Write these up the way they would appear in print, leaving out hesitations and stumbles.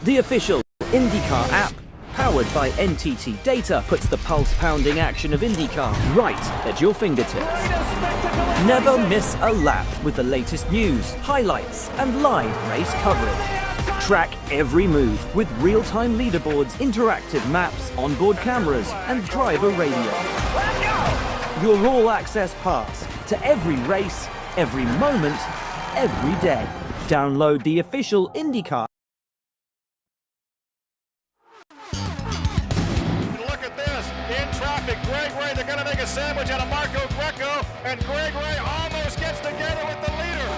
The official INDYCAR app, powered by NTT data, puts the pulse-pounding action of INDYCAR right at your fingertips. Never miss a lap with the latest news, highlights, and live race coverage. Track every move with real-time leaderboards, interactive maps, onboard cameras, and driver radio. Your all-access pass to every race, every moment, every day. Download the official INDYCAR. Look at this, in traffic, Greg Ray, they're going to make a sandwich out of Marco Greco, and Greg Ray almost gets together with the leader.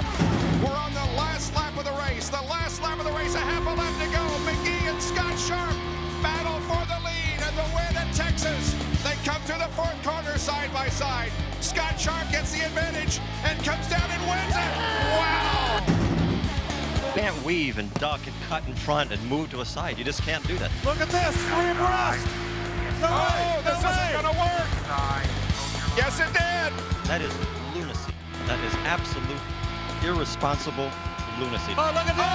We're on the last lap of the race, a half a lap to go. McGee and Scott Sharp battle for the lead and the win at Texas. They come to the fourth corner side by side. Scott Sharp gets the advantage and comes down and wins it. Wow! Can't weave and duck and cut in front and move to a side. You just can't do that. Look at this, three abreast. No, this isn't going to work. Yes, it did. That is lunacy. That is absolute irresponsible lunacy. Oh, look at this.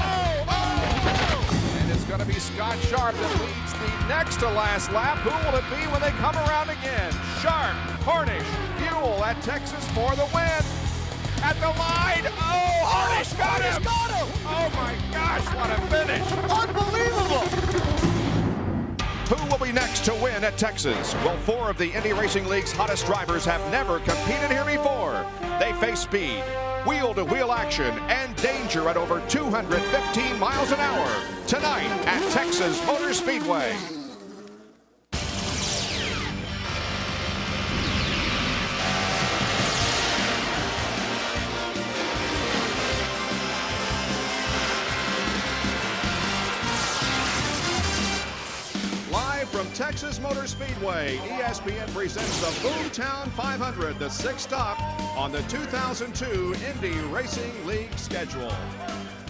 And it's going to be Scott Sharp that leads the next to last lap. Who will it be when they come around again? Sharp, Harnish, Buell at Texas for the win. At the line. Oh, Harnish got him. Oh, my gosh, what a finish. Unbelievable. Who will be next to win at Texas? Well, 4 of the Indy Racing League's hottest drivers have never competed here before. They face speed, wheel-to-wheel action, and danger at over 215 miles an hour tonight at Texas Motor Speedway. From Texas Motor Speedway, ESPN presents the Boomtown 500, the 6th stop on the 2002 Indy Racing League schedule.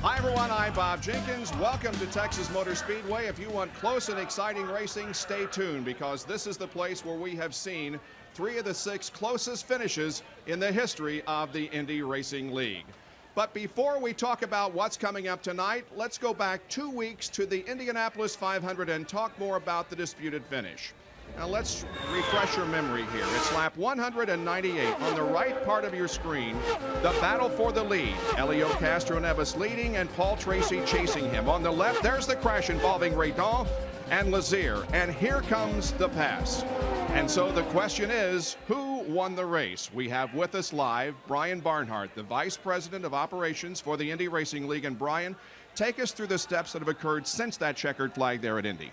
Hi everyone, I'm Bob Jenkins. Welcome to Texas Motor Speedway. If you want close and exciting racing, stay tuned because this is the place where we have seen 3 of the 6 closest finishes in the history of the Indy Racing League. But before we talk about what's coming up tonight, let's go back 2 weeks to the Indianapolis 500 and talk more about the disputed finish. Now let's refresh your memory here. It's lap 198 on the right part of your screen. The battle for the lead. Helio Castroneves leading and Paul Tracy chasing him. On the left, there's the crash involving Redon and Lazier. And here comes the pass. And so the question is, who won the race? We have with us live Brian Barnhart, the Vice President of Operations for the Indy Racing League. And Brian, take us through the steps that have occurred since that checkered flag there at Indy.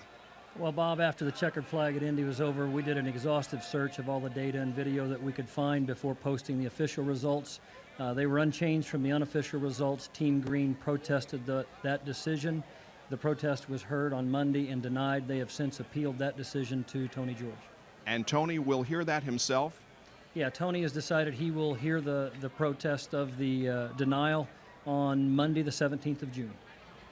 Well, Bob, after the checkered flag at Indy was over, we did an exhaustive search of all the data and video that we could find before posting the official results. They were unchanged from the unofficial results. Team Green protested that decision. The protest was heard on Monday and denied. They have since appealed that decision to Tony George. And Tony will hear that himself? Yeah, Tony has decided he will hear the protest of the denial on Monday, the 17th of June.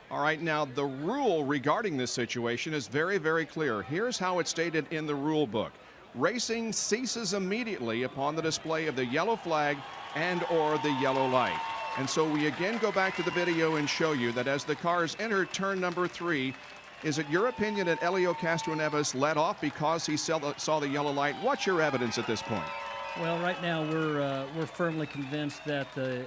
All right, now the rule regarding this situation is very, very clear. Here's how it's stated in the rule book. Racing ceases immediately upon the display of the yellow flag and or the yellow light. And so we again go back to the video and show you that as the cars enter turn number 3, is it your opinion that Helio Castroneves led off because he saw the yellow light? What's your evidence at this point? Well, right now we're firmly convinced that the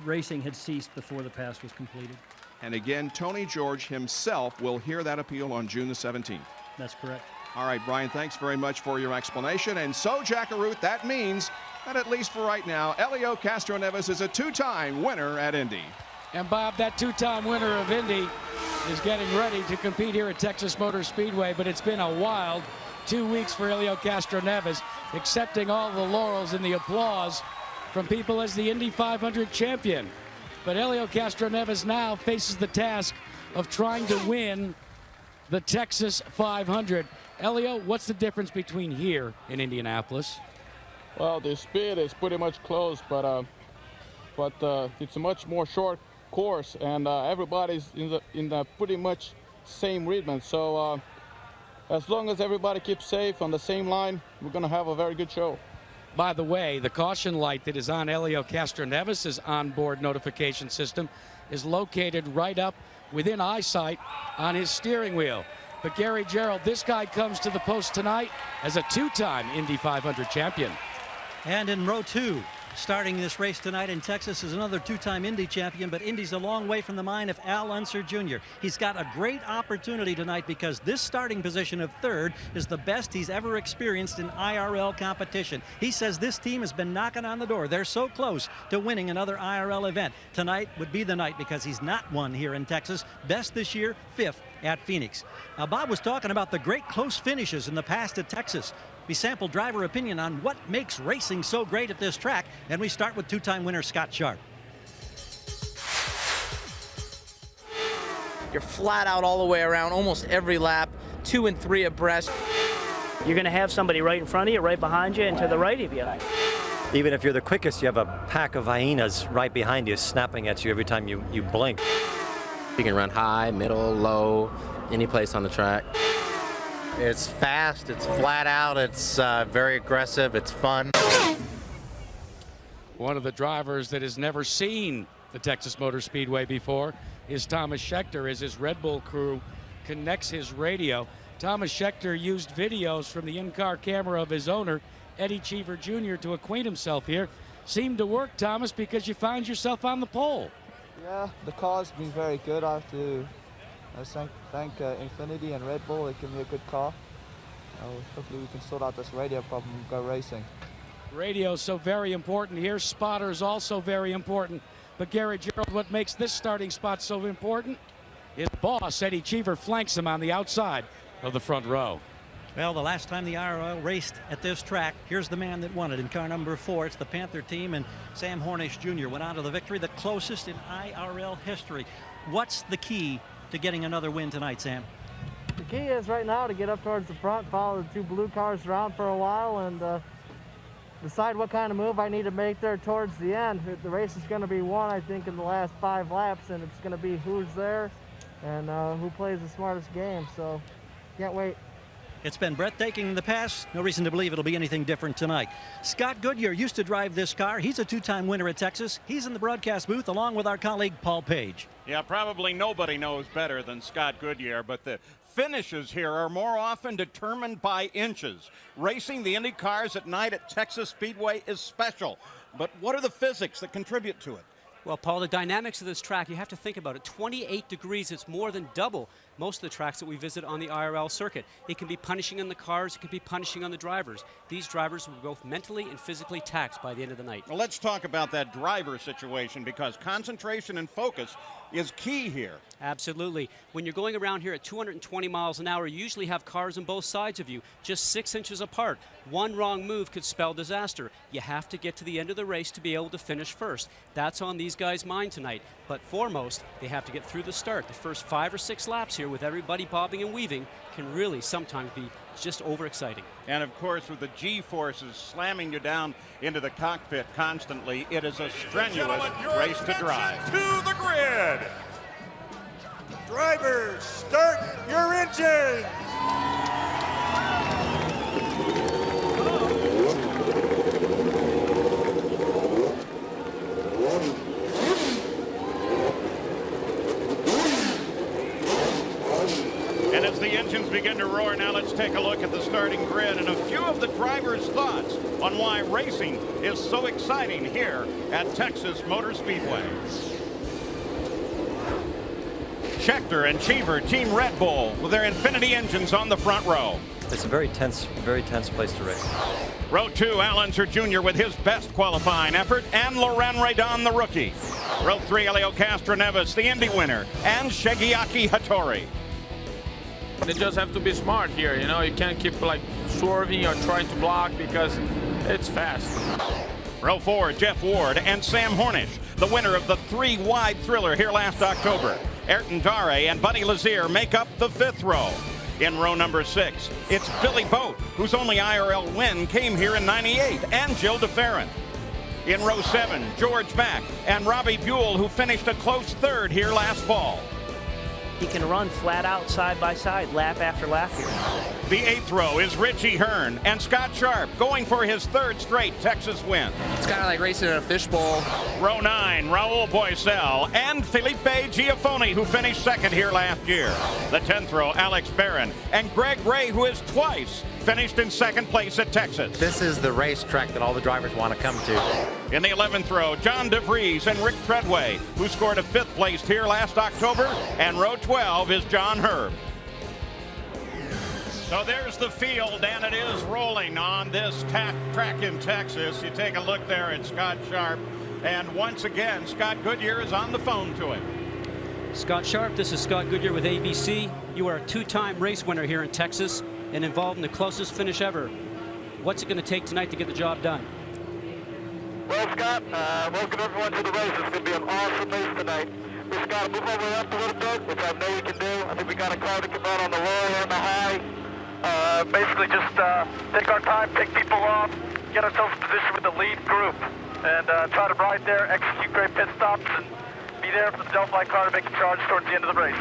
racing had ceased before the pass was completed. And again, Tony George himself will hear that appeal on June the 17th. That's correct. All right, Brian, thanks very much for your explanation. And so, Jackaroot, that means that at least for right now, Helio Castroneves is a 2-time winner at Indy. And Bob, that 2-time winner of Indy is getting ready to compete here at Texas Motor Speedway, but it's been a wild 2 weeks for Helio Castroneves, accepting all the laurels and the applause from people as the Indy 500 champion. But Helio Castroneves now faces the task of trying to win the Texas 500. Helio, what's the difference between here in Indianapolis? Well, the speed is pretty much close, but it's a much more short course, and everybody's in the pretty much same rhythm. So as long as everybody keeps safe on the same line, we're going to have a very good show. By the way, the caution light that is on Helio Castroneves' onboard notification system is located right up within eyesight on his steering wheel. But Gary Gerould, this guy comes to the post tonight as a two-time Indy 500 champion. And in row 2, starting this race tonight in Texas, is another two-time Indy champion, but Indy's a long way from the mind of Al Unser Jr. He's got a great opportunity tonight because this starting position of third is the best he's ever experienced in IRL competition. He says this team has been knocking on the door. They're so close to winning another IRL event. Tonight would be the night because he's not won here in Texas. Best this year, 5th at Phoenix. Now, Bob was talking about the great close finishes in the past at Texas. We sampled driver opinion on what makes racing so great at this track, and we start with two-time winner Scott Sharp. You're flat out all the way around almost every lap, 2 and 3 abreast. You're going to have somebody right in front of you, right behind you, and to the right of you. Even if you're the quickest, you have a pack of hyenas right behind you snapping at you every time you blink. You can run high, middle, low, any place on the track. It's fast, it's flat out, it's very aggressive, it's fun. One of the drivers that has never seen the Texas Motor Speedway before is Thomas Scheckter, as his Red Bull crew connects his radio. Thomas Scheckter used videos from the in-car camera of his owner, Eddie Cheever Jr., to acquaint himself here. Seemed to work, Thomas, because you find yourself on the pole. Yeah, the car's been very good. I have to thank Infinity and Red Bull. They give me a good car. Hopefully we can sort out this radio problem and go racing. Radio so very important here. Spotters also very important. But Gary Gerould, what makes this starting spot so important is boss Eddie Cheever flanks him on the outside of the front row. Well, the last time the IRL raced at this track, here's the man that won it in car number 4. It's the Panther team, and Sam Hornish Jr. went on to the victory, the closest in IRL history. What's the key to getting another win tonight, Sam? The key is right now to get up towards the front, follow the 2 blue cars around for a while, and decide what kind of move I need to make there towards the end. The race is going to be won, I think, in the last 5 laps, and it's going to be who's there and who plays the smartest game. So, can't wait. It's been breathtaking in the past. No reason to believe it'll be anything different tonight. Scott Goodyear used to drive this car. He's a 2-time winner at Texas. He's in the broadcast booth along with our colleague Paul Page. Yeah, probably nobody knows better than Scott Goodyear, but the finishes here are more often determined by inches. Racing the Indy cars at night at Texas Speedway is special, but what are the physics that contribute to it? Well, Paul, the dynamics of this track, you have to think about it. 28 degrees, it's more than double most of the tracks that we visit on the IRL circuit. It can be punishing on the cars, it can be punishing on the drivers. These drivers will be both mentally and physically taxed by the end of the night. Well, let's talk about that driver situation, because concentration and focus is key here. Absolutely. When you're going around here at 220 miles an hour, you usually have cars on both sides of you, just 6 inches apart. One wrong move could spell disaster. You have to get to the end of the race to be able to finish first. That's on these guys' mind tonight. But foremost, they have to get through the start. The first 5 or 6 laps here with everybody bobbing and weaving can really sometimes be just overexciting. And of course, with the G-forces slamming you down into the cockpit constantly, it is a strenuous race to drive. To the grid. Drivers, start your engines. And as the engines begin to roar, now let's take a look at the starting grid and a few of the drivers' thoughts on why racing is so exciting here at Texas Motor Speedway. Scheckter and Cheever, Team Red Bull, with their Infinity engines on the front row. It's a very tense place to race. Row 2, Al Unser Jr. with his best qualifying effort, and Loren Redon, the rookie. Row 3, Helio Castroneves, the Indy winner, and Shigeaki Hattori. They just have to be smart here, you know. You can't keep like swerving or trying to block because it's fast. Row 4, Jeff Ward and Sam Hornish, the winner of the 3-wide thriller here last October. Ayrton Dare and Buddy Lazier make up the 5th row. In row number 6, it's Billy Boat, whose only IRL win came here in '98, and Jill DeFerrin. In row 7, George Mack and Robbie Buell, who finished a close 3rd here last fall. He can run flat out, side by side, lap after lap here. The 8th row is Richie Hearn and Scott Sharp going for his 3rd straight Texas win. It's kind of like racing in a fishbowl. Row 9, Raul Boisel and Felipe Giafoni, who finished 2nd here last year. The 10th row, Alex Barron and Greg Ray, who is twice finished in 2nd place at Texas. This is the racetrack that all the drivers want to come to. In the 11th row, John DeVries and Rick Treadway, who scored a 5th place here last October. And row 12 is John Herb. So there's the field, and it is rolling on this track in Texas. You take a look there at Scott Sharp, and once again, Scott Goodyear is on the phone to him. Scott Sharp, this is Scott Goodyear with ABC. You are a 2-time race winner here in Texas and involved in the closest finish ever. What's it going to take tonight to get the job done? Well, Scott, welcome everyone to the race. It's going to be an awesome race tonight. We just got to move over up a little bit, which I know we can do. I think we got a car to come out on the low and the high. Basically just take our time, take people off, get ourselves in position with the lead group, and try to ride there, execute great pit stops, and be there for the Delphi car to make a charge towards the end of the race.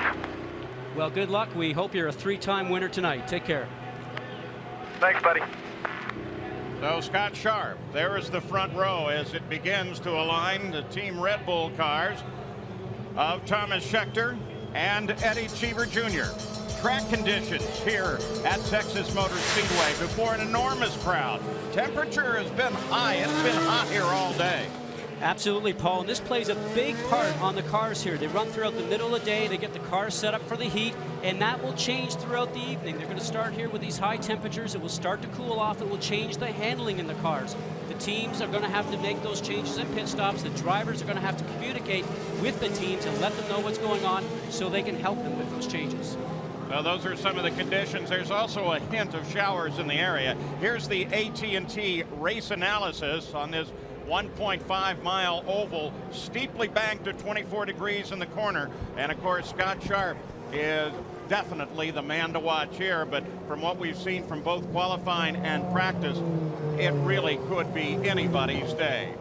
Well, good luck. We hope you're a 3-time winner tonight. Take care. Thanks, buddy. So Scott Sharp, there is the front row as it begins to align the Team Red Bull cars of Thomas Scheckter and Eddie Cheever Jr. Track conditions here at Texas Motor Speedway before an enormous crowd. Temperature has been high. It's been hot here all day. Absolutely, Paul, and this plays a big part on the cars here. They run throughout the middle of the day, they get the cars set up for the heat, and that will change throughout the evening. They're going to start here with these high temperatures. It will start to cool off. It will change the handling in the cars. The teams are going to have to make those changes in pit stops. The drivers are going to have to communicate with the teams and let them know what's going on so they can help them with those changes. Well, those are some of the conditions. There's also a hint of showers in the area. Here's the AT&T race analysis on this 1.5-mile oval, steeply banked at 24 degrees in the corner. And of course, Scott Sharp is definitely the man to watch here, but from what we've seen from both qualifying and practice, it really could be anybody's day.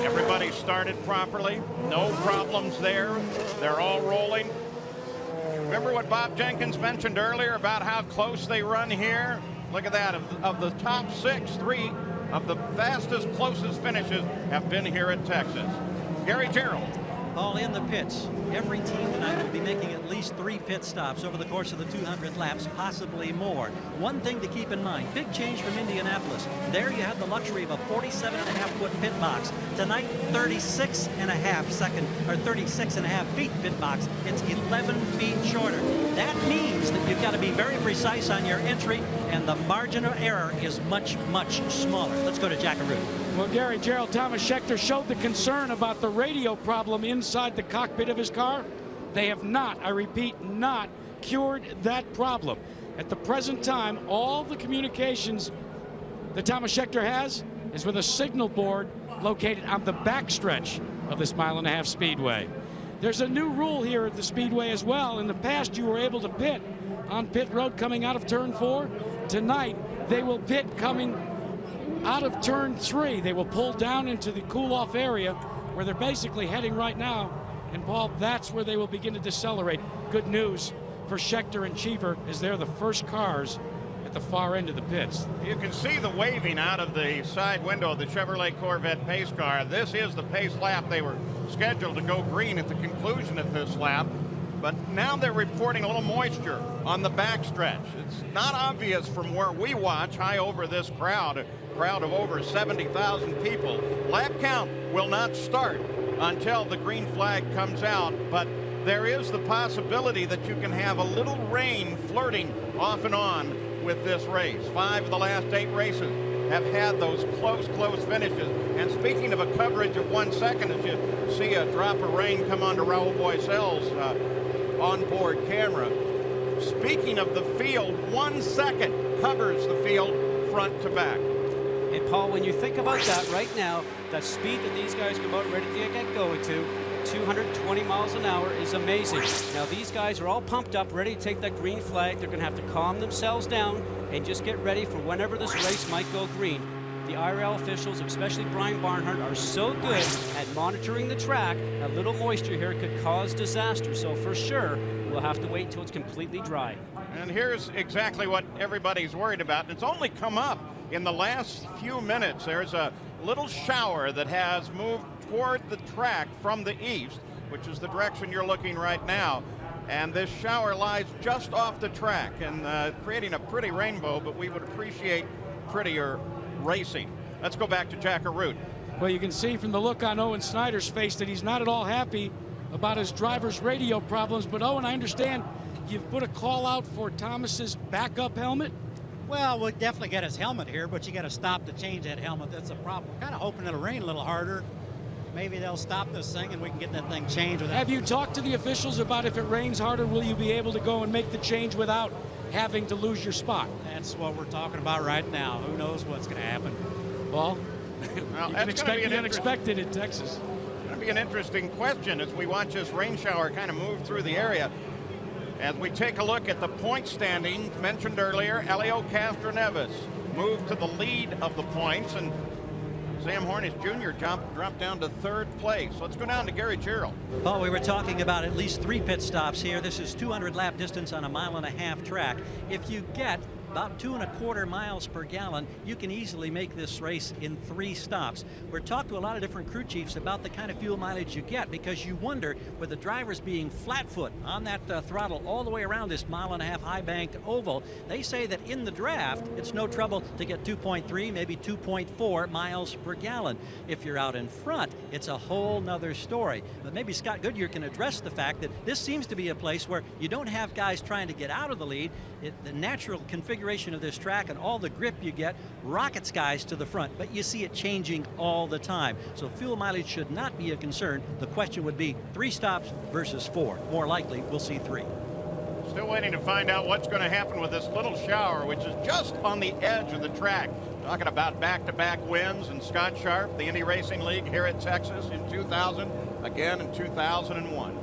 Everybody started properly, no problems there. They're all rolling. Remember what Bob Jenkins mentioned earlier about how close they run here? Look at that. Of the top 6, 3 of the fastest, closest finishes have been here at Texas. Gary Gerald. All in the pits. Every team tonight will be making at least 3 pit stops over the course of the 200 laps, possibly more. One thing to keep in mind, big change from Indianapolis. There you have the luxury of a 47.5-foot pit box. Tonight, 36.5 feet pit box. It's 11 feet shorter. That means that you've got to be very precise on your entry, and the margin of error is much, much smaller. Let's go to Jackaroo. Well, Gary Gerald, Thomas Scheckter showed the concern about the radio problem inside the cockpit of his car. They have not, I repeat, not cured that problem. At the present time, all the communications that Thomas Scheckter has is with a signal board located on the backstretch of this 1.5 mile speedway. There's a new rule here at the speedway as well. In the past, you were able to pit on pit road coming out of turn 4. Tonight, they will pit coming out of turn 3. They will pull down into the cool-off area where they're basically heading right now. And, Paul, that's where they will begin to decelerate. Good news for Scheckter and Cheever as they're the first cars at the far end of the pits. You can see the waving out of the side window of the Chevrolet Corvette pace car. This is the pace lap. They were scheduled to go green at the conclusion of this lap. But now they're reporting a little moisture on the backstretch. It's not obvious from where we watch high over this crowd, a crowd of over 70,000 people. Lap count will not start until the green flag comes out, but there is the possibility that you can have a little rain flirting off and on with this race. 5 of the last 8 races have had those close finishes. And speaking of a coverage of 1 second, as you see a drop of rain come onto Raul Boisel's onboard camera. Speaking of the field, 1 second covers the field front to back. And Paul, when you think about that right now, that speed that these guys are about ready to get going to, 220 miles an hour, is amazing. Now these guys are all pumped up, ready to take that green flag. They're going to have to calm themselves down and just get ready for whenever this race might go green. The IRL officials, especially Brian Barnhart, are so good at monitoring the track. A little moisture here could cause disaster. So for sure, We'll have to wait until it's completely dry. And here's exactly what everybody's worried about. And it's only come up in the last few minutes. There's a little shower that has moved toward the track from the east, which is the direction you're looking right now. And this shower lies just off the track and creating a pretty rainbow, but we would appreciate prettier racing. Let's go back to Jack Arute. Well, you can see from the look on Owen Snyder's face that he's not at all happy about his driver's radio problems. But Owen, I understand you've put a call out for Thomas's backup helmet. Well, we'll definitely get his helmet here, but you got to stop to change that helmet. That's a problem. We're kind of hoping it'll rain a little harder. Maybe they'll stop this thing and we can get that thing changed. Have you talked to the officials about if it rains harder, will you be able to go and make the change without having to lose your spot? That's what we're talking about right now. Who knows what's going to happen? Well, well, you can expect the unexpected in Texas. It's going to be an interesting question as we watch this rain shower kind of move through the area. As we take a look at the point standings mentioned earlier, Helio Castroneves moved to the lead of the points, and Sam Hornish Jr. dropped down to third place. Let's go down to Gary Gerald. Paul, we were talking about at least 3 pit stops here. This is 200 lap distance on a 1.5 mile track. If you get about 2.25 miles per gallon, you can easily make this race in 3 stops. We're talking to a lot of different crew chiefs about the kind of fuel mileage you get, because you wonder, with the drivers being flat foot on that throttle all the way around this 1.5 mile high banked oval, they say that in the draft it's no trouble to get 2.3, maybe 2.4 miles per gallon. If you're out in front, it's a whole nother story. But maybe Scott Goodyear can address the fact that this seems to be a place where you don't have guys trying to get out of the lead. The natural configuration of this track and all the grip you get rockets guys to the front, but you see it changing all the time. So fuel mileage should not be a concern. The question would be 3 stops versus 4. More likely, we'll see 3. Still waiting to find out what's going to happen with this little shower, which is just on the edge of the track. Talking about back-to-back wins, and Scott Sharp, the Indy Racing League here at Texas in 2000, again in 2001.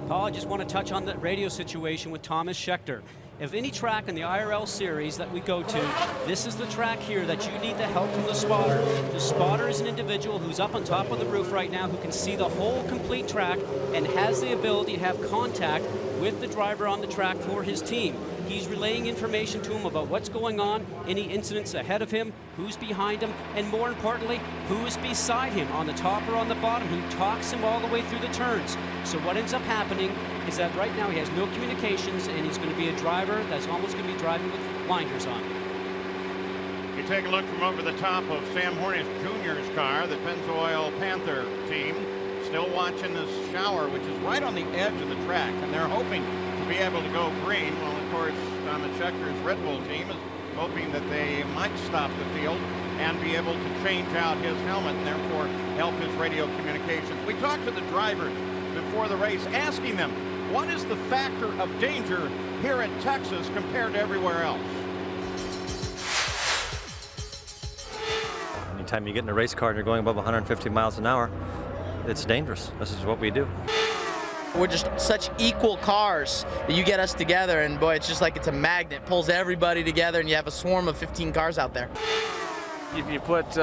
Paul, I just want to touch on the radio situation with Thomas Scheckter. If any track in the IRL series that we go to, this is the track here that you need the help from the spotter. The spotter is an individual who's up on top of the roof right now who can see the whole complete track and has the ability to have contact with the driver on the track for his team. He's relaying information to him about what's going on, any incidents ahead of him, who's behind him, and more importantly, who is beside him on the top or on the bottom, who talks him all the way through the turns. So what ends up happening is that right now he has no communications, and he's going to be a driver that's almost going to be driving with blinders on. You take a look from over the top of Sam Hornish Jr.'s car, the Pennzoil Panther team, still watching this shower, which is right on the edge of the track, and they're hoping to be able to go green. Well, of course, Thomas Schecter's Red Bull team is hoping that they might stop the field and be able to change out his helmet and therefore help his radio communications. We talked to the drivers before the race, asking them, what is the factor of danger here in Texas compared to everywhere else? Anytime you get in a race car and you're going above 150 miles an hour, it's dangerous. This is what we do. We're just such equal cars that you get us together, and boy, it's just like it's a magnet, pulls everybody together, and you have a swarm of 15 cars out there. If you put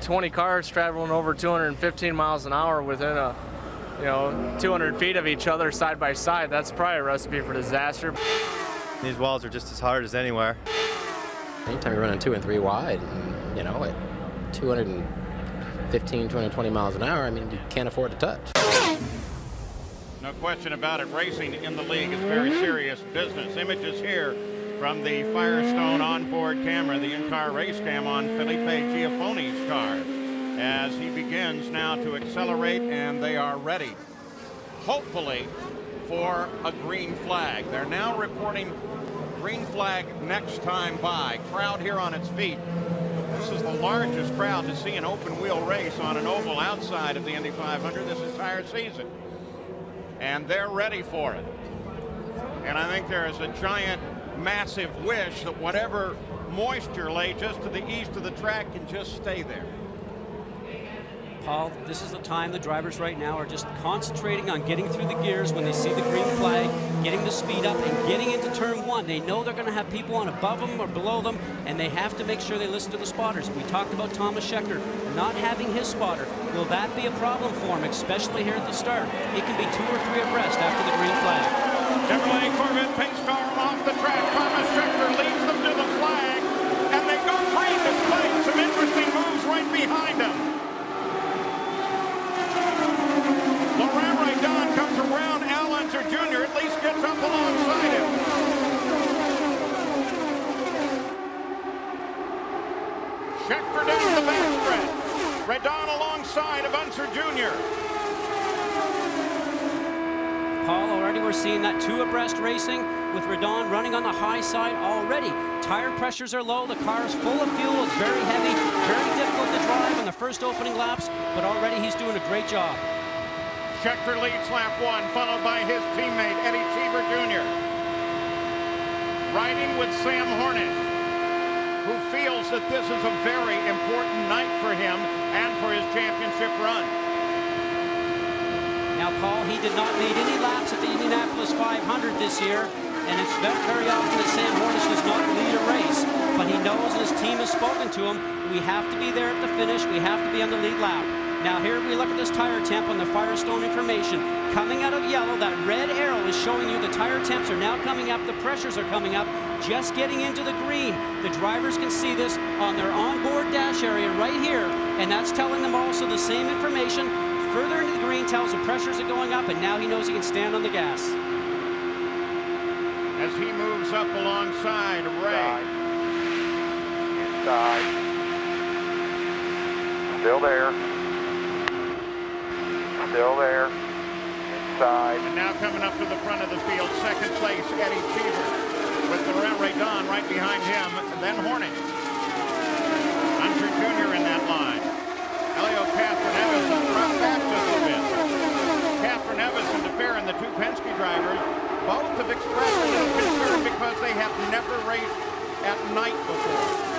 20 cars traveling over 215 miles an hour within 200 feet of each other side by side, that's probably a recipe for disaster. These walls are just as hard as anywhere. Anytime you're running 2 and 3 wide, and, at 215, 220 miles an hour, I mean, you can't afford to touch. No question about it. Racing in the league is very serious business. Images here from the Firestone onboard camera, the in-car race cam on Felipe Giafoni's car, as he begins now to accelerate, and they are ready, hopefully, for a green flag. They're now reporting green flag next time by. Crowd here on its feet. This is the largest crowd to see an open wheel race on an oval outside of the Indy 500 this entire season. And they're ready for it. And I think there is a giant, massive wish that whatever moisture lay just to the east of the track can just stay there. Paul, this is the time the drivers right now are just concentrating on getting through the gears when they see the green flag, getting the speed up, and getting into turn 1. They know they're going to have people on above them or below them, and they have to make sure they listen to the spotters. We talked about Thomas Scheckter not having his spotter. Will that be a problem for him, especially here at the start? It can be 2 or 3 abreast after the green flag. Chevrolet Corvette pace car off the track. Thomas Schechter leads them to the flag, and they go green despite some interesting moves right behind them. Laurent Redon comes around Al Unser Jr., at least gets up alongside him. Schechter down the backstretch. Redon alongside of Unser Jr. Paul, already we're seeing that two abreast racing with Redon running on the high side already. Tire pressures are low, the car is full of fuel, it's very heavy, very difficult to drive in the first opening laps, but already he's doing a great job. Schechter leads lap 1, followed by his teammate Eddie Cheever Jr. Riding with Sam Hornick, who feels that this is a very important night for him and for his championship run. Now, Paul, he did not lead any laps at the Indianapolis 500 this year, and it's not very often that Sam Hornick does not lead a race, but he knows, and his team has spoken to him, we have to be there at the finish, we have to be on the lead lap. Now here we look at this tire temp on the Firestone information. Coming out of yellow, that red arrow is showing you the tire temps are now coming up, the pressures are coming up, just getting into the green. The drivers can see this on their onboard dash area right here, and that's telling them also the same information. Further into the green tells the pressures are going up, and now he knows he can stand on the gas. As he moves up alongside Ray. Inside. Still there. Still there. Inside. And now coming up to the front of the field, second place, Eddie Cheever, with Laurent Redon right behind him, and then Hornick. Unser Jr. in that line. Elio Castroneves will drop back just a bit. Castroneves and DeFerrin, the two Penske drivers, both have expressed a little concern because they have never raced at night before.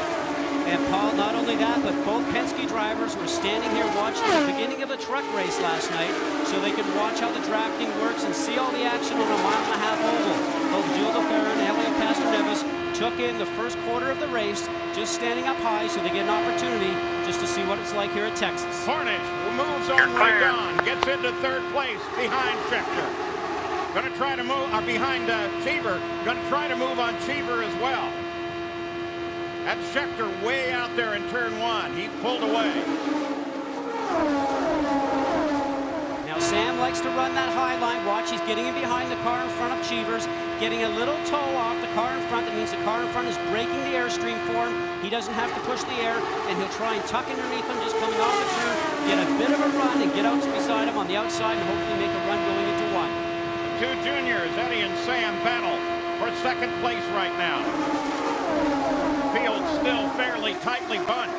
And Paul, not only that, but both Penske drivers were standing here watching the beginning of a truck race last night so they could watch how the drafting works and see all the action on a 1.5 mile oval. Both Gilles DeFerrin and Elio Castroneves took in the first quarter of the race, just standing up high so they get an opportunity just to see what it's like here at Texas. Hornick moves on Redon, gets into third place behind Schechter. Going to try to move, behind Cheever, going to try to move on Cheever as well. That's Schechter way out there in turn 1. He pulled away. Now Sam likes to run that high line. Watch, he's getting in behind the car in front of Cheever's, getting a little toe off the car in front. That means the car in front is braking the airstream for him. He doesn't have to push the air, and he'll try and tuck underneath him, just coming off the turn, get a bit of a run, and get out beside him on the outside, and hopefully make a run going into 1. The two juniors, Eddie and Sam, battle for second place right now. Field still fairly tightly bunched.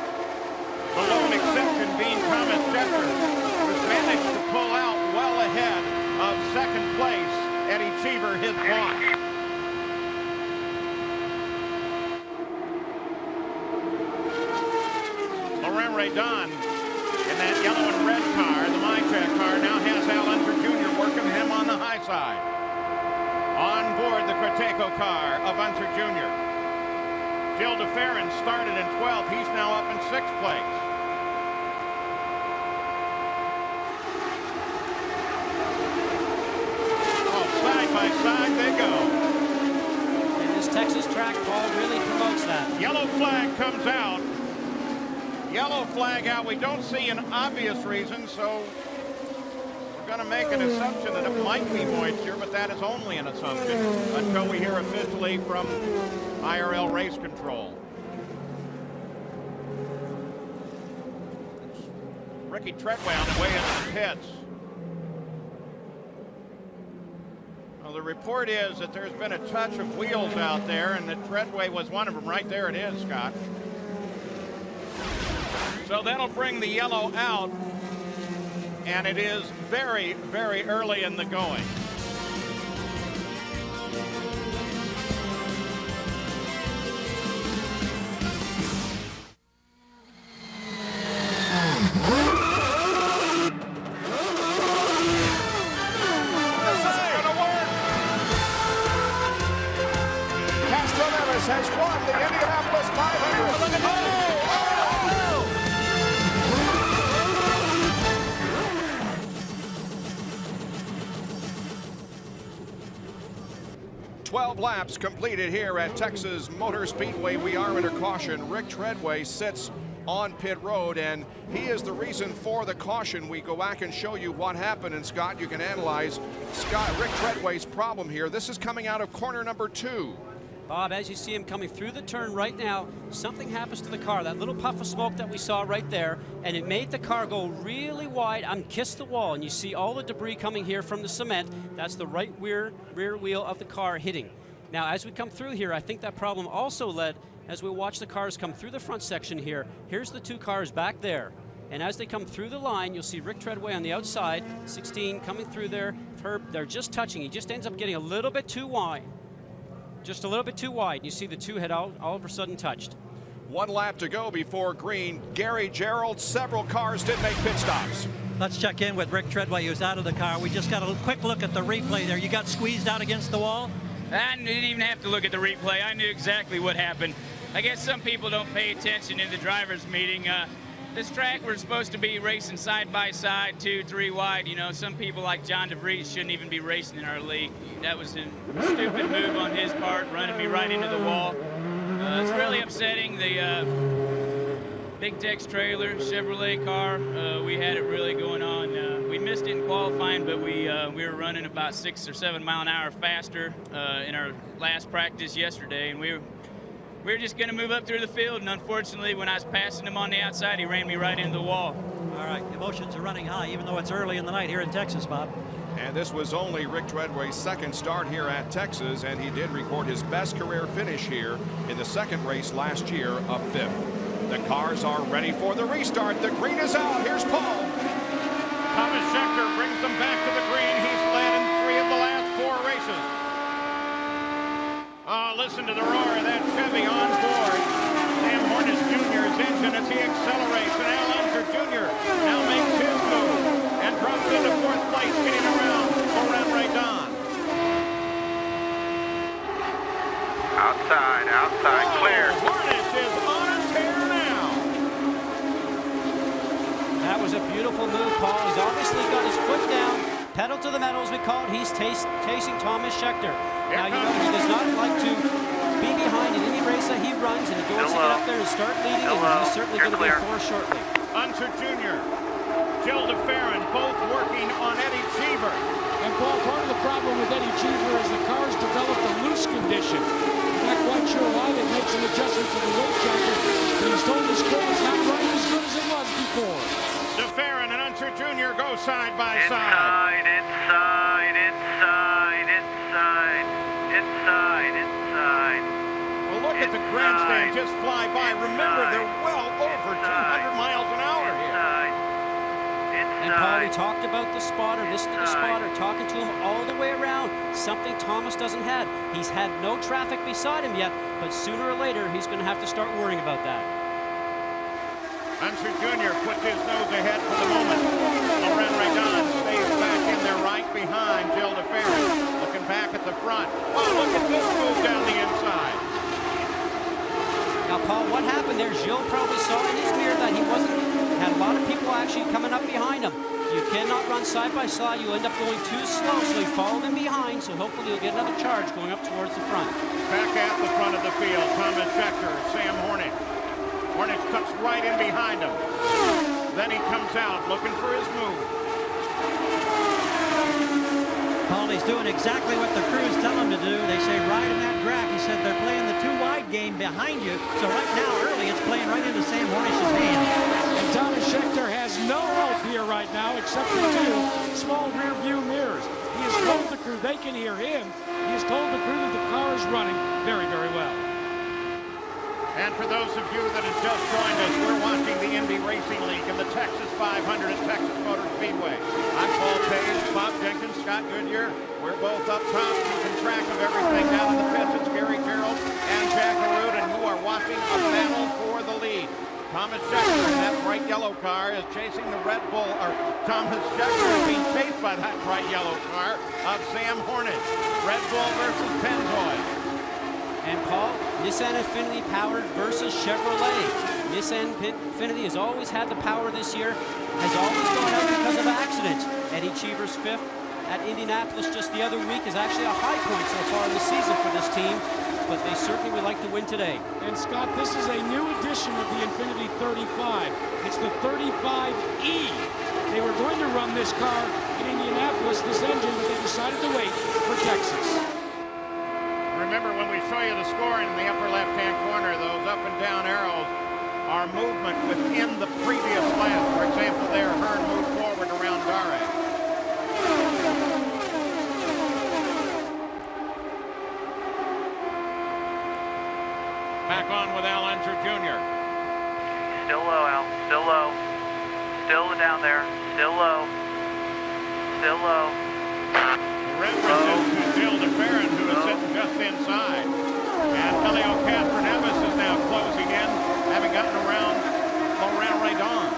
The lone exception being Thomas Schechter, who's managed to pull out well ahead of second place, Eddie Cheever, his boss. Laurent Redon in that yellow and red car, the MyTrack car, now has Al Unser Jr. working him on the high side. On board the Corteco car of Unser Jr. Gilles DeFerrin started in 12th. He's now up in 6th place. Oh, side by side they go. And this Texas track, Paul, really promotes that. Yellow flag comes out. Yellow flag out. We don't see an obvious reason, so we're going to make an assumption that it might be moisture, but that is only an assumption until we hear officially from IRL race control. Ricky Treadway on the way into the pits. Well, the report is that there's been a touch of wheels out there and that Treadway was one of them. Right there it is, Scott. So that'll bring the yellow out, and it is very, very early in the going. Has won the Indianapolis 500. Look at 12 laps completed here at Texas Motor Speedway. We are under caution. Rick Treadway sits on pit road, and he is the reason for the caution. We go back and show you what happened, and Scott, you can analyze Rick Treadway's problem here. This is coming out of corner number 2. Bob, as you see him coming through the turn right now, something happens to the car. That little puff of smoke that we saw right there, and it made the car go really wide and kiss the wall. And you see all the debris coming here from the cement. That's the right rear wheel of the car hitting. Now, as we come through here, I think that problem also led, as we watch the cars come through the front section here, here's the 2 cars back there. And as they come through the line, you'll see Rick Treadway on the outside, 16 coming through there. They're just touching. He just ends up getting a little bit too wide. Just a little bit too wide. You see the 2 had all of a sudden touched. 1 lap to go before green. Gary Gerald, several cars did make pit stops. Let's check in with Rick Treadway, who's out of the car. We just got a quick look at the replay there. You got squeezed out against the wall? I didn't even have to look at the replay. I knew exactly what happened. I guess some people don't pay attention in the driver's meeting. This track, we're supposed to be racing side by side, 2, 3 wide. You know, some people like John DeVries shouldn't even be racing in our league. That was a stupid move on his part, running me right into the wall. It's really upsetting. The Big Tex trailer, Chevrolet car, we had it really going on. We missed it in qualifying, but we were running about 6 or 7 mile an hour faster in our last practice yesterday, and we were just going to move up through the field, and unfortunately, when I was passing him on the outside, he ran me right into the wall. All right, emotions are running high, even though it's early in the night here in Texas, Bob. And this was only Rick Treadway's 2nd start here at Texas, and he did record his best career finish here in the 2nd race last year of 5th. The cars are ready for the restart. The green is out. Here's Paul. Thomas Schechter brings them back to the green. He's led in 3 of the last 4 races. Oh, listen to the roar of that Chevy on board. Sam Hornish Jr.'s engine as he accelerates, and Al Unser Jr. now makes his move and drops into 4th place, getting around Ray Don. Outside, clear. Hornish is on a tear now. That was a beautiful move, Paul. He's obviously got his foot down, pedal to the metal as we call it. He's chasing Thomas Schechter. Now, you know, he does not like to be behind in any race that he runs, and he wants to get up there and start leading, and he's certainly going to be 4 shortly. Unser Jr., Jill DeFerrin, both working on Eddie Cheever. And Paul, part of the problem with Eddie Cheever is the car's developed a loose condition. I'm not quite sure why they made some adjustments to the weight jacket, but he's told his car it's not running as good as it was before. DeFerrin and Unser Jr. go side by side. Inside. Well, look at the grandstand just fly by. Remember, they're well over 200 miles an hour here. And Paul, we talked about the spotter, listen to the spotter, talking to him all the way around, something Thomas doesn't have. He's had no traffic beside him yet, but sooner or later, he's going to have to start worrying about that. Unser Jr. puts his nose ahead for the moment. Loren Raydon stays back in there right behind Jill DeFerrin. Looking back at the front. Oh, look at this move down the inside. Now, Paul, what happened there? Gilles probably saw in his mirror that he had a lot of people actually coming up behind him. You cannot run side by side. You end up going too slow, so he followed him behind, so hopefully you'll get another charge going up towards the front. Back at the front of the field, Thomas Schechter, Sam Hornish. Hornish tucks right in behind him. Then he comes out looking for his move. Paul, he's doing exactly what the crews tell him to do. They say ride in that track. He said they're playing the 2-wide game behind you. So right now, early, it's playing right into Sam Hornish's hand. And Thomas Schechter has no help here right now except for 2 small rear view mirrors. He has told the crew they can hear him. He has told the crew that the car is running very, very well. And for those of you that have just joined us, we're watching the Indy Racing League in the Texas 500 at Texas Motor Speedway. I'm Paul Page, Bob Jenkins, Scott Goodyear. We're both up top keeping track of everything down in the pits. It's Gary Gerald and Jack Arute, and you are watching a battle for the lead. Thomas Schechter in that bright yellow car is chasing the Red Bull, or Thomas Schechter is being chased by that bright yellow car of Sam Hornish. Red Bull versus Pennzoil. And Paul, Nissan Infiniti powered versus Chevrolet. Nissan Infiniti has always had the power this year, has always gone out because of accidents. Eddie Cheever's 5th, at Indianapolis just the other week is actually a high point so far in the season for this team, but they certainly would like to win today. And Scott, this is a new edition of the Infiniti 35. It's the 35E. They were going to run this car in Indianapolis, this engine, but they decided to wait for Texas. Remember, when we show you the scoring in the upper left-hand corner, those up and down arrows are movement within the previous lap. For example, there, Hearn moved forward around Dare. Back on with Al Unser Jr. Still low, Al. Still low. Still down there. Still low. Still low. The reference is to Bill DeFerrin, who is sitting just inside. And Helio Castroneves is now closing in, having gotten around Laurent Redon.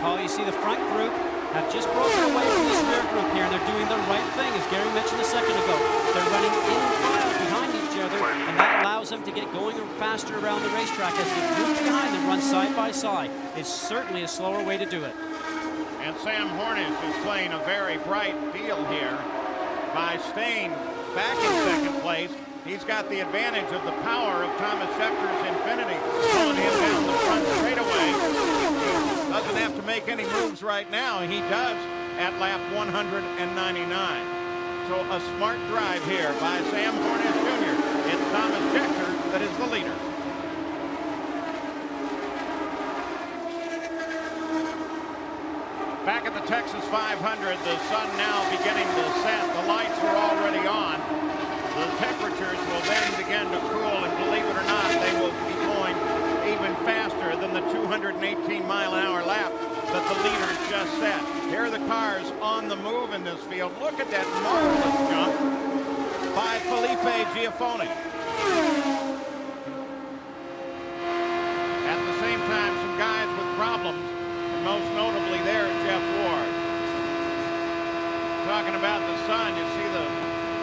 Paul, you see the front group have just broken away from this rear group here, and they're doing the right thing, as Gary mentioned a second ago. They're running in file behind each other, and that allows them to get going faster around the racetrack as the group behind them runs side by side. It's certainly a slower way to do it. And Sam Hornish is playing a very bright deal here by staying back in second place. He's got the advantage of the power of Thomas Schefter's Infiniti pulling him down the front straightaway. Doesn't have to make any moves right now. He does at lap 199. So a smart drive here by Sam Hornish Jr. It's Thomas Schefter that is the leader. Back at the Texas 500, the sun now beginning to set. The lights are already on. The temperatures will then begin to cool, and believe it or not, they will be going even faster than the 218-mile-an-hour lap that the leaders just set. Here are the cars on the move in this field. Look at that marvelous jump by Felipe Giafone. At the same time, some guys with problems. Most notably there, Jeff Ward. Talking about the sun, you see the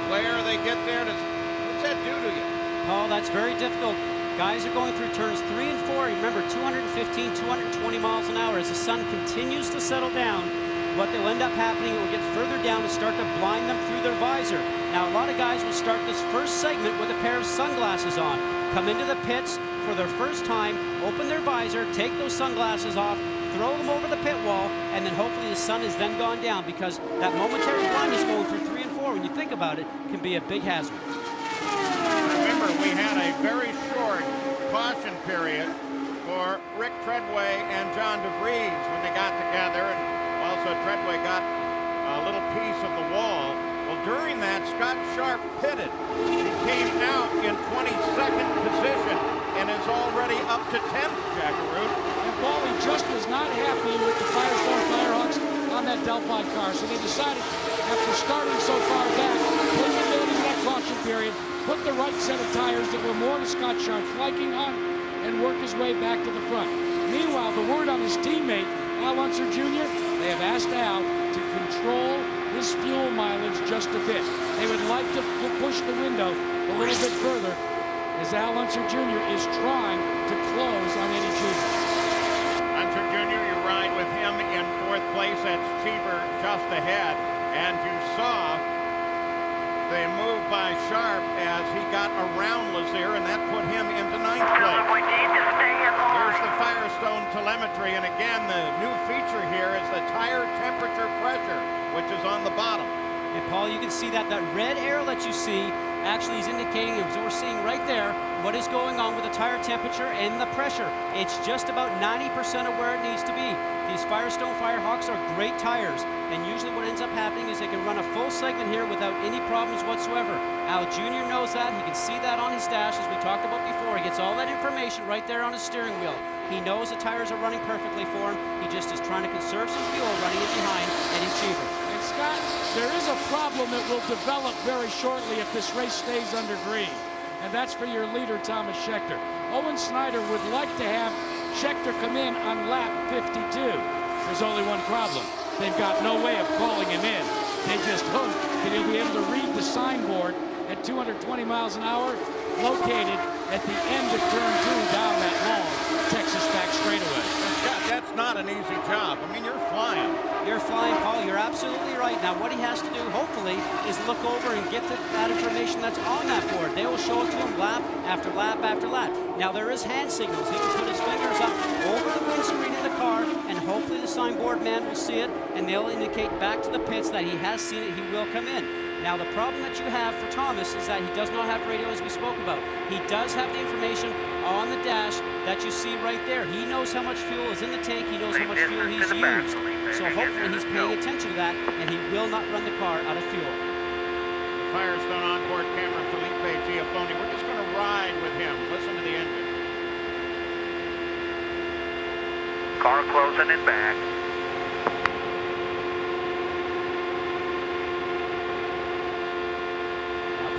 glare they get there. What's that do to you? Paul, that's very difficult. Guys are going through turns 3 and 4. Remember, 215, 220 miles an hour. As the sun continues to settle down, what will end up happening, it will get further down and start to blind them through their visor. Now, a lot of guys will start this first segment with a pair of sunglasses on. Come into the pits for their first time, open their visor, take those sunglasses off, throw them over the pit wall, and then hopefully the sun has then gone down, because that momentary blindness going through 3 and 4, when you think about it, can be a big hazard. Remember, we had a very short caution period for Rick Treadway and John DeVries when they got together, and also Treadway got a little piece of the wall. Well, during that, Scott Sharp pitted. He came out in 22nd position and is already up to 10th, Jackaroo. Paulie just was not happy with the Firestone Firehawks on that Delphi car, so they decided, after starting so far back, put the building in that caution period, put the right set of tires that were more to Scott Sharp's liking on, and work his way back to the front. Meanwhile, the word on his teammate, Al Unser Jr., they have asked Al to control his fuel mileage just a bit. They would like to push the window a little bit further, as Al Unser Jr. is trying to close on Eddie Cheever. Unser Jr., you ride with him in 4th place. That's Cheever just ahead. And you saw the move by Sharp as he got around Lazier, and that put him into 9th place. Here's the Firestone telemetry, and again, the new feature here is the tire temperature pressure, which is on the bottom. And Paul, you can see that red arrow that you see actually is indicating, as we're seeing right there, what is going on with the tire temperature and the pressure. It's just about 90% of where it needs to be. These Firestone Firehawks are great tires, and usually what ends up happening is they can run a full segment here without any problems whatsoever. Al Jr. knows that. He can see that on his dash, as we talked about before. He gets all that information right there on his steering wheel. He knows the tires are running perfectly for him. He just is trying to conserve some fuel running it behind Eddie Cheever. And Scott, there is a problem that will develop very shortly if this race stays under green, and that's for your leader, Thomas Scheckter. Owen Snyder would like to have Scheckter come in on lap 52. There's only one problem. They've got no way of calling him in. They just hope that he'll be able to read the signboard at 220 miles an hour, located at the end of turn 2 down that long Texas back straightaway. Scott, that's not an easy job. I mean, you're flying. You're flying, Paul. You're absolutely right. Now, what he has to do, hopefully, is look over and get to that information that's on that board. They will show it to him lap after lap after lap. Now, there is hand signals. He can put his fingers up over the windscreen of the car, and hopefully the signboard man will see it, and they'll indicate back to the pits that he has seen it. He will come in. Now, the problem that you have for Thomas is that he does not have radio, as we spoke about. He does have the information on the dash that you see right there. He knows how much fuel is in the tank. He knows how much fuel he's used. So hopefully he's paying attention to that, and he will not run the car out of fuel. Firestone onboard camera, Felipe Giafone. We're just going to ride with him. Listen to the engine. Car closing in back.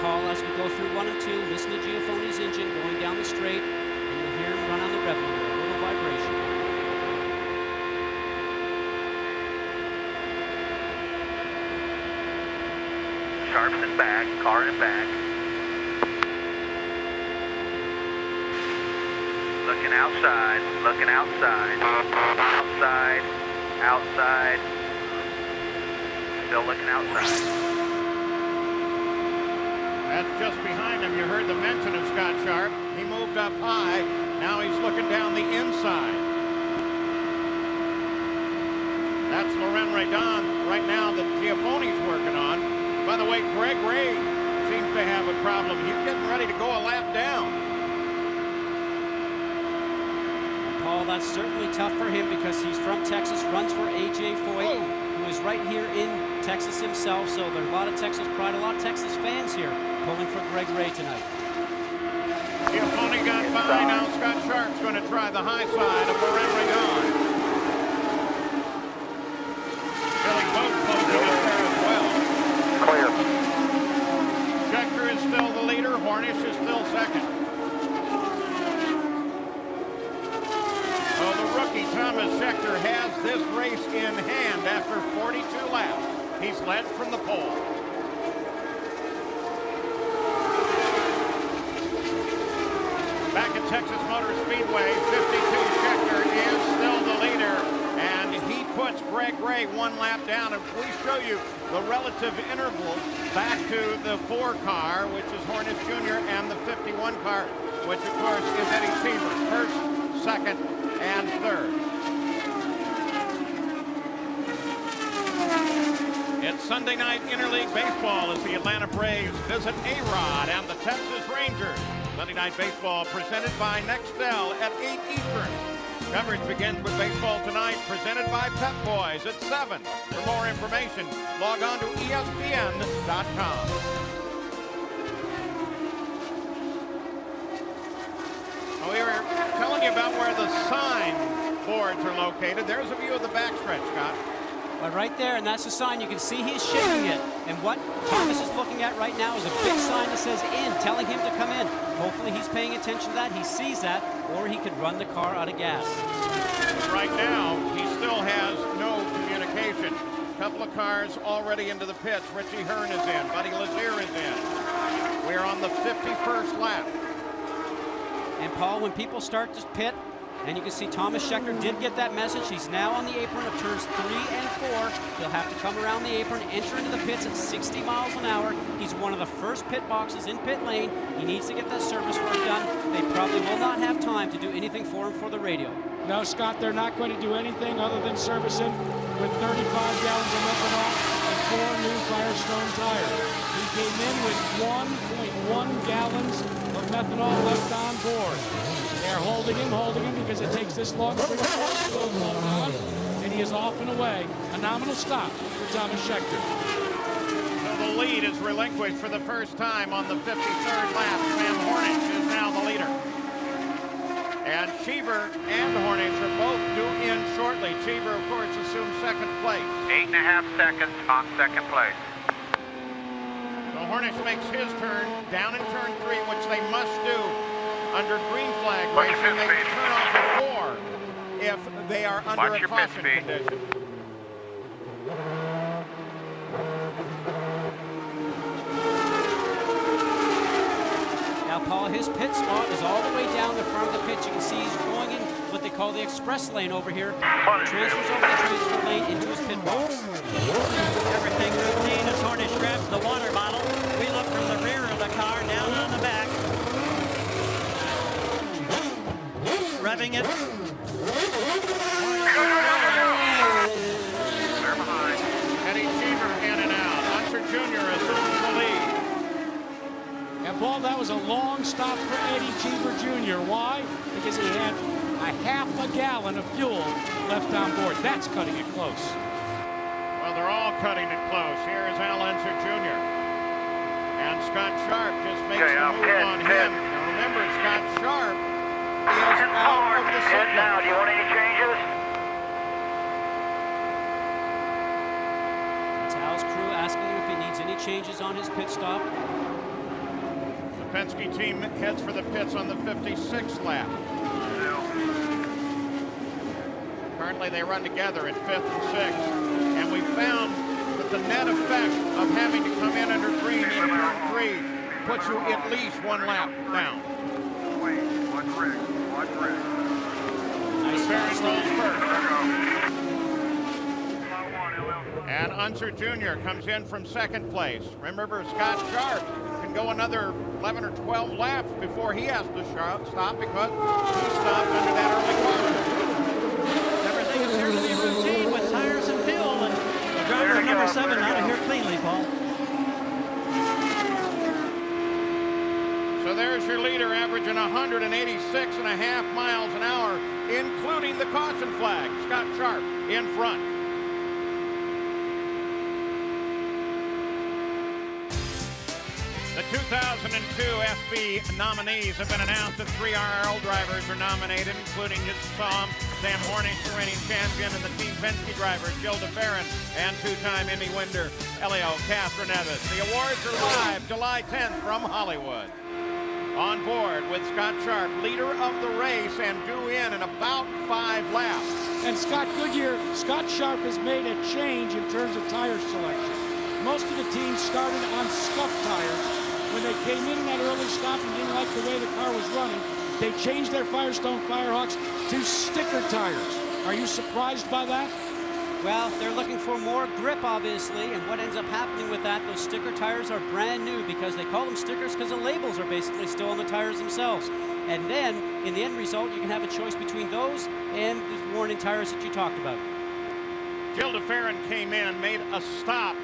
Paul, as we go through 1 and 2, listen to Giafone's engine going down the straight, and you'll hear him run on the rev limiter, a little vibration. Sharps in back, car in back. Looking outside, looking outside. Outside, outside. Still looking outside. That's just behind him. You heard the mention of Scott Sharp. He moved up high. Now he's looking down the inside. That's Laurent Redon right now that Giafone's working on. By the way, Greg Ray seems to have a problem. He's getting ready to go a lap down. Paul, that's certainly tough for him because he's from Texas, runs for A.J. Foyt, who is right here in Texas himself. So there are a lot of Texas pride, a lot of Texas fans here pulling for Greg Ray tonight. Giafone got by. Now Scott Sharp's going to try the high side of Laurent Redon. Billy Boat closing up there as well. Clear. Schechter is still the leader. Hornish is still second. So the rookie Thomas Schechter has this race in hand after 42 laps. He's led from the pole. Back at Texas Motor Speedway, 52 Schechter is still the leader, and he puts Greg Ray 1 lap down. And we show you the relative interval back to the 4 car, which is Hornish Jr., and the 51 car, which of course is Eddie Cheever, first, second, and third. It's Sunday night interleague baseball as the Atlanta Braves visit A-Rod and the Texas Rangers. Sunday night baseball presented by Nextel at 8 Eastern. Coverage begins with Baseball Tonight, presented by Pep Boys at 7. For more information, log on to ESPN.com. We were telling you about where the sign boards are located. There's a view of the backstretch, Scott. But right there, and that's the sign. You can see he's shaking it. And what Thomas is looking at right now is a big sign that says in, telling him to come in. Hopefully he's paying attention to that. He sees that, or he could run the car out of gas. But right now, he still has no communication. A couple of cars already into the pits. Richie Hearn is in. Buddy Lazier is in. We're on the 51st lap. And Paul, when people start to pit, and you can see Thomas Schechter did get that message. He's now on the apron of turns 3 and 4. He'll have to come around the apron, enter into the pits at 60 miles an hour. He's one of the first pit boxes in pit lane. He needs to get that service work done. They probably will not have time to do anything for him for the radio. No, Scott, they're not going to do anything other than service him with 35 gallons of methanol and 4 new Firestone tires. He came in with 1.1 gallons of methanol left on board. They're holding him because it takes this long to bring the on, and he is off and away. A nominal stop for Thomas Schechter. So the lead is relinquished for the first time on the 53rd lap. Sam Hornish is now the leader. And Cheever and Hornish are both due in shortly. Cheever, of course, assumes second place. 8.5 seconds on second place. So Hornish makes his turn down in turn 3, which they must do under green flag racing. They can turn off at 4 if they are under a caution condition. Now Now, Paul, his pit spot is all the way down the front of the pit. You can see he's going in what they call the express lane over here. Transfers over the transfer lane into his pit box. Everything routine as Hornish grabs the water bottle. We look from the rear of the car down on the back. Revving it. They're behind. Eddie Cheever in and out. Hunter Jr. assumes the lead. And Paul, that was a long stop for Eddie Cheever Jr. Why? Because he had a half a gallon of fuel left on board. That's cutting it close. Well, they're all cutting it close. Here is Al Unser Jr. And Scott Sharp just makes the move on him. Now remember, Scott Sharp is out of the signal. Now, do you want any changes? That's Al's crew asking him if he needs any changes on his pit stop. The Penske team heads for the pits on the 56th lap. Currently they run together at 5th and 6th. And we found that the net effect of having to come in under green in turn 3 puts you at least 1 lap down. Nice fast rolls first. And Unser Jr. comes in from 2nd place. Remember, Scott Sharp can go another 11 or 12 laps before he has to stop because he stopped under that early caution. Everything appears to be routine with tires and fuel, and the driver number 7 out of here cleanly, Paul. So there's your leader, averaging 186.5 miles an hour, including the caution flag. Scott Sharp in front. The 2002 FB nominees have been announced. The 3 RL drivers are nominated, including his Sam Hornish, the reigning champion, and the Team Penske drivers, Jill DeFerrin, and 2-time Indy winner, Helio Castroneves. The awards are live July 10th from Hollywood. On board with Scott Sharp, leader of the race, and due in about 5 laps. And Scott Sharp has made a change in terms of tire selection. Most of the teams started on scuff tires. When they came in that early stop and didn't like the way the car was running, they changed their Firestone Firehawks to sticker tires. Are you surprised by that? Well, they're looking for more grip, obviously, and what ends up happening with that, those sticker tires are brand new because they call them stickers because the labels are basically still on the tires themselves. And then, in the end result, you can have a choice between those and the worn-in tires that you talked about. Jill DeFerrin came in, made a stop,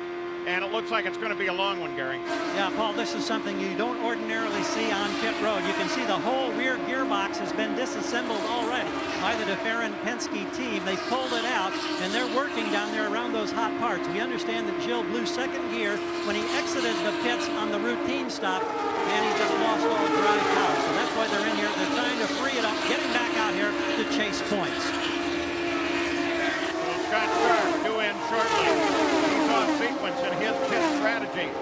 and it looks like it's going to be a long one, Gary. Yeah, Paul, this is something you don't ordinarily see on pit road. You can see the whole rear gearbox has been disassembled already by the DeFerrin Penske team. They pulled it out, and they're working down there around those hot parts. We understand that Jill blew 2nd gear when he exited the pits on the routine stop, and he just lost all drive power. So that's why they're in here. They're trying to free it up, get him back out here to chase points. So Scott Sharp due in shortly. Sequence in his pit strategy. Of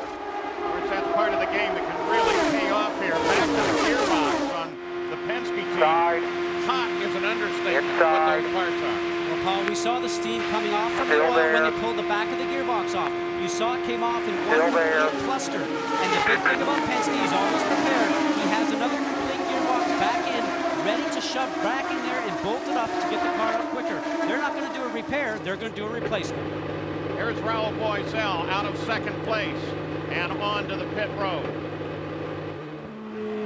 course, that's part of the game that can really pay off here. Back to the gearbox on the Penske team. Hot is an understatement of what those parts are. Well, Paul, we saw the steam coming off from the oil when they pulled the back of the gearbox off. You saw it came off in one complete cluster. And the big thing about Penske, he's always prepared. He has another complete gearbox back in, ready to shove back in there and bolt it up to get the car up quicker. They're not going to do a repair, they're going to do a replacement. Here's Raul Boisel out of 2nd place and on to the pit road.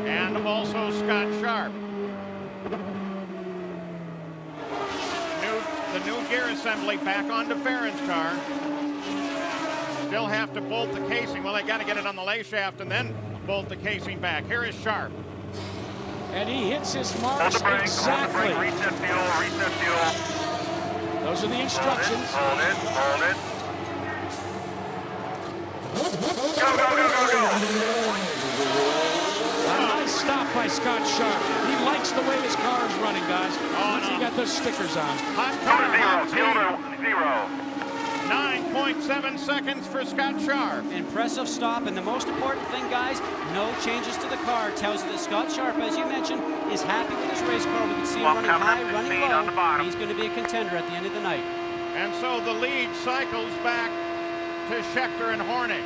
And also Scott Sharp. The new gear assembly back on DeFerrin's car. Still have to bolt the casing. Well, they got to get it on the lay shaft and then bolt the casing back. Here is Sharp. And he hits his marks exactly. Reset fuel. Those are the instructions. Hold it. Go. A nice stop by Scott Sharp. He likes the way his car is running, guys. Once he got those stickers on. Hot 0. 9.7 seconds for Scott Sharp. Impressive stop, and the most important thing, guys, no changes to the car. Tells you that Scott Sharp, as you mentioned, is happy with his race car. We can see him running high, running low. He's going to be a contender at the end of the night. And so the lead cycles back to Scheckter and Hornish.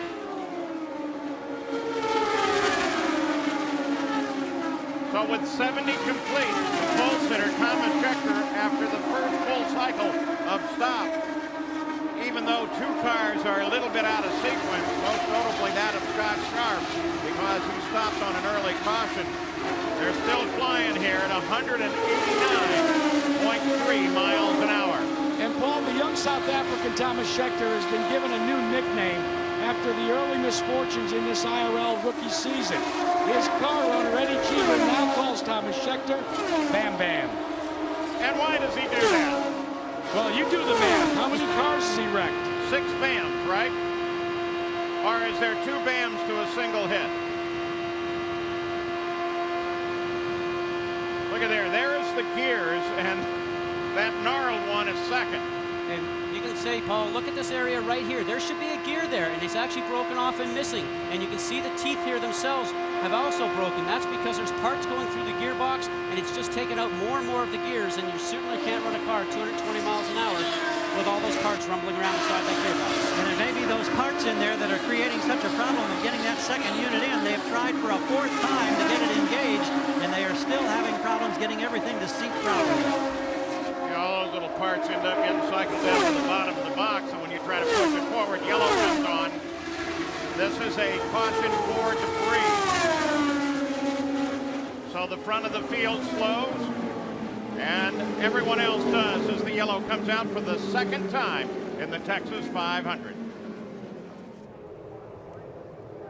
So with 70 complete, pole sitter Thomas Schechter, after the first full cycle of stop, even though two cars are a little bit out of sequence, most notably that of Scott Sharp, because he stopped on an early caution, they're still flying here at 189.3 miles an hour. And Paul, the young South African Thomas Schechter has been given a new nickname after the early misfortunes in this IRL rookie season. His car owner, Eddie Cheever, now calls Thomas Schechter Bam Bam. And why does he do that? Well, you do the math. How many cars has he wrecked? 6 Bams, right? Or is there 2 Bams to a single hit? Look at there. There's the gears, and that gnarled one is second. And you can say, Paul, look at this area right here. There should be a gear there, and it's actually broken off and missing. And you can see the teeth here themselves have also broken. That's because there's parts going through the gearbox, and it's just taken out more and more of the gears, and you certainly can't run a car 220 miles an hour with all those parts rumbling around inside that gearbox. And it may be those parts in there that are creating such a problem in getting that second unit in. They've tried for a 4th time to get it engaged, and they are still having problems getting everything to sync properly. All those little parts end up getting cycled down to the bottom of the box, and when you try to push it forward, yellow comes on. This is a caution for debris. So the front of the field slows, and everyone else does as the yellow comes out for the second time in the Texas 500.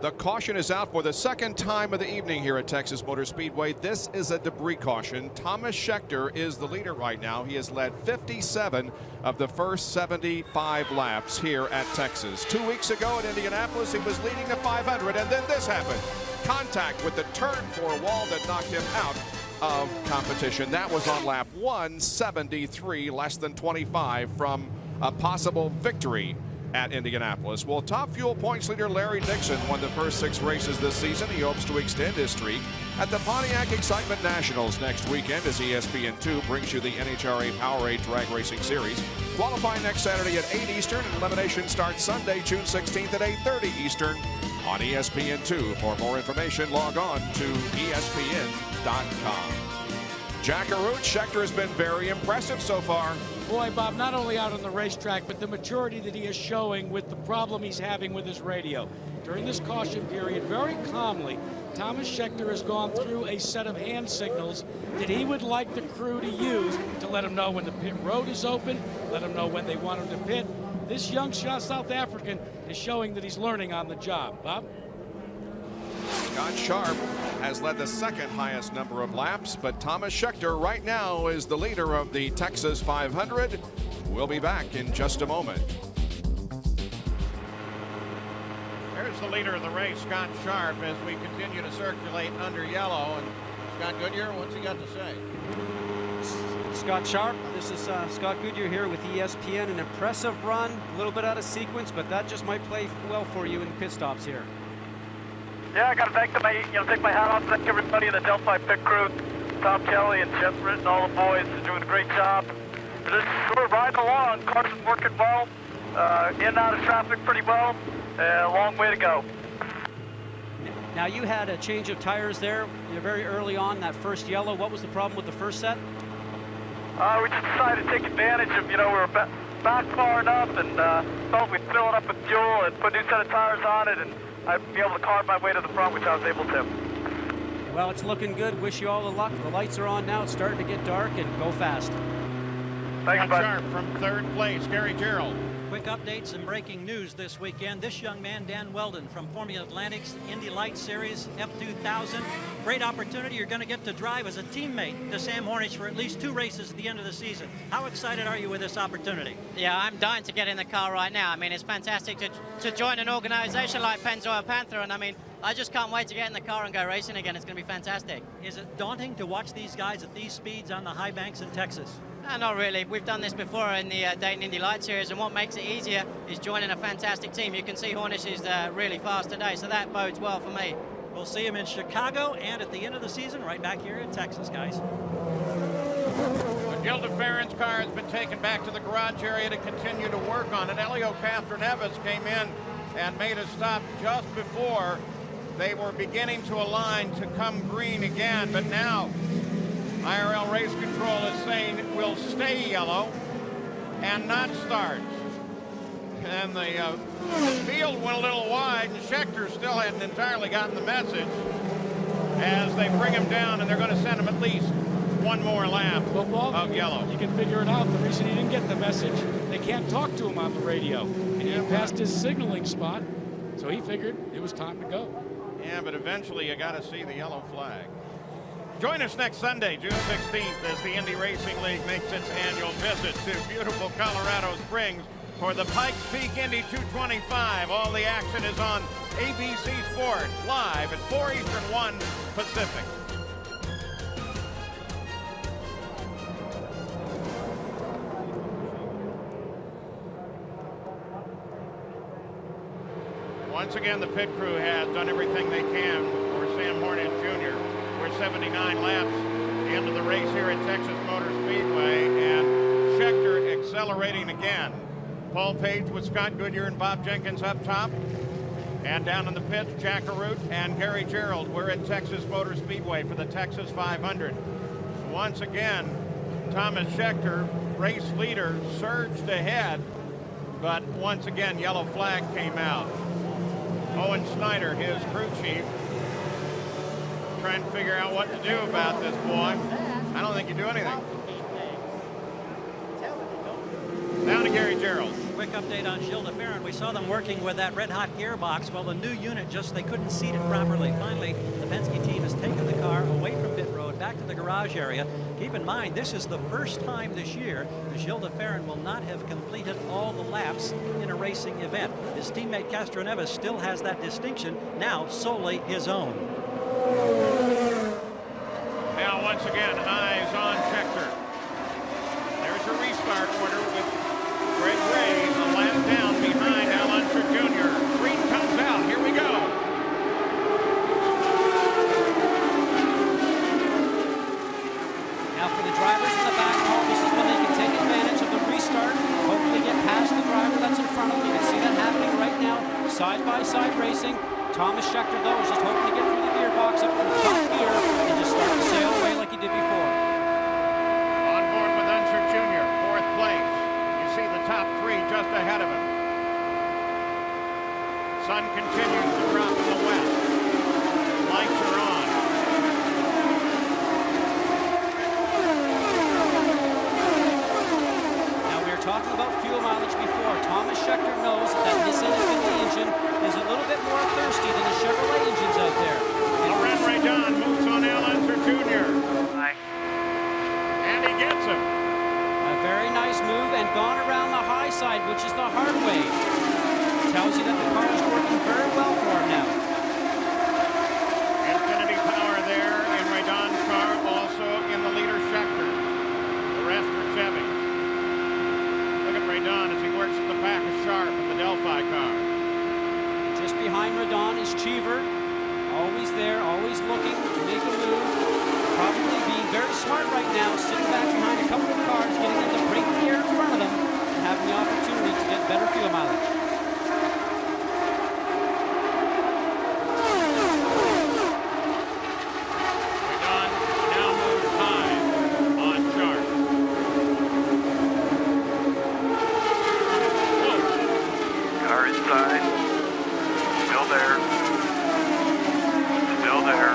The caution is out for the second time of the evening here at Texas Motor Speedway. This is a debris caution. Thomas Schechter is the leader right now. He has led 57 of the first 75 laps here at Texas. 2 weeks ago at Indianapolis, he was leading the 500, and then this happened. Contact with the turn 4 wall that knocked him out of competition. That was on lap 173, less than 25 from a possible victory at Indianapolis. Well, top fuel points leader Larry Dixon won the first 6 races this season. He hopes to extend his streak at the Pontiac Excitement Nationals next weekend as ESPN2 brings you the NHRA Powerade Drag Racing Series. Qualify next Saturday at 8 Eastern, and elimination starts Sunday, June 16th at 8:30 Eastern on ESPN2. For more information, log on to ESPN.com. Jack Arute, Schechter has been very impressive so far. Boy, Bob, not only out on the racetrack, but the maturity that he is showing with the problem he's having with his radio. During this caution period, very calmly, Thomas Schechter has gone through a set of hand signals that he would like the crew to use to let him know when the pit road is open, let him know when they want him to pit. This young South African is showing that he's learning on the job. Bob? Scott Sharp has led the second highest number of laps, but Thomas Schechter right now is the leader of the Texas 500. We'll be back in just a moment. There's the leader of the race, Scott Sharp, as we continue to circulate under yellow. And Scott Goodyear, what's he got to say? Scott Sharp, this is Scott Goodyear here with ESPN. An impressive run, a little bit out of sequence, but that just might play well for you in pit stops here. Yeah, I got to take my hat off, thank everybody in the Delphi pit crew, Tom Kelly and Jeff Britt and all the boys are doing a great job. We're just sort of riding along, cars are working well, in and out of traffic pretty well, a long way to go. Now you had a change of tires there very early on, that first yellow. What was the problem with the first set? We just decided to take advantage of, we were back far enough and thought we'd fill it up with fuel and put a new set of tires on it, and I'd be able to carve my way to the front, which I was able to. Well, it's looking good. Wish you all the luck. The lights are on now. It's starting to get dark, and go fast. Thanks, bud. Sharp from 3rd place, Gary Gerald. Quick updates and breaking news this weekend. This young man, Dan Weldon, from Formula Atlantic's Indy Light Series F2000. Great opportunity. You're going to get to drive as a teammate to Sam Hornish for at least 2 races at the end of the season. How excited are you with this opportunity? Yeah, I'm dying to get in the car right now. I mean, it's fantastic to join an organization like Pennzoil Panther, and I mean, I just can't wait to get in the car and go racing again. It's going to be fantastic. Is it daunting to watch these guys at these speeds on the high banks in Texas? Not really. We've done this before in the Dayton Indy Light Series, and what makes it easier is joining a fantastic team. You can see Hornish is really fast today, so that bodes well for me. We'll see him in Chicago and at the end of the season right back here in Texas, guys. The Gilda Ferentz car has been taken back to the garage area to continue to work on it. Elio Castroneves came in and made a stop just before they were beginning to align to come green again, but now IRL Race Control is saying it will stay yellow and not start. And the field went a little wide, and Schechter still hadn't entirely gotten the message as they bring him down, and they're going to send him at least one more lap of yellow. You can figure it out. The reason he didn't get the message, they can't talk to him on the radio. And he passed his signaling spot, so he figured it was time to go. Yeah, but eventually you got to see the yellow flag. Join us next Sunday, June 16th, as the Indy Racing League makes its annual visit to beautiful Colorado Springs for the Pikes Peak Indy 225. All the action is on ABC Sports, live at 4 Eastern, 1 Pacific. Once again, the pit crew has done everything they can for Sam Hornish Jr. We're 79 laps at the end of the race here at Texas Motor Speedway, and Schechter accelerating again. Paul Page with Scott Goodyear and Bob Jenkins up top. And down in the pits, Jack Arute and Gary Gerald. We're at Texas Motor Speedway for the Texas 500. Once again, Thomas Schechter, race leader, surged ahead, but once again, yellow flag came out. Owen Snyder, his crew chief, trying to figure out what to do about this boy. I don't think you do anything. Down to Gary Gerald. Quick update on Gilles de Ferran. We saw them working with that red-hot gearbox. Well, the new unit they couldn't seat it properly. Finally, the Penske team has taken the car away from pit road back to the garage area. Keep in mind, this is the first time this year that Gilles de Ferran will not have completed all the laps in a racing event. His teammate Castroneves still has that distinction, now solely his own. Now, once again, eyes on Schechter. There's a restart order with Greg Ray a lap down behind Al Unser Jr. Green comes out. Here we go. Now for the drivers in the back home, this is when they can take advantage of the restart. Hopefully get past the driver that's in front of them. You can see that happening right now. Side-by-side racing. Thomas Schechter, though, is just hoping to get through the gearbox up from top gear and just start to sail away like he did before. On board with Unser Jr., 4th place. See the top 3 just ahead of him. Sun continues to drop in the west. Lights are on. Now we were talking about fuel mileage before. Thomas Schechter knows that his Infiniti engine is a little bit more thirsty than the Chevrolet engines out there. Loren Raydon moves on Al Unser Jr. And he gets him. Very nice move and gone around the high side, which is the hard way. Tells you that the car is working very well for him now. Infinity power there in Raydon's car, also in the leader Schechter. The rest are Chevy. Look at Raydon as he works at the back of Sharp in the Delphi car. Just behind Raydon is Cheever. Always there, always looking to make a move. Probably being very smart right now, sitting back behind a couple of cars, getting them to break the air in front of them, and having the opportunity to get better fuel mileage. Raydon now moves high on Sharp. Car inside. Still there. Still there.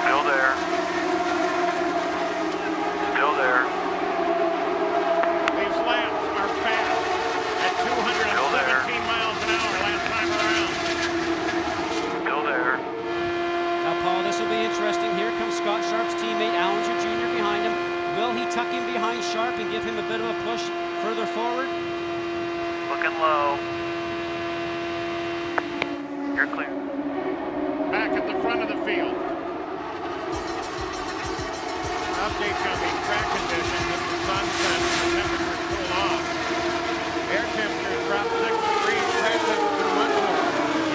Still there. Still there. These laps are fast at 217 miles an hour last time around. Still there. Now, Paul, this will be interesting. Here comes Scott Sharp's teammate, Allinger Jr. behind him. Will he tuck in behind Sharp and give him a bit of a push further forward? Looking low. You're clear. Back at the front of the field. Update coming. Track conditions as the sun sets and the temperatures cool off. Air temperatures drop 6 degrees. Track temperature much more.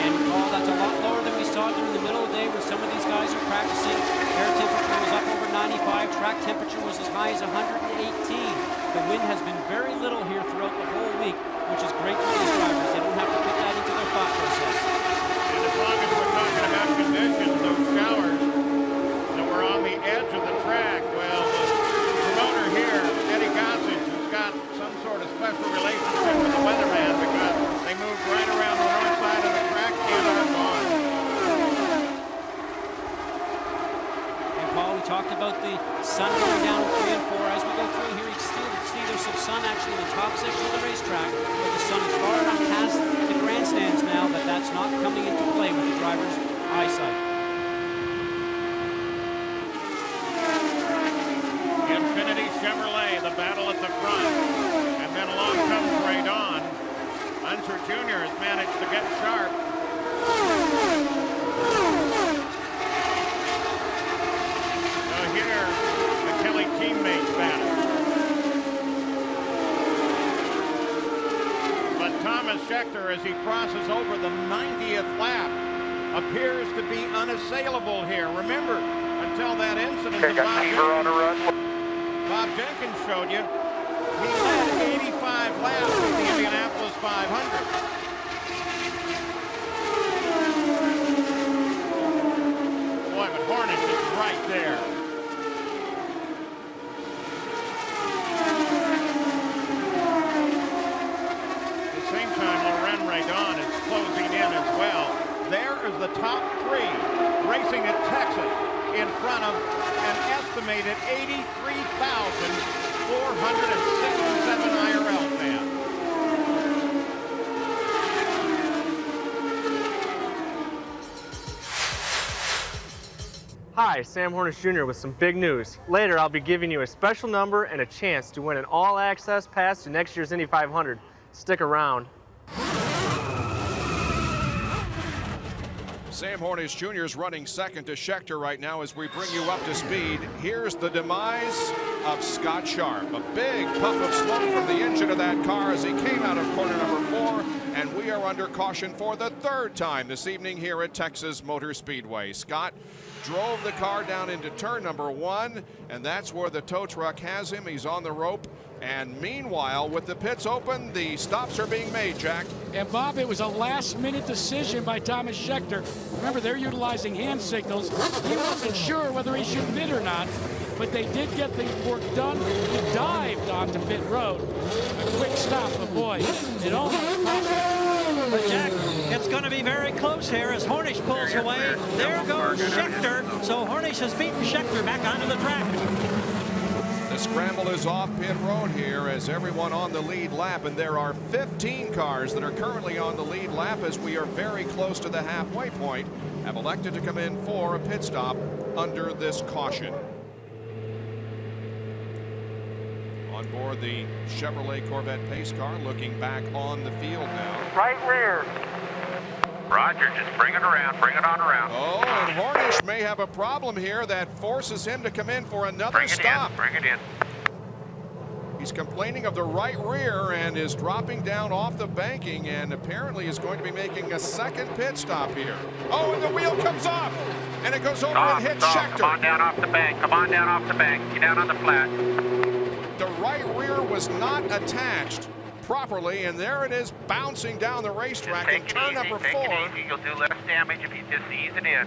And Paul, that's a lot lower than we saw during the middle of the day when some of these guys are practicing. Air temperature was up over 95. Track temperature was as high as 118. The wind has been very little here throughout the whole week, which is great for these drivers. They don't have to put that into their thought process. And a talked about the sun going down in 3 and 4. As we go through here, you can still see there's some sun actually in the top section of the racetrack, but the sun is far enough past the grandstands now that that's not coming into play with the driver's eyesight. Infinity Chevrolet, the battle at the front. And then along comes Ray Dawn. Unser Jr. has managed to get sharp. So here, the Kelly teammates battle. But Thomas Scheckter, as he crosses over the 90th lap, appears to be unassailable here. Remember, until that incident of Bob Jenkins showed you, he led 85 laps in the Indianapolis 500. Boy, but Hornish is right there. At the same time, Loren Raydon is closing in as well. There is the top 3 racing at Texas in front of an estimated 83,467 IRL fans. Hi, Sam Hornish Jr. with some big news. Later, I'll be giving you a special number and a chance to win an all-access pass to next year's Indy 500. Stick around. Sam Hornish Jr. is running second to Scheckter right now as we bring you up to speed. Here's the demise of Scott Sharp. A big puff of smoke from the engine of that car as he came out of corner number 4, and we are under caution for the 3rd time this evening here at Texas Motor Speedway. Scott drove the car down into turn number 1, and that's where the tow truck has him. He's on the rope. And meanwhile, with the pits open, the stops are being made, Jack. And Bob, it was a last-minute decision by Thomas Scheckter. Remember, they're utilizing hand signals. He wasn't sure whether he should pit or not, but they did get the work done. He dived onto pit road. A quick stop, but boy, it almost cost him. But Jack, it's going to be very close here as Hornish pulls away. There goes Scheckter. So Hornish has beaten Scheckter back onto the track. The scramble is off pit road here as everyone on the lead lap, and there are 15 cars that are currently on the lead lap as we are very close to the halfway point, have elected to come in for a pit stop under this caution. On board the Chevrolet Corvette pace car, looking back on the field now. Right rear. Roger, just bring it around, bring it on around. Oh, and Hornish may have a problem here that forces him to come in for another stop. Bring it in. He's complaining of the right rear and is dropping down off the banking and apparently is going to be making a second pit stop here. Oh, and the wheel comes off, and it goes over and hits Scheckter. Come on down off the bank, come on down off the bank, get down on the flat. The right rear was not attached properly, and there it is bouncing down the racetrack in turn number 4. Take it easy. You'll do less damage if you just ease it in.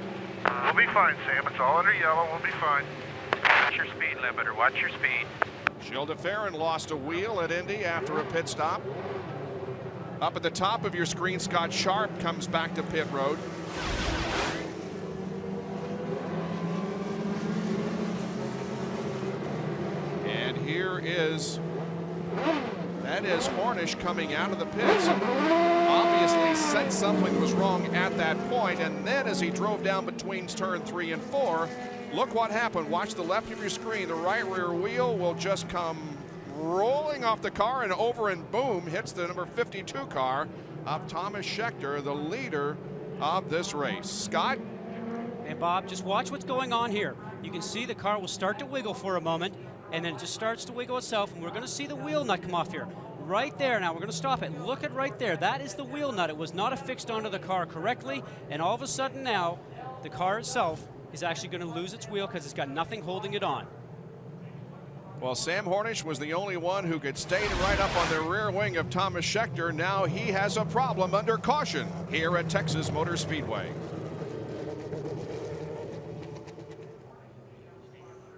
We'll be fine, Sam. It's all under yellow. We'll be fine. Watch your speed limiter. Watch your speed. Gilles de Ferran lost a wheel at Indy after a pit stop. Up at the top of your screen, Scott Sharp comes back to pit road. And here is... that is Hornish coming out of the pits. Obviously sensed something was wrong at that point, and then as he drove down between turn 3 and 4, look what happened. Watch the left of your screen. The right rear wheel will just come rolling off the car and over, and boom, hits the number 52 car of Thomas Scheckter, the leader of this race. Scott? And Bob, just watch what's going on here. You can see the car will start to wiggle for a moment, and then it just starts to wiggle itself, and we're going to see the wheel nut come off here. Right there now, we're going to stop it. Look at right there. That is the wheel nut. It was not affixed onto the car correctly, and all of a sudden now, the car itself is actually going to lose its wheel because it's got nothing holding it on. Well, Sam Hornish was the only one who could stay right up on the rear wing of Thomas Scheckter. Now he has a problem under caution here at Texas Motor Speedway.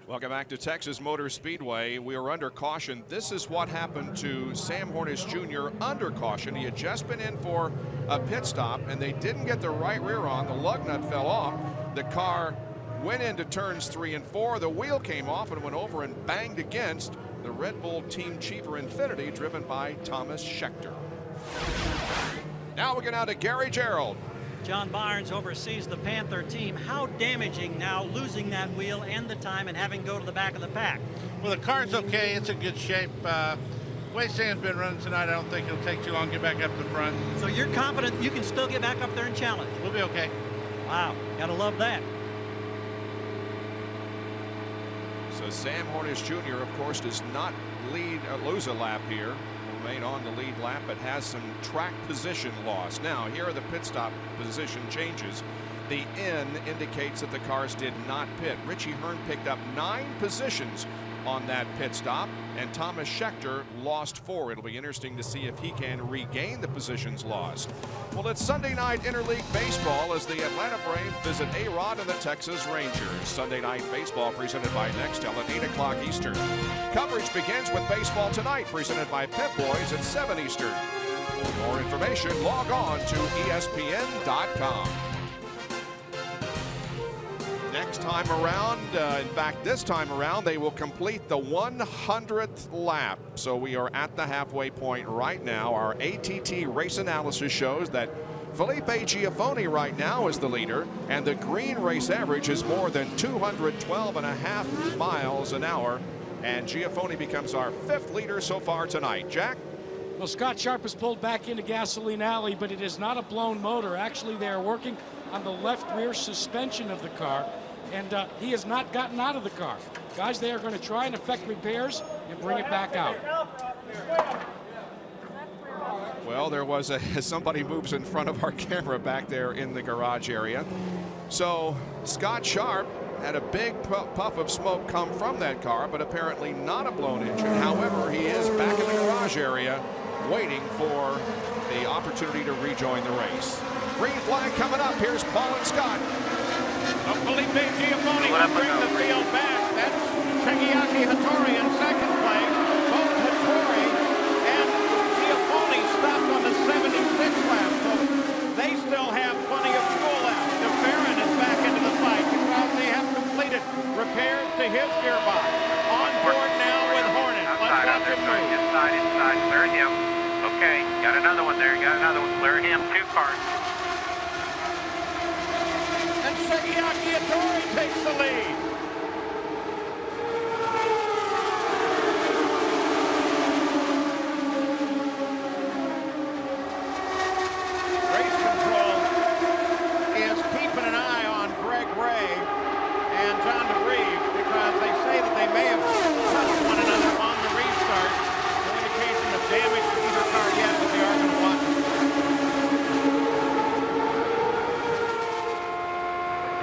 Welcome back to Texas Motor Speedway. We are under caution. This is what happened to Sam Hornish Jr. under caution. He had just been in for a pit stop, and they didn't get the right rear on. The lug nut fell off. The car went into turns 3 and 4. The wheel came off and went over and banged against the Red Bull Team Cheaper Infinity, driven by Thomas Schechter. Now we get out to Gary Gerald. John Barnes oversees the Panther team. How damaging now losing that wheel and the time and having to go to the back of the pack? Well, the car's okay. It's in good shape. The way Sam's been running tonight, I don't think it'll take too long to get back up to the front. So you're confident you can still get back up there and challenge? We'll be okay. Wow, gotta love that. So Sam Hornish Jr., of course, does not lose a lap here. Remain on the lead lap, but has some track position loss. Now, here are the pit stop position changes. The N indicates that the cars did not pit. Richie Hearn picked up 9 positions on that pit stop, and Thomas Schechter lost 4. It'll be interesting to see if he can regain the positions lost. Well, it's Sunday night interleague baseball as the Atlanta Braves visit A-Rod and the Texas Rangers. Sunday night baseball presented by Nextel at 8 o'clock Eastern. Coverage begins with baseball tonight, presented by Pep Boys at 7 Eastern. For more information, log on to ESPN.com. Next time around, in fact, this time around, they will complete the 100th lap. So we are at the halfway point right now. Our ATT race analysis shows that Felipe Giafoni right now is the leader, and the green race average is more than 212.5 miles an hour. And Giafoni becomes our 5th leader so far tonight. Jack? Well, Scott Sharp has pulled back into Gasoline Alley, but it is not a blown motor. Actually, they are working on the left rear suspension of the car, and he has not gotten out of the car. Guys, they are going to try and effect repairs and bring it back out. Well, there was somebody moves in front of our camera back there in the garage area. So Scott Sharp had a big puff of smoke come from that car, but apparently not a blown engine. However, he is back in the garage area waiting for the opportunity to rejoin the race. Green flag coming up. Here's Paul and Scott. Felipe Giafoni will bring the field back. That's Shigeaki Hattori in second place. Both Hattori and Giafoni stopped on the 76th lap, so they still have plenty of fuel left. DeFerrin is back into the fight because they have completed repairs to his gearbox. On board now with Hornet. Let's watch him move. Inside, clear him. Okay, got another one there, got another one. Clear him, 2 cars. And Shigeaki Hattori takes the lead. Race control is keeping an eye on Greg Ray and John DeVries because they say that they may have touched one another on the restart. No indication of damage to either car yet, but they are going to watch it.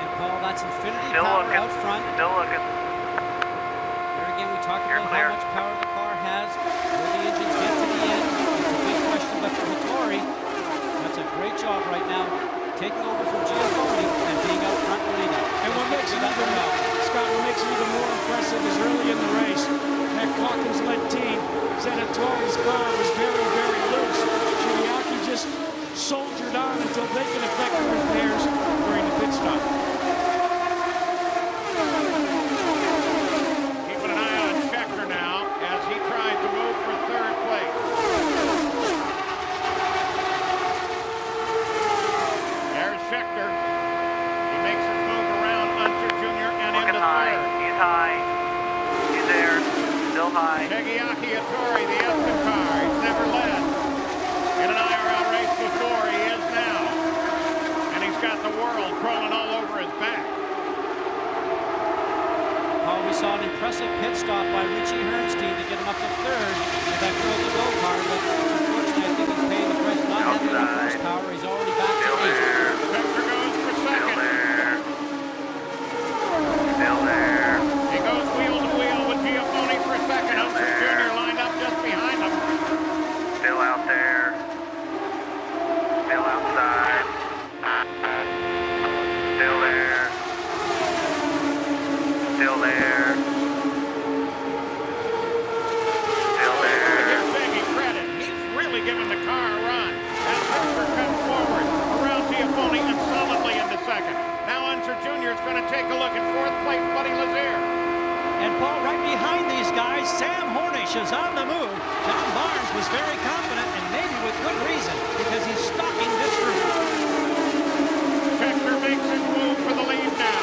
And Paul, that's Infinity Still power looking. out front. Still looking. There again, we talked about clear. how much power the car has, where the engines get to the end. It's a big question, but for Hattori, that's a great job right now, taking over from Giafoni and being out front leading. And what makes it even Scott, what makes it even more impressive is early in the race, that Calkins-led team said Hattori's car was very, very loose. Shigeaki just soldiered on until they could effect the repairs during the pit stop. Keeping an eye on Schechter now as he tries to move for 3rd place. There's Schechter. He makes his move around Unser Jr. and into high. 3rd. He's high. He's there. Still high. Shigeaki Hattori, the Epson car. He's never led in an IRL race before. He is now. And he's got the world crawling all over his back. Paul, we saw an impressive pit stop by Richie Hearn's team to get him up to 3rd with that girl-to-go car, but unfortunately I think he's paying the price not having enough horsepower. He's already back to 8th. Schechter goes for 2nd. Still there. He goes wheel to wheel with Giafoni for 2nd. Unser Jr. lined up just behind him. Still out there. Still outside. Still there. Still there. Still there. Give Peggy credit. He's really giving the car a run. As Herber comes forward around Giafoni and solidly into 2nd. Now Unser Jr. is going to take a look at And Paul, right behind these guys, Sam Hornish is on the move. John Barnes was very confident, and maybe with good reason, because he's stalking this group. Scheckter makes his move for the lead now.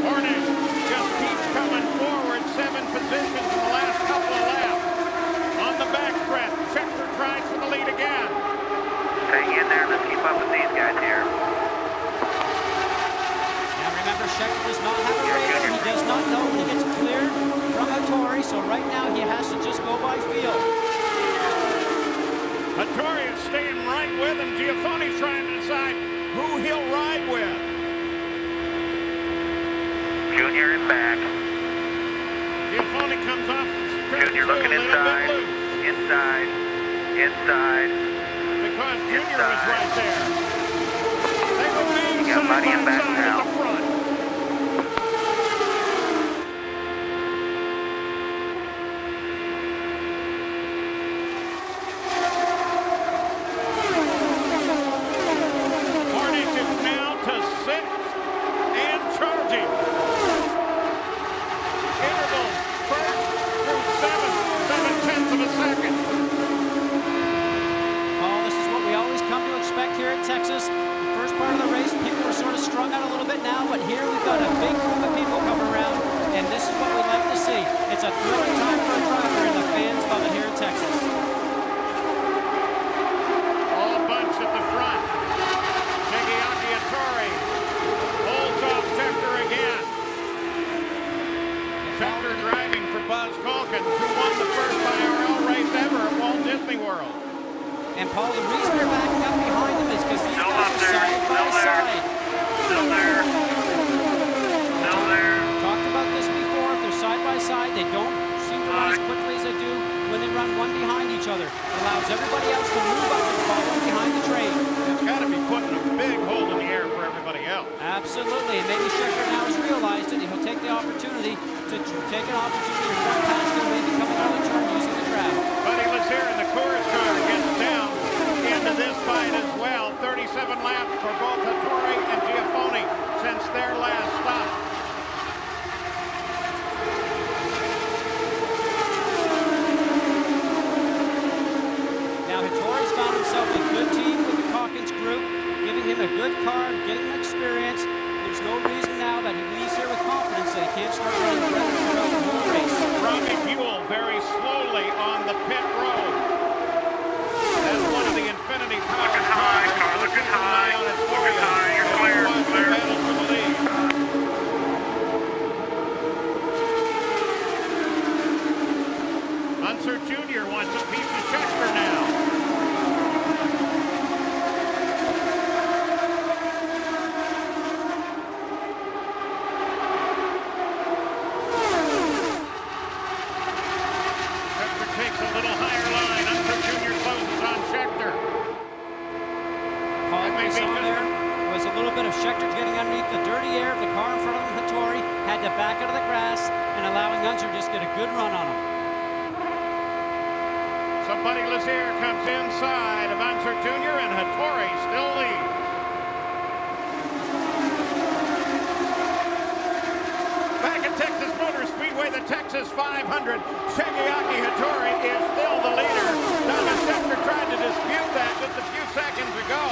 Hornish just keeps coming forward, 7 positions in the last couple of laps. On the back stretch, Scheckter tries for the lead again. Hang in there. Let's keep up with these guys here. Now remember, Scheckter does not have a radar. He does not know when he gets cleared from Hattori, so right now he has to just go by feel. Hattori is staying right with him. Giafoni's trying to decide who he'll ride with. Junior is back. Giafoni comes off. Junior looking inside. Inside. Because Junior is right there. They remain side by side at the front. Hornish is now to 6th and charging. Interval 1st through 7th, 7/10 of a second. Paul, this is what we always come to expect here in Texas. The first part of the race, people are sort of strung out a little bit now, but here we've got a big group of people coming around, and this is what we like to see. It's a thrilling time for a driver, and the fans love it here in Texas. All bunch at the front. Shigeaki Hattori holds off Scheckter again. Scheckter driving for Buzz Calkins, who won the first IRL race ever at Walt Disney World. And Paul, the reason they're backing up behind them is because these guys are side by side. Still there. Talked about this before. If they're side by side, they don't seem to run as quickly as they do when they run one behind each other. It allows everybody else to move up and follow behind the train. It's got to be putting a big hole in the air for everybody else. Absolutely, and maybe Scheckter now has realized it. He'll take the opportunity to take an opportunity to run past him, maybe coming out of the turn using the draft. Buddy Lazier in the Coors car gets down into this fight as well. 37 laps for both Hattori and Giafoni since their last stop. Now Hattori's found himself a good team with the Calkins group, giving him a good car, getting him experience. There's no reason now that he leaves here with confidence that he can't start running throughout the whole race. Robbie Buell very slowly on the pit road. That's one of the Infinity power Looking high, car looking high. Looking high, you're clear. Battle for the lead. Unser Jr. wants a piece of Scheckter now. Scheckter takes a little higher line. Unser Jr. closes on Scheckter. Paul, we saw there was a little bit of Scheckter getting underneath the dirty air of the car in front of him. Hattori had to back out of the grass and allowing Unser just get a good run on him. So Buddy Lazier comes inside of Unser Jr. and Hattori still leads. Back at Texas Motor Speedway, the Texas 500, Shigeaki Hattori is still the leader. Thomas Scheckter tried to dispute that just a few seconds ago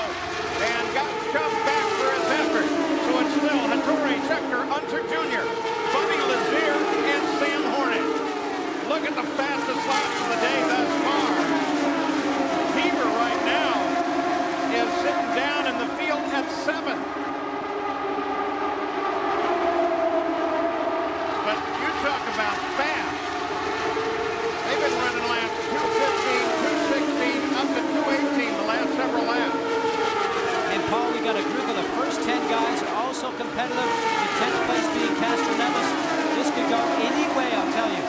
and got shoved back for his effort. So it's still Hattori, Scheckter, Unser Jr., Buddy Lazier, and Sam Hornish. Look at the fastest laps of the day thus far. Fever right now is sitting down in the field at 7th. But you talk about fast. They've been running laps 2:15, 2:16, up to 2:18 the last several laps. And Paul, we got a group of the first 10 guys also competitive. The 10th place being Castroneves. This could go any way, I'll tell you.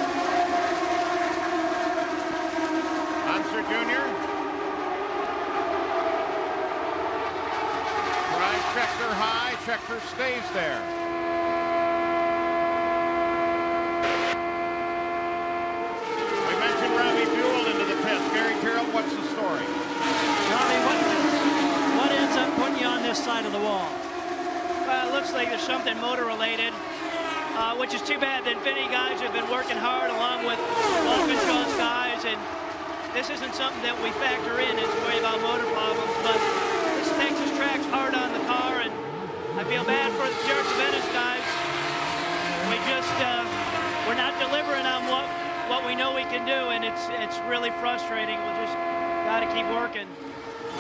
Unser Jr. Drives Scheckter high. Scheckter stays there. We mentioned Robbie Buell into the pits. Gary Carroll, what's the story? Robbie, what ends up putting you on this side of the wall? Well, it looks like there's something motor related. which is too bad. The Infinity guys have been working hard along with Walkinshaw's guys, and this isn't something that we factor in as worry about motor problems, but this Texas track's hard on the car, and I feel bad for the George Venice guys. We just, we're not delivering on what we know we can do, and it's really frustrating. We just got to keep working.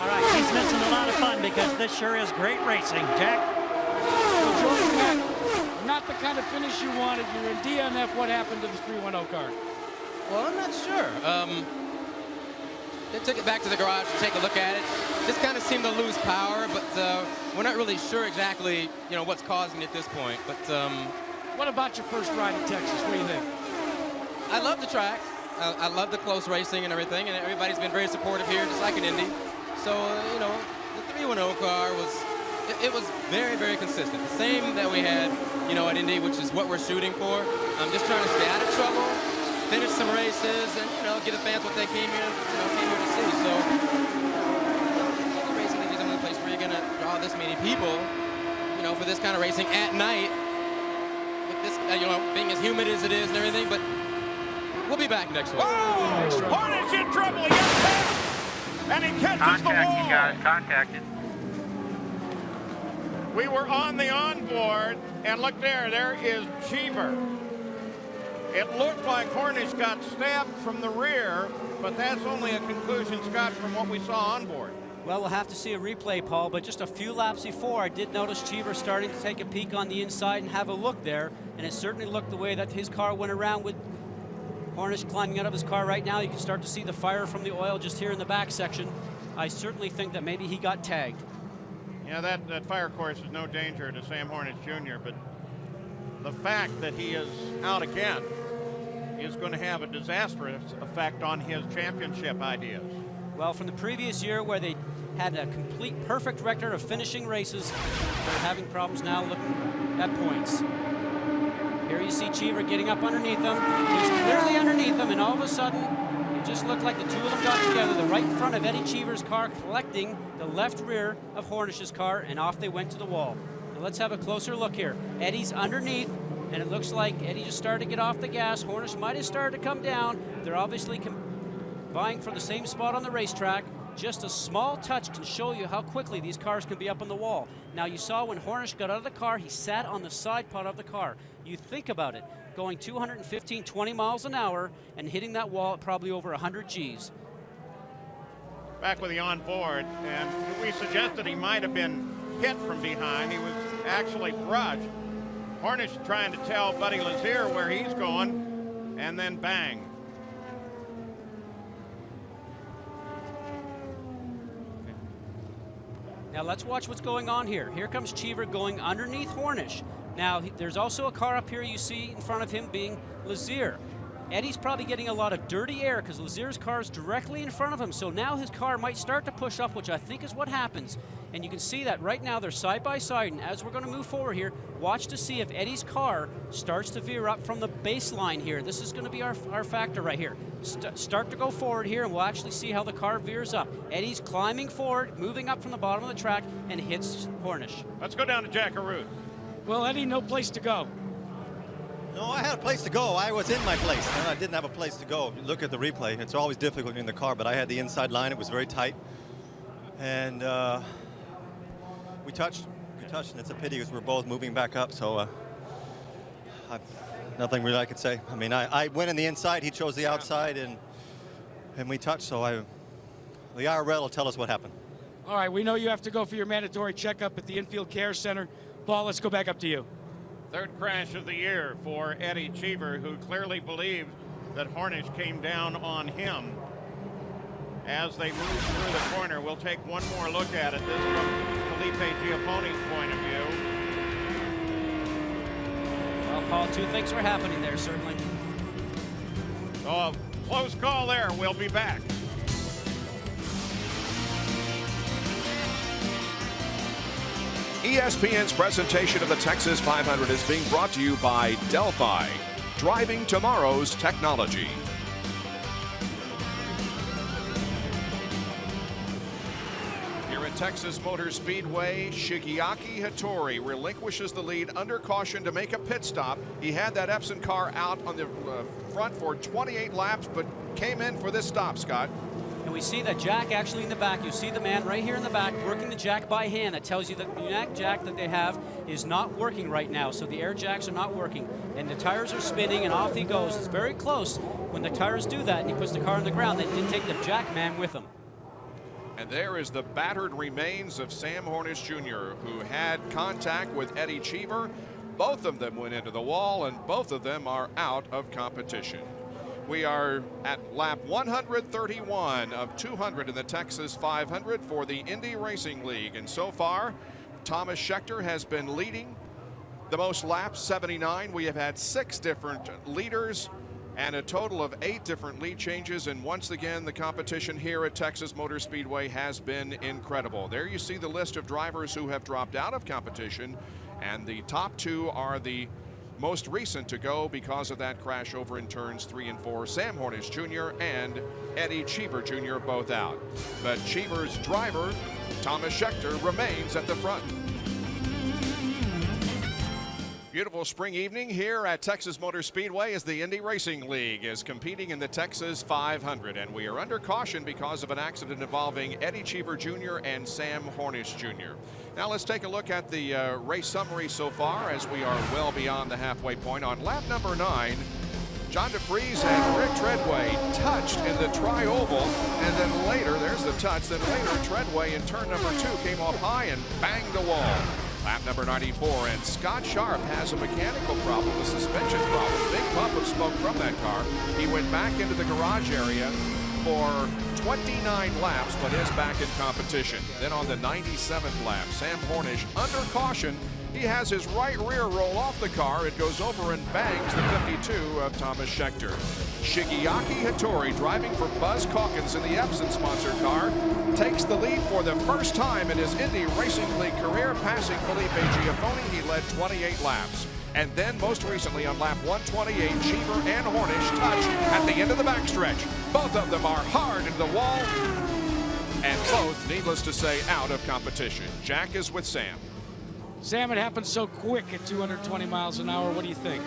All right, he's missing a lot of fun because this sure is great racing. Jack? Well, George, not the kind of finish you wanted. You're in DNF. What happened to the 310 car? Well, I'm not sure. They took it back to the garage to take a look at it. Just kind of seemed to lose power, but we're not really sure exactly, you know, what's causing it at this point. But what about your first ride in Texas? What do you think? I love the track. I love the close racing and everything, and everybody's been very supportive here, just like in Indy. So, you know, the 310 car it was very, very consistent. The same that we had, you know, at Indy, which is what we're shooting for. I'm just trying to stay out of trouble, finish some races, and, you know, give the fans what they came here to see. So, racing is the only place where you're going to draw this many people, you know, for this kind of racing at night. With this, you know, being as humid as it is and everything, but we'll be back next week. Oh! Hornet's in trouble. He gets back, and he catches the wall. You guys, contacted. We were on the onboard, and look there is Cheever. It looked like Hornish got stabbed from the rear, but that's only a conclusion, Scott, from what we saw on board. Well, we'll have to see a replay, Paul, but just a few laps before, I did notice Cheever starting to take a peek on the inside and have a look there, and it certainly looked the way that his car went around with Hornish climbing out of his car right now. You can start to see the fire from the oil just here in the back section. I certainly think that maybe he got tagged. Yeah, that fire course is no danger to Sam Hornish Jr., but the fact that he is out again is going to have a disastrous effect on his championship ideas. Well, from the previous year where they had a complete perfect record of finishing races, they're having problems now looking at points. Here you see Cheever getting up underneath him. He's clearly underneath him, and all of a sudden, it just looked like the two of them got together. The right front of Eddie Cheever's car collecting the left rear of Hornish's car, and off they went to the wall. Now let's have a closer look here. Eddie's underneath, and it looks like Eddie just started to get off the gas. Hornish might have started to come down. They're obviously vying for the same spot on the racetrack. Just a small touch can show you how quickly these cars can be up on the wall. Now you saw when Hornish got out of the car, he sat on the side pod of the car. You think about it, going 215, 20 miles an hour and hitting that wall at probably over 100 Gs. Back with the onboard, and we suggested he might have been hit from behind. He was actually brushed. Hornish trying to tell Buddy Lazier where he's going, and then bang. Now let's watch what's going on here. Here comes Cheever going underneath Hornish. Now there's also a car up here you see in front of him being Lazier. Eddie's probably getting a lot of dirty air because Lazier's car is directly in front of him. So now his car might start to push up, which I think is what happens. And you can see that right now they're side by side. And as we're going to move forward here, watch to see if Eddie's car starts to veer up from the baseline here. This is going to be our factor right here. Start to go forward here, and we'll actually see how the car veers up. Eddie's climbing forward, moving up from the bottom of the track, and hits Hornish. Let's go down to Jack Arute. Well, Eddie, no place to go. No, I had a place to go. I was in my place, and I didn't have a place to go. Look at the replay. It's always difficult in the car, but I had the inside line. It was very tight. And we touched, and it's a pity because we're both moving back up, so nothing really I could say. I mean, I went in the inside, he chose the outside, and we touched, so the IRL will tell us what happened. All right, we know you have to go for your mandatory checkup at the Infield Care Center. Paul, let's go back up to you. Third crash of the year for Eddie Cheever, who clearly believed that Hornish came down on him as they moved through the corner. We'll take one more look at it. This from Felipe Giappone's point of view. Well, Paul, two things were happening there, certainly. So, close call there. We'll be back. ESPN's presentation of the Texas 500 is being brought to you by Delphi, driving tomorrow's technology. Here at at Texas Motor Speedway, Shigeaki Hattori relinquishes the lead under caution to make a pit stop. He had that Epson car out on the front for 28 laps, but came in for this stop, Scott. And we see that jack actually in the back. You see the man right here in the back working the jack by hand. That tells you that the pneumatic jack that they have is not working right now. So the air jacks are not working. And the tires are spinning and off he goes. It's very close when the tires do that and he puts the car on the ground. They didn't take the jack man with him. And there is the battered remains of Sam Hornish Jr., who had contact with Eddie Cheever. Both of them went into the wall, and both of them are out of competition. We are at lap 131 of 200 in the Texas 500 for the Indy Racing League. And so far, Thomas Schechter has been leading the most laps, 79. We have had 6 different leaders and a total of 8 different lead changes. And once again, the competition here at Texas Motor Speedway has been incredible. There you see the list of drivers who have dropped out of competition, and the top 2 are the most recent to go because of that crash over in turns 3 and 4. Sam Hornish Jr. and Eddie Cheever Jr. both out. But Cheever's driver, Thomas Schechter, remains at the front. Beautiful spring evening here at Texas Motor Speedway as the Indy Racing League is competing in the Texas 500, and we are under caution because of an accident involving Eddie Cheever Jr. and Sam Hornish Jr. Now let's take a look at the race summary so far as we are well beyond the halfway point. On lap number 9, John DeFries and Rick Treadway touched in the tri-oval, and then later, there's the touch, then later Treadway in turn number 2 came off high and banged the wall. Lap number 94, and Scott Sharp has a mechanical problem, a suspension problem. Big puff of smoke from that car. He went back into the garage area for 29 laps, but is back in competition. Then on the 97th lap, Sam Hornish, under caution, he has his right rear roll off the car. It goes over and bangs the 52 of Thomas Schechter. Shigeaki Hattori, driving for Buzz Calkins in the Epson-sponsored car, takes the lead for the first time in his Indy Racing League career, passing Felipe Giafoni. He led 28 laps. And then most recently on lap 128, Cheever and Hornish touch at the end of the backstretch. Both of them are hard into the wall, and both, needless to say, out of competition. Jack is with Sam. Sam, it happened so quick at 220 miles an hour. What do you think?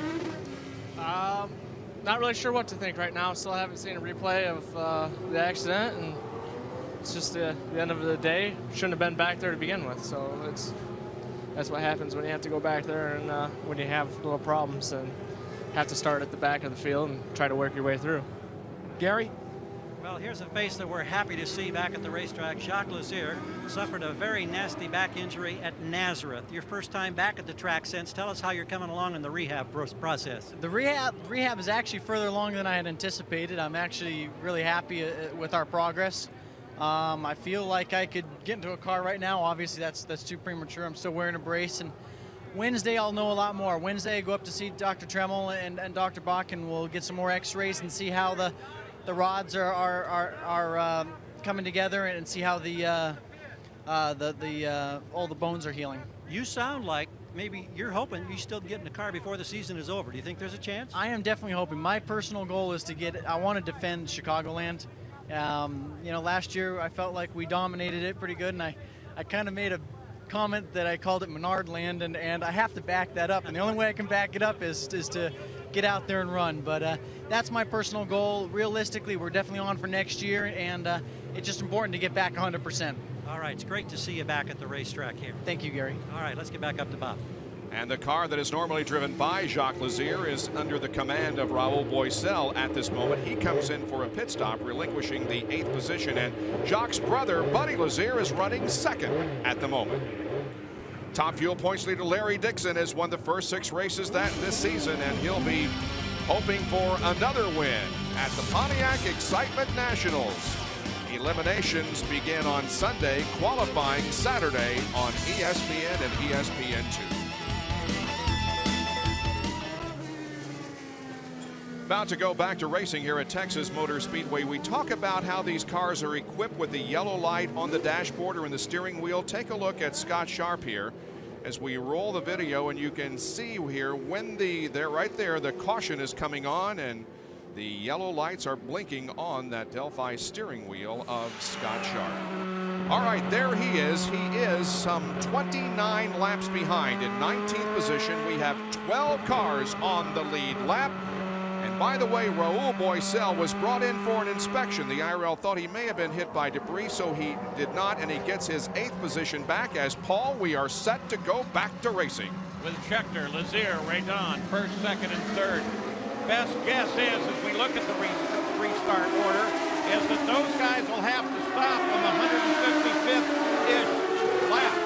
Not really sure what to think right now. Still haven't seen a replay of the accident, and it's just the end of the day. Shouldn't have been back there to begin with, so that's what happens when you have to go back there and when you have little problems and have to start at the back of the field and try to work your way through. Gary? Well, here's a face that we're happy to see back at the racetrack. Jacques Lazier suffered a very nasty back injury at Nazareth. Your first time back at the track since. Tell us how you're coming along in the rehab process. The rehab is actually further along than I had anticipated. I'm actually really happy with our progress. I feel like I could get into a car right now. Obviously, that's too premature. I'm still wearing a brace, and Wednesday I'll know a lot more. Wednesday I go up to see Dr. Tremmel and Dr. Bach, and we'll get some more X-rays and see how the rods are coming together, and see how all the bones are healing. You sound like maybe you're hoping you still get in the car before the season is over. Do you think there's a chance? I am definitely hoping. My personal goal is I want to defend Chicagoland. You know, last year I felt like we dominated it pretty good, and I kind of made a comment that I called it Menard Land, and I have to back that up. And the only way I can back it up is to get out there and run. But that's my personal goal. Realistically, we're definitely on for next year, and it's just important to get back 100%. All right, it's great to see you back at the racetrack here. Thank you, Gary. All right, let's get back up to Bob. And the car that is normally driven by Jacques Lazier is under the command of Raul Boisel at this moment. He comes in for a pit stop, relinquishing the 8th position, and Jacques' brother, Buddy Lazier, is running 2nd at the moment. Top fuel points leader Larry Dixon has won the first 6 races this season, and he'll be hoping for another win at the Pontiac Excitement Nationals. Eliminations begin on Sunday, qualifying Saturday on ESPN and ESPN2. About to go back to racing here at Texas Motor Speedway. We talk about how these cars are equipped with the yellow light on the dashboard or in the steering wheel. Take a look at Scott Sharp here as we roll the video, and you can see here when they're right there, the caution is coming on, and the yellow lights are blinking on that Delphi steering wheel of Scott Sharp. All right, there he is. He is some 29 laps behind in 19th position. We have 12 cars on the lead lap. And by the way, Raul Boisel was brought in for an inspection. The IRL thought he may have been hit by debris, so he did not, and he gets his 8th position back. As Paul, we are set to go back to racing. With Schechter, Lazier, Raydon, first, second, and third. Best guess is, as we look at the restart order, is that those guys will have to stop on the 155th-ish lap.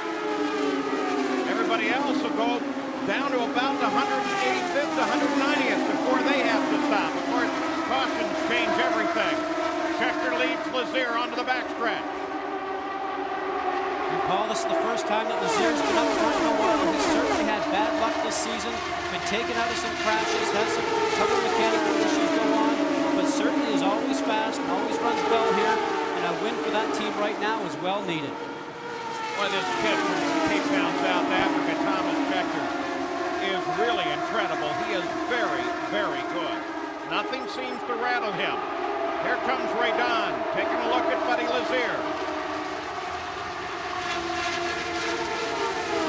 Everybody else will go down to about the 185th to 190th before they have to stop. Of course, cautions change everything. Schechter leads Lazier onto the backstretch. And Paul, this is the first time that Lazier's been up front in a while. He's certainly had bad luck this season, been taken out of some crashes, has some couple mechanical issues go on, but certainly is always fast and always runs well here. And a win for that team right now is well needed. Well, this kid from Cape Town, South Africa, Thomas Schechter, is really incredible. He is very, very good. Nothing seems to rattle him. Here comes Raydon, taking a look at Buddy Lazier.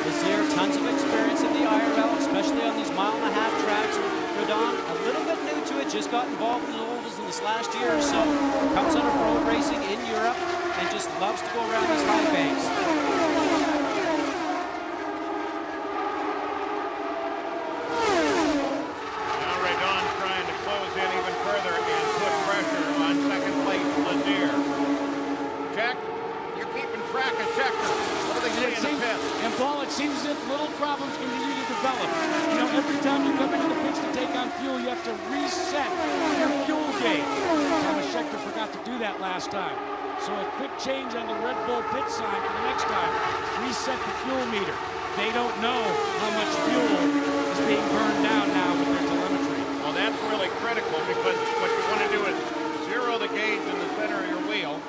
Lazier, tons of experience in the IRL, especially on these mile-and-a-half tracks. Raydon, a little bit new to it, just got involved in the ovals in this last year or so. Comes out of road racing in Europe and just loves to go around these high banks. Now Raydon trying to close in even further and put pressure on second place Lazier. Jack, you're keeping track of Schechter. What do they say in the pit? And Paul, it seems as if little problems continue to develop. You know, every time you come into the pits to take on fuel, you have to reset your fuel gauge. Thomas Schechter forgot to do that last time. So a quick change on the Red Bull pit sign for the next time. Reset the fuel meter. They don't know how much fuel is being burned down now with their telemetry. Well, that's really critical because what you want to do is zero the gauge in the center of your wheel.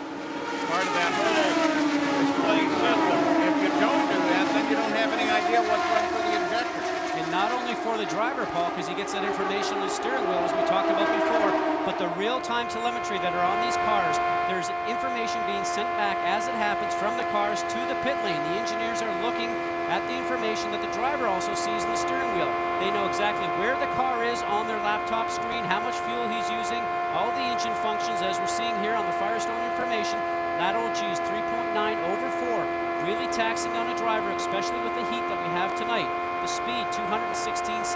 Part of that whole display system. If you don't do that, then you don't have any idea what's run through the injector. And not only for the driver, Paul, because he gets that information on the steering wheel, as we talked about before, but the real-time telemetry that are on these cars, there's information being sent back as it happens from the cars to the pit lane. The engineers are looking at the information that the driver also sees in the steering wheel. They know exactly where the car is on their laptop screen, how much fuel he's using, all the engine functions, as we're seeing here on the Firestone information. That OG is 3.9 over 4, really taxing on a driver, especially with the heat that we have tonight. The speed, 216, 17,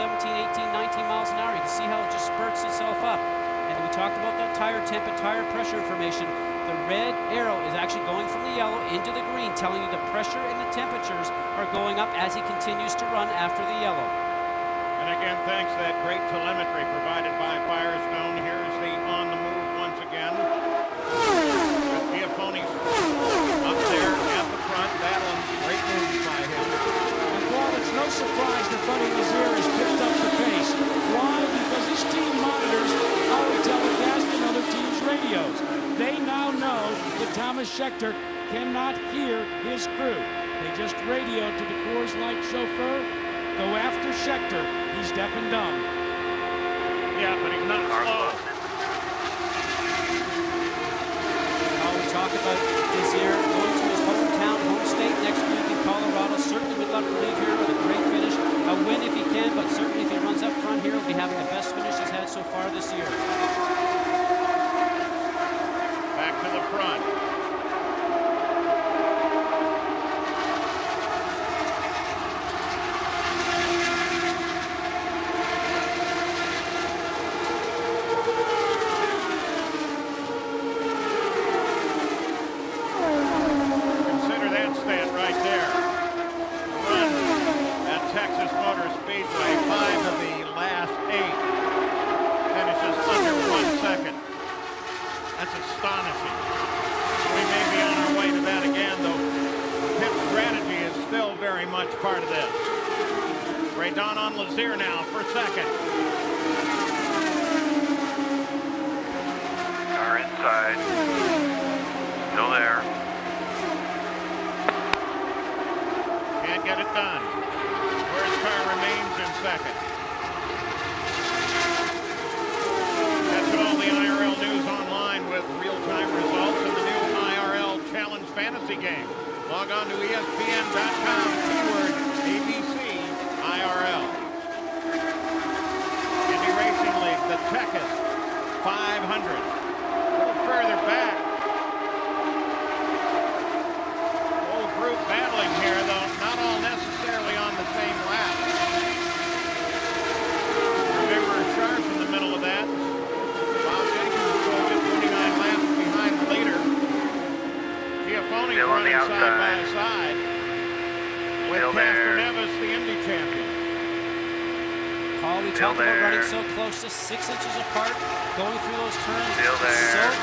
18, 19 miles an hour. You can see how it just spurts itself up. And we talked about that tire temp and tire pressure information. The red arrow is actually going from the yellow into the green, telling you the pressure and the temperatures are going up as he continues to run after the yellow. And again, thanks to that great telemetry provided by Firestone. Here's the on the move once again. Giafoni's up there at the front, battling. Great moves by him. And Paul, it's no surprise that Buddy Lazier has picked up the pace. Why? Because his team monitors always telecast in other teams' radios. They now know that Thomas Schechter cannot hear his crew. They just radio to the Coors Light chauffeur. Go after Schechter. He's deaf and dumb. Yeah, but he's not slow. Talk about Lazier going to his hometown, home state next week in Colorado. Certainly would love to leave here with a great finish, a win if he can, but certainly if he runs up front here, he'll be having the best finish he's had so far this year. Back to the front. Part of this. Raydon on Lazier now for second. Car inside. Still there. Can't get it done. Where's car remains in second. That's all the IRL news online with real-time results of the new IRL Challenge Fantasy pregame. Log on to ESPN.com, keyword ABC IRL. Indy Racing League, the Texas 500. A little further back. Whole group battling here, though not all necessarily on the same lap. Remember Sharp in the middle of that. Bob Jenkins will get 29 laps behind the leader. Giafone running side by side with Castroneves, the Indy champion. Paul, we talked about running so close, just 6 inches apart, going through those turns. So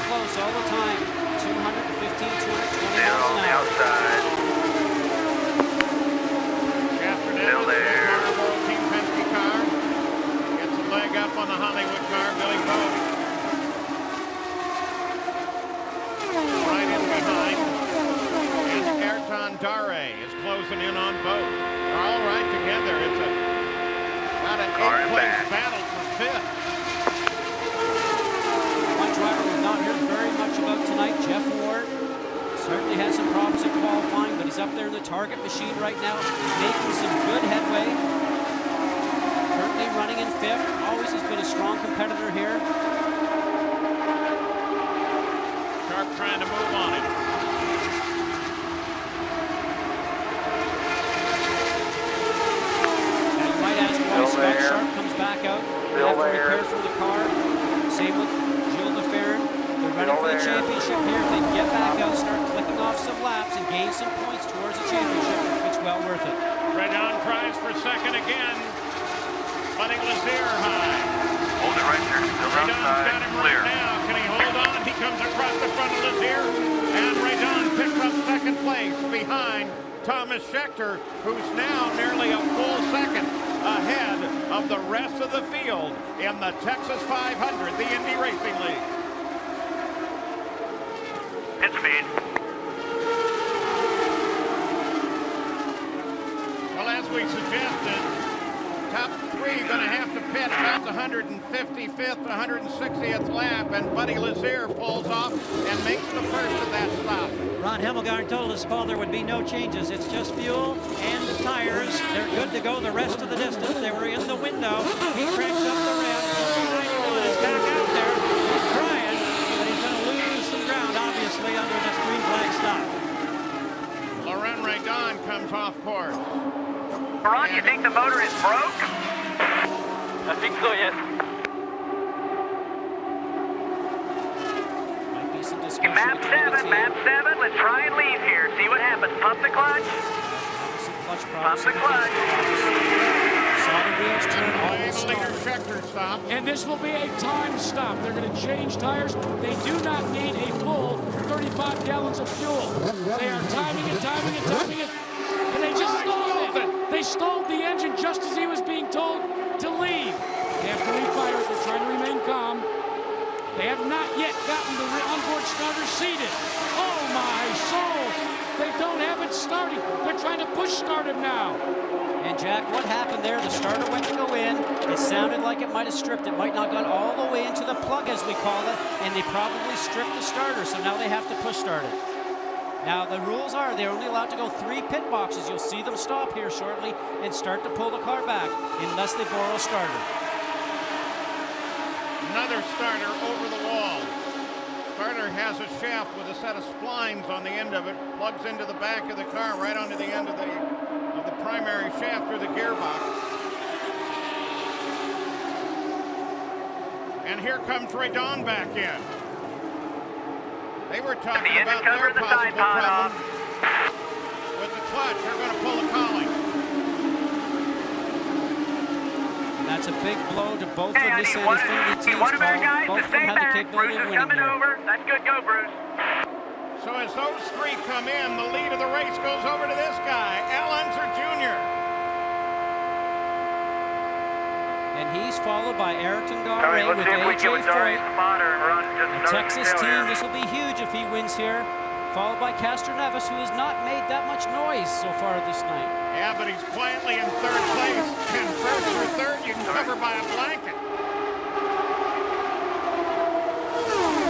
close all the time. 215, 220 miles an hour. Castroneves, the Team Penske car, gets a leg up on the Hollywood car, Billy Bowe. Right in behind. And Ayrton Dare is closing in on Bowe. They're all right together. It's about an 8th-place battle for 5th. One driver we've not heard very much about tonight, Jeff Ward. Certainly had some problems in qualifying, but he's up there in the target machine right now, making some good headway. Currently running in 5th. Always has been a strong competitor here. Sharp trying to move on it. Now you might ask why Scott Sharp comes back out after repair from the car. Same with Gilles Deferrin. They're running for the championship here. If they can get back out, start clicking off some laps and gain some points towards the championship, it's well worth it. Redon tries for second again. Buddy Lazier high. Hold it right there. Still Redon's outside. got him Clear. right now. Can he hold on? He comes across the front of Lazier. And Redon picks up second place behind Thomas Schechter, who's now nearly a full second ahead of the rest of the field in the Texas 500, the Indy Racing League. Hit speed. Well, as we suggested, top 3 going to have to pit about the 155th, 160th lap, and Buddy Lazier pulls off and makes the first of that stop. Ron Hemmelgarn told us, Paul, there would be no changes. It's just fuel and the tires. They're good to go the rest of the distance. They were in the window. He cranks up the rim. He's back out there. He's trying, but he's going to lose some ground, obviously, under this green flag stop. Laurent Redon comes off course. Ron, you think the motor is broke? I think so, yes. Map 7, let's try and leave here. See what happens. Pump the clutch. Pump the clutch. And this will be a time stop. They're going to change tires. They do not need a full 35 gallons of fuel. They are timing it. And they just stalled it. They stalled the engine just as he was being told to leave. They have to refire it. They're trying to remain calm. They have not yet gotten the onboard starter seated. Oh my soul! They don't have it starting. They're trying to push start him now. And Jack, what happened there? The starter went to go in. It sounded like it might have stripped. It might not got all the way into the plug, as we call it, and they probably stripped the starter, so now they have to push start it. Now, the rules are they're only allowed to go 3 pit boxes. You'll see them stop here shortly and start to pull the car back, unless they borrow a starter. Another starter over the wall. Starter has a shaft with a set of splines on the end of it, plugs into the back of the car right onto the end of the primary shaft through the gearbox. And here comes Redon back in. They were talking about their possible problem with the clutch. They're going to pull a collie. That's a big blow to both of this Infinity teams, Paul. Both of them had the capability of winning here. That's good, go, Bruce. So as those 3 come in, the lead of the race goes over to this guy, Al Unser Jr. And he's followed by Ayrton Dare with AJ Foyt. A Texas team, this will be huge if he wins here. Followed by Castroneves, who has not made that much noise so far this night. Yeah, but he's quietly in 3rd place. And first or third, you can cover by a blanket.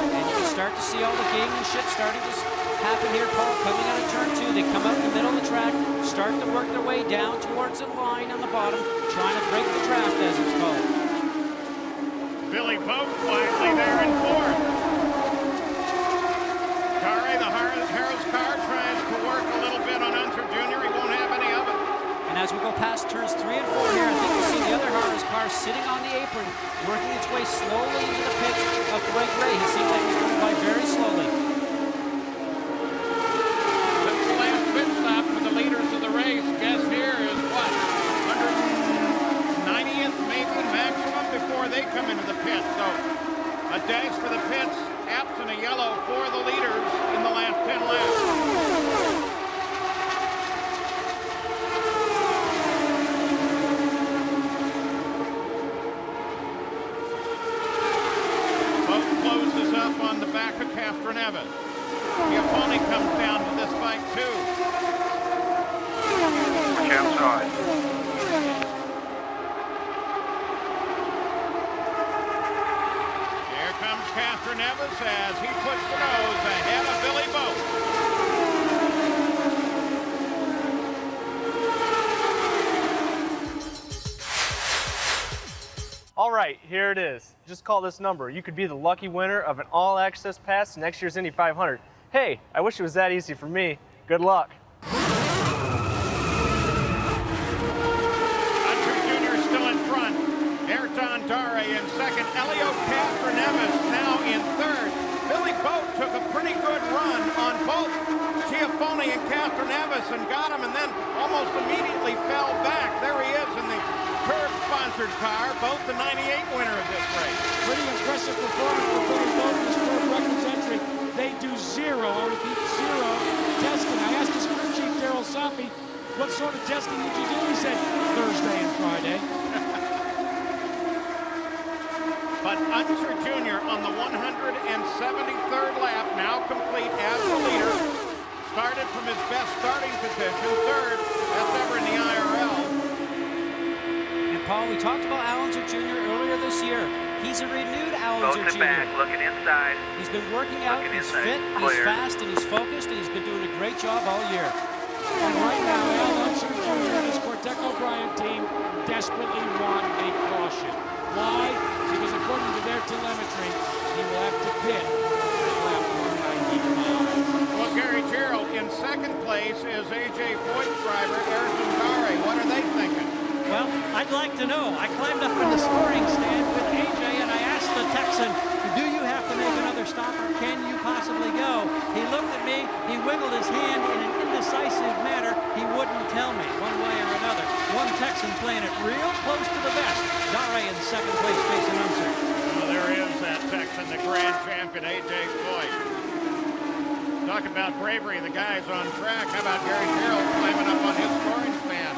And you can start to see all the gamesmanship starting to happen here, Paul, coming out of turn 2. They come out in the middle of the track, start to work their way down towards the line on the bottom, trying to break the draft, as it's called. Billy Boat quietly there in fourth. Dare, the Harrow's car, tries to work a little bit on Unser Jr. He won't have any of it. And as we go past turns 3 and 4 here, I think we'll see the other Harrow's car sitting on the apron, working its way slowly into the pits of Greg Ray. He seems like he's going by very slowly. That's the last pit stop for the leaders of the race. Guess here is what? 190th maybe maximum before they come into the pit. So a dash for the pits, absent a yellow for the leaders in the last 10 laps. On the back of Castroneves. Giafone comes down to this fight too. Watch outside. Here comes Castroneves as he puts the nose ahead of Billy Boat. All right, here it is. Just call this number. You could be the lucky winner of an all-access pass to next year's Indy 500. Hey, I wish it was that easy for me. Good luck. Unser Jr. still in front. Ayrton Dare in second. Elio Castroneves now in third. Billy Boat took a pretty good run on both Giafone and Castroneves and got him, and then almost immediately fell back. There he is in the Curb-sponsored car, both the 98 winner of this race. Pretty impressive performance for Billy Boat in his curb records entry. They do zero, I repeat, zero testing. I asked his crew chief, Daryl Soppy, what sort of testing did you do? He said, Thursday and Friday. But Unser Jr. on the 173rd lap, now complete as the leader, started from his best starting position, third, best ever in the IRL. Paul, we talked about Unser Jr. earlier this year. He's a renewed Unser Jr. back, looking inside. He's been working out, he's fit, he's fast, and he's focused, and he's been doing a great job all year. And right now, Unser Jr. and his Corteco Bryant team desperately want a caution. Why? Because according to their telemetry, he will have to pit at lap 195. Well, Gary Gerald in second place is A.J. Foyt's driver, Ayrton Dare. What are they thinking? Well, I'd like to know. I climbed up in the scoring stand with AJ and I asked the Texan, do you have to make another stop or can you possibly go? He looked at me, he wiggled his hand in an indecisive manner. He wouldn't tell me one way or another. One Texan playing it real close to the best. Dare in second place facing Unser. Well, there is that Texan, the grand champion, A.J. Foyt. Talk about bravery, the guys on track. How about Gary Gerald climbing up on his scoring stand?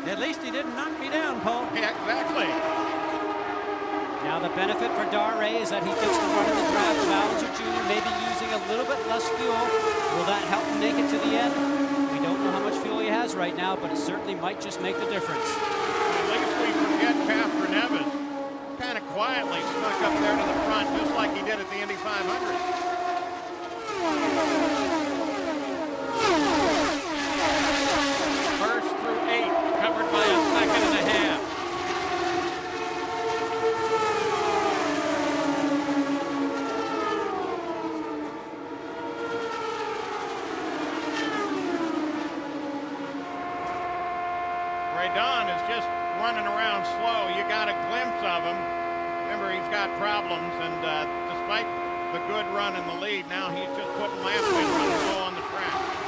At least he didn't knock me down, Paul. Yeah, exactly. Now the benefit for Dare is that he gets to run in the draft of Unser Jr., maybe using a little bit less fuel. Will that help him make it to the end? We don't know how much fuel he has right now, but it certainly might just make the difference. At least we forget Castroneves. Kind of quietly snuck up there to the front, just like he did at the Indy 500. Covered by a second and a half. Raydon is just running around slow. You got a glimpse of him. Remember, he's got problems, and despite the good run in the lead, now he's just putting laps in, running low on the track.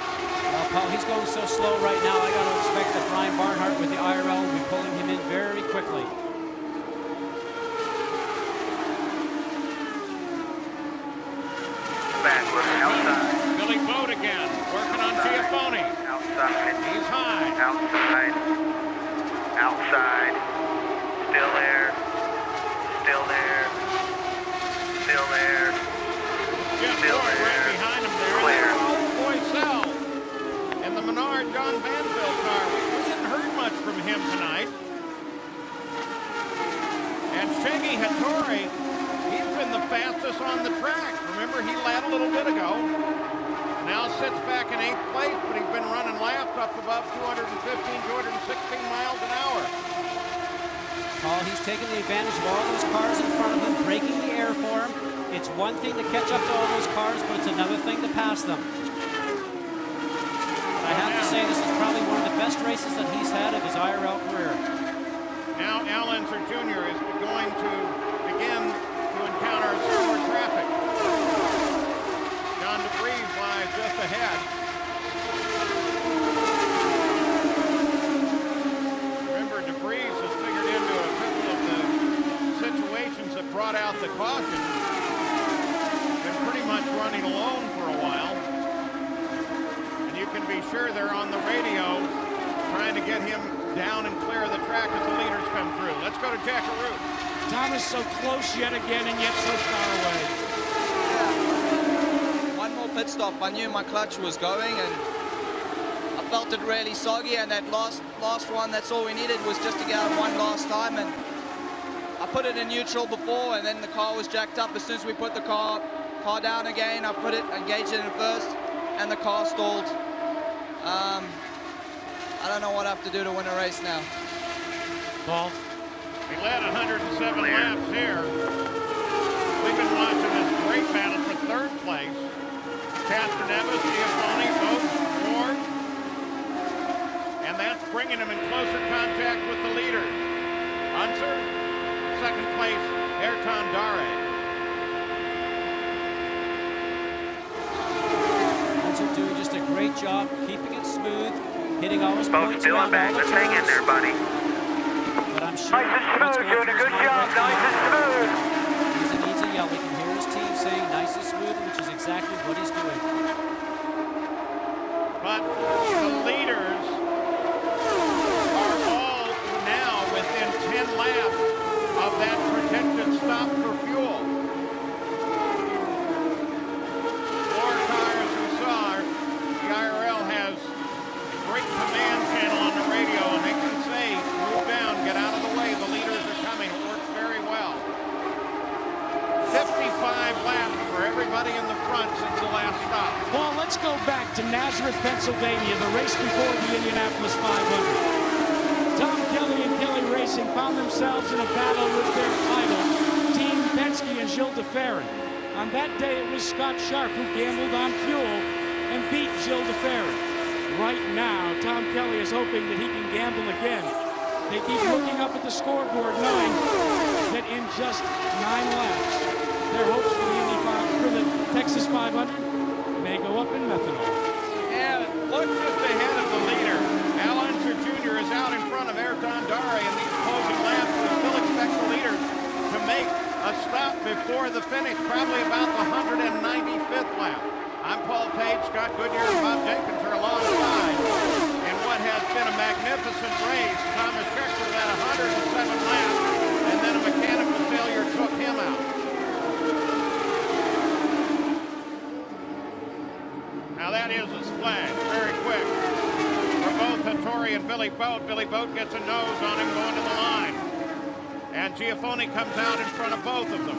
Well, Paul, he's going so slow right now, I got to expect that Brian Barnhart with the IRL will be pulling him in very quickly. Back, looking outside. Billy Boat again, working on Giafone. Outside. He's high. Outside. Outside. Still there. Still there. Still there. Jeff Still Ford there. right behind him there. Clear. Boycell and the Menard John Banville car. We didn't heard much from him tonight. And Shaggy Hattori, he's been the fastest on the track. Remember, he led a little bit ago. Now sits back in 8th place, but he's been running laps up above 215, 216 miles an hour. Paul, he's taking the advantage of all those cars in front of him, breaking the air for him. It's one thing to catch up to all those cars, but it's another thing to pass them. I have to say, this is probably one of the best races that he's had of his IRL career. Now Al Unser Jr. is going to begin to encounter slower traffic. John DeVries lies just ahead. Remember, DeVries has figured into a couple of the situations that brought out the caution. Been pretty much running alone for a while. And you can be sure they're on the radio trying to get him down and clear of the track as the leaders come through. Let's go to Jackaroo. Thomas so close yet again and yet so far away. One more pit stop. I knew my clutch was going and I felt it really soggy, and that last one, that's all we needed was just to get out one last time, and I put it in neutral before and then the car was jacked up. As soon as we put the car down again, I engaged it in first and the car stalled. I don't know what I have to do to win a race now. Paul? He led 107 laps here. We've been watching this great battle for 3rd place. Castroneves, Giafoni, both Ward. And that's bringing him in closer contact with the leaders. Unser, 2nd place, Ayrton Dare. Unser doing just a great job keeping it smooth, hitting all his points. Still in back. Let's hang in there, buddy. But I'm sure Nice and smooth, Junior. Good job. Nice and smooth. He needs a yell. We can hear his team saying nice and smooth, which is exactly what he's doing. But the leaders are all now within 10 laps of that projected stop for fuel. 4 tires we saw. The IRL has a great command channel on the radio, and they can say, move down, get out of the way, the leaders are coming. It works very well. 55 laps for everybody in the front since the last stop. Well, let's go back to Nazareth, Pennsylvania, the race before the Indianapolis 500. Tom Kelly and Kelly Racing found themselves in a battle with their idol, Team Penske and Gilles de Ferran. On that day, it was Scott Sharp who gambled on fuel and beat Gilles de Ferran. Right now, Tom Kelly is hoping that he can gamble again. They keep looking up at the scoreboard, knowing that in just 9 laps, their hopes for the Texas 500 may go up in methanol. Yeah, look just ahead of the leader. Al Unser Jr. is out in front of Ayrton Dare in these closing laps. We still expect the leader to make a stop before the finish, probably about the 195th lap. I'm Paul Page. Scott Goodyear and Bob Jenkins are alongside in what has been a magnificent race. Thomas Scheckter led 107 laps, and then a mechanical failure took him out. Now that is a splash, very quick. For both Hattori and Billy Boat. Billy Boat gets a nose on him going to the line. And Giafoni comes out in front of both of them.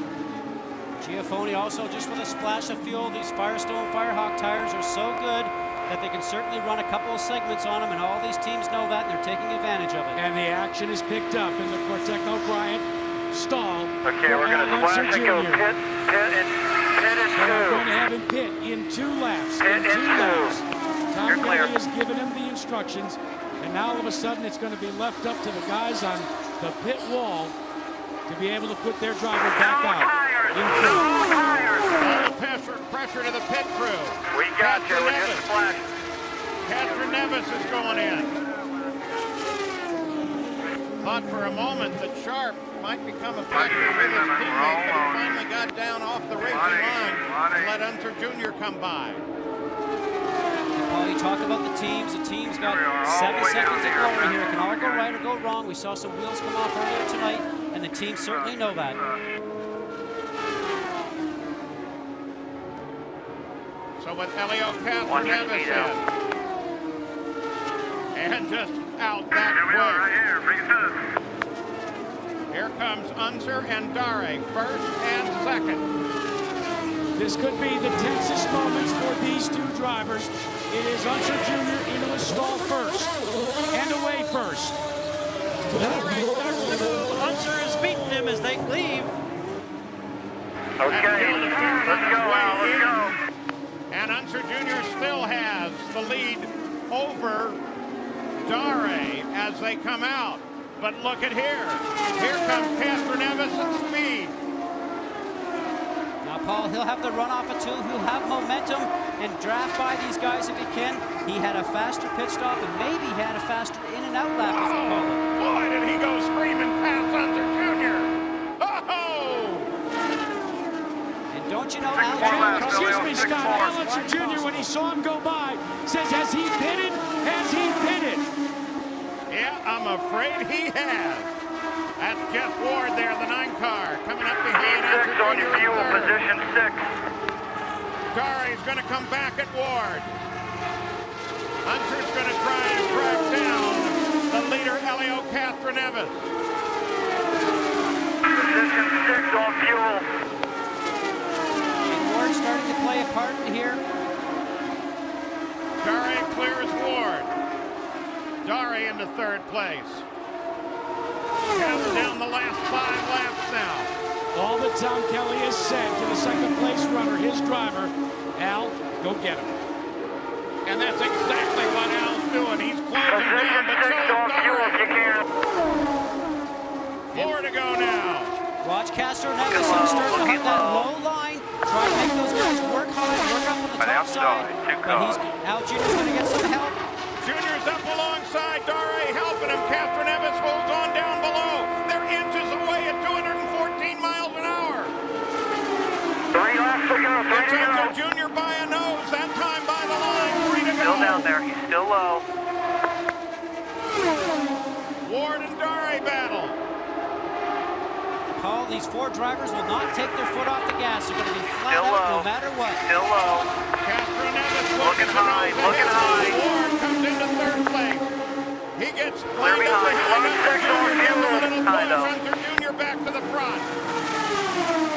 Giafoni also just with a splash of fuel. These Firestone Firehawk tires are so good that they can certainly run a couple of segments on them, and all these teams know that, and they're taking advantage of it. And the action is picked up in the Cortecno Bryant stall. Okay, we're going to splash and go pit and 2. We're going to have him pit in 2 laps. Pit in 2 laps. Tom You're clear. Kelly has given him the instructions, and now all of a sudden it's going to be left up to the guys on the pit wall to be able to put their driver back out. All the pressure to the pit crew. We got you. We're just splash. Castroneves is going in. Thought for a moment that Sharp might become a factor with his teammate, but he finally got down off the racing line and let Unser Jr. come by. Well, you talk about the teams. The team's got 7 seconds to go in here. It can all go right or go wrong. We saw some wheels come off earlier tonight, and the teams certainly know that. So with Elio Castroneves in, and just out that quick. Here comes Unser and Dare, first and second. This could be the Texas moments for these two drivers. It is Unser Jr. into a stall first and away first. Unser has beaten him as they leave. Okay, let's go, Al, let's go. And Unser Jr. still has the lead over Dare as they come out. But look at here. Here comes Castroneves at speed. Now, Paul, he'll have the runoff at 2. He'll have momentum and draft by these guys if he can. He had a faster pit stop and maybe he had a faster in and out lap. Boy, did he go screaming past Unser Jr. Oh! And don't you know, Al? Excuse me, Scott. Al Unser Jr., when he saw him go by, says, has he pitted? Has he pitted? Yeah, I'm afraid he has. That's Jeff Ward there, the 9 car, coming up behind Unser on Jr. fuel, position 6. Dare's going to come back at Ward. Unser's going to try and track down the leader, Elio Castroneves. Position 6 on fuel. And Ward's starting to play a part here. Dare clears Ward. Dare into 3rd place. Counts down the last 5 laps now. All that Tom Kelly has said to the 2nd place runner, his driver, Al, go get him. And that's exactly what Al's doing. He's closing down, but so is Dare. 4 to go now. Watch Castroneves start to hunt that low line. Try to make those guys work hard, work up on the top side. But Al Jr.'s going to get some help. Junior's up alongside Dare, helping him. Castroneves holds on down below. They're inches away at 214 miles an hour. 3 laps to go, 3 to go. Junior by a nose, that time by the line, 3 to go. Still down there, he's still low. Ward and Dare battle. Paul, these 4 drivers will not take their foot off the gas. They're going to be flat out no matter what. Still low. Castroneves looking high, looking high. Ward comes into 3rd place. He gets clear behind. Unser Jr. back to the front.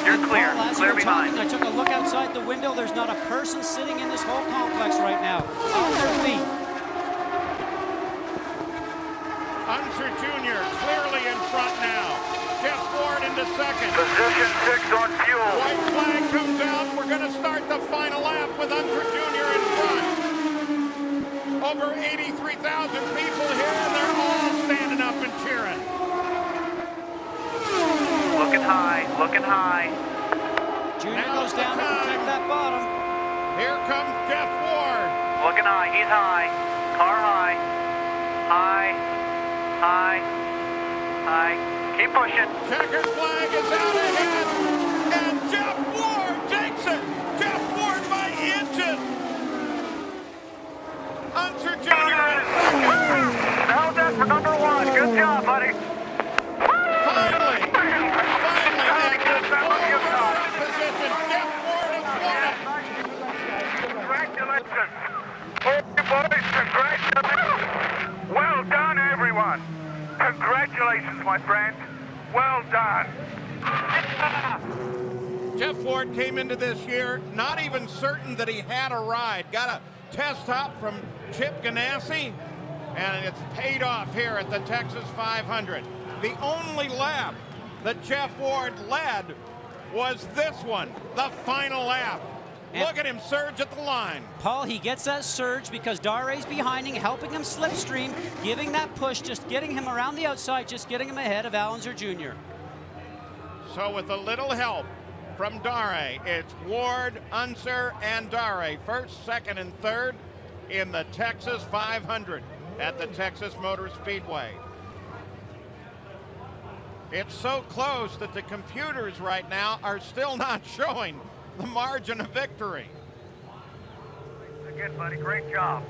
You're clear. Paul, clear behind. Talking, I took a look outside the window. There's not a person sitting in this whole complex right now on their feet. Unser Jr. clearly in front now. Jeff Ward into 2nd. Position 6 on fuel. White flag comes out. We're going to start the final lap with Unser Jr. in front. Over 83,000 people here, and they're all standing up and cheering. Looking high, looking high. Junior goes down to protect that bottom. Here comes Jeff Ward. Looking high, he's high. Car high. High, high, high. Keep pushing. Checkered flag is out ahead. And Jeff Ward takes it. Jeff Ward by inches. Unser Jr. in 2nd. Held that for number 1. Good job, buddy. Finally, after 4 position, Jeff Ward has won it. Congratulations. Boys, congratulations. Well done, everyone. Congratulations, my friend. Well done. Jeff Ward came into this year not even certain that he had a ride. Got a test hop from Chip Ganassi, and it's paid off here at the Texas 500. The only lap that Jeff Ward led was this one, the final lap. And look at him surge at the line. Paul, he gets that surge because Dare's behind him, helping him slipstream, giving that push, just getting him around the outside, just getting him ahead of Al Unser Jr. So with a little help from Dare, it's Ward, Unser, and Dare, 1st, 2nd, and 3rd in the Texas 500 at the Texas Motor Speedway. It's so close that the computers right now are still not showing the margin of victory. Again, buddy, great job.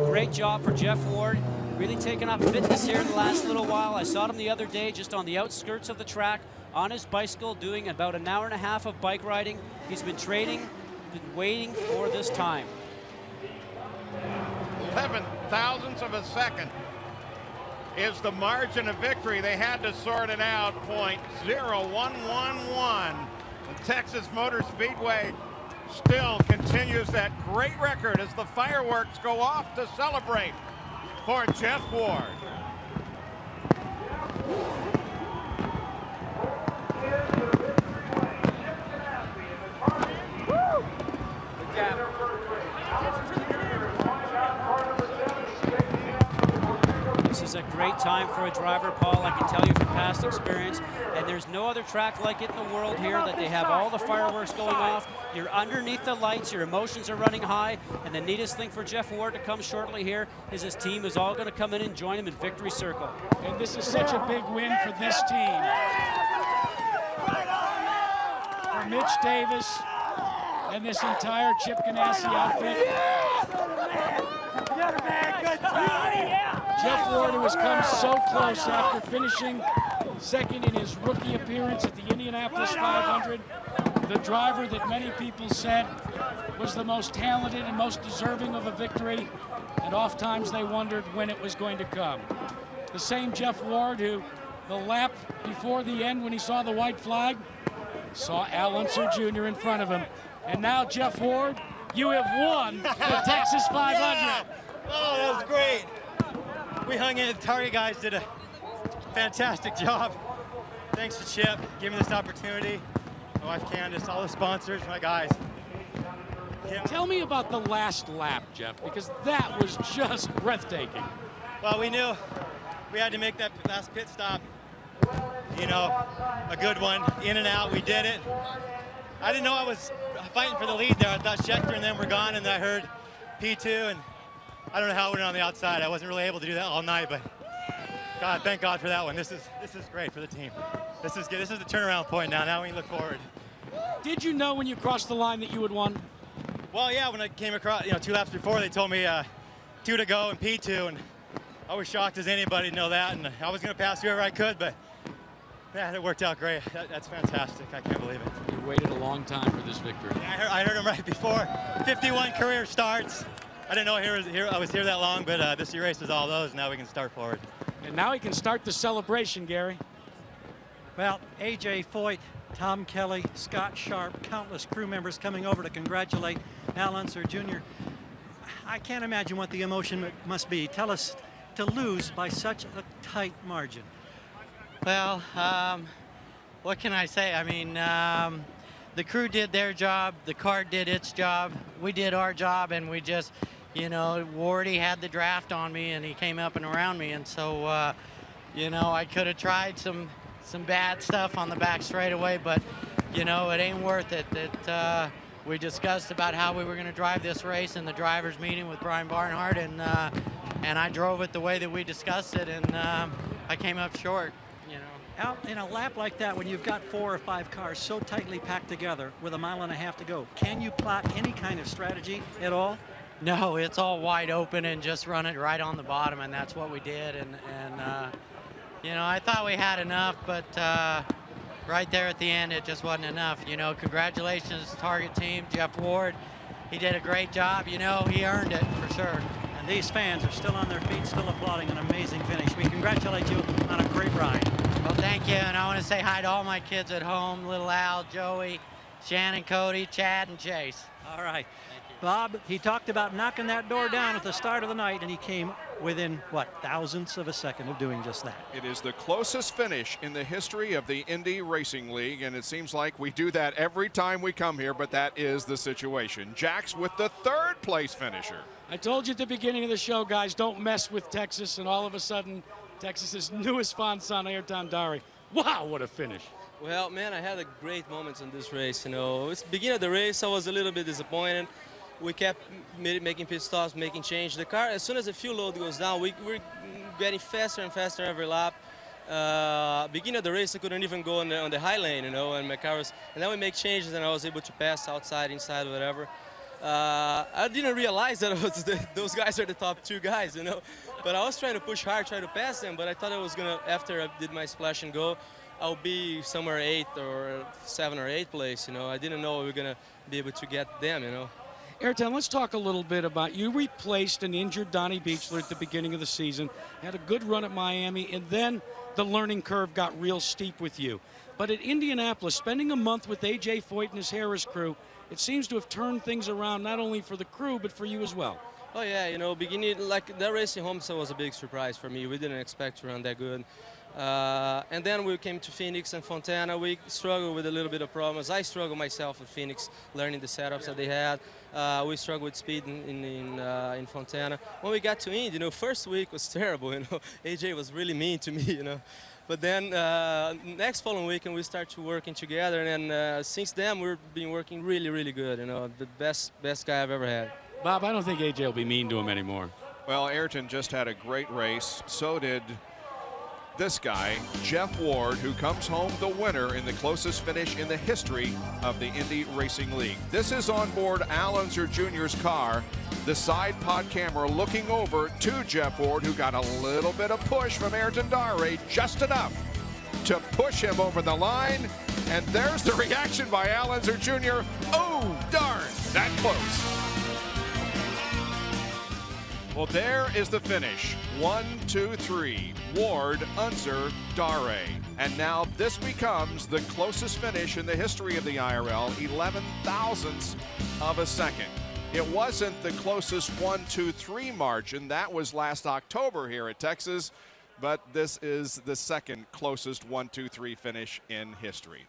Great job for Jeff Ward. Really taking up fitness here in the last little while. I saw him the other day just on the outskirts of the track on his bicycle doing about an hour and a half of bike riding. He's been training, been waiting for this time. 11 thousandths of a second is the margin of victory. They had to sort it out, .0111. The Texas Motor Speedway still continues that great record as the fireworks go off to celebrate for Jeff Ward. This is a great time for a driver, Paul. I can tell you from past experience, and there's no other track like it in the world here that they have all the fireworks going off. You're underneath the lights, your emotions are running high, and the neatest thing for Jeff Ward to come shortly here is his team is all going to come in and join him in victory circle. And this is such a big win for this team. For Mitch Davis and this entire Chip Ganassi outfit. Jeff Ward, who has come so close after finishing second in his rookie appearance at the Indianapolis 500, the driver that many people said was the most talented and most deserving of a victory, and oftentimes they wondered when it was going to come. The same Jeff Ward who, the lap before the end when he saw the white flag, saw Al Unser Jr. in front of him. And now, Jeff Ward, you have won the Texas 500. Yeah. Oh, that was great. We hung in. The Target guys did a fantastic job. Thanks to Chip, giving me this opportunity. My wife Candace, all the sponsors, my guys. Yeah. Tell me about the last lap, Jeff, because that was just breathtaking. Well, we knew we had to make that last pit stop, you know, a good one. In and out, we did it. I didn't know I was fighting for the lead there. I thought Schechter and them were gone, and I heard P2, and I don't know how it went on the outside. I wasn't really able to do that all night, but God, thank God for that one. This is great for the team. This is good. This is the turnaround point now. Now we can look forward. Did you know when you crossed the line that you had won? Well, yeah, when I came across, 2 laps before, they told me 2 to go and P2, and I was shocked as anybody to know that, and I was going to pass whoever I could, but yeah, it worked out great. That's fantastic. I can't believe it. You waited a long time for this victory. Yeah, I heard him right before. 51 career starts. I didn't know I was here that long, but this year race is all those. Now we can start forward. And now he can start the celebration, Gary. Well, A.J. Foyt, Tom Kelly, Scott Sharp, countless crew members coming over to congratulate Al Unser Jr. I can't imagine what the emotion must be. Tell us, to lose by such a tight margin. Well, what can I say? I mean, the crew did their job, the car did its job, we did our job, and we just, Wardy had the draft on me, and he came up and around me, and so, I could have tried some bad stuff on the back straightaway, but, it ain't worth it. We discussed about how we were going to drive this race in the drivers' meeting with Brian Barnhart, and I drove it the way that we discussed it, and I came up short. Out in a lap like that, when you've got 4 or 5 cars so tightly packed together with 1.5 miles to go, can you plot any kind of strategy at all? No, it's all wide open and just run it right on the bottom, and that's what we did. And I thought we had enough, but right there at the end, it just wasn't enough. Congratulations to Target team, Jeff Ward. He did a great job. He earned it for sure. And these fans are still on their feet, still applauding an amazing finish. We congratulate you on a great ride. Well, thank you, and I want to say hi to all my kids at home, little Al, Joey, Shannon, Cody, Chad, and Chase. All right. Bob, he talked about knocking that door down at the start of the night, and he came within, thousandths of a second of doing just that. It is the closest finish in the history of the Indy Racing League, and it seems like we do that every time we come here, but that is the situation. Jax with the 3rd place finisher. I told you at the beginning of the show, guys, don't mess with Texas, and all of a sudden, Texas's newest sponsor, Ayrton Dari. Wow, what a finish. Well, man, I had a great moments in this race. It's the beginning of the race, I was a little bit disappointed. We kept making pit stops, making change. The car, as soon as the fuel load goes down, we're getting faster and faster every lap. Beginning of the race, I couldn't even go on the high lane, and my car was, and then we make changes and I was able to pass outside, inside, whatever. I didn't realize that those guys are the top 2 guys, But I was trying to push hard, try to pass them, but I thought I was gonna, after I did my splash and go, I'll be somewhere 8th or 7th or 8th place, I didn't know we were gonna be able to get them, Ayrton, let's talk a little bit about you replaced an injured Donnie Beechler at the beginning of the season, had a good run at Miami, and then the learning curve got real steep with you. But at Indianapolis, spending a month with A.J. Foyt and his Harris crew, it seems to have turned things around not only for the crew, but for you as well. Oh yeah, you know, beginning, like that race in Homestead was a big surprise for me. We didn't expect to run that good. And then we came to Phoenix and Fontana. We struggled with a little bit of problems. I struggled myself with Phoenix, learning the setups that they had. We struggled with speed in Fontana. When we got to Indy, you know, first week was terrible. You know, AJ was really mean to me. You know, but then next following weekend we started working together, and since then we've been working really, really good. You know, the best guy I've ever had. Bob, I don't think AJ will be mean to him anymore. Well, Ayrton just had a great race. So did this guy, Jeff Ward, who comes home the winner in the closest finish in the history of the Indy Racing League. This is on board Al Unser Jr.'s car, the side pod camera looking over to Jeff Ward, who got a little bit of push from Ayrton Dare, just enough to push him over the line. And there's the reaction by Al Unser Jr. Oh, darn, that close. Well, there is the finish. 1, 2, 3. Ward, Unser, Dare. And now this becomes the closest finish in the history of the IRL, 11 thousandths of a second. It wasn't the closest 1, 2, 3 margin. That was last October here at Texas. But this is the second closest 1, 2, 3 finish in history.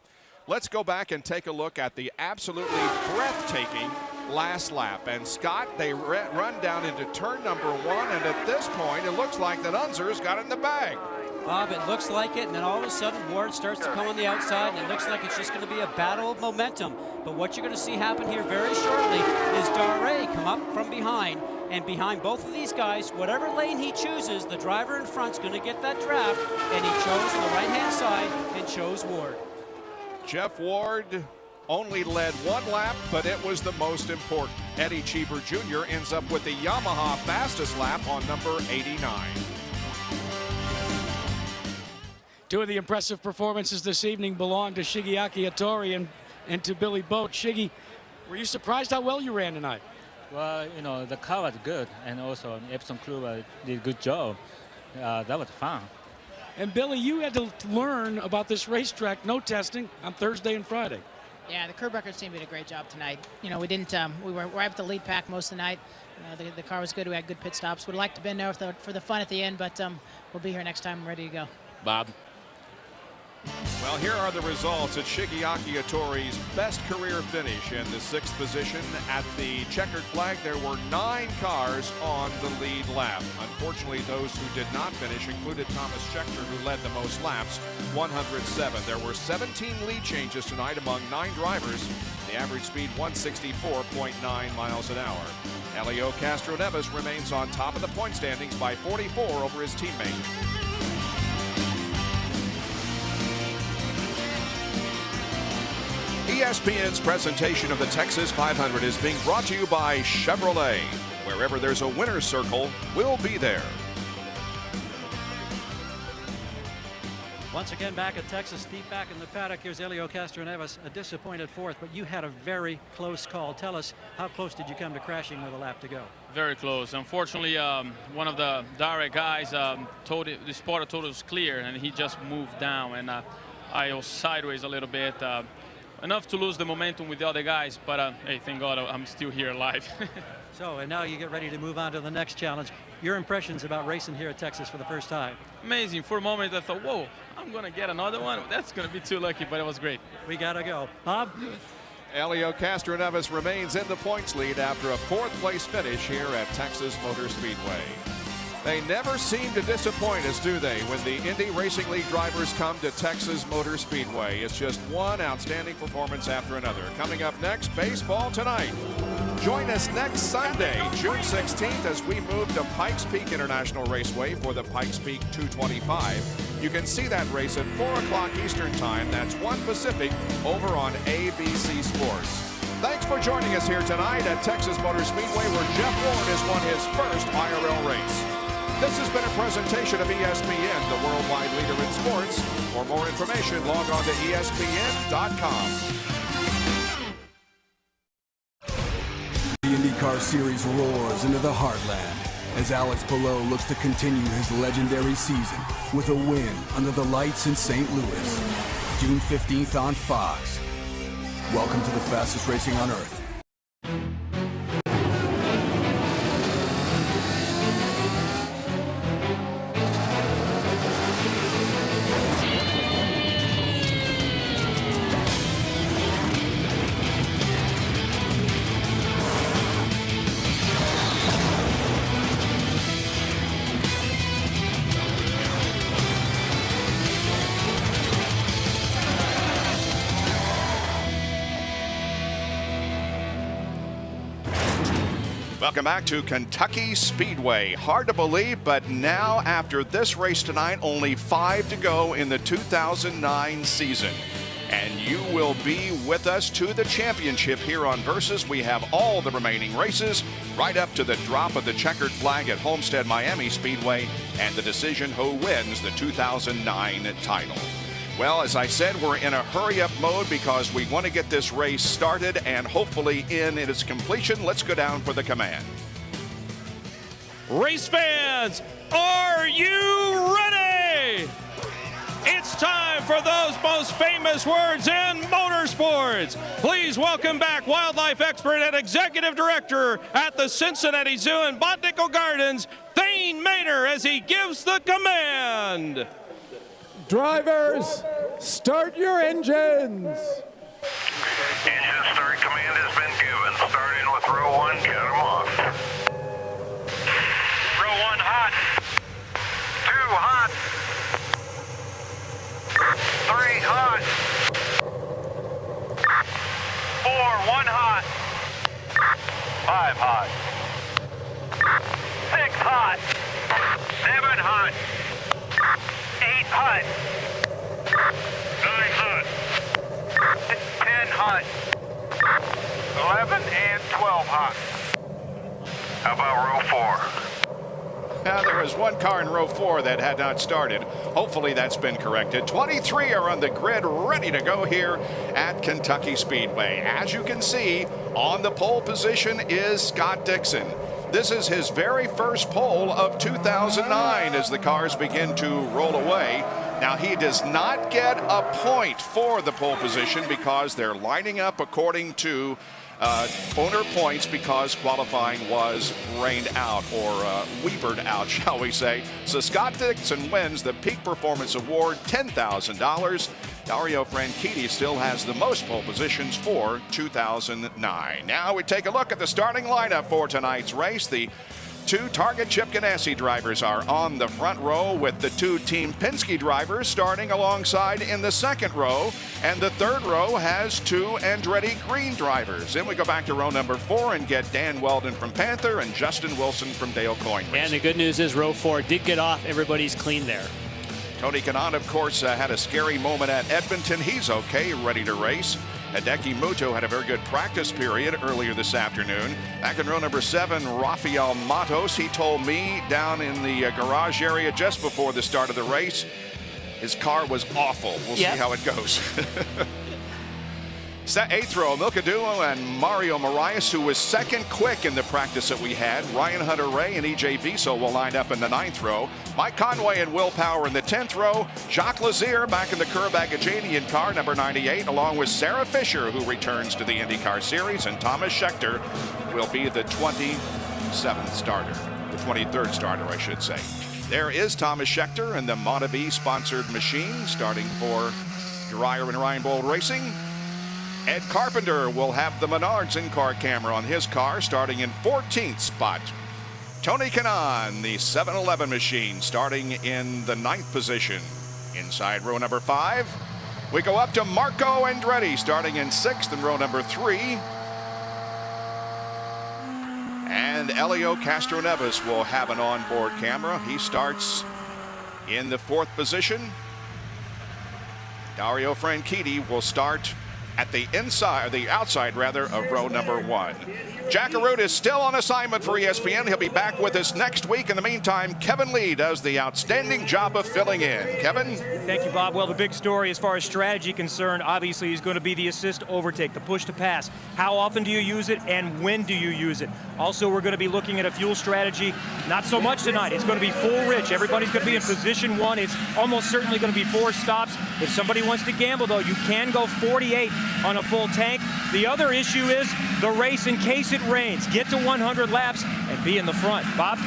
Let's go back and take a look at the absolutely breathtaking last lap. And Scott, they run down into turn number 1, and at this point, it looks like that Unser's got it in the bag. Bob, it looks like it, and then all of a sudden Ward starts to come on the outside, and it looks like it's just going to be a battle of momentum. But what you're going to see happen here very shortly is Dare come up from behind, and behind both of these guys, whatever lane he chooses, the driver in front's going to get that draft, and he chose the right-hand side and chose Ward. Jeff Ward only led 1 lap, but it was the most important. Eddie Cheever Jr. ends up with the Yamaha fastest lap on number 89. Two of the impressive performances this evening belong to Shigeaki Hattori and to Billy Boat. Shiggy, were you surprised how well you ran tonight? Well, you know, the car was good, and also Epson crew did a good job. That was fun. And Billy, you had to learn about this racetrack, no testing, on Thursday and Friday. Yeah, the curb records team did a great job tonight. You know, we didn't, we were right with the lead pack most of the night. The car was good. We had good pit stops. Would have liked to have been there for the fun at the end, but we'll be here next time ready to go. Bob. Well, here are the results at Shigeaki Hattori's best career finish in the 6th position. At the checkered flag, there were 9 cars on the lead lap. Unfortunately, those who did not finish included Thomas Schechter, who led the most laps, 107. There were 17 lead changes tonight among 9 drivers. The average speed, 164.9 miles an hour. Helio Castroneves remains on top of the point standings by 44 over his teammate. ESPN's presentation of the Texas 500 is being brought to you by Chevrolet. Wherever there's a winner's circle, we'll be there. Once again back at Texas, deep back in the paddock, here's Helio Castroneves, a disappointed 4th, but you had a very close call. Tell us, how close did you come to crashing with a lap to go? Very close. Unfortunately, one of the direct guys told it, the spotter told it was clear, and he just moved down, and I was sideways a little bit. Enough to lose the momentum with the other guys, but hey, thank God I'm still here alive. So, and now you get ready to move on to the next challenge. Your impressions about racing here at Texas for the first time? Amazing. For a moment, I thought, whoa, I'm going to get another one. That's going to be too lucky, but it was great. We got to go. Bob? Helio Castroneves remains in the points lead after a 4th place finish here at Texas Motor Speedway. They never seem to disappoint us, do they, when the Indy Racing League drivers come to Texas Motor Speedway. It's just one outstanding performance after another. Coming up next, baseball tonight. Join us next Sunday, June 16th, as we move to Pikes Peak International Raceway for the Pikes Peak 225. You can see that race at 4 o'clock Eastern Time. That's 1 Pacific over on ABC Sports. Thanks for joining us here tonight at Texas Motor Speedway, where Jeff Ward has won his first IRL race. This has been a presentation of ESPN, the worldwide leader in sports. For more information, log on to ESPN.com. The IndyCar Series roars into the heartland as Alex Palou looks to continue his legendary season with a win under the lights in St. Louis. June 15th on Fox. Welcome to the fastest racing on Earth. Welcome back to Kentucky Speedway. Hard to believe, but now after this race tonight, only 5 to go in the 2009 season. And you will be with us to the championship here on Versus. We have all the remaining races right up to the drop of the checkered flag at Homestead Miami Speedway and the decision who wins the 2009 title. Well, as I said, we're in a hurry-up mode because we want to get this race started and hopefully in its completion. Let's go down for the command. Race fans, are you ready? It's time for those most famous words in motorsports. Please welcome back wildlife expert and executive director at the Cincinnati Zoo and Botanical Gardens, Thane Maynor, as he gives the command. Drivers, start your engines. Engine start command has been given. Starting with row 1, get them off. Row 1 hot. 2 hot. 3 hot. 4, 1 hot. 5 hot. 6 hot. 7 hot. 8 hot. 9 hot. 10 hot. 11 and 12 hot. How about row 4? Now, there was one car in row 4 that had not started. Hopefully that's been corrected. 23 are on the grid ready to go here at Kentucky Speedway. As you can see, on the pole position is Scott Dixon. This is his very first pole of 2009 as the cars begin to roll away. Now, he does not get a point for the pole position because they're lining up according to owner points because qualifying was rained out or weepered out, shall we say. So Scott Dixon wins the Peak Performance Award, $10,000. Dario Franchitti still has the most pole positions for 2009. Now we take a look at the starting lineup for tonight's race. The 2 Target Chip Ganassi drivers are on the front row with the 2 Team Penske drivers starting alongside in the second row. And the third row has 2 Andretti Green drivers. Then we go back to row number 4 and get Dan Weldon from Panther and Justin Wilson from Dale Coyne Racing. And the good news is row 4 did get off. Everybody's clean there. Tony Kanaan, of course, had a scary moment at Edmonton. He's okay, ready to race. Hideki Muto had a very good practice period earlier this afternoon. Back in row number 7, Rafael Matos. He told me down in the garage area just before the start of the race, his car was awful. We'll see how it goes. 8th row, Milkadulo and Mario Marias, who was second quick in the practice that we had. Ryan Hunter-Ray and EJ Viso will line up in the 9th row. Mike Conway and Will Power in the 10th row. Jacques Lazier back in the Curb-Agajanian car, number 98, along with Sarah Fisher, who returns to the IndyCar Series, and Thomas Schechter will be the 27th starter, the 23rd starter, I should say. There is Thomas Schechter in the Montevideo sponsored machine, starting for Dreyer and Ryan Bold Racing. Ed Carpenter will have the Menards in-car camera on his car, starting in 14th spot. Tony Kanaan, the 711 machine, starting in the 9th position. Inside row number 5, we go up to Marco Andretti, starting in 6th in row number 3. And Elio Castroneves will have an onboard camera. He starts in the 4th position. Dario Franchitti will start at the inside, the outside rather, of row number 1. Jack Arute is still on assignment for ESPN. He'll be back with us next week. In the meantime, Kevin Lee does the outstanding job of filling in. Kevin? Thank you, Bob. Well, the big story as far as strategy concerned, obviously, is going to be the assist overtake, the push to pass. How often do you use it, and when do you use it? Also, we're going to be looking at a fuel strategy. Not so much tonight. It's going to be full rich. Everybody's going to be in position 1. It's almost certainly going to be 4 stops. If somebody wants to gamble, though, you can go 48 on a full tank. The other issue is the race in case it rains. Get to 100 laps and be in the front. Bob?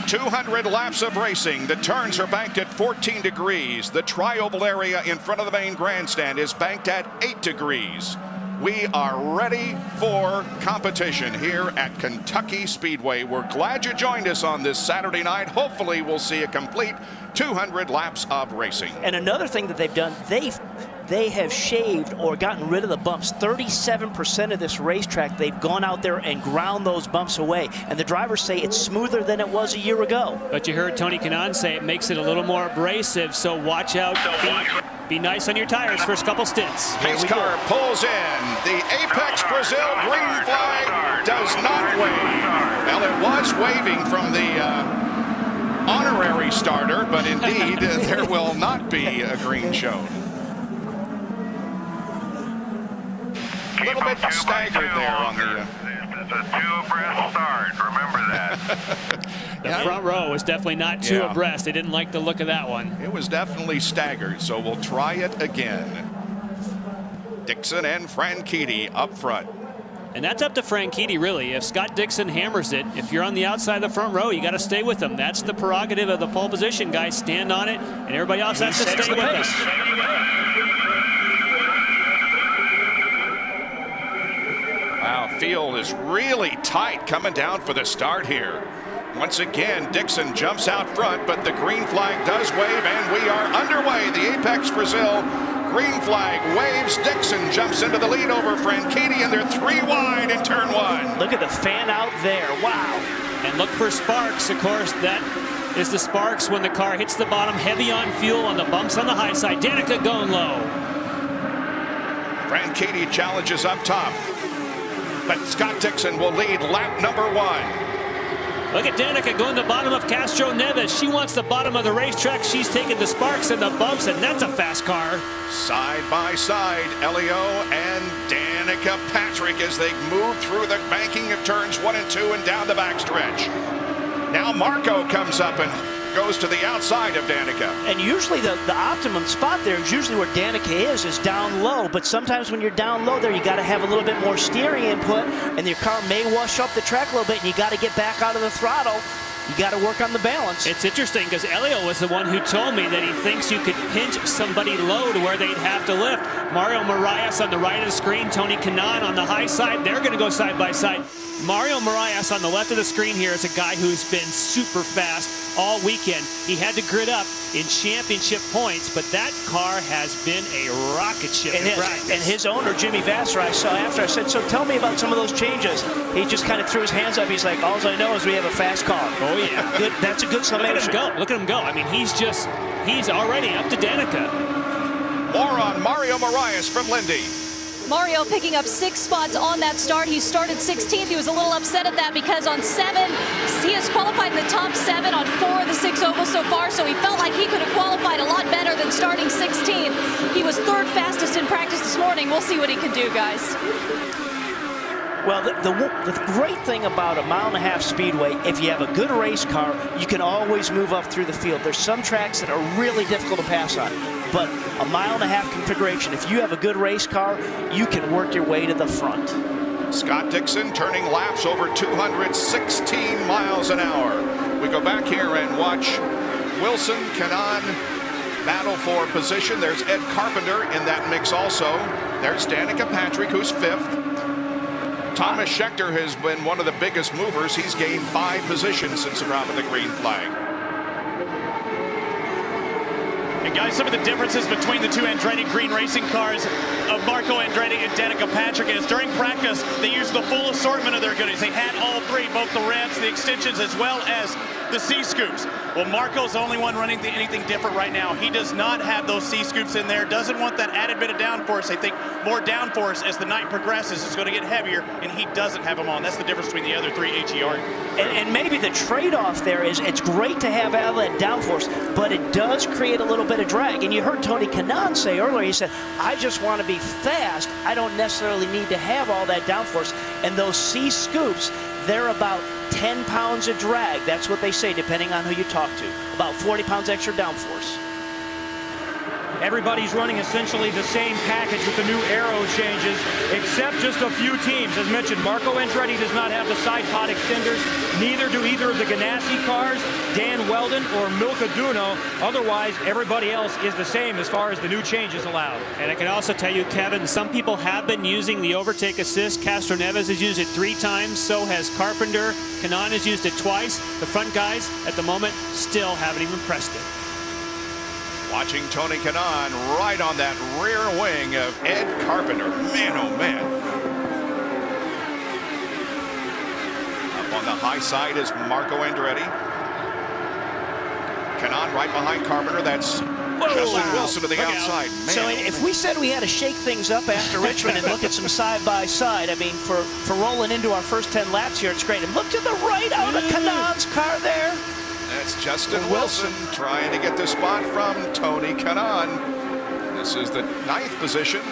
200 laps of racing. The turns are banked at 14 degrees. The tri-oval area in front of the main grandstand is banked at 8 degrees. We are ready for competition here at Kentucky Speedway. We're glad you joined us on this Saturday night. Hopefully we'll see a complete 200 laps of racing. And another thing that they've done, they have shaved or gotten rid of the bumps. 37% of this racetrack, they've gone out there and ground those bumps away. And the drivers say it's smoother than it was a year ago. But you heard Tony Kanaan say it makes it a little more abrasive, so watch out. Be nice on your tires first couple stints. Pace car pulls in. The Apex Brazil green flag does not wave. Well, it was waving from the honorary starter, but indeed there will not be a green shown. A little bit staggered there on the... It's a 2 abreast start, remember that. The front row was definitely not 2 abreast. They didn't like the look of that one. It was definitely staggered, so we'll try it again. Dixon and Franchitti up front. And that's up to Franchitti, really. If Scott Dixon hammers it, if you're on the outside of the front row, you got to stay with him. That's the prerogative of the pole position guys. Stand on it, and everybody else has to stay with him. Wow, field is really tight coming down for the start here. Once again, Dixon jumps out front, but the green flag does wave, and we are underway. The Apex Brazil green flag waves. Dixon jumps into the lead over Franchitti, and they're 3 wide in turn 1. Look at the fan out there. Wow. And look for sparks, of course. That is the sparks when the car hits the bottom, heavy on fuel on the bumps on the high side. Danica going low. Franchitti challenges up top, but Scott Dixon will lead lap number 1. Look at Danica going to the bottom of Castro Neves. She wants the bottom of the racetrack. She's taking the sparks and the bumps, and that's a fast car. Side by side, Elio and Danica Patrick as they move through the banking of turns 1 and 2 and down the backstretch. Now Marco comes up and goes to the outside of Danica. And usually the optimum spot there is usually where Danica is down low. But sometimes when you're down low there, you got to have a little bit more steering input, and your car may wash up the track a little bit, and you got to get back out of the throttle. You got to work on the balance. It's interesting because Elio was the one who told me that he thinks you could pinch somebody low to where they'd have to lift. Mario Marias on the right of the screen, Tony Kanaan on the high side. They're going to go side by side. Mario Marias on the left of the screen here is a guy who's been super fast all weekend. He had to grid up in championship points, but that car has been a rocket ship in practice. And his owner, Jimmy Vassar, I saw after, I said, so tell me about some of those changes. He just kind of threw his hands up. He's like, all I know is we have a fast car. Oh, yeah. Good, that's a good summation. Look at him go. Look at him go. I mean, he's already up to Danica. More on Mario Marias from Lindy. Mario picking up 6 spots on that start. He started 16th. He was a little upset at that because on 7, he has qualified in the top 7 on 4 of the 6 ovals so far, so he felt like he could have qualified a lot better than starting 16th. He was 3rd fastest in practice this morning. We'll see what he can do, guys. Well, the great thing about a 1.5 mile speedway, if you have a good race car, you can always move up through the field. There's some tracks that are really difficult to pass on, but a 1.5 mile configuration, if you have a good race car, you can work your way to the front. Scott Dixon turning laps over 216 miles an hour. We go back here and watch Wilson, Kanaan battle for position. There's Ed Carpenter in that mix also. There's Danica Patrick, who's 5th. Thomas Schechter has been one of the biggest movers. He's gained 5 positions since the drop of the green flag. And guys, some of the differences between the 2 Andretti green racing cars of Marco Andretti and Danica Patrick is during practice, they used the full assortment of their goodies. They had all 3, both the revs, the extensions, as well as the C-scoops. Well, Marco's the only one running anything different right now. He does not have those C-scoops in there, doesn't want that added bit of downforce. I think more downforce as the night progresses is going to get heavier, and he doesn't have them on. That's the difference between the other three HER. And maybe the trade-off there is it's great to have all that downforce, but it does create a little bit of drag. And you heard Tony Kanaan say earlier, he said, I just want to be fast. I don't necessarily need to have all that downforce. And those C-scoops, they're about 10 pounds of drag. That's what they say, depending on who you talk to. About 40 pounds extra downforce. Everybody's running essentially the same package with the new aero changes, except just a few teams. As mentioned, Marco Andretti does not have the side pod extenders. Neither do either of the Ganassi cars, Dan Weldon or Milka Duno. Otherwise, everybody else is the same as far as the new changes allowed. And I can also tell you, Kevin, some people have been using the overtake assist. Castroneves has used it 3 times. So has Carpenter. Kanaan has used it twice. The front guys, at the moment, still haven't even pressed it. Watching Tony Kanaan right on that rear wing of Ed Carpenter. Man, oh man. Up on the high side is Marco Andretti. Kanaan right behind Carpenter. That's Justin Wilson to the outside. Man, so if we said we had to shake things up after Richmond and look at some side-by-side, I mean, for rolling into our first 10 laps here, it's great. And look to the right out of Kanaan's car there. That's Justin Wilson trying to get the spot from Tony Kanaan. This is the 9th position.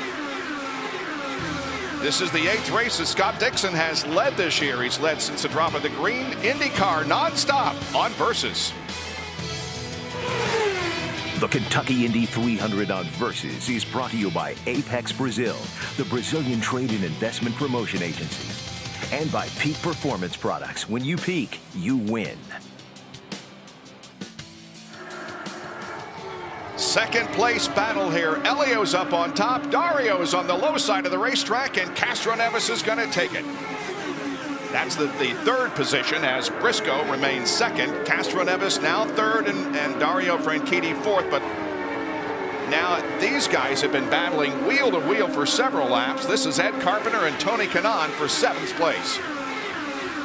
This is the 8th race that Scott Dixon has led this year. He's led since the drop of the green. IndyCar nonstop on Versus. The Kentucky Indy 300 on Versus is brought to you by Apex Brazil, the Brazilian trade and investment promotion agency, and by Peak Performance Products. When you peak, you win. Second place battle here. Elio's up on top. Dario's on the low side of the racetrack, and Castroneves is going to take it. That's the 3rd position as Briscoe remains 2nd. Castroneves now 3rd, and Dario Franchitti 4th. But now these guys have been battling wheel to wheel for several laps. This is Ed Carpenter and Tony Kanaan for 7th place.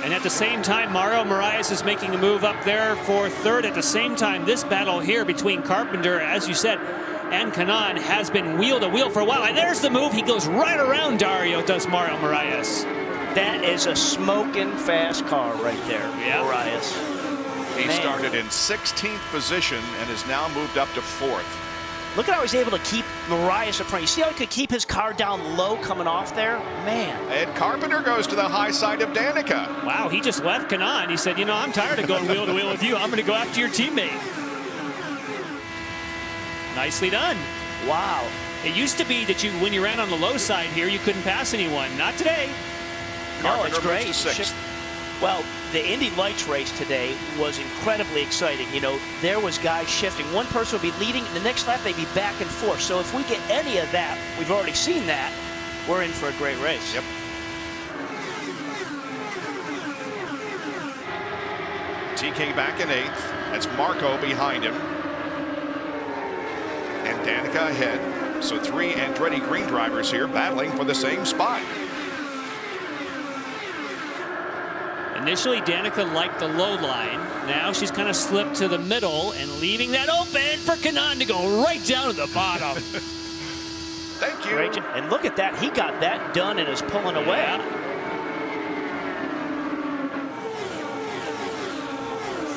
And at the same time, Mario Moraes is making a move up there for 3rd. At the same time, this battle here between Carpenter, as you said, and Kanaan has been wheel to wheel for a while. And there's the move. He goes right around Dario, does Mario Moraes. That is a smoking fast car right there, Moraes. He started in 16th position and has now moved up to 4th. Look at how he's able to keep Moraes up front. You see how he could keep his car down low coming off there? Man. Ed Carpenter goes to the high side of Danica. Wow, he just left Kanaan. He said, you know, I'm tired of going wheel to wheel with you. I'm going to go after your teammate. Nicely done. Wow. It used to be that when you ran on the low side here, you couldn't pass anyone. Not today. No, it's great. Well, the Indy Lights race today was incredibly exciting. You know, there was guys shifting. One person would be leading, the next lap they'd be back and forth. So if we get any of that, we've already seen that, we're in for a great race. Yep. TK back in 8th. That's Marco behind him. And Danica ahead. So 3 Andretti Green drivers here battling for the same spot. Initially, Danica liked the low line. Now she's kind of slipped to the middle and leaving that open for Kanaan to go right down to the bottom. Thank you. Great. And look at that. He got that done and is pulling away. Yeah.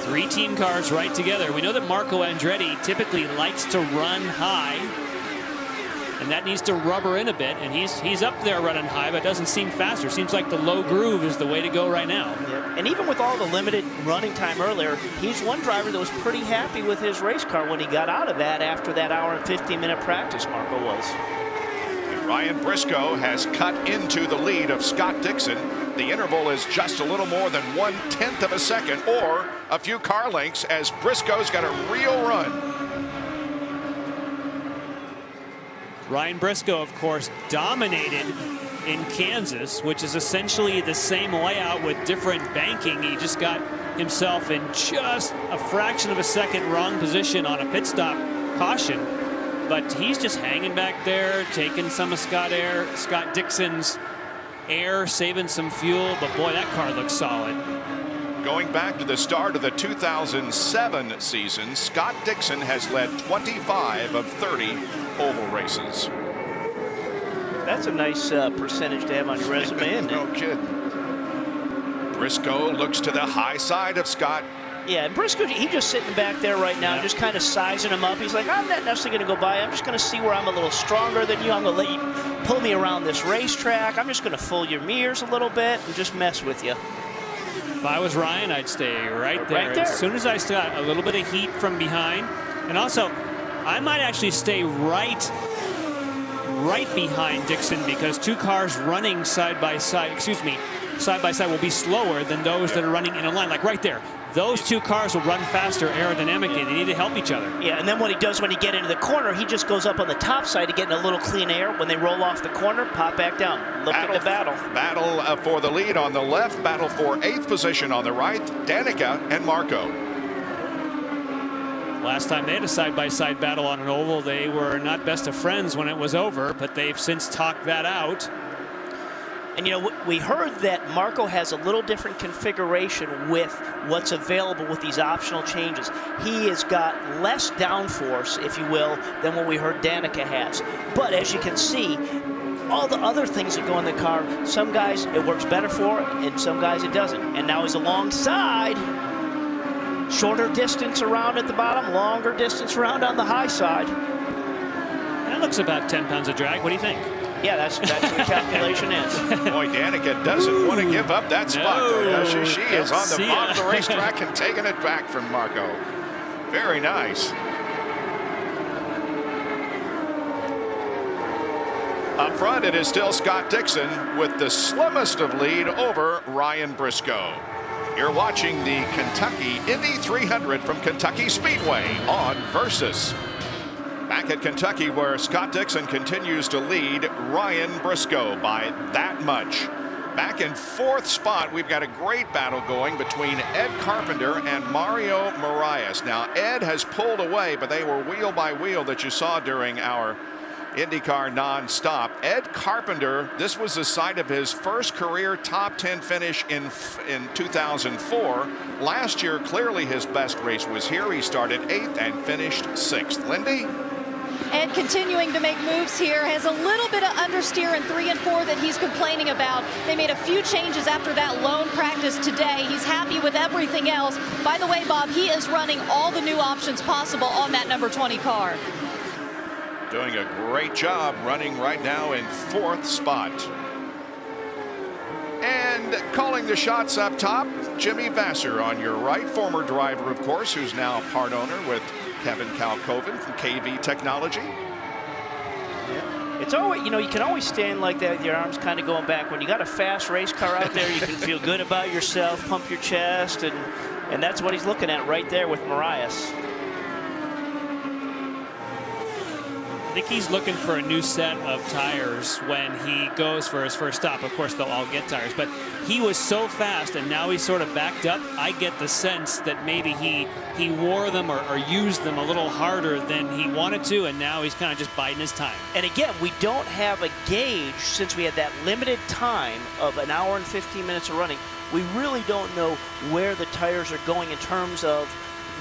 3 team cars right together. We know that Marco Andretti typically likes to run high, and that needs to rubber in a bit, and he's up there running high, but doesn't seem faster. Seems like the low groove is the way to go right now. Yeah. And even with all the limited running time earlier, he's one driver that was pretty happy with his race car when he got out of that after that hour and 15-minute practice, Marco was. And Ryan Briscoe has cut into the lead of Scott Dixon. The interval is just a little more than 1/10 of a second, or a few car lengths, as Briscoe's got a real run. Ryan Briscoe, of course, dominated in Kansas, which is essentially the same layout with different banking. He just got himself in just a fraction of a second wrong position on a pit stop caution. But he's just hanging back there, taking some of Scott Dixon's air, saving some fuel. But boy, that car looks solid. Going back to the start of the 2007 season, Scott Dixon has led 25 of 30 oval races. That's a nice percentage to have on your resume, isn't it? No kidding. Briscoe looks to the high side of Scott. Yeah, and Briscoe, he's just sitting back there right now, just kind of sizing him up. He's like, I'm not necessarily going to go by. I'm just going to see where I'm a little stronger than you. I'm going to let you pull me around this racetrack. I'm just going to fool your mirrors a little bit and just mess with you. If I was Ryan, I'd stay right there. Right there. As soon as I got a little bit of heat from behind, and also, I might actually stay right behind Dixon, because two cars running side by side will be slower than those that are running in a line, like right there. Those two cars will run faster aerodynamically. They need to help each other. Yeah, and then what he does when he get into the corner, he just goes up on the top side to get in a little clean air. When they roll off the corner, pop back down. Look at the battle. Battle for the lead on the left, battle for 8th position on the right, Danica and Marco. Last time they had a side-by-side battle on an oval, they were not best of friends when it was over, but they've since talked that out. And, you know, we heard that Marco has a little different configuration with what's available with these optional changes. He has got less downforce, if you will, than what we heard Danica has. But as you can see, all the other things that go in the car, some guys it works better for, and some guys it doesn't. And now he's alongside. Shorter distance around at the bottom, longer distance around on the high side. That looks about 10 pounds of drag. What do you think? Yeah, that's what the calculation is. Boy, Danica doesn't want to give up that spot. She is on the bottom of the racetrack and taking it back from Marco. Very nice. Up front, it is still Scott Dixon with the slimmest of lead over Ryan Briscoe. You're watching the Kentucky Indy 300 from Kentucky Speedway on Versus. Back at Kentucky, where Scott Dixon continues to lead Ryan Briscoe by that much. Back in 4th spot, we've got a great battle going between Ed Carpenter and Mario Marias. Now, Ed has pulled away, but they were wheel by wheel that you saw during our IndyCar non-stop. Ed Carpenter, this was the site of his first career top 10 finish in 2004. Last year, clearly his best race was here. He started 8th and finished 6th. Lindy? Ed continuing to make moves here, has a little bit of understeer in 3 and 4 that he's complaining about. They made a few changes after that lone practice today. He's happy with everything else. By the way, Bob, he is running all the new options possible on that number 20 car. Doing a great job running right now in 4th spot. And calling the shots up top, Jimmy Vasser on your right, former driver, of course, who's now part owner with Kevin Kalkoven from KV Technology. Yeah. It's always, you know, you can always stand like that with your arms kind of going back. When you got a fast race car out there, you can feel good about yourself, pump your chest, and that's what he's looking at right there with Marias. I think he's looking for a new set of tires when he goes for his first stop. Of course, they'll all get tires, but he was so fast and now he's sort of backed up. I get the sense that maybe he wore them or used them a little harder than he wanted to, and now he's kind of just biding his time. And again, we don't have a gauge since we had that limited time of an hour and 15 minutes of running. We really don't know where the tires are going in terms of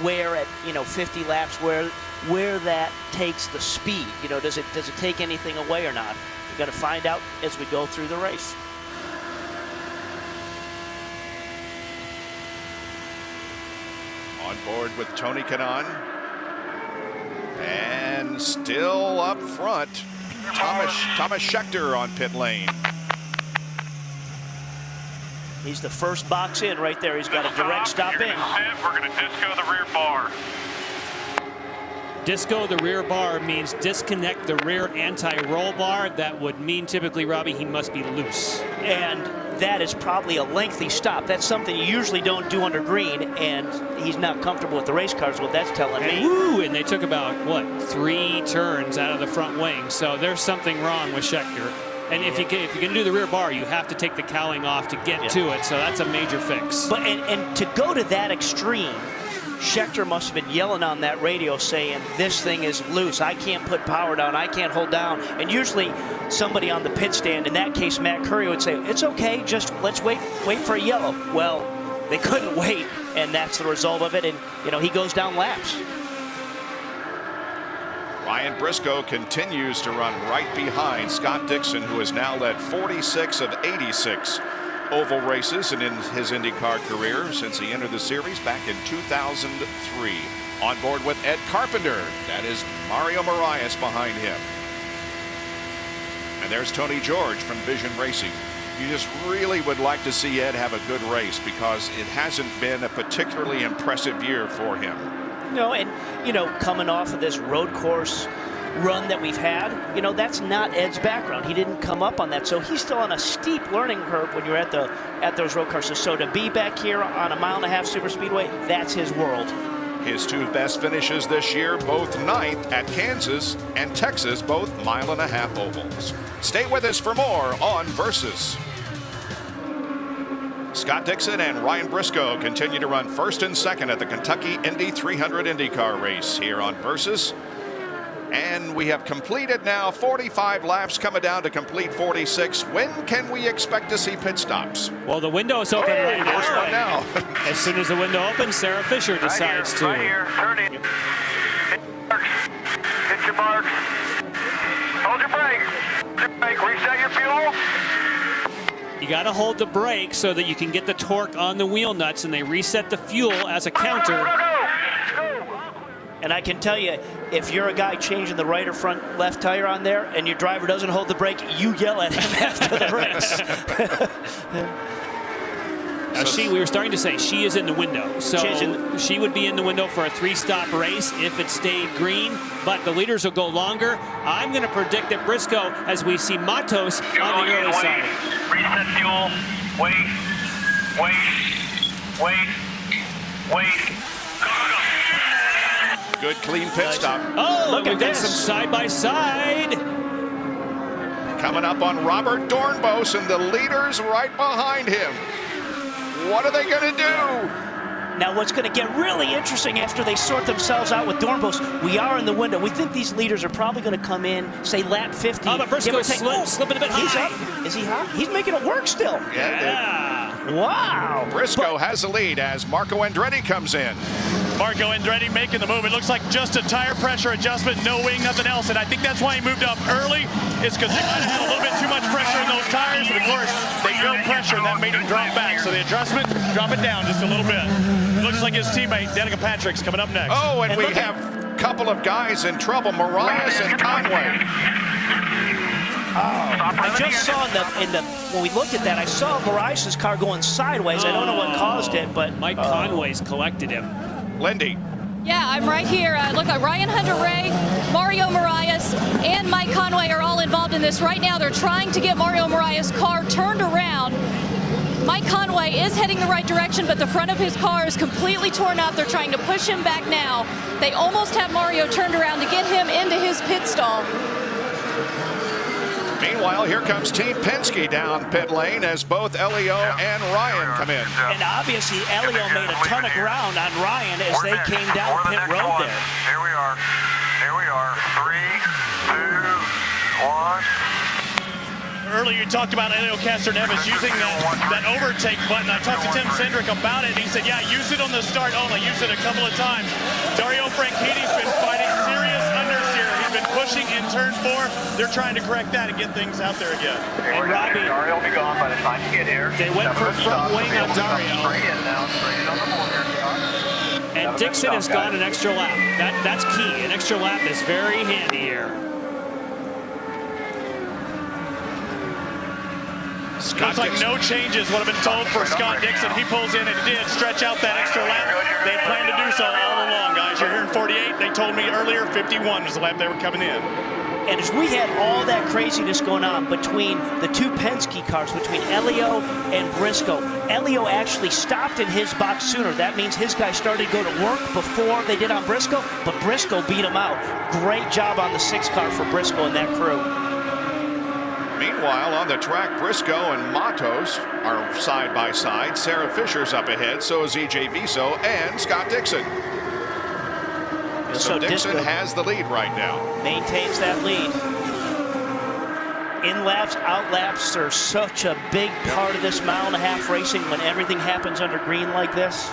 where at 50 laps where that takes the speed. Does it take anything away or not? We're going to find out as we go through the race. On board with Tony Kanaan. And still up front, Thomas Schechter on pit lane. He's the first box in right there. He's got a direct stop in. We're going to disco the rear bar. Disco the rear bar means disconnect the rear anti-roll bar. That would mean typically, Robbie, he must be loose. And that is probably a lengthy stop. That's something you usually don't do under green, and he's not comfortable with the race cars, what that's telling me. Woo, and they took about, 3 turns out of the front wing. So there's something wrong with Schechter. And if you can do the rear bar, you have to take the cowling off to get to it. So that's a major fix. But and to go to that extreme, Schechter must have been yelling on that radio saying, this thing is loose. I can't put power down. I can't hold down. And usually somebody on the pit stand, in that case Matt Curry, would say, it's okay, just let's wait for a yellow. Well, they couldn't wait, and that's the result of it. And, you know, he goes down laps. Ryan Briscoe continues to run right behind Scott Dixon, who has now led 46 of 86 oval races in his IndyCar career since he entered the series back in 2003. On board with Ed Carpenter, that is Mario Moraes behind him. And there's Tony George from Vision Racing. You just really would like to see Ed have a good race because it hasn't been a particularly impressive year for him. No, and, you know, coming off of this road course run that we've had, you know, that's not Ed's background. He didn't come up on that, so he's still on a steep learning curve when you're at those road courses. So to be back here on a 1.5 mile super speedway, that's his world. His two best finishes this year, both 9th at Kansas and Texas, both 1.5 mile ovals. Stay with us for more on Versus. Scott Dixon and Ryan Briscoe continue to run first and second at the Kentucky Indy 300 IndyCar race here on Versus. And we have completed now 45 laps, coming down to complete 46. When can we expect to see pit stops? Well, the window is open right now. Now. As soon as the window opens, Sarah Fisher decides to. Right here, turn in. Hit your marks. Hold your brake. Reset your fuel. You got to hold the brake so that you can get the torque on the wheel nuts, and they reset the fuel as a counter. And I can tell you, if you're a guy changing the right or front left tire on there and your driver doesn't hold the brake, you yell at him after the race. Now we were starting to say she is in the window. So she would be in the window for a 3-stop race if it stayed green, but the leaders will go longer. I'm going to predict that Briscoe, as we see Matos on the early side. Reset fuel. Wait. Good clean pit stop. Oh, look at this. Some side-by-side. Coming up on Robert Dornbos, and the leaders right behind him. What are they going to do? Now, what's going to get really interesting after they sort themselves out with Dornbos, we are in the window. We think these leaders are probably going to come in, say lap 50. Oh, but Briscoe's slipping a bit high. He's up. Is he high? He's making it work still. Yeah. Wow. Briscoe has the lead as Marco Andretti comes in. Marco Andretti making the move. It looks like just a tire pressure adjustment, no wing, nothing else. And I think that's why he moved up early, is because they might have had a little bit too much pressure in those tires. And of course, they built pressure, and that made him drop back. So the adjustment, drop it down just a little bit. Looks like his teammate, Danica Patrick's coming up next. Oh, and we have a couple of guys in trouble, Moraes and Conway. I just saw when we looked at that, I saw Moraes' car going sideways. I don't know what caused it, but Mike Conway's collected him. Lindy. Yeah, I'm right here. Look, Ryan Hunter-Reay, Mario Moraes, and Mike Conway are all involved in this. Right now, they're trying to get Mario Moraes' car turned around. Mike Conway is heading the right direction, but the front of his car is completely torn up. They're trying to push him back now. They almost have Mario turned around to get him into his pit stall. Meanwhile, here comes Team Penske down pit lane as both Elio and Ryan come in. And obviously, Elio made a ton of ground on Ryan as they came down pit road there. Here we are. 3, 2, 1. Earlier, you talked about Elio Castroneves using that overtake button. I talked to Tim Cindric about it, and he said, yeah, use it on the start only. Use it a couple of times. Dario Franchitti's been fighting serious understeer. He's been pushing in turn 4. They're trying to correct that and get things out there again. And Robbie, Dario will be gone by the time you get here. They went for front wing on Dario. Straight in now, straight in on the border. And Dixon has gone an extra lap. That's key. An extra lap is very handy here. Looks like no changes would have been told for Scott Dixon. He pulls in and did stretch out that extra lap. They had planned to do so all along, guys. You're hearing 48. They told me earlier 51 was the lap they were coming in. And as we had all that craziness going on between the two Penske cars, between Elio and Briscoe, Elio actually stopped in his box sooner. That means his guys started to go to work before they did on Briscoe, but Briscoe beat him out. Great job on the 6 car for Briscoe and that crew. Meanwhile, on the track, Briscoe and Matos are side by side. Sarah Fisher's up ahead, so is E.J. Viso and Scott Dixon. So Dixon has the lead right now. Maintains that lead. In-laps, out-laps are such a big part of this mile-and-a-half racing when everything happens under green like this.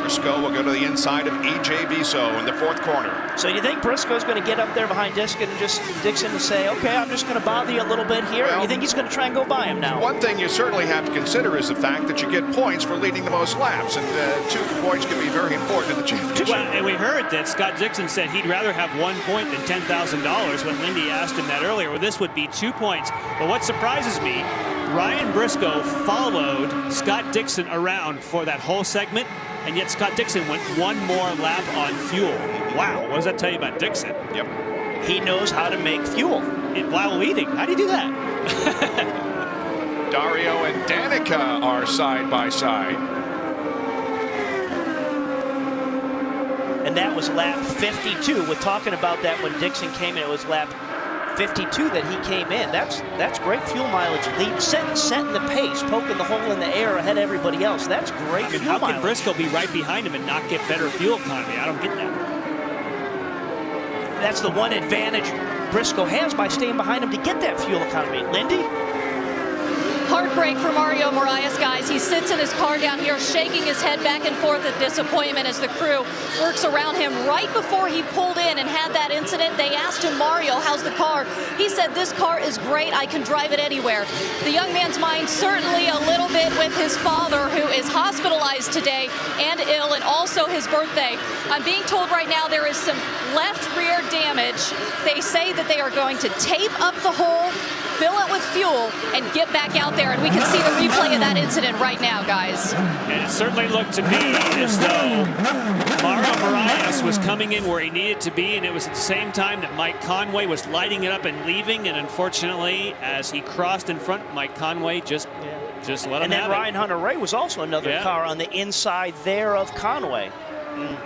Briscoe will go to the inside of E.J. Viso in the 4th corner. So you think Briscoe's going to get up there behind Dixon and say, okay, I'm just going to bother you a little bit here? Well, or you think he's going to try and go by him now? One thing you certainly have to consider is the fact that you get points for leading the most laps, and 2 points can be very important in the championship. Well, and we heard that Scott Dixon said he'd rather have 1 point than $10,000 when Lindy asked him that earlier. Well, this would be 2 points. But what surprises me, Ryan Briscoe followed Scott Dixon around for that whole segment, and yet Scott Dixon went 1 more lap on fuel. Wow, what does that tell you about Dixon? Yep. He knows how to make fuel. While leading. How do you do that? Dario and Danica are side by side. And that was lap 52. We're talking about that when Dixon came in. It was lap 52 that he came in. That's great fuel mileage. Lead setting the pace, poking the hole in the air ahead of everybody else. That's great fuel mileage. How can Briscoe be right behind him and not get better fuel economy? I don't get that. That's the one advantage Briscoe has by staying behind him to get that fuel economy. Lindy? Heartbreak for Mario Moraes, guys. He sits in his car down here shaking his head back and forth in disappointment as the crew works around him. Right before he pulled in and had that incident, they asked him, Mario, how's the car? He said, this car is great. I can drive it anywhere. The young man's mind certainly a little bit with his father, who is hospitalized today and ill, and also his birthday. I'm being told right now there is some left rear damage. They say that they are going to tape up the hole, fill it with fuel, and get back out there. And we can see the replay of that incident right now, guys. And it certainly looked to me as though Mario Moraes was coming in where he needed to be, and it was at the same time that Mike Conway was lighting it up and leaving. And unfortunately, as he crossed in front, Mike Conway just let him have it. And then Ryan Hunter-Reay was also another car on the inside there of Conway.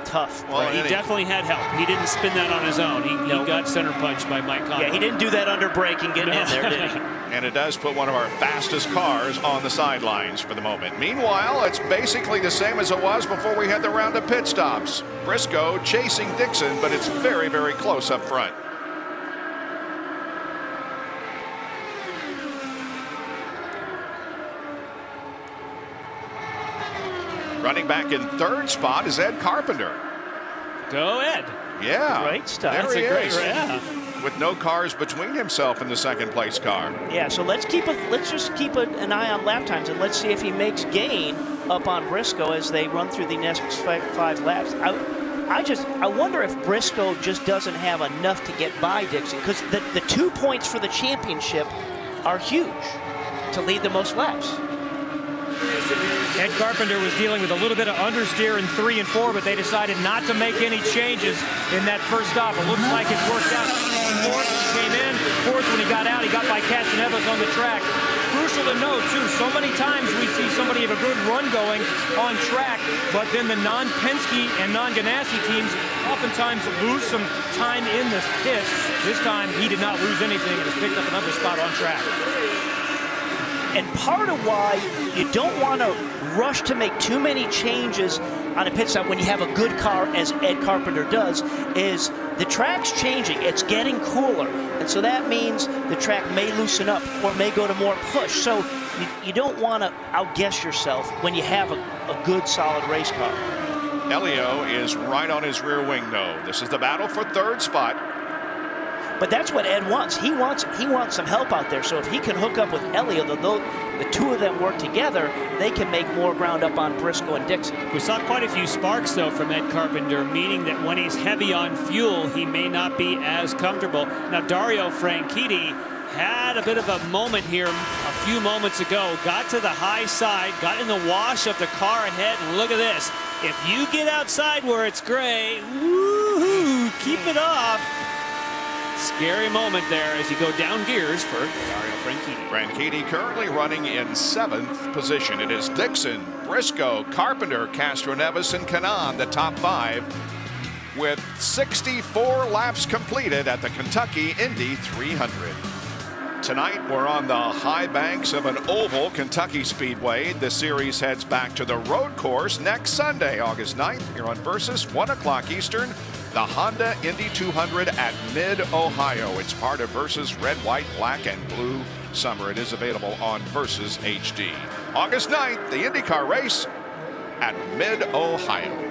Tough. Well, he definitely had help. He didn't spin that on his own. He got center punched by Mike Conway. Yeah, he didn't do that under braking getting in there, did he? And it does put one of our fastest cars on the sidelines for the moment. Meanwhile, it's basically the same as it was before we had the round of pit stops. Briscoe chasing Dixon, but it's very, very close up front. Running back in 3rd spot is Ed Carpenter. Go Ed. Yeah. Great stuff. There he is. Yeah. With no cars between himself and the 2nd place car. Yeah, so let's just keep an eye on lap times, and let's see if he makes gain up on Briscoe as they run through the next 5 laps. I wonder if Briscoe just doesn't have enough to get by Dixon, because the 2 points for the championship are huge to lead the most laps. Ed Carpenter was dealing with a little bit of understeer in 3 and 4, but they decided not to make any changes in that first stop. It looks like it's worked out. 4th came in, 4th when he got out, he got by Castaneves on the track. Crucial to note, too, so many times we see somebody have a good run going on track, but then the non-Penske and non-Ganassi teams oftentimes lose some time in the pits. This time, he did not lose anything and has picked up another spot on track. And part of why you don't want to rush to make too many changes on a pit stop when you have a good car, as Ed Carpenter does, is the track's changing. It's getting cooler. And so that means the track may loosen up or may go to more push. So you don't want to outguess yourself when you have a good, solid race car. Elio is right on his rear wing, though. This is the battle for 3rd spot. But that's what Ed wants. He wants some help out there. So if he can hook up with Elio, the 2 of them work together, they can make more ground up on Briscoe and Dixon. We saw quite a few sparks, though, from Ed Carpenter, meaning that when he's heavy on fuel, he may not be as comfortable. Now, Dario Franchitti had a bit of a moment here a few moments ago, got to the high side, got in the wash of the car ahead, and look at this. If you get outside where it's gray, woo-hoo, keep it off. Scary moment there as you go down gears for Dario Franchitti. Franchitti currently running in 7th position. It is Dixon, Briscoe, Carpenter, Castroneves, and Kanaan, the top 5, with 64 laps completed at the Kentucky Indy 300. Tonight, we're on the high banks of an oval Kentucky Speedway. The series heads back to the road course next Sunday, August 9th, here on Versus, 1 o'clock Eastern, the Honda Indy 200 at Mid-Ohio. It's part of Versus Red, White, Black, and Blue Summer. It is available on Versus HD. August 9th, the IndyCar race at Mid-Ohio.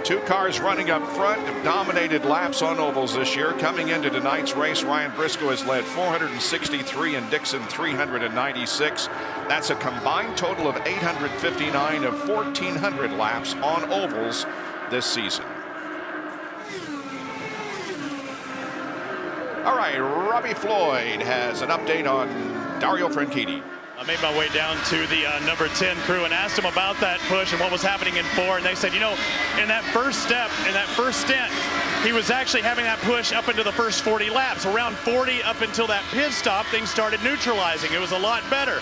Two cars running up front have dominated laps on ovals this year. Coming into tonight's race, Ryan Briscoe has led 463 and Dixon 396. That's a combined total of 859 of 1,400 laps on ovals this season. All right, Robbie Floyd has an update on Dario Franchitti. I made my way down to the number 10 crew and asked them about that push and what was happening in 4. And they said, you know, in that first step, in that first stint, he was actually having that push up into the first 40 laps. Around 40 up until that pit stop, things started neutralizing. It was a lot better.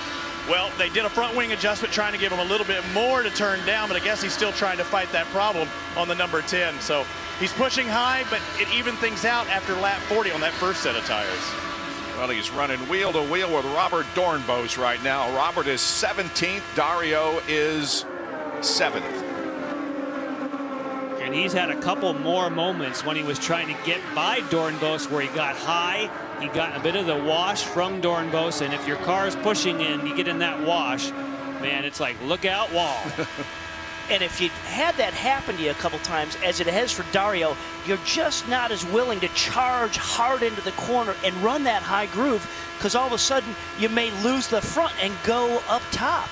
Well, they did a front wing adjustment trying to give him a little bit more to turn down, but I guess he's still trying to fight that problem on the number 10. So he's pushing high, but it evened things out after lap 40 on that first set of tires. Well, he's running wheel to wheel with Robert Dornbos right now. Robert is 17th. Dario is 7th. And he's had a couple more moments when he was trying to get by Dornbos where he got high. He got a bit of the wash from Dornbos. And if your car is pushing in, you get in that wash, man, it's like, look out, wall. And if you had that happen to you a couple times, as it has for Dario, you're just not as willing to charge hard into the corner and run that high groove, because all of a sudden you may lose the front and go up top.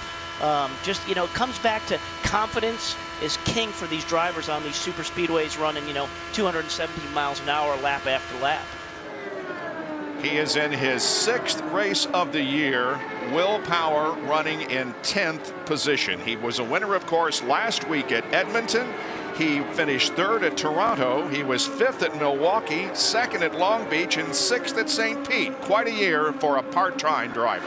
Just, you know, it comes back to confidence is king for these drivers on these super speedways running, you know, 217 miles an hour lap after lap. He is in his 6th race of the year. Will Power running in 10th position. He was a winner, of course, last week at Edmonton. He finished 3rd at Toronto. He was 5th at Milwaukee, 2nd at Long Beach, and 6th at St. Pete. Quite a year for a part-time driver.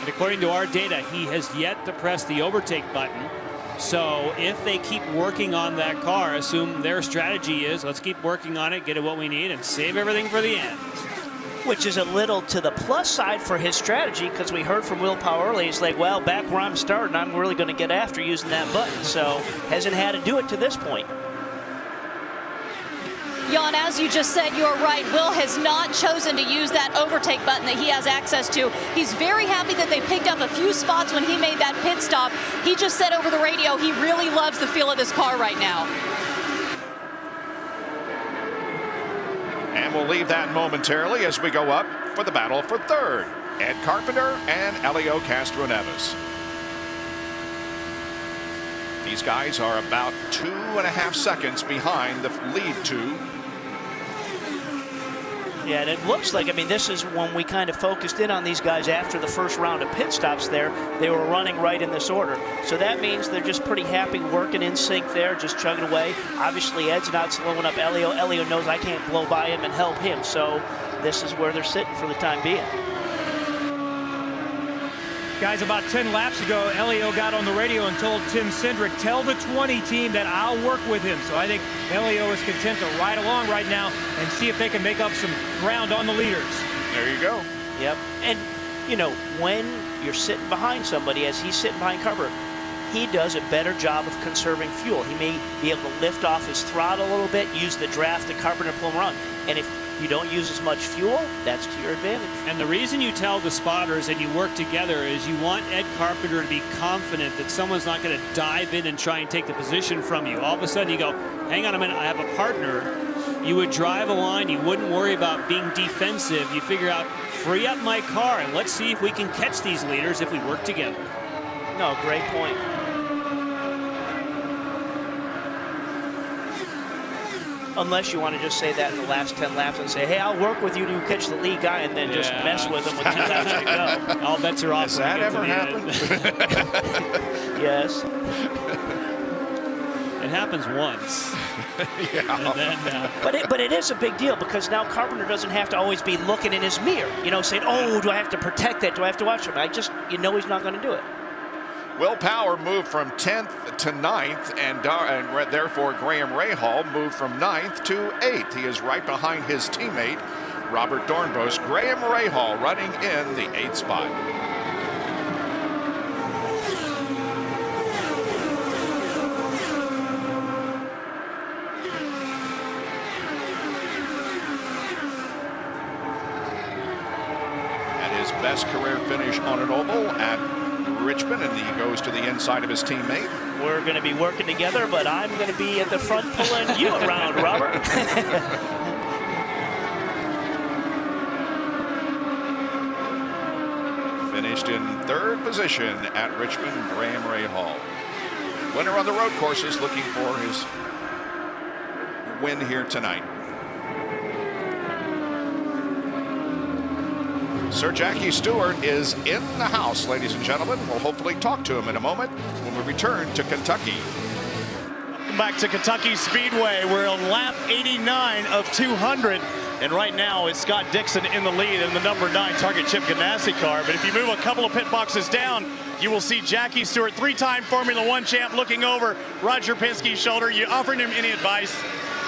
And according to our data, he has yet to press the overtake button. So if they keep working on that car, assume their strategy is, let's keep working on it, get it what we need, and save everything for the end. Which is a little to the plus side for his strategy, because we heard from Will Power early. He's like, well, back where I'm starting, I'm really going to get after using that button. So hasn't had to do it to this point. Jan, as you just said, you're right. Will has not chosen to use that overtake button that he has access to. He's very happy that they picked up a few spots when he made that pit stop. He just said over the radio he really loves the feel of this car right now. And we'll leave that momentarily as we go up for the battle for 3rd. Ed Carpenter and Elio Castroneves. These guys are about 2.5 seconds behind the lead 2. Yeah, and it looks like, I mean, this is when we kind of focused in on these guys after the first round of pit stops there. They were running right in this order. So that means they're just pretty happy working in sync there, just chugging away. Obviously, Ed's not slowing up Elio. Elio knows I can't blow by him and help him. So this is where they're sitting for the time being. Guys, about 10 laps ago, Elio got on the radio and told Tim Cindric, tell the 20 team that I'll work with him. So I think Elio is content to ride along right now and see if they can make up some ground on the leaders. There you go. Yep. And, you know, when you're sitting behind somebody, as he's sitting behind Carpenter, he does a better job of conserving fuel. He may be able to lift off his throttle a little bit, use the draft to Carpenter pull him around. And if you don't use as much fuel, that's to your advantage. And the reason you tell the spotters and you work together is you want Ed Carpenter to be confident that someone's not going to dive in and try and take the position from you. All of a sudden you go, hang on a minute, I have a partner. You would drive a line, you wouldn't worry about being defensive. You figure out, free up my car and let's see if we can catch these leaders if we work together. No, great point. Unless you want to just say that in the last 10 laps and say, hey, I'll work with you to catch the lead guy and then just mess with him with 2 laps to go. All bets are off. Has that ever happened? Yes. It happens once. Yeah. Then, But it is a big deal, because now Carpenter doesn't have to always be looking in his mirror, you know, saying, oh, do I have to protect that? Do I have to watch him? You know he's not going to do it. Will Power moved from 10th to 9th, and therefore Graham Rahal moved from 9th to 8th. He is right behind his teammate, Robert Dornbos. Graham Rahal running in the 8th spot. best career finish on an oval at Richmond, and he goes to the inside of his teammate. We're going to be working together, but I'm going to be at the front pulling you around, Robert. Finished in 3rd position at Richmond, Graham Ray Hall. Winner on the road courses, looking for his win here tonight. Sir Jackie Stewart is in the house, ladies and gentlemen. We'll hopefully talk to him in a moment when we return to Kentucky. Welcome back to Kentucky Speedway. We're on lap 89 of 200. And right now it's Scott Dixon in the lead in the number 9 Target Chip Ganassi car. But if you move a couple of pit boxes down, you will see Jackie Stewart, 3-time Formula One champ, looking over Roger Penske's shoulder. You offering him any advice?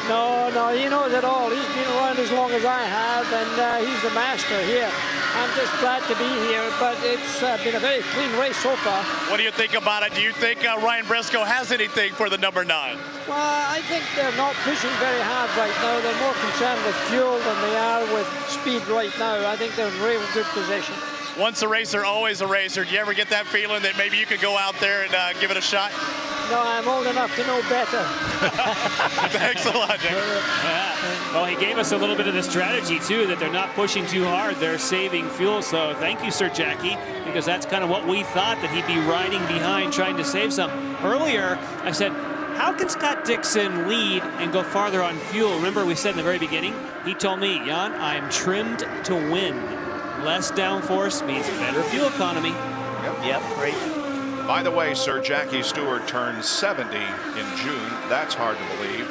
No, he knows it all. He's been around as long as I have, and he's the master here. I'm just glad to be here, but it's been a very clean race so far. What do you think about it? Do you think Ryan Briscoe has anything for the number 9? Well, I think they're not pushing very hard right now. They're more concerned with fuel than they are with speed right now. I think they're in real good position. Once a racer, always a racer. Do you ever get that feeling that maybe you could go out there and give it a shot? No, I'm old enough to know better. Thanks a lot, Jake. Yeah. Well, he gave us a little bit of the strategy, too, that they're not pushing too hard. They're saving fuel. So thank you, Sir Jackie, because that's kind of what we thought, that he'd be riding behind trying to save some. Earlier, I said, how can Scott Dixon lead and go farther on fuel? Remember we said in the very beginning, he told me, Jan, I'm trimmed to win. Less downforce means better fuel economy. Yep, great. By the way, Sir Jackie Stewart turned 70 in June. That's hard to believe.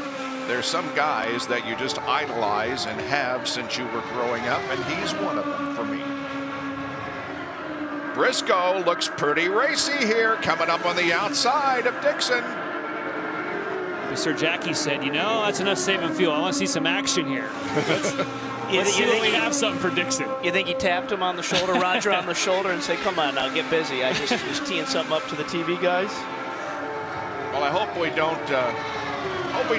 There's some guys that you just idolize and have since you were growing up, and he's one of them for me. Briscoe looks pretty racy here, coming up on the outside of Dixon. Sir Jackie said, you know, that's enough saving fuel. I want to see some action here. Let's see if we have something for Dixon. You think he tapped him on the shoulder, Roger on the shoulder, and said, come on now, get busy. I just was teeing something up to the TV guys. Well, I hope we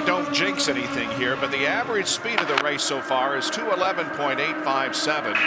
don't jinx anything here, but the average speed of the race so far is 211.857.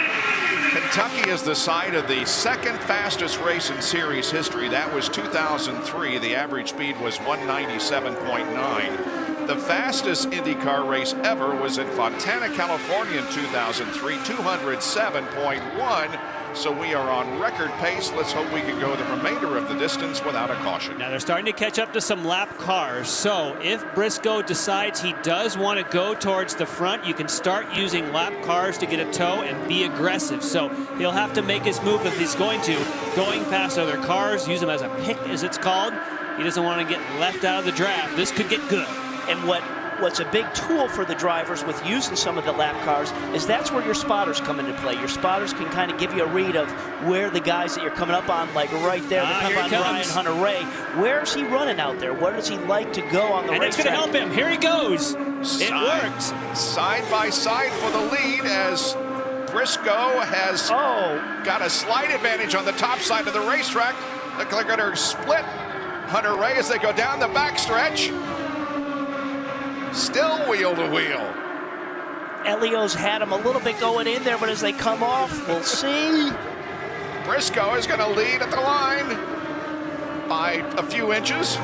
Kentucky is the site of the 2nd fastest race in series history. That was 2003. The average speed was 197.9. The fastest IndyCar race ever was in Fontana, California in 2003, 207.1. So we are on record pace. Let's hope we can go the remainder of the distance without a caution. Now they're starting to catch up to some lap cars. So if Briscoe decides he does want to go towards the front, you can start using lap cars to get a tow and be aggressive. So he'll have to make his move if he's going past other cars, use them as a pick, as it's called. He doesn't want to get left out of the draft. This could get good. And what's a big tool for the drivers with using some of the lap cars is that's where your spotters come into play. Your spotters can kind of give you a read of where the guys that you're coming up on, like right there, come on Ryan Hunter-Reay. Where's he running out there? Where does he like to go on the racetrack? And it's going to help him. Here he goes. It works. Side by side for the lead as Briscoe has got a slight advantage on the top side of the racetrack. Look like they're going to split Hunter-Reay as they go down the backstretch. Still wheel to wheel. Elio's had him a little bit going in there, but as they come off, we'll see. Briscoe is going to lead at the line by a few inches.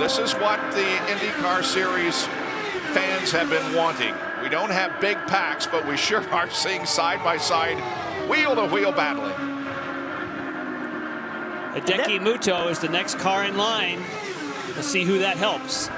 This is what the IndyCar Series fans have been wanting. We don't have big packs, but we sure are seeing side-by-side, wheel-to-wheel battling. Hideki Muto is the next car in line. We'll see who that helps.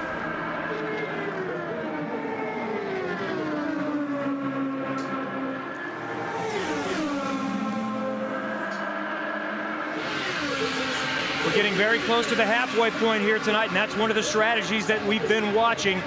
We're getting very close to the halfway point here tonight, and that's one of the strategies that we've been watching.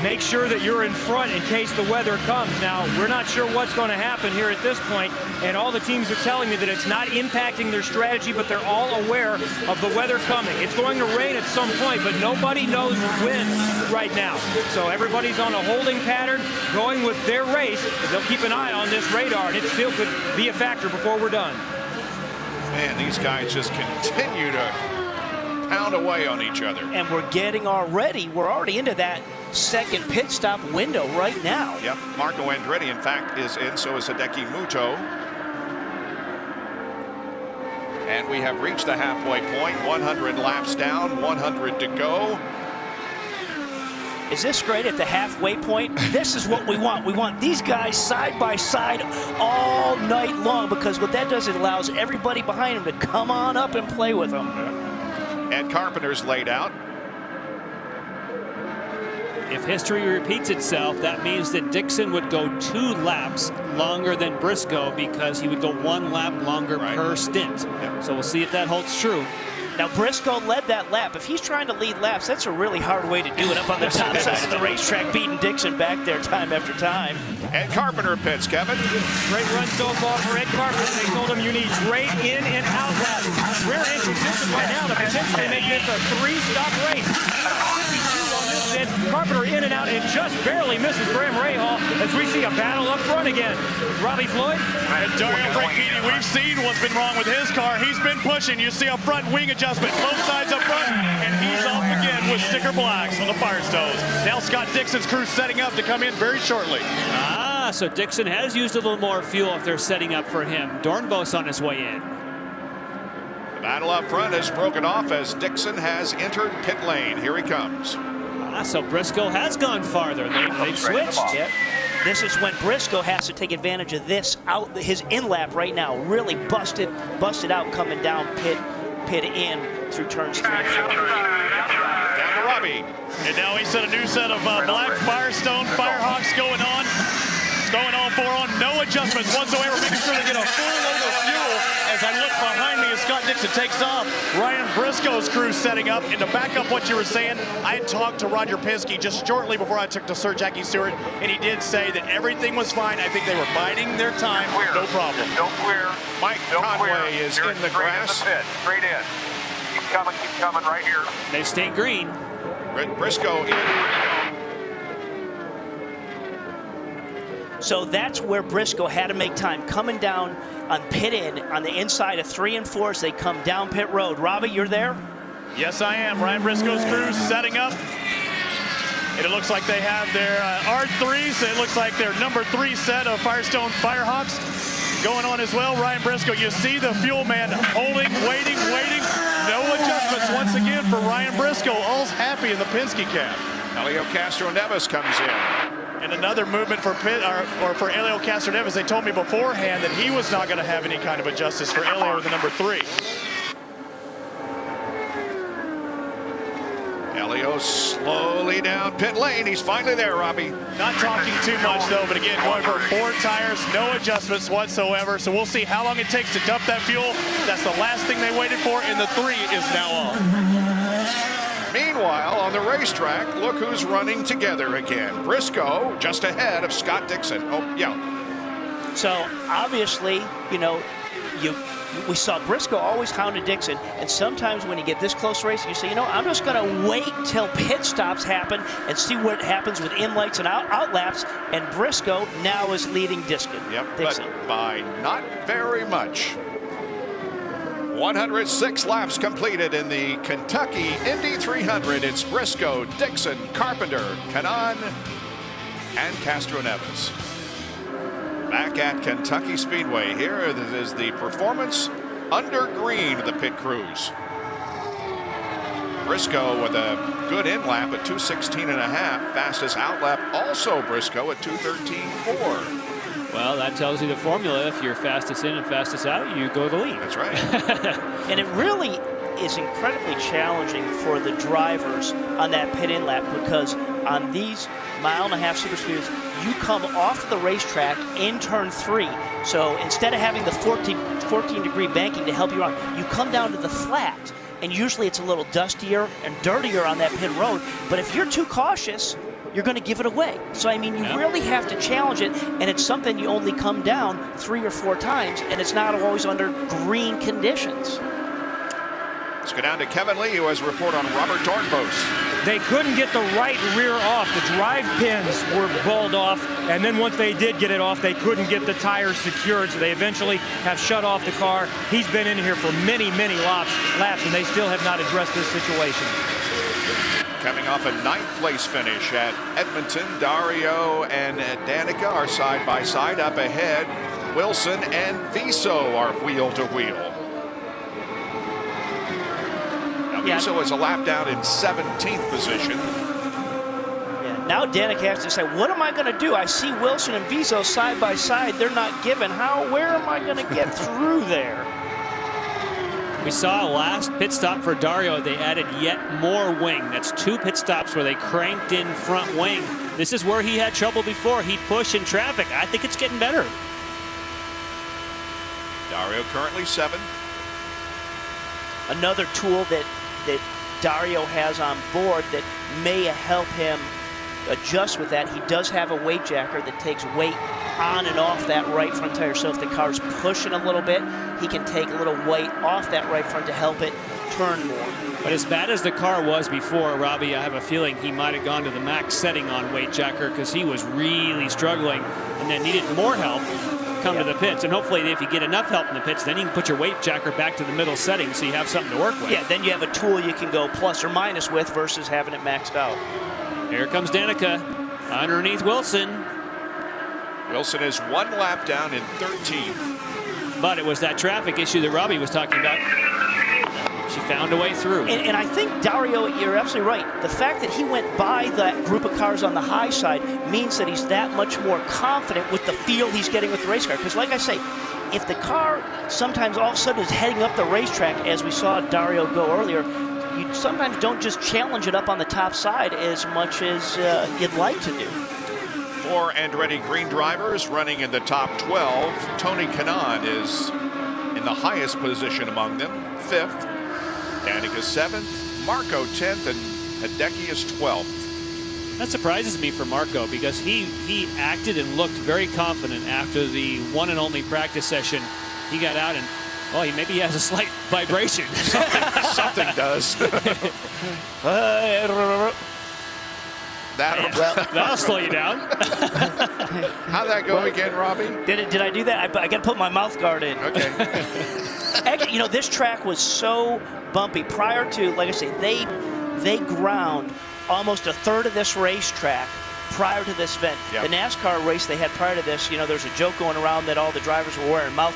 Make sure that you're in front in case the weather comes. Now, we're not sure what's going to happen here at this point, and all the teams are telling me that it's not impacting their strategy, but they're all aware of the weather coming. It's going to rain at some point, but nobody knows when right now. So everybody's on a holding pattern, going with their race. They'll keep an eye on this radar, and it still could be a factor before we're done. Man, these guys just continue to pound away on each other. And we're already into that second pit stop window right now. Yep, Marco Andretti, in fact, is in, so is Hideki Muto. And we have reached the halfway point, 100 laps down, 100 to go. Is this great at the halfway point? This is what we want. We want these guys side by side all night long, because what that does, it allows everybody behind them to come on up and play with them. And Carpenter's laid out. If history repeats itself, that means that Dixon would go 2 laps longer than Briscoe, because he would go 1 lap longer per stint. Yep. So we'll see if that holds true. Now, Briscoe led that lap. If he's trying to lead laps, that's a really hard way to do it up on the top side of the racetrack, beating Dixon back there time after time. And Carpenter pits, Kevin. Great run so far for Ed Carpenter. They told him you need great in and out laps. We're in position right now to potentially make this a 3-stop race. 52 on this end. Carpenter in and out and just barely misses Graham Rahal as we see a battle up front again. Robbie Floyd. And Dario Franchitti, we've seen what's been wrong with his car. He's been pushing. You see a front wing adjustment, both sides up front, and he's off again with sticker blacks on the Firestones. Now Scott Dixon's crew setting up to come in very shortly. Ah, so Dixon has used a little more fuel if they're setting up for him. Dornbos on his way in. The battle up front has broken off as Dixon has entered pit lane. Here he comes. Ah, so Briscoe has gone farther. They've switched. Yep. This is when Briscoe has to take advantage of this out, his in lap right now, really busted out coming down pit in through turns 3 and 4. Down to Robbie. And now he set a new set of black Firestone Firehawks going on. No adjustments whatsoever, making sure they get a full load of fuel. As I look behind me as Scott Dixon takes off, Ryan Briscoe's crew setting up. And to back up what you were saying, I had talked to Roger Penske just shortly before I took to Sir Jackie Stewart, and he did say that everything was fine. I think they were biding their time, no problem. Don't clear. Mike Conway is in the grass. Straight in. Keep coming right here. They stay green. Briscoe in. So that's where Briscoe had to make time, coming down on pit in on the inside of 3 and 4 as they come down pit road. Robbie, you're there? Yes, I am. Ryan Briscoe's crew setting up. And it looks like they have their R3s. It looks like their number 3 set of Firestone Firehawks going on as well. Ryan Briscoe, you see the fuel man holding, waiting. No adjustments once again for Ryan Briscoe. All's happy in the Penske cab. Elio Castroneves comes in. And another movement for for Elio Castroneves. They told me beforehand that he was not going to have any kind of adjustments for Elio with the number 3. Elio slowly down pit lane. He's finally there, Robbie. Not talking too much, though, but again, going for 4 tires, no adjustments whatsoever. So we'll see how long it takes to dump that fuel. That's the last thing they waited for, and the 3 is now on. Meanwhile, on the racetrack, look who's running together again. Briscoe just ahead of Scott Dixon. Oh, yeah. So obviously, you know, we saw Briscoe always hounded Dixon, and sometimes when you get this close to racing, you say, you know, I'm just going to wait till pit stops happen and see what happens with in lights and out laps. And Briscoe now is leading Dixon. Yep, Dixon. but by not very much. 106 laps completed in the Kentucky Indy 300. It's Briscoe, Dixon, Carpenter, Kanaan, and Castroneves. Back at Kentucky Speedway here, this is the performance under green of the pit crews. Briscoe with a good in lap at 2:16.5. Fastest out lap also Briscoe at 2:13.4. Well, that tells you the formula. If you're fastest in and fastest out, you go the lead. That's right. And it really is incredibly challenging for the drivers on that pit in lap, because on these 1.5 mile super speeds, you come off the racetrack in turn 3. So instead of having the 14 degree banking to help you on, you come down to the flat. And usually it's a little dustier and dirtier on that pit road. But if you're too cautious, you're going to give it away. So, I mean, you really have to challenge it, and it's something you only come down 3 or 4 times, and it's not always under green conditions. Let's go down to Kevin Lee, who has a report on Robert Dornbos. They couldn't get the right rear off. The drive pins were balled off, and then once they did get it off, they couldn't get the tires secured, so they eventually have shut off the car. He's been in here for many laps, and they still have not addressed this situation. Coming off a 9th place finish at Edmonton, Dario and Danica are side by side. Up ahead, Wilson and Viso are wheel to wheel. Now Viso is a lap down in 17th position. Yeah, now Danica has to say, what am I going to do? I see Wilson and Viso side by side. They're not given. Where am I going to get through there? We saw last pit stop for Dario. They added yet more wing. That's 2 pit stops where they cranked in front wing. This is where he had trouble before. He'd push in traffic. I think it's getting better. Dario currently 7th. Another tool that Dario has on board that may help him adjust with that. He does have a weight jacker that takes weight on and off that right front tire. So if the car's pushing a little bit, he can take a little weight off that right front to help it turn more. But as bad as the car was before, Robbie, I have a feeling he might have gone to the max setting on weight jacker because he was really struggling and then needed more help come to the pits. And hopefully if you get enough help in the pits, then you can put your weight jacker back to the middle setting so you have something to work with. Yeah, then you have a tool you can go plus or minus with versus having it maxed out. Here comes Danica underneath Wilson. Wilson is 1 lap down in 13th. But it was that traffic issue that Robbie was talking about. She found a way through. And I think, Dario, you're absolutely right. The fact that he went by that group of cars on the high side means that he's that much more confident with the feel he's getting with the race car. Because like I say, if the car sometimes all of a sudden is heading up the racetrack, as we saw Dario go earlier, you sometimes don't just challenge it up on the top side as much as you'd like to do. 4 Andretti Green drivers running in the top 12. Tony Kanaan is in the highest position among them, 5th. Danica 7th, Marco 10th, and Hideki is 12th. That surprises me for Marco because he acted and looked very confident after the one and only practice session. He got out and, oh, maybe he has a slight vibration. Something does. That'll slow you down. How'd that go again, Robbie? Did I do that? I got to put my mouth guard in. Okay. Actually, you know, this track was so bumpy prior to, like I say, they ground almost a third of this racetrack prior to this event. Yep. The NASCAR race they had prior to this, you know, there's a joke going around that all the drivers were wearing mouth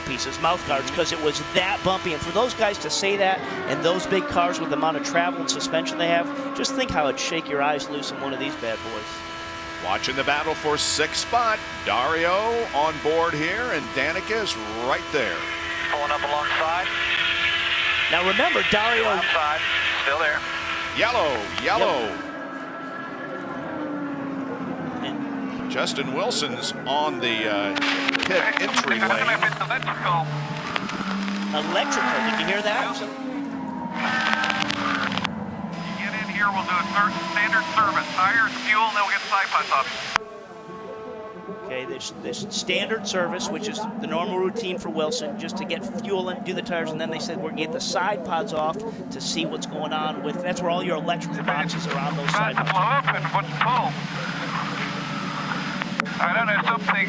guards, because it was that bumpy. And for those guys to say that, and those big cars with the amount of travel and suspension they have, just think how it'd shake your eyes loose in one of these bad boys. Watching the battle for 6th spot. Dario on board here, and Danica is right there. Pulling up alongside. Now remember, Dario... Outside, still there. Yellow. Yep. Justin Wilson's on the pit entry lane. Electrical, did you hear that? You get in here, we'll do a standard service. Tires, fuel, and then we'll get side pods off. Okay, this standard service, which is the normal routine for Wilson, just to get fuel and do the tires, and then they said we're going to get the side pods off to see what's going on with, that's where all your electrical boxes are on those side pods. Blow up and what's pull? I don't know, something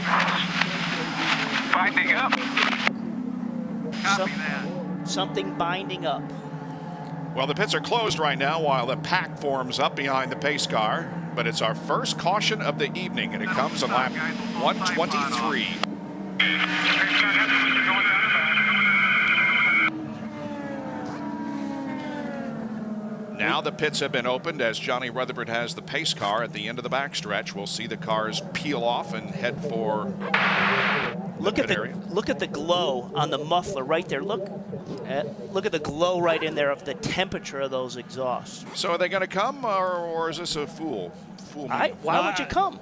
binding up. Copy that. Something binding up. Well, the pits are closed right now while the pack forms up behind the pace car. But it's our first caution of the evening, and it comes on lap 123. Now the pits have been opened as Johnny Rutherford has the pace car at the end of the backstretch. We'll see the cars peel off and head for look at the glow on the muffler right there. Look at the glow right in there of the temperature of those exhausts. So are they going to come, or is this a fool me? Why would you come?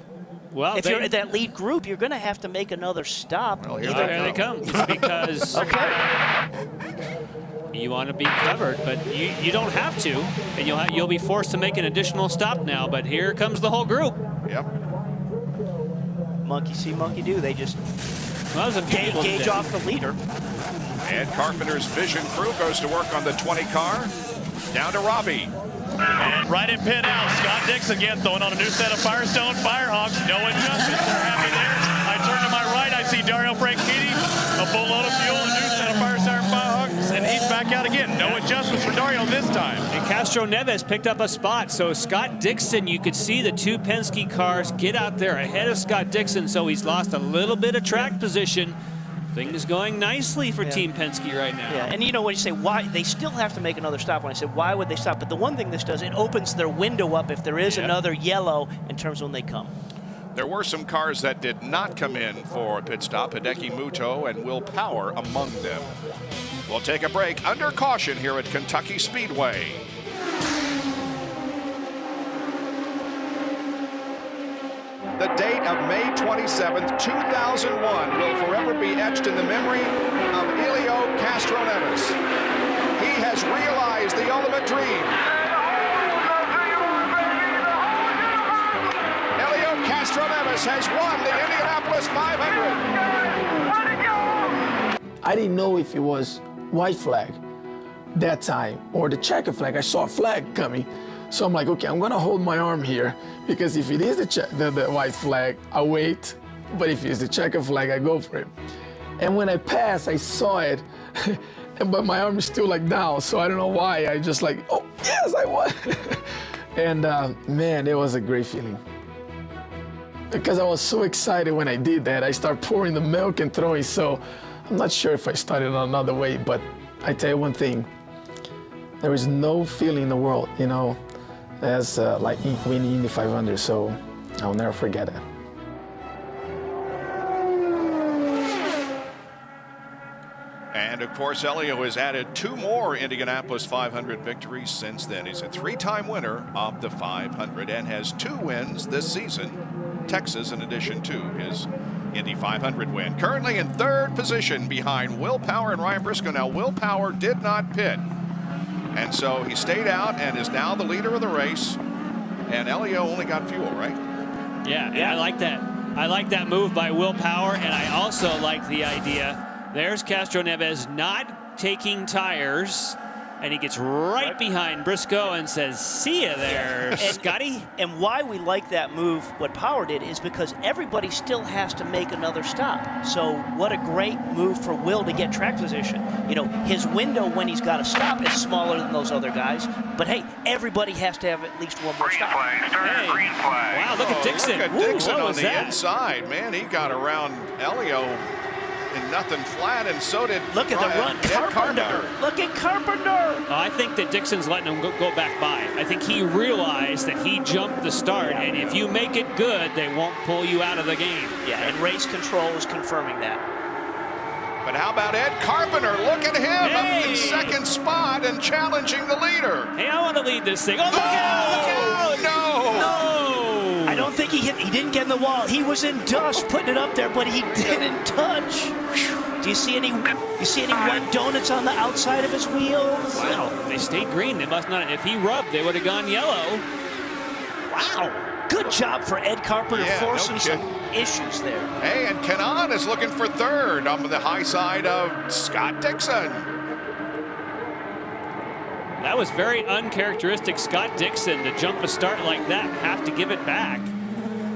Well, if you're in that lead group, you're going to have to make another stop. Well, here they come. It's because you want to be covered, but you don't have to, and you'll be forced to make an additional stop now. But here comes the whole group. Yep. Monkey see, monkey do. They just gauge off the leader. And Carpenter's Vision crew goes to work on the 20 car. Down to Robbie. And right in pit out, Scott Dixon again throwing on a new set of Firestone Firehawks. No adjustments. They're happy there. I turn to my right. I see Dario Franchitti, a full load of fuel, a new set of Firestone Firehawks, and he's back back out again. No adjustments for Dario this time. And Castro Neves picked up a spot. So Scott Dixon, you could see the two Penske cars get out there ahead of Scott Dixon. So he's lost a little bit of track position. Things going nicely for Team Penske right now. Yeah, and you know, when you say why, they still have to make another stop. When I said why would they stop? But the one thing this does, it opens their window up if there is another yellow in terms of when they come. There were some cars that did not come in for a pit stop. Hideki Muto and Will Power among them. We'll take a break under caution here at Kentucky Speedway. The date of May 27th, 2001 will forever be etched in the memory of Helio Castroneves. He has realized the ultimate dream. Helio Castroneves has won the Indianapolis 500. I didn't know if it was white flag that time or the checker flag. I saw a flag coming. So I'm like, okay, I'm gonna hold my arm here because if it is the white flag, I wait. But if it's the checker flag, I go for it. And when I passed, I saw it, but my arm is still like down. So I don't know why. I just like, oh, yes, I won. And man, it was a great feeling. Because I was so excited when I did that. I started pouring the milk and throwing. So I'm not sure if I started another way, but I tell you one thing. There is no feeling in the world, you know, as like winning Indy 500, so I'll never forget it. And of course, Helio has added 2 more Indianapolis 500 victories since then. He's a 3-time winner of the 500 and has 2 wins this season. Texas in addition to his Indy 500 win. Currently in 3rd position behind Will Power and Ryan Briscoe. Now, Will Power did not pit. And so he stayed out and is now the leader of the race. And Helio only got fuel, right? Yeah, I like that. I like that move by Will Power, and I also like the idea. There's Castroneves not taking tires, and he gets right behind Briscoe and says, see ya there, Scotty. And why we like that move, what Power did, is because everybody still has to make another stop. So what a great move for Will to get track position. You know, his window when he's got to stop is smaller than those other guys. But hey, everybody has to have at least one more stop. Green flag. Wow, look at Dixon. Look at Dixon on the that? inside. Man, he got around Helio in nothing flat, and so did Look at the run, Carpenter. Look at Carpenter. I think that Dixon's letting him go back by. I think he realized that he jumped the start, and if you make it good, they won't pull you out of the game. Yeah, and race control is confirming that. But how about Ed Carpenter? Look at him up in 2nd spot and challenging the leader. Hey, I want to lead this thing. Oh, look out! No! I don't think he didn't get in the wall. He was in dust putting it up there, but he didn't touch. Do you see any white donuts on the outside of his wheels? Wow, they stayed green. They must not. If he rubbed, they would have gone yellow. Wow. Good job for Ed Carpenter forcing some issues there. Hey, and Kanaan is looking for 3rd on the high side of Scott Dixon. That was very uncharacteristic Scott Dixon to jump a start like that and have to give it back.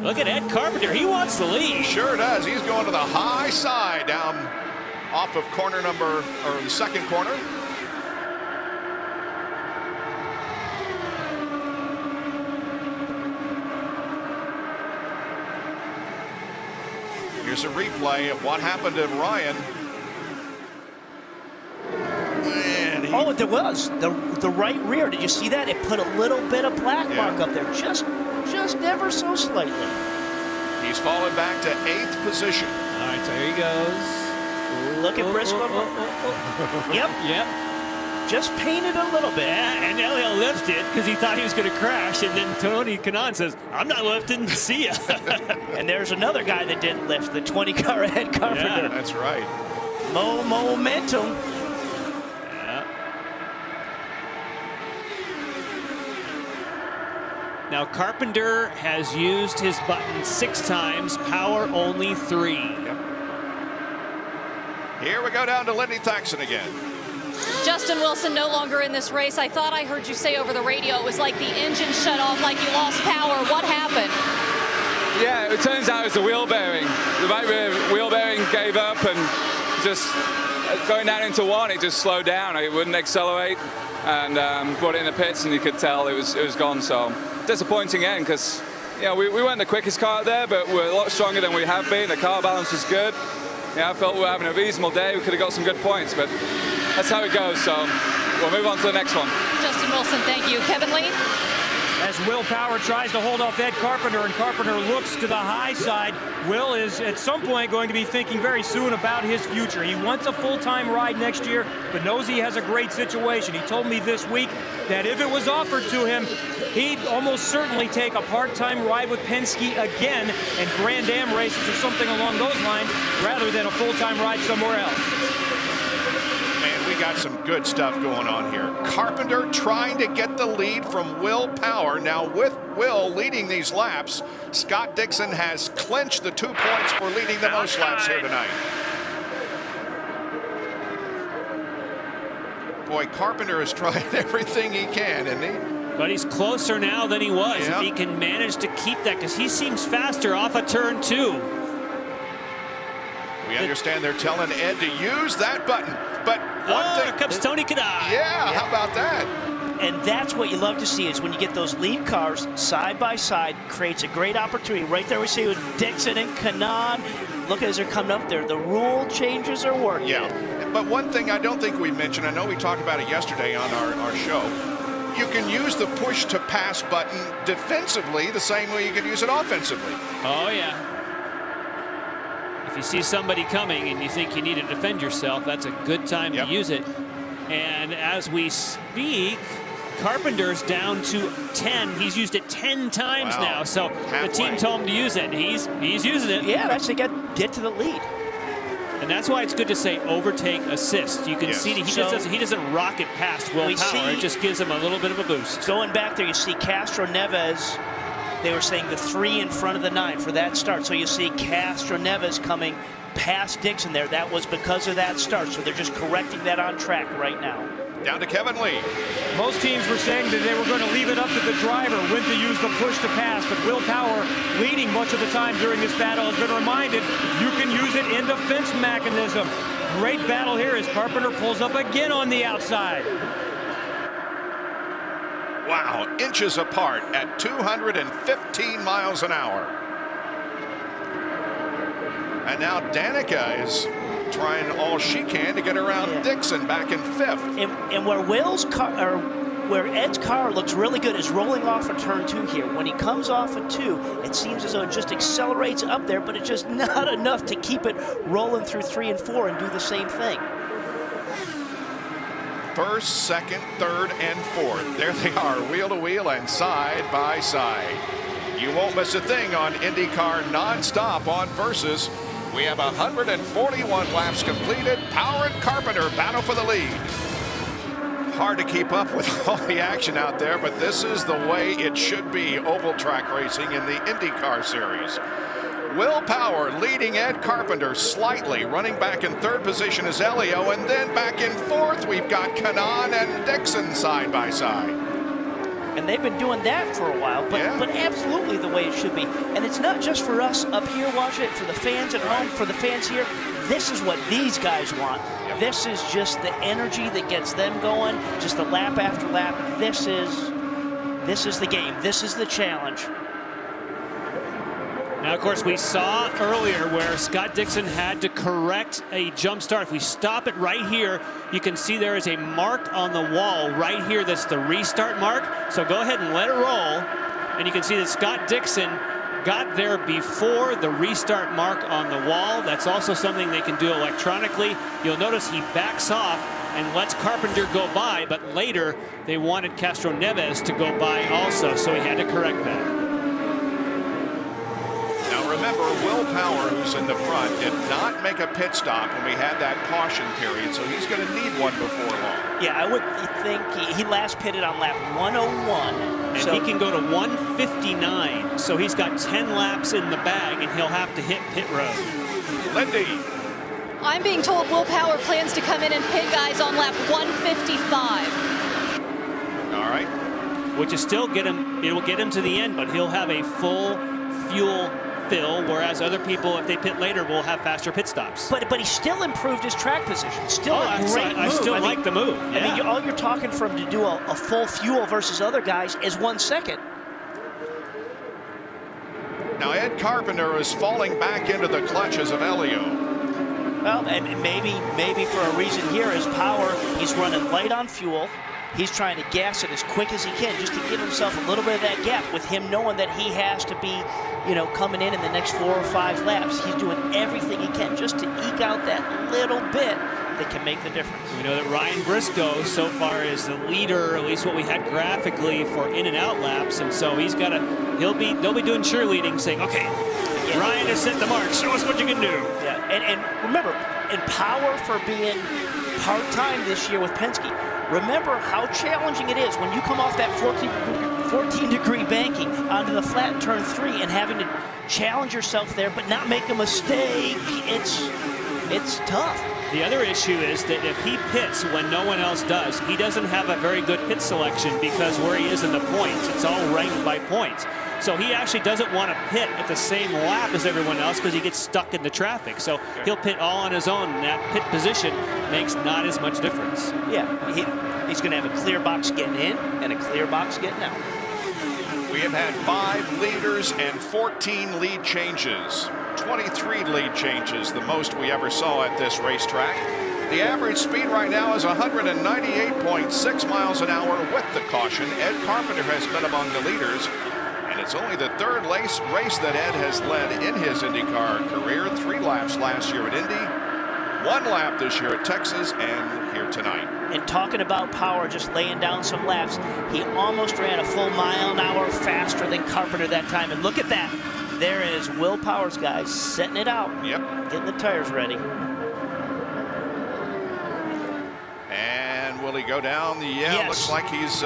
Look at Ed Carpenter. He wants the lead. Sure does. He's going to the high side down off of corner number, or the 2nd corner. Here's a replay of what happened to Ryan. Oh, there was the right rear. Did you see that? It put a little bit of black mark up there, just ever so slightly. He's fallen back to 8th position. All right, so here he goes. Look at Briscoe. Yep. Just painted a little bit. Yeah, and Helio lifted because he thought he was going to crash, and then Tony Kanaan says, I'm not lifting, see ya. And there's another guy that didn't lift, the 20 car Ed Carpenter. Yeah, that's right. Momentum. Now, Carpenter has used his button 6 times, Power only 3. Yep. Here we go down to Lindy Thaxton again. Justin Wilson no longer in this race. I thought I heard you say over the radio it was like the engine shut off, like you lost power. What happened? Yeah, it turns out it's the wheel bearing. The right rear wheel bearing gave up and just going down into one, it just slowed down. It wouldn't accelerate, and brought it in the pits, and you could tell it was gone. So disappointing end, because we weren't the quickest car out there, but we're a lot stronger than we have been. The car balance was good. I felt we were having a reasonable day. We could have got some good points, but that's how it goes. So we'll move on to the next one. Justin Wilson, thank you. Kevin Lee. As Will Power tries to hold off Ed Carpenter, and Carpenter looks to the high side, Will is at some point going to be thinking very soon about his future. He wants a full-time ride next year, but knows he has a great situation. He told me this week that if it was offered to him, he'd almost certainly take a part-time ride with Penske again and Grand Am races or something along those lines, rather than a full-time ride somewhere else. Got some good stuff going on here. Carpenter trying to get the lead from Will Power. Now with Will leading these laps, Scott Dixon has clinched the 2 points for leading the most laps here tonight. Boy, Carpenter is trying everything he can, isn't he? But he's closer now than he was. Yep. If he can manage to keep that, because he seems faster off of turn 2. We understand they're telling Ed to use that button, but one thing. Here comes Tony Kanaan. Yeah, how about that? And that's what you love to see, is when you get those lead cars side by side, creates a great opportunity. Right there we see with Dixon and Kanaan. Look as they're coming up there. The rule changes are working. Yeah, but one thing I don't think we mentioned, I know we talked about it yesterday on our show, you can use the push to pass button defensively the same way you can use it offensively. Oh, yeah. If you see somebody coming and you think you need to defend yourself, that's a good time to use it. And as we speak, Carpenter's down to 10. He's used it 10 times now. So the team told him to use it. He's using it. Yeah, that's to get to the lead. And that's why it's good to say overtake assist. You can see that he doesn't rocket past Will Power. It just gives him a little bit of a boost. Going back there, you see Castro Neves. They were saying the 3 in front of the 9 for that start. So you see Castro Neves coming past Dixon there. That was because of that start. So they're just correcting that on track right now. Down to Kevin Lee. Most teams were saying that they were going to leave it up to the driver when to use the push to pass, but Will Power, leading much of the time during this battle, has been reminded you can use it in defense mechanism. Great battle here as Carpenter pulls up again on the outside. Wow, inches apart at 215 miles an hour. And now Danica is trying all she can to get around Dixon back in 5th. And where Will's car, or where Ed's car looks really good, is rolling off of turn 2 here. When he comes off of 2, it seems as though it just accelerates up there, but it's just not enough to keep it rolling through 3 and 4 and do the same thing. 1st, 2nd, 3rd, and 4th. There they are, wheel to wheel and side by side. You won't miss a thing on IndyCar nonstop on Versus. We have 141 laps completed. Power and Carpenter battle for the lead. Hard to keep up with all the action out there, but this is the way it should be, oval track racing in the IndyCar Series. Will Power leading Ed Carpenter slightly, running back in 3rd position is Elio, and then back in 4th we've got Kanaan and Dixon side by side. And they've been doing that for a while, but absolutely the way it should be. And it's not just for us up here watching it, for the fans at home, for the fans here. This is what these guys want. This is just the energy that gets them going, just the lap after lap. This is the game. This is the challenge. Now, of course, we saw earlier where Scott Dixon had to correct a jump start. If we stop it right here, you can see there is a mark on the wall right here. That's the restart mark. So go ahead and let it roll. And you can see that Scott Dixon got there before the restart mark on the wall. That's also something they can do electronically. You'll notice he backs off and lets Carpenter go by, but later they wanted Castro Neves to go by also, so he had to correct that. Remember, Will Power, who's in the front, did not make a pit stop when we had that caution period, so he's going to need one before long. Yeah, I would think he last pitted on lap 101. And so he can go to 159, so he's got 10 laps in the bag, and he'll have to hit pit road. Lindy. I'm being told Will Power plans to come in and pit guys on lap 155. All right. Which is still it will get him to the end, but he'll have a full fuel fill, whereas other people, if they pit later, will have faster pit stops. But he still improved his track position. Still a great move. I still like the move. Yeah. I mean, all you're talking for him to do a full fuel versus other guys is 1 second. Now Ed Carpenter is falling back into the clutches of Elio. Well, and maybe for a reason here is power. He's running light on fuel. He's trying to gas it as quick as he can just to give himself a little bit of that gap, with him knowing that he has to be, coming in the next 4 or 5 laps. He's doing everything he can just to eke out that little bit that can make the difference. We know that Ryan Briscoe so far is the leader, at least what we had graphically, for in and out laps, and so they'll be doing cheerleading, saying, okay, yeah, Ryan has set the mark, show us what you can do. Yeah, and remember, in power for being part-time this year with Penske, remember how challenging it is when you come off that 14-degree banking onto the flat in turn 3 and having to challenge yourself there but not make a mistake. It's tough. The other issue is that if he pits when no one else does, he doesn't have a very good pit selection, because where he is in the points, it's all ranked by points. So he actually doesn't want to pit at the same lap as everyone else because he gets stuck in the traffic. So he'll pit all on his own, and that pit position makes not as much difference. Yeah, he's going to have a clear box getting in and a clear box getting out. We have had 5 leaders and 14 lead changes. 23 lead changes, the most we ever saw at this racetrack. The average speed right now is 198.6 miles an hour with the caution. Ed Carpenter has been among the leaders, and it's only the 3rd race that Ed has led in his IndyCar career. 3 laps last year at Indy, 1 lap this year at Texas, and here tonight. And talking about power, just laying down some laps, he almost ran a full mile an hour faster than Carpenter that time. And look at that. There is Will Powers, guys, setting it out. Yep. Getting the tires ready. And will he go down? Yeah, yes. Looks like he's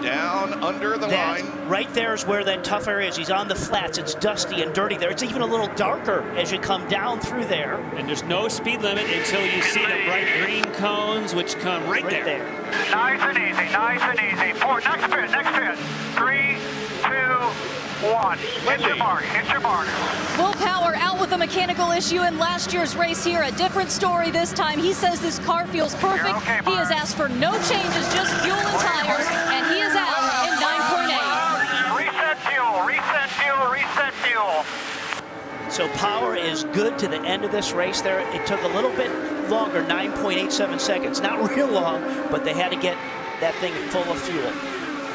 down under the line. Right there is where that tough area is. He's on the flats. It's dusty and dirty there. It's even a little darker as you come down through there. And there's no speed limit until you see the bright green cones, which come right there. Nice and easy, nice and easy. Next pit. 3, 2, 1. Hit your mark, hit your mark. Will Power out with a mechanical issue in last year's race here. A different story this time. He says this car feels perfect. Okay, he has asked for no changes, just fuel and tires, and he is out in 9.8. Reset fuel. So Power is good to the end of this race there. It took a little bit longer, 9.87 seconds. Not real long, but they had to get that thing full of fuel.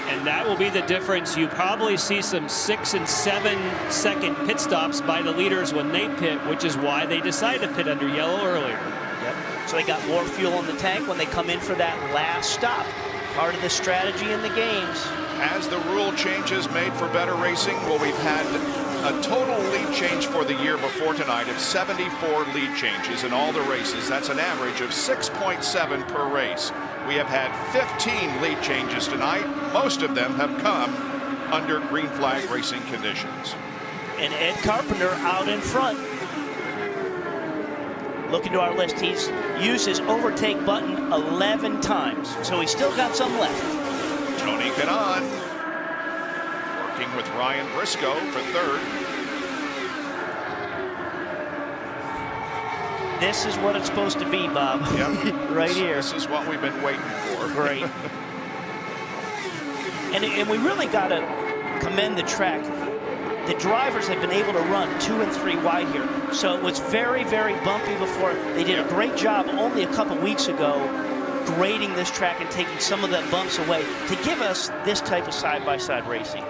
And that will be the difference. You probably see some 6 and 7 second pit stops by the leaders when they pit, which is why they decided to pit under yellow earlier. Yep. So they got more fuel in the tank when they come in for that last stop. Part of the strategy in the games. As the rule changes made for better racing, well, we've had a total lead change for the year before tonight of 74 lead changes in all the races. That's an average of 6.7 per race. We have had 15 lead changes tonight. Most of them have come under green flag racing conditions. And Ed Carpenter out in front. Looking to our list, he's used his overtake button 11 times, so he's still got some left. Tony Kanaan working with Ryan Briscoe for 3rd. This is what it's supposed to be, Bob. Yep. Right here. This is what we've been waiting for. Great. and we really got to commend the track. The drivers have been able to run 2 and 3 wide here. So it was very, very bumpy before. They did a great job only a couple weeks ago grading this track and taking some of the bumps away to give us this type of side-by-side racing.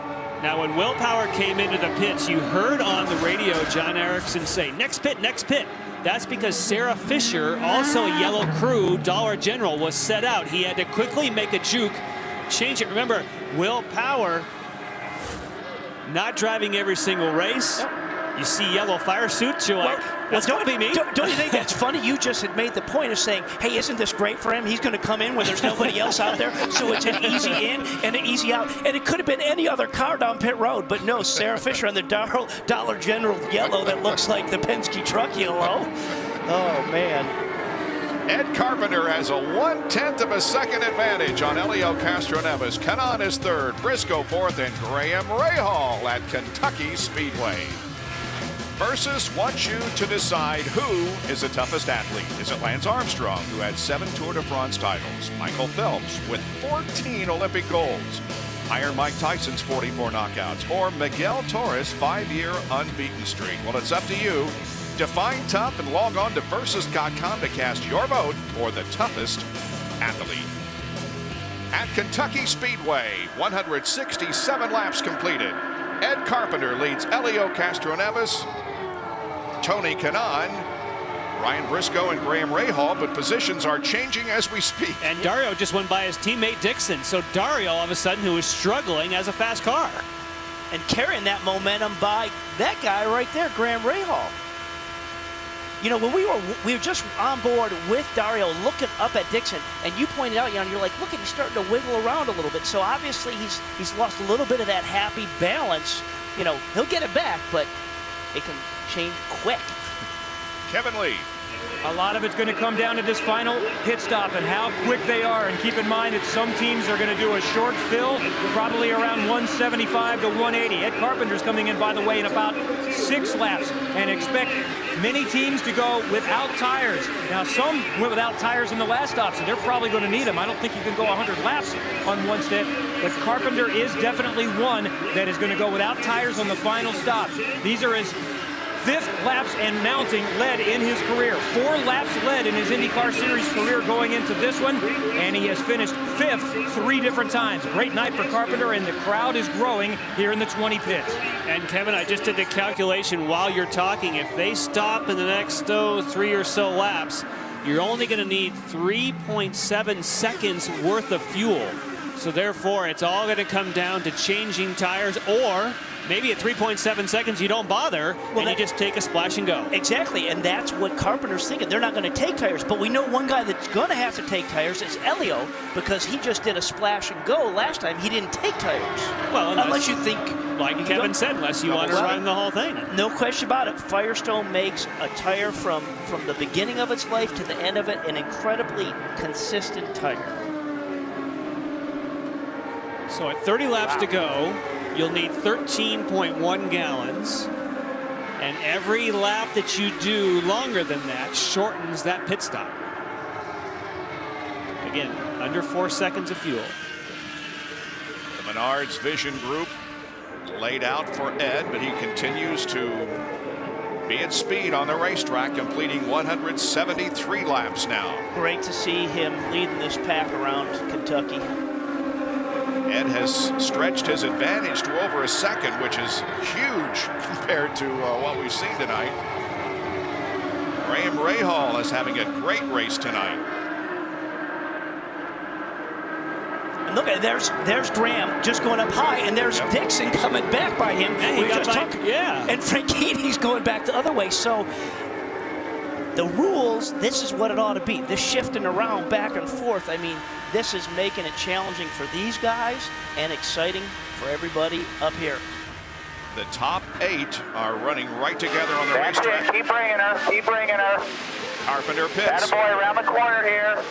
Now, when Will Power came into the pits, you heard on the radio John Erickson say, next pit, next pit. That's because Sarah Fisher, also a yellow crew, Dollar General, was set out. He had to quickly make a juke, change it. Remember, Will Power not driving every single race. Yep. You see yellow fire suits, you're like, that's going to be me. Don't you think that's funny? You just had made the point of saying, hey, isn't this great for him? He's going to come in when there's nobody else out there, so it's an easy in and an easy out. And it could have been any other car down pit road, but no, Sarah Fisher on the Dollar General yellow that looks like the Penske truck yellow. Oh, man. Ed Carpenter has a 1/10 of a second advantage on Helio Castroneves. Kanaan is third, Briscoe fourth, and Graham Rahal at Kentucky Speedway. Versus wants you to decide who is the toughest athlete. Is it Lance Armstrong, who had 7 Tour de France titles? Michael Phelps with 14 Olympic golds? Iron Mike Tyson's 44 knockouts? Or Miguel Torres' 5-year unbeaten streak? Well, it's up to you. Define tough and log on to versus.com to cast your vote for the toughest athlete. At Kentucky Speedway, 167 laps completed. Ed Carpenter leads Helio Castroneves, Tony Kanaan, Ryan Briscoe, and Graham Rahal, but positions are changing as we speak. And Dario just went by his teammate Dixon, so Dario all of a sudden, who was struggling as a fast car. And carrying that momentum by that guy right there, Graham Rahal. You know, when we were just on board with Dario looking up at Dixon, and you pointed out, you're like, look, he's starting to wiggle around a little bit. So obviously he's lost a little bit of that happy balance. You know, he'll get it back, but it can change quick. Kevin Lee. A lot of it's going to come down to this final pit stop and how quick they are. And keep in mind that some teams are going to do a short fill, probably around 175 to 180. Ed Carpenter's coming in, by the way, in about 6 laps, and expect many teams to go without tires. Now, some went without tires in the last stop, so they're probably going to need them. I don't think you can go 100 laps on one step, but Carpenter is definitely one that is going to go without tires on the final stop. These are his 5th laps and mounting led in his career. 4 laps led in his IndyCar Series career going into this one, and he has finished 5th 3 different times. Great night for Carpenter, and the crowd is growing here in the 20 pits. And Kevin, I just did the calculation while you're talking. If they stop in the next 3 or so laps, you're only going to need 3.7 seconds worth of fuel. So therefore, it's all going to come down to changing tires, or maybe at 3.7 seconds you don't bother, and you just take a splash and go. Exactly, and that's what Carpenter's thinking. They're not going to take tires, but we know one guy that's going to have to take tires is Helio, because he just did a splash and go last time. He didn't take tires. Well, unless you think, like Kevin said, unless you want to run the whole thing. No question about it. Firestone makes a tire from the beginning of its life to the end of it an incredibly consistent tire. So at 30 laps to go, you'll need 13.1 gallons. And every lap that you do longer than that shortens that pit stop. Again, under 4 seconds of fuel. The Menards Vision Group laid out for Ed, but he continues to be at speed on the racetrack, completing 173 laps now. Great to see him leading this pack around Kentucky. Ed has stretched his advantage to over a second, which is huge compared to what we've seen tonight. Graham Rahal is having a great race tonight. And look at there's Graham just going up high, and there's Dixon coming back by him. And and Franchini's going back the other way. So the rules, this is what it ought to be. This shifting around back and forth, I mean, this is making it challenging for these guys and exciting for everybody up here. The top 8 are running right together on the That's racetrack. it. Keep bringing her. Keep bringing her. Carpenter pits. Attaboy, around the corner here.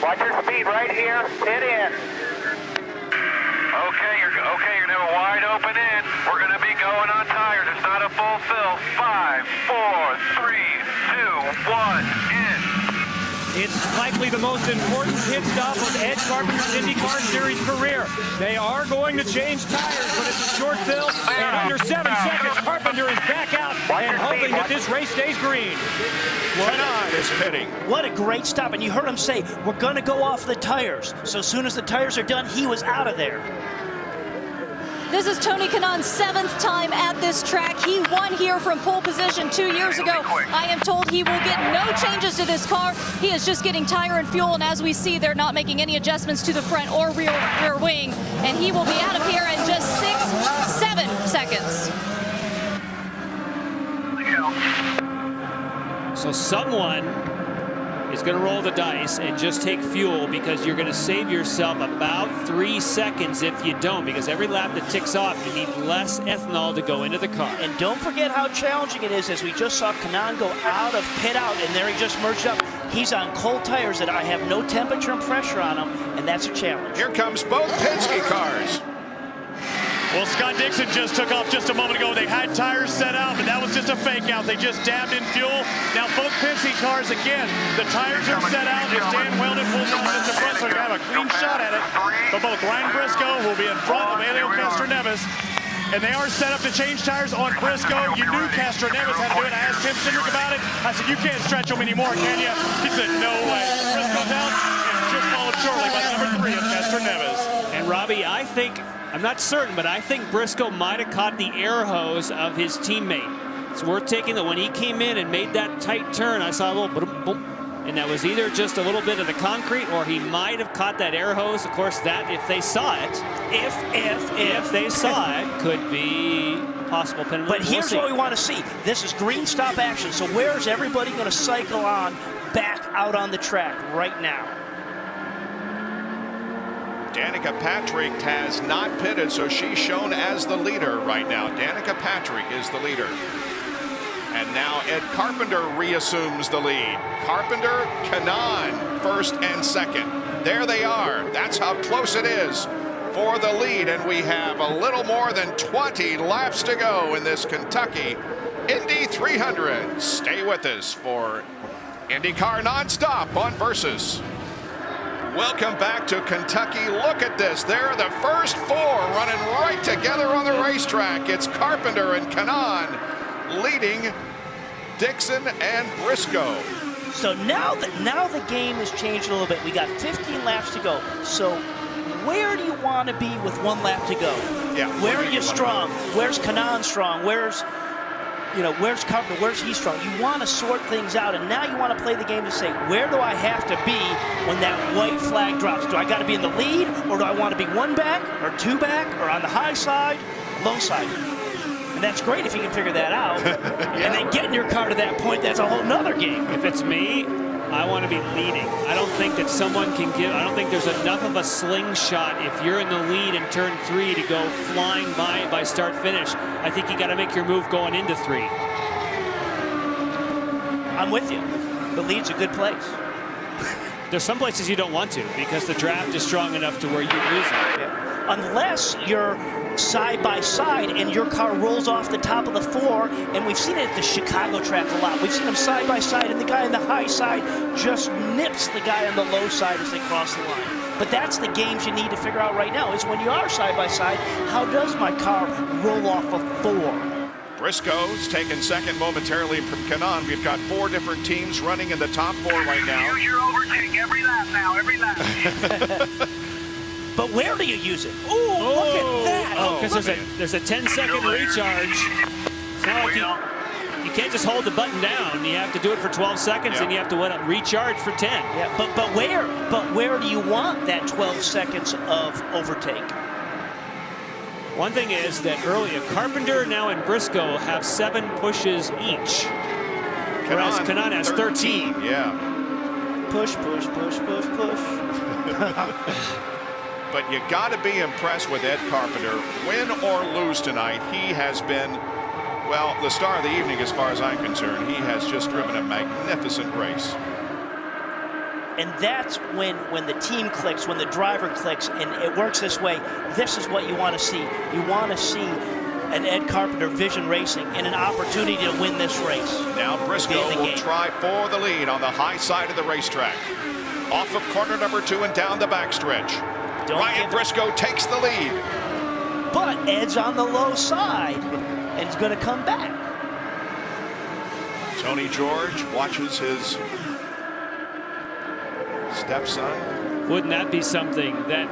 Watch your speed right here. Pit in. Okay, you're gonna have a wide open in. We're gonna be going on tires. It's not a full fill. 5, 4, 3, 2, 1, in. It's likely the most important pit stop of Ed Carpenter's IndyCar Series career. They are going to change tires, but it's a short fill, and under 7 seconds, Carpenter is back out and hoping that this race stays green. Kanaan is pitting. What a great stop, and you heard him say, we're going to go off the tires. So as soon as the tires are done, he was out of there. This is Tony Kanaan's 7th time at this track. He won here from pole position 2 years ago. I am told he will get no changes to this car. He is just getting tire and fuel, and as we see, they're not making any adjustments to the front or rear wing, and he will be out of here in just 7 seconds. So someone is he's going to roll the dice and just take fuel, because you're going to save yourself about 3 seconds if you don't, because every lap that ticks off, you need less ethanol to go into the car. And don't forget how challenging it is, as we just saw Kanaan go out of pit out, and there he just merged up. He's on cold tires that I have no temperature and pressure on them, and that's a challenge. Here comes both Penske cars. Well, Scott Dixon just took off just a moment ago. They had tires set out, but that was just a fake out. They just dabbed in fuel. Now both Penske cars again. The tires are set out. As Dan Weldon pulls out at the front, so we're going to have a clean shot at it. But both Ryan Briscoe will be in front of Helio Castroneves. And they are set up to change tires on Briscoe. You knew Castroneves had to do it. I asked Tim Cindric about it. I said, you can't stretch them anymore, can you? He said, no way. Briscoe's out and just followed shortly by number 3 of Castroneves. And Robbie, I think, I'm not certain, but I think Briscoe might have caught the air hose of his teammate. It's worth taking that when he came in and made that tight turn, I saw a little boom, boom. And that was either just a little bit of the concrete, or he might have caught that air hose. Of course, that, if they saw it, if they saw it, could be possible penalty. But here's what we want to see. This is green stop action. So where is everybody going to cycle on back out on the track right now? Danica Patrick has not pitted, so she's shown as the leader right now. Danica Patrick is the leader. And now Ed Carpenter reassumes the lead. Carpenter, Kanaan, first and second. There they are. That's how close it is for the lead. And we have a little more than 20 laps to go in this Kentucky Indy 300. Stay with us for IndyCar Nonstop on Versus. Welcome back to Kentucky. Look at this. They're the first 4 running right together on the racetrack. It's Carpenter and Kanaan leading Dixon and Briscoe. So now the game has changed a little bit. We got 15 laps to go. So where do you want to be with 1 lap to go? Yeah. Where are you strong? Where's Kanaan strong? Where's Carpenter? Where's he strong? You want to sort things out, and now you want to play the game to say, where do I have to be when that white flag drops? Do I got to be in the lead, or do I want to be 1 back, or 2 back, or on the high side, low side? And that's great if you can figure that out. Yeah. And then getting your car to that point, that's a whole nother game. If it's me, I want to be leading. I don't think that someone can give, I don't think there's enough of a slingshot if you're in the lead in turn 3 to go flying by start finish. I think you got to make your move going into 3. I'm with you. The lead's a good place. There's some places you don't want to, because the draft is strong enough to where you lose it. Yeah. Unless you're side by side and your car rolls off the top of the 4, and we've seen it at the Chicago track a lot. We've seen them side by side, and the guy on the high side just nips the guy on the low side as they cross the line. But that's the games you need to figure out right now, is when you are side by side, how does my car roll off of 4? Briscoe's taken second momentarily from Kanaan. We've got 4 different teams running in the top 4 right now. Use your overtake every lap now, every lap. But where do you use it? Ooh, look at that. Oh, because there's a 10-second recharge. It's not like you can't just hold the button down. You have to do it for 12 seconds, and you have to recharge for 10. Yeah, but where do you want that 12 seconds of overtake? One thing is that earlier, Carpenter now and Briscoe have 7 pushes each, whereas Kanaan has 13. Yeah. Push, push, push, push, push. But you got to be impressed with Ed Carpenter. Win or lose tonight, he has been, well, the star of the evening as far as I'm concerned. He has just driven a magnificent race. And that's when the team clicks, when the driver clicks, and it works this way. This is what you want to see. You want to see an Ed Carpenter Vision Racing and an opportunity to win this race. Now Briscoe will try for the lead on the high side of the racetrack. Off of corner number 2 and down the backstretch. Ryan Briscoe takes the lead. But Ed's on the low side and is going to come back. Tony George watches his stepson. Wouldn't that be something that,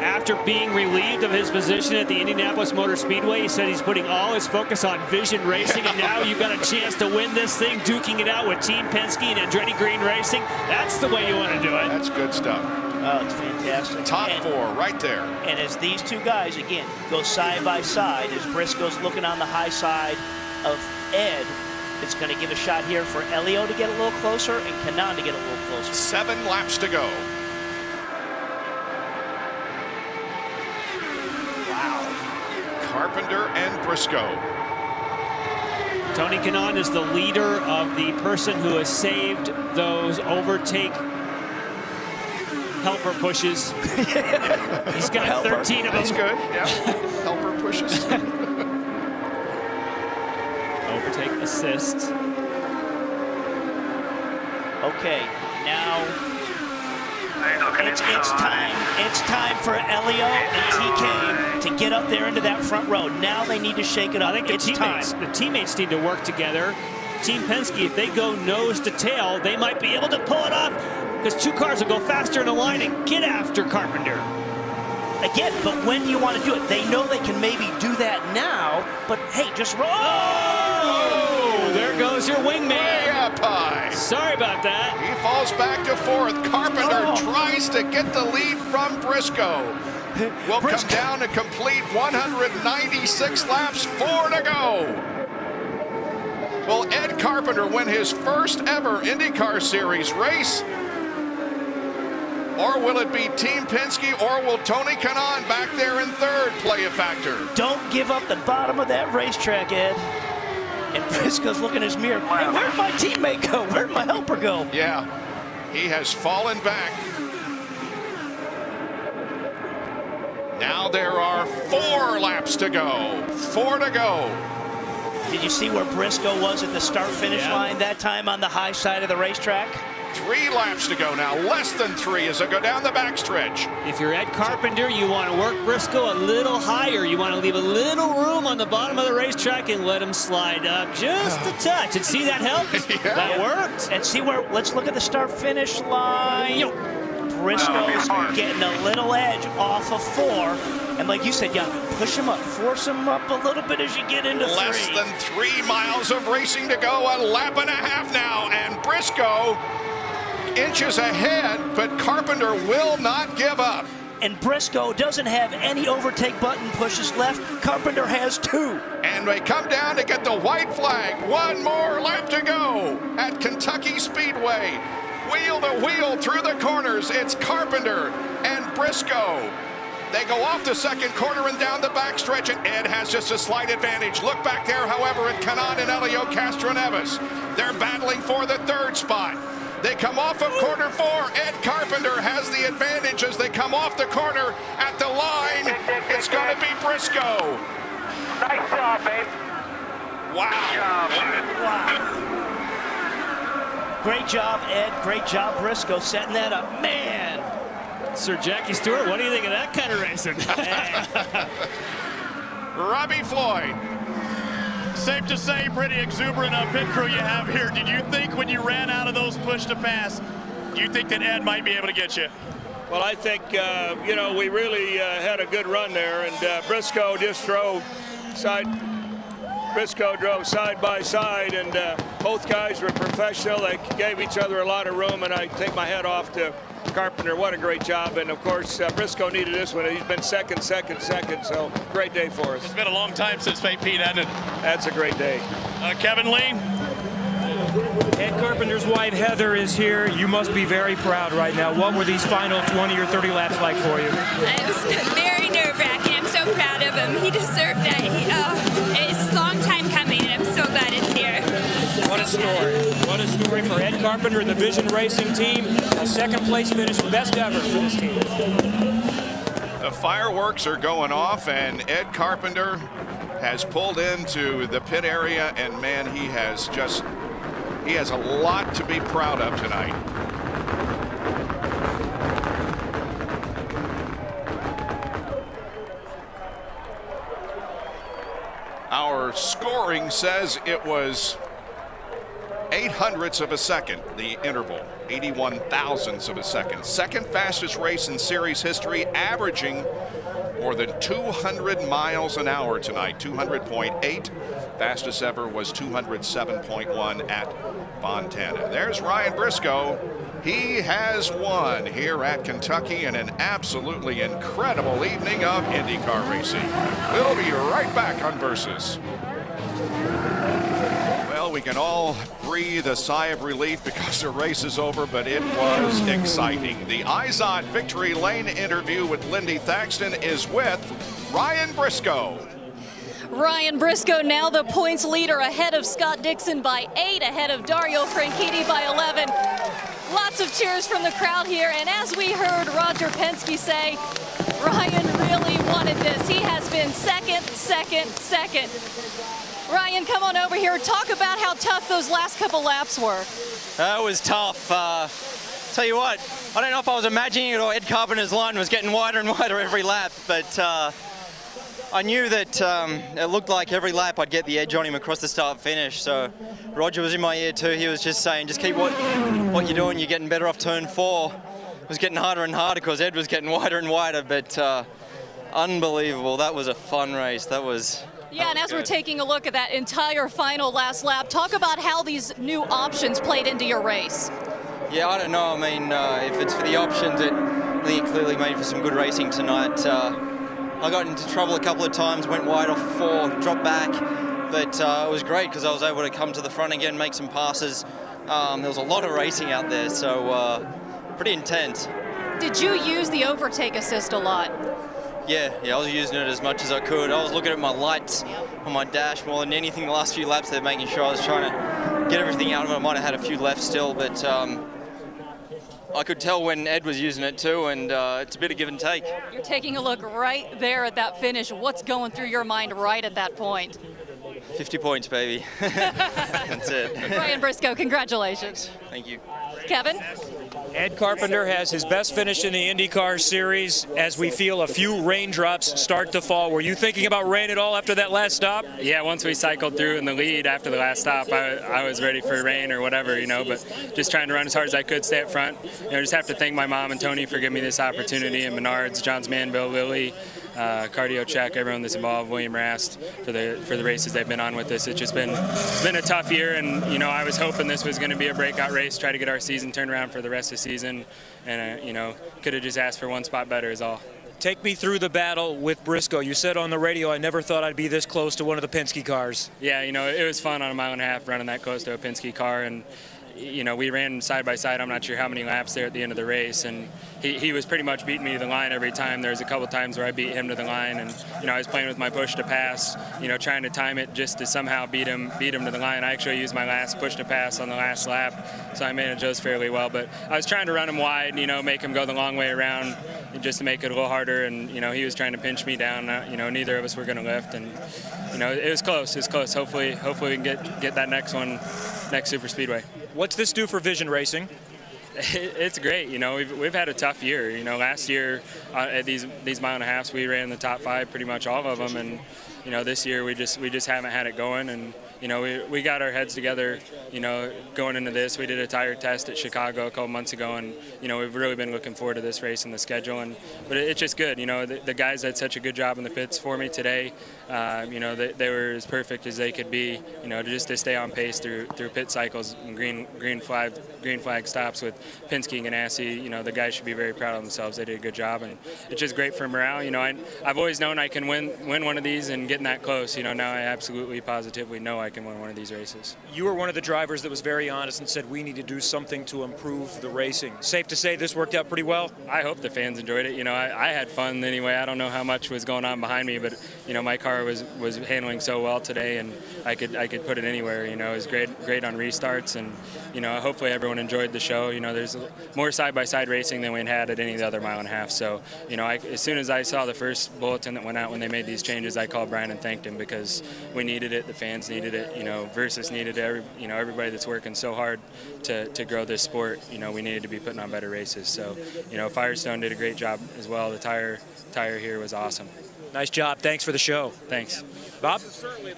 after being relieved of his position at the Indianapolis Motor Speedway, he said he's putting all his focus on Vision Racing, and now you've got a chance to win this thing, duking it out with Team Penske and Andretti Green Racing. That's the way you want to do it. That's good stuff. Oh, it's fantastic. Top 4 right there. And as these 2 guys, again, go side by side, as Briscoe's looking on the high side of Ed, It's going to give a shot here for Elio to get a little closer and Kanaan to get a little closer. 7 laps to go. Wow. Carpenter and Briscoe. Tony Kanaan is the leader of the person who has saved those overtake helper pushes. He's got helper. 13 of them. That's good, yeah. Helper pushes. Overtake assist. Okay, now it's time. It's time for Elio and TK to get up there into that front row. Now they need to shake it up. I think the teammates need to work together. Team Penske, if they go nose to tail, they might be able to pull it off because 2 cars will go faster in a line and get after Carpenter. Again, but when you want to do it, they know they can maybe do that now, but hey, just roll. Oh, there goes your wingman. Way up high. Sorry about that. He falls back to 4th. Carpenter tries to get the lead from Briscoe. Will come down to complete 196 laps, 4 to go. Will Ed Carpenter win his first ever IndyCar Series race? Or will it be Team Penske, or will Tony Kanaan back there in 3rd play a factor? Don't give up the bottom of that racetrack, Ed. And Briscoe's looking in his mirror. Hey, where'd my teammate go? Where'd my helper go? Yeah, he has fallen back. Now there are 4 laps to go. 4 to go. Did you see where Briscoe was at the start-finish line that time on the high side of the racetrack? 3 laps to go now, less than 3 as they go down the backstretch. If you're Ed Carpenter, you want to work Briscoe a little higher. You want to leave a little room on the bottom of the racetrack and let him slide up just a touch. And see that helped? Yeah. That worked. And see where, let's look at the start-finish line. Briscoe's getting a little edge off of 4. And like you said, push him up, force him up a little bit as you get into 3. Less than 3 miles of racing to go, a lap and a half now, and Briscoe inches ahead, but Carpenter will not give up. And Briscoe doesn't have any overtake button pushes left. Carpenter has 2. And they come down to get the white flag. 1 more lap to go at Kentucky Speedway. Wheel to wheel through the corners. It's Carpenter and Briscoe. They go off the 2nd corner and down the backstretch, and Ed has just a slight advantage. Look back there, however, at Kanaan and Elio Castroneves. They're battling for the 3rd spot. They come off of corner 4. Ed Carpenter has the advantage as they come off the corner at the line. It's going to be Briscoe. Nice job, babe. Wow. Great job, Ed. Great job, Briscoe, setting that up. Man. Sir Jackie Stewart, what do you think of that kind of racing? Robbie Floyd. Safe to say, pretty exuberant pit crew you have here. Did you think when you ran out of those push to pass, do you think that Ed might be able to get you? Well, I think, we really had a good run there, and Briscoe just drove side by side, and both guys were professional. They gave each other a lot of room, and I take my hat off to Carpenter. What a great job. And of course, Briscoe needed this one. He's been second, so great day for us. It's been a long time since St. Pete, hasn't it? That's a great day. Kevin Lee. Ed Carpenter's wife, Heather, is here. You must be very proud right now. What were these final 20 or 30 laps like for you? It was very nerve-wracking. I'm so proud of him. He deserved that. It's a long time coming, and I'm so glad it's here. What a story. What a story for Ed Carpenter and the Vision Racing team. A 2nd place finish, best ever for this team. The fireworks are going off, and Ed Carpenter has pulled into the pit area, and man, he has a lot to be proud of tonight. Our scoring says it was 0.08 of a second, the interval, 81 thousandths of a second. 2nd fastest race in series history, averaging more than 200 miles an hour tonight, 200.8. Fastest ever was 207.1 at Fontana. There's Ryan Briscoe. He has won here at Kentucky in an absolutely incredible evening of IndyCar racing. We'll be right back on Versus. Well, Well, we can all breathe a sigh of relief because the race is over, but it was exciting. The Eyes On Victory Lane interview with Lindy Thaxton is with Ryan Briscoe. Ryan Briscoe now the points leader, ahead of Scott Dixon by 8, ahead of Dario Franchitti by 11. Lots of cheers from the crowd here, and as we heard Roger Penske say, Ryan really wanted this. He has been second. Ryan, come on over here. Talk about how tough those last couple laps were. That was tough. Tell you what, I don't know if I was imagining it or Ed Carpenter's line was getting wider and wider every lap, but I knew that it looked like every lap I'd get the edge on him across the start finish. So Roger was in my ear too. He was just saying, just keep what you're doing. You're getting better off turn 4. It was getting harder and harder because Ed was getting wider and wider, but unbelievable. That was a fun race. That was and as we're taking a look at that entire final last lap, talk about how these new options played into your race. Yeah, I don't know. I mean, if it's for the options, I think it clearly made for some good racing tonight. I got into trouble a couple of times, went wide off 4, dropped back, but it was great because I was able to come to the front again, make some passes. There was a lot of racing out there, so pretty intense. Did you use the overtake assist a lot? Yeah, I was using it as much as I could. I was looking at my lights on my dash more than anything the last few laps there, making sure I was trying to get everything out of it. I might have had a few left still, but I could tell when Ed was using it too, and it's a bit of give and take. You're taking a look right there at that finish. What's going through your mind right at that point? 50 points, baby. That's it. Ryan Briscoe, congratulations. Thank you. Kevin? Ed Carpenter has his best finish in the IndyCar Series as we feel a few raindrops start to fall. Were you thinking about rain at all after that last stop? Yeah, once we cycled through in the lead after the last stop, I was ready for rain or whatever, but just trying to run as hard as I could, stay up front. Just have to thank my mom and Tony for giving me this opportunity, and Menards, Johns Manville, Lilly, Cardio Check, everyone that's involved, William Rast, for the races they've been on with us. It's been a tough year, and I was hoping this was going to be a breakout race, try to get our season turned around for the rest of the season, and could have just asked for one spot better is all. Take me through the battle with Briscoe. You said on the radio, I never thought I'd be this close to one of the Penske cars. Yeah, it was fun on a mile and a half running that close to a Penske car, and we ran side by side. I'm not sure how many laps there at the end of the race, and he was pretty much beating me to the line every time. There was a couple times where I beat him to the line, and I was playing with my push to pass, trying to time it just to somehow beat him to the line. I actually used my last push to pass on the last lap, so I managed those fairly well. But I was trying to run him wide, make him go the long way around, just to make it a little harder. And he was trying to pinch me down. Neither of us were going to lift, and it was close. It was close. Hopefully we can get that next one, next super speedway. What's this do for Vision Racing? It's great. We've had a tough year. Last year at these mile and a halves, we ran the top 5 pretty much all of them, and this year we just haven't had it going. And we got our heads together. Going into this, we did a tire test at Chicago a couple months ago, and we've really been looking forward to this race and the schedule. But it's just good. The guys did such a good job in the pits for me today. They were as perfect as they could be. Just to stay on pace through pit cycles and green flag stops with Penske and Ganassi. The guys should be very proud of themselves. They did a good job, and it's just great for morale. I've always known I can win one of these, and getting that close. Now I absolutely positively know I can win one of these races. You were one of the drivers that was very honest and said we need to do something to improve the racing. Safe to say this worked out pretty well? I hope the fans enjoyed it. I had fun anyway. I don't know how much was going on behind me, but my car was handling so well today, and I could put it anywhere. It was great on restarts, and hopefully everyone enjoyed the show. There's more side-by-side racing than we had at any of the other mile and a half. So as soon as I saw the first bulletin that went out when they made these changes, I called Brian and thanked him because we needed it. The fans needed it. Versus needed it. Everybody that's working so hard to grow this sport. We needed to be putting on better races. So Firestone did a great job as well. The tire here was awesome. Nice job. Thanks for the show. Thanks. Bob?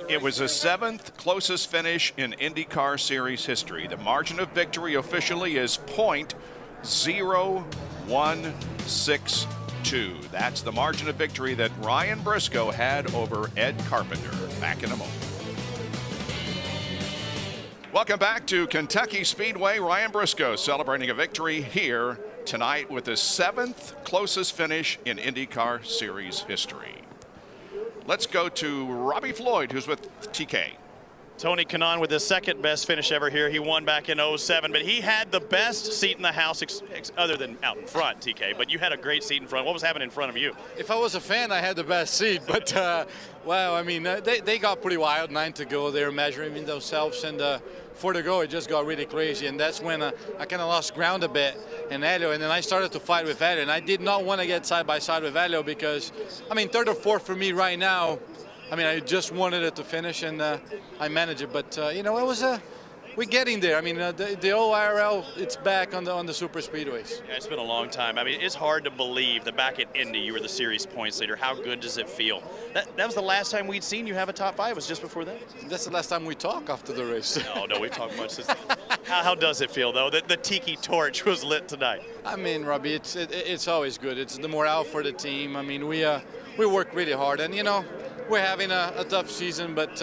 It was the 7th closest finish in IndyCar Series history. The margin of victory officially is .0162. That's the margin of victory that Ryan Briscoe had over Ed Carpenter. Back in a moment. Welcome back to Kentucky Speedway. Ryan Briscoe celebrating a victory here tonight with the 7th closest finish in IndyCar Series history. Let's go to Robbie Floyd, who's with TK. Tony Kanaan with his second best finish ever here. He won back in 07, but he had the best seat in the house other than out in front, TK, but you had a great seat in front. What was happening in front of you? If I was a fan, I had the best seat, but well, I mean, they got pretty wild, 9 to go. They were measuring in themselves, and 4 to go, it just got really crazy, and that's when I kind of lost ground a bit in Helio, and then I started to fight with Helio, and I did not want to get side by side with Helio because, I mean, 3rd or 4th for me right now. I mean, I just wanted it to finish, and I managed it. But you know, it was we're getting there. I mean, the old IRL, it's back on the super speedways. Yeah, it's been a long time. I mean, it's hard to believe that back at Indy you were the series points leader. How good does it feel? That was the last time we'd seen you have a top 5. It was just before that. That's the last time we talked after the race. No, we've talked much since then. How does it feel though that the tiki torch was lit tonight? I mean, Robbie, it's always good. It's the morale for the team. I mean, we work really hard, and you know, we're having a tough season, but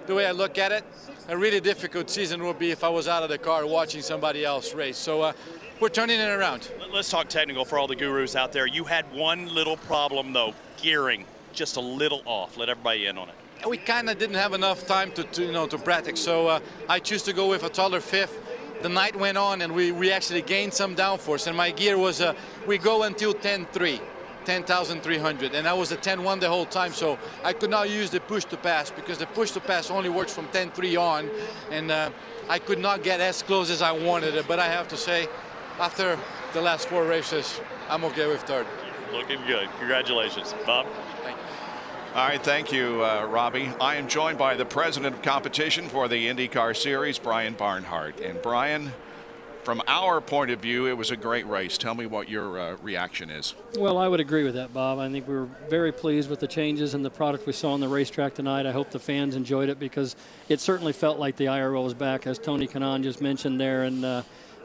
the way I look at it, a really difficult season would be if I was out of the car watching somebody else race. So we're turning it around. Let's talk technical for all the gurus out there. You had one little problem though, gearing just a little off. Let everybody in on it. We kind of didn't have enough time to practice, so I choose to go with a taller fifth. The night went on, and we actually gained some downforce, and my gear was we go until 10.3. 10,300, and I was at 10.1 the whole time, so I could not use the push to pass because the push to pass only works from 10.3 on, and I could not get as close as I wanted it. But I have to say, after the last 4 races, I'm okay with 3rd. Looking good. Congratulations, Bob. Thank you. All right, thank you, Robbie. I am joined by the president of competition for the IndyCar Series, Brian Barnhart. And Brian, from our point of view, it was a great race. Tell me what your reaction is. Well, I would agree with that, Bob. I think we were very pleased with the changes and the product we saw on the racetrack tonight. I hope the fans enjoyed it because it certainly felt like the IRL was back, as Tony Kanaan just mentioned there. And,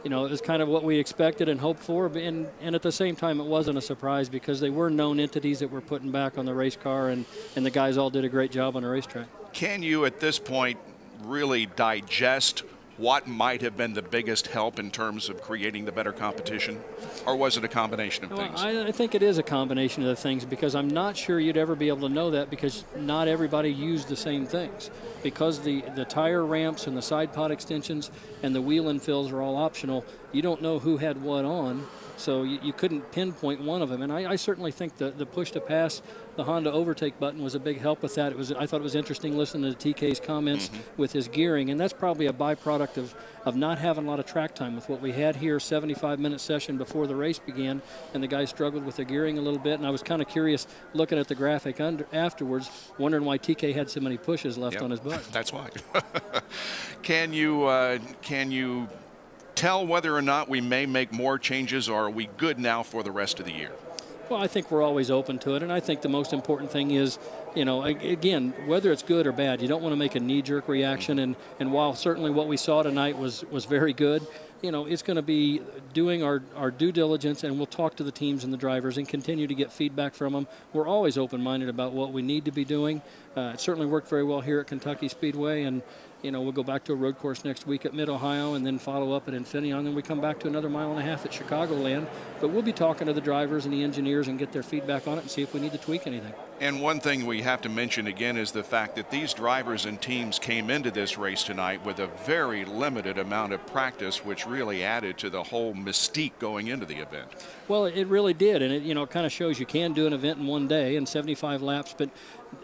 you know, it was kind of what we expected and hoped for. And at the same time, it wasn't a surprise because they were known entities that were putting back on the race car, and the guys all did a great job on the racetrack. Can you, at this point, really digest what might have been the biggest help in terms of creating the better competition? Or was it a combination of things? I think it is a combination of the things because I'm not sure you'd ever be able to know that because not everybody used the same things. Because the tire ramps and the side pod extensions and the wheel infills are all optional, you don't know who had what on. So you couldn't pinpoint one of them. And I certainly think the push to pass, the Honda overtake button was a big help with that. I thought it was interesting listening to TK's comments with his gearing. And that's probably a byproduct of not having a lot of track time with what we had here, 75-minute session before the race began. And the guys struggled with their gearing a little bit. And I was kind of curious looking at the graphic afterwards, wondering why TK had so many pushes left on his butt. That's why. Can you tell whether or not we may make more changes, or are we good now for the rest of the year? Well, I think we're always open to it, and I think the most important thing is, you know, again, whether it's good or bad, you don't want to make a knee-jerk reaction, and while certainly what we saw tonight was very good, you know, it's going to be doing our due diligence, and we'll talk to the teams and the drivers and continue to get feedback from them. We're always open-minded about what we need to be doing. It certainly worked very well here at Kentucky Speedway, and you know, we'll go back to a road course next week at Mid-Ohio and then follow up at Infineon. Then we come back to another 1.5 miles at Chicagoland. But we'll be talking to the drivers and the engineers and get their feedback on it and see if we need to tweak anything. And one thing we have to mention again is the fact that these drivers and teams came into this race tonight with a very limited amount of practice, which really added to the whole mystique going into the event. Well, it really did, and it kind of shows you can do an event in one day in 75 laps, but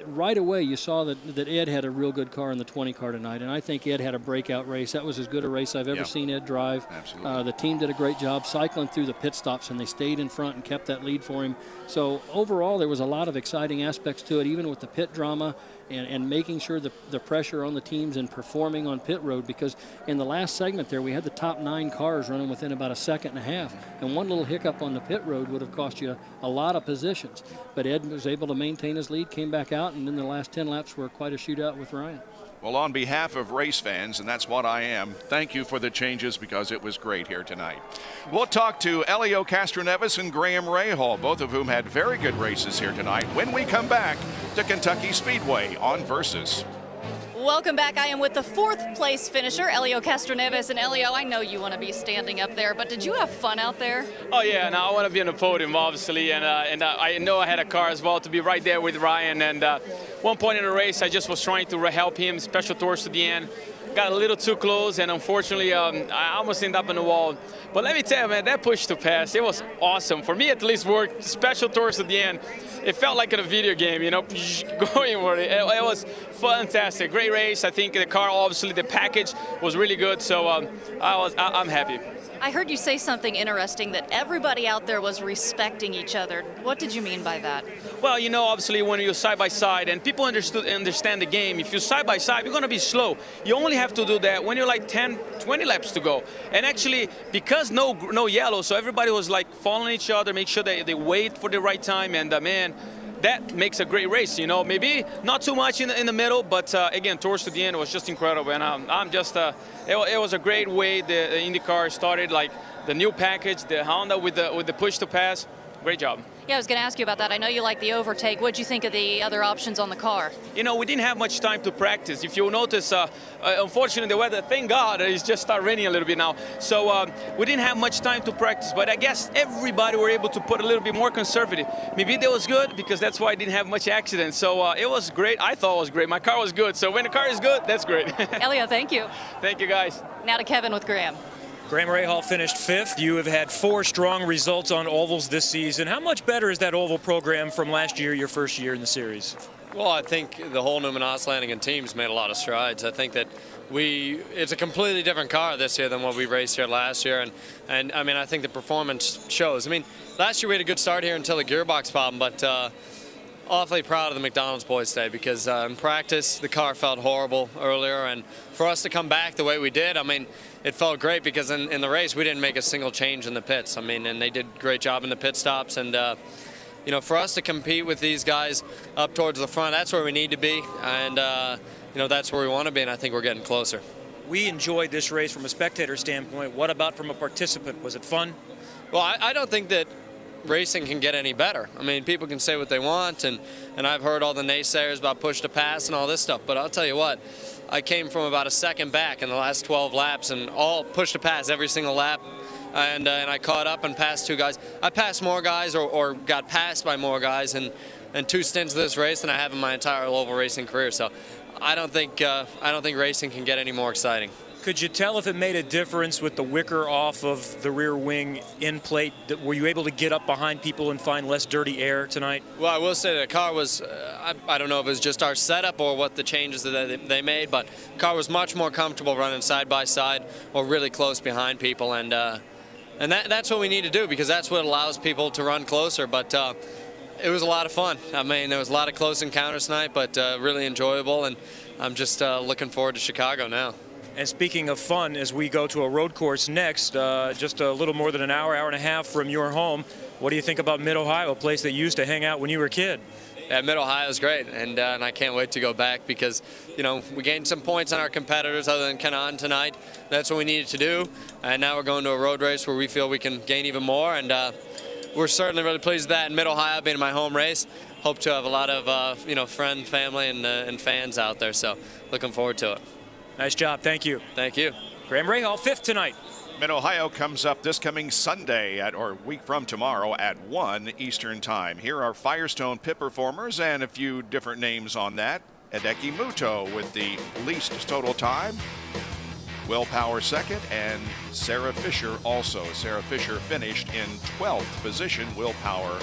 right away you saw that Ed had a real good car in the 20 car tonight, and I think Ed had a breakout race. That was as good a race I've ever seen Ed drive. Absolutely. The team did a great job cycling through the pit stops, and they stayed in front and kept that lead for him. So overall, there was a lot of exciting aspects to it, even with the pit drama and making sure the pressure on the teams and performing on pit road, because in the last segment there, we had the top 9 cars running within about a second and a half, and one little hiccup on the pit road would have cost you a lot of positions. But Ed was able to maintain his lead, came back out, and then the last 10 laps were quite a shootout with Ryan. Well, on behalf of race fans, and that's what I am, thank you for the changes because it was great here tonight. We'll talk to Helio Castroneves and Graham Rahal, both of whom had very good races here tonight, when we come back to Kentucky Speedway on Versus. Welcome back. I am with the 4th place finisher, Helio Castroneves. And Helio, I know you want to be standing up there, but did you have fun out there? Oh yeah, now I want to be on the podium, obviously, and I know I had a car as well to be right there with Ryan, and one point in the race, I just was trying to help him, special towards to the end. Got a little too close, and unfortunately, I almost ended up in the wall. But let me tell you, man, that push to pass, it was awesome. For me, at least, worked special towards to the end. It felt like in a video game, you know, going for it. It was fantastic. Great race. I think the car, obviously, the package was really good. So I'm happy. I heard you say something interesting, that everybody out there was respecting each other. What did you mean by that? Well, you know, obviously when you're side by side and people understand the game, if you're side by side, you're going to be slow. You only have to do that when you're like 10, 20 laps to go. And actually, because no yellow, so everybody was like following each other, make sure that they wait for the right time. And man, that makes a great race, you know. Maybe not too much in the middle, but again, towards to the end, it was just incredible. And I'm just, it was a great way the IndyCar started, like the new package, the Honda with the push to pass. Great job. Yeah, I was going to ask you about that. I know you like the overtake. What did you think of the other options on the car? You know, we didn't have much time to practice. If you notice, unfortunately, the weather, thank God, it's just started raining a little bit now. So we didn't have much time to practice, but I guess everybody were able to put a little bit more conservative. Maybe that was good because that's why I didn't have much accidents. So it was great. I thought it was great. My car was good. So when the car is good, that's great. Elio, thank you. Thank you, guys. Now to Kevin with Graham. Graham Rahal finished 5th. You have had 4 strong results on ovals this season. How much better is that oval program from last year, your first year in the series? Well, I think the whole Newman Auslanding team's made a lot of strides. I think that it's a completely different car this year than what we raced here last year, and I mean, I think the performance shows. I mean, last year we had a good start here until the gearbox problem, but awfully proud of the McDonald's boys today because in practice the car felt horrible earlier, and for us to come back the way we did, I mean, it felt great because in the race we didn't make a single change in the pits. I mean, and they did a great job in the pit stops, and you know, for us to compete with these guys up towards the front, that's where we need to be, and you know, that's where we want to be, and I think we're getting closer. We enjoyed this race from a spectator standpoint. What about from a participant? Was it fun? Well, I don't think that racing can get any better. I mean, people can say what they want, and I've heard all the naysayers about push to pass and all this stuff, but I'll tell you what, I came from about a second back in the last 12 laps and all push to pass every single lap, and I caught up and passed 2 guys. I passed more guys or got passed by more guys in 2 stints of this race than I have in my entire oval racing career, so I don't think racing can get any more exciting. Could you tell if it made a difference with the wicker off of the rear wing end plate? Were you able to get up behind people and find less dirty air tonight? Well, I will say the car was, I don't know if it was just our setup or what the changes that they made, but the car was much more comfortable running side by side or really close behind people, and that's what we need to do because that's what allows people to run closer. But it was a lot of fun. I mean, there was a lot of close encounters tonight, but really enjoyable, and I'm just looking forward to Chicago now. And speaking of fun, as we go to a road course next, just a little more than an hour and a half from your home, what do you think about Mid-Ohio, a place that you used to hang out when you were a kid? Yeah, Mid-Ohio is great, and I can't wait to go back because, you know, we gained some points on our competitors other than Kanaan tonight. That's what we needed to do, and now we're going to a road race where we feel we can gain even more, and we're certainly really pleased with that. In Mid-Ohio being my home race, hope to have a lot of, you know, friends, family, and fans out there, so looking forward to it. Nice job. Thank you. Thank you. Graham Rahal, 5th tonight. Mid-Ohio comes up this coming Sunday or week from tomorrow at 1 Eastern Time. Here are Firestone pit performers and a few different names on that. Hideki Muto with the least total time. Will Power 2nd and Sarah Fisher also. Sarah Fisher finished in 12th position. Will Power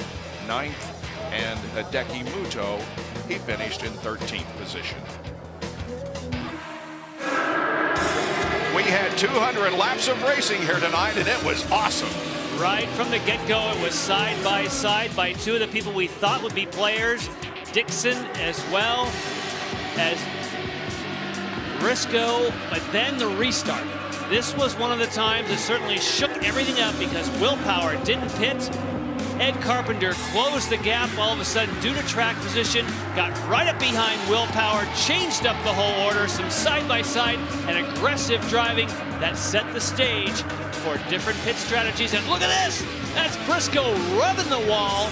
9th, and Hideki Muto, he finished in 13th position. We had 200 laps of racing here tonight, and it was awesome. Right from the get-go, it was side by side by 2 of the people we thought would be players. Dixon as well as Briscoe, but then the restart. This was one of the times that certainly shook everything up because Will Power didn't pit. Ed Carpenter closed the gap all of a sudden due to track position, got right up behind Will Power, changed up the whole order, some side-by-side and aggressive driving that set the stage for different pit strategies. And look at this, that's Briscoe rubbing the wall.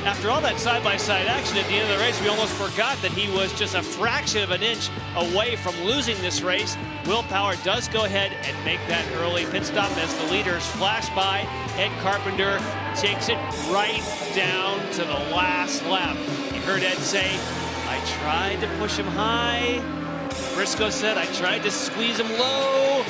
After all that side-by-side action at the end of the race, we almost forgot that he was just a fraction of an inch away from losing this race. Will Power does go ahead and make that early pit stop as the leaders flash by. Ed Carpenter takes it right down to the last lap. You heard Ed say, I tried to push him high. Briscoe said I tried to squeeze him low,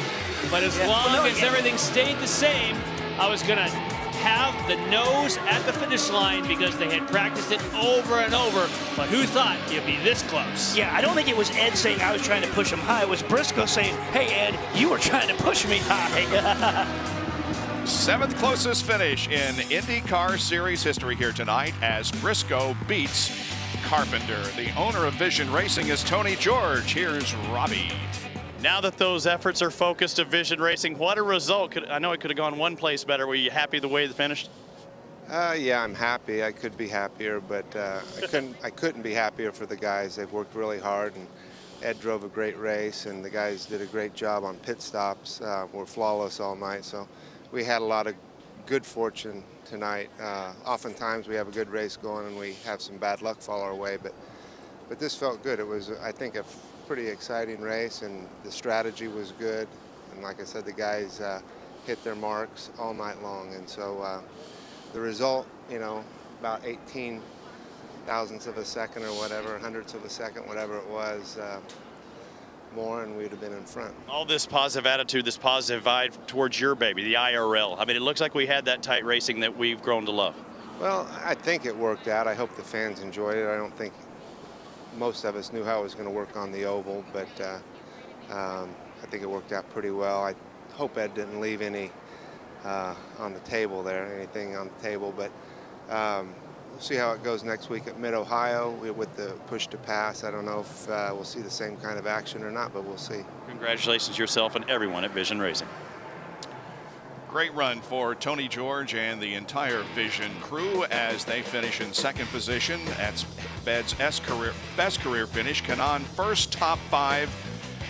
but as long as everything stayed the same, I was going to have the nose at the finish line because they had practiced it over and over. But who thought it'd be this close? Yeah, I don't think it was Ed saying I was trying to push him high. It was Briscoe saying, hey, Ed, you were trying to push me high. 7th closest finish in IndyCar Series history here tonight as Briscoe beats Carpenter. The owner of Vision Racing is Tony George. Here's Robbie. Now that those efforts are focused to Vision Racing, what a result. I know it could have gone one place better. Were you happy the way it finished? Yeah, I'm happy. I could be happier, but I couldn't be happier for the guys. They've worked really hard, and Ed drove a great race, and the guys did a great job on pit stops. Were flawless all night, so we had a lot of good fortune tonight. Oftentimes we have a good race going and we have some bad luck fall our way, but this felt good. It was, I think, a pretty exciting race, and the strategy was good. And like I said, the guys hit their marks all night long, and so the result, you know, about 18 thousandths of a second or whatever, hundredths of a second, whatever it was, more, and we'd have been in front. All this positive attitude, this positive vibe towards your baby, the IRL. I mean, it looks like we had that tight racing that we've grown to love. Well, I think it worked out. I hope the fans enjoyed it. I don't think most of us knew how it was going to work on the oval, but I think it worked out pretty well. I hope Ed didn't leave any on the table there, anything on the table, but we'll see how it goes next week at Mid-Ohio with the push to pass. I don't know if we'll see the same kind of action or not, but we'll see. Congratulations to yourself and everyone at Vision Racing. Great run for Tony George and the entire Vision crew as they finish in 2nd position. That's Bed's best career finish. Kanan first top 5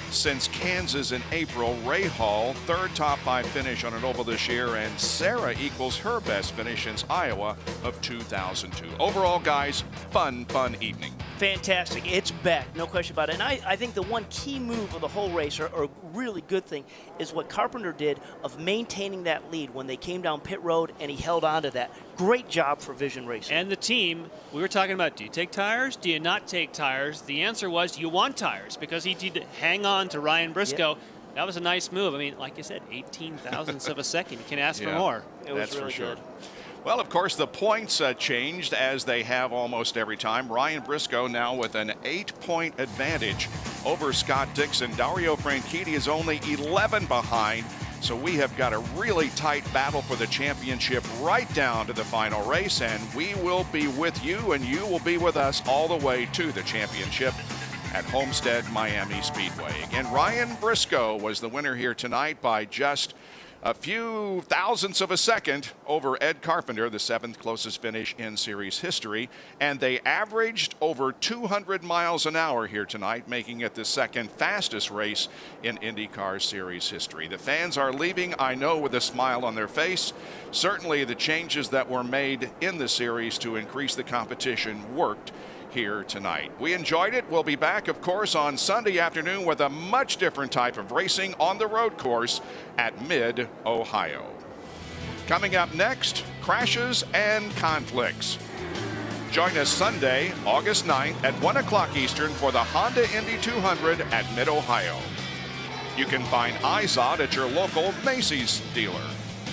since Kansas in April. Ray Hall, 3rd top 5 finish on an oval this year, and Sarah equals her best finish since Iowa of 2002. Overall, guys, fun evening. Fantastic. It's back, no question about it. And I think the one key move of the whole race, or really good thing, is what Carpenter did of maintaining that lead when they came down pit road, and he held on to that. Great job for Vision Racing. And the team, we were talking about, do you take tires? Do you not take tires? The answer was you want tires, because he did hang on to Ryan Briscoe. Yep. That was a nice move. I mean, like you said, 18 thousandths of a second. You can ask for more. It was really good. Well, of course, the points changed as they have almost every time. Ryan Briscoe now with an 8-point advantage over Scott Dixon. Dario Franchitti is only 11 behind. So we have got a really tight battle for the championship right down to the final race, and we will be with you, and you will be with us all the way to the championship at Homestead Miami Speedway. Again, Ryan Briscoe was the winner here tonight by just a few thousandths of a second over Ed Carpenter, the 7th closest finish in series history. And they averaged over 200 miles an hour here tonight, making it the 2nd fastest race in IndyCar Series history. The fans are leaving, I know, with a smile on their face. Certainly the changes that were made in the series to increase the competition worked here tonight. We enjoyed it. We'll be back, of course, on Sunday afternoon with a much different type of racing on the road course at Mid-Ohio. Coming up next, crashes and conflicts. Join us Sunday, August 9th at 1 o'clock Eastern for the Honda Indy 200 at Mid-Ohio. You can find IZOD at your local Macy's dealer.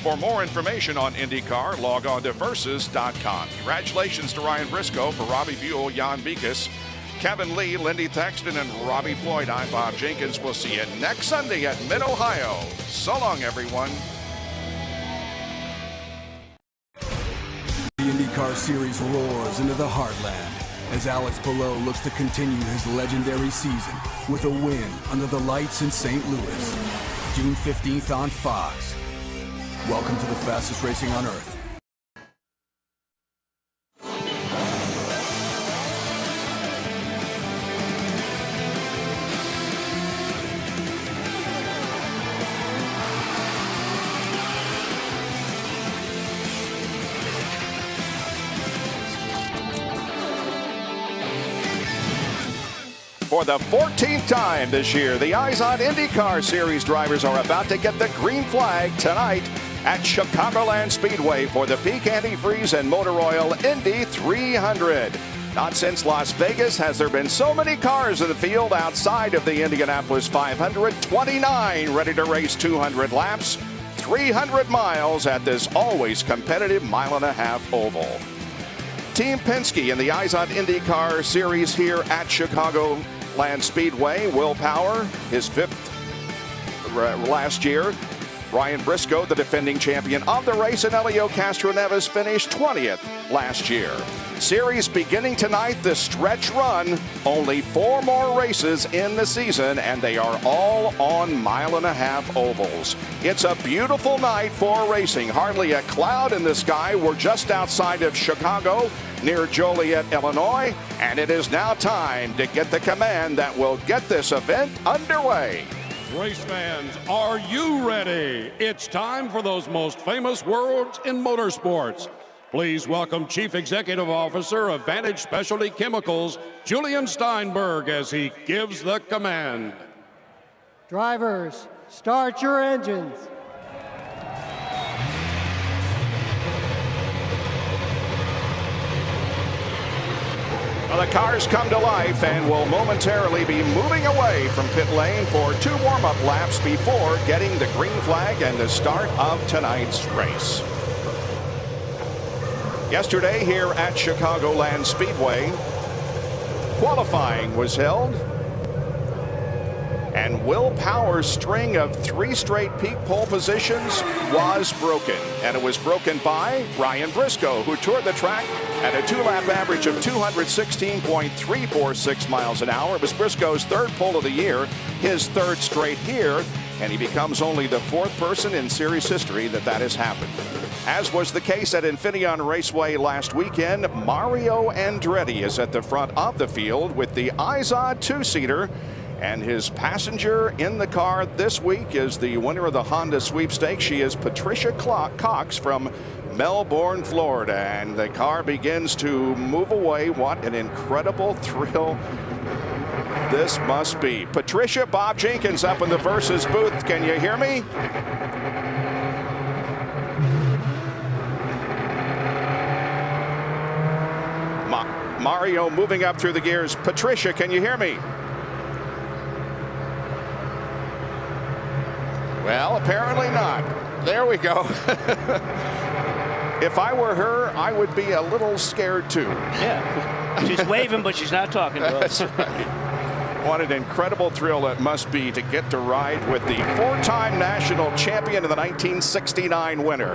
For more information on IndyCar, log on to Versus.com. Congratulations to Ryan Briscoe. For Robbie Buell, Jan Beekes, Kevin Lee, Lindy Thexton, and Robbie Floyd, I'm Bob Jenkins. We'll see you next Sunday at Mid-Ohio. So long, everyone. The IndyCar Series roars into the heartland as Alex Palou looks to continue his legendary season with a win under the lights in St. Louis. June 15th on Fox. Welcome to the fastest racing on Earth. For the 14th time this year, the IZOD IndyCar Series drivers are about to get the green flag tonight at Chicagoland Speedway for the Peak Antifreeze and Motor Oil Indy 300. Not since Las Vegas has there been so many cars in the field outside of the Indianapolis 500. 29 ready to race 200 laps, 300 miles at this always competitive mile-and-a-half oval. Team Penske in the IZOD IndyCar Series here at Chicagoland Speedway. Will Power, his 5th last year. Ryan Briscoe, the defending champion of the race, and Helio Castroneves finished 20th last year. Series beginning tonight, the stretch run. Only 4 more races in the season, and they are all on mile-and-a-half ovals. It's a beautiful night for racing. Hardly a cloud in the sky. We're just outside of Chicago, near Joliet, Illinois, and it is now time to get the command that will get this event underway. Race fans, are you ready? It's time for those most famous words in motorsports. Please welcome Chief Executive Officer of Vantage Specialty Chemicals, Julian Steinberg, as he gives the command. Drivers, start your engines. Well, the cars come to life and will momentarily be moving away from pit lane for 2 warm-up laps before getting the green flag and the start of tonight's race. Yesterday here at Chicagoland Speedway, qualifying was held, and Will Power's string of 3 straight peak pole positions was broken. And it was broken by Ryan Briscoe, who toured the track at a 2-lap average of 216.346 miles an hour. It was Briscoe's 3rd pole of the year, his 3rd straight here, and he becomes only the 4th person in series history that has happened. As was the case at Infineon Raceway last weekend, Mario Andretti is at the front of the field with the IZOD 2-seater. And his passenger in the car this week is the winner of the Honda sweepstakes. She is Patricia Cox from Melbourne, Florida. And the car begins to move away. What an incredible thrill this must be. Patricia, Bob Jenkins up in the Versus booth. Can you hear me? Mario moving up through the gears. Patricia, can you hear me? Well, apparently not. There we go. If I were her, I would be a little scared too. Yeah. She's waving, but she's not talking to us. That's right. What an incredible thrill it must be to get to ride with the 4-time national champion and the 1969 winner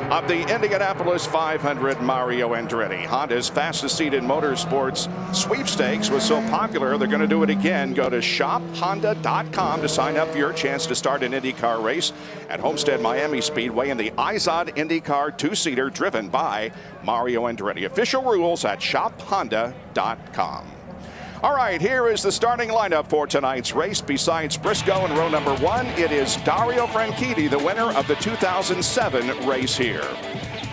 of the Indianapolis 500, Mario Andretti. Honda's fastest seat in motorsports sweepstakes was so popular, they're going to do it again. Go to shophonda.com to sign up for your chance to start an IndyCar race at Homestead Miami Speedway in the IZOD IndyCar 2-seater driven by Mario Andretti. Official rules at shophonda.com. All right, here is the starting lineup for tonight's race. Besides Briscoe in row number 1, it is Dario Franchitti, the winner of the 2007 race here.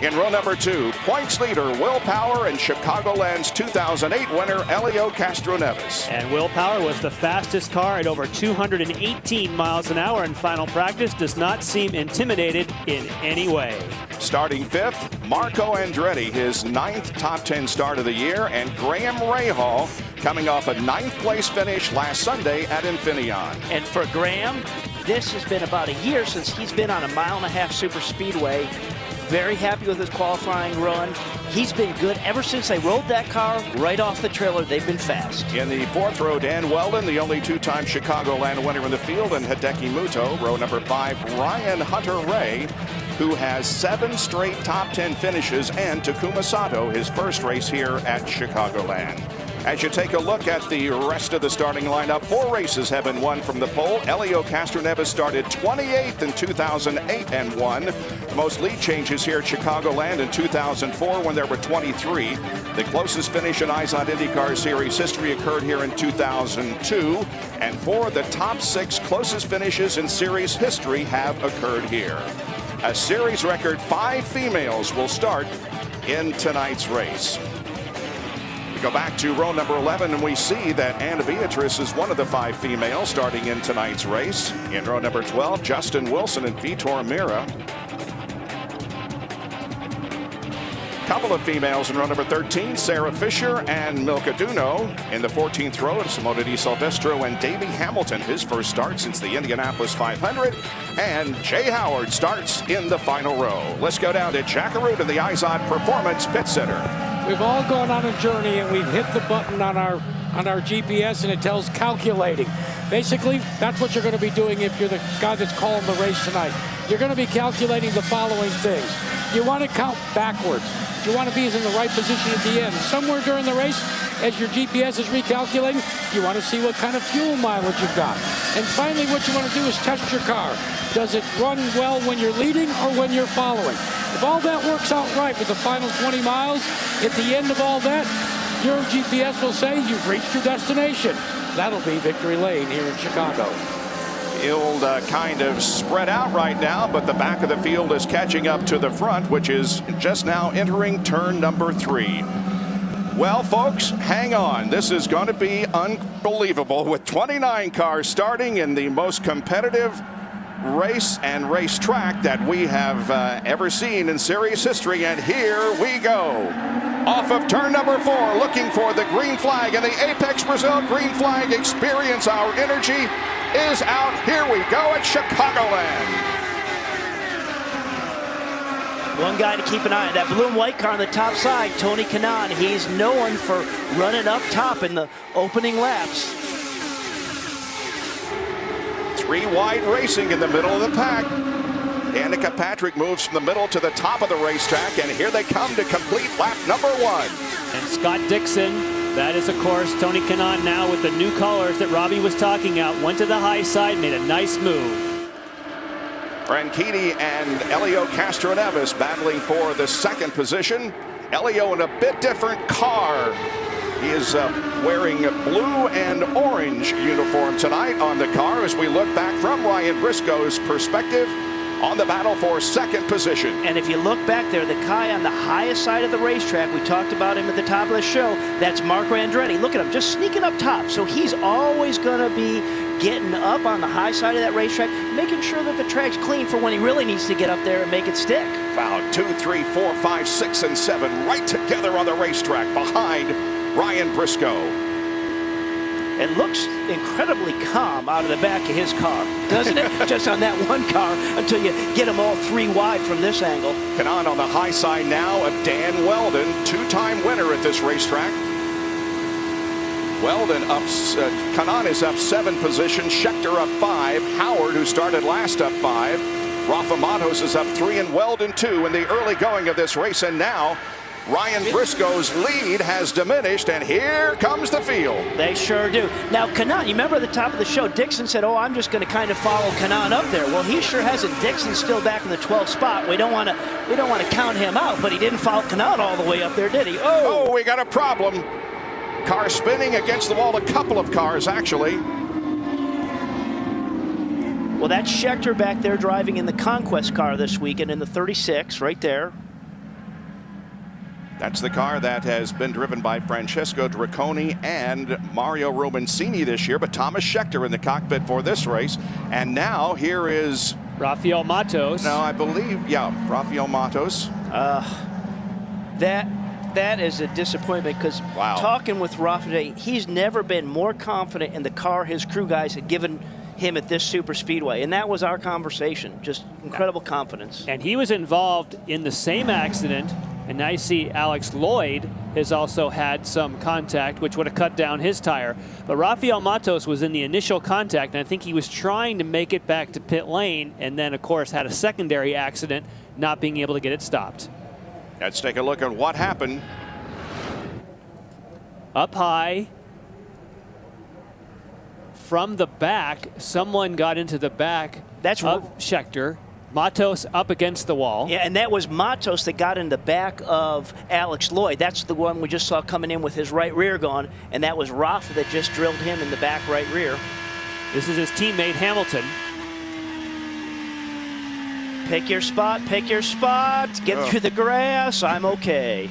In row number 2, points leader Will Power and Chicagoland's 2008 winner Helio Castroneves. And Will Power was the fastest car at over 218 miles an hour in final practice. Does not seem intimidated in any way. Starting 5th, Marco Andretti, his 9th top 10 start of the year, and Graham Rahal coming off a 9th place finish last Sunday at Infineon. And for Graham, this has been about a year since he's been on a 1.5-mile super speedway. Very happy with his qualifying run. He's been good ever since they rolled that car right off the trailer. They've been fast. In the 4th row, Dan Weldon, the only 2-time Chicagoland winner in the field, and Hideki Muto. Row number 5, Ryan Hunter-Reay, who has 7 straight top 10 finishes, and Takuma Sato, his first race here at Chicagoland. As you take a look at the rest of the starting lineup, 4 races have been won from the pole. Helio Castroneves started 28th in 2008 and won. The most lead changes here at Chicagoland in 2004 when there were 23. The closest finish in IZOD IndyCar Series history occurred here in 2002. And 4 of the top 6 closest finishes in series history have occurred here. A series record 5 females will start in tonight's race. We go back to row number 11 and we see that Anna Beatrice is one of the 5 females starting in tonight's race. In row number 12, Justin Wilson and Vitor Mira. couple of females in row number 13, Sarah Fisher and Milka Duno. In the 14th row, it's Simona Di Silvestro and Davey Hamilton, his first start since the Indianapolis 500. And Jay Howard starts in the final row. Let's go down to Jackaroo in the Izod Performance Pit Center. We've all gone on a journey and we've hit the button on our GPS and it tells calculating. Basically, that's what you're going to be doing if you're the guy that's calling the race tonight. You're going to be calculating the following things. You want to count backwards. You want to be in the right position at the end. Somewhere during the race, as your GPS is recalculating, you want to see what kind of fuel mileage you've got. And finally, what you want to do is test your car. Does it run well when you're leading or when you're following? If all that works out right with the final 20 miles, at the end of all that, your GPS will say you've reached your destination. That'll be Victory Lane here in Chicago. Field kind of spread out right now, but the back of the field is catching up to the front, which is just now entering turn number 3. Well, folks, hang on. This is going to be unbelievable with 29 cars starting in the most competitive race and racetrack that we have ever seen in series history. And here we go. Off of turn number 4, looking for the green flag, and the Apex Brazil green flag experience. Our energy is out. Here we go at Chicagoland. One guy to keep an eye on, that blue and white car on the top side, Tony Kanaan. He's known for running up top in the opening laps. 3 wide racing in the middle of the pack. Danica Patrick moves from the middle to the top of the racetrack, and here they come to complete lap number 1. And Scott Dixon, that is, of course, Tony Kanaan now with the new colors that Robbie was talking about, went to the high side, made a nice move. Franchitti and Elio Castroneves battling for the 2nd position. Elio in a bit different car. He is wearing blue and orange uniform tonight on the car as we look back from Ryan Briscoe's perspective on the battle for 2nd position. And if you look back there, the guy on the highest side of the racetrack, we talked about him at the top of the show, that's Marco Andretti. Look at him, just sneaking up top. So he's always going to be getting up on the high side of that racetrack, making sure that the track's clean for when he really needs to get up there and make it stick. Wow, 2, 3, 4, 5, 6, and 7 right together on the racetrack behind Ryan Briscoe. It looks incredibly calm out of the back of his car, doesn't it? Just on that one car until you get them all 3 wide from this angle. Kanaan on the high side now of Dan Weldon, 2-time winner at this racetrack. Weldon up, Kanaan is up 7 positions, Schechter up 5, Howard, who started last, up 5, Rafa Matos is up 3, and Weldon 2 in the early going of this race. And now Ryan Briscoe's lead has diminished, and here comes the field. They sure do. Now, Kanaan, you remember at the top of the show, Dixon said, oh, I'm just going to kind of follow Kanaan up there. Well, he sure hasn't. Dixon's still back in the 12th spot. We don't want to count him out, but he didn't follow Kanaan all the way up there, did he? Oh, we got a problem. Car spinning against the wall, a couple of cars, actually. Well, that's Schechter back there driving in the Conquest car this weekend in the 36, right there. That's the car that has been driven by Francesco Dracconi and Mario Romancini this year, but Thomas Schechter in the cockpit for this race. And now here is Rafael Matos. No, I believe, yeah, Rafael Matos. That is a disappointment because talking with Rafa, he's never been more confident in the car his crew guys had given him at this super speedway, and that was our conversation. Just incredible confidence. And he was involved in the same accident. And now you see Alex Lloyd has also had some contact, which would have cut down his tire. But Rafael Matos was in the initial contact, and I think he was trying to make it back to pit lane, and then, of course, had a secondary accident, not being able to get it stopped. Let's take a look at what happened. Up high. From the back, someone got into the back of Schechter. Matos up against the wall. Yeah, and that was Matos that got in the back of Alex Lloyd. That's the one we just saw coming in with his right rear gone, and that was Rafa that just drilled him in the back right rear. This is his teammate Hamilton. Pick your spot, get through the grass, I'm okay.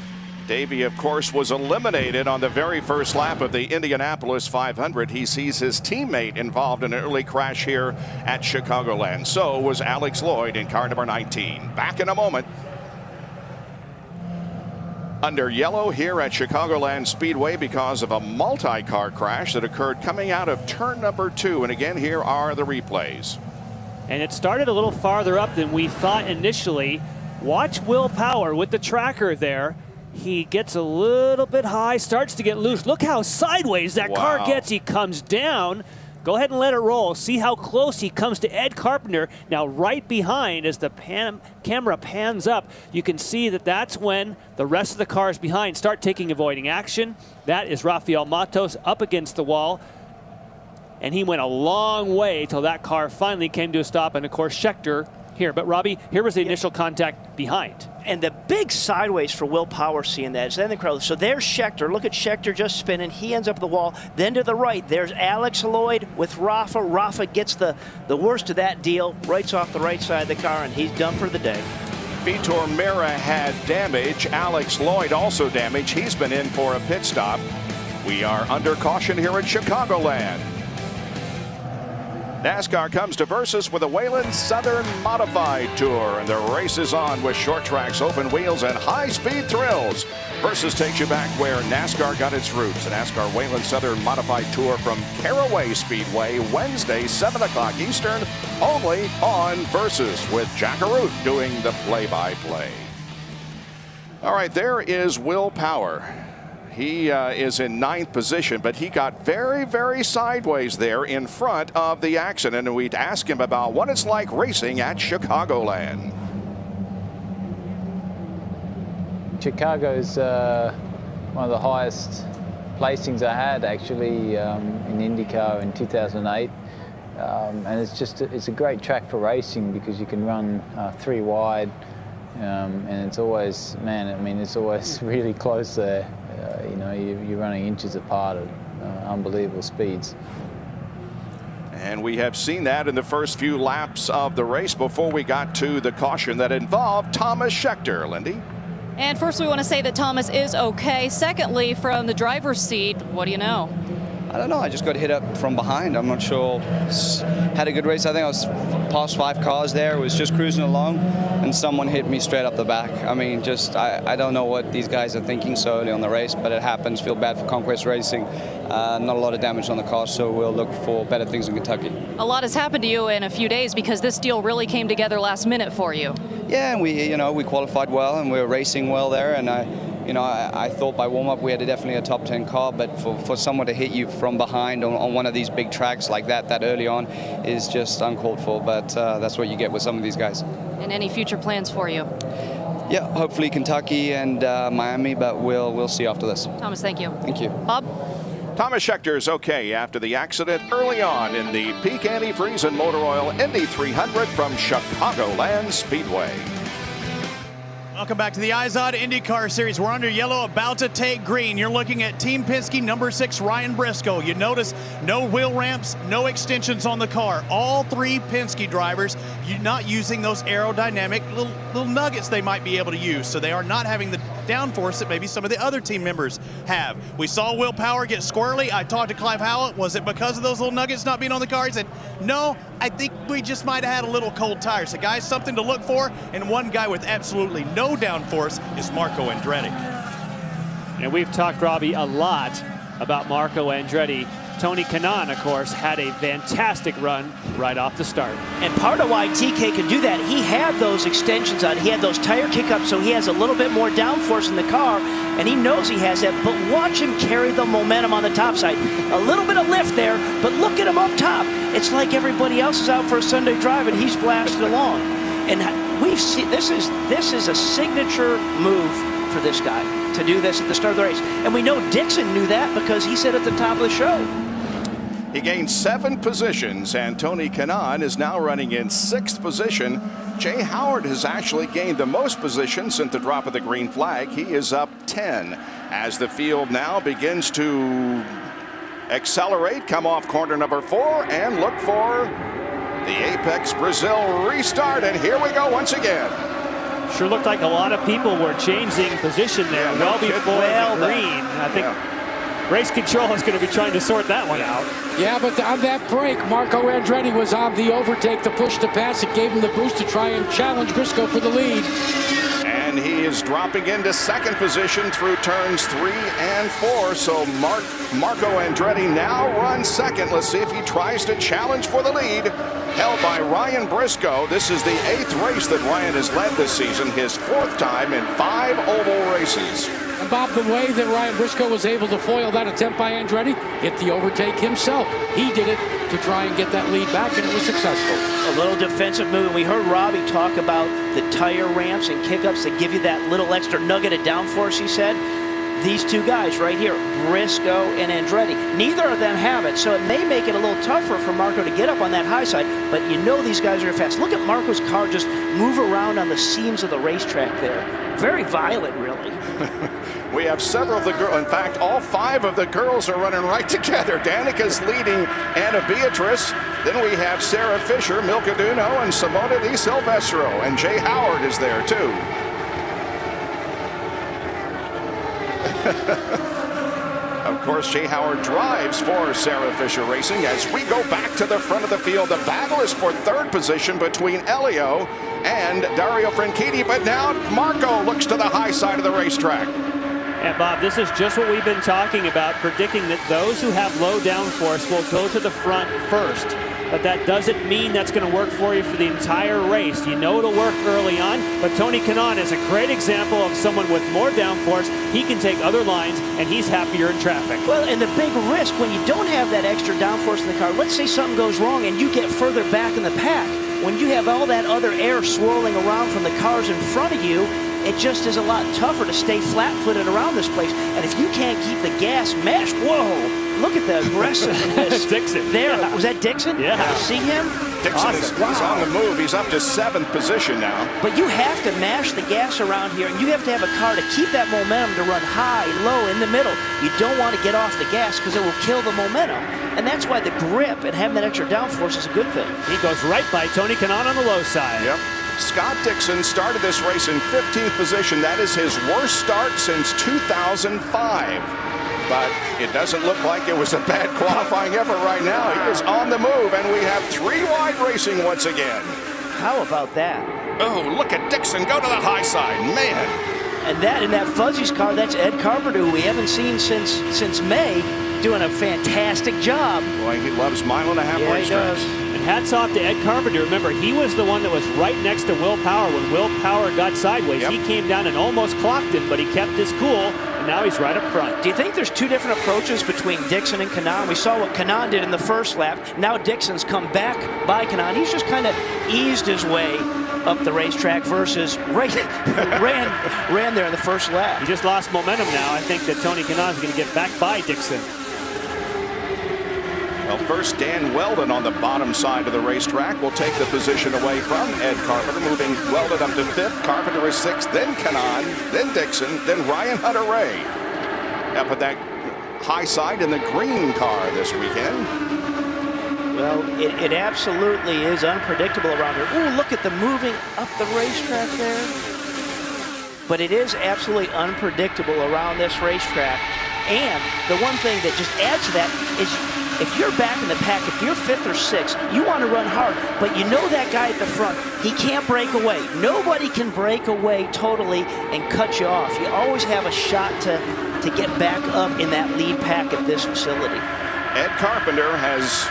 Davey, of course, was eliminated on the very first lap of the Indianapolis 500. He sees his teammate involved in an early crash here at Chicagoland. So was Alex Lloyd in car number 19. Back in a moment. Under yellow here at Chicagoland Speedway because of a multi-car crash that occurred coming out of turn number 2. And again, here are the replays. And it started a little farther up than we thought initially. Watch Will Power with the tracker there. He gets a little bit high, starts to get loose. Look how sideways that car gets. He comes down. Go ahead and let it roll. See how close he comes to Ed Carpenter. Now right behind, as the camera pans up, you can see that that's when the rest of the cars behind start taking avoiding action. That is Rafael Matos up against the wall. And he went a long way till that car finally came to a stop. And of course, Scheckter here. But Robbie, here was the initial contact behind. And the big sideways for Will Power seeing that is then incredible. So there's Scheckter. Look at Scheckter just spinning. He ends up at the wall. Then to the right, there's Alex Lloyd with Rafa. Rafa gets the worst of that deal, right off the right side of the car, and he's done for the day. Vitor Meira had damage. Alex Lloyd also damaged. He's been in for a pit stop. We are under caution here at Chicagoland. NASCAR comes to Versus with a Whelen Southern Modified Tour, and the race is on with short tracks, open wheels, and high-speed thrills. Versus takes you back where NASCAR got its roots. The NASCAR Whelen Southern Modified Tour from Caraway Speedway, Wednesday, 7 o'clock Eastern, only on Versus, with Jack Arute doing the play-by-play. All right, there is Will Power. He is in 9th position, but he got very, very sideways there in front of the accident, and we'd ask him about what it's like racing at Chicagoland. Chicago's one of the highest placings I had actually in IndyCar in 2008, and it's a great track for racing because you can run 3 wide, and it's always, it's always really close there. You know, you're running inches apart at unbelievable speeds. And we have seen that in the first few laps of the race before we got to the caution that involved Thomas Scheckter. Lindy? And first, we want to say that Thomas is okay. Secondly, from the driver's seat, what do you know? I don't know. I just got hit up from behind. I'm not sure. Had a good race. I think I was past 5 cars there. It was just cruising along, and someone hit me straight up the back. I mean, I don't know what these guys are thinking so early on the race, but it happens. Feel bad for Conquest Racing. Not a lot of damage on the car, so we'll look for better things in Kentucky. A lot has happened to you in a few days because this deal really came together last minute for you. Yeah, and we qualified well, and we were racing well there, and I thought by warm-up we had definitely a top 10 car, but for someone to hit you from behind on one of these big tracks like that early on is just uncalled for, but that's what you get with some of these guys. And any future plans for you? Yeah, hopefully Kentucky and Miami, but we'll see after this. Thomas, thank you. Thank you. Bob? Thomas Scheckter is okay after the accident early on in the Peak Antifreeze and Motor Oil Indy 300 from Chicagoland Speedway. Welcome back to the IZOD IndyCar Series. We're under yellow, about to take green. You're looking at Team Penske, number 6, Ryan Briscoe. You notice no wheel ramps, no extensions on the car. All 3 Penske drivers, you're not using those aerodynamic little nuggets they might be able to use. So they are not having the downforce that maybe some of the other team members have. We saw Will Power get squirrely. I talked to Clive Howlett. Was it because of those little nuggets not being on the car? He said, no, I think we just might have had a little cold tire. So guys, something to look for. And one guy with absolutely no downforce is Marco Andretti. And we've talked, Robbie, a lot about Marco Andretti. Tony Kanaan, of course, had a fantastic run right off the start. And part of why TK could do that, he had those extensions on. He had those tire kick-ups, so he has a little bit more downforce in the car, and he knows he has that. But watch him carry the momentum on the top side. A little bit of lift there, but look at him up top. It's like everybody else is out for a Sunday drive, and he's blasted along. And we've seen this is a signature move for this guy to do this at the start of the race. And we know Dixon knew that because he said at the top of the show. He gained 7 positions, and Tony Kanaan is now running in 6th position. Jay Howard has actually gained the most positions since the drop of the green flag. He is up 10 as the field now begins to accelerate, come off corner number 4, and look for the Apex Brazil restart. And here we go once again. Sure looked like a lot of people were changing position there well before the green. I think race control is going to be trying to sort that one out. Yeah, but on that break, Marco Andretti was on the overtake, the push to pass. It gave him the boost to try and challenge Briscoe for the lead. And and he is dropping into second position through turns 3 and 4. So Marco Andretti now runs second. Let's see if he tries to challenge for the lead. Held by Ryan Briscoe. This is the 8th race that Ryan has led this season, his 4th time in 5 oval races. And Bob, the way that Ryan Briscoe was able to foil that attempt by Andretti, get the overtake himself. He did it to try and get that lead back, and it was successful. A little defensive move. We heard Robbie talk about the tire ramps and kickups that give you that little extra nugget of downforce, he said. These two guys right here, Briscoe and Andretti, neither of them have it, so it may make it a little tougher for Marco to get up on that high side, but you know these guys are fast. Look at Marco's car just move around on the seams of the racetrack there. Very violent, really. We have several of the girls, in fact, all 5 of the girls are running right together. Danica's leading Anna Beatrice. Then we have Sarah Fisher, Milka Duno, and Simona Di Silvestro, and Jay Howard is there too. Of course, Jay Howard drives for Sarah Fisher Racing. As we go back to the front of the field, the battle is for 3rd position between Elio and Dario Franchitti, but now Marco looks to the high side of the racetrack. And Bob, this is just what we've been talking about, predicting that those who have low downforce will go to the front first. But that doesn't mean that's going to work for you for the entire race. You know it'll work early on, but Tony Kanaan is a great example of someone with more downforce. He can take other lines, and he's happier in traffic. Well, and the big risk when you don't have that extra downforce in the car, let's say something goes wrong and you get further back in the pack. When you have all that other air swirling around from the cars in front of you, it just is a lot tougher to stay flat-footed around this place. And if you can't keep the gas mashed, whoa! Look at the aggressiveness. Dixon. There. Was that Dixon? Yeah. See him? Dixon is he's on the move. He's up to 7th position now. But you have to mash the gas around here, and you have to have a car to keep that momentum to run high, low, in the middle. You don't want to get off the gas because it will kill the momentum. And that's why the grip and having that extra downforce is a good thing. He goes right by Tony Kanaan on the low side. Yep. Scott Dixon started this race in 15th position. That is his worst start since 2005. But it doesn't look like it was a bad qualifying effort right now. He is on the move, and we have 3 wide racing once again. How about that? Oh, look at Dixon go to the high side, man. And that in that Fuzzy's car, that's Ed Carpenter, who we haven't seen since May, doing a fantastic job. Boy, he loves mile-and-a-half racetracks. And hats off to Ed Carpenter. Remember, he was the one that was right next to Will Power when Will Power got sideways. Yep. He came down and almost clocked him, but he kept his cool, and now he's right up front. Do you think there's 2 different approaches between Dixon and Kanaan? We saw what Kanaan did in the first lap. Now Dixon's come back by Kanaan. He's just kind of eased his way up the racetrack versus ran there in the first lap. He just lost momentum now. I think that Tony Kanaan's going to get back by Dixon. Well, first Dan Weldon on the bottom side of the racetrack will take the position away from Ed Carpenter, moving Weldon up to 5th. Carpenter is 6th, then Kanaan, then Dixon, then Ryan Hunter-Ray. Up at that high side in the green car this weekend. Well, it absolutely is unpredictable around here. Ooh, look at the moving up the racetrack there. But it is absolutely unpredictable around this racetrack. And the one thing that just adds to that is if you're back in the pack, if you're 5th or 6th, you want to run hard, but you know that guy at the front, he can't break away. Nobody can break away totally and cut you off. You always have a shot to get back up in that lead pack at this facility. Ed Carpenter has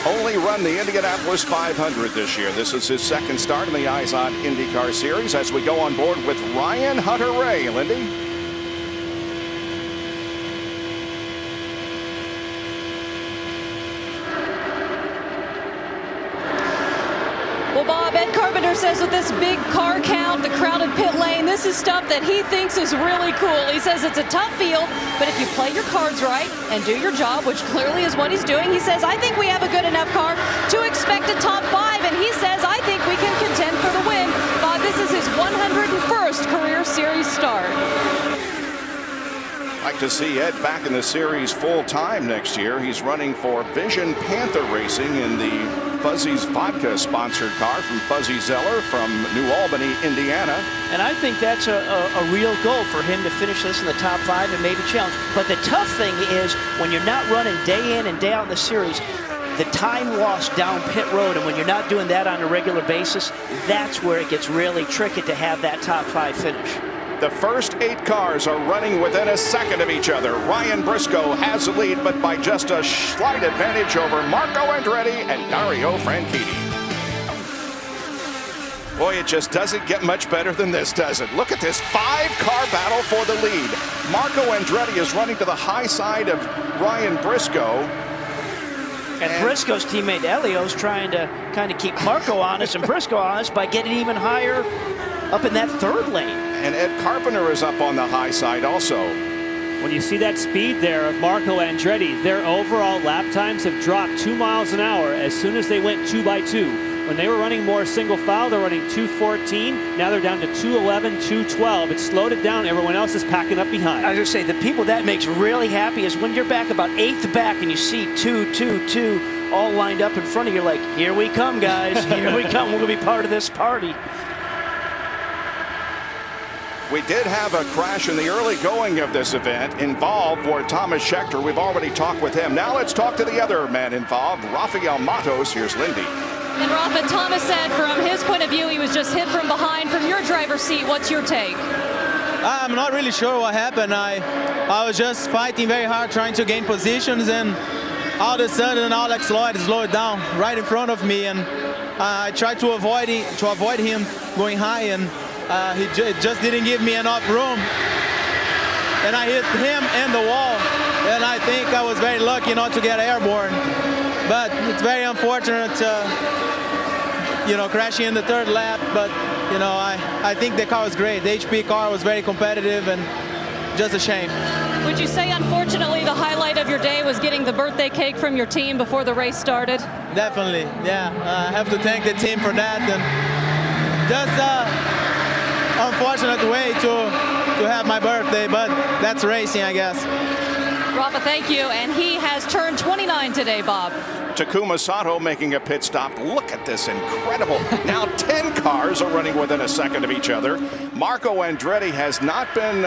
only run the Indianapolis 500 this year. This is his 2nd start in the IZOD IndyCar Series as we go on board with Ryan Hunter-Ray. Lindy? Well, Bob, Ed Carpenter says with this big car count, the crowded pit lane, this is stuff that he thinks is really cool. He says it's a tough field, but if you play your cards right and do your job, which clearly is what he's doing, he says, I think we have a good enough car to expect a top 5, and he says, I think we can contend for the win. Bob, this is his 101st career series start. Like to see Ed back in the series full-time next year. He's running for Vision Panther Racing in the Fuzzy's Vodka sponsored car from Fuzzy Zeller from New Albany, Indiana. And I think that's a real goal for him to finish this in the top 5 and maybe challenge. But the tough thing is when you're not running day in and day out in the series, the time lost down pit road, and when you're not doing that on a regular basis, that's where it gets really tricky to have that top 5 finish. The first 8 cars are running within a second of each other. Ryan Briscoe has the lead, but by just a slight advantage over Marco Andretti and Dario Franchitti. Boy, it just doesn't get much better than this, does it? Look at this 5-car battle for the lead. Marco Andretti is running to the high side of Ryan Briscoe. And Briscoe's teammate Elio's trying to kind of keep Marco honest and Briscoe honest by getting even higher up in that 3rd lane. And Ed Carpenter is up on the high side also. When you see that speed there of Marco Andretti, their overall lap times have dropped 2 miles an hour as soon as they went 2 by 2. When they were running more single file, they're running 2:14. Now they're down to 2:11, 2:12. It's slowed it down. Everyone else is packing up behind. I was going to say, the people that makes really happy is when you're back about 8th back and you see 2, 2, 2 all lined up in front of you, like, here we come, guys. Here we come. We're going to be part of this party. We did have a crash in the early going of this event. Involved were Thomas Schechter. We've already talked with him. Now let's talk to the other man involved, Rafael Matos. Here's Lindy. And Rafa, Thomas said from his point of view, he was just hit from behind. From your driver's seat, what's your take? I'm not really sure what happened. I was just fighting very hard trying to gain positions, and all of a sudden Alex Lloyd slowed down right in front of me, and I tried to avoid him going high, and he just didn't give me enough room, and I hit him and the wall, and I think I was very lucky not to get airborne. But it's very unfortunate, crashing in the 3rd lap. But, I think the car was great. The HP car was very competitive, and just a shame. Would you say, unfortunately, the highlight of your day was getting the birthday cake from your team before the race started? Definitely, yeah. I have to thank the team for that. And just unfortunate way to have my birthday, but that's racing, I guess. Rafa, thank you. And he has turned 29 today, Bob. Takuma Sato making a pit stop. Look at this, incredible. Now 10 cars are running within a second of each other. Marco Andretti has not been,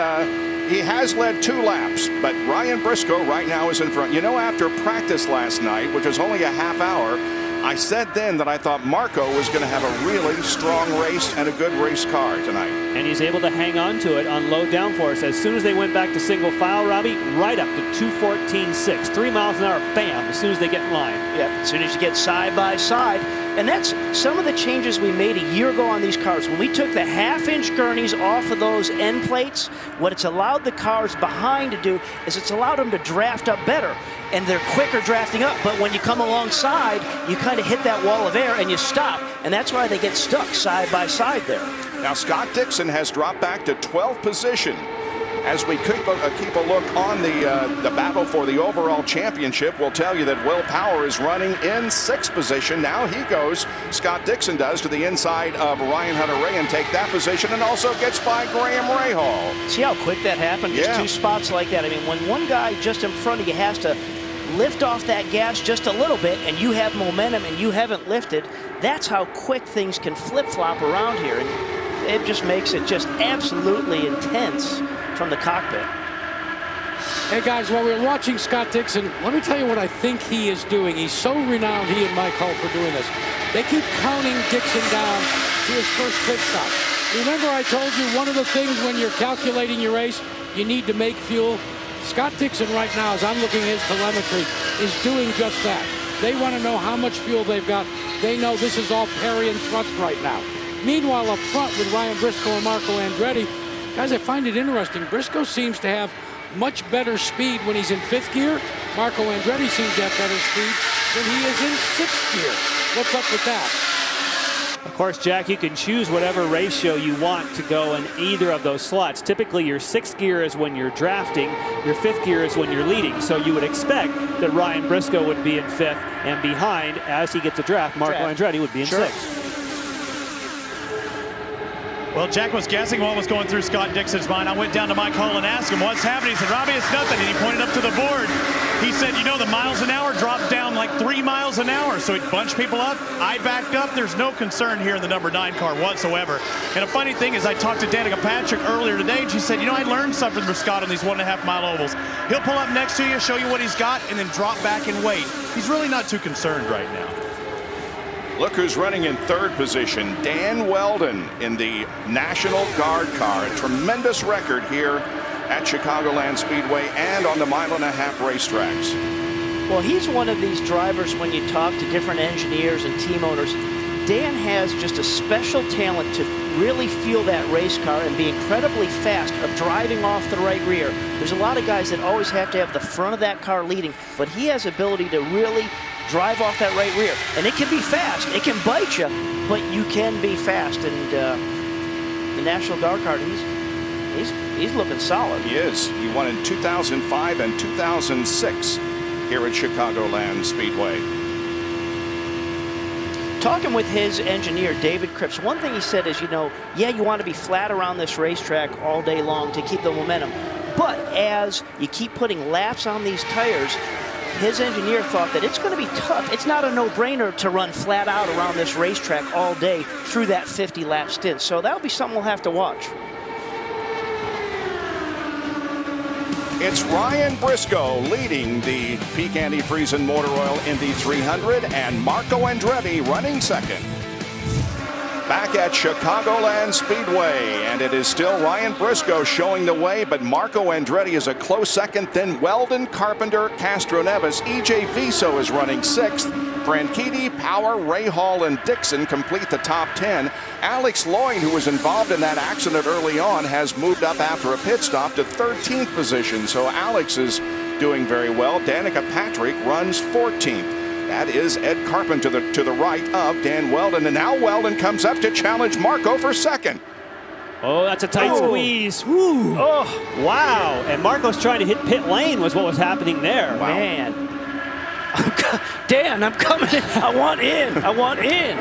he has led 2 laps, but Ryan Briscoe right now is in front. After practice last night, which was only a half hour, I said then that I thought Marco was going to have a really strong race and a good race car tonight. And he's able to hang on to it on low downforce. As soon as they went back to single file, Robbie, right up to 2:14.6. 3 miles an hour, bam, as soon as they get in line. Yep, as soon as you get side by side. And that's some of the changes we made a year ago on these cars. When we took the 1/2-inch gurneys off of those end plates, what it's allowed the cars behind to do is it's allowed them to draft up better. And they're quicker drafting up, but when you come alongside, you kind of hit that wall of air and you stop. And that's why they get stuck side by side there. Now Scott Dixon has dropped back to 12th position. As we keep a look on the battle for the overall championship, we'll tell you that Will Power is running in 6th position. Now he goes, Scott Dixon does, to the inside of Ryan Hunter-Reay and take that position, and also gets by Graham Rahal. See how quick that happened? Just 2 spots like that. I mean, when one guy just in front of you has to lift off that gas just a little bit and you have momentum and you haven't lifted, that's how quick things can flip-flop around here. And it just makes it just absolutely intense from the cockpit. Hey guys, while we're watching Scott Dixon, let me tell you what I think he is doing. He's so renowned, he and Mike Hull, for doing this. They keep counting Dixon down to his first pit stop. Remember I told you one of the things when you're calculating your race, you need to make fuel? Scott Dixon right now, as I'm looking at his telemetry, is doing just that. They want to know how much fuel they've got. They know this is all parry and thrust right now. Meanwhile, up front with Ryan Briscoe and Marco Andretti, guys, I find it interesting. Briscoe seems to have much better speed when he's in 5th gear. Marco Andretti seems to have better speed when he is in 6th gear. What's up with that? Of course, Jack, you can choose whatever ratio you want to go in either of those slots. Typically, your 6th gear is when you're drafting. Your 5th gear is when you're leading. So you would expect that Ryan Briscoe would be in 5th, and behind, as he gets a draft, Marco Andretti would be in 6th. Well, Jack was guessing what was going through Scott Dixon's mind. I went down to Mike Hull and asked him what's happening. He said, Robbie, it's nothing. And he pointed up to the board. He said, you know, the miles an hour dropped down like 3 miles an hour, so he bunched people up. I backed up. There's no concern here in the number 9 car whatsoever. And a funny thing is I talked to Danica Patrick earlier today, and she said, you know, I learned something from Scott on these 1.5 mile ovals. He'll pull up next to you, show you what he's got, and then drop back and wait. He's really not too concerned right now. Look who's running in third position, Dan Weldon in the National Guard car. A tremendous record here at Chicagoland Speedway and on the 1.5 mile racetracks. Well, he's one of these drivers when you talk to different engineers and team owners. Dan has just a special talent to really feel that race car and be incredibly fast of driving off the right rear. There's a lot of guys that always have to have the front of that car leading, but he has ability to really drive off that right rear. And it can be fast. It can bite you, but you can be fast. And the National Guard car, he's looking solid. He is. He won in 2005 and 2006 here at Chicagoland Speedway. Talking with his engineer, David Cripps, one thing he said is, you know, yeah, you want to be flat around this racetrack all day long to keep the momentum. But as you keep putting laps on these tires, his engineer thought that it's going to be tough. It's not a no-brainer to run flat out around this racetrack all day through that 50-lap stint. So that'll be something we'll have to watch. It's Ryan Briscoe leading the Peak Antifreeze Motor Oil Indy 300 and Marco Andretti running second. Back at Chicagoland Speedway, and it is still Ryan Briscoe showing the way, but Marco Andretti is a close second. Then Weldon, Carpenter, Castro Neves, EJ Viso is running sixth. Franchitti, Power, Ray Hall, and Dixon complete the top 10. Alex Lloyd, who was involved in that accident early on, has moved up after a pit stop to 13th position. So Alex is doing very well. Danica Patrick runs 14th. That is Ed Carpenter to the right of Dan Weldon. And now Weldon comes up to challenge Marco for second. Oh, that's a tight squeeze. Woo. Oh, wow. And Marco's trying to hit pit lane was what was happening there. Wow. Man. Dan, I'm coming in. I want in. I want in.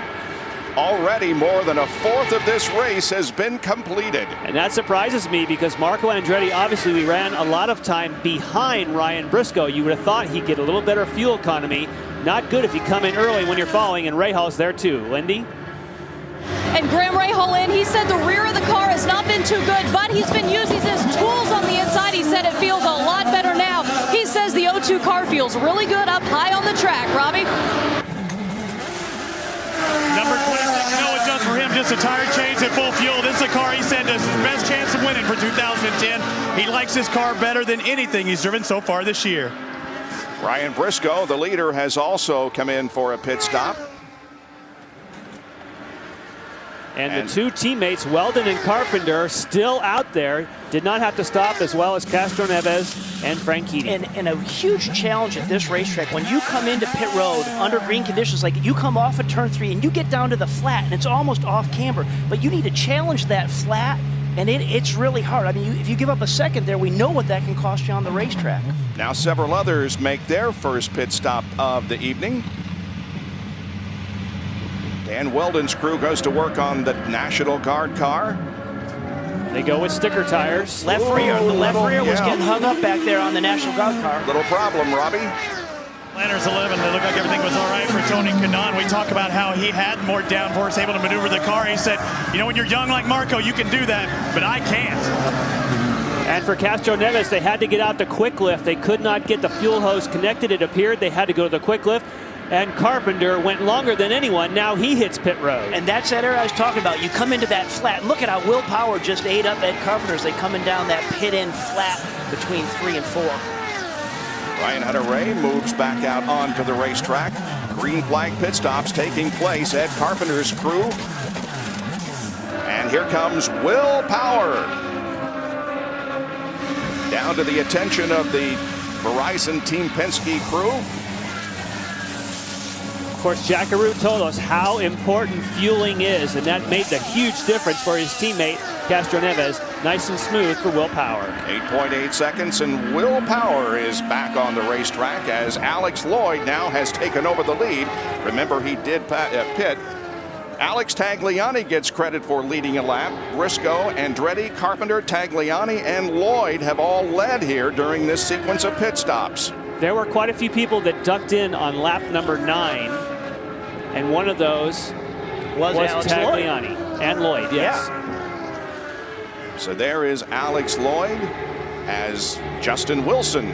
Already more than a fourth of this race has been completed. And that surprises me because Marco Andretti, obviously we ran a lot of time behind Ryan Briscoe. You would have thought he'd get a little better fuel economy. Not good if you come in early when you're following, and Rahaal's there too. Lindy? And Graham Rahal in, he said the rear of the car has not been too good, but he's been using his tools on the inside. He said it feels a lot better now. He says the O2 car feels really good up high on the track. Robbie? Number 26, you know it does for him, just a tire change at full fuel. This is a car he said has his best chance of winning for 2010. He likes his car better than anything he's driven so far this year. Ryan Briscoe, the leader, has also come in for a pit stop. And the two teammates, Weldon and Carpenter, still out there. Did not have to stop, as well as Castro Neves and Franchitti. And a huge challenge at this racetrack, when you come into pit road under green conditions, like you come off of turn 3 and you get down to the flat and it's almost off camber, but you need to challenge that flat, and it's really hard. I mean, if you give up a second there, we know what that can cost you on the racetrack. Now several others make their first pit stop of the evening. Dan Weldon's crew goes to work on the National Guard car. They go with sticker tires. Left rear. The left rear was getting hung up back there on the National Guard car. Little problem, Robbie. Planners 11, they look like everything was all right for Tony Kanaan. We talk about how he had more downforce, able to maneuver the car. He said, you know, when you're young like Marco, you can do that, but I can't. And for Castro Neves, they had to get out the quick lift. They could not get the fuel hose connected, it appeared. They had to go to the quick lift. And Carpenter went longer than anyone. Now he hits pit road. And that's that area I was talking about. You come into that flat. Look at how Will Power just ate up Ed Carpenter as they coming down that pit end flat between 3 and 4. Ryan Hunter-Ray moves back out onto the racetrack. Green flag pit stops taking place. Ed Carpenter's crew. And here comes Will Power. Down to the attention of the Verizon Team Penske crew. Of course, Jackaroo told us how important fueling is, and that made the huge difference for his teammate, Castro Neves. Nice and smooth for Will Power. 8.8 seconds, and Will Power is back on the racetrack as Alex Lloyd now has taken over the lead. Remember, he did pit. Alex Tagliani gets credit for leading a lap. Briscoe, Andretti, Carpenter, Tagliani, and Lloyd have all led here during this sequence of pit stops. There were quite a few people that ducked in on lap number 9, and one of those was Alex Tagliani. And Lloyd, yes. Yeah. So there is Alex Lloyd as Justin Wilson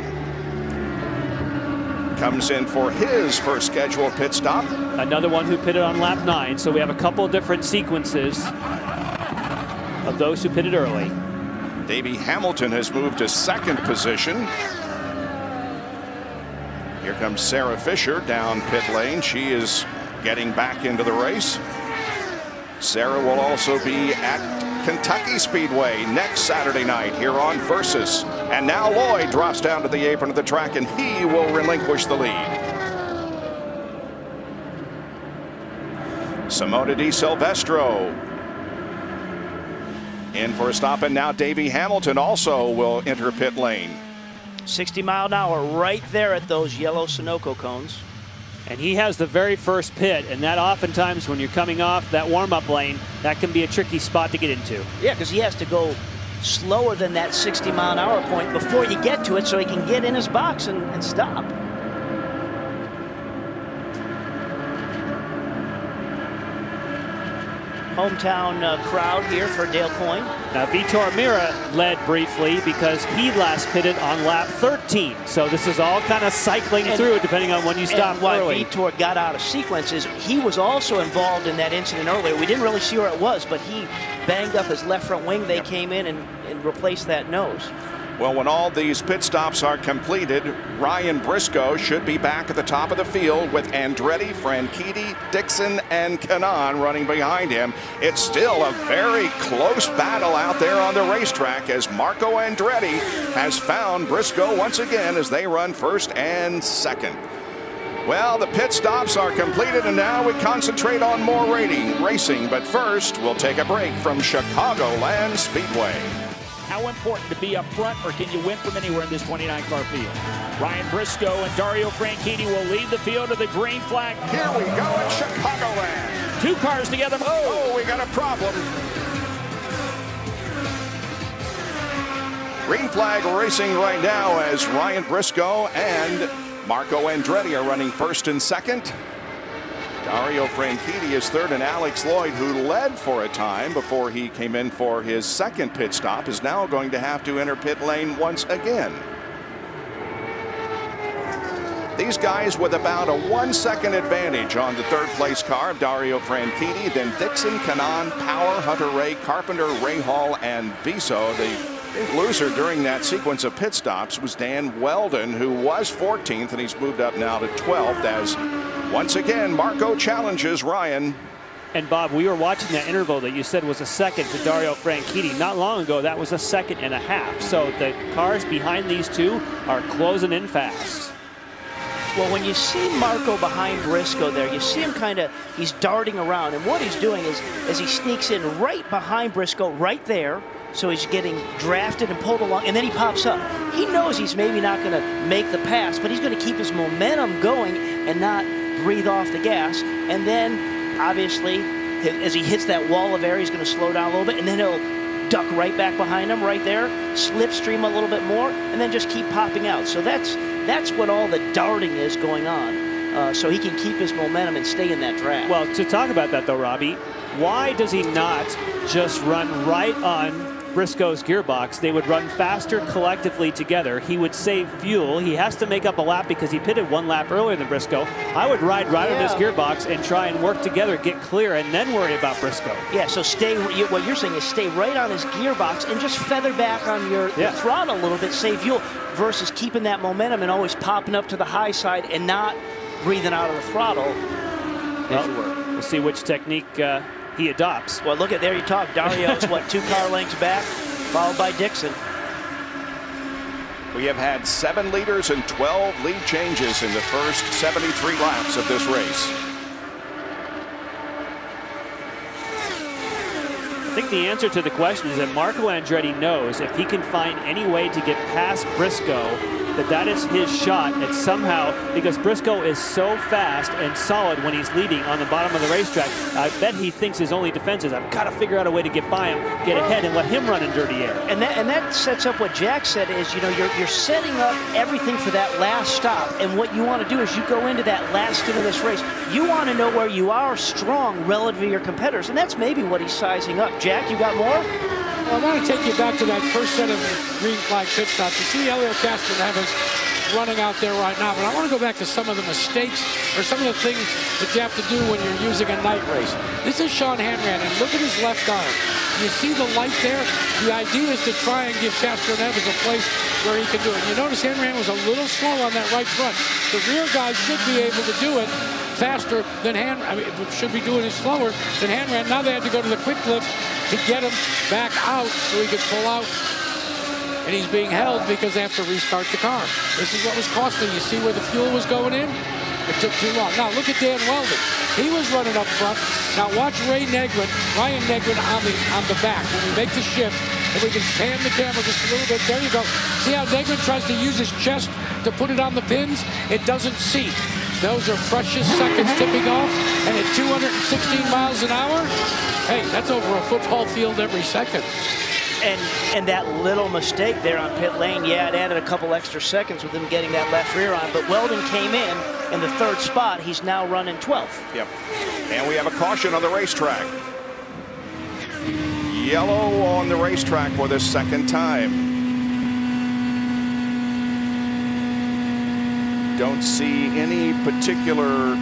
comes in for his first scheduled pit stop. Another one who pitted on lap 9, so we have a couple of different sequences of those who pitted early. Davey Hamilton has moved to second position. Here comes Sarah Fisher down pit lane. She is getting back into the race. Sarah will also be at Kentucky Speedway next Saturday night here on Versus. And now Lloyd drops down to the apron of the track, and he will relinquish the lead. Simona Di Silvestro in for a stop, and now Davey Hamilton also will enter pit lane. 60 mile an hour right there at those yellow Sunoco cones. And he has the very first pit, and that oftentimes when you're coming off that warm-up lane, that can be a tricky spot to get into. Yeah, because he has to go slower than that 60 mile an hour point before you get to it so he can get in his box and stop. Hometown crowd here for Dale Coyne. Now Vitor Mira led briefly because he last pitted on lap 13. So this is all kind of cycling through depending on when you stop and why early. Vitor got out of sequence is he was also involved in that incident earlier. We didn't really see where it was, but he banged up his left front wing. They came in and replaced that nose. Well, when all these pit stops are completed, Ryan Briscoe should be back at the top of the field with Andretti, Franchitti, Dixon, and Kanaan running behind him. It's still a very close battle out there on the racetrack as Marco Andretti has found Briscoe once again as they run first and second. Well, the pit stops are completed, and now we concentrate on more racing. But first, we'll take a break from Chicagoland Speedway. How important to be up front, or can you win from anywhere in this 29-car field? Ryan Briscoe and Dario Franchitti will lead the field to the green flag. Here we go at Chicagoland. 2 cars together. Oh, we got a problem. Green flag racing right now as Ryan Briscoe and Marco Andretti are running first and second. Dario Franchitti is third, and Alex Lloyd, who led for a time before he came in for his second pit stop, is now going to have to enter pit lane once again. These guys with about a 1 second advantage on the third place car of Dario Franchitti, then Dixon, Kanaan, Power, Hunter Ray, Carpenter, Ray Hall, and Viso. The big loser during that sequence of pit stops was Dan Weldon, who was 14th, and he's moved up now to 12th as once again Marco challenges Ryan. And Bob, we were watching that interval that you said was a second to Dario Franchitti. Not long ago, that was a second and a half. So the cars behind these two are closing in fast. Well, when you see Marco behind Briscoe there, you see him he's darting around. And what he's doing is he sneaks in right behind Briscoe right there. So he's getting drafted and pulled along, and then he pops up. He knows he's maybe not going to make the pass, but he's going to keep his momentum going and not breathe off the gas. And then, obviously, as he hits that wall of air, he's going to slow down a little bit, and then he'll duck right back behind him right there, slipstream a little bit more, and then just keep popping out. So that's what all the darting is going on, so he can keep his momentum and stay in that draft. Well, to talk about that, though, Robbie, why does he not just run right on Briscoe's gearbox? They would run faster collectively together. He would save fuel. He has to make up a lap because he pitted 1 lap earlier than Briscoe. I would ride right on his gearbox and try and work together, get clear, and then worry about Briscoe. Yeah, so what you're saying is stay right on his gearbox and just feather back on your throttle a little bit, save fuel, versus keeping that momentum and always popping up to the high side and not breathing out of the throttle. We'll see which technique he adopts. Well, look at there you talk. Dario's 2 car lengths back, followed by Dixon. We have had 7 leaders and 12 lead changes in the first 73 laps of this race. I think the answer to the question is that Marco Andretti knows if he can find any way to get past Briscoe that is his shot. And somehow, because Briscoe is so fast and solid when he's leading on the bottom of the racetrack, I bet he thinks his only defense is, I've got to figure out a way to get by him, get ahead, and let him run in dirty air. And that sets up what Jack said is, you know, you're setting up everything for that last stop. And what you want to do is you go into that last stint of this race. You want to know where you are strong relative to your competitors. And that's maybe what he's sizing up. Jack, you got more? Well, I want to take you back to that first set of green flag pit stops. You see Elio Castroneves running out there right now, but I want to go back to some of the mistakes or some of the things that you have to do when you're using a night race. This is Sean Hanran, and look at his left arm. You see the light there? The idea is to try and give Castroneves a place where he can do it. You notice Hanran was a little slow on that right front. The rear guys should be able to do it faster than should be doing it slower than Hanran. Now they had to go to the quick lift to get him back out so he could pull out. And he's being held because they have to restart the car. This is what was costing. You see where the fuel was going in? It took too long. Now look at Dan Weldon. He was running up front. Now watch Ryan Negrin on the back. When we make the shift, if we can pan the camera just a little bit, there you go. See how Negrin tries to use his chest to put it on the pins? It doesn't seat. Those are precious seconds tipping off, and at 216 miles an hour, hey, that's over a football field every second. And that little mistake there on pit lane, yeah, it added a couple extra seconds with him getting that left rear on, but Weldon came in the third spot. He's now running 12th. Yep. And we have a caution on the racetrack. Yellow on the racetrack for the second time. Don't see any particular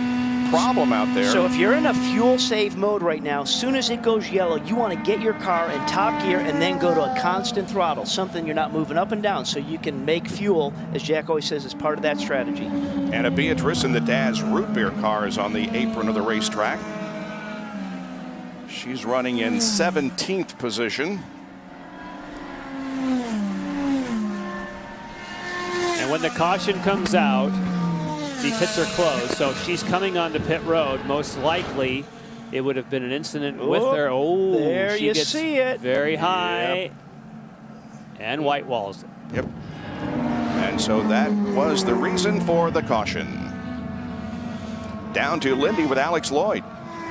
problem out there. So if you're in a fuel save mode right now, as soon as it goes yellow, you want to get your car in top gear and then go to a constant throttle, something you're not moving up and down, so you can make fuel, as Jack always says, as part of that strategy. Anna Beatrice in the Dad's Root Beer car is on the apron of the racetrack. She's running in 17th position. And when the caution comes out, the pits are closed, so if she's coming onto pit road, most likely it would have been an incident with her. Oh, there she you gets see it. Very high. Yep. And white walls. Yep. And so that was the reason for the caution. Down to Lindy with Alex Lloyd.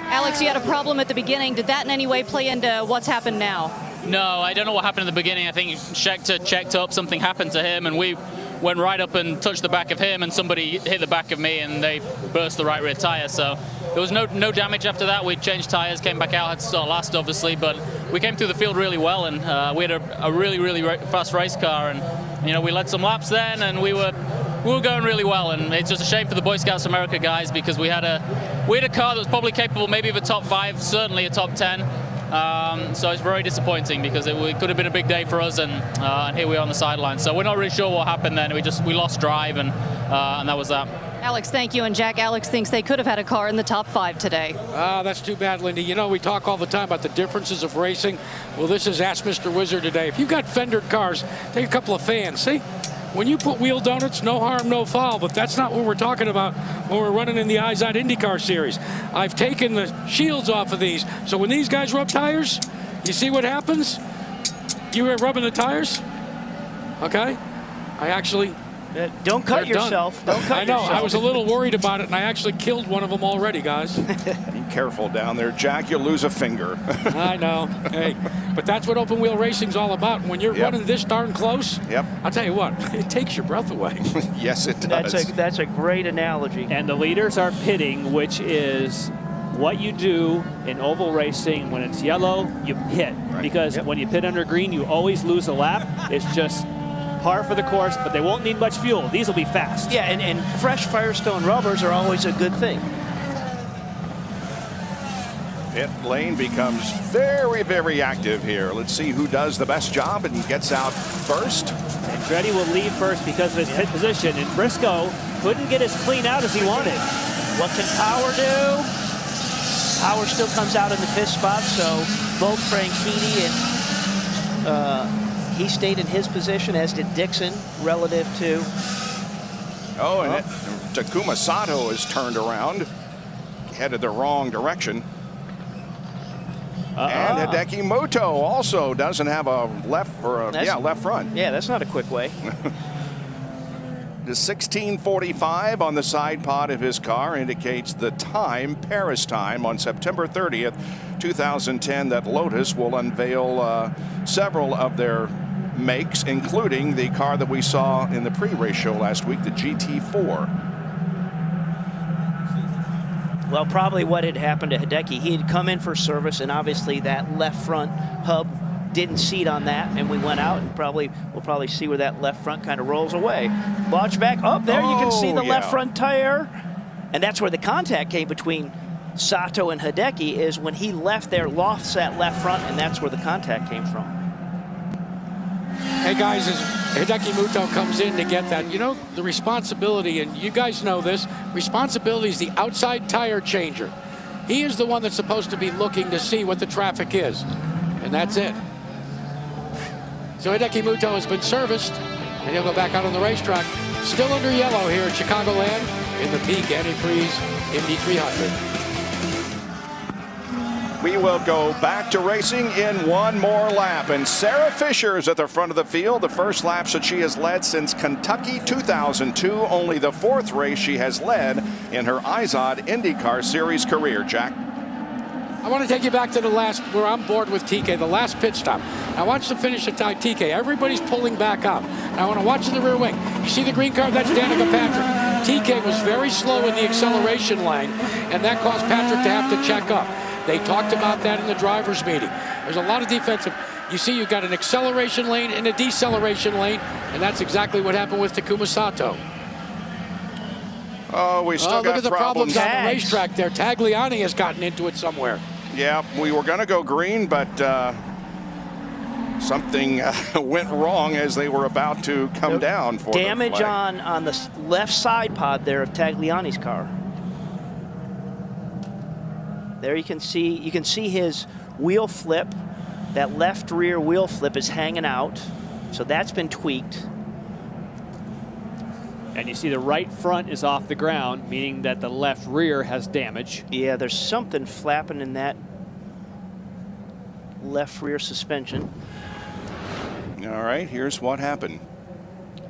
Alex, you had a problem at the beginning. Did that in any way play into what's happened now? No, I don't know what happened in the beginning. I think Schechter checked up, something happened to him, and we went right up and touched the back of him, and somebody hit the back of me, and they burst the right rear tire. So there was no damage after that. We changed tires, came back out, had to start last, obviously, but we came through the field really well, and we had a really fast race car, and you know, we led some laps then, and we were going really well. And it's just a shame for the Boy Scouts of America guys, because we had a car that was probably capable maybe of a top 5, certainly a top 10. So it's very disappointing, because it could have been a big day for us, and here we are on the sidelines. So we're not really sure what happened then. We lost drive, and that was that. Alex, thank you. And Jack, Alex thinks they could have had a car in the top 5 today. That's too bad, Lindy. You know, we talk all the time about the differences of racing. Well, this is Ask Mr. Wizard today. If you've got fendered cars, take a couple of fans. See? When you put wheel donuts, no harm, no foul, but that's not what we're talking about when we're running in the IZOD IndyCar Series. I've taken the shields off of these, so when these guys rub tires, you see what happens? You were rubbing the tires? Okay? I actually... Don't cut yourself. Don't cut yourself. I know. I was a little worried about it, and I actually killed one of them already, guys. Be careful down there, Jack. You'll lose a finger. I know. Hey, but that's what open wheel racing's all about. When you're running this darn close, I'll tell you what, it takes your breath away. Yes, it does. That's a great analogy. And the leaders are pitting, which is what you do in oval racing. When it's yellow, you pit. Right. Because when you pit under green, you always lose a lap. It's just par for the course, but they won't need much fuel. These will be fast. Yeah, and fresh Firestone rubbers are always a good thing. Pit lane becomes very active here. Let's see who does the best job and gets out first. Andretti will lead first because of his pit position, and Briscoe couldn't get as clean out as he wanted. What can Power do? Power still comes out in the 5th spot, so both Franchitti and he stayed in his position, as did Dixon, relative to... Oh, and Takuma Sato is turned around, headed the wrong direction. And Hideki Muto also doesn't have a left or left front. Yeah, that's not a quick way. The 16:45 on the side pod of his car indicates the time, Paris time, on September 30th, 2010, that Lotus will unveil several of their makes, including the car that we saw in the pre-race show last week, the GT4. Well, probably what had happened to Hideki, he had come in for service, and obviously that left front hub didn't seat on that, and we went out, and we'll probably see where that left front kind of rolls away. Launch back up there, you can see the left front tire, and that's where the contact came between Sato and Hideki, is when he left there, lofts that left front, and that's where the contact came from. Hey guys, as Hideki Muto comes in to get that, you know, the responsibility, and you guys know this, responsibility is the outside tire changer. He is the one that's supposed to be looking to see what the traffic is, and that's it. So Hideki Muto has been serviced, and he'll go back out on the racetrack. Still under yellow here at Chicagoland in the peak antifreeze Indy 300. We will go back to racing in one more lap, and Sarah Fisher is at the front of the field. The first laps that she has led since Kentucky 2002, only the fourth race she has led in her IZOD IndyCar Series career. Jack? I want to take you back to the last, where I'm bored with TK, the last pit stop. I watch the finish of TK. Everybody's pulling back up. I want to watch in the rear wing. You see the green car? That's Danica Patrick. TK was very slow in the acceleration lane, and that caused Patrick to have to check up. They talked about that in the driver's meeting. There's a lot of defensive. You see, you've got an acceleration lane and a deceleration lane, and that's exactly what happened with Takuma Sato. Oh, we still got look at the problems on the Tags. racetrack there. Tagliani has gotten into it somewhere. Yeah, we were going to go green, but something went wrong as they were about to come down for damage the flag. on the left side pod there of Tagliani's car. There you can see his wheel flip. That left rear wheel flip is hanging out, so that's been tweaked. And you see the right front is off the ground, meaning that the left rear has damage. Yeah, there's something flapping in that left rear suspension. All right, here's what happened.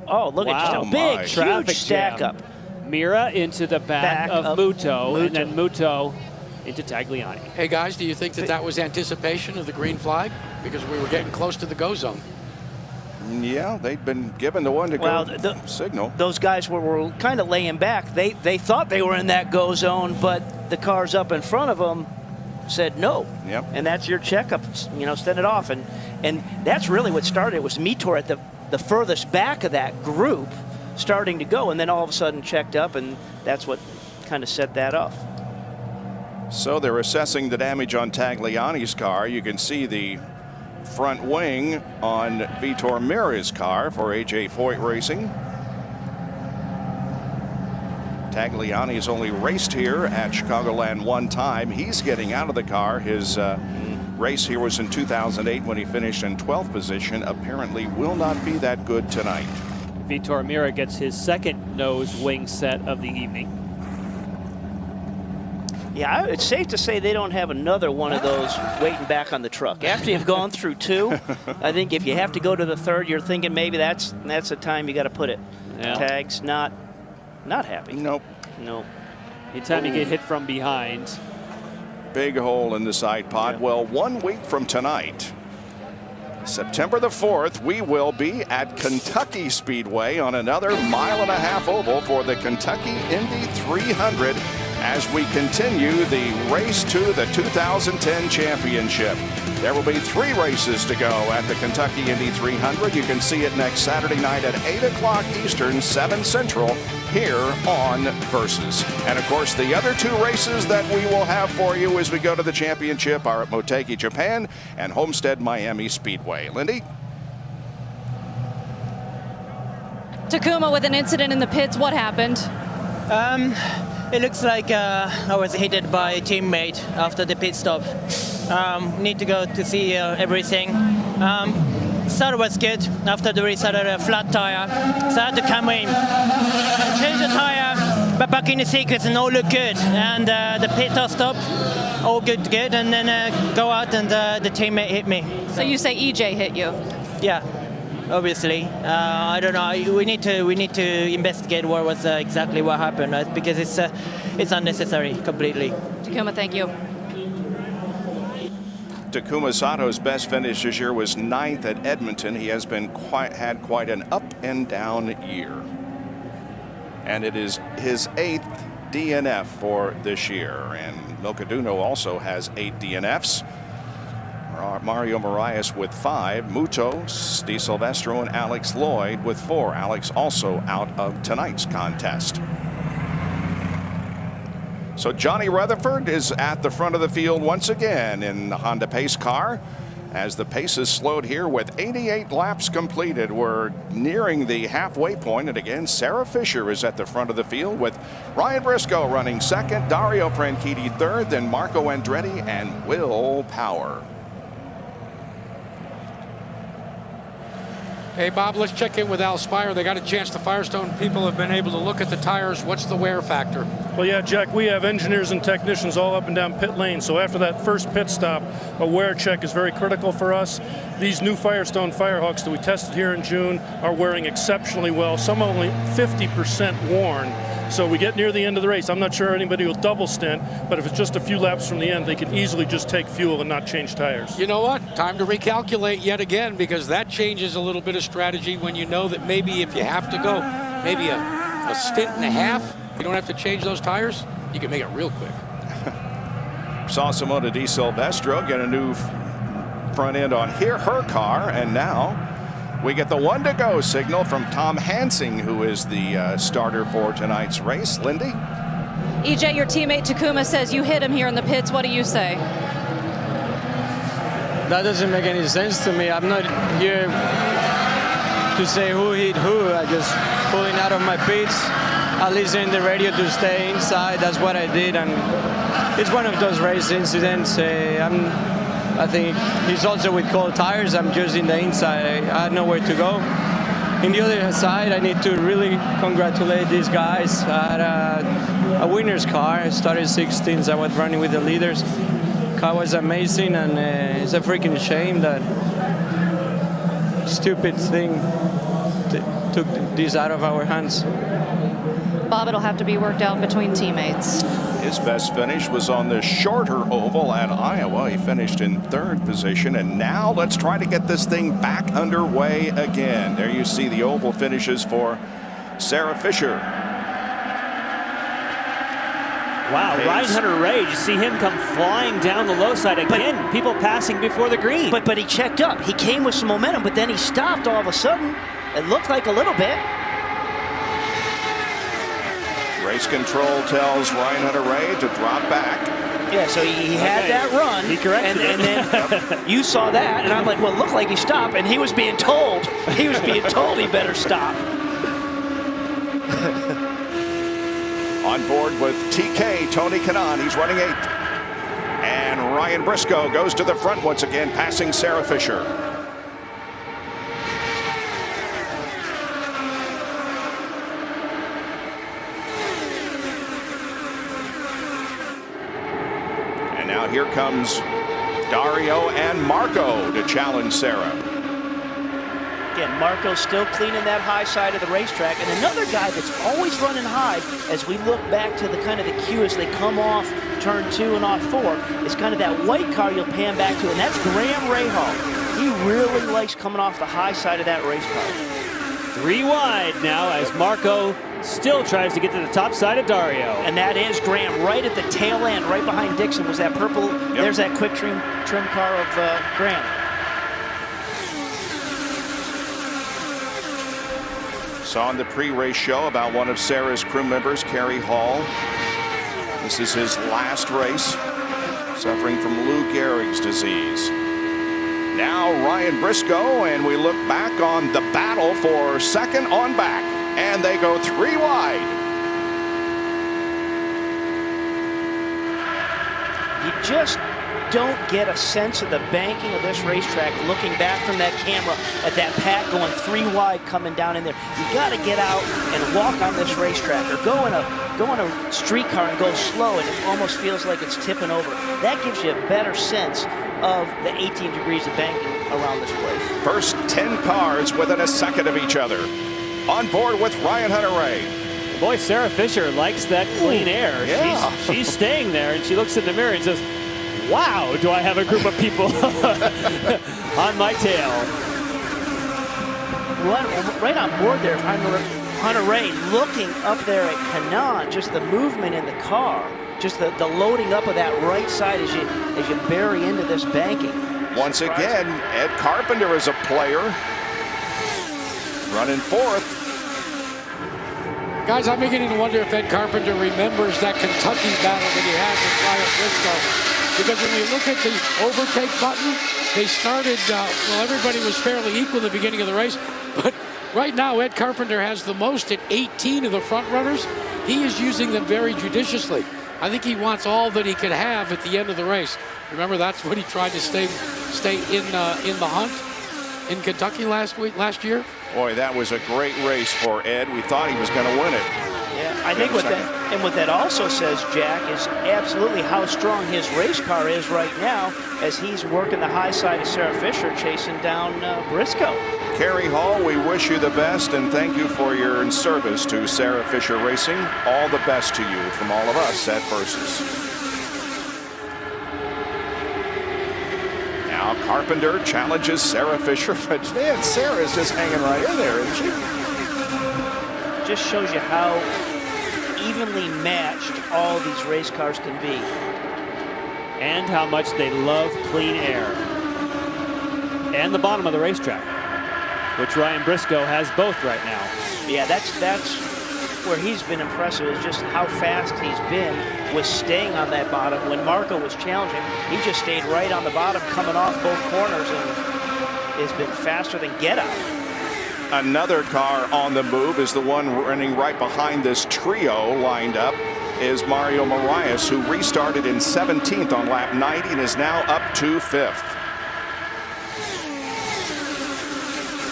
Oh, look at just a big, huge traffic stack jam. up. Mira into the back of Muto, and then Muto into Tagliani. Hey guys, do you think that was anticipation of the green flag? Because we were getting close to the go zone. Yeah, they'd been given the one to go signal. Those guys were kind of laying back. They thought they were in that go zone, but the cars up in front of them said no. Yep. And that's your checkup, send it off. And that's really what started. It was Mitor at the furthest back of that group starting to go, and then all of a sudden checked up, and that's what kind of set that off. So they're assessing the damage on Tagliani's car. You can see the front wing on Vitor Mira's car for AJ Foyt Racing. Tagliani's only raced here at Chicagoland one time. He's getting out of the car. His race here was in 2008 when he finished in 12th position. Apparently will not be that good tonight. Vitor Mira gets his second nose wing set of the evening. Yeah, it's safe to say they don't have another one of those waiting back on the truck. After you've gone through two, I think if you have to go to the third, you're thinking maybe that's the time you got to put it. Yeah. Tags not happy. Nope. Nope. Anytime you get hit from behind. Big hole in the side pod. Yeah. Well, 1 week from tonight, September the 4th, we will be at Kentucky Speedway on another 1.5 mile oval for the Kentucky Indy 300 as we continue the race to the 2010 championship. There will be 3 races to go at the Kentucky Indy 300. You can see it next Saturday night at 8 o'clock Eastern, 7 Central, here on Versus. And of course, the other 2 races that we will have for you as we go to the championship are at Motegi, Japan, and Homestead Miami Speedway. Lindy? Takuma with an incident in the pits. What happened? It looks like I was hit by a teammate after the pit stop. Need to go to see everything. Start was good. After the race, I had a flat tire, so I had to come in, change the tire, but back in the sequence and all looked good. And the pit stop, all good, and then go out and the teammate hit me. So you say EJ hit you? Yeah. obviously. I don't know. We need to investigate what was exactly what happened, because it's unnecessary completely. Takuma, thank you. Takuma Sato's best finish this year was 9th at Edmonton. He has had quite an up and down year. And it is his 8th DNF for this year. And Milcaduno also has 8 DNFs. Mario Moraes with 5. Muto, Di Silvestro, and Alex Lloyd with 4. Alex also out of tonight's contest. So Johnny Rutherford is at the front of the field once again in the Honda Pace car. As the pace is slowed here with 88 laps completed. We're nearing the halfway point, and again Sarah Fisher is at the front of the field with Ryan Briscoe running second, Dario Franchitti third, then Marco Andretti and Will Power. Hey, Bob, let's check in with Al Spire. They got a chance. The Firestone people have been able to look at the tires. What's the wear factor? Well, yeah, Jack, we have engineers and technicians all up and down pit lane. So after that first pit stop, a wear check is very critical for us. These new Firestone Firehawks that we tested here in June are wearing exceptionally well. Some only 50% worn. So we get near the end of the race. I'm not sure anybody will double stint, but if it's just a few laps from the end, they can easily just take fuel and not change tires. You know what? Time to recalculate yet again, because that changes a little bit of strategy when you know that maybe if you have to go maybe a stint and a half, you don't have to change those tires, you can make it real quick. Saw Simona Di Silvestro get a new front end on her car, and now we get the 1 to go signal from Tom Hansing, who is the starter for tonight's race. Lindy? EJ, your teammate Takuma says you hit him here in the pits. What do you say? That doesn't make any sense to me. I'm not here to say who hit who. I just pulling out of my pits. I listen in the radio to stay inside. That's what I did, and it's one of those race incidents. I think he's also with cold tires. I'm just in the inside. I had nowhere to go. In the other side, I need to really congratulate these guys. I had a winner's car. I started 16th. I was running with the leaders. Car was amazing, and it's a freaking shame that stupid thing took this out of our hands. Bob, it'll have to be worked out between teammates. His best finish was on the shorter oval at Iowa. He finished in 3rd position, and now let's try to get this thing back underway again. There you see the oval finishes for Sarah Fisher. Wow, Ryan Hunter-Reay, you see him come flying down the low side again. People passing before the green. But he checked up. He came with some momentum, but then he stopped all of a sudden. It looked like a little bit. Race control tells Ryan Hunter-Reay to drop back. Yeah, so he had that run. He corrected and then you saw that, and I'm like, well, it looked like he stopped, and he was being told. He was being told he better stop. On board with TK, Tony Kanaan. He's running 8th. And Ryan Briscoe goes to the front once again, passing Sarah Fisher. And now here comes Dario and Marco to challenge Sarah. Again, Marco's still cleaning that high side of the racetrack. And another guy that's always running high, as we look back to the kind of the cue as they come off turn 2 and off 4, is kind of that white car you'll pan back to, and that's Graham Rahal. He really likes coming off the high side of that race car. 3 wide now as Marco still tries to get to the top side of Dario. And that is Graham right at the tail end, right behind Dixon was that purple. Yep. There's that quick trim car of Graham. Saw in the pre-race show about one of Sarah's crew members, Kerry Hall. This is his last race, suffering from Lou Gehrig's disease. Now Ryan Briscoe, and we look back on the battle for second on back, and they go 3 wide. You just don't get a sense of the banking of this racetrack looking back from that camera at that pack going 3 wide coming down in there. You got to get out and walk on this racetrack, or go in a street car and go slow, and it almost feels like it's tipping over. That gives you a better sense of the 18 degrees of banking. around this place. First 10 cars within a second of each other. On board with Ryan Hunter-Reay. Boy, Sarah Fisher likes that clean air. Yeah. She's staying there, and she looks in the mirror and says, wow, do I have a group of people on my tail. Right on board there, Hunter-Reay looking up there at Kanaan, just the movement in the car, just the loading up of that right side as you bury into this banking. Once again, Ed Carpenter is a player. Running fourth. Guys, I'm beginning to wonder if Ed Carpenter remembers that Kentucky battle that he had with Ryan Briscoe. Because when we look at the overtake button, they started, well, everybody was fairly equal in the beginning of the race. But right now, Ed Carpenter has the most at 18 of the front runners. He is using them very judiciously. I think he wants all that he could have at the end of the race. Remember, that's what he tried to stay in the hunt in Kentucky last year. Boy, that was a great race for Ed. We thought he was going to win it. Yeah, I think what that also says, Jack, is absolutely how strong his race car is right now as he's working the high side of Sarah Fisher, chasing down Briscoe. Kerry Hall, we wish you the best and thank you for your service to Sarah Fisher Racing. All the best to you from all of us at Versus. Now Carpenter challenges Sarah Fisher, but man, Sarah's just hanging right in there, isn't she? Just shows you how evenly matched all these race cars can be. And how much they love clean air. And the bottom of the racetrack, which Ryan Briscoe has both right now. Yeah, that's where he's been impressive, is just how fast he's been with staying on that bottom. When Marco was challenging, he just stayed right on the bottom, coming off both corners, and has been faster than get out. Another car on the move is the one running right behind this trio lined up is Mario Marias, who restarted in 17th on lap 90 and is now up to 5th.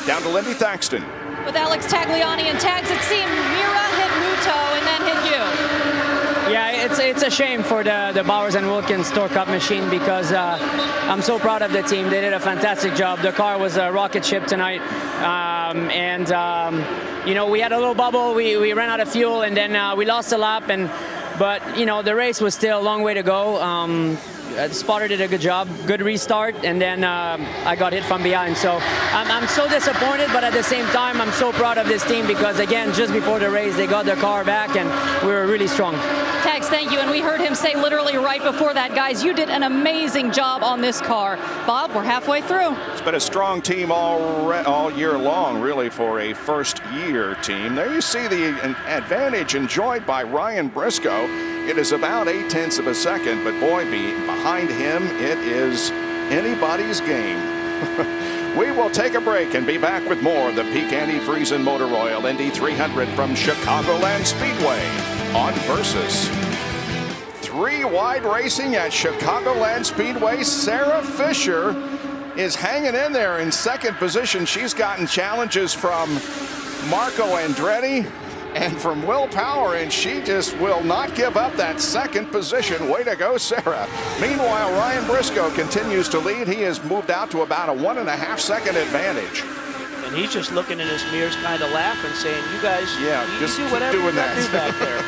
Down to Lindy Thaxton. With Alex Tagliani and tags, it seemed Mira hit Muto and then hit you. Yeah, it's a shame for the Bowers and Wilkins Tour Cup machine because I'm so proud of the team. They did a fantastic job. The car was a rocket ship tonight. You know, we had a little bubble. We ran out of fuel and then we lost a lap. But, you know, the race was still a long way to go. Spotter did a good job, good restart, and then I got hit from behind. So I'm so disappointed, but at the same time, I'm so proud of this team because, again, just before the race, they got their car back, and we were really strong. Tags, thank you. And we heard him say literally right before that, guys, you did an amazing job on this car. Bob, we're halfway through. It's been a strong team all year long, really, for a first-year team. There you see the advantage enjoyed by Ryan Briscoe. It is about 0.8 of a second, but boy, behind him, it is anybody's game. We will take a break and be back with more of the Peak Antifreeze and Motor Oil Indy 300 from Chicagoland Speedway on Versus. 3 wide racing at Chicagoland Speedway. Sarah Fisher is hanging in there in second position. She's gotten challenges from Marco Andretti and from Will Power, and she just will not give up that second position. Way to go, Sarah. Meanwhile, Ryan Briscoe continues to lead. He has moved out to about a 1.5 second advantage. And he's just looking in his mirrors, kind of laughing, saying, you guys, yeah, you just do whatever doing you that. do back there.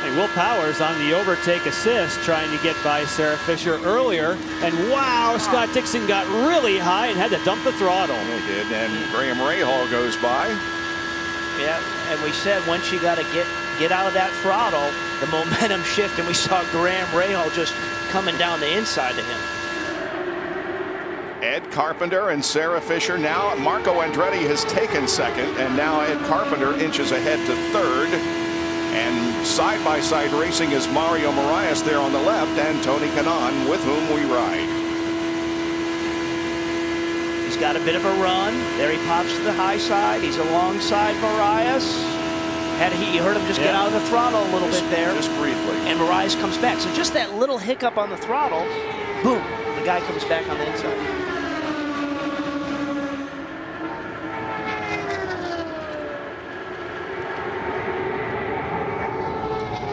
Hey, Will Powers on the overtake assist, trying to get by Sarah Fisher earlier. And wow, Scott Dixon got really high and had to dump the throttle. He did, and Graham Rahal goes by. Yeah, and we said once you got to get out of that throttle, the momentum shift, and we saw Graham Rahal just coming down the inside of him. Ed Carpenter and Sarah Fisher. Now Marco Andretti has taken second, and now Ed Carpenter inches ahead to third. And side-by-side racing is Mario Marias there on the left, and Tony Kanaan, with whom we ride. He's got a bit of a run. There he pops to the high side. He's alongside Marias. You heard him just get out of the throttle a little bit there. Just briefly. And Marias comes back. So just that little hiccup on the throttle, boom, the guy comes back on the inside.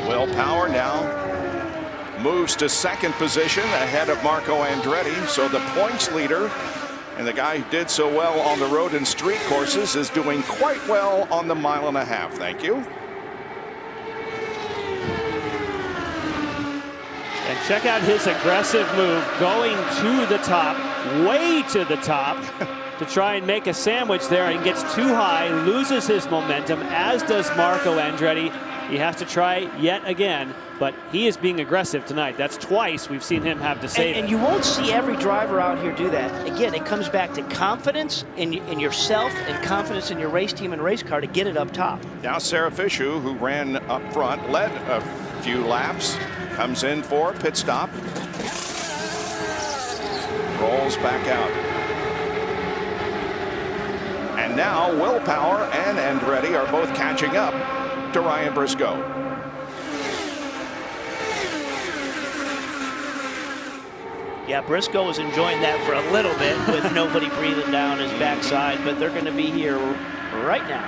Will Power now moves to second position ahead of Marco Andretti. So the points leader And the guy who did so well on the road and street courses is doing quite well on the 1.5 miles. Thank you. And check out his aggressive move, going to the top, way to the top, to try and make a sandwich there, and gets too high, loses his momentum, as does Marco Andretti. He has to try yet again, but he is being aggressive tonight. That's twice we've seen him have to save and you won't see every driver out here do that. Again, it comes back to confidence in yourself and confidence in your race team and race car to get it up top. Now Sarah Fisher, who ran up front, led a few laps, comes in for a pit stop, rolls back out. And now Will Power and Andretti are both catching up to Ryan Briscoe. Yeah, Briscoe was enjoying that for a little bit with nobody breathing down his backside, but they're going to be here right now.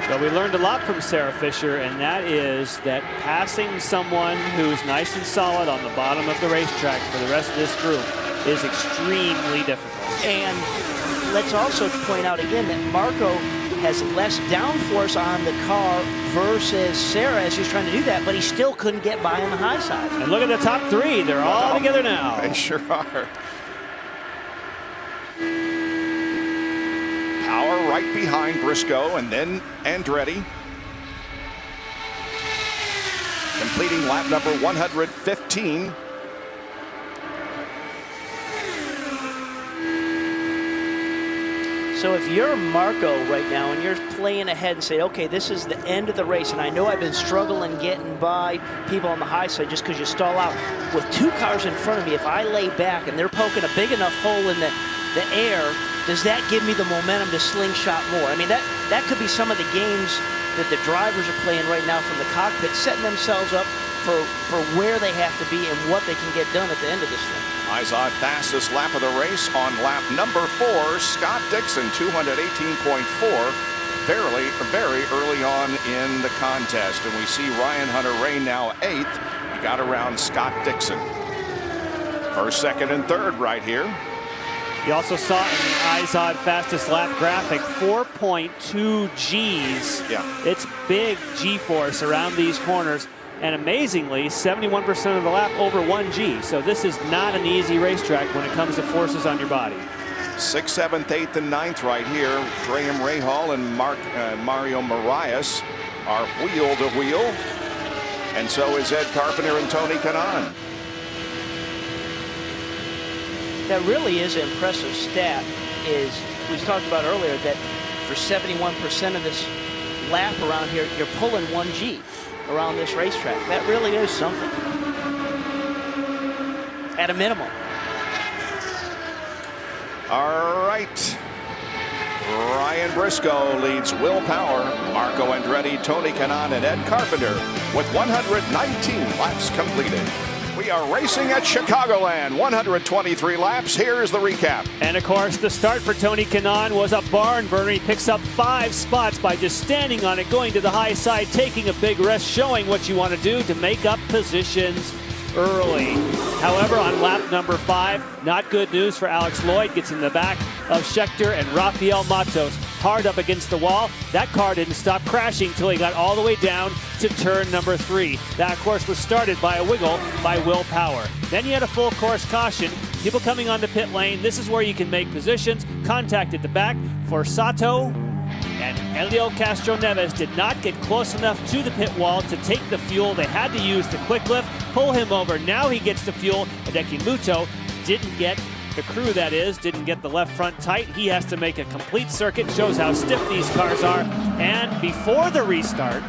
Well, we learned a lot from Sarah Fisher, and that is that passing someone who's nice and solid on the bottom of the racetrack for the rest of this group is extremely difficult. And let's also point out again that Marco has less downforce on the car versus Sarah as he's trying to do that, but he still couldn't get by on the high side. And look at the top three. They're all together now. They sure are. Power right behind Briscoe, and then Andretti. Completing lap number 115. So if you're Marco right now and you're playing ahead and say, okay, this is the end of the race, and I know I've been struggling getting by people on the high side just because you stall out. With two cars in front of me, if I lay back and they're poking a big enough hole in the air, does that give me the momentum to slingshot more? I mean, that could be some of the games that the drivers are playing right now from the cockpit, setting themselves up for where they have to be and what they can get done at the end of this thing. Izod fastest lap of the race on lap number 4. Scott Dixon, 218.4. Very early on in the contest. And we see Ryan Hunter-Reay now 8th. He got around Scott Dixon. First, second, and third right here. You also saw in the Izod fastest lap graphic 4.2 Gs. Yeah. It's big G-force around these corners. And amazingly, 71% of the lap over 1 G. So this is not an easy racetrack when it comes to forces on your body. 6th, 7th, 8th, and 9th right here. Graham Rahal and Mario Marias are wheel to wheel. And so is Ed Carpenter and Tony Kanaan. That really is an impressive stat. Is we talked about earlier that for 71% of this lap around here, you're pulling 1 G around this racetrack. That really is something. At a minimum. All right. Ryan Briscoe leads Will Power, Marco Andretti, Tony Kanaan, and Ed Carpenter with 119 laps completed. We are racing at Chicagoland, 123 laps. Here's the recap. And of course, the start for Tony Kanaan was a barn burner. He picks up 5 spots by just standing on it, going to the high side, taking a big rest, showing what you want to do to make up positions early. However, on lap number 5, not good news for Alex Lloyd. Gets in the back of Scheckter and Rafael Matos, hard up against the wall. That car didn't stop crashing until he got all the way down to turn number 3. That, of course, was started by a wiggle by Will Power. Then you had a full course caution. People coming onto pit lane. This is where you can make positions. Contact at the back for Sato. And Helio Castro Neves did not get close enough to the pit wall to take the fuel. They had to use the quick lift, pull him over. Now he gets the fuel. Hideki Muto didn't get the crew, that is, didn't get the left front tight. He has to make a complete circuit. Shows how stiff these cars are. And before the restart,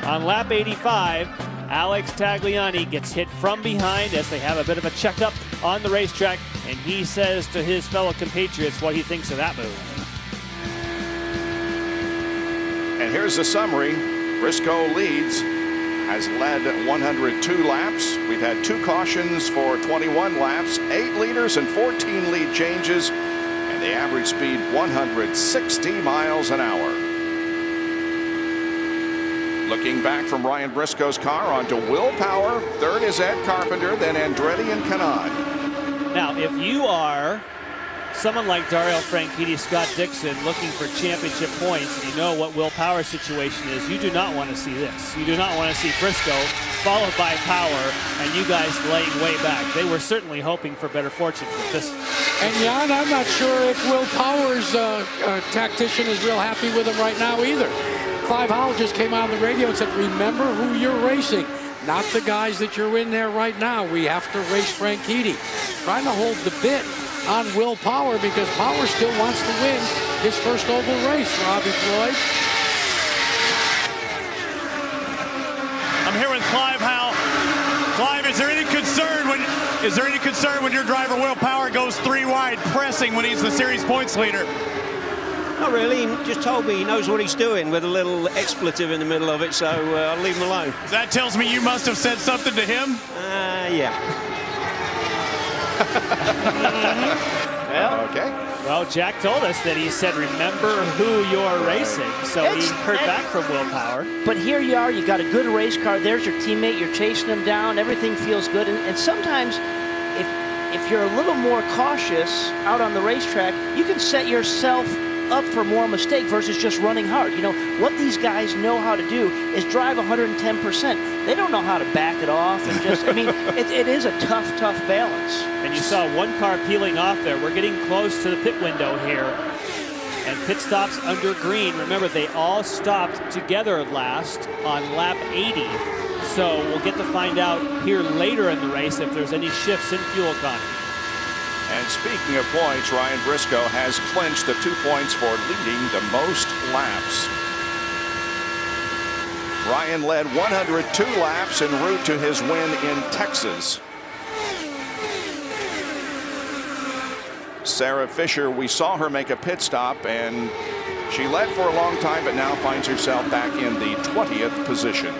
on lap 85, Alex Tagliani gets hit from behind as they have a bit of a checkup on the racetrack. And he says to his fellow compatriots what he thinks of that move. And here's the summary. Briscoe leads, has led 102 laps. We've had 2 cautions for 21 laps, 8 leaders and 14 lead changes, and the average speed 160 miles an hour. Looking back from Ryan Briscoe's car onto Will Power. Third is Ed Carpenter, then Andretti and Kanaan. Now, if you are someone like Dario Franchitti, Scott Dixon, looking for championship points, and you know what Will Power's situation is, you do not want to see this. You do not want to see Briscoe followed by Power, and you guys laying way back. They were certainly hoping for better fortune with this. And Jan, I'm not sure if Will Power's tactician is real happy with him right now either. Clive Howell just came out on the radio and said, remember who you're racing, not the guys that you're in there right now. We have to race Franchitti. Trying to hold the bit on Will Power because Power still wants to win his first oval race, Robbie Floyd. I'm here with Clive Howell. Clive, is there any concern when your driver Will Power goes 3 wide pressing when he's the series points leader? Not really. He just told me he knows what he's doing with a little expletive in the middle of it, so I'll leave him alone. That tells me you must have said something to him? Yeah. Well, okay. Well, Jack told us that he said, remember who you're racing. So he heard back from Will Power. But here you are, you got a good race car. There's your teammate. You're chasing him down. Everything feels good. And sometimes if you're a little more cautious out on the racetrack, you can set yourself up for more mistake versus just running hard. You know, what these guys know how to do is drive 110%. They don't know how to back it off and just, I mean, it is a tough balance. And you saw one car peeling off there. We're getting close to the pit window here. And pit stops under green. Remember, they all stopped together last on lap 80. So we'll get to find out here later in the race if there's any shifts in fuel economy. And speaking of points, Ryan Briscoe has clinched the 2 points for leading the most laps. Ryan led 102 laps en route to his win in Texas. Sarah Fisher, we saw her make a pit stop, and she led for a long time, but now finds herself back in the 20th position.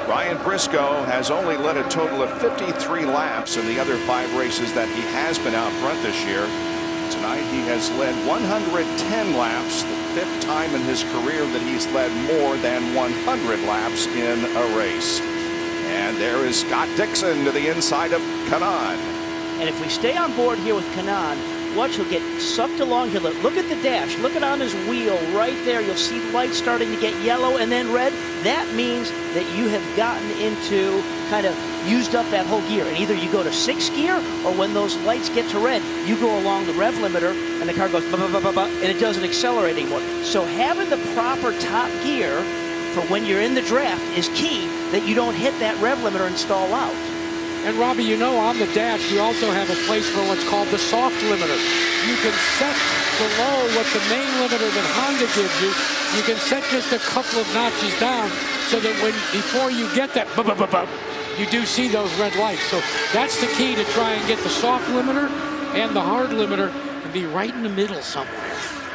Ryan Briscoe has only led a total of 53 laps in the other 5 races that he has been out front this year. Tonight he has led 110 laps, the 5th time in his career that he's led more than 100 laps in a race. And there is Scott Dixon to the inside of Kanaan. And if we stay on board here with Kanaan, watch, he'll get sucked along. He'll look at the dash, look at on his wheel right there. You'll see lights starting to get yellow and then red. That means that you have gotten into kind of used up that whole gear. And either you go to 6th gear, or when those lights get to red, you go along the rev limiter and the car goes ba, ba, ba, ba, ba, and it doesn't accelerate anymore. So having the proper top gear for when you're in the draft is key, that you don't hit that rev limiter and stall out. And Robbie, you know, on the dash, you also have a place for what's called the soft limiter. You can set below what the main limiter that Honda gives you. You can set just a couple of notches down so that before you get that, you do see those red lights. So that's the key to try and get the soft limiter and the hard limiter and be right in the middle somewhere.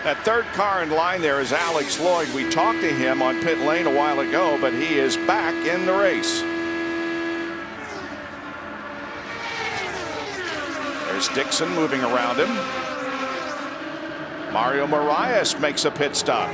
That third car in line there is Alex Lloyd. We talked to him on pit lane a while ago, but he is back in the race. There's Dixon moving around him. Mario Marias makes a pit stop.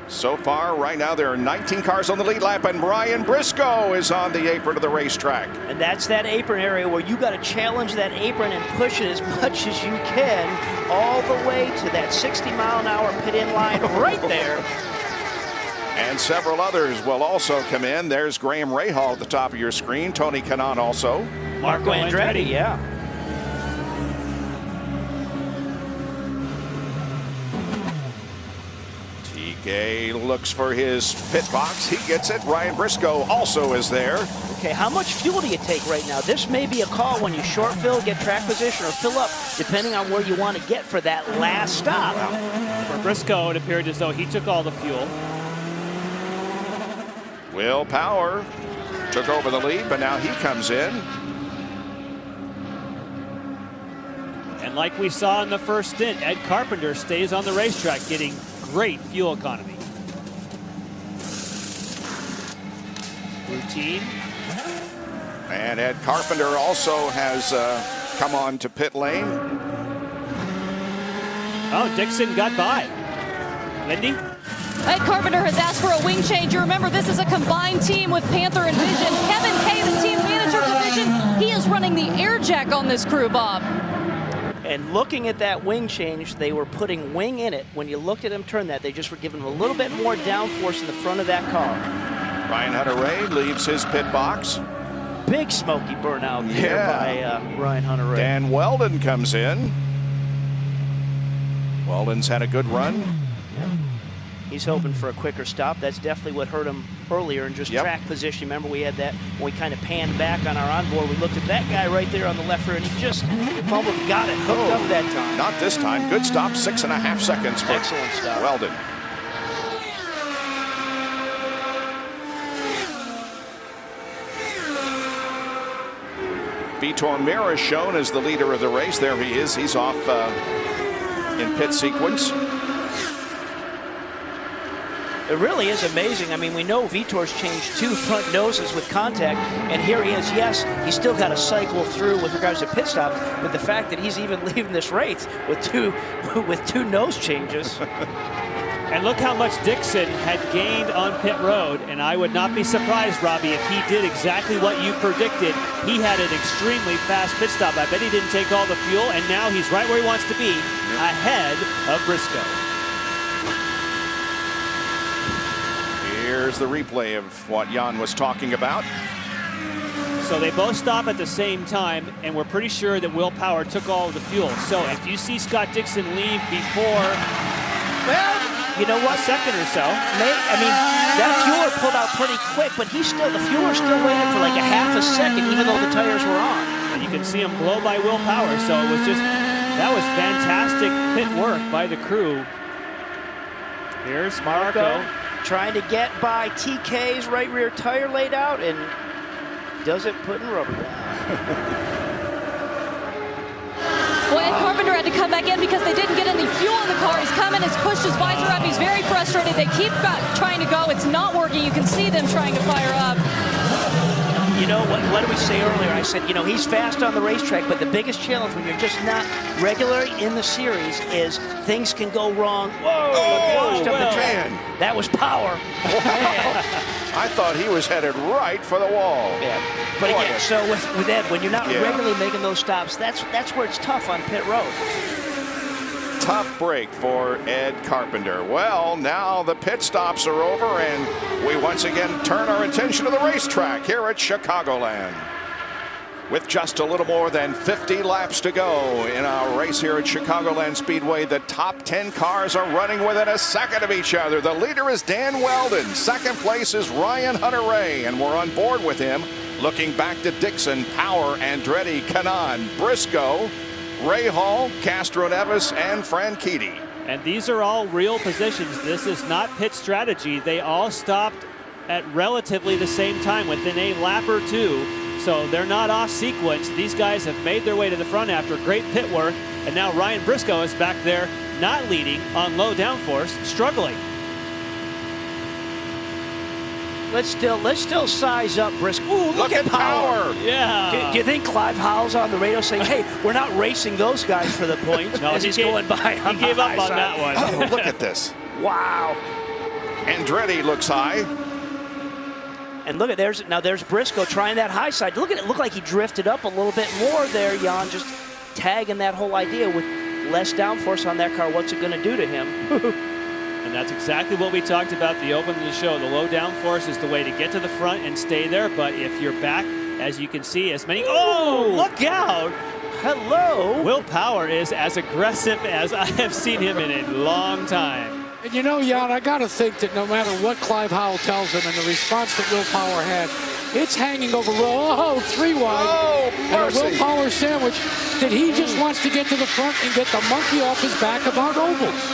So far, right now, there are 19 cars on the lead lap, and Ryan Briscoe is on the apron of the racetrack. And that's that apron area where you got to challenge that apron and push it as much as you can all the way to that 60-mile-an-hour pit-in line right there. And several others will also come in. There's Graham Rahal at the top of your screen. Tony Kanaan also. Marco Andretti, yeah. TK looks for his pit box. He gets it. Ryan Briscoe also is there. Okay, how much fuel do you take right now? This may be a call when you short fill, get track position, or fill up, depending on where you want to get for that last stop. For Briscoe, it appeared as though he took all the fuel. Will Power took over the lead, but now he comes in. And like we saw in the first stint, Ed Carpenter stays on the racetrack getting great fuel economy. Routine. And Ed Carpenter also has come on to pit lane. Oh, Dixon got by. Lindy? Ed Carpenter has asked for a wing change. You remember, this is a combined team with Panther and Vision. Kevin Kay, the team manager for Vision, he is running the air jack on this crew, Bob. And looking at that wing change, they were putting wing in it. When you looked at him turn that, they just were giving him a little bit more downforce in the front of that car. Ryan Hunter-Reay leaves his pit box. Big smoky burnout there by Ryan Hunter-Reay. Dan Weldon comes in. Weldon's had a good run. He's hoping for a quicker stop. That's definitely what hurt him earlier in just track position. Remember, we had that when we kind of panned back on our onboard. We looked at that guy right there on the left rear, and he just almost got it hooked up that time. Not this time. Good stop. 6.5 seconds. For excellent stop. Weldon. Vitor Meira shown as the leader of the race. There he is. He's off in pit sequence. It really is amazing. I mean, we know Vitor's changed 2 front noses with contact, and here he is. Yes, he's still got to cycle through with regards to pit stops, but the fact that he's even leaving this race with two nose changes. And look how much Dixon had gained on pit road, and I would not be surprised, Robbie, if he did exactly what you predicted. He had an extremely fast pit stop. I bet he didn't take all the fuel, and now he's right where he wants to be, ahead of Briscoe. Here's the replay of what Jan was talking about. So they both stop at the same time, and we're pretty sure that Will Power took all of the fuel. So if you see Scott Dixon leave before, well, you know what? A second or so. I mean, that fueler pulled out pretty quick, but the fueler's still waiting for like a half a second, even though the tires were on. And you can see him blow by Will Power. So it was that was fantastic pit work by the crew. Here's Marco trying to get by TK's right rear tire laid out and doesn't put in rubber down. Well, Ed Carpenter had to come back in because they didn't get any fuel in the car. He's coming, has pushed his visor up. He's very frustrated. They keep trying to go. It's not working. You can see them trying to fire up. You know, what did we say earlier? I said, you know, he's fast on the racetrack, but the biggest challenge when you're just not regularly in the series is things can go wrong. Whoa! Man. That was Power. I thought he was headed right for the wall. Yeah. But again, so with Ed, when you're not regularly making those stops, that's where it's tough on pit road. Tough break for Ed Carpenter. Well, now the pit stops are over, and we once again turn our attention to the racetrack here at Chicagoland. With just a little more than 50 laps to go in our race here at Chicagoland Speedway, the top 10 cars are running within a second of each other. The leader is Dan Weldon. Second place is Ryan Hunter-Reay, and we're on board with him. Looking back to Dixon, Power, Andretti, Kanaan, Briscoe, Ray Hall, Castro Neves, and Franchitti. And these are all real positions. This is not pit strategy. They all stopped at relatively the same time, within a lap or two. So they're not off sequence. These guys have made their way to the front after great pit work. And now Ryan Briscoe is back there, not leading on low downforce, struggling. Let's still size up Briscoe. Ooh, look at Power. Yeah. Do you think Clive Howell's on the radio saying, hey, we're not racing those guys for the points? No, he's going by. He gave up on that one. Oh, look at this. Wow. Andretti looks high. And look at there's Briscoe trying that high side. Look at it. Looked like he drifted up a little bit more there, Jan, just tagging that whole idea with less downforce on that car. What's it going to do to him? And that's exactly what we talked about the open of the show. The low downforce is the way to get to the front and stay there. But if you're back, as you can see, as many. Oh, look out! Hello. Will Power is as aggressive as I have seen him in a long time. And you know, Jan, I got to think that no matter what Clive Howell tells him and the response that Will Power had, it's hanging over. Oh, 3 wide. Oh, and a Will Power sandwich that he just wants to get to the front and get the monkey off his back about ovals.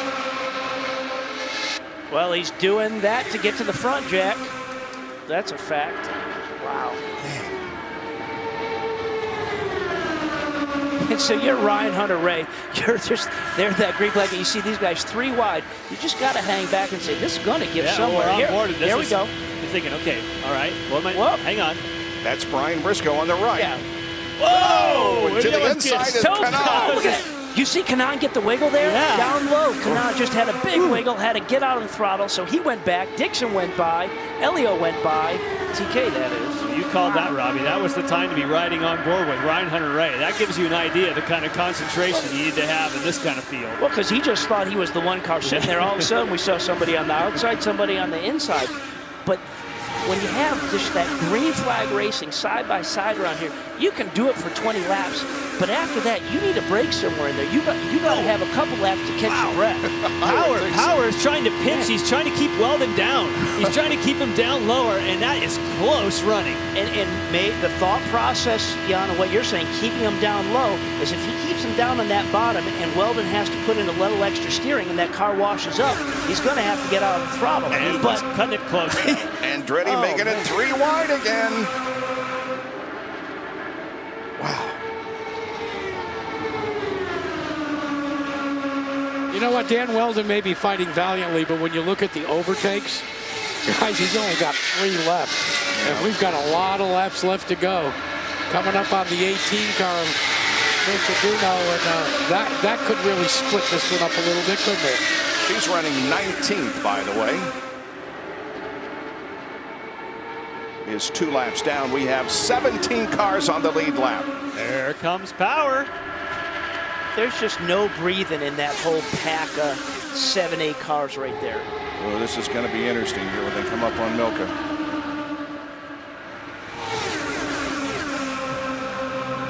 Well, he's doing that to get to the front, Jack. That's a fact. Wow. And so you're Ryan Hunter-Reay. You're just there, that Greek flag. You see these guys 3 wide. You just got to hang back and say, this is going to give somewhere. We're on board. Here we go. You're thinking, okay, all right. Hang on. That's Brian Briscoe on the right. Yeah. Whoa! To the inside is Kanaan. Look at that. You see Kanaan get the wiggle there? Yeah. Down low. Kanaan just had a big wiggle, had to get out on the throttle, so he went back. Dixon went by. Elio went by. TK, that is. You called that, Robbie. That was the time to be riding on board with Ryan Hunter-Reay. That gives you an idea of the kind of concentration you need to have in this kind of field. Well, because he just thought he was the one car sitting there. All of a sudden, we saw somebody on the outside, somebody on the inside. But when you have just that green flag racing side by side around here, you can do it for 20 laps. But after that, you need a break somewhere in there. You got to have a couple laps to catch your breath. Power is trying to pinch. He's trying to keep Weldon down. He's trying to keep him down lower, and that is close running. And the thought process, Jan, of what you're saying, keeping him down low, is if he keeps him down on that bottom and Weldon has to put in a little extra steering and that car washes up, he's going to have to get out of the throttle. And but cutting it close. Andretti making it 3 wide again. Wow. You know what, Dan Weldon may be fighting valiantly, but when you look at the overtakes, guys, he's only got 3 left. And we've got a lot of laps left to go. Coming up on the 18 car, Duno, and that could really split this one up a little bit, couldn't it? He's running 19th, by the way. Is 2 laps down. We have 17 cars on the lead lap. There comes Power. There's just no breathing in that whole pack of 7-8 cars right there. Well, this is going to be interesting here when they come up on Milka.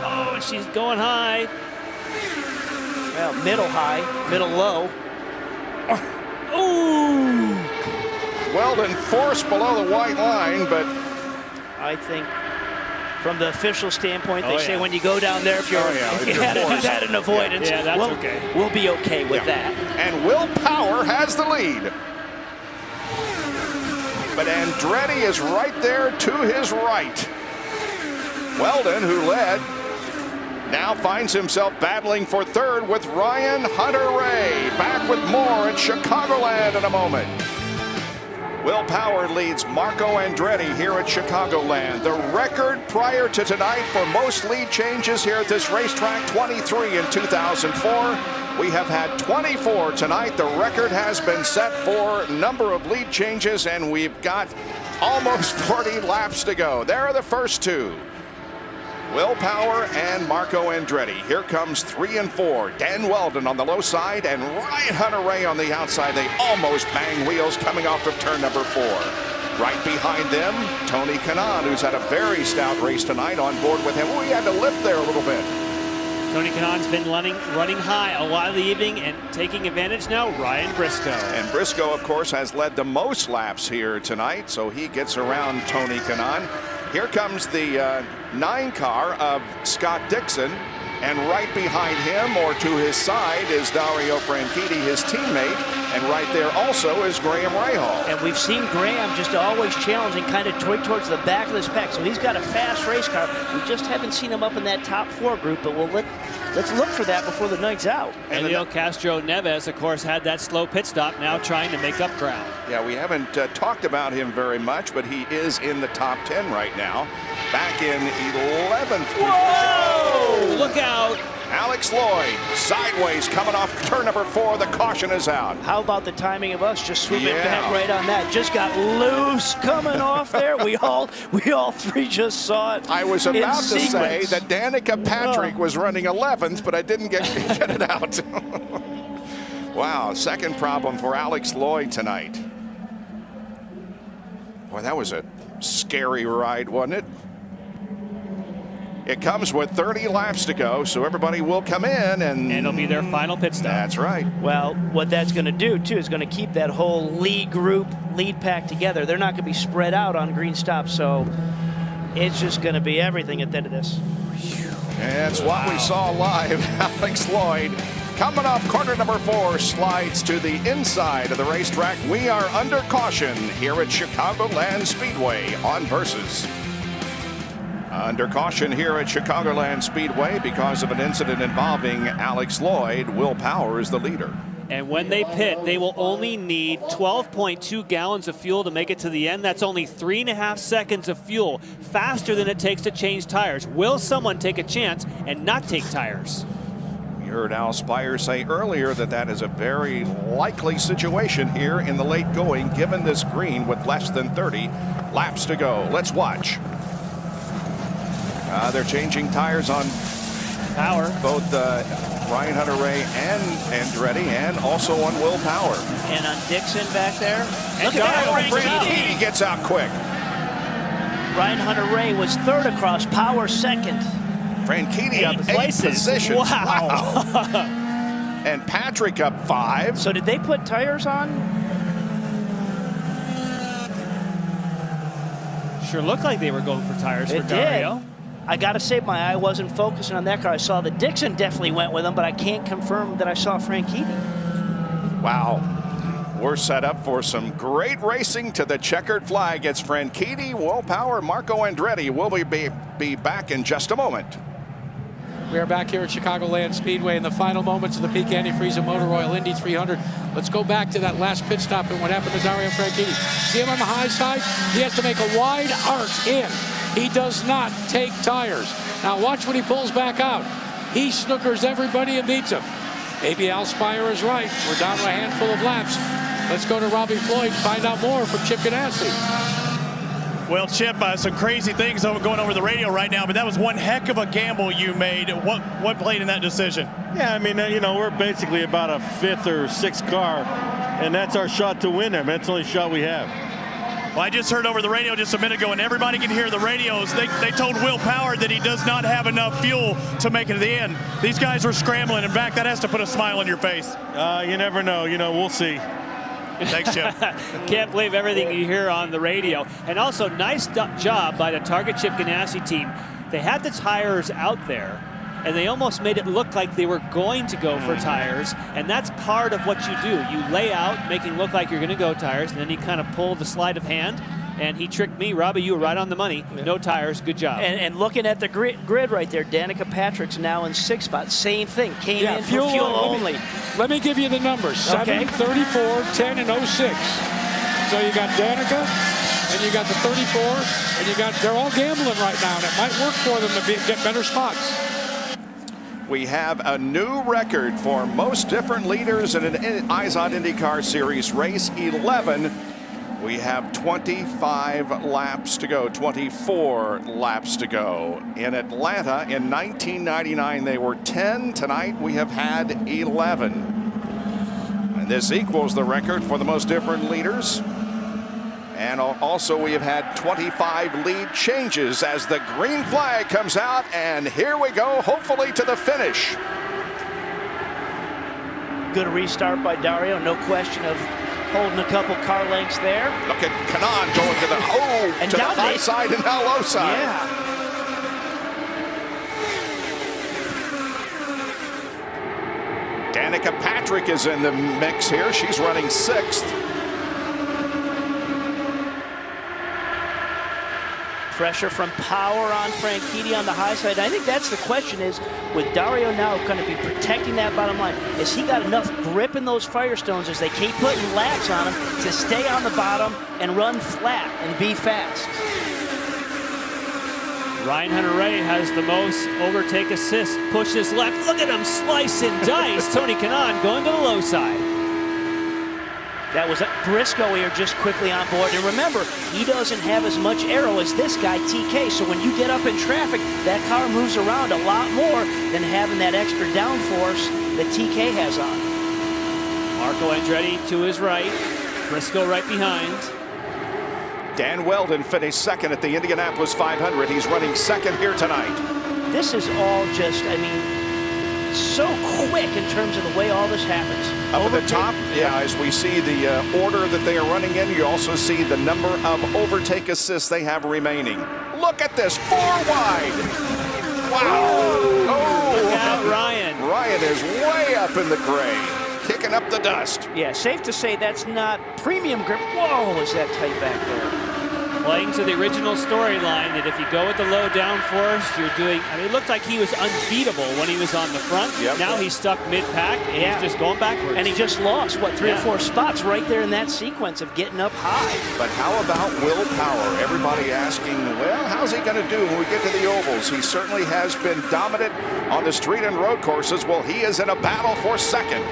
Oh, she's going high. Well, middle high, middle low. Ooh! Weldon forced below the white line, but I think from the official standpoint, they say when you go down there, if you had to do that in avoidance, that's okay. We'll be okay with that. And Will Power has the lead. But Andretti is right there to his right. Weldon, who led, now finds himself battling for third with Ryan Hunter-Reay. Back with more at Chicagoland in a moment. Will Power leads Marco Andretti here at Chicagoland. The record prior to tonight for most lead changes here at this racetrack, 23 in 2004. We have had 24 tonight. The record has been set for number of lead changes, and we've got almost 40 laps to go. There are the first 2. Will Power and Marco Andretti. Here comes 3 and 4. Dan Weldon on the low side and Ryan Hunter-Reay on the outside. They almost bang wheels coming off of turn number 4. Right behind them, Tony Kanaan, who's had a very stout race tonight, on board with him. We had to lift there a little bit. Tony Kanaan's been running high a lot of the evening and taking advantage now, Ryan Briscoe. And Briscoe, of course, has led the most laps here tonight, so he gets around Tony Kanaan. Here comes the 9 car of Scott Dixon, and right behind him or to his side is Dario Franchitti, his teammate, and right there also is Graham Rahal. And we've seen Graham just always challenging, kind of towards the back of this pack, so he's got a fast race car. We just haven't seen him up in that top 4 group, but let's look for that before the night's out. And Leo Castro Neves, of course, had that slow pit stop, now trying to make up ground. Yeah, we haven't talked about him very much, but he is in the top 10 right now. Back in 11th. Whoa! Look out. Alex Lloyd, sideways, coming off turn number 4. The caution is out. How about the timing of us just swooping back right on that? Just got loose coming off there. We all 3 just saw it. I was about to say that Danica Patrick was running 11th, but I didn't get it out. Wow, second problem for Alex Lloyd tonight. Boy, that was a scary ride, wasn't it? It comes with 30 laps to go, so everybody will come in and it'll be their final pit stop. That's right. Well, what that's going to do, too, is going to keep that whole lead group, lead pack together. They're not going to be spread out on green stops, so it's just going to be everything at the end of this. That's what we saw live. Alex Lloyd coming off corner number 4, slides to the inside of the racetrack. We are under caution here at Chicagoland Speedway on Versus. Under caution here at Chicagoland Speedway because of an incident involving Alex Lloyd. Will Power is the leader. And when they pit, they will only need 12.2 gallons of fuel to make it to the end. That's only 3.5 seconds of fuel, faster than it takes to change tires. Will someone take a chance and not take tires? You heard Al Spire say earlier that that is a very likely situation here in the late going, given this green with less than 30 laps to go. Let's watch. They're changing tires on Power. Both Ryan Hunter-Reay and Andretti, and also on Will Power. And on Dixon back there. Look at that. Franchitti gets out quick. Ryan Hunter-Reay was third across, Power second. Franchitti up 8 positions. Wow. And Patrick up 5. So did they put tires on? Sure looked like they were going for tires for Dario. Did. I got to say, my eye wasn't focusing on that car. I saw that Dixon definitely went with him, but I can't confirm that I saw Franchitti. Wow. We're set up for some great racing to the checkered flag. It's Franchitti, Will Power, Marco Andretti. We'll be back in just a moment. We are back here at Chicagoland Speedway in the final moments of the peak antifreeze Motor Oil Indy 300. Let's go back to that last pit stop and what happened to Dario Franchitti. See him on the high side? He has to make a wide arc in. He does not take tires. Now watch when he pulls back out. He snookers everybody and beats him. Maybe Al Spire is right. We're down to a handful of laps. Let's go to Robbie Floyd and find out more from Chip Ganassi. Well, Chip, some crazy things going over the radio right now, but that was one heck of a gamble you made. What played in that decision? Yeah, I mean, we're basically about a 5th or 6th car, and that's our shot to win there. That's the only shot we have. Well, I just heard over the radio just a minute ago, and everybody can hear the radios. They told Will Power that he does not have enough fuel to make it to the end. These guys are scrambling, and back that has to put a smile on your face. You never know. We'll see. Thanks, Chip. Can't believe everything you hear on the radio. And also, nice job by the Target Chip Ganassi team. They had the tires out there, and they almost made it look like they were going to go for tires, and that's part of what you do. You lay out, making it look like you're going to go tires, and then you kind of pull the sleight of hand, and he tricked me. Robbie, you were right on the money. No tires, good job. And looking at the grid right there, Danica Patrick's now in 6th spot. Same thing, came in for fuel only. Let me give you the numbers, 7, 34, 10, and 06. So you got Danica, and you got the 34, and they're all gambling right now, and it might work for them to get better spots. We have a new record for most different leaders in an IZOD IndyCar Series race 11. We have 25 laps to go, 24 laps to go. In Atlanta in 1999, they were 10. Tonight, we have had 11. And this equals the record for the most different leaders. And also, we have had 25 lead changes as the green flag comes out. And here we go, hopefully to the finish. Good restart by Dario, no question of holding a couple car lengths there. Look at Kanan going to the to the high side and now low side. Yeah. Danica Patrick is in the mix here. She's running 6th. Pressure from Power on Franchitti on the high side. I think that's the question is, with Dario now going to be protecting that bottom line, has he got enough grip in those Firestones as they keep putting laps on him to stay on the bottom and run flat and be fast? Ryan Hunter-Reay has the most overtake assist, pushes left. Look at him slice and dice. Tony Kanaan going to the low side. That was Briscoe here just quickly on board. And remember, he doesn't have as much aero as this guy, TK. So when you get up in traffic, that car moves around a lot more than having that extra downforce that TK has on. Marco Andretti to his right. Briscoe right behind. Dan Weldon finished 2nd at the Indianapolis 500. He's running 2nd here tonight. This is all just, I mean, so quick in terms of the way all this happens. Up at the top, as we see the order that they are running in, you also see the number of overtake assists they have remaining. Look at this, 4 wide. Wow. Oh, look out, Ryan. Ryan is way up in the gray, kicking up the dust. Yeah, safe to say that's not premium grip. Whoa, is that tight back there. playing to the original storyline that if you go with the low downforce, you're doing, I mean, it looked like he was unbeatable when he was on the front. Now he's stuck mid-pack and he's just going backwards. And he just lost, what, 3 or 4 spots right there in that sequence of getting up high. But how about Will Power? Everybody asking, well, how's he going to do when we get to the ovals? He certainly has been dominant on the street and road courses. Well, he is in a battle for second.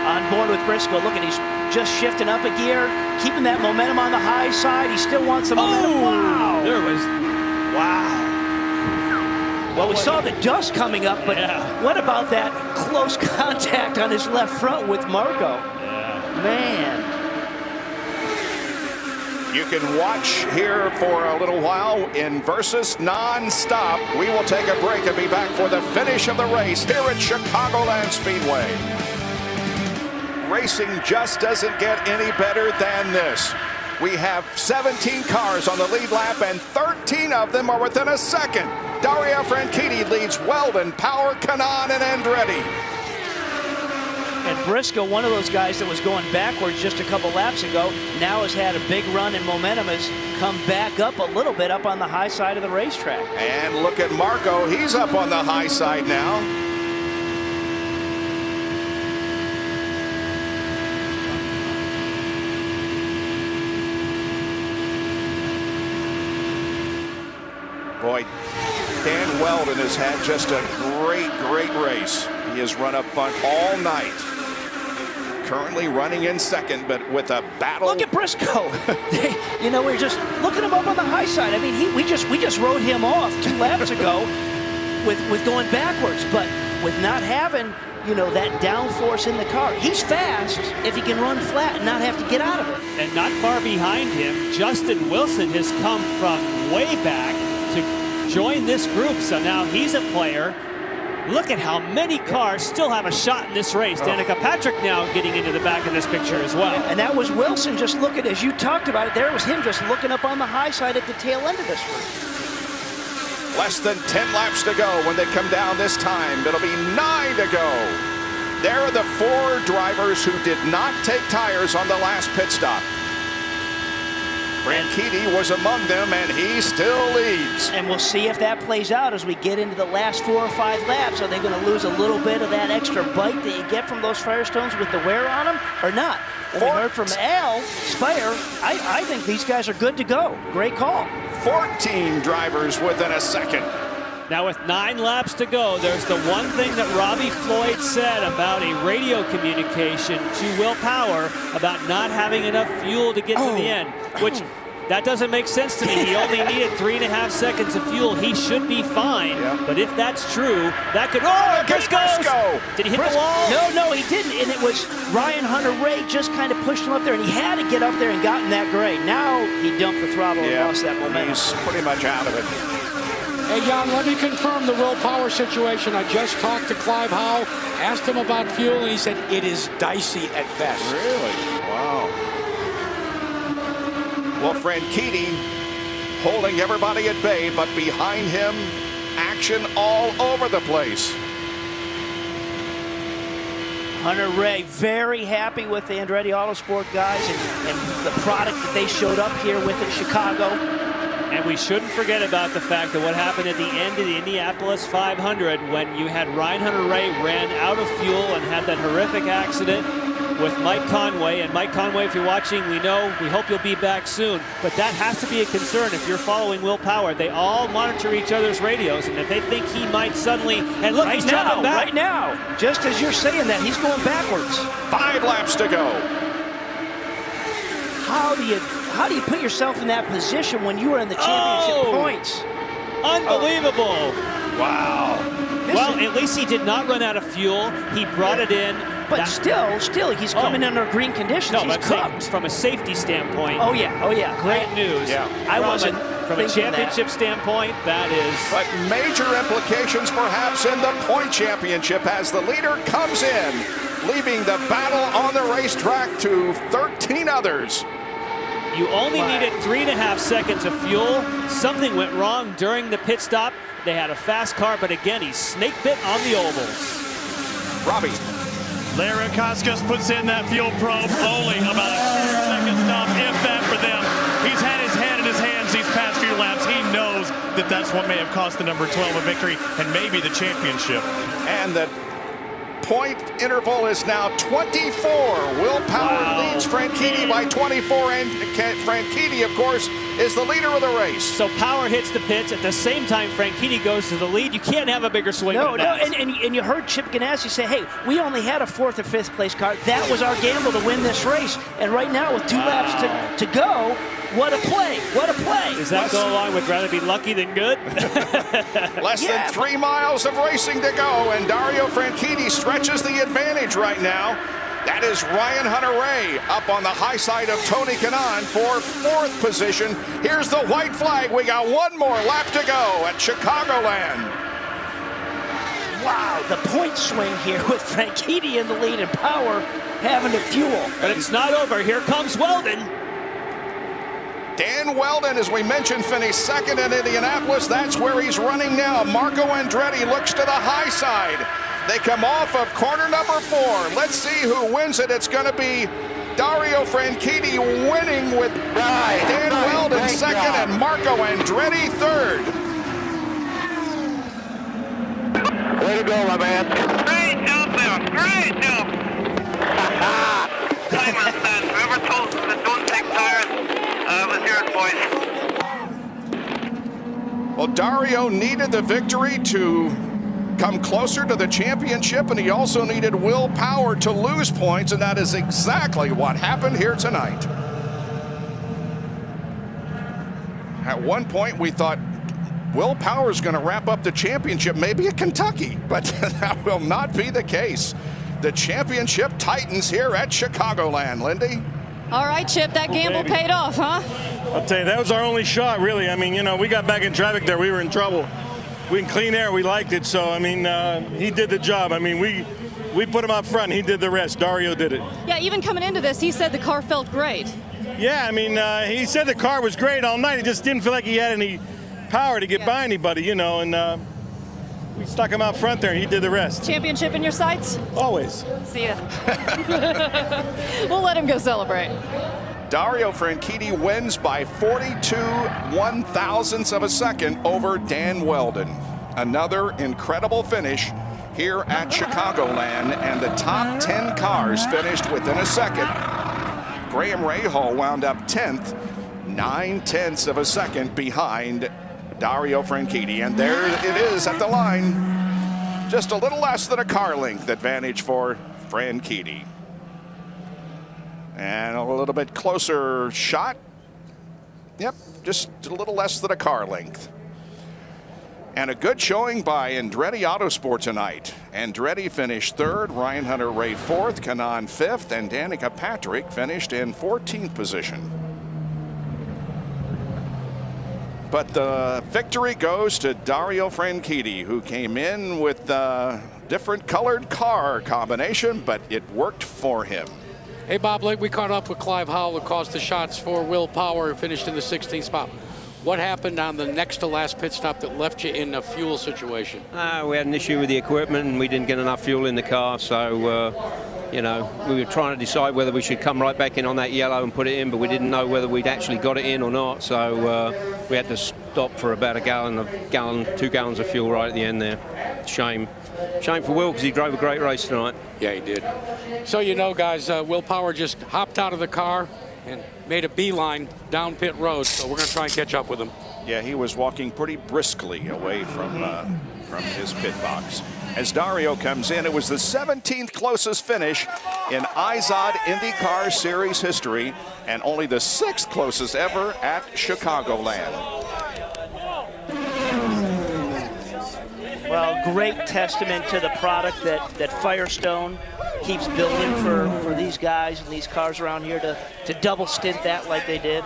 On board with Briscoe. Look, and he's just shifting up a gear, keeping that momentum on the high side. He still wants the momentum. Wow. There was, wow. Well, we saw the dust coming up, but what about that close contact on his left front with Marco? Man. You can watch here for a little while in Versus non-stop. We will take a break and be back for the finish of the race here at Chicagoland Speedway. Racing just doesn't get any better than this. We have 17 cars on the lead lap, and 13 of them are within a second. Dario Franchitti leads Weldon, Power, Kanaan, and Andretti. And Briscoe, one of those guys that was going backwards just a couple laps ago, now has had a big run and momentum, has come back up a little bit up on the high side of the racetrack. And look at Marco. He's up on the high side now. Boy, Dan Weldon has had just a great race. He has run up front all night. Currently running in second, but with a battle. Look at Briscoe. You know, we're just looking him up on the high side. I mean, we just rode him off 2 laps ago with going backwards, but with not having, you know, that downforce in the car. He's fast if he can run flat and not have to get out of it. And not far behind him, Justin Wilson has come from way back to join this group. So now he's a player. Look at how many cars still have a shot in this race. Danica Patrick now getting into the back of this picture as well. And that was Wilson just looking, as you talked about it, there was him just looking up on the high side at the tail end of this race. Less than 10 laps to go when they come down this time. It'll be 9 to go. There are the 4 drivers who did not take tires on the last pit stop. Franchitti was among them, and he still leads. And we'll see if that plays out as we get into the last 4 or 5 laps. Are they going to lose a little bit of that extra bite that you get from those Firestones with the wear on them, or not? Well, we heard from Al Spire. I think these guys are good to go. Great call. 14 drivers within a second. Now with 9 laps to go, there's the one thing that Robbie Floyd said about a radio communication to Will Power about not having enough fuel to get to the end, which that doesn't make sense to me. He only needed 3.5 seconds of fuel. He should be fine. But if that's true, that could... Oh, Briscoe! Did he hit the wall? No, he didn't. And it was Ryan Hunter-Reay just kind of pushed him up there, and he had to get up there and got in that grade. Now he dumped the throttle and lost that momentum. He's pretty much out of it. Hey, Jan, let me confirm the Will Power situation. I just talked to Clive Howe, asked him about fuel, and he said it is dicey at best. Really? Wow. Well, Franchitti holding everybody at bay, but behind him, action all over the place. Hunter-Reay very happy with the Andretti Autosport guys and the product that they showed up here with in Chicago. And we shouldn't forget about the fact that what happened at the end of the Indianapolis 500 when you had Ryan Hunter-Reay ran out of fuel and had that horrific accident with Mike Conway. And Mike Conway, if you're watching, we hope you'll be back soon. But that has to be a concern if you're following Will Power. They all monitor each other's radios, and if they think he might suddenly... And look, he's jumping back. Right now, just as you're saying that, he's going backwards. 5 laps to go. How do you put yourself in that position when you are in the championship points? Unbelievable. Wow. Well, at least he did not run out of fuel. He brought it in. But still, he's coming under green conditions. No, he's but from a safety standpoint. Oh yeah. Great news. Yeah. I wasn't from a championship standpoint, that is. But major implications perhaps in the point championship as the leader comes in, leaving the battle on the racetrack to 13 others. You only needed 3.5 seconds of fuel. Something went wrong during the pit stop. They had a fast car, but again, he's snake bit on the ovals. Robbie. Larry Koskas puts in that fuel probe, only about a 2-second stop, if that, for them. He's had his head in his hands these past few laps. He knows that that's what may have cost the number 12 a victory and maybe the championship. And the point interval is now 24. Will Power leads Franchitti by 24, and Franchitti, of course, is the leader of the race. So Power hits the pits at the same time Franchitti goes to the lead. You can't have a bigger swing. No, and you heard Chip Ganassi say, hey, we only had a 4th or 5th place car. That was our gamble to win this race. And right now, with 2 laps to go, what a play, what a play. Does that go along with rather be lucky than good? Less than 3 miles of racing to go, and Dario Franchitti stretches the advantage right now. That is Ryan Hunter-Reay up on the high side of Tony Kanaan for 4th position. Here's the white flag. We got 1 more lap to go at Chicagoland. Wow, the point swing here with Franchitti in the lead and Power having to fuel. But it's not over. Here comes Weldon. Dan Weldon, as we mentioned, finished 2nd in Indianapolis. That's where he's running now. Marco Andretti looks to the high side. They come off of corner number 4. Let's see who wins it. It's going to be Dario Franchitti winning with Dan Weldon 2nd and Marco Andretti 3rd. Way to go, my man. Great job there. Great job. Simon says, whoever told them that don't take tires, was here, boys. Well, Dario needed the victory to come closer to the championship, and he also needed Will Power to lose points, and that is exactly what happened here tonight. At one point, we thought Will Power is going to wrap up the championship, maybe at Kentucky, but that will not be the case. The championship tightens here at Chicagoland, Lindy. All right, Chip, that gamble paid off, huh? I'll tell you, that was our only shot, really. I mean, you know, we got back in traffic there. We were in trouble. We in clean air, we liked it. So, I mean, he did the job. I mean, we put him up front. He did the rest. Dario did it. Yeah, even coming into this, he said the car felt great. Yeah, I mean, he said the car was great all night. He just didn't feel like he had any power to get by anybody, you know, and we stuck him out front there, and he did the rest. Championship in your sights? Always. See ya. We'll let him go celebrate. Dario Franchitti wins by 42 one-thousandths of a second over Dan Weldon. Another incredible finish here at Chicagoland, and the top 10 cars finished within a second. Graham Rahal wound up 10th, 9/10ths of a second behind Dario Franchitti, and there it is at the line. Just a little less than a car length advantage for Franchitti. And a little bit closer shot. Yep, just a little less than a car length. And a good showing by Andretti Autosport tonight. Andretti finished 3rd, Ryan Hunter-Reay 4th, Kanaan 5th, and Danica Patrick finished in 14th position. But the victory goes to Dario Franchitti, who came in with a different colored car combination, but it worked for him. Hey, Bob, we caught up with Clive Howell, who caused the shots for Will Power and finished in the 16th spot. What happened on the next to last pit stop that left you in a fuel situation? We had an issue with the equipment, and we didn't get enough fuel in the car, so you know, we were trying to decide whether we should come right back in on that yellow and put it in, but we didn't know whether we'd actually got it in or not, so we had to stop for about 2 gallons of fuel right at the end there. Shame for Will, because he drove a great race tonight. Yeah, he did. So, you know, guys, Will Power just hopped out of the car and made a beeline down pit road, so we're going to try and catch up with him. Yeah, he was walking pretty briskly away from his pit box. As Dario comes in, it was the 17th closest finish in IZOD IndyCar Series history, and only the 6th closest ever at Chicagoland. Well, great testament to the product that Firestone keeps building for these guys and these cars around here to double stint that like they did.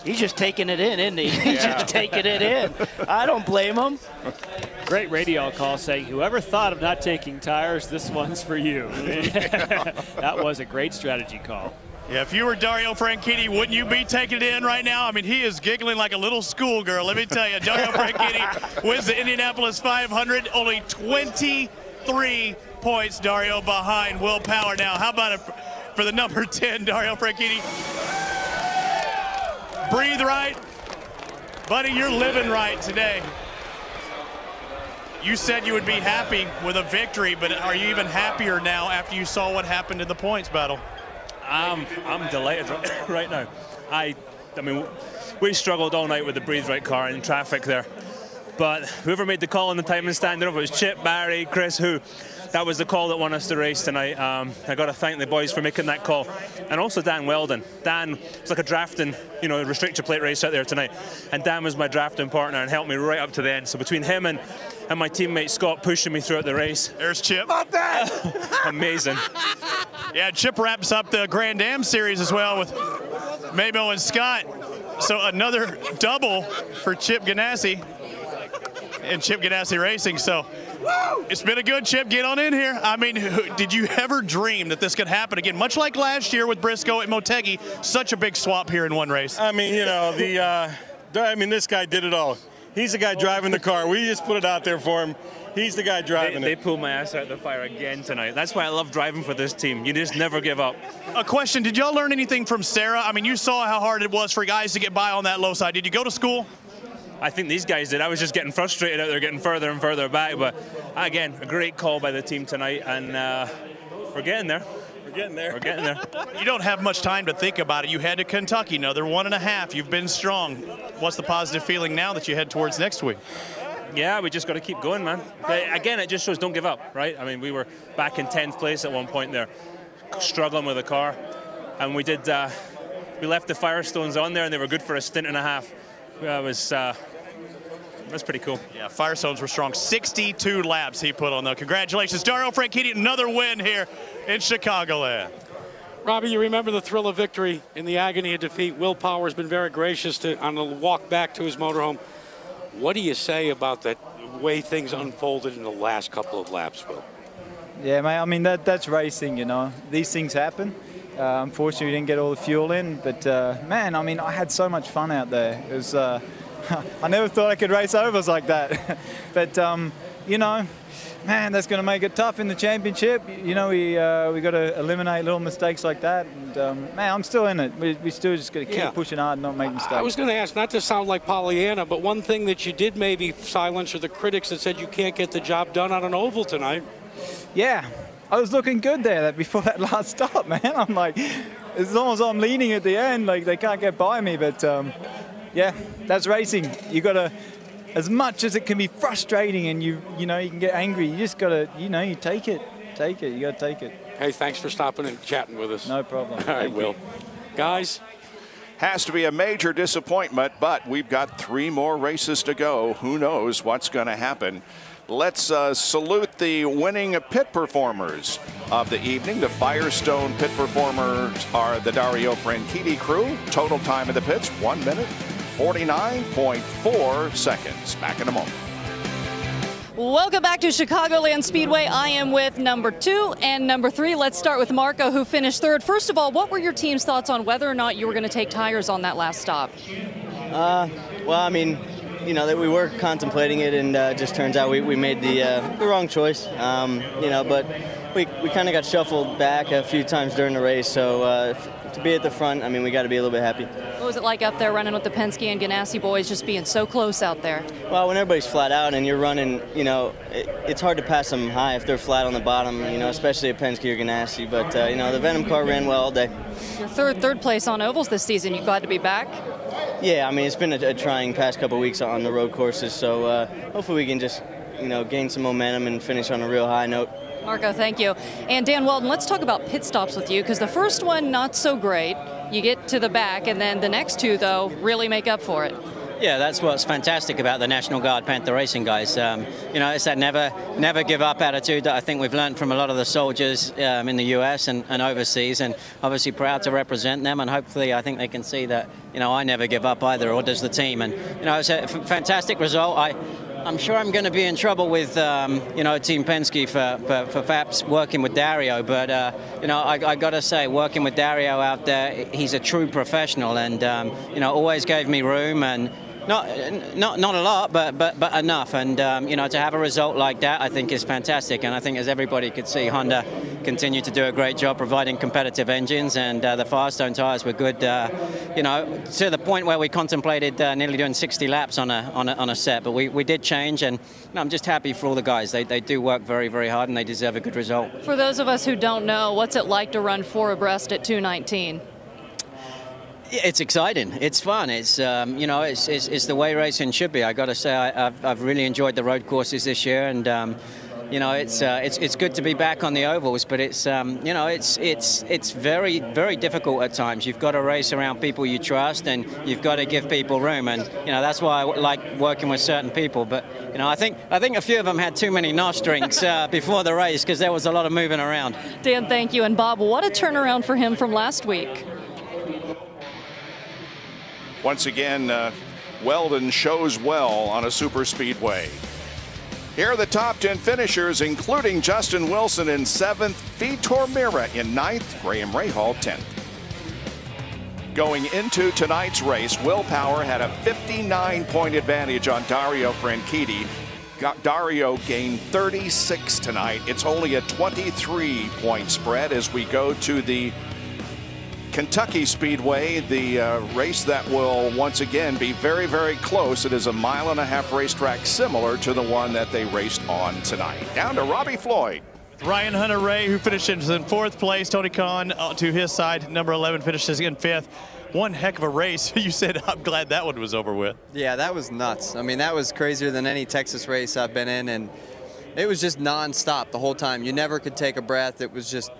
He's just taking it in, isn't he? He's just taking it in. I don't blame him. Great radio call saying, whoever thought of not taking tires, this one's for you. That was a great strategy call. Yeah, if you were Dario Franchitti, wouldn't you be taking it in right now? I mean, he is giggling like a little schoolgirl. Let me tell you, Dario Franchitti wins the Indianapolis 500, only 23 points, Dario, behind Will Power. Now, how about it for the number 10, Dario Franchitti? Breathe right. Buddy, you're living right today. You said you would be happy with a victory, but are you even happier now after you saw what happened in the points battle? I'm delighted right now. I mean, we struggled all night with the Breathe Right car in traffic there. But whoever made the call on the time and stand over, it was Chip, Barry, Chris, who. That was the call that won us the race tonight. I got to thank the boys for making that call. And also Dan Weldon. Dan, it's like a drafting, restrictor plate race out there tonight. And Dan was my drafting partner and helped me right up to the end. So between him and my teammate Scott pushing me throughout the race. There's Chip. About that! Amazing. Yeah, Chip wraps up the Grand Am series as well with Mabel and Scott. So another double for Chip Ganassi and Chip Ganassi Racing. So it's been a good, Chip. Get on in here. I mean, did you ever dream that this could happen again? Much like last year with Briscoe at Motegi, such a big swap here in one race. I mean, this guy did it all. He's the guy driving the car. We just put it out there for him. He's the guy driving They pulled my ass out of the fire again tonight. That's why I love driving for this team. You just never give up. A question, did y'all learn anything from Sarah? I mean, you saw how hard it was for guys to get by on that low side. Did you go to school? I think these guys did. I was just getting frustrated out there, getting further and further back. But again, a great call by the team tonight, and we're getting there. We're getting there. We're getting there. You don't have much time to think about it. You head to Kentucky, another 1.5. You've been strong. What's the positive feeling now that you head towards next week? Yeah, we just got to keep going, man. But again, it just shows don't give up, right? I mean, we were back in 10th place at one point there, struggling with the car, and we left the Firestones on there, and they were good for a stint and a half. That's pretty cool. Yeah, Firestones were strong. 62 laps he put on, though. Congratulations, Dario Franchitti, another win here in Chicagoland. Robbie, you remember the thrill of victory in the agony of defeat. Will Power has been very gracious on the walk back to his motorhome. What do you say about the way things unfolded in the last couple of laps, Will? Yeah, mate, I mean, that's racing, These things happen. Unfortunately, we didn't get all the fuel in, but, man, I mean, I had so much fun out there. It was... I never thought I could race overs like that. But, man, that's going to make it tough in the championship. We got to eliminate little mistakes like that. And, man, I'm still in it. We still just got to keep pushing hard and not make mistakes. I was going to ask, not to sound like Pollyanna, but one thing that you did maybe silence are the critics that said you can't get the job done on an oval tonight. Yeah, I was looking good there before that last stop, man. I'm like, as long as I'm leaning at the end, like they can't get by me. But, yeah, that's racing. You got to, as much as it can be frustrating and you can get angry, you just got to, you take it. You got to take it. Hey, thanks for stopping and chatting with us. No problem. All right, Will. Guys. Has to be a major disappointment, but we've got 3 more races to go. Who knows what's going to happen? Let's salute the winning pit performers of the evening. The Firestone pit performers are the Dario Franchitti crew. Total time of the pits, 1 minute, 49.4 seconds. Back in a moment. Welcome back to Chicagoland Speedway. I am with number 2 and number 3. Let's start with Marco, who finished 3rd. First of all, what were your team's thoughts on whether or not you were going to take tires on that last stop? Well, I mean, that we were contemplating it, and just turns out we made the wrong choice. But we kind of got shuffled back a few times during the race, so to be at the front, I mean, we got to be a little bit happy. What was it like up there running with the Penske and Ganassi boys, just being so close out there? Well, when everybody's flat out and you're running, it's hard to pass them high if they're flat on the bottom, especially at Penske or Ganassi. But, the Venom car ran well all day. Your third place on ovals this season. You glad to be back? Yeah, I mean, it's been a trying past couple of weeks on the road courses, so hopefully we can just, gain some momentum and finish on a real high note. Marco, thank you. And Dan Weldon, let's talk about pit stops with you, because the first one, not so great. You get to the back, and then the next 2, though, really make up for it. Yeah, that's what's fantastic about the National Guard Panther Racing guys. It's that never give up attitude that I think we've learned from a lot of the soldiers in the US and overseas, and obviously proud to represent them, and hopefully I think they can see that, I never give up either, or does the team. And, it's a fantastic result. I'm sure I'm going to be in trouble with, Team Penske for perhaps working with Dario. But, I got to say, working with Dario out there, he's a true professional and, always gave me room and not a lot, but enough. And, to have a result like that, I think is fantastic. And I think as everybody could see, Honda continued to do a great job providing competitive engines, and the Firestone tires were good, to the point where we contemplated nearly doing 60 laps on a set. But we did change, and I'm just happy for all the guys. They do work very, very hard, and they deserve a good result. For those of us who don't know, what's it like to run 4 abreast at 219? It's exciting. It's fun. It's it's the way racing should be. I got to say, I've really enjoyed the road courses this year, and it's good to be back on the ovals. But it's it's very, very difficult at times. You've got to race around people you trust, and you've got to give people room. And that's why I like working with certain people. But I think a few of them had too many NOS drinks before the race because there was a lot of moving around. Dan, thank you. And Bob, what a turnaround for him from last week. Once again, Weldon shows well on a super speedway. Here are the top 10 finishers, including Justin Wilson in 7th, Vitor Meira in 9th, Graham Rahal 10th. Going into tonight's race, Will Power had a 59-point advantage on Dario Franchitti. Dario gained 36 tonight. It's only a 23-point spread as we go to the Kentucky Speedway, the race that will once again be very, very close. It is a 1.5 mile racetrack similar to the one that they raced on tonight. Down to Robbie Floyd. Ryan Hunter-Reay, who finishes in 4th place. Tony Kanaan to his side, number 11, finishes in 5th. One heck of a race. You said, I'm glad that one was over with. Yeah, that was nuts. I mean, that was crazier than any Texas race I've been in, and it was just nonstop the whole time. You never could take a breath. It was just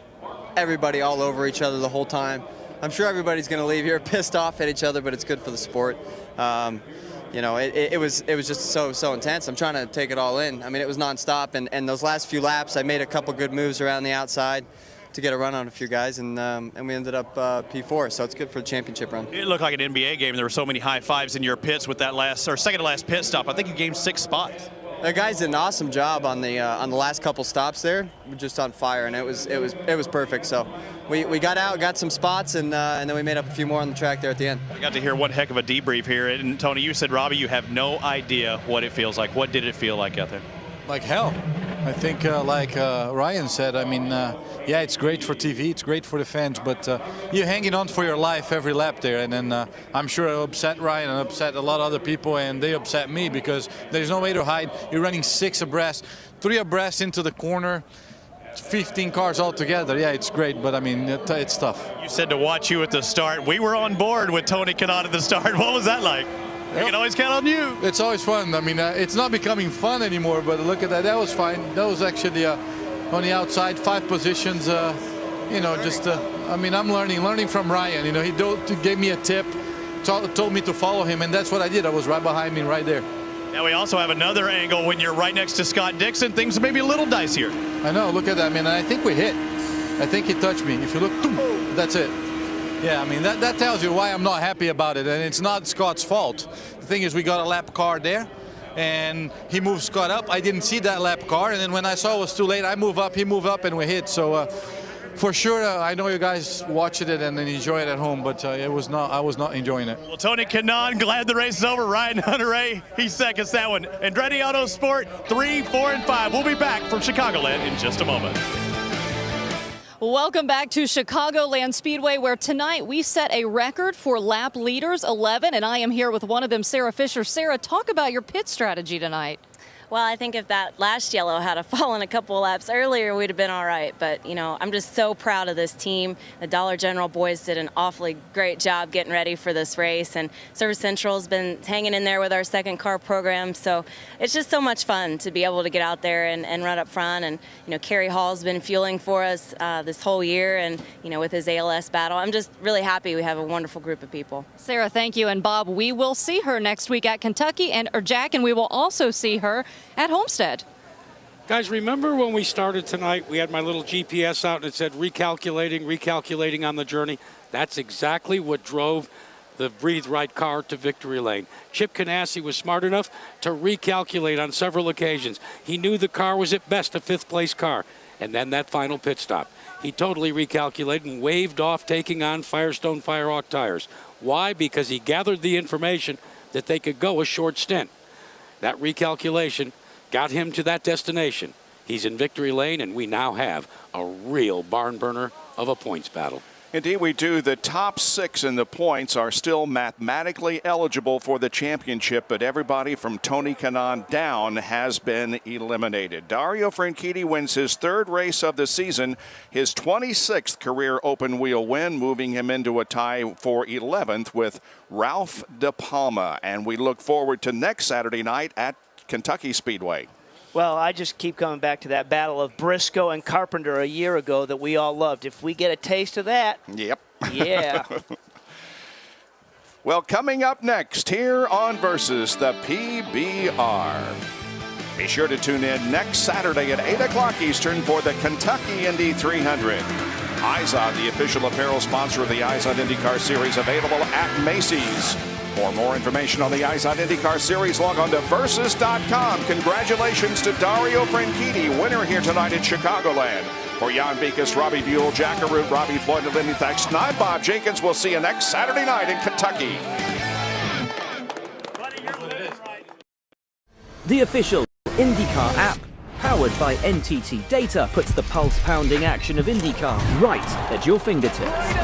everybody all over each other the whole time. I'm sure everybody's going to leave here pissed off at each other, but it's good for the sport. It was just so intense. I'm trying to take it all in. I mean, it was nonstop, and those last few laps, I made a couple good moves around the outside to get a run on a few guys, and we ended up P4, so it's good for the championship run. It looked like an NBA game. There were so many high fives in your pits with that second to last pit stop. I think you gained 6 spots. The guys did an awesome job on the last couple stops there. We're just on fire, and it was perfect. So we got out, got some spots, and then we made up a few more on the track there at the end. I got to hear one heck of a debrief here. And Tony, you said, Robbie, you have no idea what it feels like. What did it feel like out there? Like hell. I think like Ryan said, I mean, yeah, it's great for TV, it's great for the fans, but you're hanging on for your life every lap there. And then I'm sure I upset Ryan and upset a lot of other people, and they upset me because there's no way to hide. You're running 6 abreast, 3 abreast into the corner, 15 cars all together. Yeah, it's great, but I mean, it's tough. You said to watch you at the start. We were on board with Tony Kanaan at the start. What was that like? We can always count on you. It's always fun. I mean, it's not becoming fun anymore, but look at that. That was fine. That was actually on the outside, 5 positions. I mean, I'm learning from Ryan. He gave me a tip, told me to follow him, and that's what I did. I was right behind him, right there. Now we also have another angle when you're right next to Scott Dixon. Things may be a little dicier. I know. Look at that. I mean, I think we hit. I think he touched me. If you look, that's it. Yeah, I mean, that tells you why I'm not happy about it, and it's not Scott's fault. The thing is, we got a lap car there, and he moved Scott up. I didn't see that lap car, and then when I saw it was too late, I move up, he moved up, and we hit. So for sure, I know you guys watched it and enjoy it at home, but I was not enjoying it. Well, Tony Kanaan, glad the race is over. Ryan Hunter-Reay, he seconds that one. Andretti Autosport 3, 4, and 5. We'll be back from Chicagoland in just a moment. Welcome back to Chicagoland Speedway, where tonight we set a record for lap leaders, 11, and I am here with one of them, Sarah Fisher. Sarah, talk about your pit strategy tonight. Well, I think if that last yellow had fallen a couple laps earlier, we'd have been all right. But, I'm just so proud of this team. The Dollar General boys did an awfully great job getting ready for this race. And Service Central's been hanging in there with our second car program. So it's just so much fun to be able to get out there and run up front. And, Kerry Hall's been fueling for us this whole year. And, with his ALS battle, I'm just really happy we have a wonderful group of people. Sarah, thank you. And Bob, we will see her next week at Kentucky, or Jack, and we will also see her at Homestead. Guys, remember when we started tonight, we had my little GPS out and it said recalculating on the journey? That's exactly what drove the breathe right car to victory lane. Chip Ganassi was smart enough to recalculate on several occasions. He knew the car was at best a 5th place car. And then that final pit stop, he totally recalculated and waved off taking on Firestone Firehawk tires. Why? Because he gathered the information that they could go a short stint. That recalculation got him to that destination. He's in victory lane, and we now have a real barn burner of a points battle. Indeed, we do. The top 6 in the points are still mathematically eligible for the championship, but everybody from Tony Kanaan down has been eliminated. Dario Franchitti wins his 3rd race of the season, his 26th career open wheel win, moving him into a tie for 11th with Ralph De Palma. And we look forward to next Saturday night at Kentucky Speedway. Well, I just keep coming back to that battle of Briscoe and Carpenter a year ago that we all loved. If we get a taste of that. Yep. Yeah. Well, coming up next here on Versus, the PBR. Be sure to tune in next Saturday at 8 o'clock Eastern for the Kentucky Indy 300. Izod, the official apparel sponsor of the Izod IndyCar Series, available at Macy's. For more information on the Izod IndyCar Series, log on to Versus.com. Congratulations to Dario Franchitti, winner here tonight at Chicagoland. For Jan Beekes, Robbie Buell, Jack Arute, Robbie Floyd, and Lindy Thax, I'm Bob Jenkins. We'll see you next Saturday night in Kentucky. The official IndyCar app, powered by NTT Data, puts the pulse-pounding action of IndyCar right at your fingertips.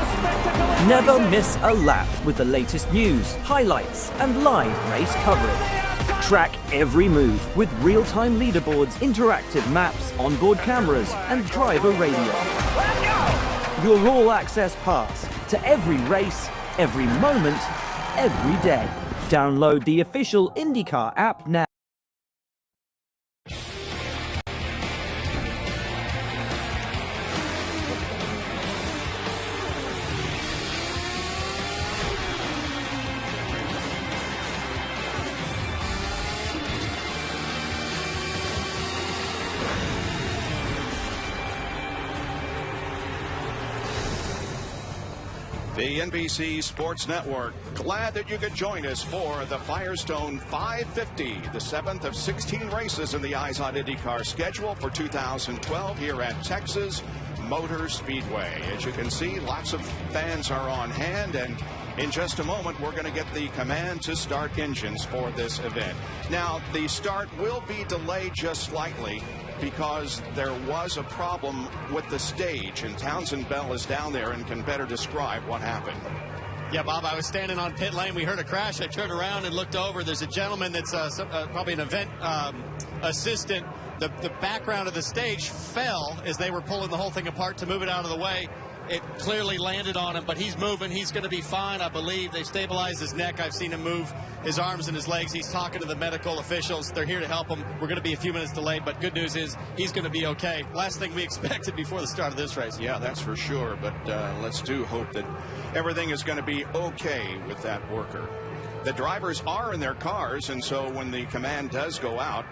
Never miss a lap with the latest news, highlights, and live race coverage. Track every move with real-time leaderboards, interactive maps, onboard cameras, and driver radio. Your all-access pass to every race, every moment, every day. Download the official IndyCar app now. The NBC Sports Network, glad that you could join us for the Firestone 550, the 7th of 16 races in the Izod IndyCar schedule for 2012 here at Texas Motor Speedway. As you can see, lots of fans are on hand, and in just a moment, we're going to get the command to start engines for this event. Now, the start will be delayed just slightly because there was a problem with the stage, and Townsend Bell is down there and can better describe what happened. Yeah, Bob, I was standing on pit lane. We heard a crash. I turned around and looked over. There's a gentleman that's probably an event assistant. The background of the stage fell as they were pulling the whole thing apart to move it out of the way. It clearly landed on him, but he's moving. He's going to be fine, I believe. They stabilized his neck. I've seen him move his arms and his legs. He's talking to the medical officials. They're here to help him. We're going to be a few minutes delayed, but good news is he's going to be okay. Last thing we expected before the start of this race. Yeah, that's for sure, but let's do hope that everything is going to be okay with that worker. The drivers are in their cars, and so when the command does go out,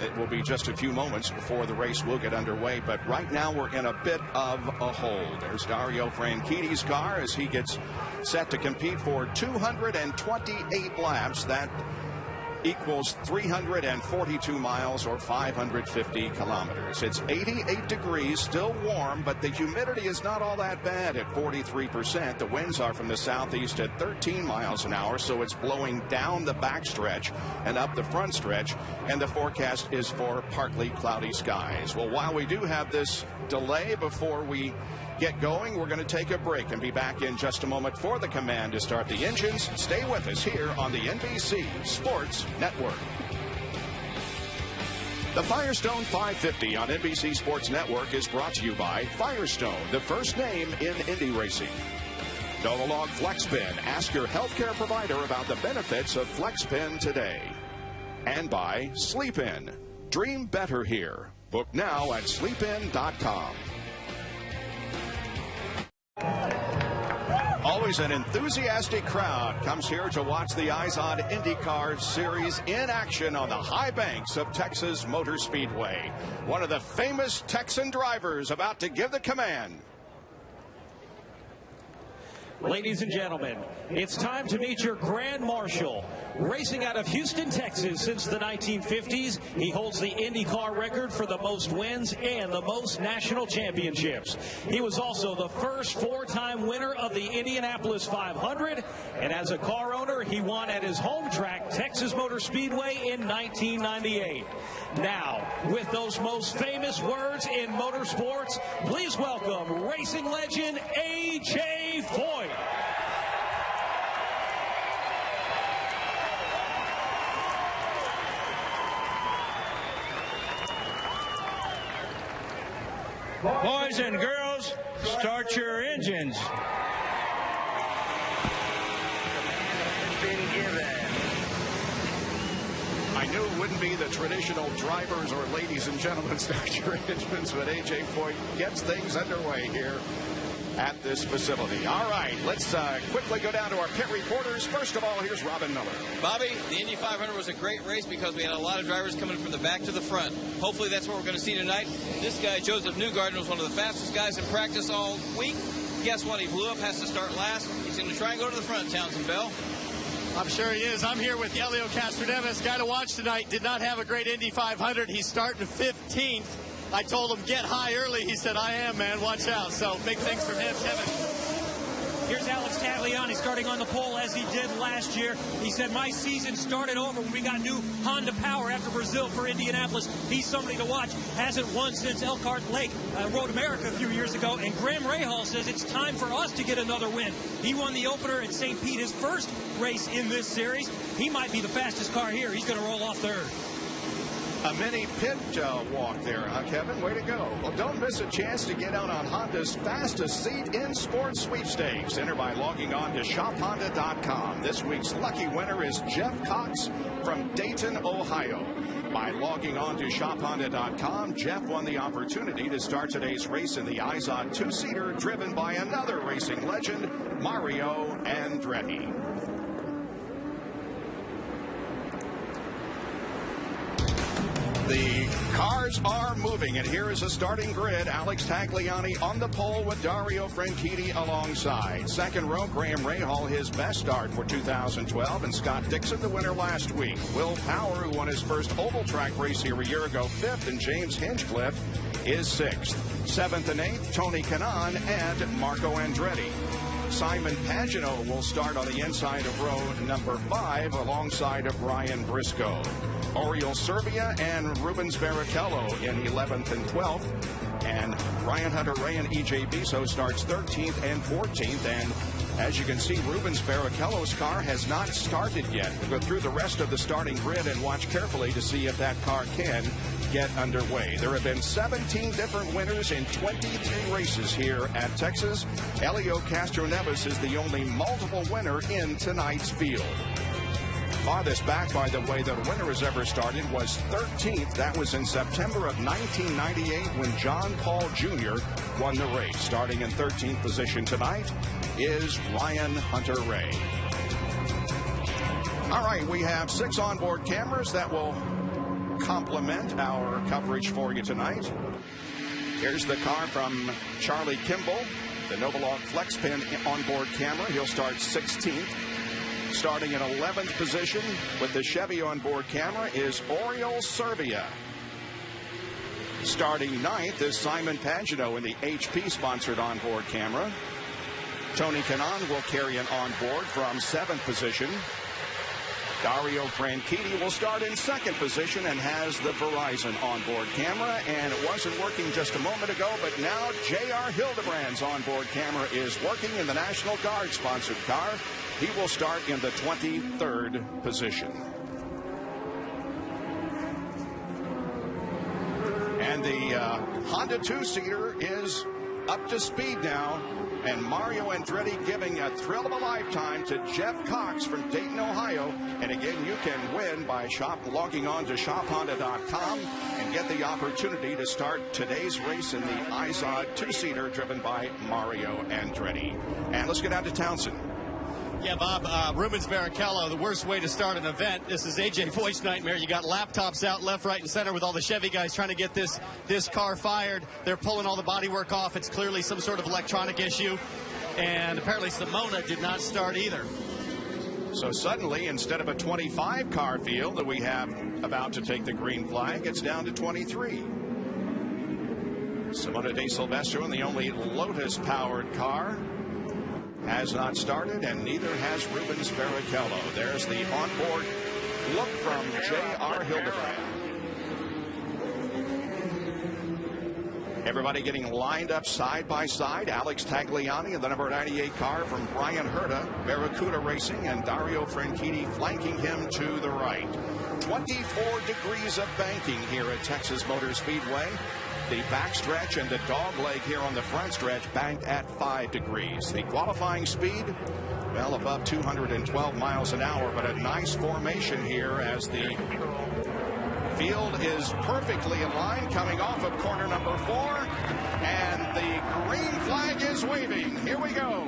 it will be just a few moments before the race will get underway. But right now we're in a bit of a hole. There's Dario Franchitti's car as he gets set to compete for 228 laps. That equals 342 miles or 550 kilometers. It's 88 degrees, still warm, but the humidity is not all that bad at 43%. The winds are from the southeast at 13 miles an hour, so it's blowing down the backstretch and up the front stretch, and the forecast is for partly cloudy skies. Well, while we do have this delay before we get going, we're going to take a break and be back in just a moment for the command to start the engines. Stay with us here on the NBC Sports Network. The Firestone 550 on NBC Sports Network is brought to you by Firestone, the first name in Indy racing. Novolog FlexPen. Ask your healthcare provider about the benefits of FlexPen today. And by Sleep In. Dream better here. Book now at sleepin.com. Always an enthusiastic crowd comes here to watch the Izod IndyCar Series in action on the high banks of Texas Motor Speedway. One of the famous Texan drivers about to give the command. Ladies and gentlemen, it's time to meet your Grand Marshal. Racing out of Houston, Texas since the 1950s, he holds the IndyCar record for the most wins and the most national championships. He was also the first four-time winner of the Indianapolis 500, and as a car owner, he won at his home track, Texas Motor Speedway, in 1998. Now, with those most famous words in motorsports, please welcome racing legend A.J. Foyt. Boys and girls, start your engines. I knew it wouldn't be the traditional drivers or ladies and gentlemen start your engines, but A.J. Foyt gets things underway here at this facility. All right, let's quickly go down to our pit reporters. First of all, here's Robin Miller. Bobby, the Indy 500 was a great race because we had a lot of drivers coming from the back to the front. Hopefully that's what we're going to see tonight. This guy, Josef Newgarden, was one of the fastest guys in practice all week. Guess what? He blew up, has to start last. He's going to try and go to the front, Townsend Bell. I'm sure he is. I'm here with Elio Castroneves, guy to watch tonight. Did not have a great Indy 500. He's starting 15th. I told him, get high early. He said, I am, man. Watch out. So big thanks from him, Kevin. Here's Alex Palou starting on the pole as he did last year. He said, my season started over when we got new Honda power after Brazil for Indianapolis. He's somebody to watch. Hasn't won since Elkhart Lake, Road America a few years ago. And Graham Rahal says it's time for us to get another win. He won the opener at St. Pete, his first race in this series. He might be the fastest car here. He's going to roll off third. A mini pit walk there, huh, Kevin? Way to go. Well, don't miss a chance to get out on Honda's fastest seat in sports sweepstakes. Enter by logging on to shophonda.com. This week's lucky winner is Jeff Cox from Dayton, Ohio. By logging on to shophonda.com, Jeff won the opportunity to start today's race in the Izod two-seater driven by another racing legend, Mario Andretti. The cars are moving, and here is a starting grid. Alex Tagliani on the pole with Dario Franchitti alongside. Second row, Graham Rahal, his best start for 2012, and Scott Dixon, the winner last week. Will Power, who won his first oval track race here a year ago, fifth, and James Hinchcliffe is sixth. Seventh and eighth, Tony Kanaan and Marco Andretti. Simon Pagenaud will start on the inside of row number 5 alongside of Ryan Briscoe. Oriol Servia and Rubens Barrichello in 11th and 12th. And Ryan Hunter-Reay and E.J. Biso starts 13th and 14th. And as you can see, Rubens Barrichello's car has not started yet. We'll go through the rest of the starting grid and watch carefully to see if that car can get underway. There have been 17 different winners in 23 races here at Texas. Elio Castroneves is the only multiple winner in tonight's field. Farthest back, by the way, that a winner has ever started was 13th. That was in September of 1998 when John Paul Jr. won the race. Starting in 13th position tonight is Ryan Hunter-Reay. All right, we have 6 onboard cameras that will complement our coverage for you tonight. Here's the car from Charlie Kimball, the Novolog FlexPin onboard camera. He'll start 16th. Starting in 11th position with the Chevy onboard camera is Oriol Servia. Starting 9th is Simon Pagenaud in the HP-sponsored onboard camera. Tony Kanaan will carry an onboard from 7th position. Dario Franchitti will start in 2nd position and has the Verizon onboard camera. And it wasn't working just a moment ago, but now J.R. Hildebrand's onboard camera is working in the National Guard-sponsored car. He will start in the 23rd position. And the Honda two-seater is up to speed now. And Mario Andretti giving a thrill of a lifetime to Jeff Cox from Dayton, Ohio. And again, you can win by logging on to shophonda.com and get the opportunity to start today's race in the Izod two-seater driven by Mario Andretti. And let's get out to Townsend. Yeah, Bob, Rubens Barrichello, the worst way to start an event. This is A.J. Foyt's nightmare. You got laptops out left, right, and center with all the Chevy guys trying to get this car fired. They're pulling all the bodywork off. It's clearly some sort of electronic issue. and apparently Simona did not start either. So suddenly, instead of a 25-car field that we have about to take the green flag, it's down to 23. Simona De Silvestro in the only Lotus-powered car has not started, and neither has Rubens Barrichello. There's the onboard look from J.R. Hildebrand. Everybody getting lined up side by side. Alex Tagliani in the number 98 car from Brian Herta, Barracuda Racing, and Dario Franchitti flanking him to the right. 24 degrees of banking here at Texas Motor Speedway. The backstretch and the dog leg here on the front stretch banked at 5 degrees. The qualifying speed, well, above 212 miles an hour, but a nice formation here as the field is perfectly aligned coming off of corner number 4, and the green flag is waving. Here we go.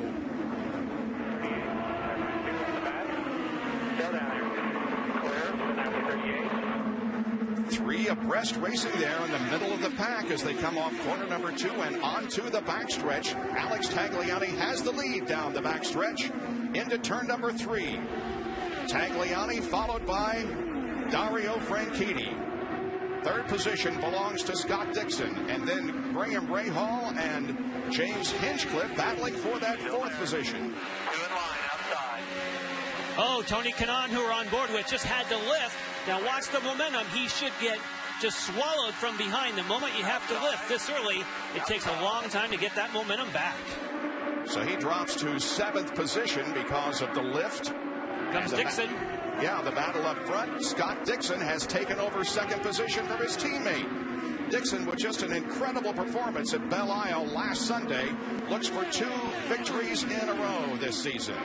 Three abreast racing there in the middle of the pack as they come off corner number 2 and onto the backstretch. Alex Tagliani has the lead down the backstretch into turn number 3. Tagliani followed by Dario Franchitti. Third position belongs to Scott Dixon, and then Graham Rahal and James Hinchcliffe battling for that 4th position. Oh, Tony Kanaan, who we're on board with, just had to lift. Now watch the momentum. He should get just swallowed from behind. The moment you have to lift this early, it takes a long time to get that momentum back. So he drops to 7th position because of the lift. Comes Dixon. Yeah, the battle up front. Scott Dixon has taken over 2nd position from his teammate. Dixon, with just an incredible performance at Belle Isle last Sunday, looks for 2 victories in a row this season.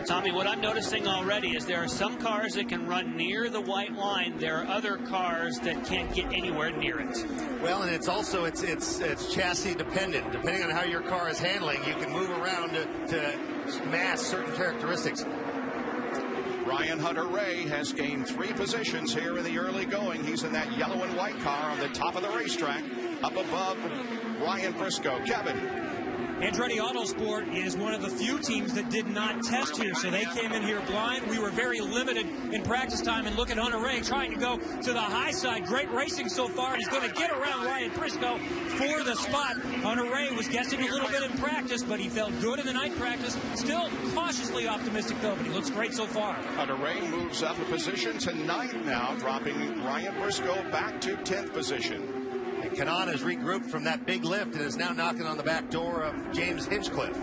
Tommy, what I'm noticing already is there are some cars that can run near the white line. There are other cars that can't get anywhere near it. Well, and it's also it's chassis dependent. Depending on how your car is handling, you can move around to mask certain characteristics. Ryan Hunter-Ray has gained 3 positions here in the early going. He's in that yellow and white car on the top of the racetrack, up above Ryan Briscoe. Kevin. Andretti Autosport is one of the few teams that did not test here, so they came in here blind. We were very limited in practice time, and look at Hunter-Ray trying to go to the high side. Great racing so far. He's going to get around Ryan Briscoe for the spot. Hunter-Ray was guessing a little bit in practice, but he felt good in the night practice. Still cautiously optimistic, though, but he looks great so far. Hunter-Ray moves up a position to 9th now, dropping Ryan Briscoe back to 10th position. Kanaan has regrouped from that big lift and is now knocking on the back door of James Hinchcliffe.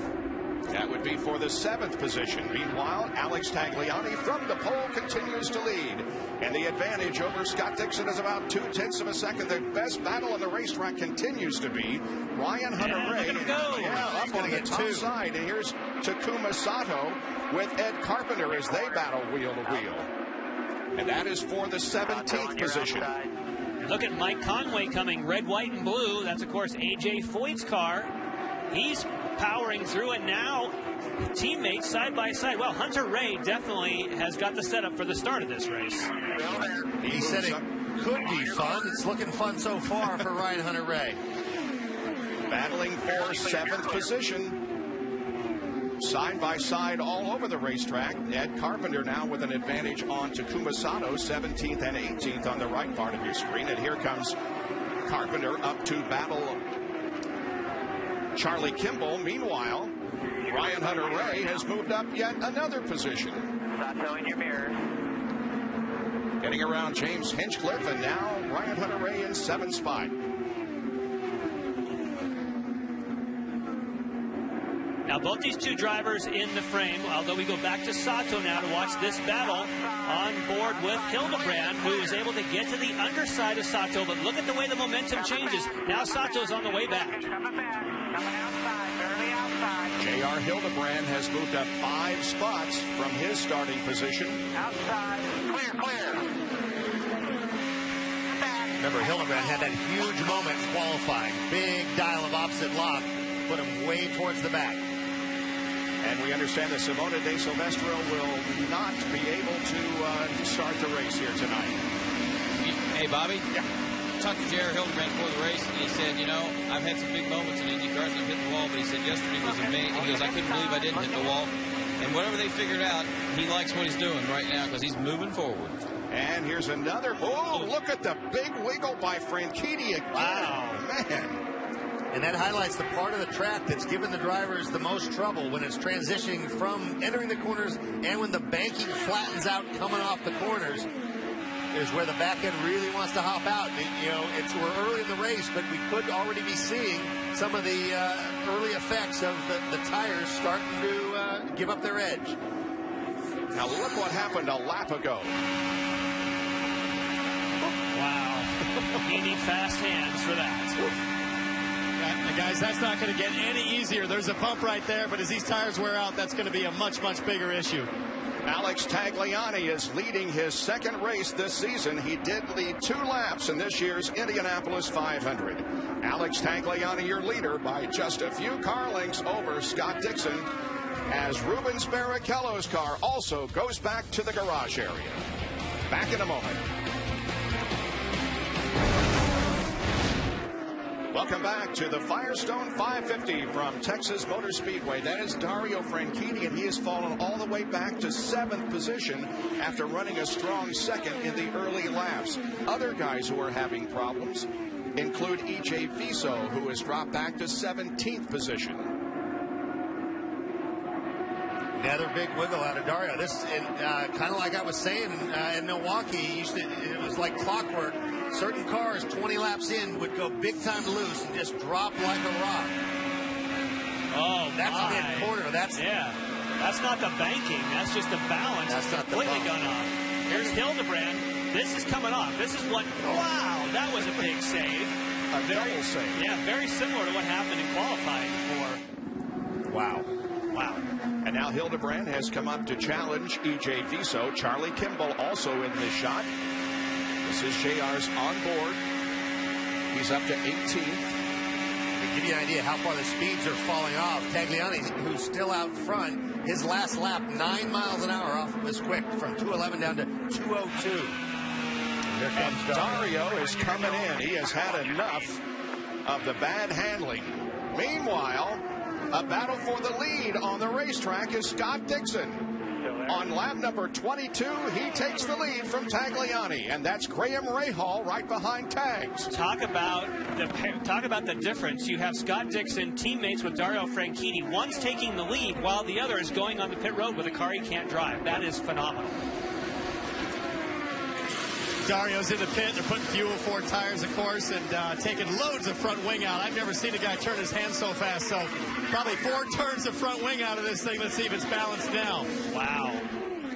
That would be for the 7th position. Meanwhile, Alex Tagliani from the pole continues to lead. And the advantage over Scott Dixon is about 0.2 of a second. The best battle on the racetrack continues to be Ryan Hunter-Ray. Up on the top side. And here's Takuma Sato with Ed Carpenter as they battle wheel to wheel. And that is for the 17th position. Look at Mike Conway coming, red, white, and blue. That's, of course, A.J. Foyt's car. He's powering through it now. Teammates side by side. Well, Hunter-Ray definitely has got the setup for the start of this race. He said it could be fun. It's looking fun so far for Ryan Hunter-Ray. Battling for 7th position. Side by side all over the racetrack. Ed Carpenter now with an advantage on Takuma Sato, 17th and 18th on the right part of your screen. And here comes Carpenter up to battle Charlie Kimball. Meanwhile, Ryan Hunter-Ray has moved up yet another position. Sato in your mirror. Getting around James Hinchcliffe, and now Ryan Hunter-Ray in 7th spot. Now, both these two drivers in the frame, although we go back to Sato now to watch this battle on board with Hildebrand, who is able to get to the underside of Sato. But look at the way the momentum changes. Now Sato's on the way back. J.R. Hildebrand has moved up 5 spots from his starting position. Outside, clear. Remember, Hildebrand had that huge moment qualifying. Big dial of opposite lock, put him way towards the back. And we understand that Simona De Silvestro will not be able to start the race here tonight. Hey, Bobby? Yeah. talked to J.R. Hildebrand before the race, and he said, you know, I've had some big moments in IndyCars and I've hit the wall, but he said yesterday was amazing. He goes, I couldn't believe I didn't hit the wall. And whatever they figured out, he likes what he's doing right now because he's moving forward. And here's another. Oh, look at the big wiggle by Franchitti again. Wow, man. And that highlights the part of the track that's given the drivers the most trouble when it's transitioning from entering the corners and when the banking flattens out coming off the corners is where the back end really wants to hop out. You know, we're early in the race, but we could already be seeing some of the early effects of the tires starting to give up their edge. Now look what happened a lap ago. Wow. You need fast hands for that. Guys, that's not going to get any easier. There's a bump right there, but as these tires wear out, that's going to be a much, much bigger issue. Alex Tagliani is leading his second race this season. He did lead 2 laps in this year's Indianapolis 500. Alex Tagliani, your leader, by just a few car lengths over Scott Dixon, as Rubens Barrichello's car also goes back to the garage area. Back in a moment. Welcome back to the Firestone 550 from Texas Motor Speedway. That is Dario Franchitti, and he has fallen all the way back to 7th position after running a strong second in the early laps. Other guys who are having problems include E.J. Viso, who has dropped back to 17th position. Another big wiggle out of Dario. This, kind of like I was saying in Milwaukee, it was like clockwork. Certain cars 20 laps in would go big time loose and just drop like a rock. Oh, that's mid-corner. That's not the banking. That's just the balance. That's not the completely gone off. Here's Hildebrand. This is coming off. This is what. Wow, that was a big save. A double save. Yeah, very similar to what happened in qualifying for. Wow. Wow. And now Hildebrand has come up to challenge E.J. Viso. Charlie Kimball also in this shot. This is JR's on board. He's up to 18th. To give you an idea how far the speeds are falling off, Tagliani, who's still out front, his last lap 9 miles an hour off of his quick from 211 down to 202. Here comes Dario is coming in. He has had enough of the bad handling. Meanwhile, a battle for the lead on the racetrack is Scott Dixon. On lap number 22, he takes the lead from Tagliani, and that's Graham Rahal right behind Tags. Talk about the difference. You have Scott Dixon, teammates with Dario Franchitti. One's taking the lead while the other is going on the pit road with a car he can't drive. That is phenomenal. Dario's in the pit. They're putting fuel, 4 tires, of course, and taking loads of front wing out. I've never seen a guy turn his hand so fast. So probably 4 turns of front wing out of this thing. Let's see if it's balanced now. Wow.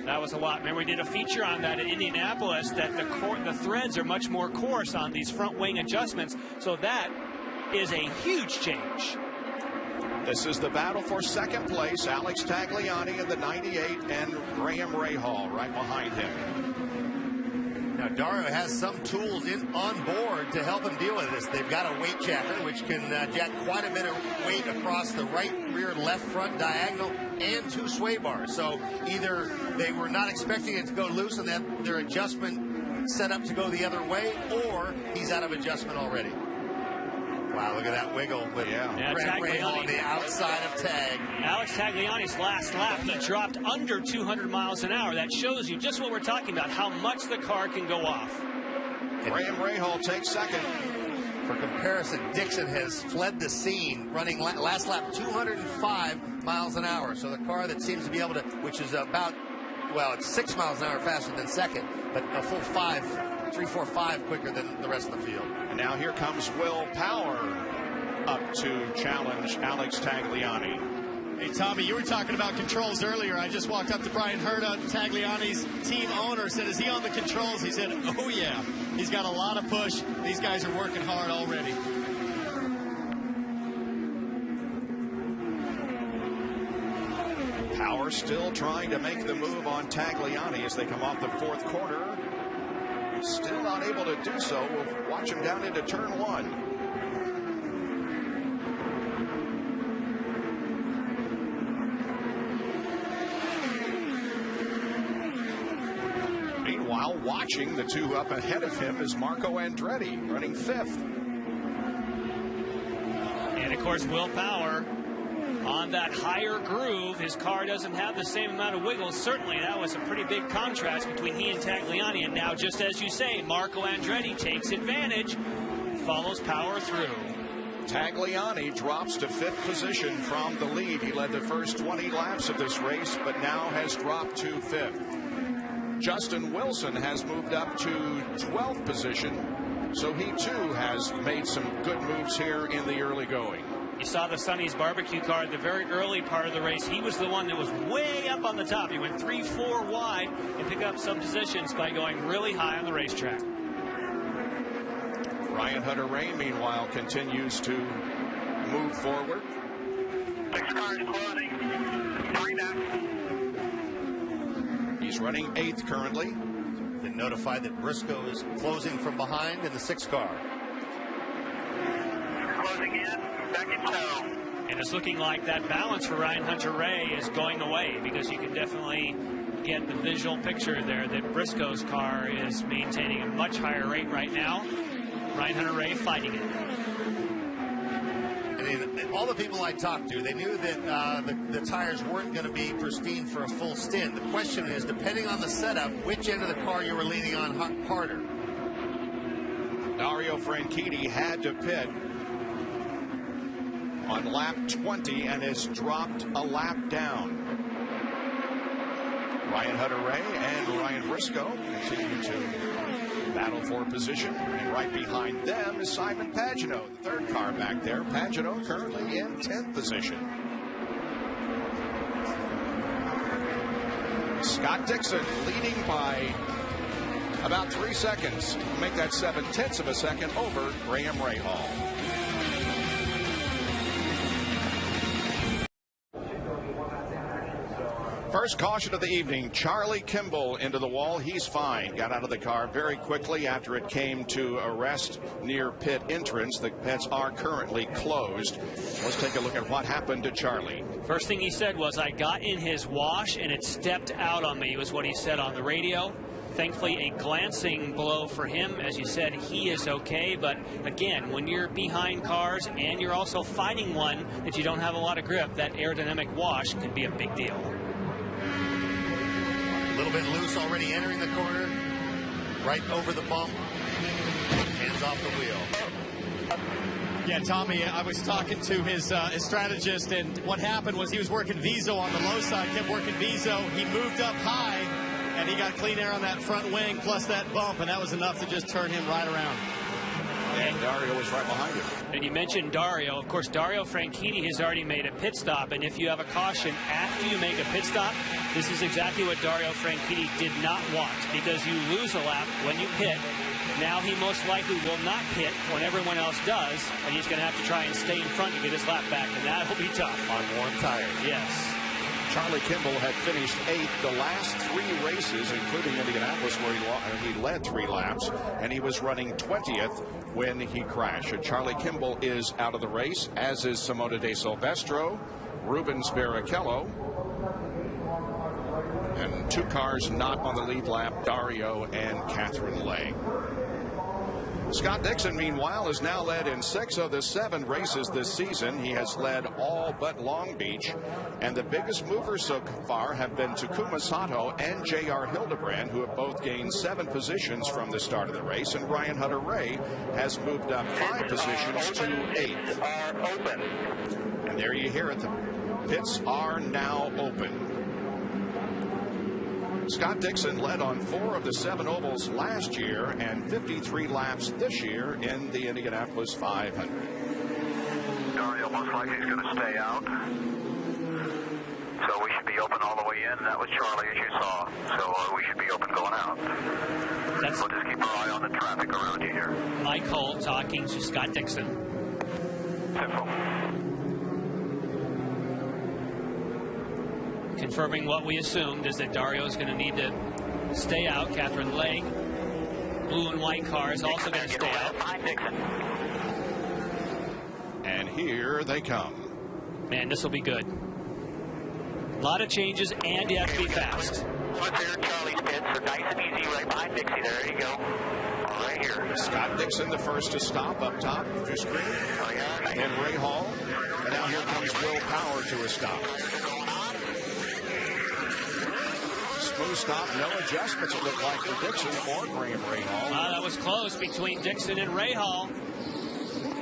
That was a lot. Remember, we did a feature on that in Indianapolis that the threads are much more coarse on these front wing adjustments. So that is a huge change. This is the battle for second place. Alex Tagliani in the 98 and Graham Rahal right behind him. Now, Dario has some tools on board to help him deal with this. They've got a weight jacker, which can jack quite a bit of weight across the right, rear, left, front, diagonal, and 2 sway bars. So either they were not expecting it to go loose and that their adjustment set up to go the other way, or he's out of adjustment already. Wow, look at that wiggle with Graham Rahal on the outside of Tag. Alex Tagliani's last lap, he dropped under 200 miles an hour. That shows you just what we're talking about, how much the car can go off. Graham Rahal takes second. For comparison, Dixon has fled the scene, running last lap 205 miles an hour. So the car that seems to be able to, which is about, well, it's 6 miles an hour faster than second, but a full 3, 4, 5 quicker than the rest of the field. And now here comes Will Power up to challenge Alex Tagliani. Hey, Tommy, you were talking about controls earlier. I just walked up to Brian Herta, Tagliani's team owner, said, is he on the controls? He said, oh, yeah. He's got a lot of push. These guys are working hard already. Power still trying to make the move on Tagliani as they come off the 4th corner. Still not able to do so. We'll watch him down into turn 1. Meanwhile, Meanwhile, watching the two up ahead of him is Marco Andretti, running 5th. And of course, Will Power on that higher groove. His car doesn't have the same amount of wiggle. Certainly, that was a pretty big contrast between he and Tagliani. And now, just as you say, Marco Andretti takes advantage, follows Power through. Tagliani drops to 5th position from the lead. He led the first 20 laps of this race, but now has dropped to 5th. Justin Wilson has moved up to 12th position, so he too has made some good moves here in the early going. You saw the Sonny's barbecue car at the very early part of the race. He was the one that was way up on the top. He went 3-4 wide and picked up some positions by going really high on the racetrack. Ryan Hunter-Reay, meanwhile, continues to move forward. 6 cars closing. 3 back. He's running 8th currently. Been notified that Briscoe is closing from behind in the 6 car. Closing in. Back in tow. And it's looking like that balance for Ryan Hunter-Reay is going away, because you can definitely get the visual picture there that Briscoe's car is maintaining a much higher rate right now. Ryan Hunter-Reay fighting it. I mean, all the people I talked to, they knew that the tires weren't going to be pristine for a full stint. The question is, depending on the setup, which end of the car you were leaning on harder. Dario Franchitti had to pit on lap 20 and has dropped a lap down. Ryan Hunter-Reay and Ryan Briscoe continue to battle for position, and right behind them is Simon Pagenaud, the 3rd car back there. Pagenaud currently in 10th position. Scott Dixon leading by about 3 seconds. Make that 7/10 of a second over Graham Rahal. First caution of the evening, Charlie Kimball into the wall. He's fine. Got out of the car very quickly after it came to a rest near pit entrance. The pits are currently closed. Let's take a look at what happened to Charlie. First thing he said was, "I got in his wash and it stepped out on me," was what he said on the radio. Thankfully, a glancing blow for him. As you said, he is okay. But again, when you're behind cars and you're also fighting one that you don't have a lot of grip, that aerodynamic wash can be a big deal. A little bit loose already entering the corner. Right over the bump. Hands off the wheel. Yeah, Tommy, I was talking to his strategist, and what happened was he was working Viso on the low side, kept working Viso. He moved up high, and he got clean air on that front wing, plus that bump, and that was enough to just turn him right around. And Dario was right behind him. And you mentioned Dario. Of course, Dario Franchitti has already made a pit stop, and if you have a caution after you make a pit stop, this is exactly what Dario Franchitti did not want, because you lose a lap when you pit. Now he most likely will not pit when everyone else does, and he's going to have to try and stay in front to get his lap back, and that will be tough. On warm tires. Yes. Charlie Kimball had finished 8th the last 3 races, including Indianapolis, where he led 3 laps, and he was running 20th when he crashed. And Charlie Kimball is out of the race, as is Simona De Silvestro, Rubens Barrichello, and 2 cars not on the lead lap, Dario and Catherine Lay. Scott Dixon, meanwhile, has now led in 6 of the 7 races this season. He has led all but Long Beach, and the biggest movers so far have been Takuma Sato and J.R. Hildebrand, who have both gained 7 positions from the start of the race, and Ryan Hunter-Reay has moved up 5 positions to 8th. And there you hear it, the pits are now open. Scott Dixon led on 4 of the 7 ovals last year and 53 laps this year in the Indianapolis 500. Dario most likely is going to stay out. So we should be open all the way in. That was Charlie, as you saw. So we should be open going out. We'll just keep our eye on the traffic around you here. Mike Hull talking to Scott Dixon. Simple. Confirming what we assumed is that Dario is going to need to stay out. Catherine Lay, blue and white car, is also going to stay out. And here they come. Man, this will be good. A lot of changes, and you have to be fast. Let's hear Charlie's pits. So nice and easy right behind Dixie. There you go. Right here. Scott Dixon, the first to stop up top of your screen. And Ray Hall. And now here comes Will Power to a stop. Smooth stop, no adjustments, it looked like, for Dixon or Graham Ray Hall. That was close between Dixon and Ray Hall.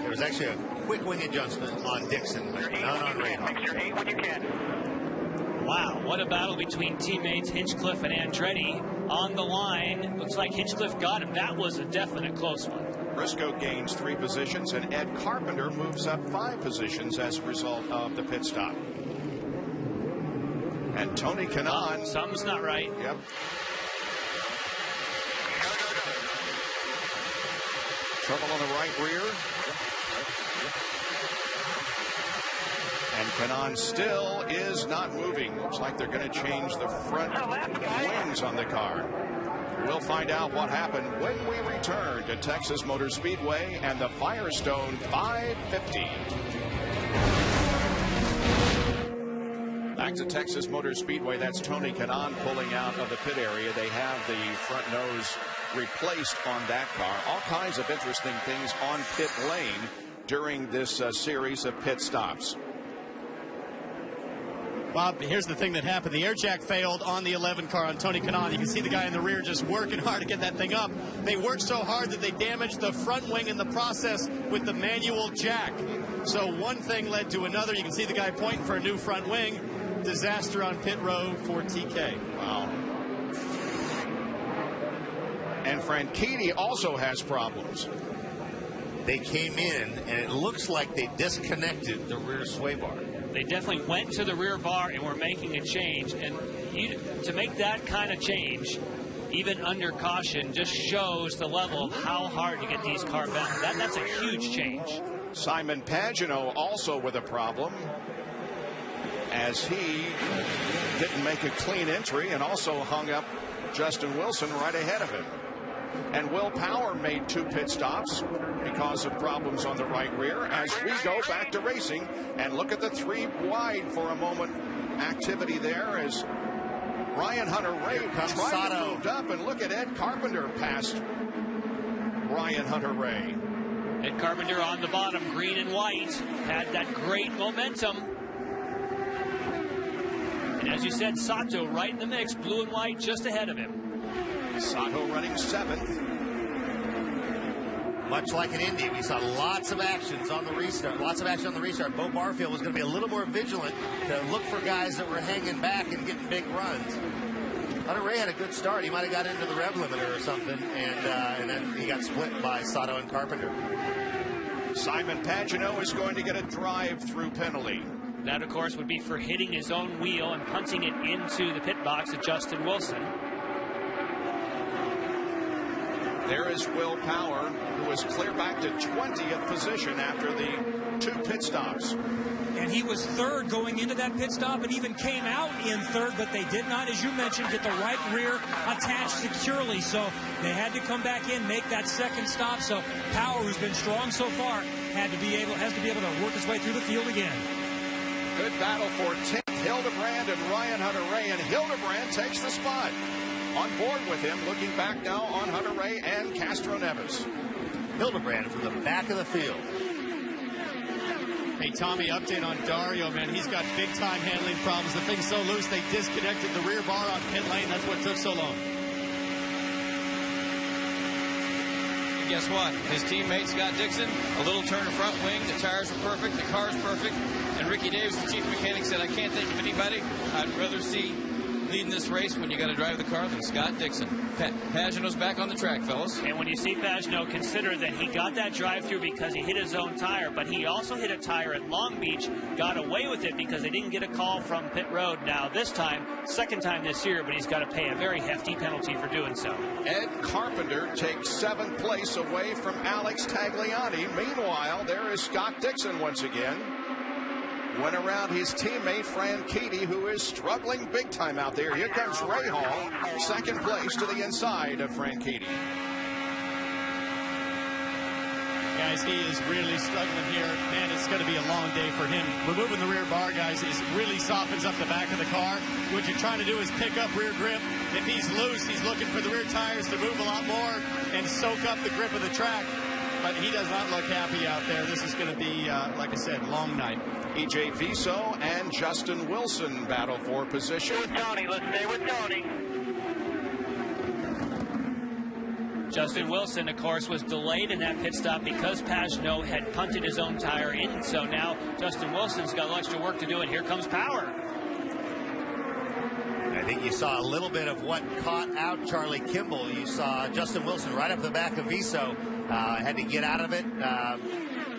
There was actually a quick wing adjustment on Dixon, but none on Ray Hall. Make sure 8 when you can. Wow, what a battle between teammates Hinchcliffe and Andretti on the line. Looks like Hinchcliffe got him. That was a definite close one. Briscoe gains 3 positions, and Ed Carpenter moves up 5 positions as a result of the pit stop. And Tony Kanaan. Something's not right. Yep. Trouble on the right rear. And Kanaan still is not moving. Looks like they're going to change the front wings on the car. We'll find out what happened when we return to Texas Motor Speedway and the Firestone 550. Back to Texas Motor Speedway. That's Tony Kanaan pulling out of the pit area. They have the front nose replaced on that car. All kinds of interesting things on pit lane during this series of pit stops. Bob, here's the thing that happened. The air jack failed on the 11 car on Tony Kanaan. You can see the guy in the rear just working hard to get that thing up. They worked so hard that they damaged the front wing in the process with the manual jack. So one thing led to another. You can see the guy pointing for a new front wing. Disaster on pit road for TK. Wow. And Franchitti also has problems. They came in, and it looks like they disconnected the rear sway bar. They definitely went to the rear bar and were making a change. And to make that kind of change, even under caution, just shows the level of how hard to get these cars back. That's a huge change. Simon Pagano also with a problem, as he didn't make a clean entry and also hung up Justin Wilson right ahead of him. And Will Power made 2 pit stops because of problems on the right rear as we go back to racing and look at the 3 wide for a moment activity there as Ryan Hunter-Ray tried to move up, and look at Ed Carpenter past Ryan Hunter-Ray. Ed Carpenter on the bottom, green and white, had that great momentum. And as you said, Sato right in the mix, blue and white just ahead of him. Sato running 7th. Much like in Indy, we saw lots of actions on the restart. Lots of action on the restart. Bo Barfield was going to be a little more vigilant to look for guys that were hanging back and getting big runs. Hunter-Ray had a good start. He might have got into the rev limiter or something, and then he got split by Sato and Carpenter. Simon Pagano is going to get a drive-through penalty. That, of course, would be for hitting his own wheel and punting it into the pit box of Justin Wilson. There is Will Power, who was clear back to 20th position after the 2 pit stops. And he was 3rd going into that pit stop and even came out in 3rd, but they did not, as you mentioned, get the right rear attached securely. So they had to come back in, make that 2nd stop. So Power, who's been strong so far, has to be able to work his way through the field again. Good battle for 10th, Hildebrand and Ryan Hunter-Ray, and Hildebrand takes the spot. On board with him, looking back now on Hunter-Ray and Castro Neves. Hildebrand from the back of the field. Hey, Tommy, update on Dario, man. He's got big-time handling problems. The thing's so loose, they disconnected the rear bar on pit lane. That's what took so long. Guess what? His teammate, Scott Dixon, a little turn of front wing. The tires were perfect. The car's perfect. And Ricky Davis, the chief mechanic, said, I can't think of anybody I'd rather see leading this race when you got to drive the car than Scott Dixon. Pagano's back on the track, fellas. And when you see Pagano, consider that he got that drive-through because he hit his own tire, but he also hit a tire at Long Beach, got away with it because they didn't get a call from pit road. Now this time, 2nd time this year, but he's got to pay a very hefty penalty for doing so. Ed Carpenter takes 7th place away from Alex Tagliani. Meanwhile, there is Scott Dixon once again. Went around his teammate Franchitti, who is struggling big time out there. Here comes Ray Hall, 2nd place to the inside of Franchitti. guys, he is really struggling here. Man, it's going to be a long day for him. Removing the rear bar, guys, really softens up the back of the car. What you're trying to do is pick up rear grip. If he's loose, he's looking for the rear tires to move a lot more and soak up the grip of the track. But he does not look happy out there. This is going to be, like I said, long night. E.J. Viso and Justin Wilson battle for position. With Tony, let's stay with Tony. Justin Wilson, of course, was delayed in that pit stop because Pagenaud had punted his own tire in. So now Justin Wilson's got a little extra work to do, and here comes Power. I think you saw a little bit of what caught out Charlie Kimball. You saw Justin Wilson right up the back of Viso. Had to get out of it.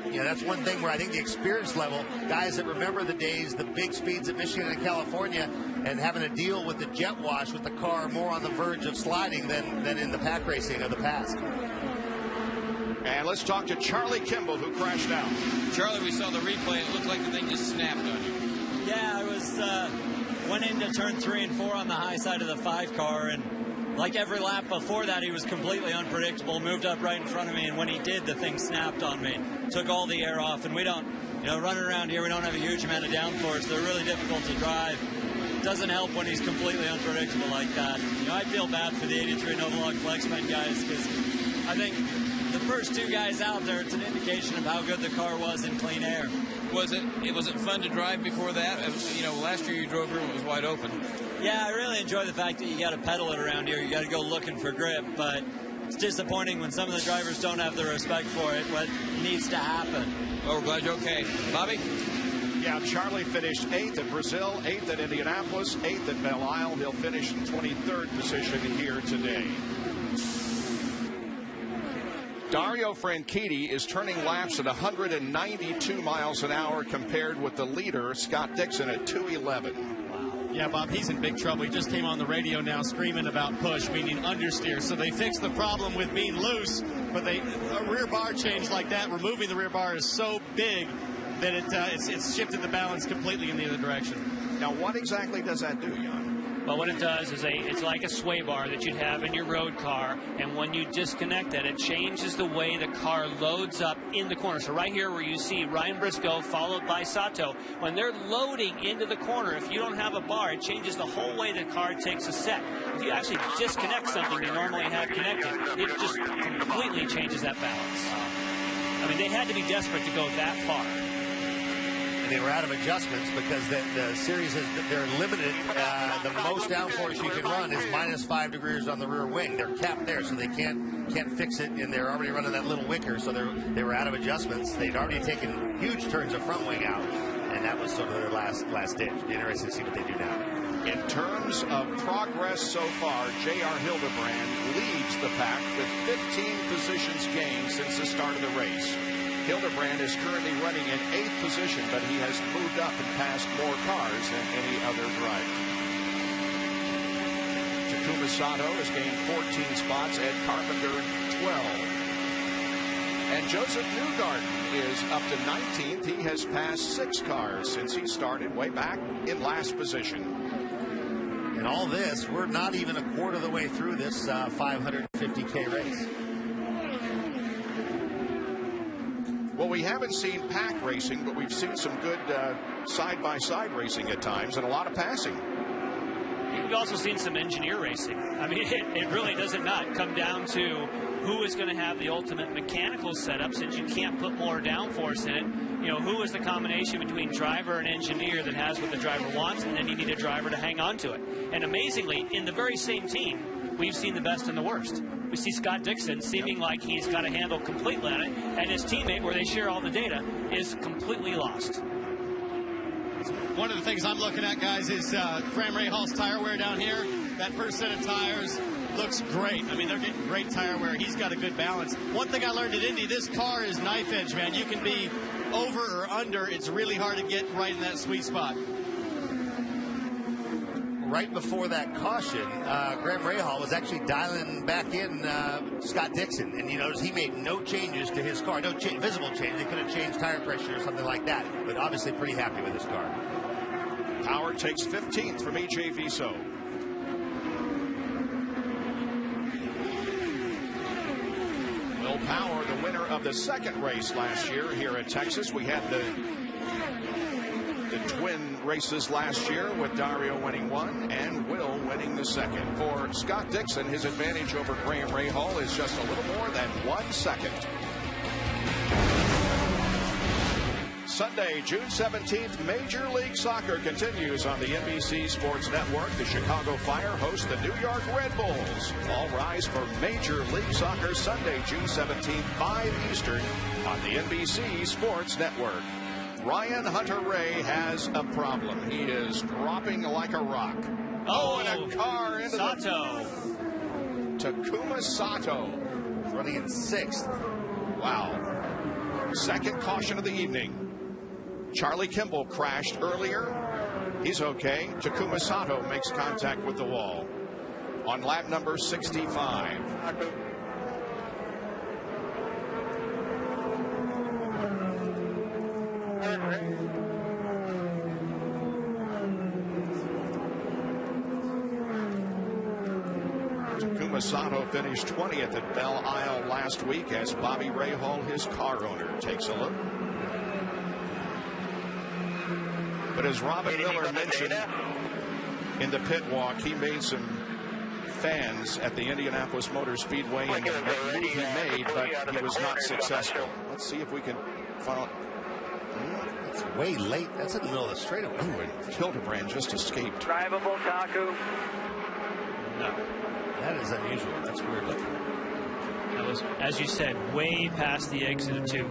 You know, that's one thing where I think the experience level, guys that remember the days, the big speeds at Michigan and California, and having to deal with the jet wash with the car more on the verge of sliding than in the pack racing of the past. And let's talk to Charlie Kimball, who crashed out. Charlie, we saw the replay. It looked like the thing just snapped on you. Yeah, I was went into turn 3 and 4 on the high side of the 5 car, and like every lap before that, he was completely unpredictable, moved up right in front of me, and when he did, the thing snapped on me, took all the air off. And we don't, you know, running around here, we don't have a huge amount of downforce. They're really difficult to drive. Doesn't help when he's completely unpredictable like that. You know, I feel bad for the 83 Novolog Flexman guys, because I think the first 2 guys out there, it's an indication of how good the car was in clean air. Was it fun to drive before that? You know, last year you drove here when it was wide open. Yeah, I really enjoy the fact that you got to pedal it around here. You got to go looking for grip, but it's disappointing when some of the drivers don't have the respect for it, what needs to happen. Oh, we're glad you're okay. Bobby? Yeah, Charlie finished 8th at Brazil, 8th at Indianapolis, 8th at Belle Isle. He'll finish in 23rd position here today. Dario Franchitti is turning laps at 192 miles an hour compared with the leader, Scott Dixon, at 211. Yeah, Bob, he's in big trouble. He just came on the radio now screaming about push, meaning understeer. So they fixed the problem with being loose, but a rear bar change like that, removing the rear bar, is so big that it's shifted the balance completely in the other direction. Now, what exactly does that do, Jan? Well, what it does is it's like a sway bar that you'd have in your road car, and when you disconnect it changes the way the car loads up in the corner. So right here where you see Ryan Briscoe followed by Sato, when they're loading into the corner, if you don't have a bar, it changes the whole way the car takes a set. If you actually disconnect something you normally have connected, it just completely changes that balance. I mean, they had to be desperate to go that far. And they were out of adjustments because the series they're limited. The most downforce you can run is -5 degrees on the rear wing. They're capped there, so they can't fix it, and they're already running that little wicker, so they were out of adjustments. They'd already taken huge turns of front wing out, and that was sort of their last ditch. Interesting to see what they do now. In terms of progress so far, J.R. Hildebrand leads the pack with 15 positions gained since the start of the race. Hildebrand is currently running in 8th position, but he has moved up and passed more cars than any other driver. Takuma Sato has gained 14 spots, Ed Carpenter 12. And Josef Newgarden is up to 19th. He has passed 6 cars since he started way back in last position. And all this, we're not even a quarter of the way through this 550K race. Well, we haven't seen pack racing, but we've seen some good side-by-side racing at times and a lot of passing. We've also seen some engineer racing. I mean, it really does not come down to who is going to have the ultimate mechanical setup, since you can't put more downforce in it. You know, who is the combination between driver and engineer that has what the driver wants, and then you need a driver to hang on to it. And amazingly, in the very same team, we've seen the best and the worst. We see Scott Dixon seeming like he's got a handle completely on it, and his teammate, where they share all the data, is completely lost. One of the things I'm looking at, guys, is Graham Rahal's tire wear down here. That first set of tires looks great. I mean, they're getting great tire wear. He's got a good balance. One thing I learned at Indy, this car is knife edge, man. You can be over or under. It's really hard to get right in that sweet spot. Right before that caution, Graham Rahal was actually dialing back in Scott Dixon, and you notice he made no changes to his car, no visible change. They could have changed tire pressure or something like that, but obviously pretty happy with his car. Howard takes 15th from E.J. Viso. Will Power, the winner of the second race last year here at Texas. We had the twin races last year with Dario winning one and Will winning the second. For Scott Dixon, his advantage over Graham Rahal is just a little more than 1 second. Sunday, June 17th, Major League Soccer continues on the NBC Sports Network. The Chicago Fire host the New York Red Bulls. All rise for Major League Soccer Sunday, June 17th, 5 Eastern on the NBC Sports Network. Ryan Hunter-Reay has a problem. He is dropping like a rock. Oh, and a car into Sato. Takuma Sato running in 6th. Wow. Second caution of the evening. Charlie Kimball crashed earlier. He's okay. Takuma Sato makes contact with the wall on lap number 65. Takuma Sato finished 20th at Belle Isle last week as Bobby Rahal, his car owner, takes a look. But as Robin Miller mentioned in the pit walk, he made some fans at the Indianapolis Motor Speedway and the move he made, but he was not successful. Let's see if we can follow. It's way late. That's in the middle of the straightaway. Ooh, and Hildebrand just escaped. Drivable, Taku. No, that is unusual. That's weird looking. That was, as you said, way past the exit of 2.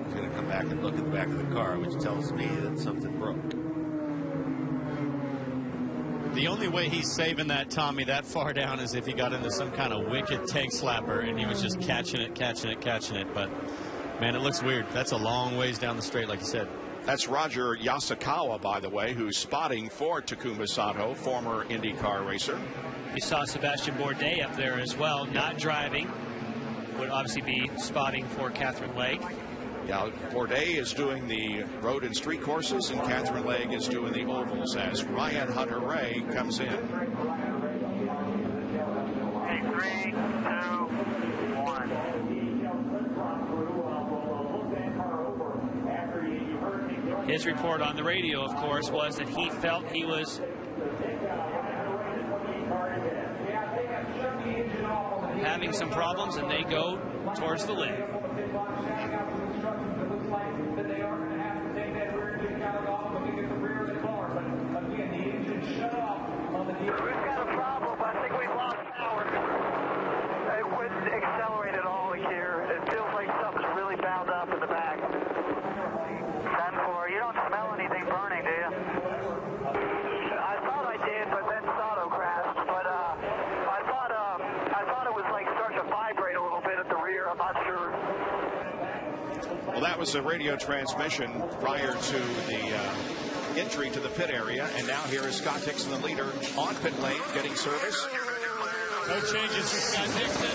He's going to come back and look at the back of the car, which tells me that something broke. The only way he's saving that Tommy that far down is if he got into some kind of wicked tank slapper and he was just catching it. But, man, it looks weird. That's a long ways down the straight, like you said. That's Roger Yasukawa, by the way, who's spotting for Takuma Sato, former IndyCar racer. You saw Sebastian Bourdais up there as well, not driving. Would obviously be spotting for Catherine Legge. Yeah, Bourdais is doing the road and street courses, and Catherine Legge is doing the ovals as Ryan Hunter-Reay comes in. 3, 2, 1. His report on the radio, of course, was that he felt he was having some problems, and they go towards the lid. We've got a problem. I think we've lost power. It wouldn't accelerate at all here. It feels like something's really bound up in the back. 10-4. You don't smell anything burning, do you? I thought I did, but then Sato crashed. But I thought it was like starting to vibrate a little bit at the rear. I'm not sure. Well, that was a radio transmission prior to the entry to the pit area, and now here is Scott Dixon, the leader, on pit lane, getting service. No changes for Scott Dixon.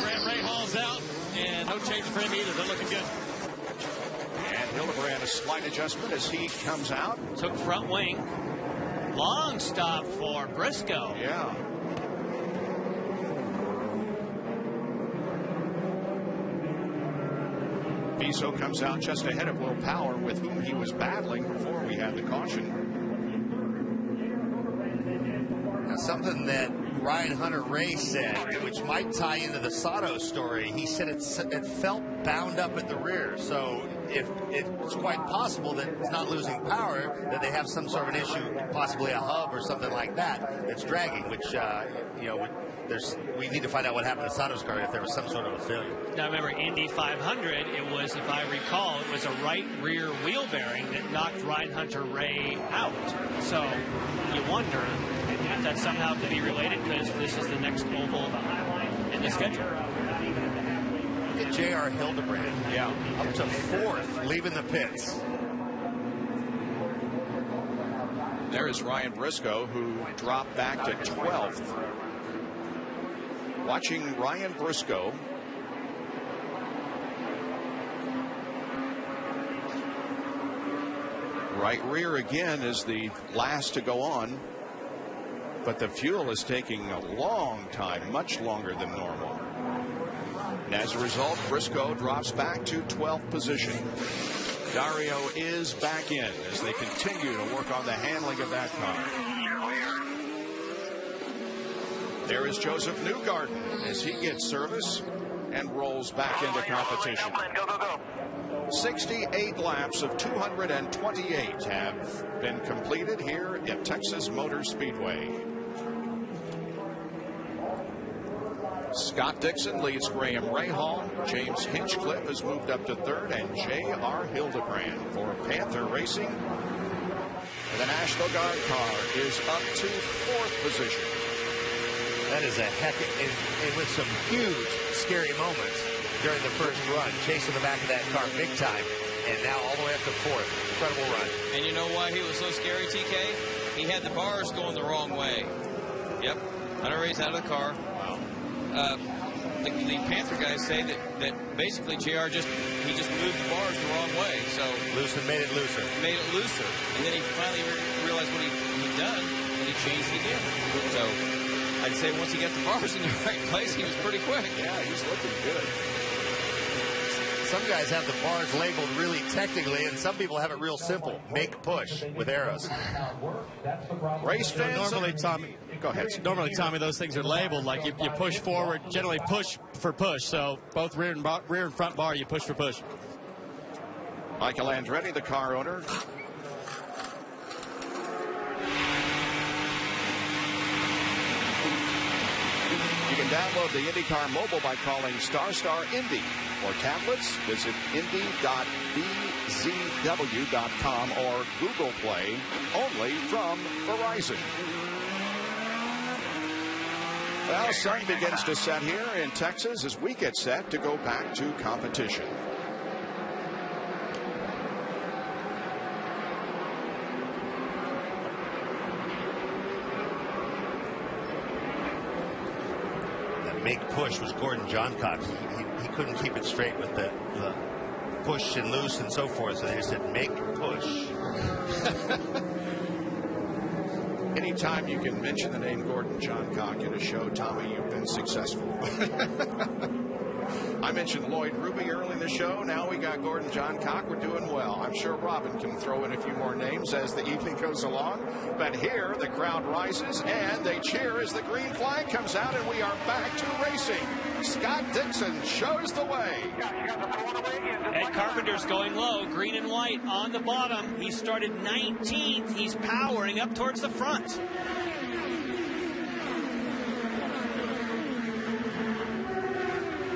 Graham Rahal's out, and no changes for him either. They're looking good. And Hildebrand, a slight adjustment as he comes out. Took front wing. Long stop for Briscoe. Yeah. Viso comes out just ahead of Will Power, with whom he was battling before we had the caution. Now, something that Ryan Hunter-Reay said, which might tie into the Sato story, he said it felt bound up at the rear. So if it's quite possible that it's not losing power, that they have some sort of an issue, possibly a hub or something like that, that's dragging, which, we need to find out what happened to Sato's car if there was some sort of a failure. Now remember, Indy 500, it was, if I recall, it was a right rear wheel bearing that knocked Ryan Hunter-Reay out. So you wonder if that somehow could be related, because this is the next oval in the schedule. Look at J.R. Hildebrand. Yeah. Up to 4th, leaving the pits. There is Ryan Briscoe, who dropped back to 12th. Watching Ryan Briscoe. Right rear again is the last to go on, but the fuel is taking a long time, much longer than normal. And as a result, Briscoe drops back to 12th position. Dario is back in as they continue to work on the handling of that car. There is Josef Newgarden as he gets service and rolls back into competition. 68 laps of 228 have been completed here at Texas Motor Speedway. Scott Dixon leads Graham Rahal. James Hinchcliffe has moved up to 3rd, and J.R. Hildebrand for Panther Racing. The National Guard car is up to 4th position. That is a heck and with some huge scary moments during the first run, chasing the back of that car big time, and now all the way up to 4th. Incredible run. And you know why he was so scary, TK? He had the bars going the wrong way. Yep. Hunter Ray's out of the car. Wow. The Panther guys say that basically JR just moved the bars the wrong way. So made it looser. Made it looser, and then he finally realized what he'd done, and he changed it again. So I'd say once he got the bars in the right place, he was pretty quick. Yeah, he's looking good. Some guys have the bars labeled really technically, and some people have it real simple. Make push with arrows. Race fans. Normally, Tommy. Go ahead. Normally, Tommy, those things are labeled like you push forward, generally push for push. So both rear and front bar, you push for push. Michael Andretti, the car owner. You can download the IndyCar mobile by calling ** Indy. For tablets, visit indy.bzw.com or Google Play, only from Verizon. Well, sun begins to set here in Texas as we get set to go back to competition. That make push was Gordon Johncock. He couldn't keep it straight with the push and loose and so forth, so they just said make push. Anytime you can mention the name Gordon Johncock in a show, Tommy, you've been successful. I mentioned Lloyd Ruby early in the show. Now we got Gordon Johncock. We're doing well. I'm sure Robin can throw in a few more names as the evening goes along. But here, the crowd rises, and they cheer as the green flag comes out, and we are back to racing. Scott Dixon shows the way. Ed Carpenter's going low, green and white on the bottom. He started 19th. He's powering up towards the front.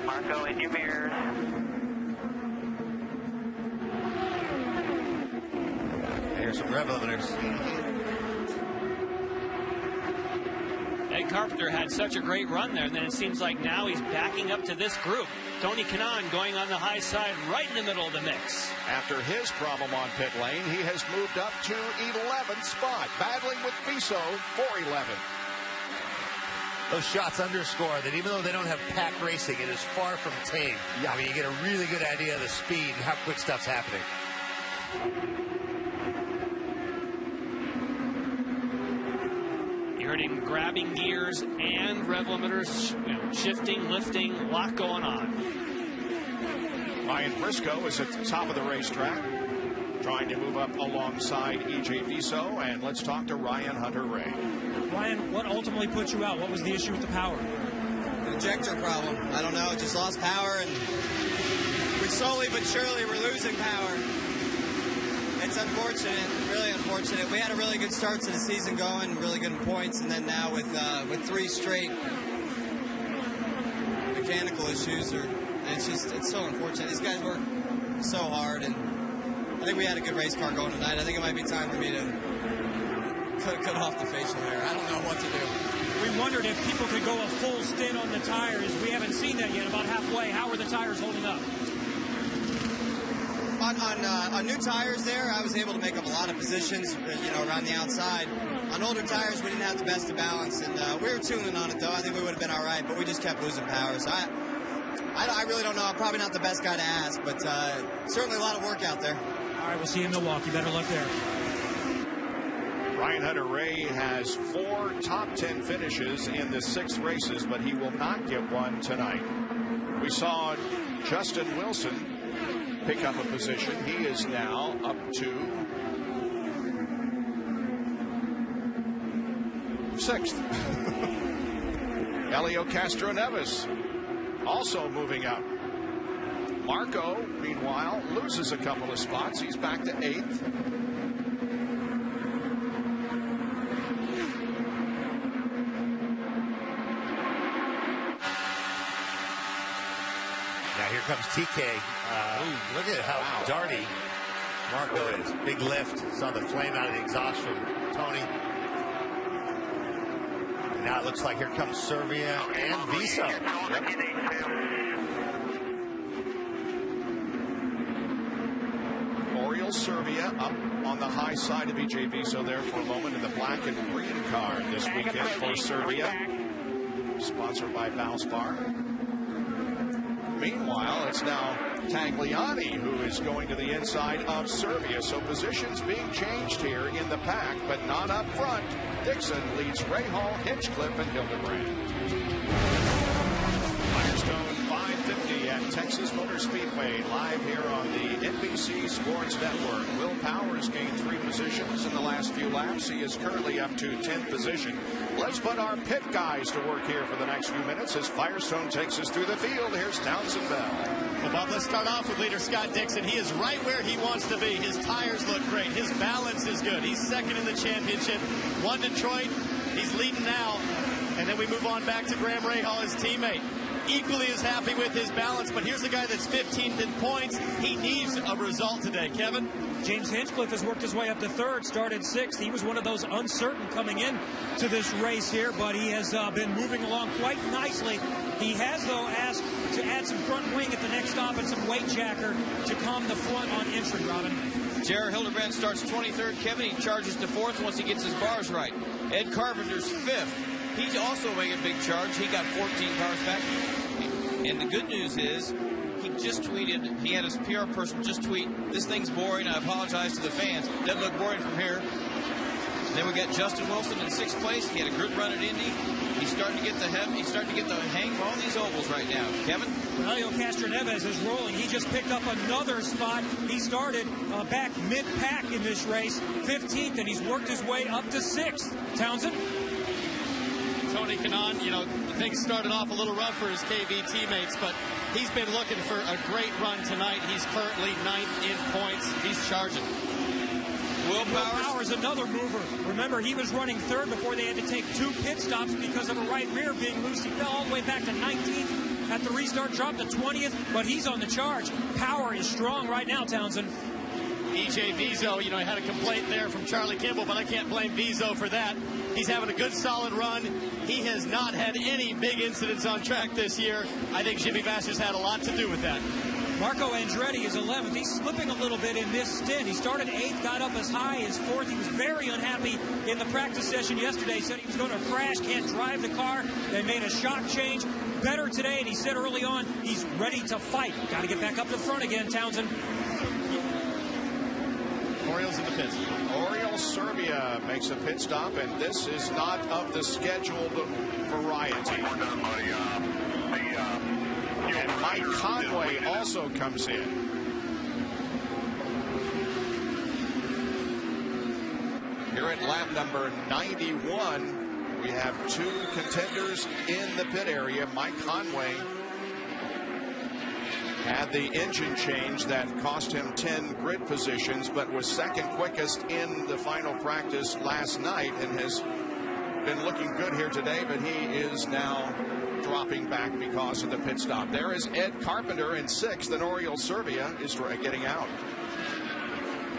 Marco, in your mirrors. Here's some rev limiters. Ed Carpenter had such a great run there, and then it seems like now he's backing up to this group. Tony Kanaan going on the high side right in the middle of the mix. After his problem on pit lane, he has moved up to 11th spot, battling with Viso for 11th. Those shots underscore that even though they don't have pack racing, it is far from tame. Yeah. I mean, you get a really good idea of the speed and how quick stuff's happening. You heard him grabbing gears and rev limiters, shifting, lifting, a lot going on. Ryan Briscoe is at the top of the racetrack, trying to move up alongside E.J. Viso, and let's talk to Ryan Hunter-Reay. Ryan, what ultimately put you out? What was the issue with the power? The injector problem. I don't know, just lost power, and we slowly but surely were losing power. It's unfortunate, really unfortunate. We had a really good start to the season going, really good points, and then now with 3 straight mechanical issues, it's so unfortunate. These guys work so hard, and I think we had a good race car going tonight. I think it might be time for me to cut off the facial hair. I don't know what to do. We wondered if people could go a full stint on the tires. We haven't seen that yet, about halfway. How are the tires holding up? On new tires there, I was able to make up a lot of positions, around the outside. On older tires, we didn't have the best of balance, and we were tuning on it, though. I think we would have been all right, but we just kept losing power. So I really don't know. I'm probably not the best guy to ask, but certainly a lot of work out there. All right, we'll see you in Milwaukee. Better luck there. Ryan Hunter-Reay has 4 top 10 finishes in the 6 races, but he will not get one tonight. We saw Justin Wilson pick up a position. He is now up to 6th. Elio Castro-Neves also moving up. Marco, meanwhile, loses a couple of spots. He's back to 8th. Now here comes TK. Look at how darty Marco is. Big lift. Saw the flame out of the exhaust from Tony. And now it looks like here comes Servia and Viso. Oriol Servia up on the high side of EJ Viso there for a moment in the black and green car this weekend for Servia. Sponsored by Valspar. Meanwhile, it's now Tagliani who is going to the inside of Servia. So positions being changed here in the pack, but not up front. Dixon leads Rahal, Hinchcliffe, and Hildebrand. Firestone 550 at Texas Motor Speedway, live here on the NBC Sports Network. Will Powers gained 3 positions in the last few laps. He is currently up to 10th position. Let's put our pit guys to work here for the next few minutes as Firestone takes us through the field. Here's Townsend Bell. Well, Bob, let's start off with leader Scott Dixon. He is right where he wants to be. His tires look great. His balance is good. He's 2nd in the championship. Won Detroit. He's leading now. And then we move on back to Graham Rahal, his teammate. Equally as happy with his balance, but here's a guy that's 15th in points. He needs a result today. Kevin? James Hinchcliffe has worked his way up to 3rd, started 6th. He was one of those uncertain coming in to this race here, but he has been moving along quite nicely. He has, though, asked to add some front wing at the next stop and some weight jacker to calm the front on entry, Robin. Jared Hildebrand starts 23rd. Kevin, he charges to 4th once he gets his bars right. Ed Carpenter's 5th. He's also making a big charge. He got 14 cars back. And the good news is, he just tweeted, he had his PR person just tweet, "This thing's boring. I apologize to the fans. Doesn't look boring from here." And then we got Justin Wilson in 6th place. He had a good run at Indy. He's starting to get the hang of all these ovals right now. Kevin? Elio Castro-Neves is rolling. He just picked up another spot. He started back mid-pack in this race, 15th, and he's worked his way up to 6th. Townsend? Tony Kanaan, things started off a little rough for his KV teammates, but he's been looking for a great run tonight. He's currently 9th in points. He's charging. Will Powers, another mover. Remember, he was running 3rd before they had to take 2 pit stops because of a right rear being loose. He fell all the way back to 19th at the restart, dropped to 20th, but he's on the charge. Power is strong right now, Townsend. EJ Viso, he had a complaint there from Charlie Kimball, but I can't blame Viso for that. He's having a good, solid run. He has not had any big incidents on track this year. I think Jimmy Vasser's had a lot to do with that. Marco Andretti is 11th. He's slipping a little bit in this stint. He started 8th, got up as high as 4th. He was very unhappy in the practice session yesterday. Said he was going to crash, can't drive the car. They made a shock change. Better today, and he said early on he's ready to fight. Got to get back up to front again, Townsend. Orioles in the pits. Oriol Servia makes a pit stop, and this is not of the scheduled variety. And Mike Conway also comes in. Here at lap number 91, we have 2 contenders in the pit area. Mike Conway had the engine change that cost him 10 grid positions, but was 2nd quickest in the final practice last night and has been looking good here today, but he is now dropping back because of the pit stop. There is Ed Carpenter in 6th, and Oriol Servia is getting out.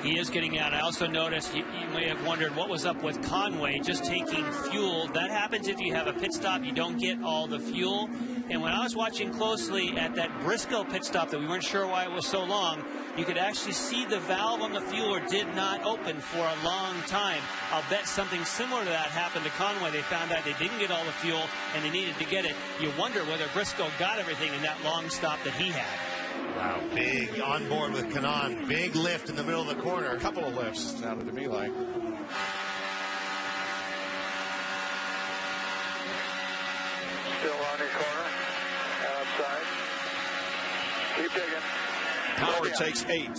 He is getting out. I also noticed, you may have wondered what was up with Conway just taking fuel. That happens if you have a pit stop, you don't get all the fuel. And when I was watching closely at that Briscoe pit stop that we weren't sure why it was so long, you could actually see the valve on the fueler did not open for a long time. I'll bet something similar to that happened to Conway. They found out they didn't get all the fuel and they needed to get it. You wonder whether Briscoe got everything in that long stop that he had. Wow, big on board with Kanaan. Big lift in the middle of the corner. A couple of lifts, sounded to me like. Still on your corner, outside. Power takes 8.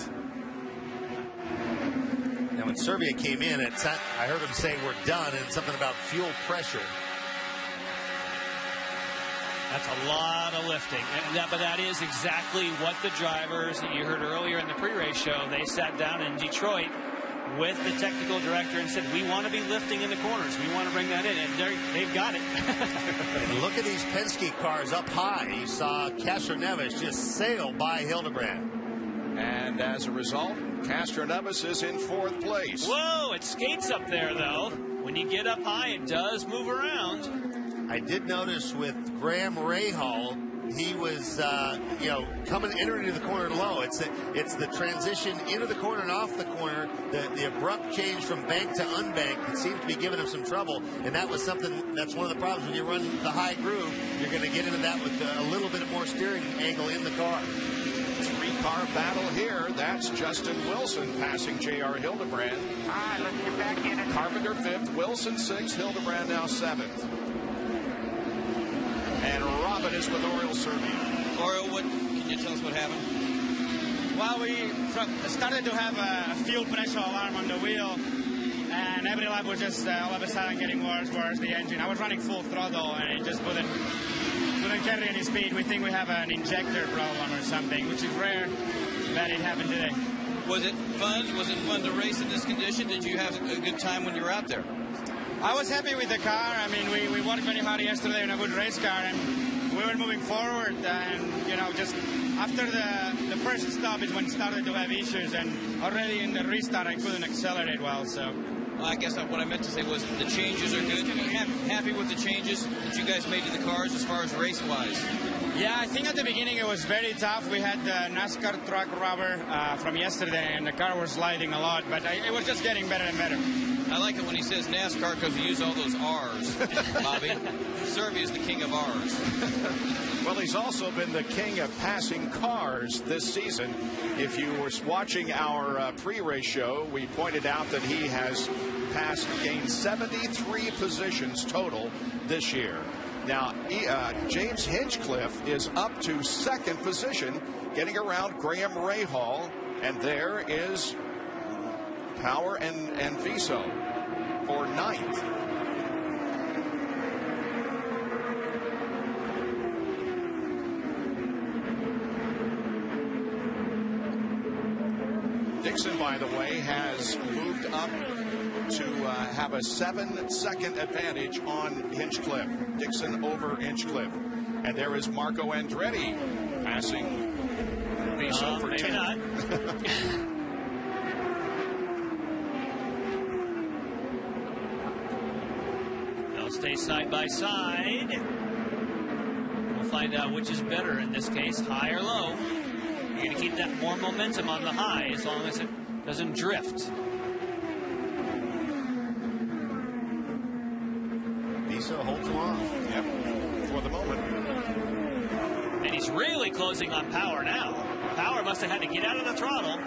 Now, when Serbia came in, I heard him say we're done, and something about fuel pressure. That's a lot of lifting. But that is exactly what the drivers that you heard earlier in the pre-race show, they sat down in Detroit with the technical director and said, we want to be lifting in the corners. We want to bring that in. And they've got it. And look at these Penske cars up high. You saw Castroneves just sail by Hildebrand. And as a result, Castroneves is in 4th place. Whoa, it skates up there, though. When you get up high, it does move around. I did notice with Graham Rahal, he was, entering into the corner low. It's the transition into the corner and off the corner, the abrupt change from bank to unbanked that seems to be giving him some trouble. And that was something, that's one of the problems when you run the high groove. You're going to get into that with a little bit more steering angle in the car. 3-car battle here. That's Justin Wilson passing J.R. Hildebrand. All right, let's get back in it. Carpenter 5th, Wilson 6th, Hildebrand now 7th. And Robin is with Oriol Serbia. Oriol, can you tell us what happened? Well, we started to have a fuel pressure alarm on the wheel, and every lap was just all of a sudden getting worse, the engine. I was running full throttle, and it just wouldn't carry any speed. We think we have an injector problem or something, which is rare, but it happened today. Was it fun? Was it fun to race in this condition? Did you have a good time when you were out there? I was happy with the car. I mean, we worked very hard yesterday in a good race car, and we were moving forward. And, just after the first stop is when it started to have issues, and already in the restart, I couldn't accelerate well, so. Well, I guess what I meant to say was the changes are good. Are you happy with the changes that you guys made to the cars as far as race-wise? Yeah, I think at the beginning it was very tough. We had the NASCAR track rubber from yesterday, and the car was sliding a lot, but it was just getting better and better. I like it when he says NASCAR because we use all those R's, Bobby. Serbia is the king of R's. Well, he's also been the king of passing cars this season. If you were watching our pre-race show, we pointed out that he has gained 73 positions total this year. Now, James Hinchcliffe is up to 2nd position, getting around Graham Rahal, and there is Power and Viso for 9th. Dixon, by the way, has moved up to have a 7-second advantage on Hinchcliffe. Dixon over Hinchcliffe. And there is Marco Andretti passing Viso for 10th. They'll stay side by side. We'll find out which is better in this case, high or low. You're going to keep that more momentum on the high as long as it doesn't drift. Viso holds him off. Yep, for the moment. And he's really closing on Power now. Power must have had to get out of the throttle.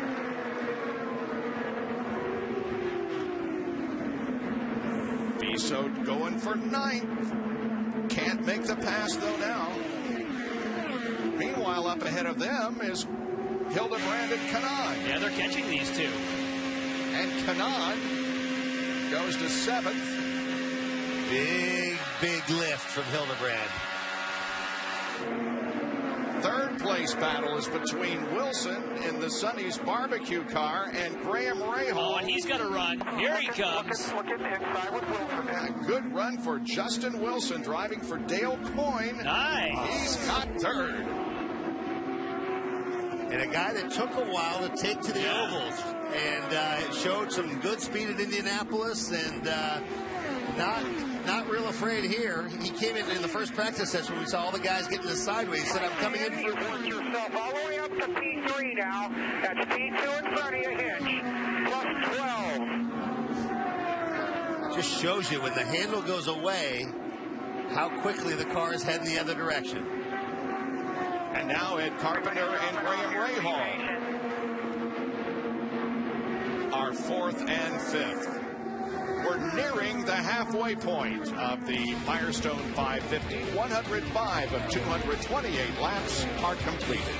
Viso going for 9th. Can't make the pass, though, now. Meanwhile, up ahead of them is Hildebrand and Kanaan. Yeah, they're catching these two. And Kanaan goes to 7th. Big lift from Hildebrand. 3rd place battle is between Wilson in the Sonny's barbecue car and Graham Rahal. Oh, and he's got to run. Here he comes. A good run for Justin Wilson, driving for Dale Coyne. Nice. He's got 3rd. And a guy that took a while to take to the ovals, and showed some good speed at Indianapolis, and not real afraid here. He came in the first practice session when we saw all the guys getting this sideways. He said, I'm coming in for work yourself all the way up to P3 now. That's P2 in front of you, Hitch. Plus 12. Just shows you when the handle goes away how quickly the cars head in the other direction. And now Ed Carpenter and Graham Rahal are 4th and 5th. We're nearing the halfway point of the Firestone 550. 105 of 228 laps are completed.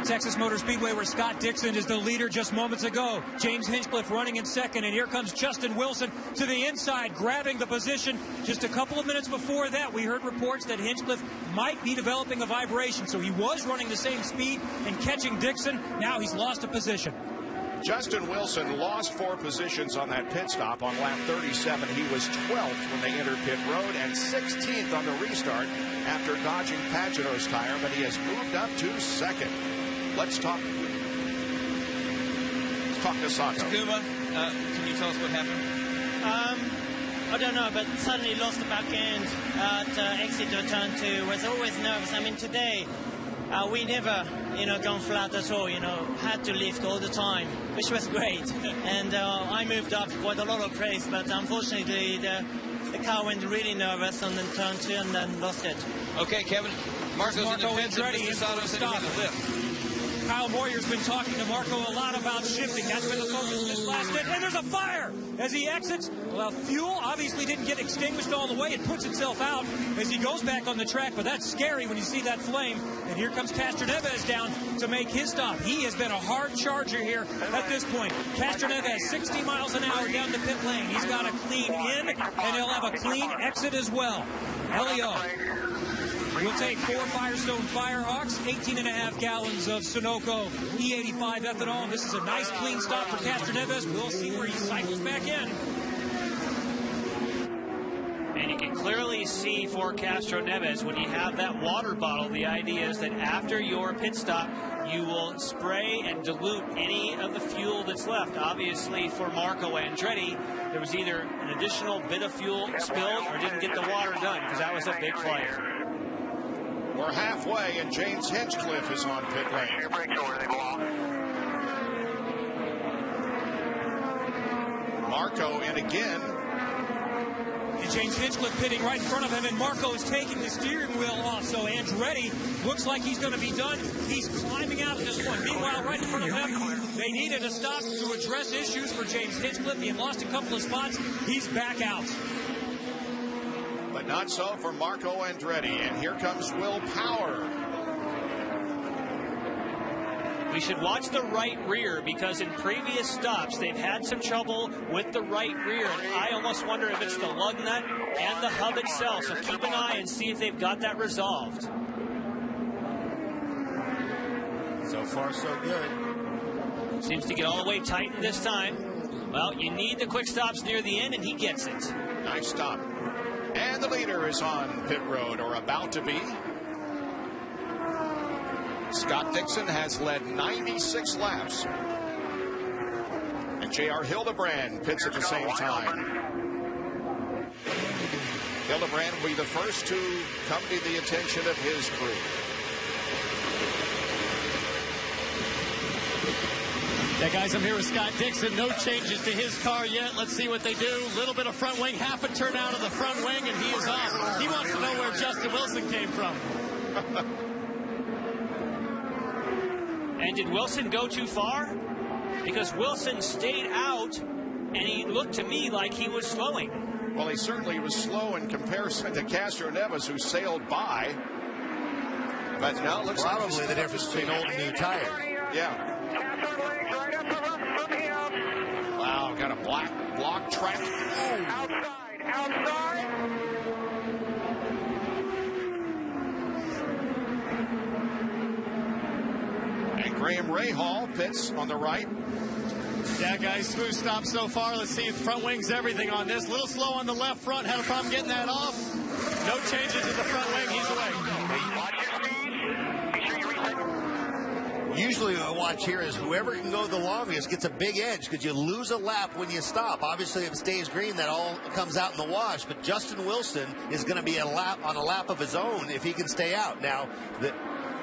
at Texas Motor Speedway, where Scott Dixon is the leader just moments ago. James Hinchcliffe running in second, and here comes Justin Wilson to the inside, grabbing the position. Just a couple of minutes before that, we heard reports that Hinchcliffe might be developing a vibration, so he was running the same speed and catching Dixon. Now he's lost a position. Justin Wilson lost 4 positions on that pit stop on lap 37. He was 12th when they entered pit road and 16th on the restart after dodging Pagano's tire, but he has moved up to second. Let's talk to Sato. Takuma, can you tell us what happened? I don't know, but suddenly lost the back end at exit to turn 2. Was always nervous. I mean, today we never, gone flat at all. Had to lift all the time, which was great. And I moved up quite a lot of pace, but unfortunately the car went really nervous on the turn 2 and then lost it. Okay, Kevin. Marco's in the pits, and Mr. Sato said he had to lift. Kyle Moyer's been talking to Marco a lot about shifting. That's been the focus this last hit. And there's a fire as he exits. Well, fuel obviously didn't get extinguished all the way. It puts itself out as he goes back on the track, but that's scary when you see that flame. And here comes Castroneves down to make his stop. He has been a hard charger here at this point. Castroneves 60 miles an hour down the pit lane. He's got a clean in, and he'll have a clean exit as well. Elio will take 4 Firestone Firehawks, 18.5 gallons of Sunoco E85 ethanol. And this is a nice clean stop for Castroneves. We'll see where he cycles back in. And you can clearly see for Castroneves, when you have that water bottle, the idea is that after your pit stop, you will spray and dilute any of the fuel that's left. Obviously, for Marco Andretti, there was either an additional bit of fuel spilled or didn't get the water done, because that was a big play. We're halfway, and James Hinchcliffe is on pit lane. Marco in again. And James Hinchcliffe pitting right in front of him, and Marco is taking the steering wheel off. So Andretti looks like he's going to be done. He's climbing out at this point. Meanwhile, right in front of him, they needed a stop to address issues for James Hinchcliffe. He had lost a couple of spots. He's back out. But not so for Marco Andretti. And here comes Will Power. We should watch the right rear, because in previous stops they've had some trouble with the right rear, and I almost wonder if it's the lug nut and the hub itself. So keep an eye and see if they've got that resolved. So far, so good. Seems to get all the way tightened this time. Well, you need the quick stops near the end, and he gets it. Nice stop. And the leader is on pit road, or about to be. Scott Dixon has led 96 laps. And J.R. Hildebrand pits at the same time. Hildebrand will be the first to come to the attention of his crew. Yeah, guys, I'm here with Scott Dixon. No changes to his car yet. Let's see what they do. Little bit of front wing, half a turn out of the front wing, and he is off. He wants to know where Justin Wilson came from. And did Wilson go too far? Because Wilson stayed out, and he looked to me like he was slowing. Well, he certainly was slow in comparison to Castroneves, who sailed by. But now it looks probably like the difference between old and new tires. Yeah. Wow, got a block track. Outside. And Graham Rahal pits on the right. Yeah, guys, smooth stop so far. Let's see if front wing's everything on this. A little slow on the left front. Had a problem getting that off. No changes in the front wing. He's away. Usually what I watch here is whoever can go the longest gets a big edge, because you lose a lap when you stop. Obviously, if it stays green, that all comes out in the wash. But Justin Wilson is going to be on a lap of his own if he can stay out. Now,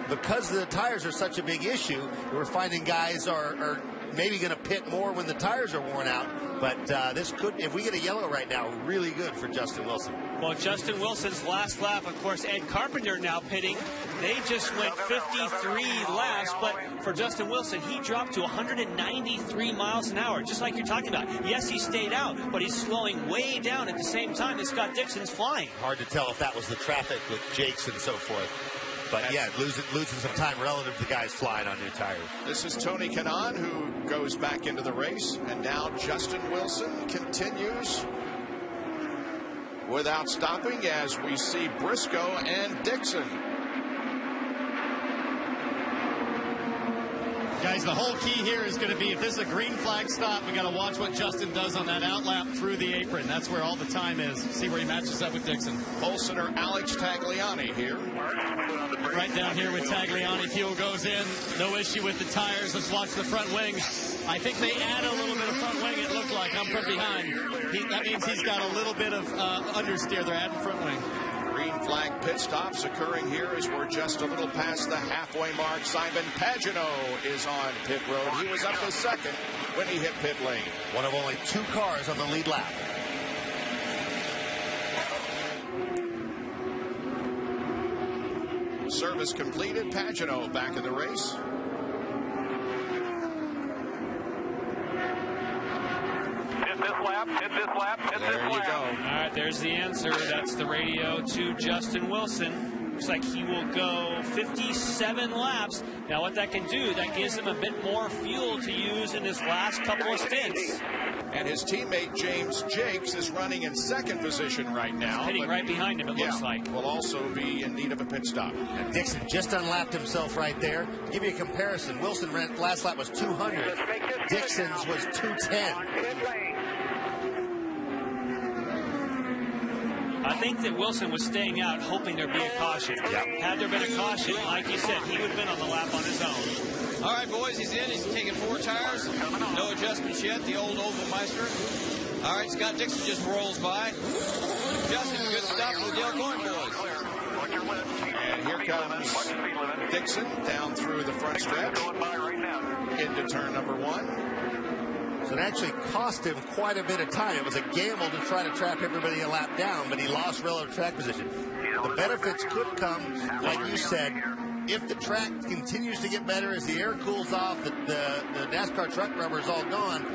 because the tires are such a big issue, we're finding guys are maybe going to pit more when the tires are worn out. But this could, if we get a yellow right now, really good for Justin Wilson. Well, Justin Wilson's last lap, of course, Ed Carpenter now pitting. They just went 53 laps, but for Justin Wilson, he dropped to 193 miles an hour, just like you're talking about. Yes, he stayed out, but he's slowing way down at the same time that Scott Dixon's flying. Hard to tell if that was the traffic with Jakes and so forth. But yeah, losing some time relative to the guys flying on new tires. This is Tony Kanaan, who goes back into the race, and now Justin Wilson continues without stopping as we see Briscoe and Dixon. Guys, the whole key here is going to be, if this is a green flag stop, we got to watch what Justin does on that outlap through the apron. That's where all the time is. See where he matches up with Dixon. Olsen Alex Tagliani here. Right down here with Tagliani. Fuel goes in. No issue with the tires. Let's watch the front wing. I think they add a little bit of front wing, it looked like. I'm from behind. That means he's got a little bit of understeer. They're adding front wing. Green flag pit stops occurring here as we're just a little past the halfway mark. Simon Pagenaud is on pit road. He was up to second when he hit pit lane. One of only 2 cars on the lead lap. Service completed. Pagenaud back in the race. Hit this lap. There you go. All right, there's the answer. That's the radio to Justin Wilson. Looks like he will go 57 laps. Now, what that can do, that gives him a bit more fuel to use in his last couple of stints. And his teammate James Jakes is running in second position right now. Hitting right behind him, it looks like. Will also be in need of a pit stop. And Dixon just unlapped himself right there. To give you a comparison, Wilson last lap was 200. Dixon's was 210. I think that Wilson was staying out, hoping there'd be a caution. Yep. Had there been a caution, like you said, he would have been on the lap on his own. All right, boys, he's in. He's taking 4 tires. No adjustments yet. The old Oval Meister. All right, Scott Dixon just rolls by. Justin, good stuff with the Dale Coyne boys. And here comes Dixon down through the front stretch into turn number 1. So it actually cost him quite a bit of time. It was a gamble to try to trap everybody a lap down, but he lost relative track position. The benefits could come, like you said, if the track continues to get better as the air cools off, the NASCAR truck rubber is all gone.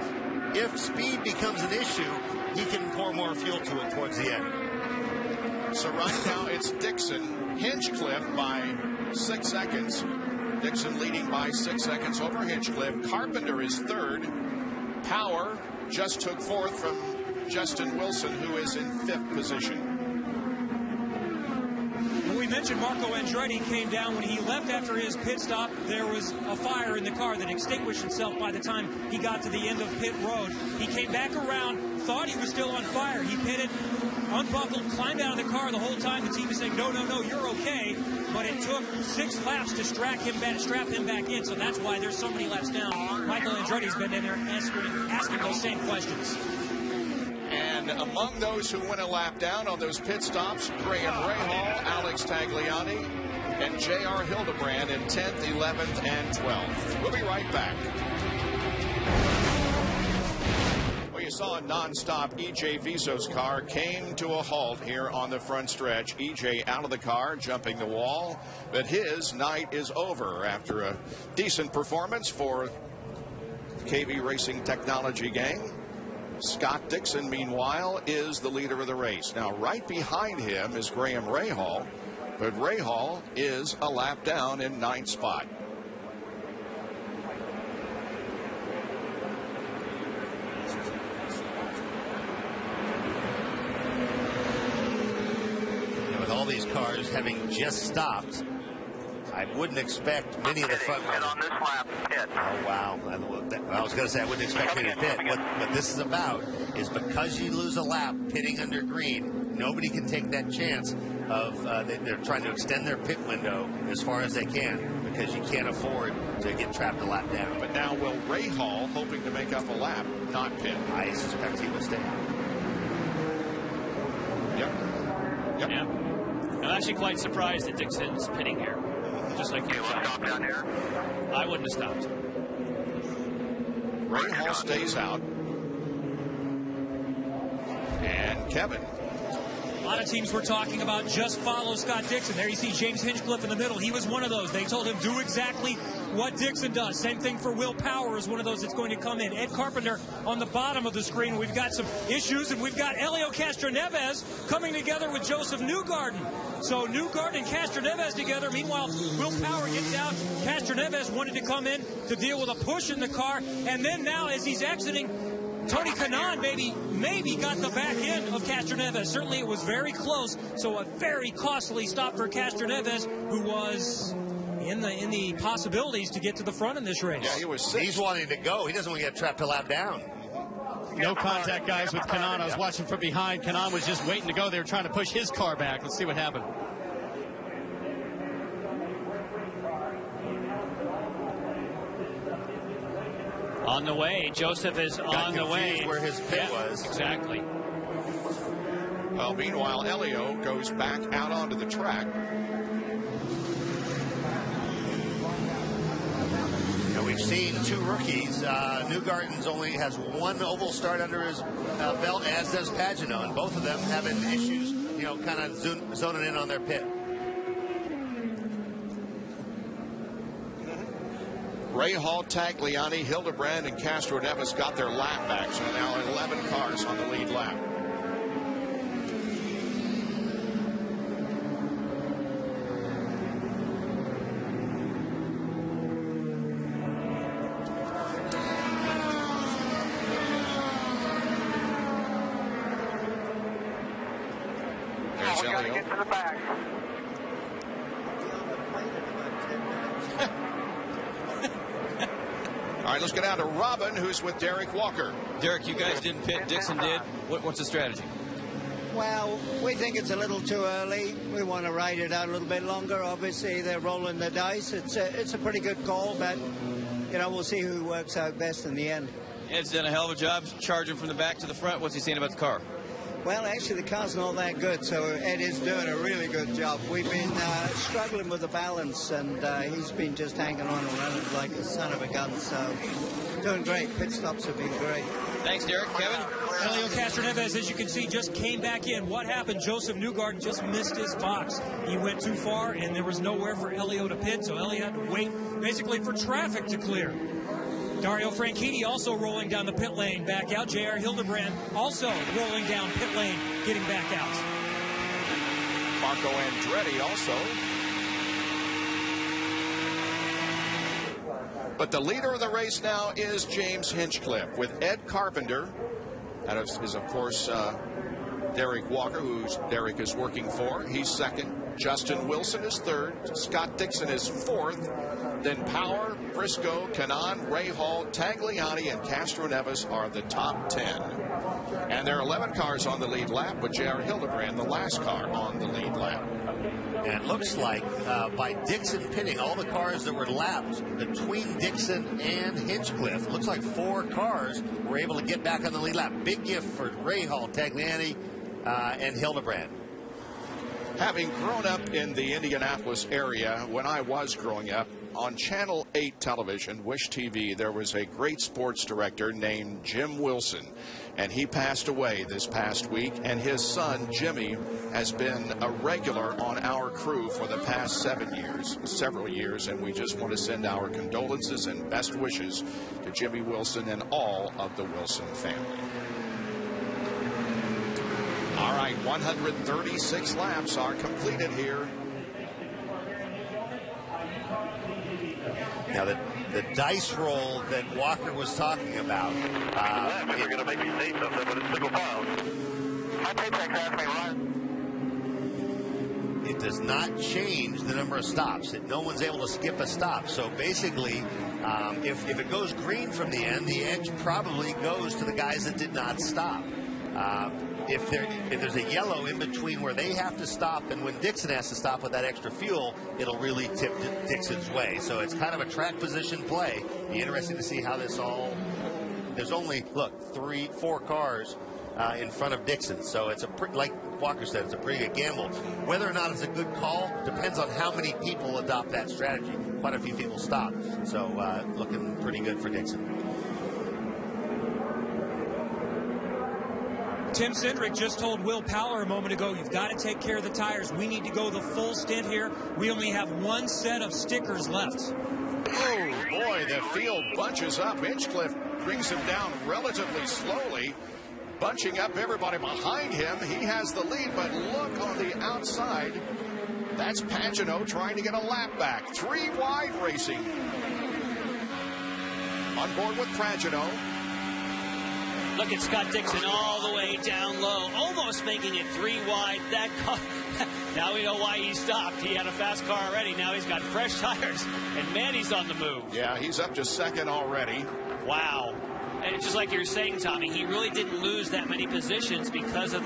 If speed becomes an issue, he can pour more fuel to it towards the end. So right now it's Dixon, Hinchcliffe by 6 seconds. Dixon leading by 6 seconds over Hinchcliffe. Carpenter is third. Power just took fourth from Justin Wilson, who is in 5th position. We mentioned Marco Andretti came down. When he left after his pit stop, there was a fire in the car that extinguished itself by the time he got to the end of pit road. He came back around, thought he was still on fire. He pitted, unbuckled, climbed out of the car the whole time. The team is saying, no, you're okay. But it took 6 laps to strap him back in, so that's why there's so many laps down. Michael Andretti's been in there asking those same questions. And among those who went a lap down on those pit stops, Graham Rahal, Alex Tagliani, and J.R. Hildebrand in 10th, 11th, and 12th. We'll be right back. Well, you saw a non-stop E.J. Viso's car came to a halt here on the front stretch. E.J. out of the car, jumping the wall, but his night is over after a decent performance for the KV Racing Technology gang. Scott Dixon, meanwhile, is the leader of the race. Now, right behind him is Graham Rahal, but Rahal is a lap down in 9th spot. With all these cars having just stopped, I wouldn't expect many of the front runners. On this lap, pit. Oh, wow. I was going to say I wouldn't expect many to pit. What this is about is because you lose a lap pitting under green, nobody can take that chance of they're trying to extend their pit window as far as they can because you can't afford to get trapped a lap down. But now will Rahal, hoping to make up a lap, not pit? I suspect he will stay. Yep. Yeah. I'm actually quite surprised that Dixon's pitting here. Just like you stop down here. I wouldn't have stopped. Rahal stays out. And Kevin. A lot of teams were talking about just follow Scott Dixon. There you see James Hinchcliffe in the middle. He was one of those. They told him do exactly what Dixon does. Same thing for Will Power is one of those that's going to come in. Ed Carpenter on the bottom of the screen. We've got some issues, and we've got Helio Castroneves coming together with Josef Newgarden. So Newgarden and Castroneves together. Meanwhile, Will Power gets out. Castroneves wanted to come in to deal with a push in the car. And then now, as he's exiting, Tony Kanaan maybe got the back end of Castroneves. Certainly it was very close. So a very costly stop for Castroneves, who was in the possibilities to get to the front in this race. Yeah, he was. He's wanting to go. He doesn't want to get trapped a lap down. No contact, guys, with Kanaan. I was watching from behind. Kanaan was just waiting to go. They were trying to push his car back. Let's see what happened. On the way. Josef is on the way. Where his pit was. Exactly. Well, meanwhile, Elio goes back out onto the track. We've seen two rookies. Newgarden's only has one oval start under his belt, as does Pagano, and both of them having issues, kind of zoning in on their pit. Rahal, Tagliani, Hildebrand, and Castroneves got their lap back, so now 11 cars on the lead lap. Get to the back. All right, let's get out to Robin, who's with Derek Walker. Derek, you guys didn't pit. Dixon did. What's the strategy? Well, we think it's a little too early. We want to ride it out a little bit longer. Obviously, they're rolling the dice. It's a pretty good call, but, we'll see who works out best in the end. Ed's done a hell of a job charging from the back to the front. What's he saying about the car? Well, actually, the car's not that good, so Ed is doing a really good job. We've been struggling with the balance, and he's been just hanging on and running like a son of a gun, so doing great. Pit stops have been great. Thanks, Derek. Kevin? Elio Castroneves, as you can see, just came back in. What happened? Josef Newgarden just missed his box. He went too far, and there was nowhere for Elio to pit, so Elio had to wait basically for traffic to clear. Dario Franchitti also rolling down the pit lane, back out. J.R. Hildebrand also rolling down pit lane, getting back out. Marco Andretti also. But the leader of the race now is James Hinchcliffe, with Ed Carpenter. That is, of course, Derek Walker, who Derek is working for. He's second. Justin Wilson is third. Scott Dixon is fourth. Then Power, Briscoe, Kanaan, Rahal, Tagliani, and Castroneves are the top 10. And there are 11 cars on the lead lap, with J.R. Hildebrand, the last car on the lead lap. And it looks like by Dixon pitting, all the cars that were lapped between Dixon and Hinchcliffe, looks like 4 cars were able to get back on the lead lap. Big gift for Rahal, Tagliani, and Hildebrand. Having grown up in the Indianapolis area, when I was growing up, on Channel 8 television, Wish TV, there was a great sports director named Jim Wilson, and he passed away this past week, and his son, Jimmy, has been a regular on our crew for the past several years, and we just want to send our condolences and best wishes to Jimmy Wilson and all of the Wilson family. All right, 136 laps are completed here. Now, the dice roll that Walker was talking about. If you're going to make me say something, but it's single file. My paycheck has me run. It does not change the number of stops. No one's able to skip a stop. So basically, if it goes green from the end, the edge probably goes to the guys that did not stop. If there's a yellow in between where they have to stop and when Dixon has to stop with that extra fuel, it'll really tip Dixon's way. So it's kind of a track position play. Be interesting to see how this all. There's only 4 cars in front of Dixon, so it's like Walker said, it's a pretty good gamble. Whether or not it's a good call depends on how many people adopt that strategy. Quite a few people stop, so looking pretty good for Dixon. Tim Cindric just told Will Power a moment ago, you've got to take care of the tires. We need to go the full stint here. We only have 1 set of stickers left. Oh, boy, the field bunches up. Hinchcliffe brings him down relatively slowly, bunching up everybody behind him. He has the lead, but look on the outside. That's Pagano trying to get a lap back. 3 wide racing. On board with Pagano. Look at Scott Dixon all the way down low, almost making it 3 wide. That car, now we know why he stopped. He had a fast car already. Now he's got fresh tires, and man, he's on the move. Yeah, he's up to second already. Wow. And just like you're saying, Tommy, he really didn't lose that many positions because so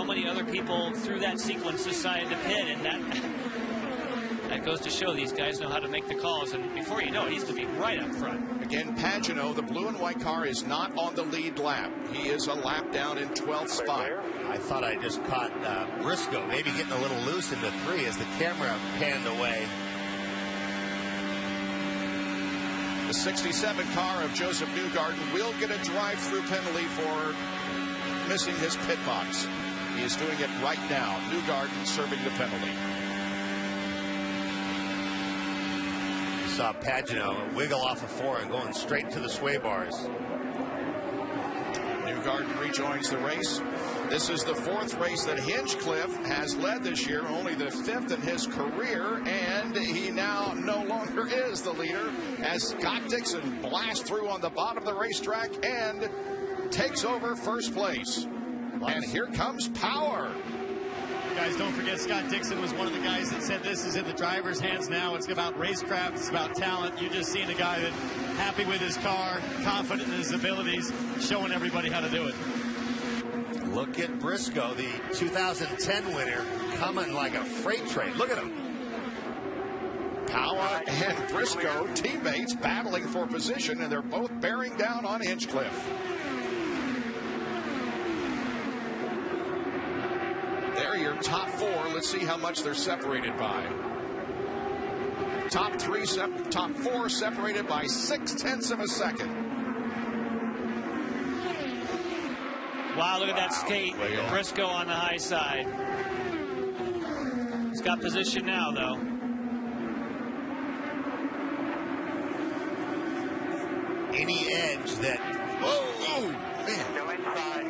many other people through that sequence decided to pit, and that goes to show these guys know how to make the calls, and before you know it, he's going to be right up front. Again, Pagano, the blue and white car, is not on the lead lap. He is a lap down in 12th spot. I thought I just caught Briscoe maybe getting a little loose into 3 as the camera panned away. The 67 car of Josef Newgarden will get a drive-through penalty for missing his pit box. He is doing it right now. Newgarden serving the penalty. Saw Pagano wiggle off of 4 and going straight to the sway bars. Newgarden rejoins the race. This is the 4th race that Hinchcliffe has led this year, only the 5th in his career, and he now no longer is the leader as Scott Dixon blasts through on the bottom of the racetrack and takes over first place. And here comes power. Guys, don't forget Scott Dixon was one of the guys that said this is in the driver's hands now. It's about racecraft. It's about talent. You're just seeing a guy that's happy with his car, confident in his abilities, showing everybody how to do it. Look at Briscoe, the 2010 winner, coming like a freight train. Look at him. Power and Briscoe, teammates battling for position, and they're both bearing down on Hinchcliffe. They're your top 4. Let's see how much they're separated by. Top 4 separated by 0.6 of a second. Wow, look at that skate. Briscoe on the high side. He's got position now, though. Any edge that... Whoa, man. Go inside.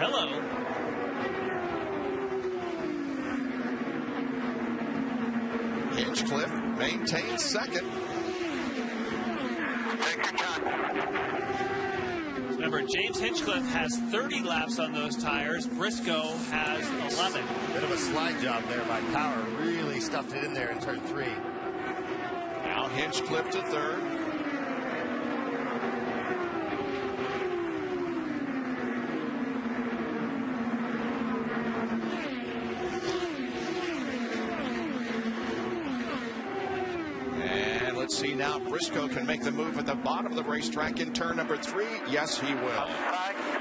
Hello. Hinchcliffe maintains second. Remember, James Hinchcliffe has 30 laps on those tires. Briscoe has 11. Bit of a slide job there by Power. Really stuffed it in there in turn 3. Now Hinchcliffe to 3rd. Let's see now, Briscoe can make the move at the bottom of the racetrack in turn number 3. Yes, he will.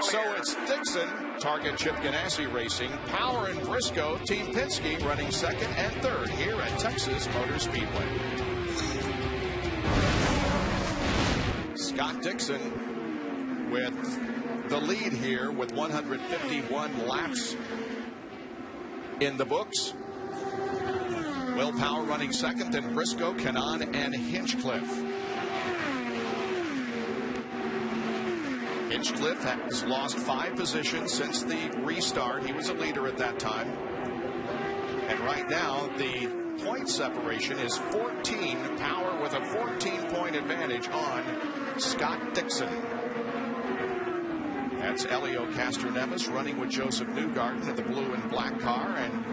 So it's Dixon, Target Chip Ganassi Racing, Power and Briscoe, Team Penske running 2nd and 3rd here at Texas Motor Speedway. Scott Dixon with the lead here with 151 laps in the books. Will Power running 2nd, then Briscoe, Kanaan, and Hinchcliffe. Hinchcliffe has lost 5 positions since the restart. He was a leader at that time. And right now, the point separation is 14. Power with a 14-point advantage on Scott Dixon. That's Elio Castroneves running with Josef Newgarden in the blue and black car, and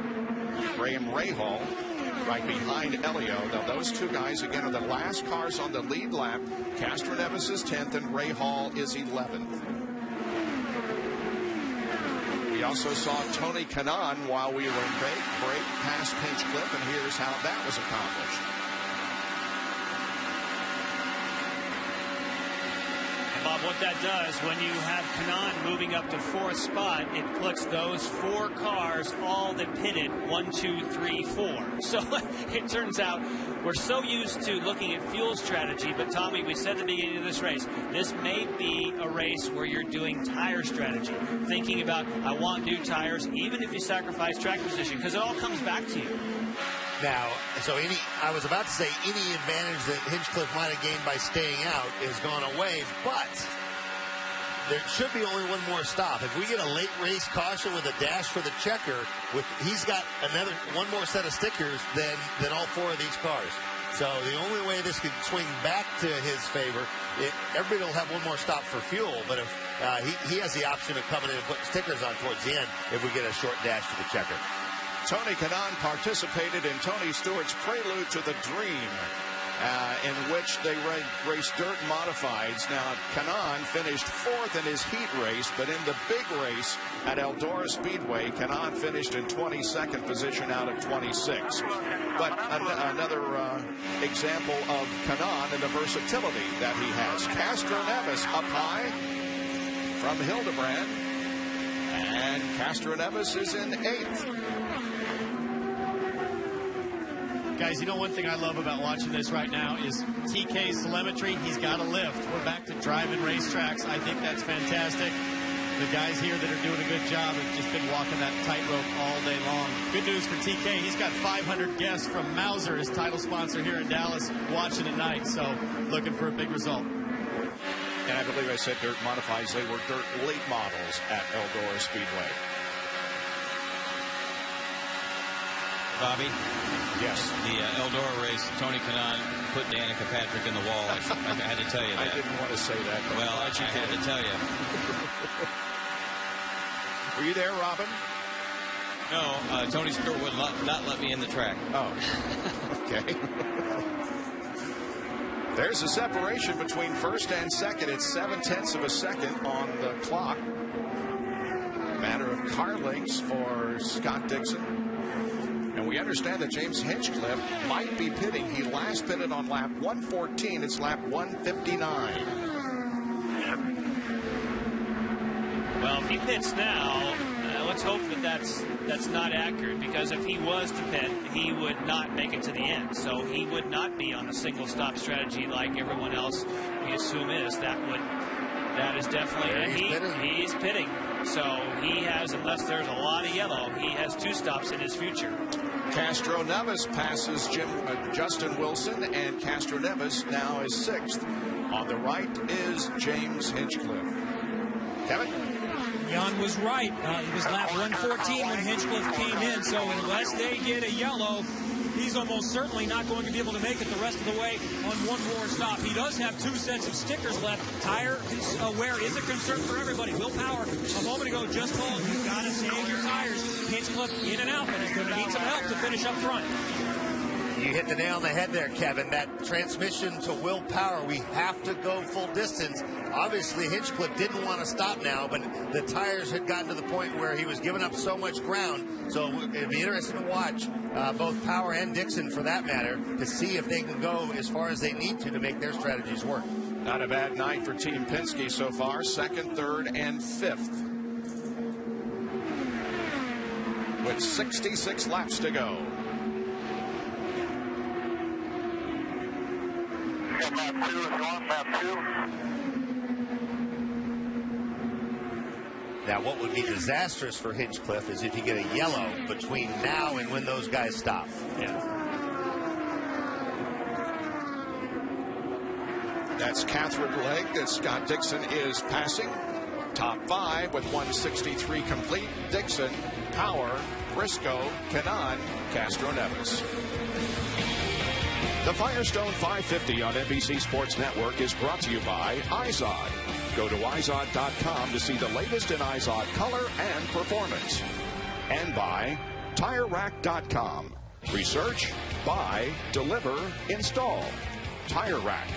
Graham Rahal right behind Elio. Now those 2 guys again are the last cars on the lead lap. Castroneves is 10th and Rahal is 11th. We also saw Tony Kanaan while we were in break past Hinchcliffe, and here's how that was accomplished. Bob, what that does when you have Kanaan moving up to 4th spot, it puts those 4 cars all that pitted 1, 2, 3, 4. So it turns out we're so used to looking at fuel strategy, but Tommy, we said at the beginning of this race, this may be a race where you're doing tire strategy, thinking about, I want new tires, even if you sacrifice track position, because it all comes back to you. Now, so I was about to say any advantage that Hinchcliffe might have gained by staying out is gone away, but there should be only one more stop. If we get a late race caution with a dash for the checker, he's got one more set of stickers than all four of these cars. So the only way this could swing back to his favor, everybody will have one more stop for fuel, but if he has the option of coming in and putting stickers on towards the end if we get a short dash to the checker. Tony Kanaan participated in Tony Stewart's Prelude to the Dream, in which they raced dirt modifieds. Now, Kanaan finished 4th in his heat race, but in the big race at Eldora Speedway, Kanaan finished in 22nd position out of 26. But another example of Kanaan and the versatility that he has. Castro Neves up high from Hildebrand, and Castro Neves is in 8th. Guys, you know one thing I love about watching this right now is TK's telemetry. He's got a lift. We're back to driving racetracks. I think that's fantastic. The guys here that are doing a good job have just been walking that tightrope all day long. Good news for TK. He's got 500 guests from Mauser, his title sponsor here in Dallas, watching tonight. So looking for a big result. And I believe I said dirt modifieds. They were dirt late models at Eldora Speedway. Bobby? Yes. The Eldora race, Tony Kanaan put Danica Patrick in the wall. I had to tell you that. I didn't want to say that. Well, I had to tell you. Were you there, Robin? No, Tony Stewart would not let me in the track. Oh, okay. There's a separation between first and second. It's 0.7 of a second on the clock. Matter of car lengths for Scott Dixon. And we understand that James Hinchcliffe might be pitting. He last pitted on lap 114. It's lap 159. Well, if he pits now, let's hope that that's not accurate, because if he was to pit, he would not make it to the end. So he would not be on a single stop strategy like everyone else we assume is. That is definitely, and he's pitting. So he has, unless there's a lot of yellow, he has 2 stops in his future. Castro Neves passes Justin Wilson, and Castro Neves now is 6th. On the right is James Hinchcliffe. Kevin? Jan was right. It was lap 114 when Hinchcliffe came in, so unless they get a yellow, he's almost certainly not going to be able to make it the rest of the way on one more stop. He does have 2 sets of stickers left. Tire wear is a concern for everybody. Will Power, a moment ago, just told you got to save your tires. Hinchcliffe in and out, but he's going to need some help to finish up front. You hit the nail on the head there, Kevin. That transmission to Will Power, we have to go full distance. Obviously, Hinchcliffe didn't want to stop now, but the tires had gotten to the point where he was giving up so much ground. So it'd be interesting to watch both Power and Dixon, for that matter, to see if they can go as far as they need to make their strategies work. Not a bad night for Team Penske so far. 2nd, 3rd, and 5th. With 66 laps to go. Now, what would be disastrous for Hinchcliffe is if you get a yellow between now and when those guys stop. Yeah. That's Catherine Legg that Scott Dixon is passing. Top 5 with 163 complete. Dixon, Power, Briscoe, Kanaan, Castro Neves. The Firestone 550 on NBC Sports Network is brought to you by iZod. Go to iZod.com to see the latest in iZod color and performance. And by TireRack.com. Research, buy, deliver, install. Tire Rack.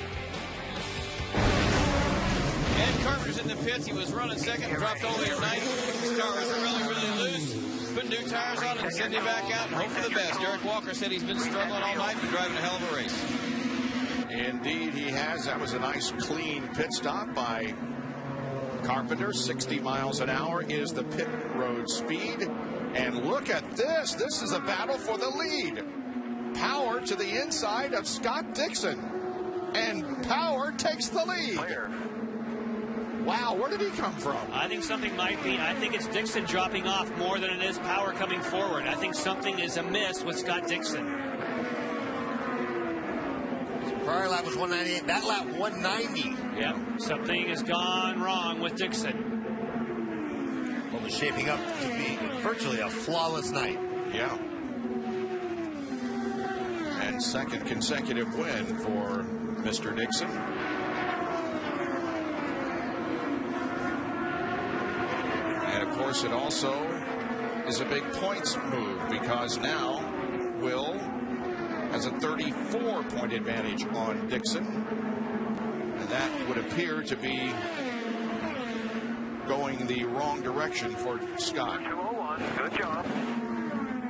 Ed Carpenter's in the pits. He was running second, dropped only a 90. His car was really loose. Put new tires on and send him back out and hope for the best. Derek Walker said he's been struggling all night and driving a hell of a race. Indeed, he has. That was a nice, clean pit stop by Carpenter. 60 miles an hour is the pit road speed. And look at this. This is a battle for the lead. Power to the inside of Scott Dixon. And Power takes the lead. Wow, where did he come from? I think something might be. I think it's Dixon dropping off more than it is Power coming forward. I think something is amiss with Scott Dixon. Prior lap was 198. That lap 190. Yeah, something has gone wrong with Dixon. Well, it's shaping up to be virtually a flawless night. Yeah. And second consecutive win for Mr. Dixon. And of course, it also is a big points move because now Will has a 34-point advantage on Dixon. And that would appear to be going the wrong direction for Scott. 201, good job.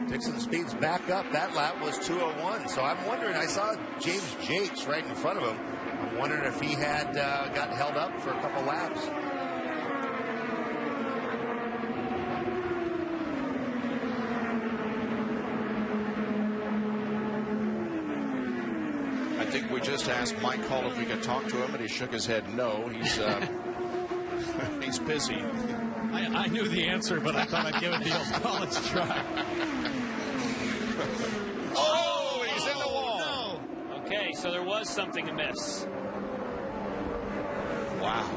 Dixon speeds back up. That lap was 201. So I'm wondering, I saw James Jakes right in front of him. I'm wondering if he had got held up for a couple laps. I think we just asked Mike Hall if we could talk to him, and he shook his head no. He's he's busy. I knew the answer, but I thought I'd give it the old college try. Oh, he's in the wall. No. Okay, so there was something amiss. Wow.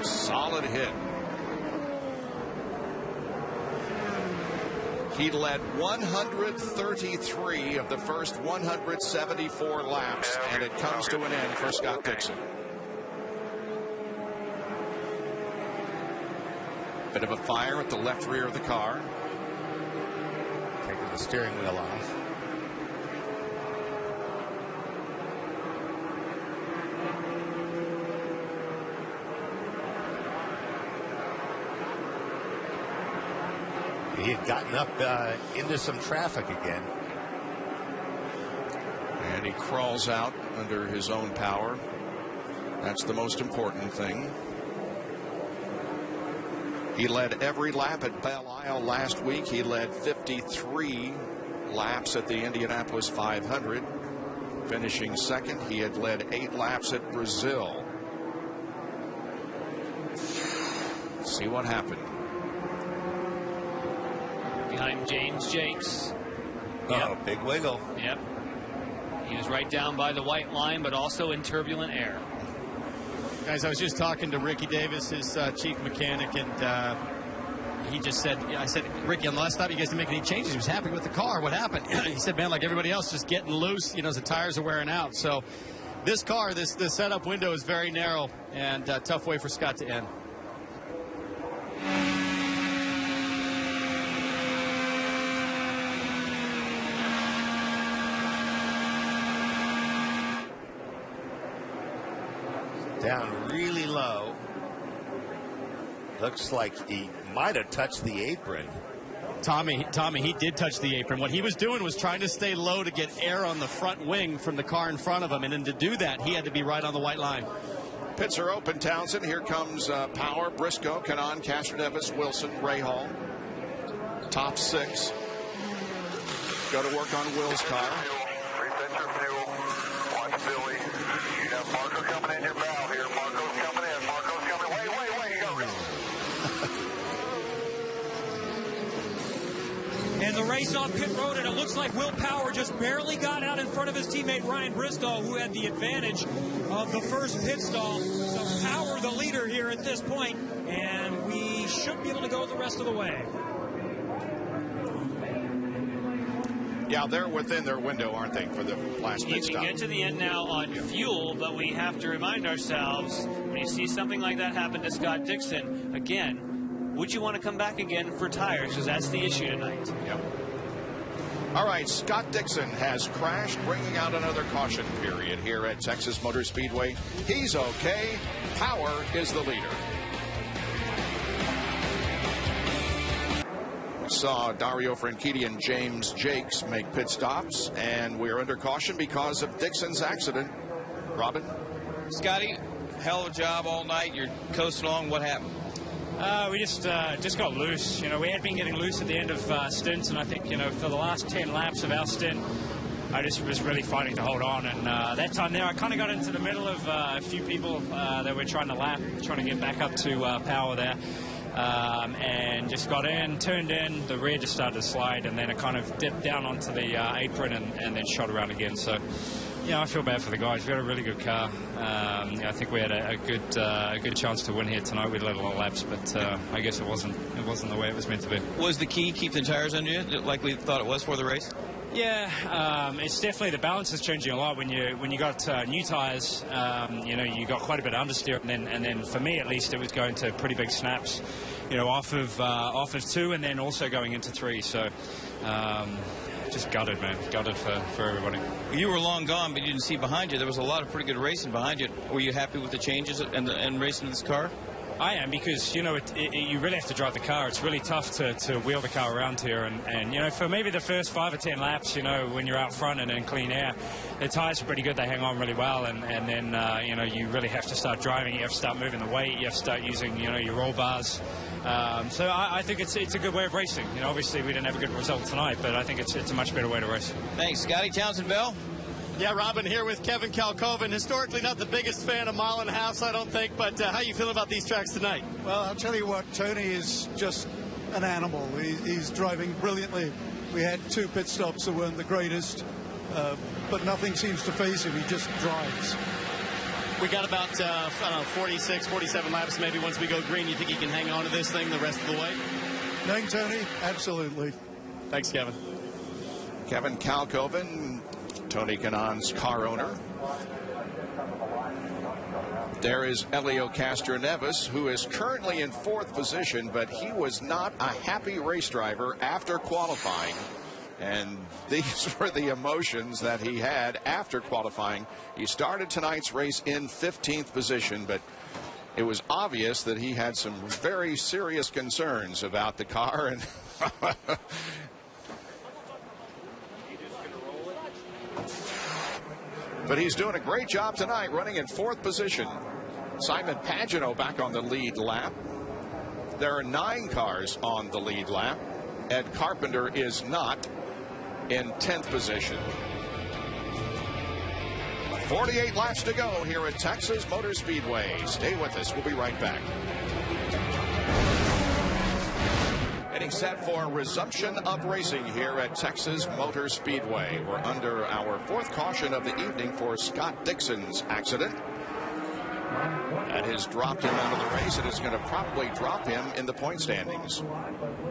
Solid hit. He led 133 of the first 174 laps, and it comes to an end for Scott Dixon. Bit of a fire at the left rear of the car. Taking the steering wheel off. He had gotten up into some traffic again. And he crawls out under his own power. That's the most important thing. He led every lap at Belle Isle last week. He led 53 laps at the Indianapolis 500. Finishing second, he had led 8 laps at Brazil. See what happened. Behind James Jakes. Oh, big wiggle. Yep. He was right down by the white line, but also in turbulent air. Guys, I was just talking to Ricky Davis, his chief mechanic, and he just said, I said, Ricky, on the last stop, you guys didn't make any changes. He was happy with the car. What happened? He said, man, like everybody else, just getting loose, you know, as the tires are wearing out. So this car, this setup window is very narrow, and tough way for Scott to end. Down really low. Looks like he might have touched the apron. Tommy, he did touch the apron. What he was doing was trying to stay low to get air on the front wing from the car in front of him, and then to do that, he had to be right on the white line. Pits are open, Townsend. Here comes Power, Briscoe, Kanaan, Castroneves, Wilson, Rahal. Top 6. Go to work on Will's car. Reset your fuel. Watch Billy. You have Marco coming in your bow here. Marco's coming in. Marco's coming. Wait. Go. And the race on pit road, and it looks like Will Power just barely got out in front of his teammate Ryan Bristow, who had the advantage of the first pit stall. So Power the leader here at this point, and we should be able to go the rest of the way. Yeah, they're within their window, aren't they, for the last pit stop? You can get to the end now on fuel, but we have to remind ourselves, when you see something like that happen to Scott Dixon, again, would you want to come back again for tires? Because that's the issue tonight. Yep. All right, Scott Dixon has crashed, bringing out another caution period here at Texas Motor Speedway. He's okay. Power is the leader. Saw Dario Franchitti and James Jakes make pit stops, and we're under caution because of Dixon's accident. Robin? Scotty, hell of a job all night. You're coasting along. What happened? We just got loose. You know, we had been getting loose at the end of stints, and I think, you know, for the last 10 laps of our stint, I just was really fighting to hold on. And that time there, I kind of got into the middle of a few people that were trying to lap, trying to get back up to power there. And just got in, turned in, the rear just started to slide, and then it kind of dipped down onto the apron and then shot around again. So Yeah, I feel bad for the guys. We had a really good car. I think we had a good chance to win here tonight. We led a lot of laps, but I guess it wasn't the way it was meant to be. Was the key keep the tires under you, like we thought it was for the race? Yeah, it's definitely, the balance is changing a lot when you got new tires. You got quite a bit of understeer, and then for me at least, it was going to pretty big snaps. Off of 2 and then also going into 3. So. Just gutted, man. Gutted for everybody. You were long gone, but you didn't see behind you. There was a lot of pretty good racing behind you. Were you happy with the changes and racing this car? I am, because, you really have to drive the car. It's really tough to wheel the car around here. And for maybe the first 5 or 10 laps, when you're out front and in clean air, the tires are pretty good. They hang on really well. And then, you really have to start driving. You have to start moving the weight. You have to start using, your roll bars. So I think it's a good way of racing. Obviously we didn't have a good result tonight, but I think it's a much better way to race. Thanks, Scotty. Townsend-Bell. Yeah, Robin here with Kevin Kalkoven. Historically not the biggest fan of mile and a half, I don't think, but how you feeling about these tracks tonight? Well, I'll tell you what, Tony is just an animal. He's driving brilliantly. We had 2 pit stops that weren't the greatest, but nothing seems to faze him. He just drives. We got about, 46, 47 laps maybe once we go green. You think he can hang on to this thing the rest of the way? Knowing Tony, absolutely. Thanks, Kevin. Kevin Kalkoven, Tony Kanaan's car owner. There is Elio Castroneves, who is currently in 4th position, but he was not a happy race driver after qualifying. And these were the emotions that he had after qualifying. He started tonight's race in 15th position, but it was obvious that he had some very serious concerns about the car. And but he's doing a great job tonight, running in 4th position. Simon Pagenaud back on the lead lap. There are 9 cars on the lead lap. Ed Carpenter is not in 10th position. 48 laps to go here at Texas Motor Speedway. Stay with us. We'll be right back. Getting set for resumption of racing here at Texas Motor Speedway. We're under our 4th caution of the evening for Scott Dixon's accident. That has dropped him out of the race. It is going to probably drop him in the point standings.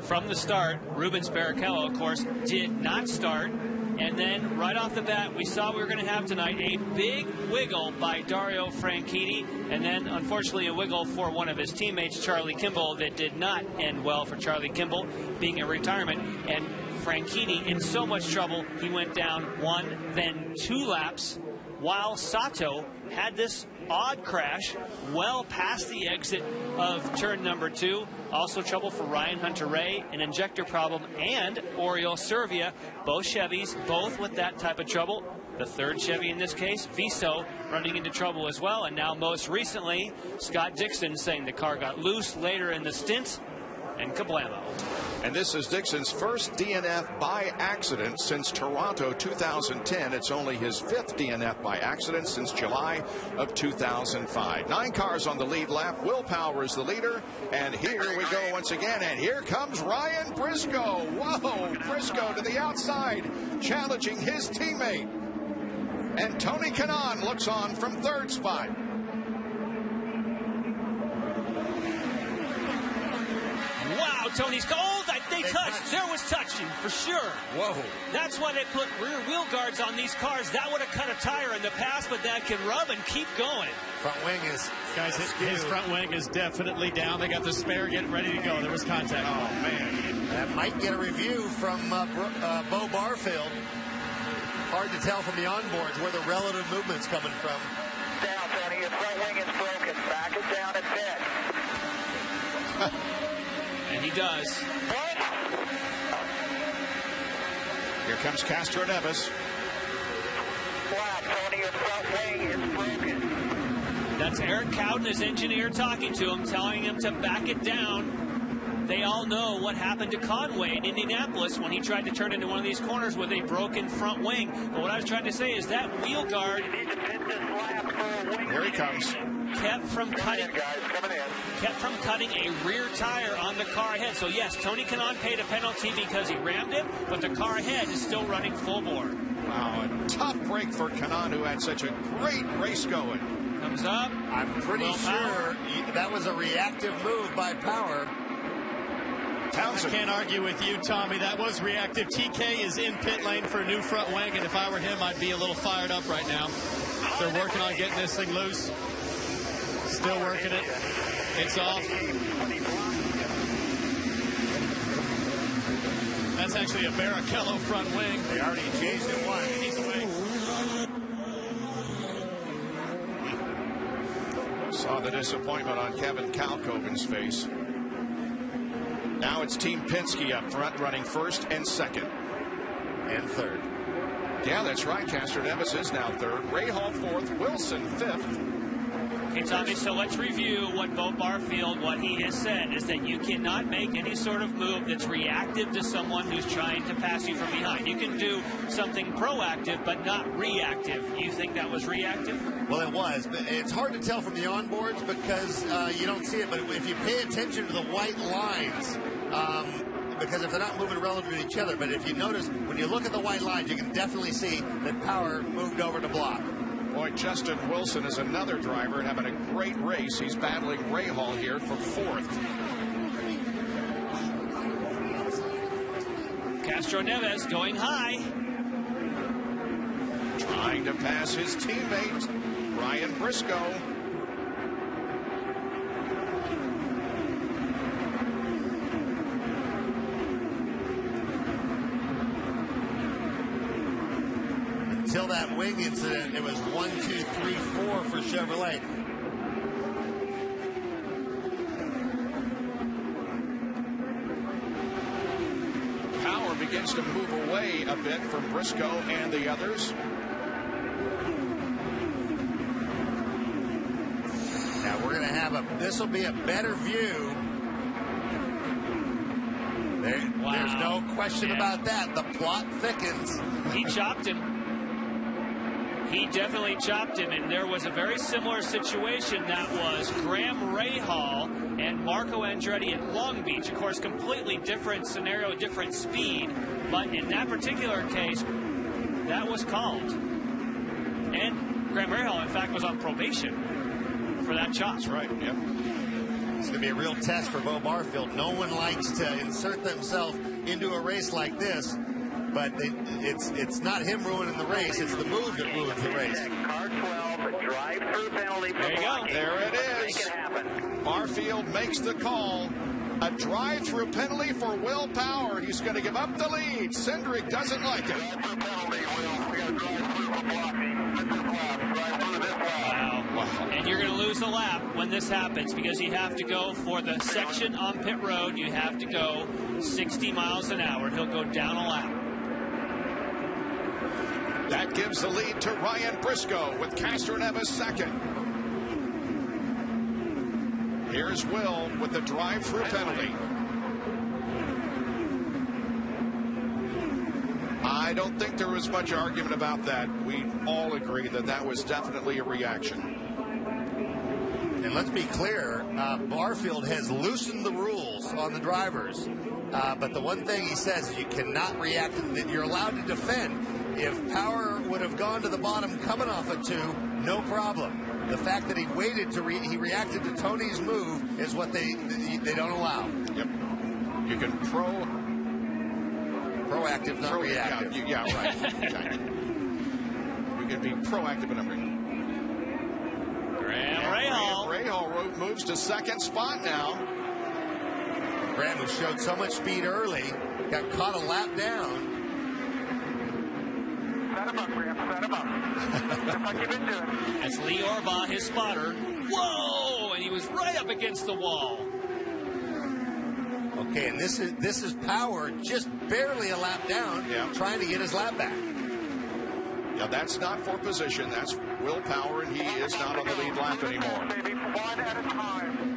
From the start, Rubens Barrichello, of course, did not start. And then right off the bat, we saw we were going to have tonight a big wiggle by Dario Franchitti. And then, unfortunately, a wiggle for one of his teammates, Charlie Kimball, that did not end well for Charlie Kimball, being in retirement. And Franchitti in so much trouble, he went down 1, then 2 laps, while Sato had this odd crash well past the exit of turn number 2. Also trouble for Ryan Hunter-Reay, an injector problem, and Oriol Servia, both Chevys, both with that type of trouble. The 3rd Chevy in this case, Viso, running into trouble as well. And now most recently, Scott Dixon saying the car got loose later in the stint, and kablamo. And this is Dixon's first DNF by accident since Toronto 2010. It's only his 5th DNF by accident since July of 2005. 9 cars on the lead lap. Will Power is the leader. And here we go once again. And here comes Ryan Briscoe. Whoa, Briscoe to the outside, challenging his teammate. And Tony Kanaan looks on from 3rd spot. Wow, Tony's cold. They touched. There was touching for sure. Whoa. That's why they put rear wheel guards on these cars. That would have cut a tire in the past, but that can rub and keep going. Front wing is, guys, his front wing is definitely down. They got the spare getting ready to go. There was contact. Oh, man. That might get a review from Bo Barfield. Hard to tell from the onboards where the relative movement's coming from. Down, Tony. Your front wing is broken. Back it down and pit. And he does. Here comes Castroneves. Flat, Tony. Your front wing is broken. That's Eric Cowden, his engineer, talking to him, telling him to back it down. They all know what happened to Conway in Indianapolis when he tried to turn into one of these corners with a broken front wing. But what I was trying to say is that wheel guard, here he comes, kept from cutting a rear tire on the car ahead. So yes, Tony Kanaan paid a penalty because he rammed it, but the car ahead is still running full bore. Wow, a tough break for Kanaan, who had such a great race going. Comes up. I'm pretty sure that was a reactive move by Power. I can't argue with you, Tommy. That was reactive. TK is in pit lane for a new front wing, and if I were him, I'd be a little fired up right now. They're working on getting this thing loose. Still working it. It's off. That's actually a Barrichello front wing. They already changed it once. He's away. Saw the disappointment on Kevin Kalkoven's face. Now it's Team Penske up front, running first and second. And third. Yeah, that's right. Castro Neves is now third. Rahal fourth. Wilson fifth. Okay, Tommy, so let's review what Bo Barfield, what he has said, is that you cannot make any sort of move that's reactive to someone who's trying to pass you from behind. You can do something proactive, but not reactive. You think that was reactive? Well, it was, but it's hard to tell from the onboards because you don't see it. But if you pay attention to the white lines, because if they're not moving relative to each other, but if you notice, when you look at the white lines, you can definitely see that Power moved over to block. Boy, Justin Wilson is another driver having a great race. He's battling Rahal here for fourth. Castro Neves going high. Trying to pass his teammate, Ryan Briscoe. Until that wing incident, it was 1, 2, 3, 4 for Chevrolet. Power begins to move away a bit from Briscoe and the others. Now we're going to have this will be a better view. There's no question about that. The plot thickens. He chopped him. He definitely chopped him, and there was a very similar situation. That was Graham Rahal and Marco Andretti at Long Beach. Of course, completely different scenario, different speed, but in that particular case, that was called. And Graham Rahal, in fact, was on probation for that chop. That's right, yep. It's going to be a real test for Bo Barfield. No one likes to insert themselves into a race like this. But it's not him ruining the race. It's the move that ruins the race. Car 12, a drive-through penalty for There you go. blocking. There it Make is. it happen. Barfield makes the call. A drive-through penalty for Will Power. He's going to give up the lead. Cindric doesn't like it. Wow. And you're going to lose a lap when this happens because you have to go for the section on pit road. You have to go 60 miles an hour. He'll go down a lap. That gives the lead to Ryan Briscoe with Castro Neves second. Here's Will with the drive-through penalty. I don't think there was much argument about that. We all agree that that was definitely a reaction. And let's be clear, Barfield has loosened the rules on the drivers. But the one thing he says is you cannot react, that you're allowed to defend. If Power would have gone to the bottom coming off a 2, no problem. The fact that he waited he reacted to Tony's move is what they don't allow. Yep. You can proactive, not reactive. Yeah, right. Okay. You can be proactive in everything. Graham Rahal moves to second spot now. Graham, who showed so much speed early, got caught a lap down. Set him up, Graham. Set him up. Just like you've been doing. That's Lee Orbaugh, his spotter. Whoa! And he was right up against the wall. Okay, and this is Power just barely a lap down, trying to get his lap back. Yeah, that's not for position. That's Will Power, and he is not on the lead lap anymore. Maybe one at a time.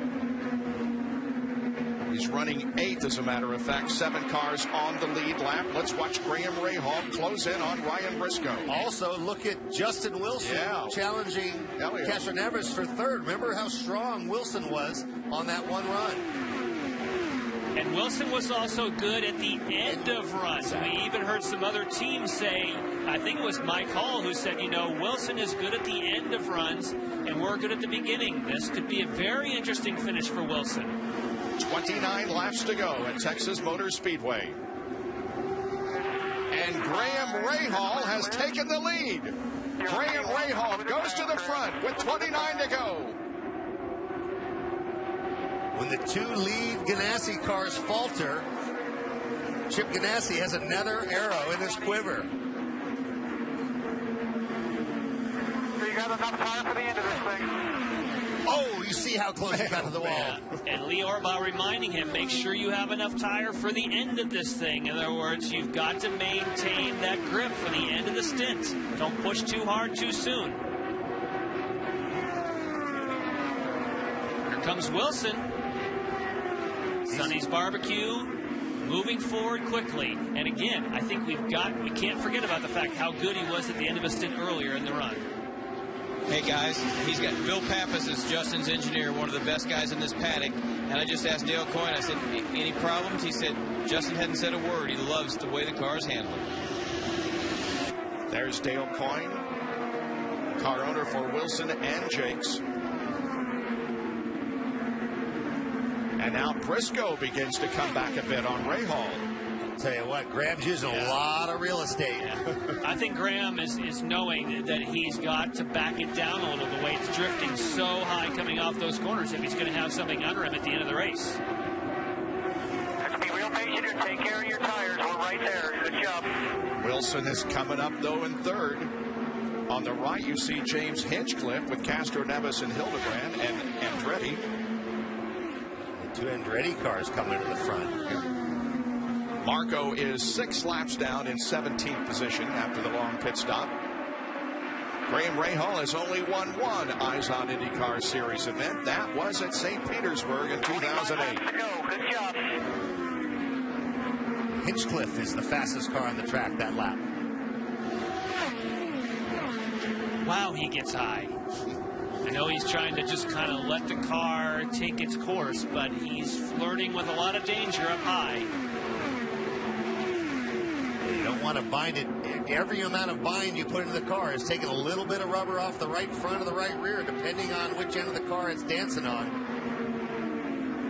He's running 8th, as a matter of fact. 7 cars on the lead lap. Let's watch Graham Rahal close in on Ryan Briscoe. Also, look at Justin Wilson challenging Castro Neves for 3rd. Remember how strong Wilson was on that one run. And Wilson was also good at the end of runs. We even heard some other teams say, I think it was Mike Hall who said, you know, Wilson is good at the end of runs, and we're good at the beginning. This could be a very interesting finish for Wilson. 29 laps to go at Texas Motor Speedway. And Graham Rahal has taken the lead. Graham Rahal goes to the front with 29 to go. When the two lead Ganassi cars falter, Chip Ganassi has another arrow in his quiver. You got enough time for the end of this thing. Oh, you see how close he got to the wall. And Lee Orbaugh reminding him, make sure you have enough tire for the end of this thing. In other words, you've got to maintain that grip for the end of the stint. Don't push too hard too soon. Here comes Wilson. Sonny's Barbecue moving forward quickly. And again, I think we can't forget about the fact how good he was at the end of a stint earlier in the run. Hey guys, he's got Bill Pappas as Justin's engineer, one of the best guys in this paddock. And I just asked Dale Coyne, I said, any problems? He said, Justin hadn't said a word. He loves the way the car's handling. There's Dale Coyne, car owner for Wilson and Jakes. And now Briscoe begins to come back a bit on Rahal. Tell you what, Graham's using a lot of real estate. I think Graham is knowing that he's got to back it down a little. The way it's drifting so high coming off those corners, if he's going to have something under him at the end of the race. Just be real patient and take care of your tires. We're right there. Good job. Wilson is coming up, though, in third. On the right, you see James Hinchcliffe with Castro Neves and Hildebrand and Andretti. The two Andretti cars coming to the front. Yeah. Marco is 6 laps down in 17th position after the long pit stop. Graham Rahal has only won one Eyes on IndyCar Series event. That was at St. Petersburg in 2008. Good job. Hinchcliffe is the fastest car on the track that lap. Wow, he gets high. I know he's trying to just kind of let the car take its course, but he's flirting with a lot of danger up high. You don't want to bind it. Every amount of bind you put into the car is taking a little bit of rubber off the right front or the right rear, depending on which end of the car it's dancing on.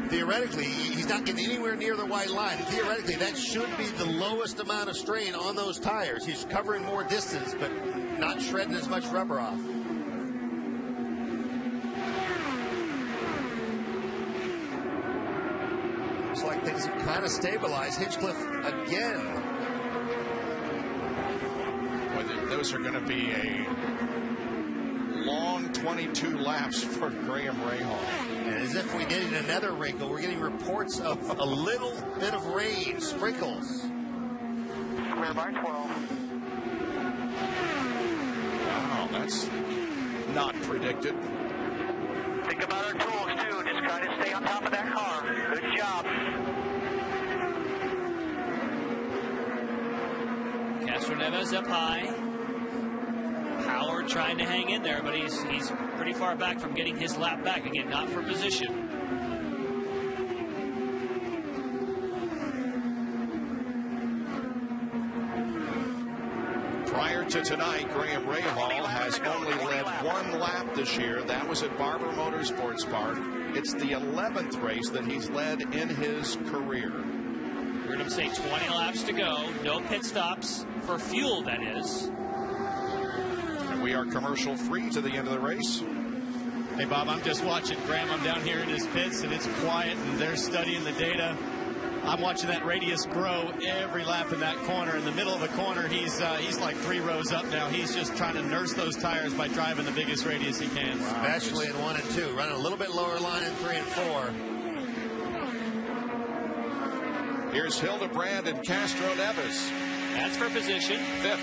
Theoretically, he's not getting anywhere near the white line. Theoretically, that should be the lowest amount of strain on those tires. He's covering more distance, but not shredding as much rubber off. Looks like things have kind of stabilized. Hinchcliffe again. Those are going to be a long 22 laps for Graham Rahal. And as if we needed another wrinkle, we're getting reports of a little bit of rain, sprinkles. Clear by 12. Wow, that's not predicted. Think about our tools, too. Just try to stay on top of that car. Good job. Castro Neves up high. Howard trying to hang in there, but he's pretty far back from getting his lap back. Again, not for position. Prior to tonight, Graham Rahal has only led 1 lap this year. That was at Barber Motorsports Park. It's the 11th race that he's led in his career. We're going to say 20 laps to go. No pit stops for fuel, that is. We are commercial free to the end of the race. Hey, Bob, I'm just watching Graham. I'm down here in his pits, and it's quiet, and they're studying the data. I'm watching that radius grow every lap in that corner. In the middle of the corner, he's like 3 rows up now. He's just trying to nurse those tires by driving the biggest radius he can. Wow. Especially in 1 and 2. Running a little bit lower line in 3 and 4. Here's Hildebrand and Castro Neves. That's for position. 5th.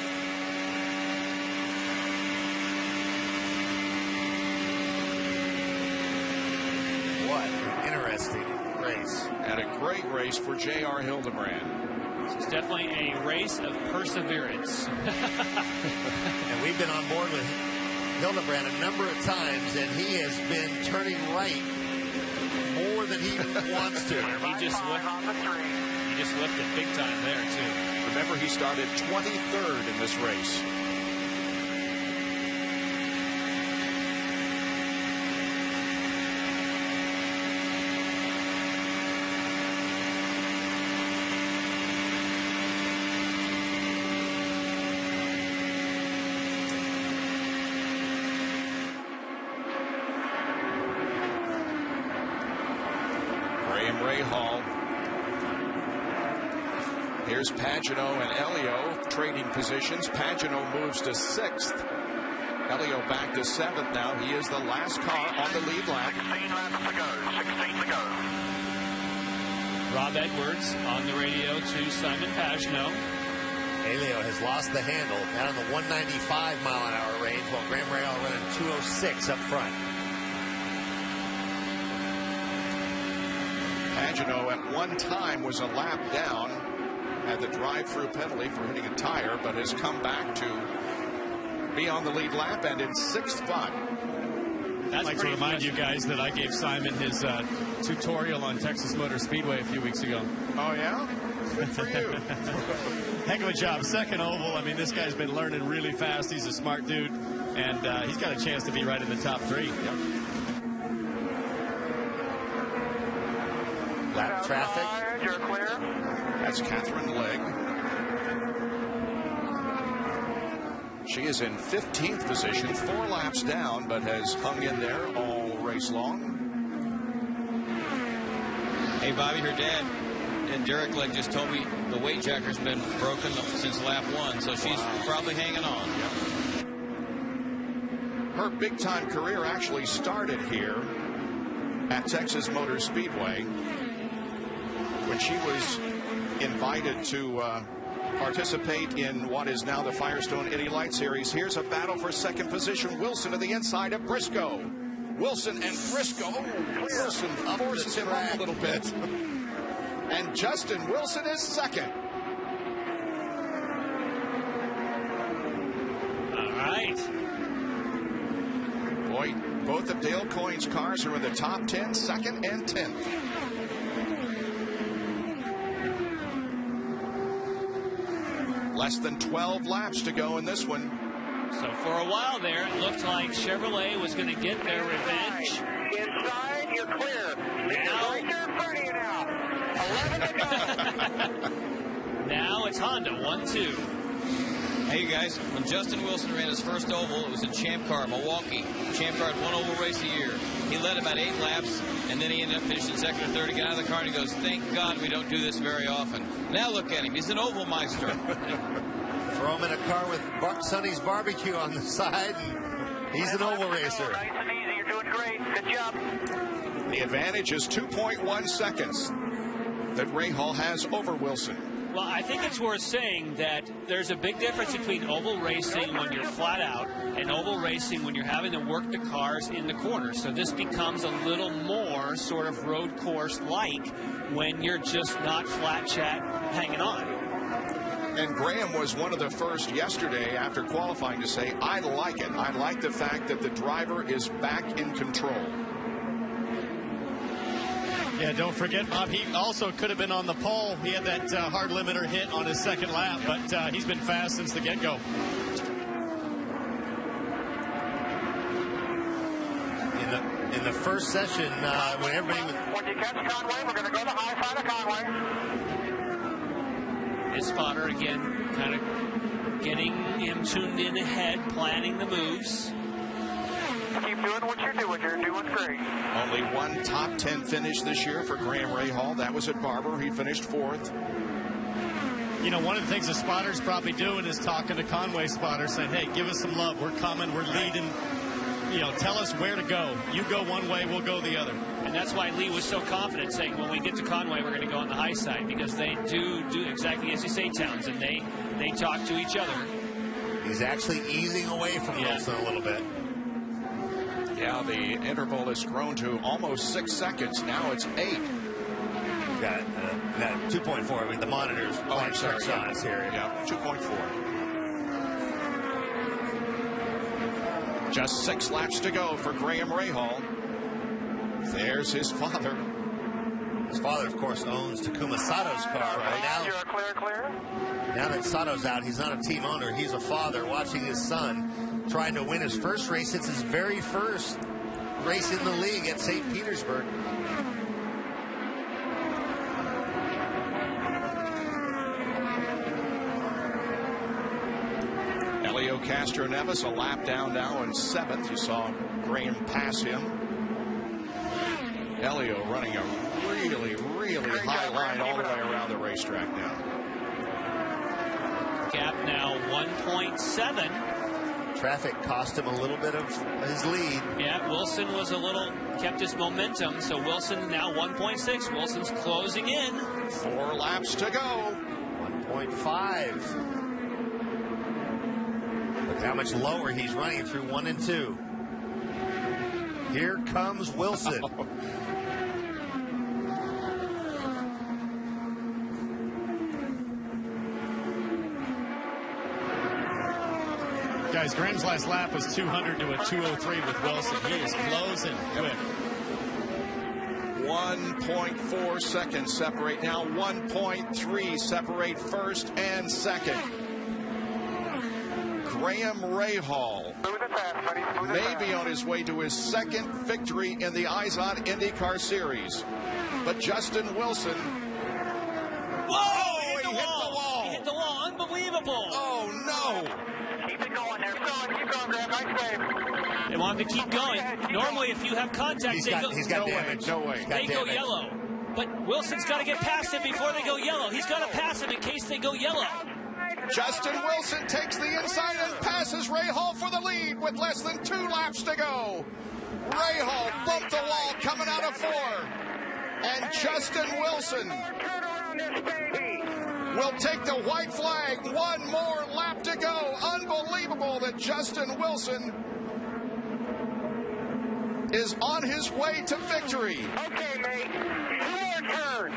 What an interesting race. And a great race for J.R. Hildebrand. This is definitely a race of perseverance. And we've been on board with Hildebrand a number of times, and he has been turning right more more than he wants to. He just lifted big time there, too. Remember, he started 23rd in this race. Here's Pagano and Elio trading positions. Pagano moves to 6th. Elio back to 7th now. He is the last car on the lead lap. 16 laps to go. 16 to go. Rob Edwards on the radio to Simon Pagano. Elio has lost the handle down in the 195 mile an hour range, while Graham Rahal running 206 up front. Pagano at one time was a lap down, had the drive-through penalty for hitting a tire, but has come back to be on the lead lap and in 6th spot. I'd like to remind you guys that I gave Simon his tutorial on Texas Motor Speedway a few weeks ago. Oh, yeah? Good for you. Heck of a job. Second oval. I mean, this guy's been learning really fast. He's a smart dude, and he's got a chance to be right in the top 3. Yep. Lap traffic. You're clear. That's Catherine Legg. She is in 15th position, 4 laps down, but has hung in there all race long. Hey, Bobby, her dad and Derek Legg just told me the weight jacker's been broken since lap 1, so she's probably hanging on. Yep. Her big-time career actually started here at Texas Motor Speedway when she was invited to participate in what is now the Firestone Indy Light Series. Here's a battle for second position. Wilson to the inside of Briscoe. Wilson and Briscoe. Wilson forces him up a little bit. And Justin Wilson is second. All right. Boy, both of Dale Coyne's cars are in the top 10, 2nd and 10th. Less than 12 laps to go in this one. So for a while there, it looked like Chevrolet was going to get their revenge. Inside, you're clear. Now, right there in front of you now. 11 to go. Now it's Honda, 1-2. Hey, you guys, when Justin Wilson ran his first oval, it was in Champ Car, Milwaukee. Champ Car had 1 oval race a year. He led about 8 laps, and then he ended up finishing 2nd or 3rd. He got out of the car and he goes, thank God we don't do this very often. Now look at him. He's an oval meister. Throw him in a car with Sonny's barbecue on the side, and he's an oval racer. Nice and easy. You're doing great. Good job. The advantage is 2.1 seconds that Rahal has over Wilson. Well, I think it's worth saying that there's a big difference between oval racing when you're flat out and oval racing when you're having to work the cars in the corner. So this becomes a little more sort of road course-like when you're just not flat chat hanging on. And Graham was one of the first yesterday after qualifying to say, I like it. I like the fact that the driver is back in control. Yeah, don't forget, Bob, he also could have been on the pole. He had that hard limiter hit on his 2nd lap, but he's been fast since the get-go. In the first session, when everybody was... When you catch Conway, we're going to go to the high side of Conway. His spotter, again, kind of getting him tuned in ahead, planning the moves. Keep doing what you're doing. You're doing great. Only one top 10 finish this year for Graham Rahal. That was at Barber. He finished 4th. You know, one of the things the spotter's probably doing is talking to Conway spotter, saying, hey, give us some love. We're coming. We're leading. You know, tell us where to go. You go one way, we'll go the other. And that's why Lee was so confident, saying, when we get to Conway, we're going to go on the high side, because they do exactly as you say, Townsend. They talk to each other. He's actually easing away from Wilson a little bit. Yeah, the interval has grown to almost 6 seconds. Now it's 8. We've got 2.4. I mean, the monitors. Oh, I'm sorry. On us here. Yeah, 2.4. Just 6 laps to go for Graham Rahal. There's his father. His father, of course, owns Takuma Sato's car right now. You're clear. Now that Sato's out, he's not a team owner. He's a father watching his son trying to win his first race. It's his very first race in the league at St. Petersburg. Elio Castroneves a lap down now in 7th. You saw Graham pass him. Elio running a really high line all the way around the racetrack now. Gap now 1.7. Traffic cost him a little bit of his lead. Yeah, Wilson was kept his momentum, so Wilson now 1.6. Wilson's closing in. 4 laps to go. 1.5. Look how much lower he's running through 1 and 2. Here comes Wilson. Guys, Graham's last lap was 200 to a 203 with Wilson. He is closing quick. 1.4 seconds separate now. 1.3 separate first and second. Graham Rahal may be on his way to his second victory in the Izod IndyCar Series. But Justin Wilson... Whoa! He hit the wall! He hit the wall! Unbelievable! Oh, no! Keep it going there. Keep going, Graham. Nice save. They want him to keep going. Normally, if you have contact, He's got damage. No way. They go yellow. But Wilson's got to get past him before they go yellow. He's got to pass him in case they go yellow. Justin Wilson takes the inside and passes Rahal for the lead with less than 2 laps to go. Rahal bumped the wall coming out of 4. And Justin Wilson will take the white flag. 1 more lap to go. Unbelievable that Justin Wilson is on his way to victory. Okay, mate. 4 turns.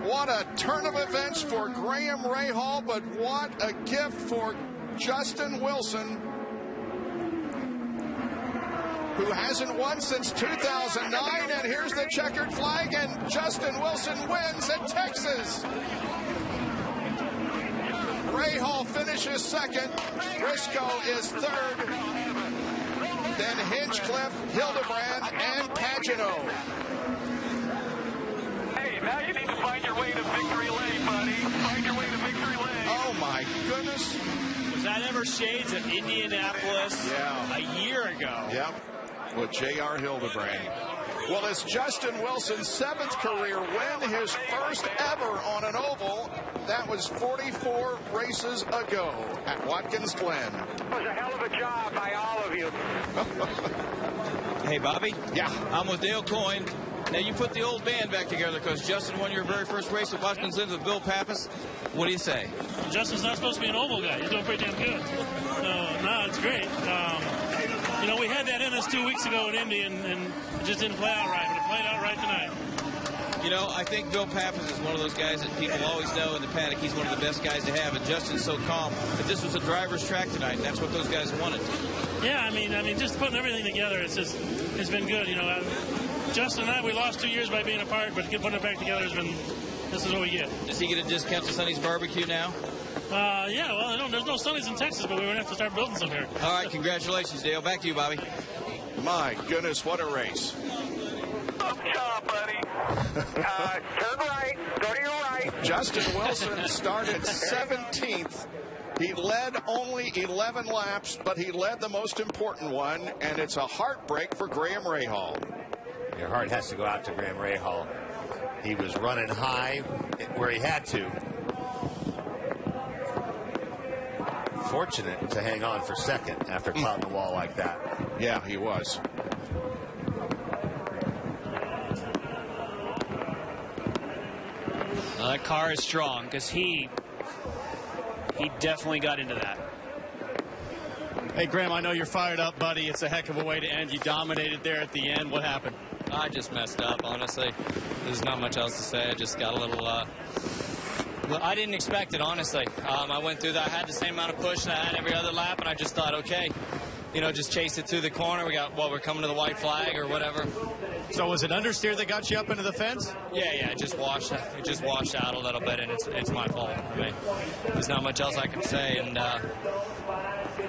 What a turn of events for Graham Rahal, but what a gift for Justin Wilson, who hasn't won since 2009. And here's the checkered flag, and Justin Wilson wins at Texas. Rahal finishes second. Briscoe is third. Then Hinchcliffe, Hildebrand, and Pagano. Hey, now you need to find your way to victory lane, buddy. Find your way to victory lane. Oh, my goodness. Was that ever shades of Indianapolis a year ago? Yep, with J.R. Hildebrand. Well, it's Justin Wilson's 7th career win, his first ever on an oval. That was 44 races ago at Watkins Glen. It was a hell of a job by all of you. Hey, Bobby? Yeah? I'm with Dale Coyne. Now, you put the old band back together because Justin won your very first race at Watkins Glen with Bill Pappas. What do you say? Justin's not supposed to be an oval guy. He's doing pretty damn good. No, it's great. You know, we had that in us 2 weeks ago at Indy, and it just didn't play out right, but it played out right tonight. You know, I think Bill Pappas is one of those guys that people always know in the paddock. He's one of the best guys to have, and Justin's so calm. But this was a driver's track tonight, and that's what those guys wanted. Yeah, I mean, just putting everything together, it's been good. You know, Justin and I, we lost 2 years by being apart, but putting it back together this is what we get. Does he get a discount to Sonny's Barbecue now? Yeah, well, there's no Sonny's in Texas, but we're going to have to start building some here. All right, congratulations, Dale. Back to you, Bobby. My goodness, what a race. Good job, buddy. Turn right. Go to your right. Justin Wilson started 17th. He led only 11 laps, but he led the most important one, and it's a heartbreak for Graham Rahal. Your heart has to go out to Graham Rahal. He was running high where he had to. Fortunate to hang on for second after clouding the wall like that. Yeah, he was. Well, that car is strong because he definitely got into that. Hey, Graham, I know you're fired up, buddy. It's a heck of a way to end. You dominated there at the end. What happened? I just messed up, honestly. There's not much else to say. I just got a little... I didn't expect it, honestly. I went through that. I had the same amount of push that I had every other lap, and I just thought, okay, you know, just chased it through the corner. We're coming to the white flag or whatever. So was it understeer that got you up into the fence? Yeah, it just washed out a little bit, and it's my fault. I mean, there's not much else I can say, and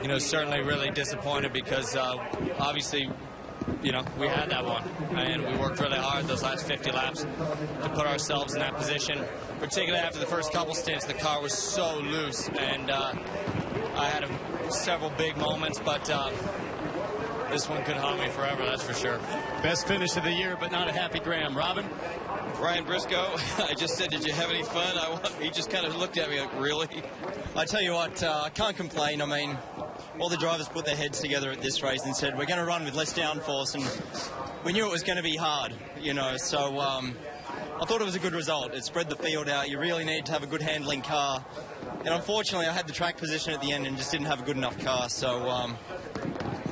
you know, certainly really disappointed because obviously, you know, we had that one, and we worked really hard those last 50 laps to put ourselves in that position. Particularly after the first couple stints, the car was so loose, and I had several big moments, but this one could haunt me forever, that's for sure. Best finish of the year, but not a happy Graham. Robin? Ryan Briscoe, I just said, did you have any fun? He just kind of looked at me like, really? I tell you what, I can't complain. I mean, all the drivers put their heads together at this race and said, we're going to run with less downforce, and we knew it was going to be hard, you know, so I thought it was a good result. It spread the field out. You really need to have a good handling car. And unfortunately, I had the track position at the end and just didn't have a good enough car. So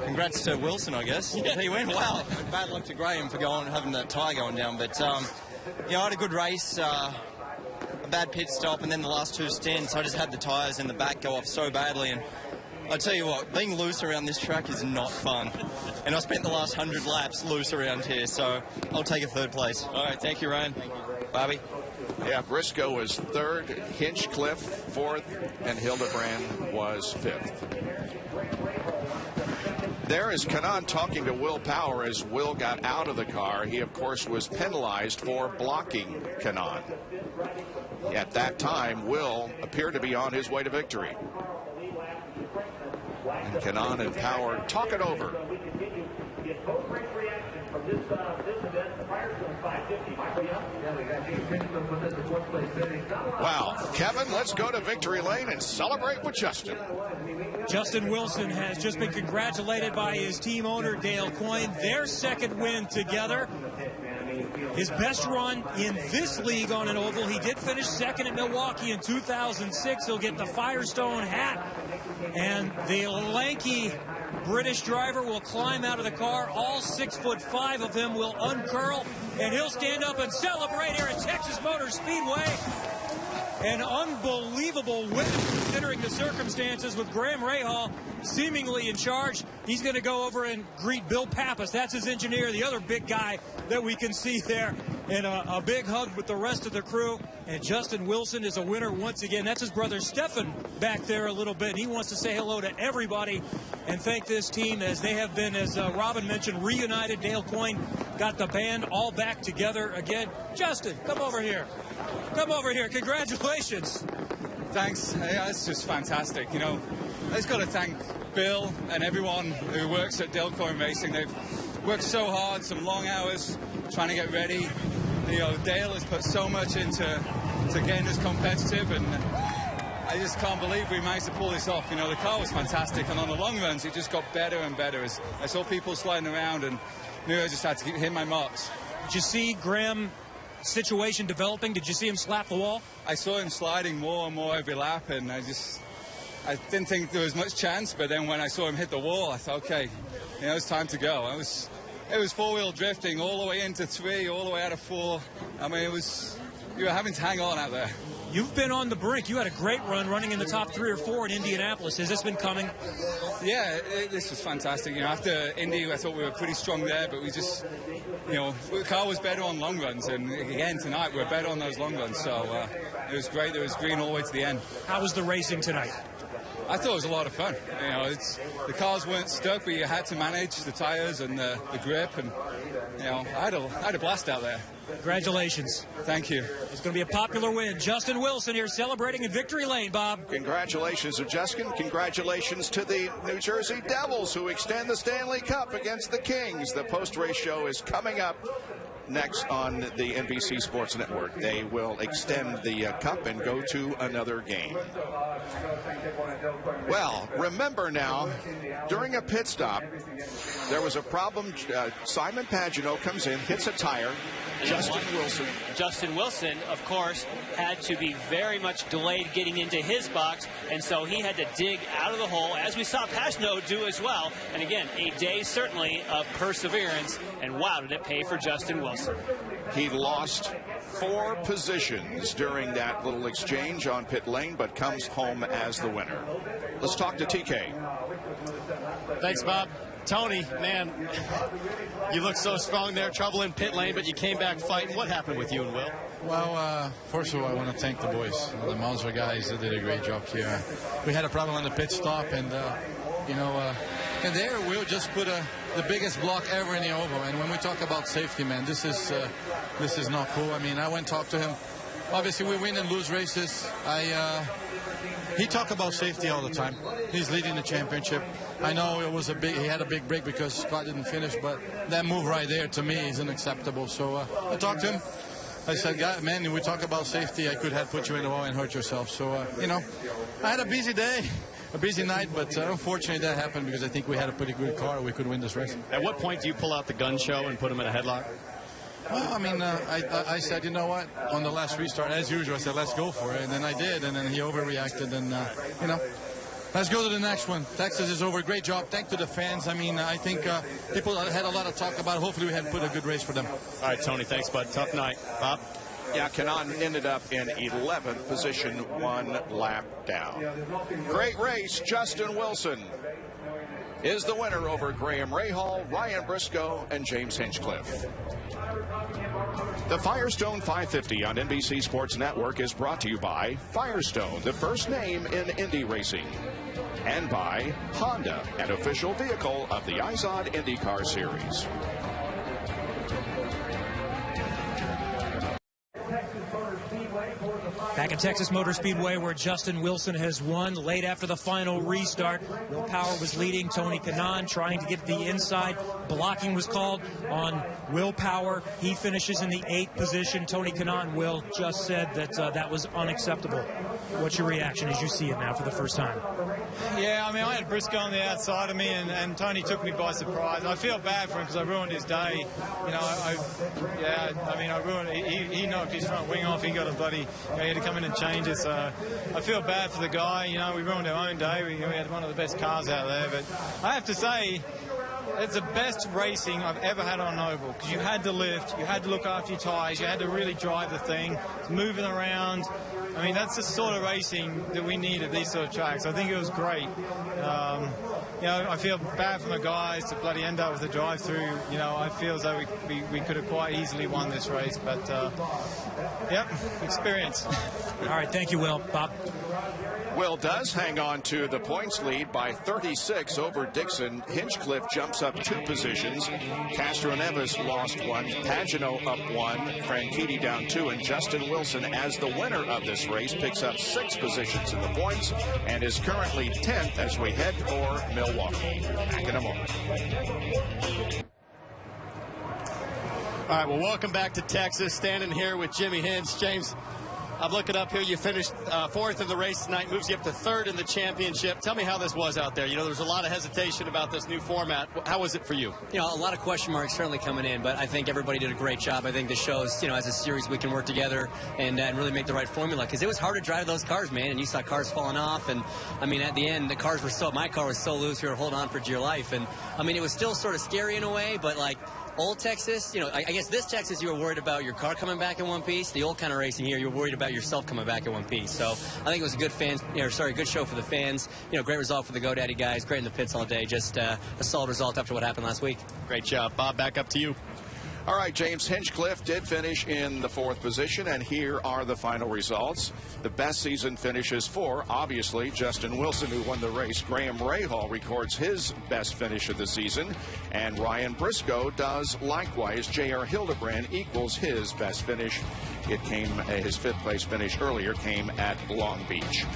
congrats to Wilson, I guess. Yeah. He went, wow. Bad luck to Graham for having that tyre going down. But, you know, I had a good race, a bad pit stop, and then the last two stints, I just had the tyres in the back go off so badly. And I tell you what, being loose around this track is not fun. And I spent the last 100 laps loose around here, so I'll take a third place. All right, thank you, Ryan. Thank you. Bobby? Yeah, Briscoe was third, Hinchcliffe fourth, and Hildebrand was fifth. There is Kanaan talking to Will Power as Will got out of the car. He, of course, was penalized for blocking Kanaan. At that time, Will appeared to be on his way to victory. And Kanaan and Power talk it over. Wow. Kevin, let's go to victory lane and celebrate with Justin. Justin Wilson has just been congratulated by his team owner, Dale Coyne. Their second win together. His best run in this league on an oval. He did finish second at Milwaukee in 2006. He'll get the Firestone hat. And the lanky British driver will climb out of the car. All 6'5" of him will uncurl, and he'll stand up and celebrate here at Texas Motor Speedway. An unbelievable win considering the circumstances with Graham Rahal seemingly in charge. He's going to go over and greet Bill Pappas. That's his engineer, the other big guy that we can see there. And a big hug with the rest of the crew. And Justin Wilson is a winner once again. That's his brother Stefan back there a little bit. He wants to say hello to everybody and thank this team as they have been, as Robin mentioned, reunited. Dale Coyne got the band all back together again. Justin, come over here. Come over here. Congratulations. Thanks. Yeah, it's just fantastic. You know, I just got to thank Bill and everyone who works at Dale Coyne Racing. They've worked so hard, some long hours trying to get ready. You know, Dale has put so much into getting us competitive, and I just can't believe we managed to pull this off. You know, the car was fantastic, and on the long runs, it just got better and better. As I saw people sliding around and knew I just had to hit my marks. Did you see Graham situation developing? Did you see him slap the wall? I saw him sliding more and more every lap, and I didn't think there was much chance, but then when I saw him hit the wall, I thought, okay, you know, it's time to go. It was four-wheel drifting all the way into 3, all the way out of 4. I mean, you were having to hang on out there. You've been on the brink. You had a great run running in the top 3 or 4 in Indianapolis. Has this been coming? Yeah, this was fantastic. You know, after Indy, I thought we were pretty strong there, but we just, you know, the car was better on long runs, and again tonight we're better on those long runs. So it was great. There was green all the way to the end. How was the racing tonight? I thought it was a lot of fun. You know, the cars weren't stuck, but you had to manage the tires and the grip, and you know, I had a blast out there. Congratulations. Thank you. It's going to be a popular win. Justin Wilson here celebrating in victory lane, Bob. Congratulations to Justin. Congratulations to the New Jersey Devils, who extend the Stanley Cup against the Kings. The post-race show is coming up next on the NBC Sports Network. They will extend the cup and go to another game. Well, remember now, during a pit stop, there was a problem. Simon Pagenaud comes in, hits a tire. Justin Wilson, of course, had to be very much delayed getting into his box, and so he had to dig out of the hole, as we saw Pagenaud do as well. And again, a day certainly of perseverance, and wow, did it pay for Justin Wilson. He lost 4 positions during that little exchange on pit lane, but comes home as the winner. Let's talk to TK. Thanks, Bob. Tony, man, you look so strong there. Trouble in pit lane, but you came back fighting. What happened with you and Will? Well, first of all, I want to thank the boys, the Monster guys that did a great job here. We had a problem on the pit stop, and and there Will just put the biggest block ever in the oval. And when we talk about safety, man, this is not cool. I mean, I went and talked to him. Obviously, we win and lose races. He talk about safety all the time. He's leading the championship. I know he had a big break because Scott didn't finish, but that move right there to me is unacceptable. So I talked to him. I said, God, man, we talk about safety. I could have put you in the wall and hurt yourself. So, I had a busy day, a busy night, but unfortunately that happened because I think we had a pretty good car. We could win this race. At what point do you pull out the gun show and put him in a headlock? Well, I mean, I said, you know what, on the last restart, as usual, I said, let's go for it. And then I did, and then he overreacted. And, let's go to the next one. Texas is over. Great job. Thanks to the fans. I mean, I think people had a lot of talk about it. Hopefully we had put a good race for them. All right, Tony, thanks, bud. Tough night. Bob? Yeah, Kanaan ended up in 11th position, 1 lap down. Great race. Justin Wilson is the winner over Graham Rahal, Ryan Briscoe, and James Hinchcliffe. The Firestone 550 on NBC Sports Network is brought to you by Firestone, the first name in Indy racing, and by Honda, an official vehicle of the IZOD IndyCar Series. Back at Texas Motor Speedway, where Justin Wilson has won late after the final restart. Will Power was leading. Tony Kanaan trying to get the inside. Blocking was called on Will Power. He finishes in the 8th position. Tony Kanaan, Will, just said that that was unacceptable. What's your reaction as you see it now for the first time? Yeah, I mean, I had Briscoe on the outside of me, and Tony took me by surprise. I feel bad for him because I ruined his day. I ruined it. He knocked his front wing off. He got a bloody... he had to come in and change it, so I feel bad for the guy. We ruined our own day. We had one of the best cars out there, but I have to say, it's the best racing I've ever had on an oval, because you had to lift, you had to look after your tyres, you had to really drive the thing, moving around. I mean, that's the sort of racing that we need at these sort of tracks. I think it was great. I feel bad for my guys to bloody end up with a drive-through. I feel as though we could have quite easily won this race, but experience. All right, thank you, Will. Bob? Will does hang on to the points lead by 36 over Dixon. Hinchcliffe jumps up 2 positions. Castro Neves lost 1. Pagano up 1. Franchitti down 2. And Justin Wilson, as the winner of this race, picks up 6 positions in the points and is currently 10th as we head for Milwaukee. Back in a moment. All right, well, welcome back to Texas. Standing here with Jimmy Hinch. James, I'm looking up here. You finished 4th in the race tonight, moves you up to 3rd in the championship. Tell me how this was out there. There was a lot of hesitation about this new format. How was it for you? A lot of question marks certainly coming in, but I think everybody did a great job. I think this shows, as a series, we can work together and really make the right formula, because it was hard to drive those cars, man, and you saw cars falling off, and I mean, at the end, my car was so loose, we were holding on for dear life, and I mean, it was still sort of scary in a way, but like, old Texas, I guess this Texas, you were worried about your car coming back in one piece. The old kind of racing here, you were worried about yourself coming back in one piece. So I think it was a good show for the fans. Great result for the GoDaddy guys. Great in the pits all day. Just a solid result after what happened last week. Great job. Bob, back up to you. All right, James Hinchcliffe did finish in the 4th position, and here are the final results. The best season finishes for, obviously, Justin Wilson, who won the race. Graham Rahal records his best finish of the season, and Ryan Briscoe does likewise. J.R. Hildebrand equals his best finish. It came, his 5th place finish earlier came at Long Beach.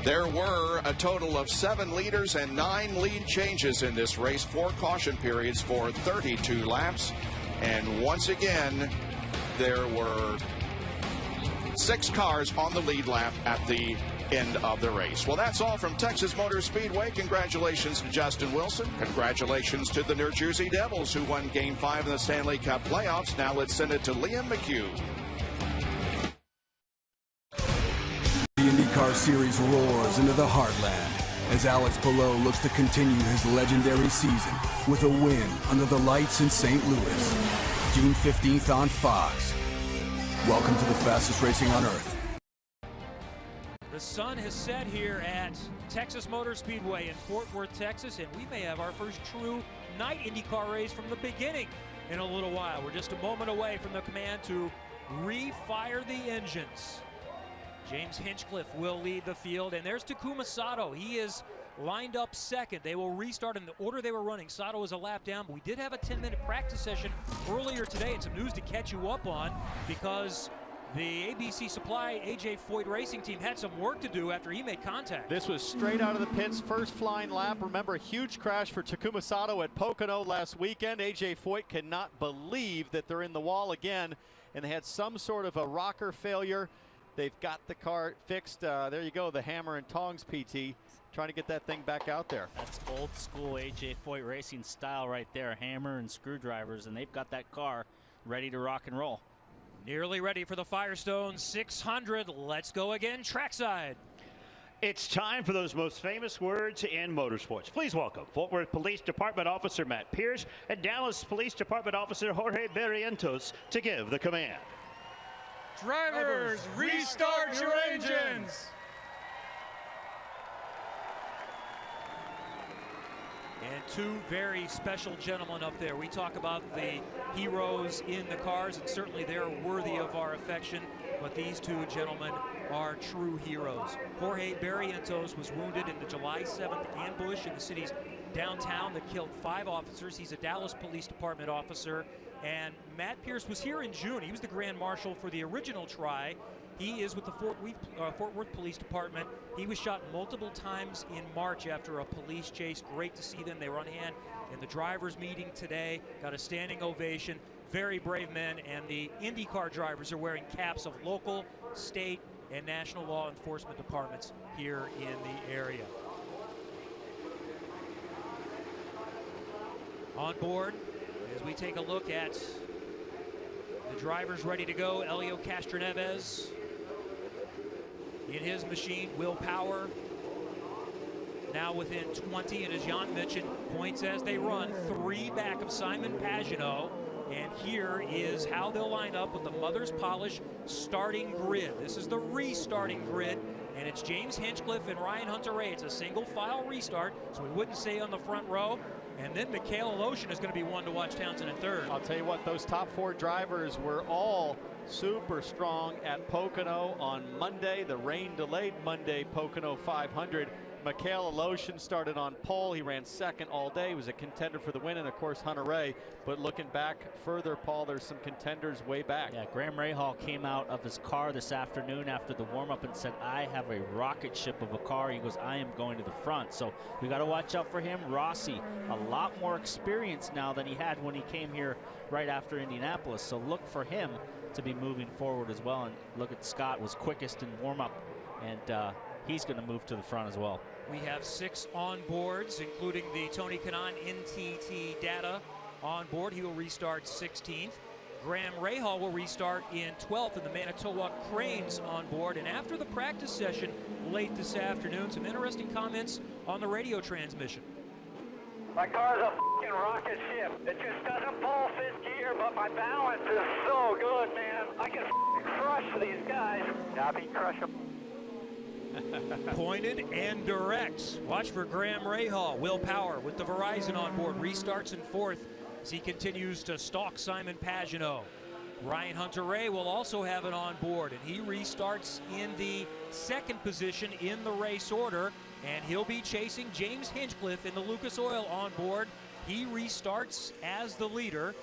There were a total of 7 leaders and 9 lead changes in this race, 4 caution periods for 32 laps. And once again, there were 6 cars on the lead lap at the end of the race. Well, that's all from Texas Motor Speedway. Congratulations to Justin Wilson. Congratulations to the New Jersey Devils, who won Game 5 in the Stanley Cup playoffs. Now let's send it to Liam McHugh. The IndyCar Series roars into the heartland as Alex Palou looks to continue his legendary season with a win under the lights in St. Louis, June 15th on Fox. Welcome to the fastest racing on earth. The sun has set here at Texas Motor Speedway in Fort Worth, Texas, and we may have our first true night IndyCar race from the beginning in a little while. We're just a moment away from the command to refire the engines. James Hinchcliffe will lead the field, and there's Takuma Sato. He is lined up second. They will restart in the order they were running. Sato is a lap down, but we did have a 10-minute practice session earlier today, and some news to catch you up on, because the ABC Supply AJ Foyt Racing team had some work to do after he made contact. This was straight out of the pits, first flying lap. Remember, a huge crash for Takuma Sato at Pocono last weekend. AJ Foyt cannot believe that they're in the wall again, and they had some sort of a rocker failure. They've got the car fixed. There you go, the hammer and tongs PT, trying to get that thing back out there. That's old school AJ Foyt Racing style right there, hammer and screwdrivers, and they've got that car ready to rock and roll. Nearly ready for the Firestone 600. Let's go again, trackside. It's time for those most famous words in motorsports. Please welcome Fort Worth Police Department Officer Matt Pierce and Dallas Police Department Officer Jorge Barrientos to give the command. Drivers, restart your engines! And two very special gentlemen up there. We talk about the heroes in the cars, and certainly they're worthy of our affection, but these two gentlemen are true heroes. Jorge Barrientos was wounded in the July 7th ambush in the city's downtown that killed 5 officers. He's a Dallas Police Department officer. And Matt Pierce was here in June. He was the Grand Marshal for the original try. He is with the Fort Worth Police Department. He was shot multiple times in March after a police chase. Great to see them. They were on hand in the drivers' meeting today. Got a standing ovation. Very brave men. And the IndyCar drivers are wearing caps of local, state, and national law enforcement departments here in the area. On board, as we take a look at the drivers ready to go, Elio Castroneves in his machine. Will Power now within 20, and as Jan mentioned, points as they run, 3 back of Simon Pagenaud. And here is how they'll line up with the Mother's Polish starting grid. This is the restarting grid, and it's James Hinchcliffe and Ryan Hunter-Reay. It's a single file restart, so we wouldn't say on the front row. And then Mikhail Aloshin is going to be one to watch Townsend in third. I'll tell you what, those top 4 drivers were all super strong at Pocono on Monday, the rain-delayed Monday Pocono 500. Mikhail Aloshin started on pole. He ran second all day. He was a contender for the win, and of course Hunter-Reay. But looking back further, Paul, there's some contenders way back. Yeah, Graham Rahal came out of his car this afternoon after the warm-up and said, I have a rocket ship of a car. He goes, I am going to the front. So we got to watch out for him. Rossi, a lot more experience now than he had when he came here right after Indianapolis. So look for him to be moving forward as well. And look at Scott, was quickest in warm-up, and he's going to move to the front as well. We have 6 on boards, including the Tony Kanaan NTT data on board. He will restart 16th. Graham Rahal will restart in 12th, and the Manitowoc Cranes on board. And after the practice session late this afternoon, some interesting comments on the radio transmission. My car's a f***ing rocket ship. It just doesn't pull 5th gear, but my balance is so good, man. I can f***ing crush these guys. Copy, crush them. Pointed and direct. Watch for Graham Rahal. Will Power with the Verizon on board restarts in 4th as he continues to stalk Simon Pagenaud. Ryan Hunter-Reay will also have it on board, and he restarts in the 2nd position in the race order, and he'll be chasing James Hinchcliffe in the Lucas Oil on board. He restarts as the leader,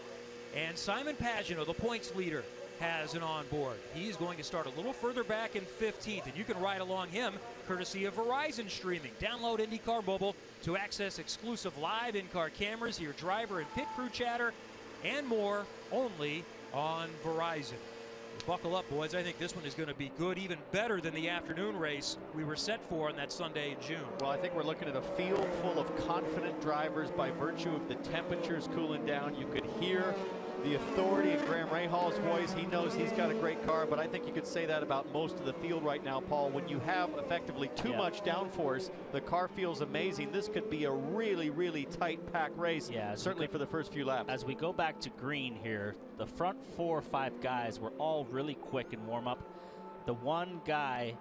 and Simon Pagenaud, the points leader, has an on board. He's going to start a little further back in 15th, and you can ride along him courtesy of Verizon streaming. Download IndyCar Mobile to access exclusive live in-car cameras, hear driver and pit crew chatter, and more only on Verizon. Buckle up, boys. I think this one is going to be good, even better than the afternoon race we were set for on that Sunday in June. Well, I think we're looking at a field full of confident drivers by virtue of the temperatures cooling down. You could hear the authority in Graham Rahal's voice. He knows he's got a great car, but I think you could say that about most of the field right now, Paul. When you have effectively too much downforce, the car feels amazing. This could be a really, really tight pack race, certainly for the first few laps. As we go back to green here, the front 4 or 5 guys were all really quick in warm-up. The one guy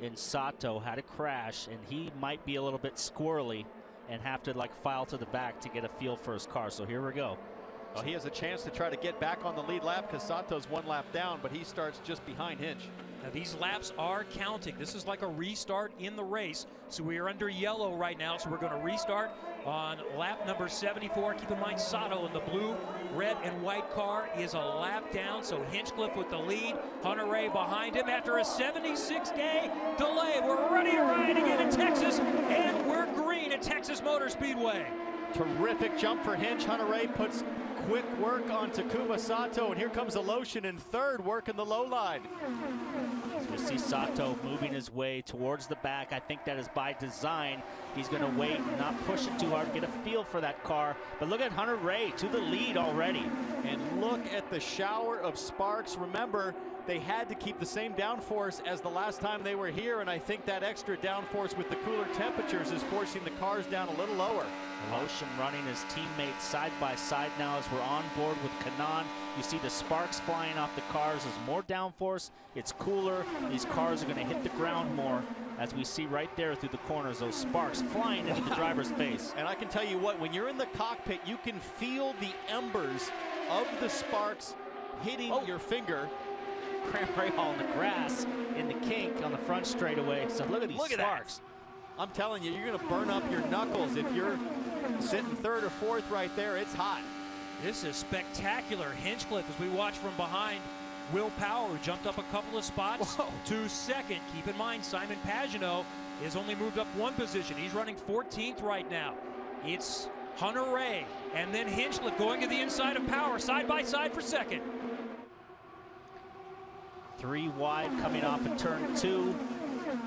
in Sato had a crash, and he might be a little bit squirrely and have to like file to the back to get a feel for his car. So here we go. Well, he has a chance to try to get back on the lead lap because Sato's 1 lap down, but he starts just behind Hinch. Now these laps are counting. This is like a restart in the race. So we are under yellow right now, so we're going to restart on lap number 74. Keep in mind Sato in the blue, red, and white car is a lap down, so Hinchcliffe with the lead. Hunter Ray behind him after a 76-day delay. We're ready to ride again in Texas, and we're green at Texas Motor Speedway. Terrific jump for Hinch. Hunter Ray puts quick work on Takuma Sato, and here comes Aloshin in third, working the low line. We see Sato moving his way towards the back. I think that is by design. He's going to wait and not push it too hard, get a feel for that car. But look at Hunter Ray to the lead already. And look at the shower of sparks. Remember, they had to keep the same downforce as the last time they were here, and I think that extra downforce with the cooler temperatures is forcing the cars down a little lower. Aloshin running his teammates side by side now as we're on board with Kanaan. You see the sparks flying off the cars. There's more downforce. It's cooler. These cars are going to hit the ground more, as we see right there through the corners, those sparks flying into the driver's face. And I can tell you what, when you're in the cockpit, you can feel the embers of the sparks hitting your finger. Cramp right on the grass in the kink on the front straightaway. So look at these sparks. I'm telling you, you're going to burn up your knuckles if you're sitting third or fourth right there. It's hot. This is spectacular. Hinchcliffe, as we watch from behind, Will Power, who jumped up a couple of spots to second. Keep in mind, Simon Pagenaud has only moved up 1 position. He's running 14th right now. It's Hunter Ray and then Hinchcliffe going to the inside of Power, side by side for second. 3 wide coming off of turn 2.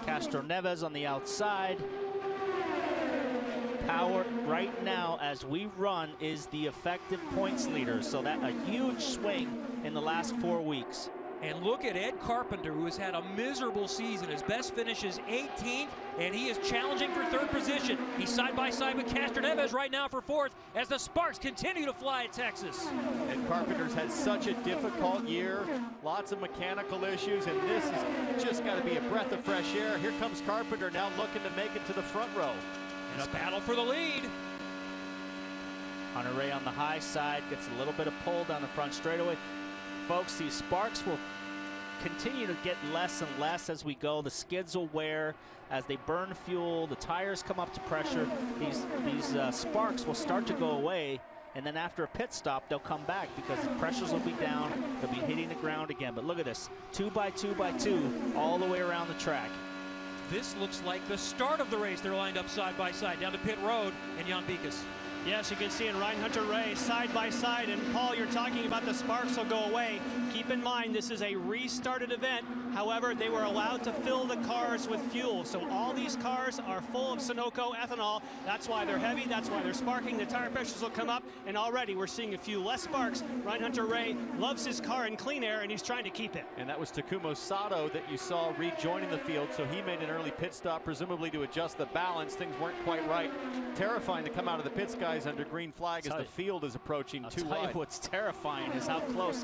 Castro Neves on the outside. Power right now as we run is the effective points leader. So that a huge swing in the last 4 weeks. And look at Ed Carpenter, who has had a miserable season. His best finish is 18th, and he is challenging for 3rd position. He's side by side with Castro Neves right now for 4th as the sparks continue to fly at Texas. And Carpenter's had such a difficult year, lots of mechanical issues, and this has just got to be a breath of fresh air. Here comes Carpenter now looking to make it to the front row. And a battle for the lead. Hunter Ray on the high side gets a little bit of pull down the front straightaway. Folks, these sparks will continue to get less and less as we go. The skids will wear as they burn fuel. The tires come up to pressure. These sparks will start to go away, and then after a pit stop, they'll come back because the pressures will be down. They'll be hitting the ground again. But look at this, 2 by 2 by 2 all the way around the track. This looks like the start of the race. They're lined up side by side down to pit road and Jan Bikas. Yes, you can see in Ryan Hunter Ray side by side. And Paul, you're talking about the sparks will go away. Keep in mind, this is a restarted event. However, they were allowed to fill the cars with fuel. So all these cars are full of Sunoco ethanol. That's why they're heavy. That's why they're sparking. The tire pressures will come up. And already we're seeing a few less sparks. Ryan Hunter Ray loves his car in clean air, and he's trying to keep it. And that was Takuma Sato that you saw rejoining the field. So he made an early pit stop, presumably to adjust the balance. Things weren't quite right. Terrifying to come out of the pits, guys, under green flag as the field is approaching too wide. I'll tell you what's terrifying is how close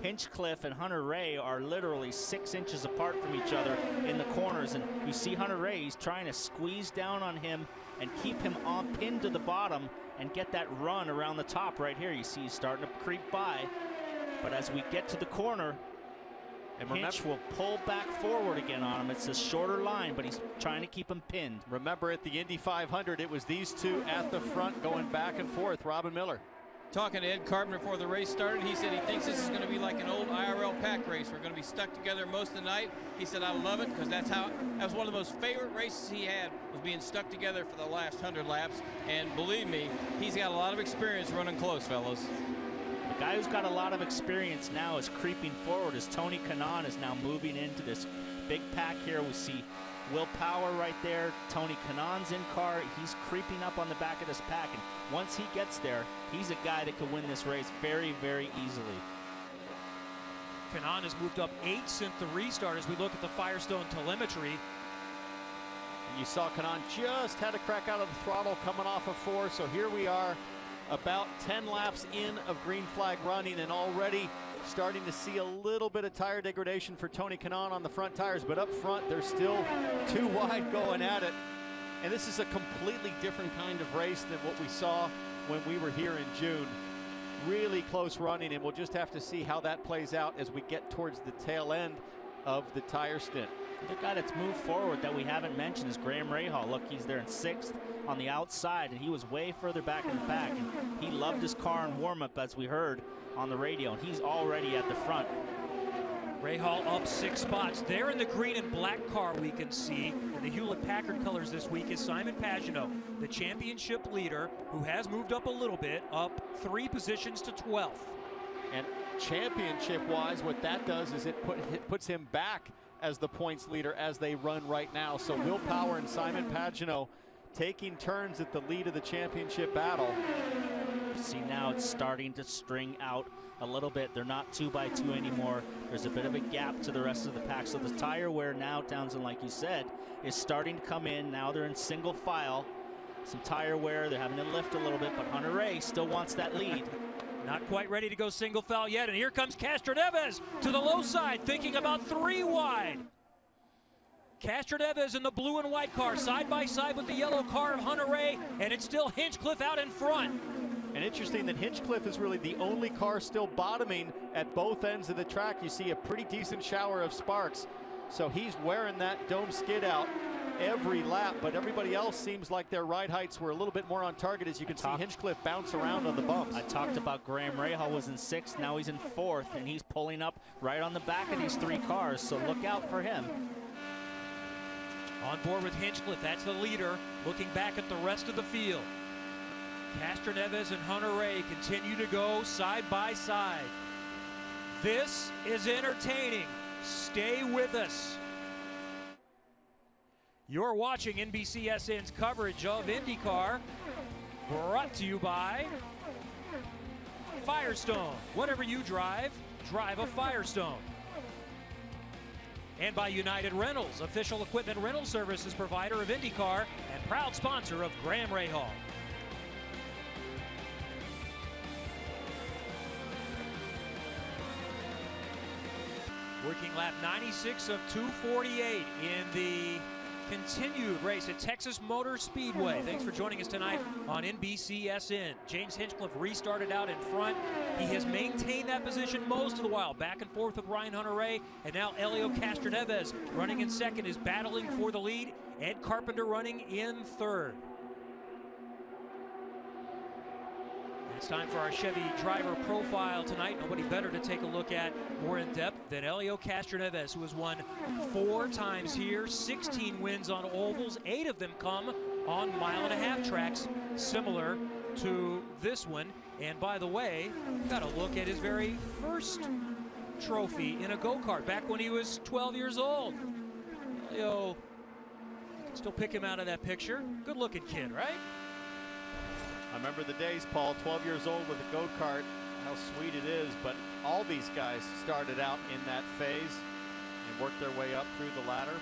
Hinchcliffe and Hunter Ray are literally 6 inches apart from each other in the corners. And you see Hunter Ray, he's trying to squeeze down on him and keep him on pinned to the bottom and get that run around the top right here. You see he's starting to creep by. But as we get to the corner, and Hinch will pull back forward again on him. It's a shorter line, but he's trying to keep him pinned. Remember, at the Indy 500, it was these two at the front going back and forth. Robin Miller. Talking to Ed Carpenter before the race started, he said he thinks this is going to be like an old IRL pack race. We're going to be stuck together most of the night. He said, I love it because that was one of the most favorite races he had, was being stuck together for the last 100 laps. And believe me, he's got a lot of experience running close, fellas. The guy who's got a lot of experience now is creeping forward as Tony Kanaan is now moving into this big pack here. We see Will Power right there. Tony Kanaan's in car. He's creeping up on the back of this pack. And once he gets there, he's a guy that can win this race very, very easily. Kanaan has moved up 8 since the restart as we look at the Firestone telemetry. And you saw Kanaan just had a crack out of the throttle coming off of 4. So here we are, about 10 laps in of green flag running, and already starting to see a little bit of tire degradation for Tony Kanaan on the front tires, but up front, they're still too wide going at it. And this is a completely different kind of race than what we saw when we were here in June. Really close running, and we'll just have to see how that plays out as we get towards the tail end of the tire stint. The guy that's moved forward that we haven't mentioned is Graham Rahal. Look, he's there in 6th on the outside, and he was way further back in the pack. And he loved his car in warm-up, as we heard on the radio, and he's already at the front. Rahal up 6 spots. There in the green and black car we can see in the Hewlett-Packard colors this week is Simon Pagenaud, the championship leader, who has moved up a little bit, up 3 positions to 12th. And championship-wise, what that does is it puts him back as the points leader as they run right now. So Will Power and Simon Pagenaud taking turns at the lead of the championship battle. See, now it's starting to string out a little bit. They're not 2x2 anymore. There's a bit of a gap to the rest of the pack. So the tire wear now, Townsend, like you said, is starting to come in. Now they're in single file. Some tire wear. They're having to lift a little bit, but Hunter Ray still wants that lead. Not quite ready to go single foul yet, and here comes Castroneves to the low side, thinking about 3 wide. Castroneves in the blue and white car, side by side with the yellow car of Hunter Ray, and it's still Hinchcliffe out in front. And interesting that Hinchcliffe is really the only car still bottoming at both ends of the track. You see a pretty decent shower of sparks. So he's wearing that dome skid out every lap, but everybody else seems like their ride heights were a little bit more on target, as you can see Hinchcliffe bounce around on the bumps. I talked about Graham Rahal was in 6th, now he's in 4th, and he's pulling up right on the back of these 3 cars, so look out for him. On board with Hinchcliffe, that's the leader, looking back at the rest of the field. Castroneves and Hunter Ray continue to go side by side. This is entertaining. Stay with us. You're watching NBCSN's coverage of IndyCar, brought to you by Firestone. Whatever you drive, drive a Firestone. And by United Rentals, official equipment rental services provider of IndyCar and proud sponsor of Graham Rahal. Working lap 96 of 248 in the continued race at Texas Motor Speedway. Thanks for joining us tonight on NBCSN. James Hinchcliffe restarted out in front. He has maintained that position most of the while, back and forth with Ryan Hunter-Reay, and now Elio Castroneves running in 2nd is battling for the lead. Ed Carpenter running in 3rd. It's time for our Chevy driver profile tonight. Nobody better to take a look at more in depth than Elio Castroneves, who has won 4 times here, 16 wins on ovals, 8 of them come on 1.5-mile tracks, similar to this one. And by the way, got a look at his very first trophy in a go-kart back when he was 12 years old. Elio, you can still pick him out of that picture. Good-looking kid, right? I remember the days, Paul, 12 years old with a go-kart, how sweet it is, but all these guys started out in that phase and worked their way up through the ladder.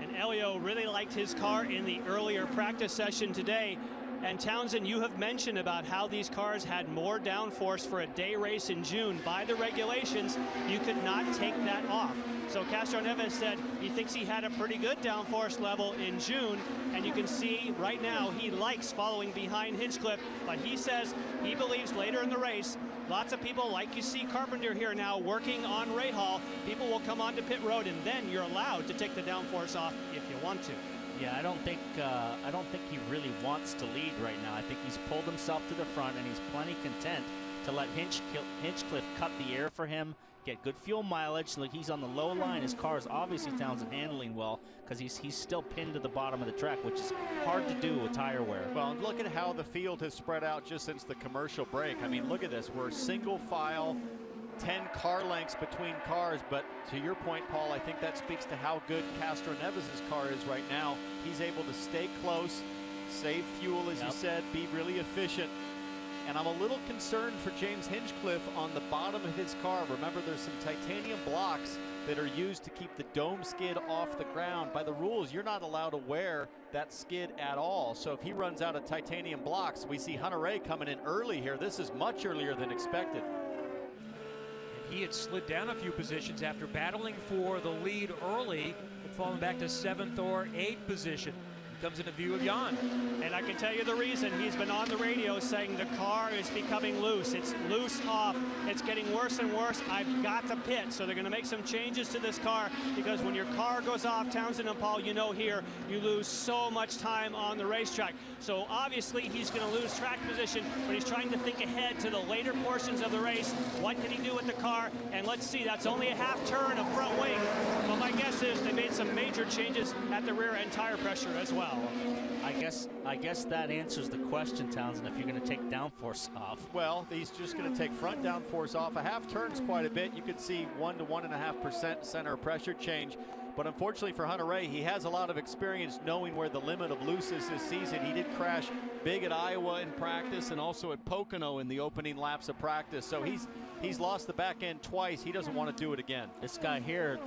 And Elio really liked his car in the earlier practice session today. And Townsend, you have mentioned about how these cars had more downforce for a day race in June. By the regulations, you could not take that off. So Castroneves said he thinks he had a pretty good downforce level in June, and you can see right now he likes following behind Hinchcliffe, but he says he believes later in the race, lots of people, like you see Carpenter here now working on Rahal, people will come onto pit road, and then you're allowed to take the downforce off if you want to. Yeah, I don't think he really wants to lead right now. I think he's pulled himself to the front, and he's plenty content to let Hinchcliffe cut the air for him, get good fuel mileage. Like, he's on the low line. His car is obviously Townsend handling well, because he's still pinned to the bottom of the track, which is hard to do with tire wear. Well, look at how the field has spread out just since the commercial break. I mean, look at this. We're single file, 10 car lengths between cars, but to your point, Paul, I think that speaks to how good Castroneves' car is right now. He's able to stay close, save fuel, as you said, be really efficient. And I'm a little concerned for James Hinchcliffe on the bottom of his car. Remember, there's some titanium blocks that are used to keep the dome skid off the ground. By the rules, you're not allowed to wear that skid at all. So if he runs out of titanium blocks, we see Hunter-Reay coming in early here. This is much earlier than expected. And he had slid down a few positions after battling for the lead early and falling back to 7th or 8th position. Comes into view of Jan. And I can tell you the reason. He's been on the radio saying the car is becoming loose. It's loose off. It's getting worse and worse. I've got to pit. So they're going to make some changes to this car, because when your car goes off, Townsend and Paul, you know here, you lose so much time on the racetrack. So obviously he's going to lose track position, but he's trying to think ahead to the later portions of the race. What can he do with the car? And let's see, that's only a half turn of front wing. But my guess is they made some major changes at the rear end tire pressure as well. I guess that answers the question, Townsend, if you're going to take downforce off. Well, he's just going to take front downforce off. A half turn's quite a bit. You could see 1 to 1.5% center of pressure change. But unfortunately for Hunter-Reay, he has a lot of experience knowing where the limit of loose is this season. He did crash big at Iowa in practice and also at Pocono in the opening laps of practice. So he's lost the back end twice. He doesn't want to do it again. This guy here,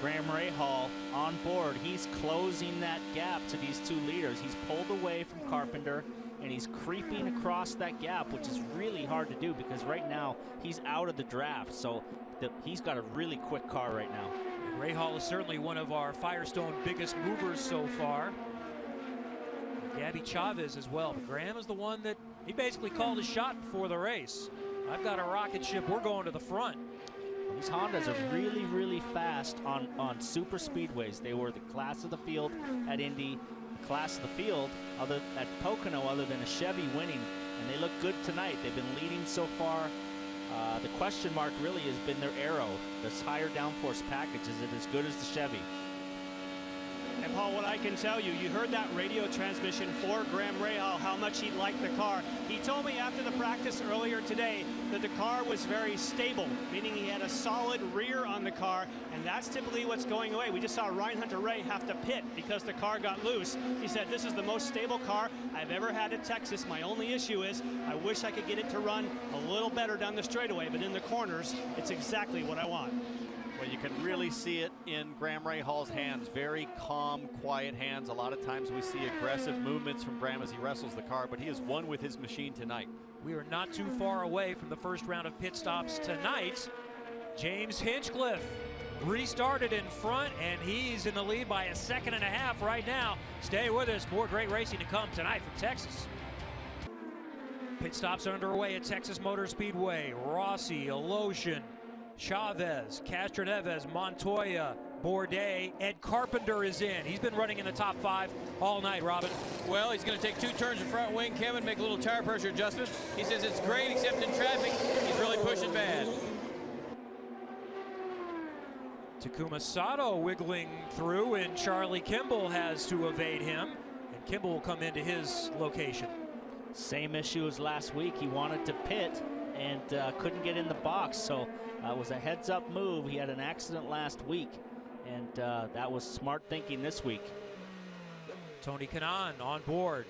Graham Rahal, on board, he's closing that gap to these two leaders. He's pulled away from Carpenter, and he's creeping across that gap, which is really hard to do because right now he's out of the draft. So he's got a really quick car right now. Rahal is certainly one of our Firestone biggest movers so far. Gabby Chavez as well. But Graham is the one that he basically called his shot before the race. I've got a rocket ship. We're going to the front. These Hondas are really, really fast on super speedways. They were the class of the field at Indy, the class of the field at Pocono, other than a Chevy winning, and they look good tonight. They've been leading so far. The question mark really has been their aero. This higher downforce package, is it as good as the Chevy? And Paul, what I can tell you, you heard that radio transmission for Graham Rahal, how much he liked the car. He told me after the practice earlier today that the car was very stable, meaning he had a solid rear on the car, and that's typically what's going away. We just saw Ryan Hunter-Reay have to pit because the car got loose. He said, this is the most stable car I've ever had at Texas. My only issue is I wish I could get it to run a little better down the straightaway, but in the corners, it's exactly what I want. Well, you can really see it in Graham Rahal's hands. Very calm, quiet hands. A lot of times we see aggressive movements from Graham as he wrestles the car, but he has won with his machine tonight. We are not too far away from the first round of pit stops tonight. James Hinchcliffe restarted in front, and he's in the lead by 1.5 seconds right now. Stay with us. More great racing to come tonight from Texas. Pit stops are underway at Texas Motor Speedway. Rossi, Alosian, Chavez, Castroneves, Montoya, Bourdais, Ed Carpenter is in. He's been running in the top 5 all night, Robin. Well, he's going to take 2 turns in front wing, Kevin, make a little tire pressure adjustment. He says it's great, except in traffic, he's really pushing bad. Takuma Sato wiggling through, and Charlie Kimball has to evade him, and Kimball will come into his location. Same issue as last week. He wanted to pit and couldn't get in the box, so it was a heads-up move. He had an accident last week, and that was smart thinking this week. Tony Kanaan on board.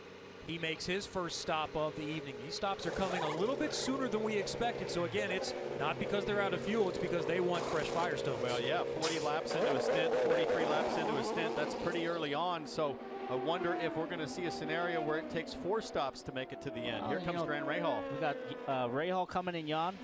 He makes his first stop of the evening. These stops are coming a little bit sooner than we expected, so again, it's not because they're out of fuel, it's because they want fresh Firestone. Well, yeah, 40 laps into a stint, 43 laps into a stint. That's pretty early on, so I wonder if we're going to see a scenario where it takes 4 stops to make it to the end. Here comes Graham Rahal. We got Rahal coming in, Jan.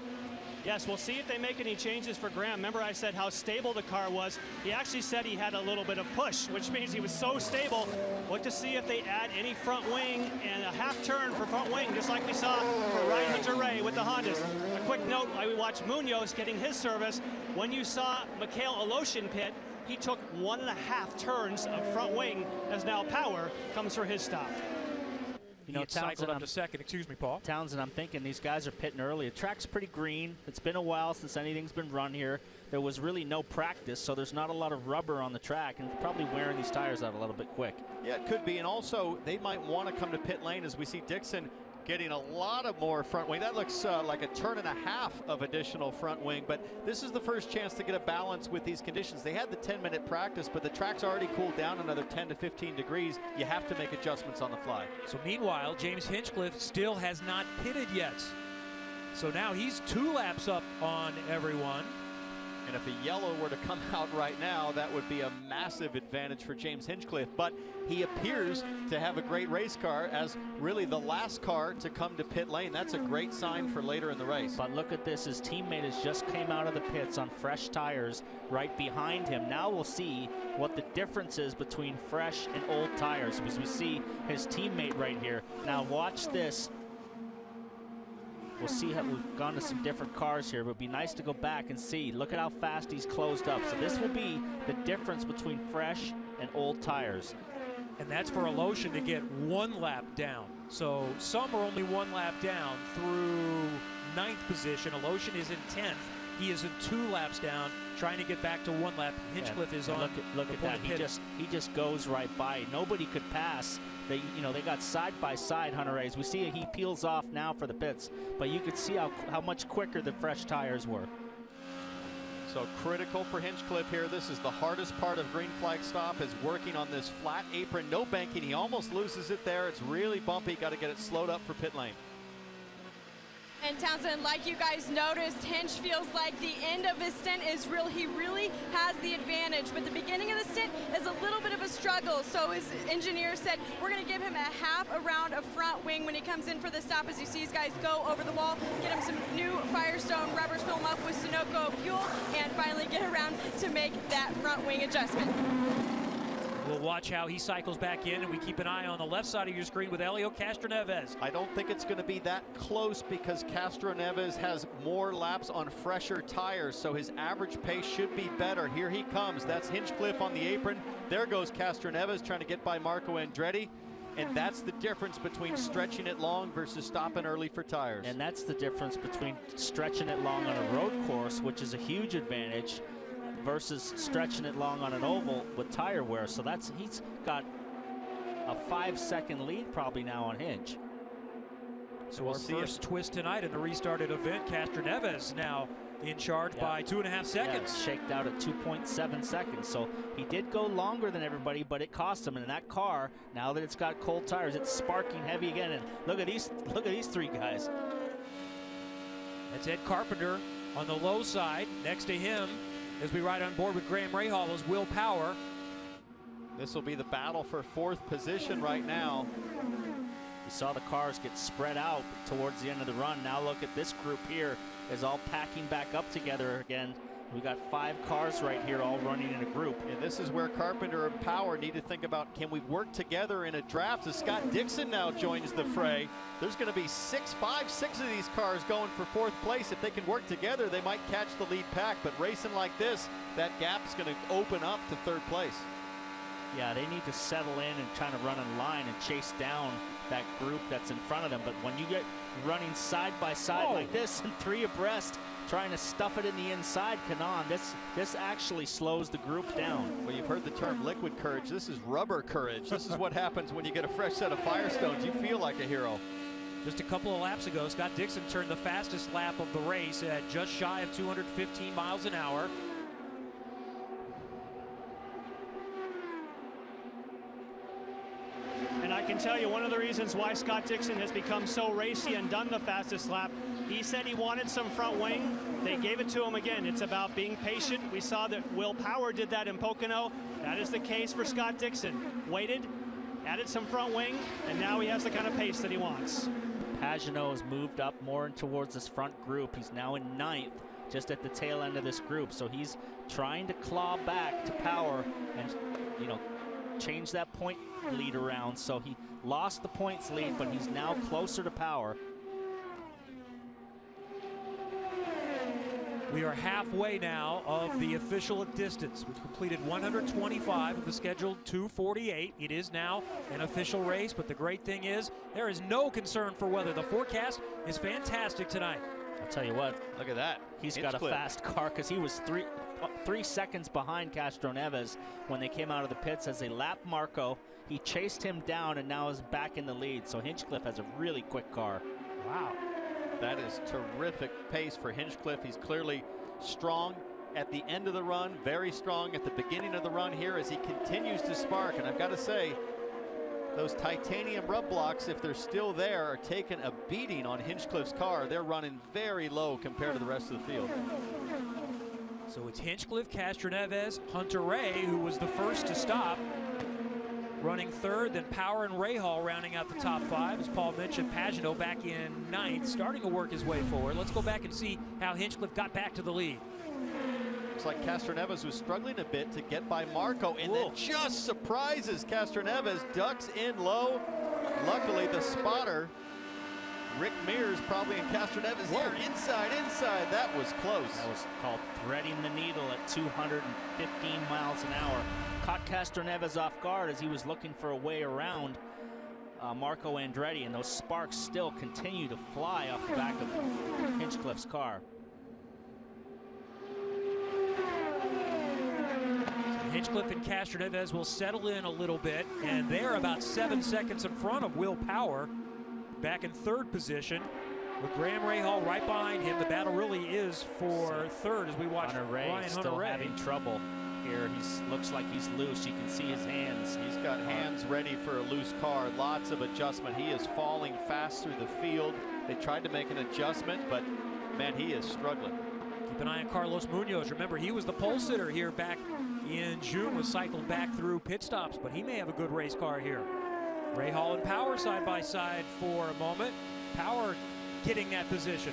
Yes, we'll see if they make any changes for Graham. Remember I said how stable the car was. He actually said he had a little bit of push, which means he was so stable. Look to see if they add any front wing and a half turn for front wing, just like we saw for Ryan Hunter-Reay with the Hondas. A quick note, we watched Munoz getting his service. When you saw Mikhail Alosian pit, he took 1.5 turns of front wing as now power comes for his stop. You know, cycled up to second. Excuse me, Paul. Townsend, I'm thinking these guys are pitting early. The track's pretty green. It's been a while since anything's been run here. There was really no practice, so there's not a lot of rubber on the track, and it's probably wearing these tires out a little bit quick. Yeah, it could be, and also they might want to come to pit lane as we see Dixon getting a lot of more front wing. That looks like a turn and a half of additional front wing, but this is the first chance to get a balance with these conditions. They had the 10-minute practice, but the track's already cooled down another 10 to 15 degrees. You have to make adjustments on the fly. So meanwhile, James Hinchcliffe still has not pitted yet. So now he's 2 laps up on everyone. And if a yellow were to come out right now, that would be a massive advantage for James Hinchcliffe. But he appears to have a great race car as really the last car to come to pit lane. That's a great sign for later in the race. But look at this, his teammate has just came out of the pits on fresh tires right behind him. Now we'll see what the difference is between fresh and old tires, because we see his teammate right here. Now watch this. We'll see how we've gone to some different cars here, but it'd be nice to go back and see. Look at how fast he's closed up. So this will be the difference between fresh and old tires. And that's for Aloshin to get 1 lap down. So some are only 1 lap down through 9th position. Aloshin is in 10th. He is in 2 laps down, trying to get back to 1 lap. Hinchcliffe is on. Look at that. He just goes right by. Nobody could pass. They got side by side, Hunter Rays. We see he peels off now for the pits, but you could see how much quicker the fresh tires were. So critical for Hinchcliffe here. This is the hardest part of green flag stop, is working on this flat apron, no banking. He almost loses it there. It's really bumpy. Got to get it slowed up for pit lane. And Townsend, like you guys noticed, Hinch feels like the end of his stint is real. He really has the advantage, but the beginning of the stint is a little bit of a struggle. So his engineer said, we're going to give him a half a round of front wing when he comes in for the stop. As you see these guys go over the wall, get him some new Firestone rubbers, fill him up with Sunoco fuel, and finally get around to make that front wing adjustment. We'll watch how he cycles back in, and we keep an eye on the left side of your screen with Helio Castroneves. I don't think it's going to be that close because Castroneves has more laps on fresher tires, so his average pace should be better. Here he comes. That's Hinchcliffe on the apron. There goes Castroneves trying to get by Marco Andretti. And that's the difference between stretching it long versus stopping early for tires. And that's the difference between stretching it long on a road course, which is a huge advantage, versus stretching it long on an oval with tire wear. So he's got a 5-second lead probably now on Hinch. So our first twist tonight in the restarted event, Castroneves now in charge by 2.5 seconds. Yeah, shaked out at 2.7 seconds. So he did go longer than everybody, but it cost him. And in that car, now that it's got cold tires, it's sparking heavy again. And look at these 3 guys. That's Ed Carpenter on the low side. Next to him, as we ride on board with Graham Rahal, is Will Power. This will be the battle for 4th position right now. We saw the cars get spread out towards the end of the run. Now look at this group here is all packing back up together again. We got 5 cars right here all running in a group. And this is where Carpenter and Power need to think about, can we work together in a draft? As Scott Dixon now joins the fray, there's going to be 6 of these cars going for 4th place. If they can work together, they might catch the lead pack. But racing like this, that gap is going to open up to 3rd place. Yeah, they need to settle in and try to run in line and chase down that group that's in front of them. But when you get running side by side like this and 3 abreast, trying to stuff it in the inside, Kanaan, this actually slows the group down. Well, you've heard the term liquid courage. This is rubber courage. This is what happens when you get a fresh set of Firestones. You feel like a hero. Just a couple of laps ago, Scott Dixon turned the fastest lap of the race at just shy of 215 miles an hour. And I can tell you one of the reasons why Scott Dixon has become so racy and done the fastest lap, he said he wanted some front wing. They gave it to him again. It's about being patient. We saw that Will Power did that in Pocono. That is the case for Scott Dixon. Waited, added some front wing, and now he has the kind of pace that he wants. Pagenaud has moved up more and towards this front group. He's now in 9th, just at the tail end of this group. So he's trying to claw back to Power and, change that point lead around. So he lost the points lead, but he's now closer to Power. We are halfway now of the official distance. We've completed 125 of the scheduled 248. It is now an official race, but the great thing is there is no concern for weather. The forecast is fantastic tonight. I'll tell you what. Look at that. He's got a fast car because he was three seconds behind Castroneves when they came out of the pits as they lapped Marco. He chased him down and now is back in the lead. So Hinchcliffe has a really quick car. Wow. That is terrific pace for Hinchcliffe. He's clearly strong at the end of the run, very strong at the beginning of the run here as he continues to spark. And I've got to say, those titanium rub blocks, if they're still there, are taking a beating on Hinchcliffe's car. They're running very low compared to the rest of the field. So it's Hinchcliffe, Castroneves, Hunter Ray, who was the first to stop, running third, then Power and Rahal rounding out the top 5. As Paul mentioned, Pagenaud back in 9th, starting to work his way forward. Let's go back and see how Hinchcliffe got back to the lead. Looks like Castroneves was struggling a bit to get by Marco, and then just surprises Castroneves, ducks in low. Luckily, the spotter, Rick Mears, probably in Castroneves here, inside. That was close. That was called threading the needle at 215 miles an hour. Caught Castroneves off guard as he was looking for a way around Marco Andretti, and those sparks still continue to fly off the back of Hinchcliffe's car. Hinchcliffe and Castroneves will settle in a little bit, and they're about 7 seconds in front of Will Power, back in 3rd position, with Graham Rahal right behind him. The battle really is for 3rd as we watch Ryan still having trouble here. He looks like he's loose. You can see his hands. He's got hands ready for a loose car. Lots of adjustment. He is falling fast through the field. They tried to make an adjustment, but man, he is struggling. Keep an eye on Carlos Munoz. Remember, he was the pole sitter here back in June, was cycled back through pit stops, but he may have a good race car here. Rahal and Power side by side for a moment. Power getting that position.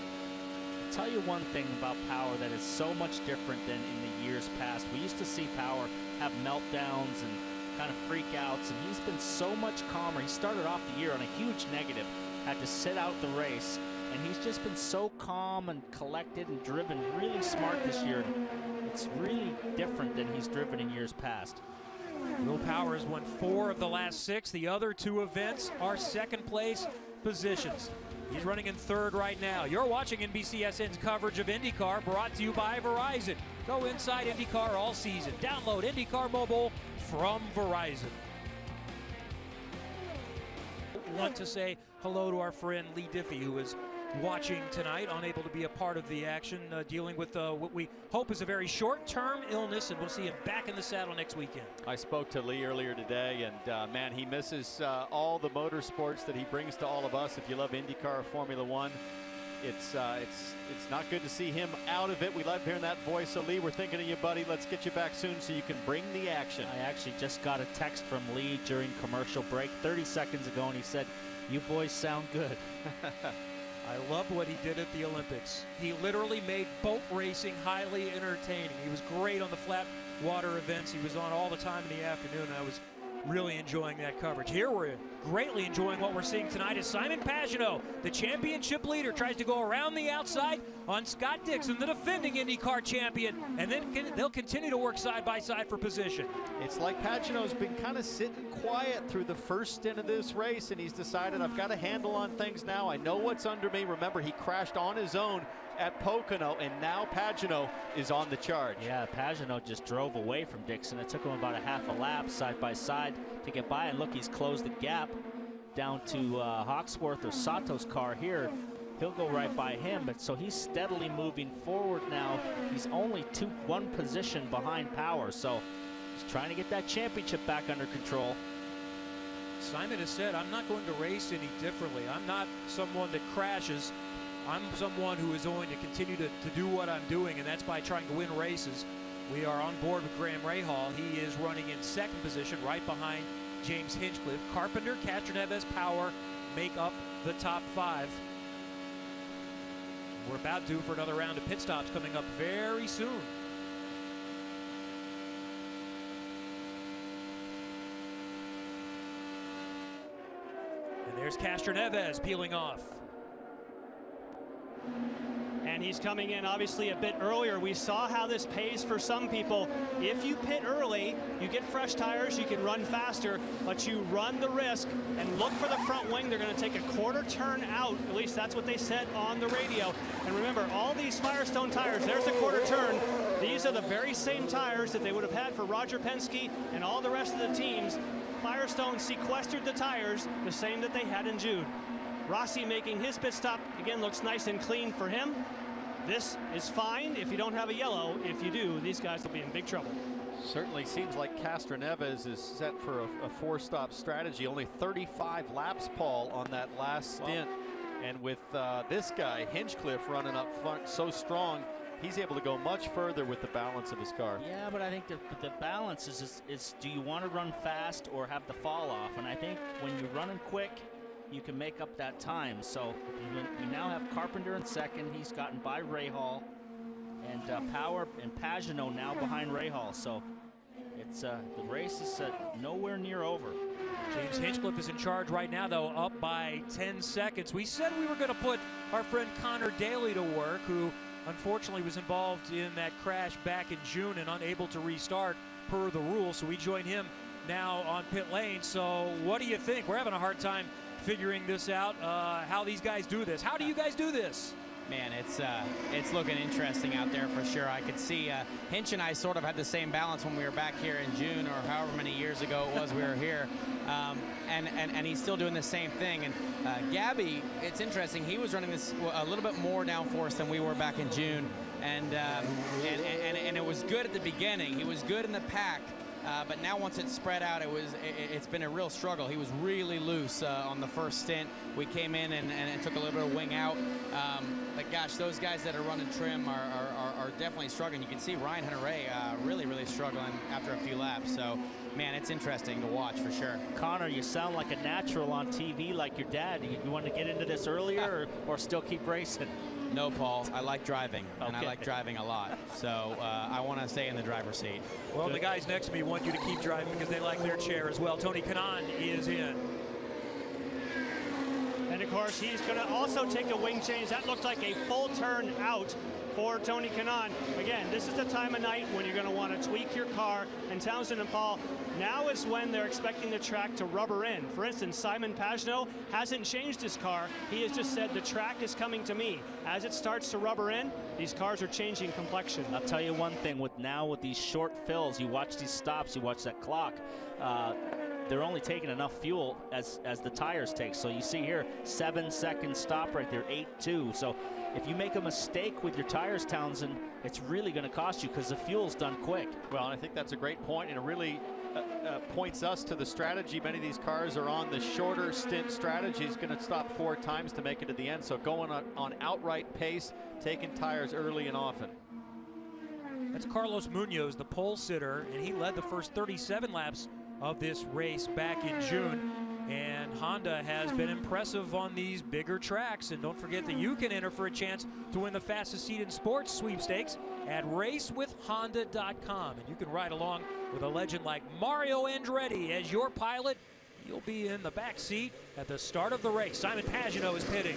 I'll tell you one thing about Power that is so much different than in the years past. We used to see Power have meltdowns and kind of freakouts, and he's been so much calmer. He started off the year on a huge negative, had to sit out the race, and he's just been so calm and collected and driven really smart this year. It's really different than he's driven in years past. Will Power has won 4 of the last 6. The other 2 events are second place positions. He's running in 3rd right now. You're watching NBCSN's coverage of IndyCar, brought to you by Verizon. Go inside IndyCar all season. Download IndyCar Mobile from Verizon. Want to say hello to our friend Lee Diffie, who is watching tonight, unable to be a part of the action, dealing with what we hope is a very short-term illness, and we'll see him back in the saddle next weekend. I spoke to Lee earlier today, and man, he misses all the motorsports that he brings to all of us. If you love IndyCar or Formula One, it's not good to see him out of it. We love hearing that voice. So Lee, we're thinking of you, buddy. Let's get you back soon so you can bring the action. I actually just got a text from Lee during commercial break 30 seconds ago, and he said, "You boys sound good." I loved what he did at the Olympics. He literally made boat racing highly entertaining. He was great on the flat water events. He was on all the time in the afternoon. I was really enjoying that coverage. Here we're greatly enjoying what we're seeing tonight as Simon Pagenaud, the championship leader, tries to go around the outside on Scott Dixon, the defending IndyCar champion, and then they'll continue to work side by side for position. It's like Pagenaud's been kind of sitting quiet through the first stint of this race, and he's decided, I've got a handle on things now. I know what's under me. Remember, he crashed on his own at Pocono, and now Pagenaud is on the charge. Yeah, Pagenaud just drove away from Dixon. It took him about a half a lap side by side to get by, and look, he's closed the gap down to Hawksworth or Sato's car here. He'll go right by him, but so he's steadily moving forward now. He's only one position behind Power, so he's trying to get that championship back under control. Simon has said, I'm not going to race any differently. I'm not someone that crashes. I'm someone who is going to continue to do what I'm doing, and that's by trying to win races. We are on board with Graham Rahal. He is running in 2nd position, right behind James Hinchcliffe. Carpenter, Castroneves, Power make up the top 5. We're about due for another round of pit stops coming up very soon. And there's Castroneves peeling off. And he's coming in obviously a bit earlier. We saw how this pays for some people. If you pit early, you get fresh tires, you can run faster, but you run the risk and look for the front wing. They're going to take a quarter turn out. At least that's what they said on the radio. And remember, all these Firestone tires, there's a quarter turn. These are the very same tires that they would have had for Roger Penske and all the rest of the teams. Firestone sequestered the tires, the same that they had in June. Rossi making his pit stop. Again, looks nice and clean for him. This is fine if you don't have a yellow. If you do, these guys will be in big trouble. Certainly seems like Castroneves is set for a four-stop strategy. Only 35 laps, Paul, on that last stint. And with this guy, Hinchcliffe, running up front so strong, he's able to go much further with the balance of his car. Yeah, but I think the balance is do you want to run fast or have the fall off? And I think when you're running quick, you can make up that time. So we now have Carpenter in second. He's gotten by Rahal, and Power and Pagenaud now behind Rahal. So it's the race is nowhere near over. James Hinchcliffe is in charge right now, though, up by 10 seconds. We said we were going to put our friend Connor Daly to work, who unfortunately was involved in that crash back in June and unable to restart per the rules. So we join him now on pit lane. So what do you think? We're having a hard time figuring this out, how these guys do this. How do you guys do this? Man, it's looking interesting out there for sure. I could see Hinch and I sort of had the same balance when we were back here in June or however many years ago it was we were here. And he's still doing the same thing. And Gabby, it's interesting, he was running this a little bit more downforce than we were back in June. And it was good at the beginning. He was good in the pack. But now once it's spread out, it's been a real struggle. He was really loose on the first stint. We came in and took a little bit of wing out. But gosh, those guys that are running trim are definitely struggling. You can see Ryan Hunter-Reay really struggling after a few laps. So, man, it's interesting to watch for sure. Connor, you sound like a natural on TV like your dad. You want to get into this earlier or still keep racing? No, Paul. I like driving, and I Okay. like driving a lot. So I want to stay in the driver's seat. Well, the guys next to me want you to keep driving because they like their chair as well. Tony Kanaan is in. And of course, he's going to also take a wing change. That looked like a full turn out for Tony Kanaan. Again, this is the time of night when you're going to want to tweak your car. And Townsend and Paul, now is when they're expecting the track to rubber in. For instance, Simon Pagenaud hasn't changed his car. He has just said the track is coming to me. As it starts to rubber in, these cars are changing complexion. I'll tell you one thing, with these short fills, you watch these stops, you watch that clock, they're only taking enough fuel as the tires take. So you see here, 7-second stop right there, 8.2. So if you make a mistake with your tires, Townsend, it's really going to cost you because the fuel's done quick. Well, I think that's a great point, and it really points us to the strategy. Many of these cars are on the shorter stint strategy. He's going to stop 4 times to make it to the end. So going on outright pace, taking tires early and often. That's Carlos Munoz, the pole sitter, and he led the first 37 laps of this race back in June. And Honda has been impressive on these bigger tracks. And don't forget that you can enter for a chance to win the fastest seat in sports sweepstakes at racewithhonda.com. And you can ride along with a legend like Mario Andretti as your pilot. You'll be in the back seat at the start of the race. Simon Pagenaud is pitting.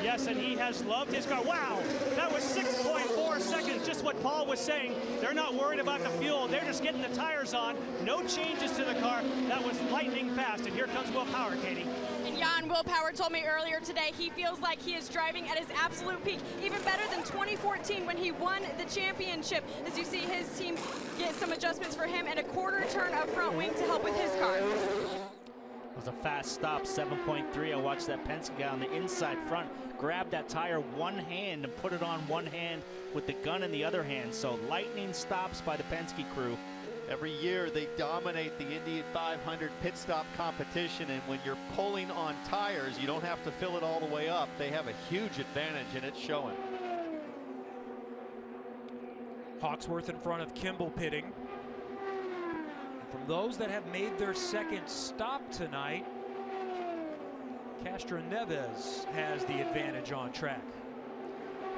Yes, and he has loved his car. Wow, that was 6.4 seconds, just what Paul was saying. They're not worried about the fuel. They're just getting the tires on. No changes to the car. That was lightning fast, and here comes Will Power, Katie. And Jan, Will Power told me earlier today he feels like he is driving at his absolute peak, even better than 2014 when he won the championship. As you see his team get some adjustments for him and a quarter turn of front wing to help with his car. It was a fast stop, 7.3. I watched that Penske guy on the inside front grab that tire one hand and put it on one hand with the gun in the other hand. So lightning stops by the Penske crew. Every year they dominate the Indy 500 pit stop competition, and when you're pulling on tires, you don't have to fill it all the way up. They have a huge advantage, and it's showing. Hawksworth in front of Kimball pitting. From those that have made their second stop tonight, Castroneves has the advantage on track.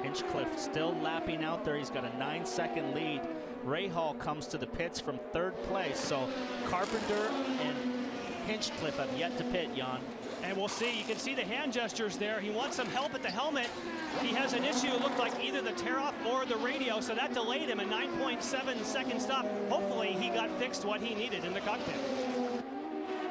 Hinchcliffe still lapping out there. He's got a 9-second lead. Rahal comes to the pits from 3rd place. So Carpenter and Hinchcliffe have yet to pit, Jan. And we'll see, you can see the hand gestures there. He wants some help at the helmet. He has an issue, it looked like either the tear-off or the radio, so that delayed him a 9.7 second stop. Hopefully he got fixed what he needed in the cockpit.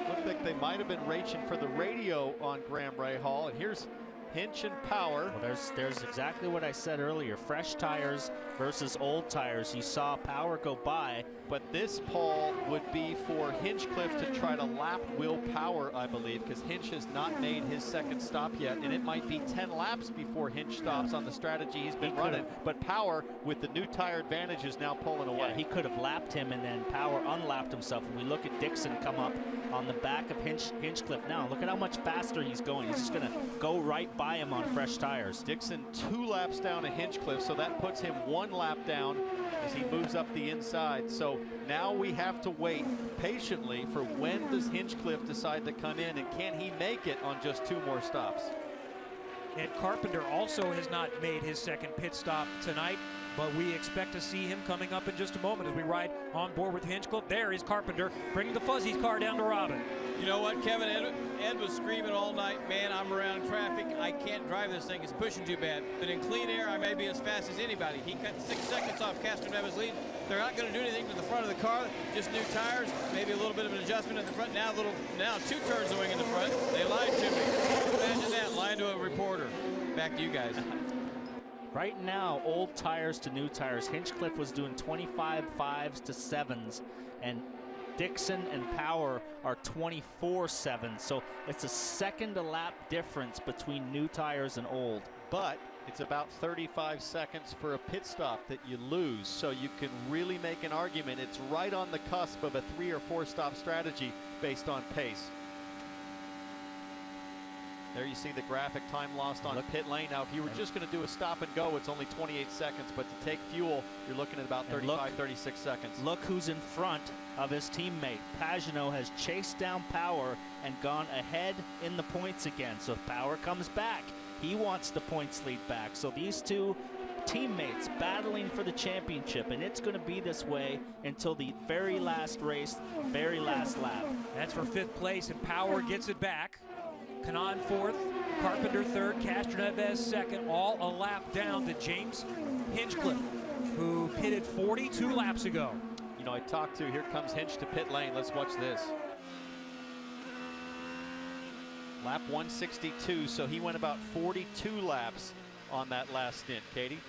Looked like they might have been reaching for the radio on Graham Rahal, and here's Hinch and Power. Well, there's exactly what I said earlier. Fresh tires versus old tires. You saw Power go by. But this, Paul, would be for Hinchcliffe to try to lap Will Power, I believe, because Hinch has not made his second stop yet, and it might be 10 laps before Hinch stops on the strategy he's been running. But Power, with the new tire advantage, is now pulling away. Yeah, he could have lapped him, and then Power unlapped himself. And we look at Dixon come up on the back of Hinchcliffe now. Look at how much faster he's going. He's just going to go right by him on fresh tires. Dixon 2 laps down to Hinchcliffe, so that puts him 1 lap down as he moves up the inside. So now we have to wait patiently for when does Hinchcliffe decide to come in, and can he make it on just 2 more stops? And Carpenter also has not made his second pit stop tonight, but we expect to see him coming up in just a moment as we ride on board with Hinchcliffe. There is Carpenter bringing the Fuzzy's car down to Robin. You know what, Kevin? Ed was screaming all night, man, I'm around traffic. I can't drive this thing. It's pushing too bad. But in clean air, I may be as fast as anybody. He cut 6 seconds off Castroneva's lead. They're not going to do anything to the front of the car. Just new tires, maybe a little bit of an adjustment in the front. Now 2 turns going in the front. They lied to me. Imagine that, lying to a reporter. Back to you guys. Right now, old tires to new tires. Hinchcliffe was doing 25 5s to 7s, and Dixon and Power are 24-7. So it's a second a lap difference between new tires and old. But it's about 35 seconds for a pit stop that you lose. So you can really make an argument. It's right on the cusp of a 3 or 4 stop strategy based on pace. There you see the graphic time lost on pit lane. Now, if you were just going to do a stop and go, it's only 28 seconds. But to take fuel, you're looking at about 35, 36 seconds. Look who's in front of his teammate. Pagenaud has chased down Power and gone ahead in the points again. So Power comes back. He wants the points lead back. So these two teammates battling for the championship, and it's going to be this way until the very last race, very last lap. That's for 5th place, and Power gets it back. Kanan 4th, Carpenter 3rd, Castroneves 2nd, all a lap down to James Hinchcliffe, who pitted 42 laps ago. You know, I talked to, here comes Hinch to pit lane. Let's watch this. Lap 162, so he went about 42 laps on that last stint. Katie?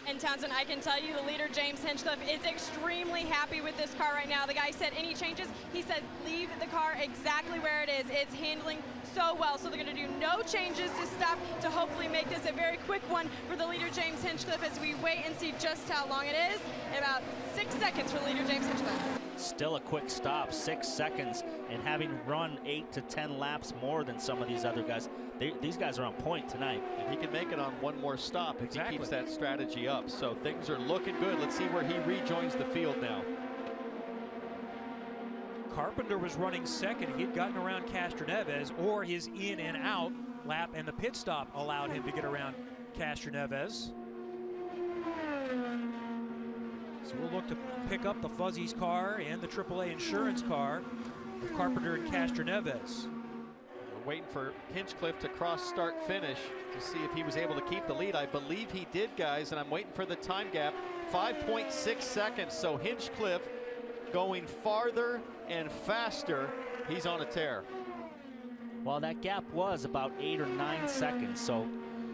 And Townsend, I can tell you the leader, James Hinchcliffe, is extremely happy with this car right now. The guy said any changes, he said leave the car exactly where it is. It's handling so well, so they're going to do no changes this stuff to hopefully make this a very quick one for the leader, James Hinchcliffe, as we wait and see just how long it is. About 6 seconds for leader James Hinchcliffe. Still a quick stop, 6 seconds, and having run 8 to 10 laps more than some of these other guys. These guys are on point tonight. And he can make it on 1 more stop if he keeps that strategy up. So things are looking good. Let's see where he rejoins the field now. Carpenter was running 2nd. He had gotten around Castroneves, or his in and out lap, and the pit stop allowed him to get around Castroneves. So we'll look to pick up the Fuzzy's car and the AAA insurance car of Carpenter and Castroneves. We're waiting for Hinchcliffe to cross start finish to see if he was able to keep the lead. I believe he did, guys, and I'm waiting for the time gap. 5.6 seconds, so Hinchcliffe going farther and faster. He's on a tear. Well, that gap was about 8 or 9 seconds, so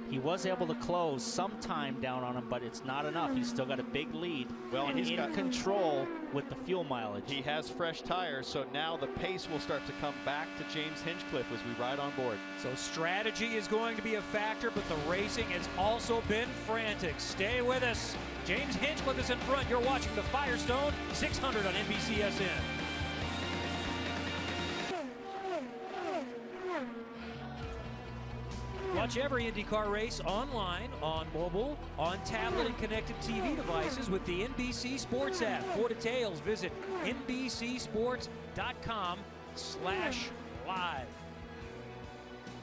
he was able to close some time down on him, but it's not enough. He's still got a big lead, well, and he's in control with the fuel mileage. He has fresh tires, so now the pace will start to come back to James Hinchcliffe as we ride on board. So strategy is going to be a factor, but the racing has also been frantic. Stay with us. James Hinchcliffe is in front. You're watching the Firestone 600 on NBCSN. Watch every IndyCar race online, on mobile, on tablet, and connected TV devices with the NBC Sports app. For details, visit NBCSports.com/live.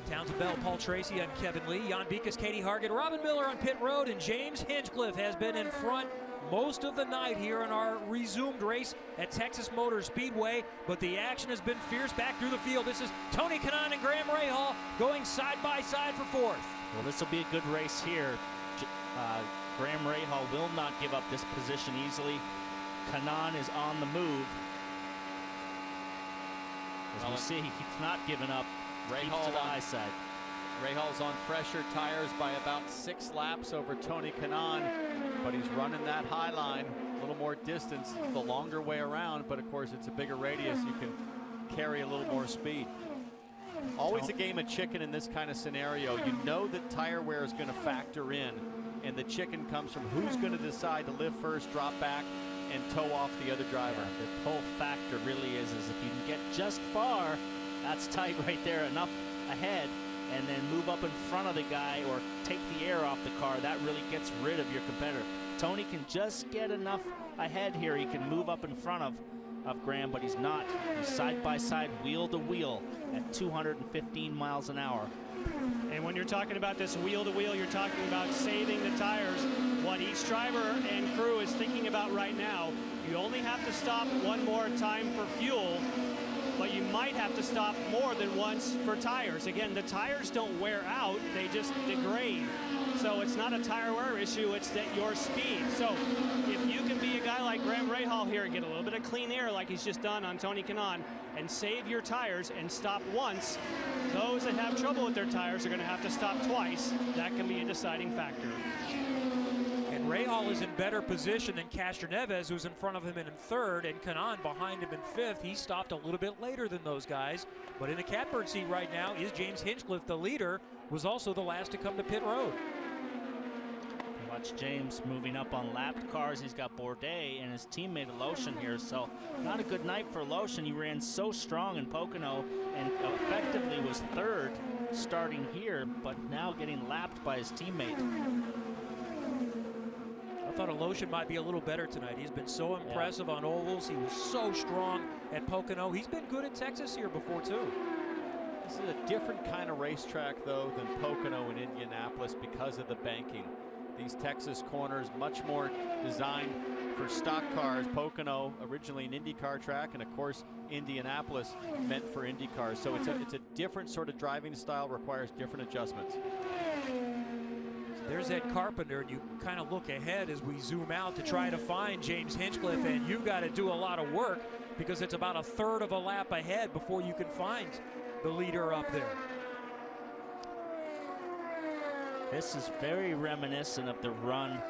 Townsend Bell, Paul Tracy, I'm Kevin Lee. Jan Beekes, Katie Hargett, Robin Miller on pit road, and James Hinchcliffe has been in front most of the night here in our resumed race at Texas Motor Speedway, but the action has been fierce back through the field. This is Tony Kanaan and Graham Rahal going side by side for fourth. Well, this will be a good race here. Graham Rahal will not give up this position easily. Kanaan is on the move. As we see, he's not giving up. Rahal to the high side. Rahal's on fresher tires by about 6 laps over Tony Kanaan, but he's running that high line, a little more distance, the longer way around, but of course it's a bigger radius. You can carry a little more speed. Always a game of chicken in this kind of scenario. You know that tire wear is going to factor in, and the chicken comes from who's going to decide to lift first, drop back, and tow off the other driver. Yeah, the whole factor really is if you can get just far, that's tight right there, enough ahead, and then move up in front of the guy or take the air off the car, that really gets rid of your competitor. Tony can just get enough ahead here. He can move up in front of Graham, but he's not. He's side by side, wheel to wheel at 215 miles an hour. And when you're talking about this wheel to wheel, you're talking about saving the tires. What each driver and crew is thinking about right now, you only have to stop one more time for fuel, but you might have to stop more than once for tires. Again, the tires don't wear out, they just degrade. So it's not a tire wear issue, it's that your speed. So if you can be a guy like Graham Rahal here and get a little bit of clean air like he's just done on Tony Kanaan and save your tires and stop once, those that have trouble with their tires are going to have to stop twice. That can be a deciding factor. And Rahal is in better position than Castroneves, who's in front of him in third, and Kanaan behind him in fifth. He stopped a little bit later than those guys, but in the catbird seat right now is James Hinchcliffe. The leader was also the last to come to pit road. Watch James moving up on lapped cars. He's got Bourdais and his teammate Aloshin here, so not a good night for Aloshin. He ran so strong in Pocono and effectively was third starting here, but now getting lapped by his teammate. I thought Aloshin might be a little better tonight. He's been so impressive on ovals. He was so strong at Pocono. He's been good at Texas here before too. This is a different kind of racetrack though than Pocono and Indianapolis because of the banking. These Texas corners much more designed for stock cars. Pocono originally an IndyCar track, and of course Indianapolis meant for IndyCars. So it's a different sort of driving style, requires different adjustments. There's Ed Carpenter, and you kind of look ahead as we zoom out to try to find James Hinchcliffe, and you've got to do a lot of work because it's about a third of a lap ahead before you can find the leader up there. This is very reminiscent of the run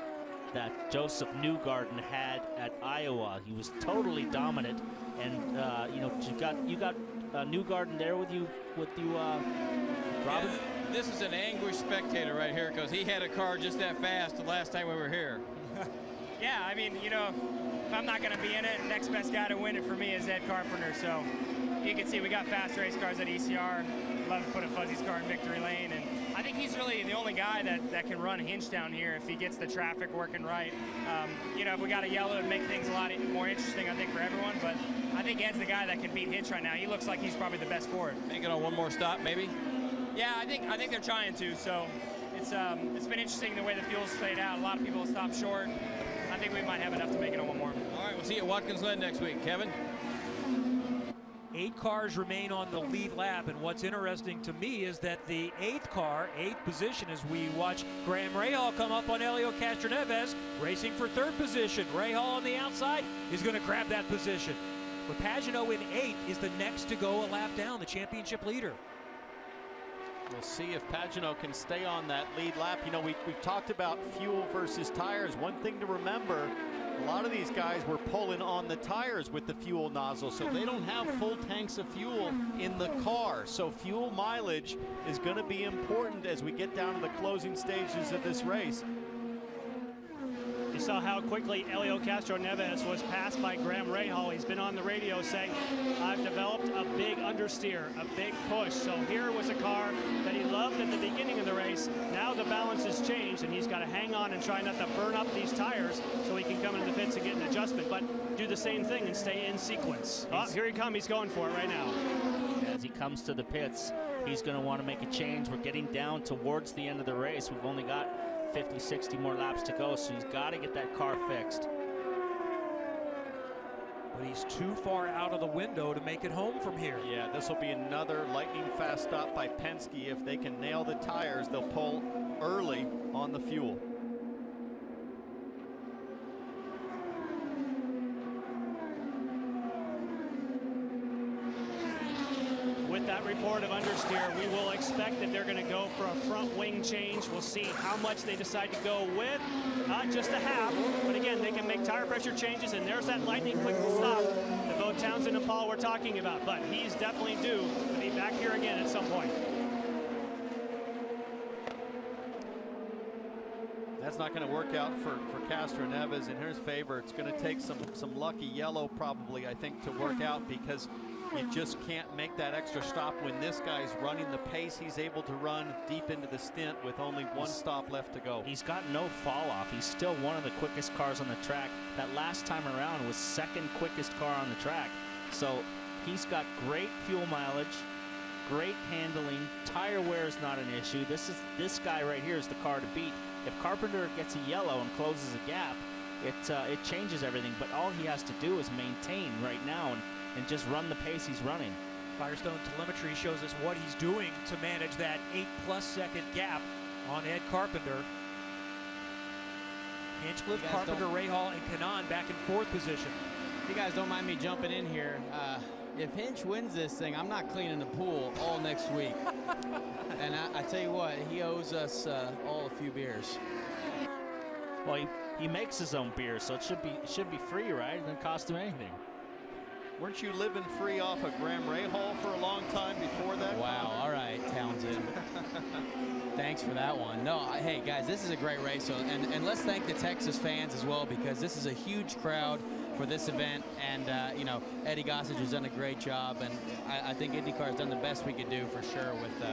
that Josef Newgarden had at Iowa. He was totally dominant, and you know, you got Newgarden there with you, Robin. Yeah, this is an anguished spectator right here because he had a car just that fast the last time we were here. Yeah, I mean, you know, if I'm not going to be in it, next best guy to win it for me is Ed Carpenter. So you can see we got fast race cars at ECR. Love to put a Fuzzy's car in victory lane, and I think he's really the only guy that can run Hinch down here if he gets the traffic working right. You know, if we got a yellow, it'd make things a lot more interesting, I think, for everyone. But I think Ed's the guy that can beat Hinch right now. He looks like he's probably the best for it. Make it on one more stop, maybe? Yeah, I think they're trying to. So it's been interesting the way the field's played out. A lot of people have stopped short. I think we might have enough to make it on one more. All right, we'll see you at Watkins Glen next week. Kevin? 8 cars remain on the lead lap, and what's interesting to me is that the 8th car, 8th position, as we watch Graham Rahal come up on Helio Castroneves, racing for 3rd position. Rahal on the outside is going to grab that position. But Pagenaud in 8th is the next to go a lap down, the championship leader. We'll see if Pagenaud can stay on that lead lap. You know, we've talked about fuel versus tires. One thing to remember, a lot of these guys were pulling on the tires with the fuel nozzle, so they don't have full tanks of fuel in the car. So fuel mileage is going to be important as we get down to the closing stages of this race. You saw how quickly Helio Castroneves was passed by Graham Rahal. He's been on the radio saying, I've developed a big understeer, a big push. So here was a car that he loved at the beginning of the race. Now the balance has changed, and he's got to hang on and try not to burn up these tires so he can come into the pits and get an adjustment, but do the same thing and stay in sequence. Oh, here he comes. He's going for it right now. As he comes to the pits, he's going to want to make a change. We're getting down towards the end of the race. We've only got 50, 60 more laps to go, so he's got to get that car fixed. But he's too far out of the window to make it home from here. Yeah, this will be another lightning fast stop by Penske. If they can nail the tires, they'll pull early on the fuel. With that report of understeer, we will expect that they're going to go for a front wing change. We'll see how much they decide to go with. Just a half, but again, they can make tire pressure changes, and there's that lightning quick stop that both Townsend and Paul were talking about, but he's definitely due to be back here again at some point. That's not going to work out for Castroneves in his favor. It's going to take some lucky yellow probably, I think, to work out, because you just can't make that extra stop when this guy's running the pace he's able to run deep into the stint with only one stop left to go. He's got no fall off. He's still one of the quickest cars on the track. That last time around was second quickest car on the track. So he's got great fuel mileage, great handling. Tire wear is not an issue. This guy right here is the car to beat. If Carpenter gets a yellow and closes a gap, it changes everything. But all he has to do is maintain right now and just run the pace he's running. Firestone telemetry shows us what he's doing to manage that 8+ second gap on Ed Carpenter. Hinchcliffe, Carpenter, Rahal, and Kanaan back in 4th position. If you guys don't mind me jumping in here, if Hinch wins this thing, I'm not cleaning the pool all next week. And I tell you what, he owes us all a few beers. Well, he makes his own beer, so it should be free, right? It doesn't cost him anything. Weren't you living free off of Graham Rahal for a long time before that? Wow, all right, Townsend. Thanks for that one. No, hey, guys, this is a great race. So, and let's thank the Texas fans as well, because this is a huge crowd for this event. And, you know, Eddie Gossage has done a great job. And I think IndyCar has done the best we could do for sure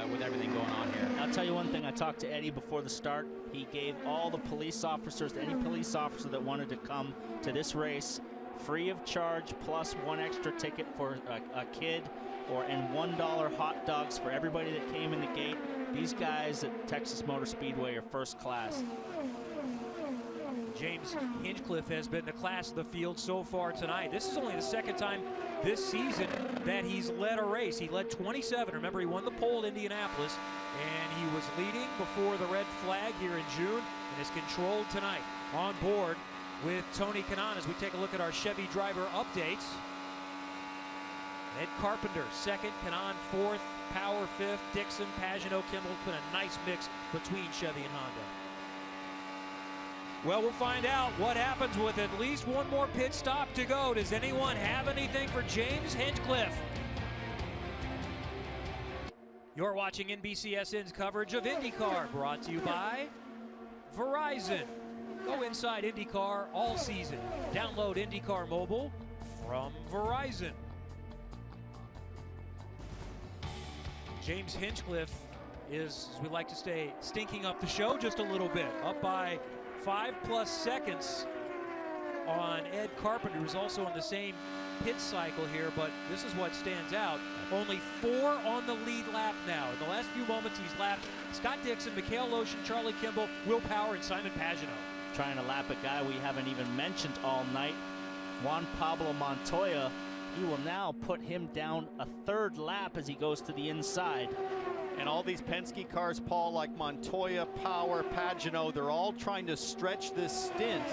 with everything going on here. I'll tell you one thing. I talked to Eddie before the start. He gave all the police officers, any police officer that wanted to come to this race, free of charge, plus one extra ticket for a kid, and $1 hot dogs for everybody that came in the gate. These guys at Texas Motor Speedway are first class. James Hinchcliffe has been the class of the field so far tonight. This is only the second time this season that he's led a race. He led 27. Remember, he won the pole at Indianapolis, and he was leading before the red flag here in June, and is controlled tonight on board with Tony Kanaan as we take a look at our Chevy driver updates. Ed Carpenter, 2nd, Kanaan 4th, Power 5th, Dixon, Pagenaud, Kimball. It's been a nice mix between Chevy and Honda. Well, we'll find out what happens with at least one more pit stop to go. Does anyone have anything for James Hinchcliffe? You're watching NBCSN's coverage of IndyCar, brought to you by Verizon. Go inside IndyCar all season. Download IndyCar Mobile from Verizon. James Hinchcliffe is, as we like to say, stinking up the show just a little bit. Up by 5+ seconds on Ed Carpenter, who's also in the same pit cycle here, but this is what stands out. Only 4 on the lead lap now. In the last few moments, he's lapped Scott Dixon, Mikhail Lotion, Charlie Kimball, Will Power, and Simon Pagenaud. Trying to lap a guy we haven't even mentioned all night, Juan Pablo Montoya. He will now put him down a 3rd lap as he goes to the inside. And all these Penske cars, Paul, like Montoya, Power, Pagenaud, they're all trying to stretch this stint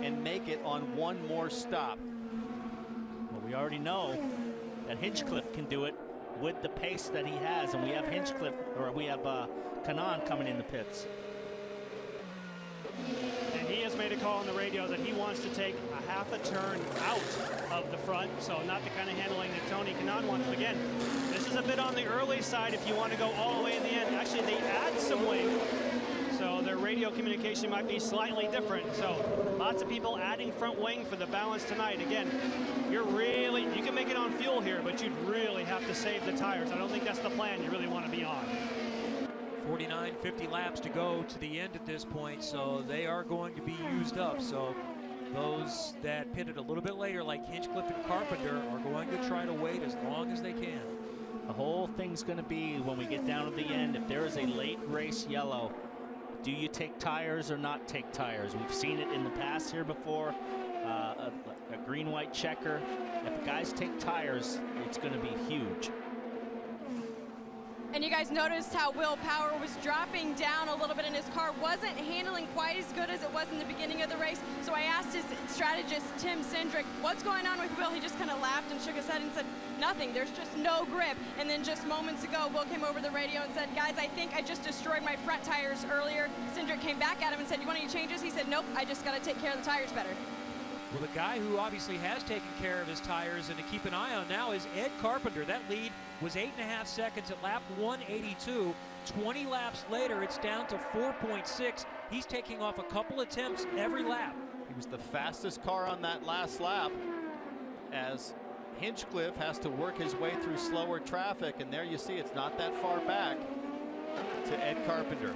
and make it on one more stop. Well, we already know that Hinchcliffe can do it with the pace that he has, and we have Kanaan coming in the pits. And he has made a call on the radio that he wants to take a half a turn out of the front, so not the kind of handling that Tony Kanaan wants. But again, this is a bit on the early side if you want to go all the way in the end. Actually, they add some wing, so their radio communication might be slightly different. So lots of people adding front wing for the balance tonight. Again, you can make it on fuel here, but you'd really have to save the tires. I don't think that's the plan you really want to be on. 49, 50 laps to go to the end at this point, so they are going to be used up. So those that pitted a little bit later, like Hinchcliffe and Carpenter, are going to try to wait as long as they can. The whole thing's going to be, when we get down to the end, if there is a late race yellow, Do you take tires or not take tires? We've seen it in the past here before. A green-white checker. If guys take tires, it's going to be huge. And you guys noticed how Will Power was dropping down a little bit, and his car wasn't handling quite as good as it was in the beginning of the race. So I asked his strategist, Tim Cindric, what's going on with Will? He just kind of laughed and shook his head and said, nothing, there's just no grip. And then just moments ago, Will came over the radio and said, guys, I think I just destroyed my front tires earlier. Cindric came back at him and said, you want any changes? He said, nope, I just got to take care of the tires better. Well, the guy who obviously has taken care of his tires and to keep an eye on now is Ed Carpenter. That lead was 8.5 seconds at lap 182. 20 laps later, it's down to 4.6. He's taking off a couple attempts every lap. He was the fastest car on that last lap as Hinchcliffe has to work his way through slower traffic, and there you see it's not that far back to Ed Carpenter.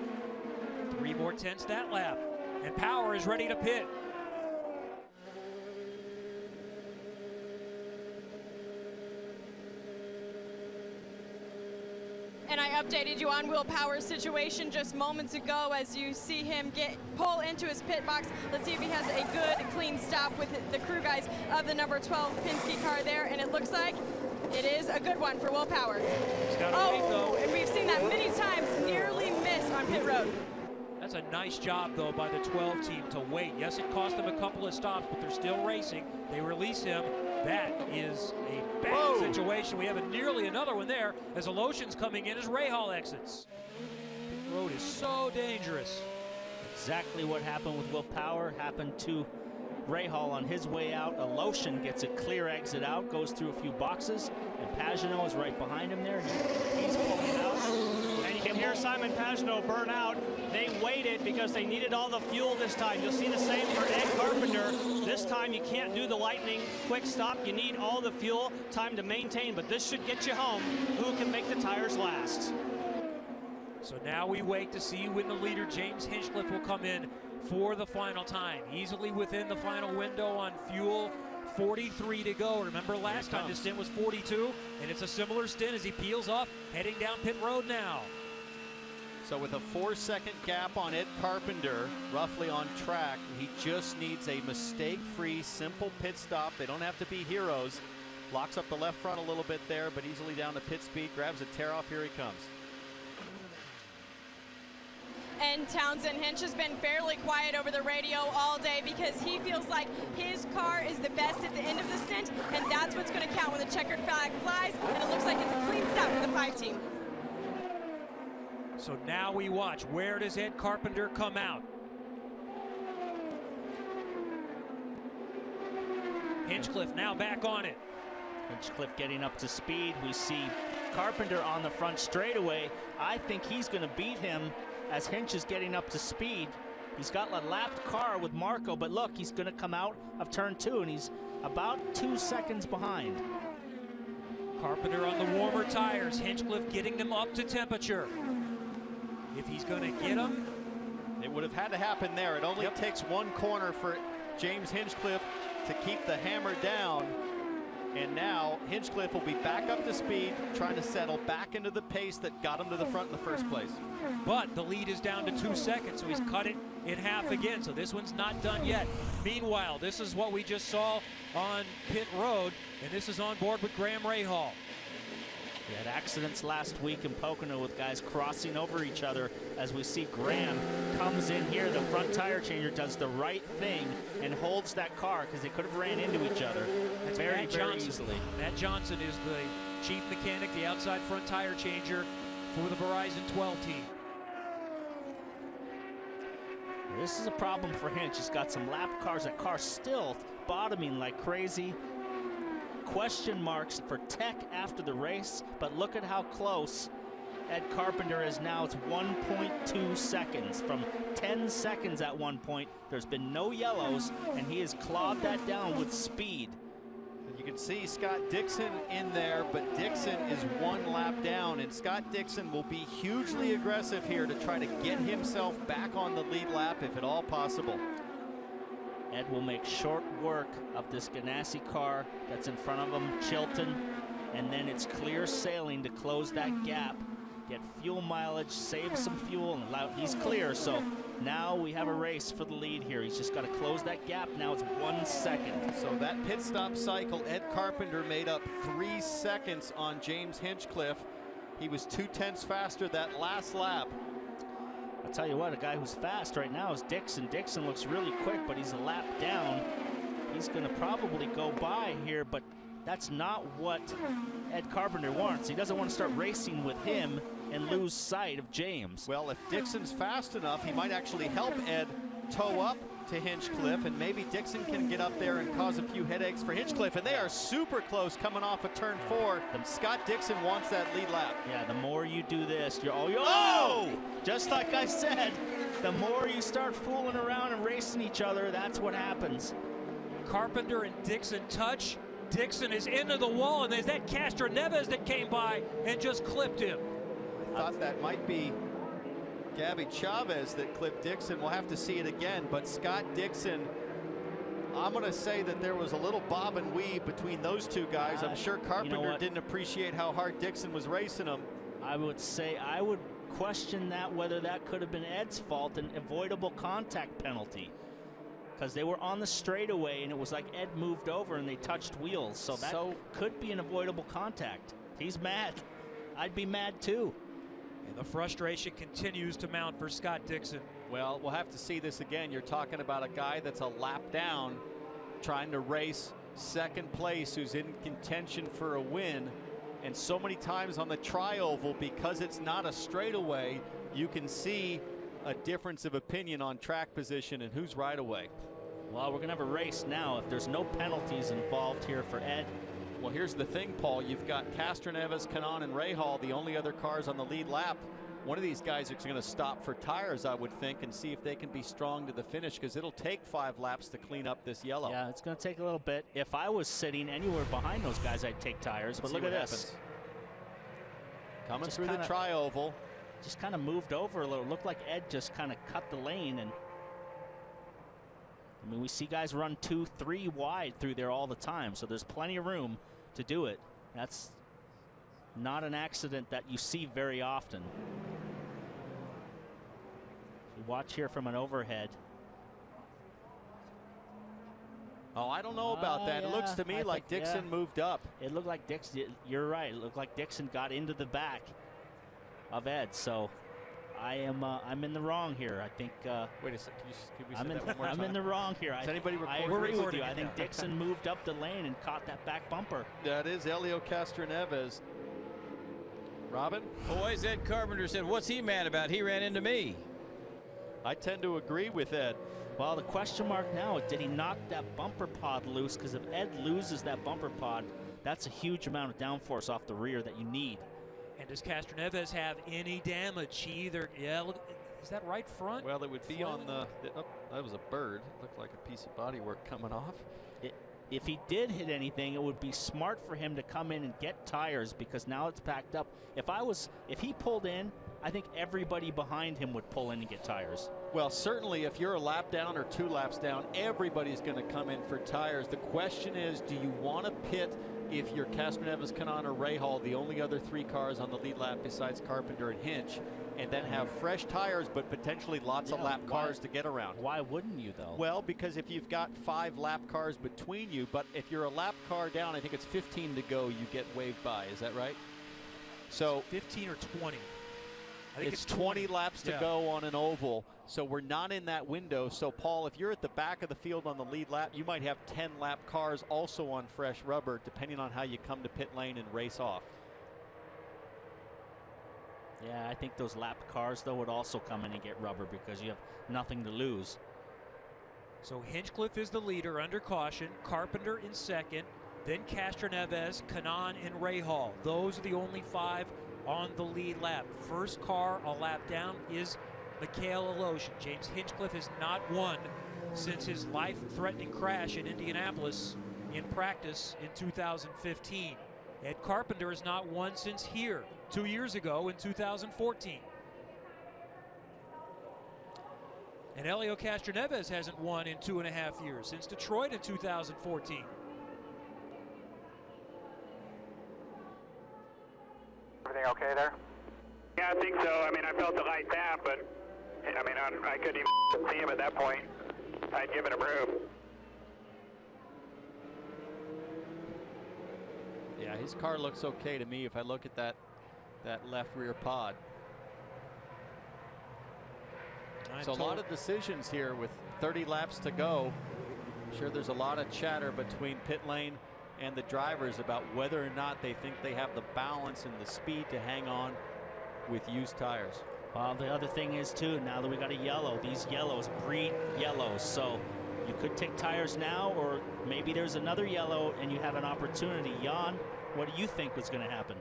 3 more tenths that lap, and Power is ready to pit. And I updated you on Will Power's situation just moments ago as you see him pull into his pit box. Let's see if he has a good, clean stop with the crew guys of the number 12 Penske car there. And it looks like it is a good one for Will Power. Oh, and we've seen that many times, nearly miss on pit road. That's a nice job, though, by the 12 team to wait. Yes, it cost them a couple of stops, but they're still racing. They release him. That is a bad situation. We have nearly another one there as Aloshin's coming in as Rahal exits. The road is so dangerous. Exactly what happened with Will Power happened to Rahal on his way out. Aloshin gets a clear exit out, goes through a few boxes, and Pagenaud is right behind him there. He's pulling out. And you can hear Simon Pagenaud burn out. They waited because they needed all the fuel this time. You'll see the same for Ed Carpenter. This time you can't do the lightning quick stop. You need all the fuel time to maintain, but this should get you home. Who can make the tires last? So now we wait to see when the leader, James Hinchcliffe, will come in for the final time. Easily within the final window on fuel. 43 to go. Remember last time the stint was 42, and it's a similar stint as he peels off, heading down pit road now. So with a 4-second gap on Ed Carpenter, roughly on track, he just needs a mistake-free, simple pit stop. They don't have to be heroes. Locks up the left front a little bit there, but easily down to pit speed, grabs a tear off, here he comes. And Townsend Hinch has been fairly quiet over the radio all day because he feels like his car is the best at the end of the stint, and that's what's going to count when the checkered flag flies, and it looks like it's a clean stop for the 5 team. So now we watch. Where does Ed Carpenter come out? Hinchcliffe now back on it. Hinchcliffe getting up to speed. We see Carpenter on the front straightaway. I think he's going to beat him as Hinch is getting up to speed. He's got a lapped car with Marco, but look, he's going to come out of turn 2, and he's about 2 seconds behind. Carpenter on the warmer tires. Hinchcliffe getting them up to temperature. If he's going to get them, it would have had to happen there. It only takes one corner for James Hinchcliffe to keep the hammer down. And now Hinchcliffe will be back up to speed, trying to settle back into the pace that got him to the front in the first place. But the lead is down to 2 seconds, so he's cut it in half again. So this one's not done yet. Meanwhile, this is what we just saw on pit road, and this is on board with Graham Rahal. We had accidents last week in Pocono with guys crossing over each other. As we see Graham comes in here, the front tire changer does the right thing and holds that car because they could have ran into each other very easily. Matt Johnson is the chief mechanic, the outside front tire changer for the Verizon 12 team. This is a problem for Hinch. He's got some lap cars. That car's still bottoming like crazy. Question marks for Tech after the race, but look at how close Ed Carpenter is now. It's 1.2 seconds from 10 seconds at one point. There's been no yellows, and he has clawed that down with speed. You can see Scott Dixon in there, but Dixon is 1 lap down, and Scott Dixon will be hugely aggressive here to try to get himself back on the lead lap if at all possible. Ed will make short work of this Ganassi car that's in front of him, Chilton, and then it's clear sailing to close that gap get fuel mileage, save some fuel, and allow. He's clear, so now we have a race for the lead here. He's just got to close that gap. Now it's 1 second. So that pit stop cycle, Ed Carpenter made up 3 seconds on James Hinchcliffe. He was 2/10 faster that last lap. I'll tell you what, a guy who's fast right now is Dixon. Dixon looks really quick, but he's a lap down. He's going to probably go by here, but that's not what Ed Carpenter wants. He doesn't want to start racing with him and lose sight of James. Well, if Dixon's fast enough, he might actually help Ed tow up to Hinchcliffe, and maybe Dixon can get up there and cause a few headaches for Hinchcliffe, and they are super close coming off of turn 4. Scott Dixon wants that lead lap. Yeah, the more you do this, oh! Just like I said, the more you start fooling around and racing each other, that's what happens. Carpenter and Dixon touch. Dixon is into the wall, and there's that Castroneves that came by and just clipped him. I thought that might be Gabby Chavez that clipped Dixon. We'll have to see it again, but Scott Dixon, I'm going to say that there was a little bob and weave between those two guys. I'm sure Carpenter didn't appreciate how hard Dixon was racing him. I would say, I would question that whether that could have been Ed's fault, an avoidable contact penalty. Because they were on the straightaway, and it was like Ed moved over and they touched wheels. So that could be an avoidable contact. He's mad. I'd be mad too. And the frustration continues to mount for Scott Dixon. Well, we'll have to see this again. You're talking about a guy that's a lap down, trying to race second place, who's in contention for a win. And so many times on the tri-oval, because it's not a straightaway, you can see a difference of opinion on track position and who's right away. Well, we're going to have a race now if there's no penalties involved here for Ed. Well, here's the thing, Paul. You've got Castroneves, Kanaan, and Rahal, the only other cars on the lead lap. One of these guys is going to stop for tires, I would think, and see if they can be strong to the finish, because it'll take 5 laps to clean up this yellow. Yeah, it's going to take a little bit. If I was sitting anywhere behind those guys, I'd take tires. But look at this. Coming through the tri-oval. Just kind of moved over a little. Looked like Ed just kind of cut the lane. And I mean, we see guys run 2, 3 wide through there all the time. So there's plenty of room to do it. That's not an accident that you see very often. You watch here from an overhead. Oh, I don't know about that. Yeah, it looks to me like Dixon moved up. It looked like Dixon, you're right. It looked like Dixon got into the back of Ed. So I'm in the wrong here. I think. Wait a second. Can we say I'm that one more time? in the wrong here. Is anybody I agree with you. I think Dixon moved up the lane and caught that back bumper. That is Helio Castroneves. Robin? Boys, Ed Carpenter said, what's he mad about? He ran into me. I tend to agree with Ed. Well, the question mark now, did he knock that bumper pod loose? Because if Ed loses that bumper pod, that's a huge amount of downforce off the rear that you need. And does Castroneves have any damage? He either, look, is that right front? Well, it would be on the oh, that was a bird. It looked like a piece of bodywork coming off. If he did hit anything, it would be smart for him to come in and get tires, because now it's packed up. If he pulled in, I think everybody behind him would pull in and get tires. Well, certainly if you're a lap down or 2 laps down, everybody's going to come in for tires. The question is, do you want to pit if you're Castroneves, Kanaan, or Rahal, the only other 3 cars on the lead lap besides Carpenter and Hinch, and then have fresh tires but potentially lots of lap cars to get around? Why wouldn't you, though? Well, because if you've got 5 lap cars between you, but if you're a lap car down, I think it's 15 to go, you get waved by. Is that right? So 15 or 20. I think it's 20 laps to go on an oval, so we're not in that window. So, Paul, if you're at the back of the field on the lead lap, you might have 10 lap cars also on fresh rubber, depending on how you come to pit lane and race off. Yeah, I think those lap cars, though, would also come in and get rubber because you have nothing to lose. So Hinchcliffe is the leader under caution, Carpenter in second, then Castroneves, Kanaan, and Rahal. Those are the only 5 on the lead lap. First car a lap down is Mikhail Aloshin. James Hinchcliffe has not won since his life-threatening crash in Indianapolis in practice in 2015. Ed Carpenter has not won since here 2 years ago in 2014. And Helio Castroneves hasn't won in 2.5 years, since Detroit in 2014. Everything okay there? Yeah, I think so. I mean, I felt the light tap, but I mean, I couldn't even see him at that point. I'd given him room. Yeah, his car looks okay to me if I look at that left rear pod. So a lot of decisions here with 30 laps to go. I'm sure there's a lot of chatter between pit lane and the drivers about whether or not they think they have the balance and the speed to hang on with used tires. Well, the other thing is too, now that we got a yellow, these yellows breed yellows, so you could take tires now, or maybe there's another yellow and you have an opportunity. Jan, what do you think was going to happen?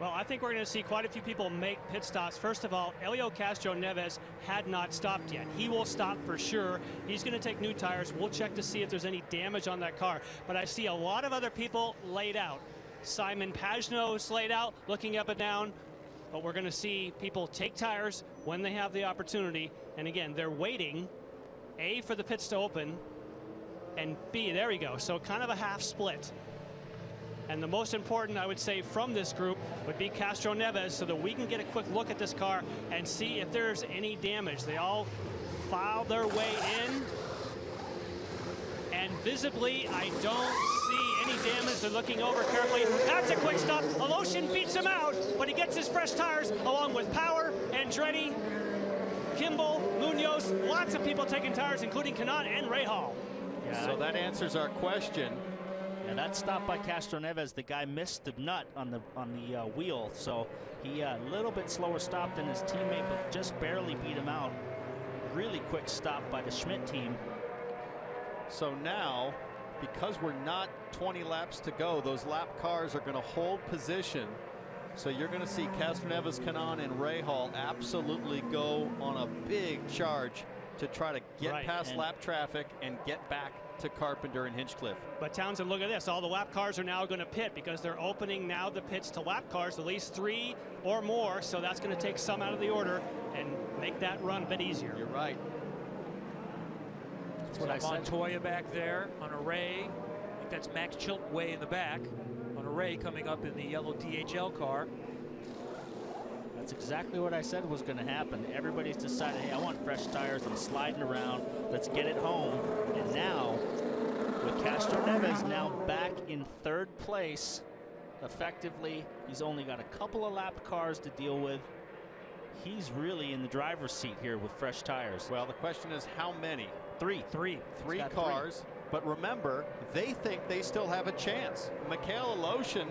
Well, I think we're going to see quite a few people make pit stops. First of all, Helio Castroneves had not stopped yet. He will stop for sure. He's going to take new tires. We'll check to see if there's any damage on that car. But I see a lot of other people laid out. Simon Pagenaud's laid out, looking up and down. But we're going to see people take tires when they have the opportunity. And again, they're waiting, A, for the pits to open, and B, there we go. So kind of a half split. And the most important, I would say, from this group would be Castroneves, so that we can get a quick look at this car and see if there's any damage. They all file their way in. And visibly, I don't see any damage. They're looking over carefully. That's a quick stop. Aloshin beats him out, but he gets his fresh tires along with Power, Andretti, Kimball, Munoz. Lots of people taking tires, including Kanaan and Rahal. Yeah. So that answers our question. Yeah, that stop by Castroneves, the guy missed the nut on the wheel, so he a little bit slower stop than his teammate, but just barely beat him out. Really quick stop by the Schmidt team. So now, because we're not 20 laps to go, those lap cars are going to hold position. So you're going to see Castroneves, Kanaan, and Rahal absolutely go on a big charge to try to get past lap traffic and get back to Carpenter and Hinchcliffe. But Townsend, look at this. All the lap cars are now going to pit because they're opening now the pits to lap cars, at least 3 or more. So that's going to take some out of the order and make that run a bit easier. You're right. That's what I said. Montoya back there on a Ray. I think that's Max Chilton way in the back on a Ray coming up in the yellow DHL car. That's exactly what I said was going to happen. Everybody's decided, hey, I want fresh tires. I'm sliding around. Let's get it home. And now, with Castroneves now back in 3rd place, effectively, he's only got a couple of lap cars to deal with. He's really in the driver's seat here with fresh tires. Well, the question is how many? 3. 3 cars. But remember, they think they still have a chance. Mikhail Aloshin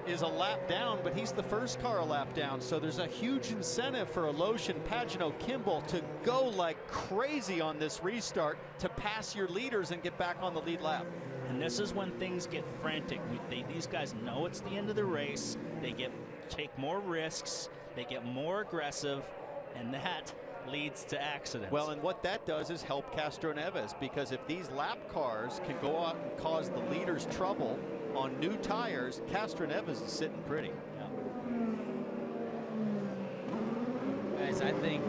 is a lap down, but he's the first car a lap down. So there's a huge incentive for Aloshin, Pagenaud, Kimball to go like crazy on this restart to pass your leaders and get back on the lead lap. And this is when things get frantic. These guys know it's the end of the race. They take more risks. They get more aggressive, and that leads to accidents. Well, and what that does is help Castroneves, because if these lap cars can go out and cause the leaders trouble on new tires, Castroneves is sitting pretty. Guys, I think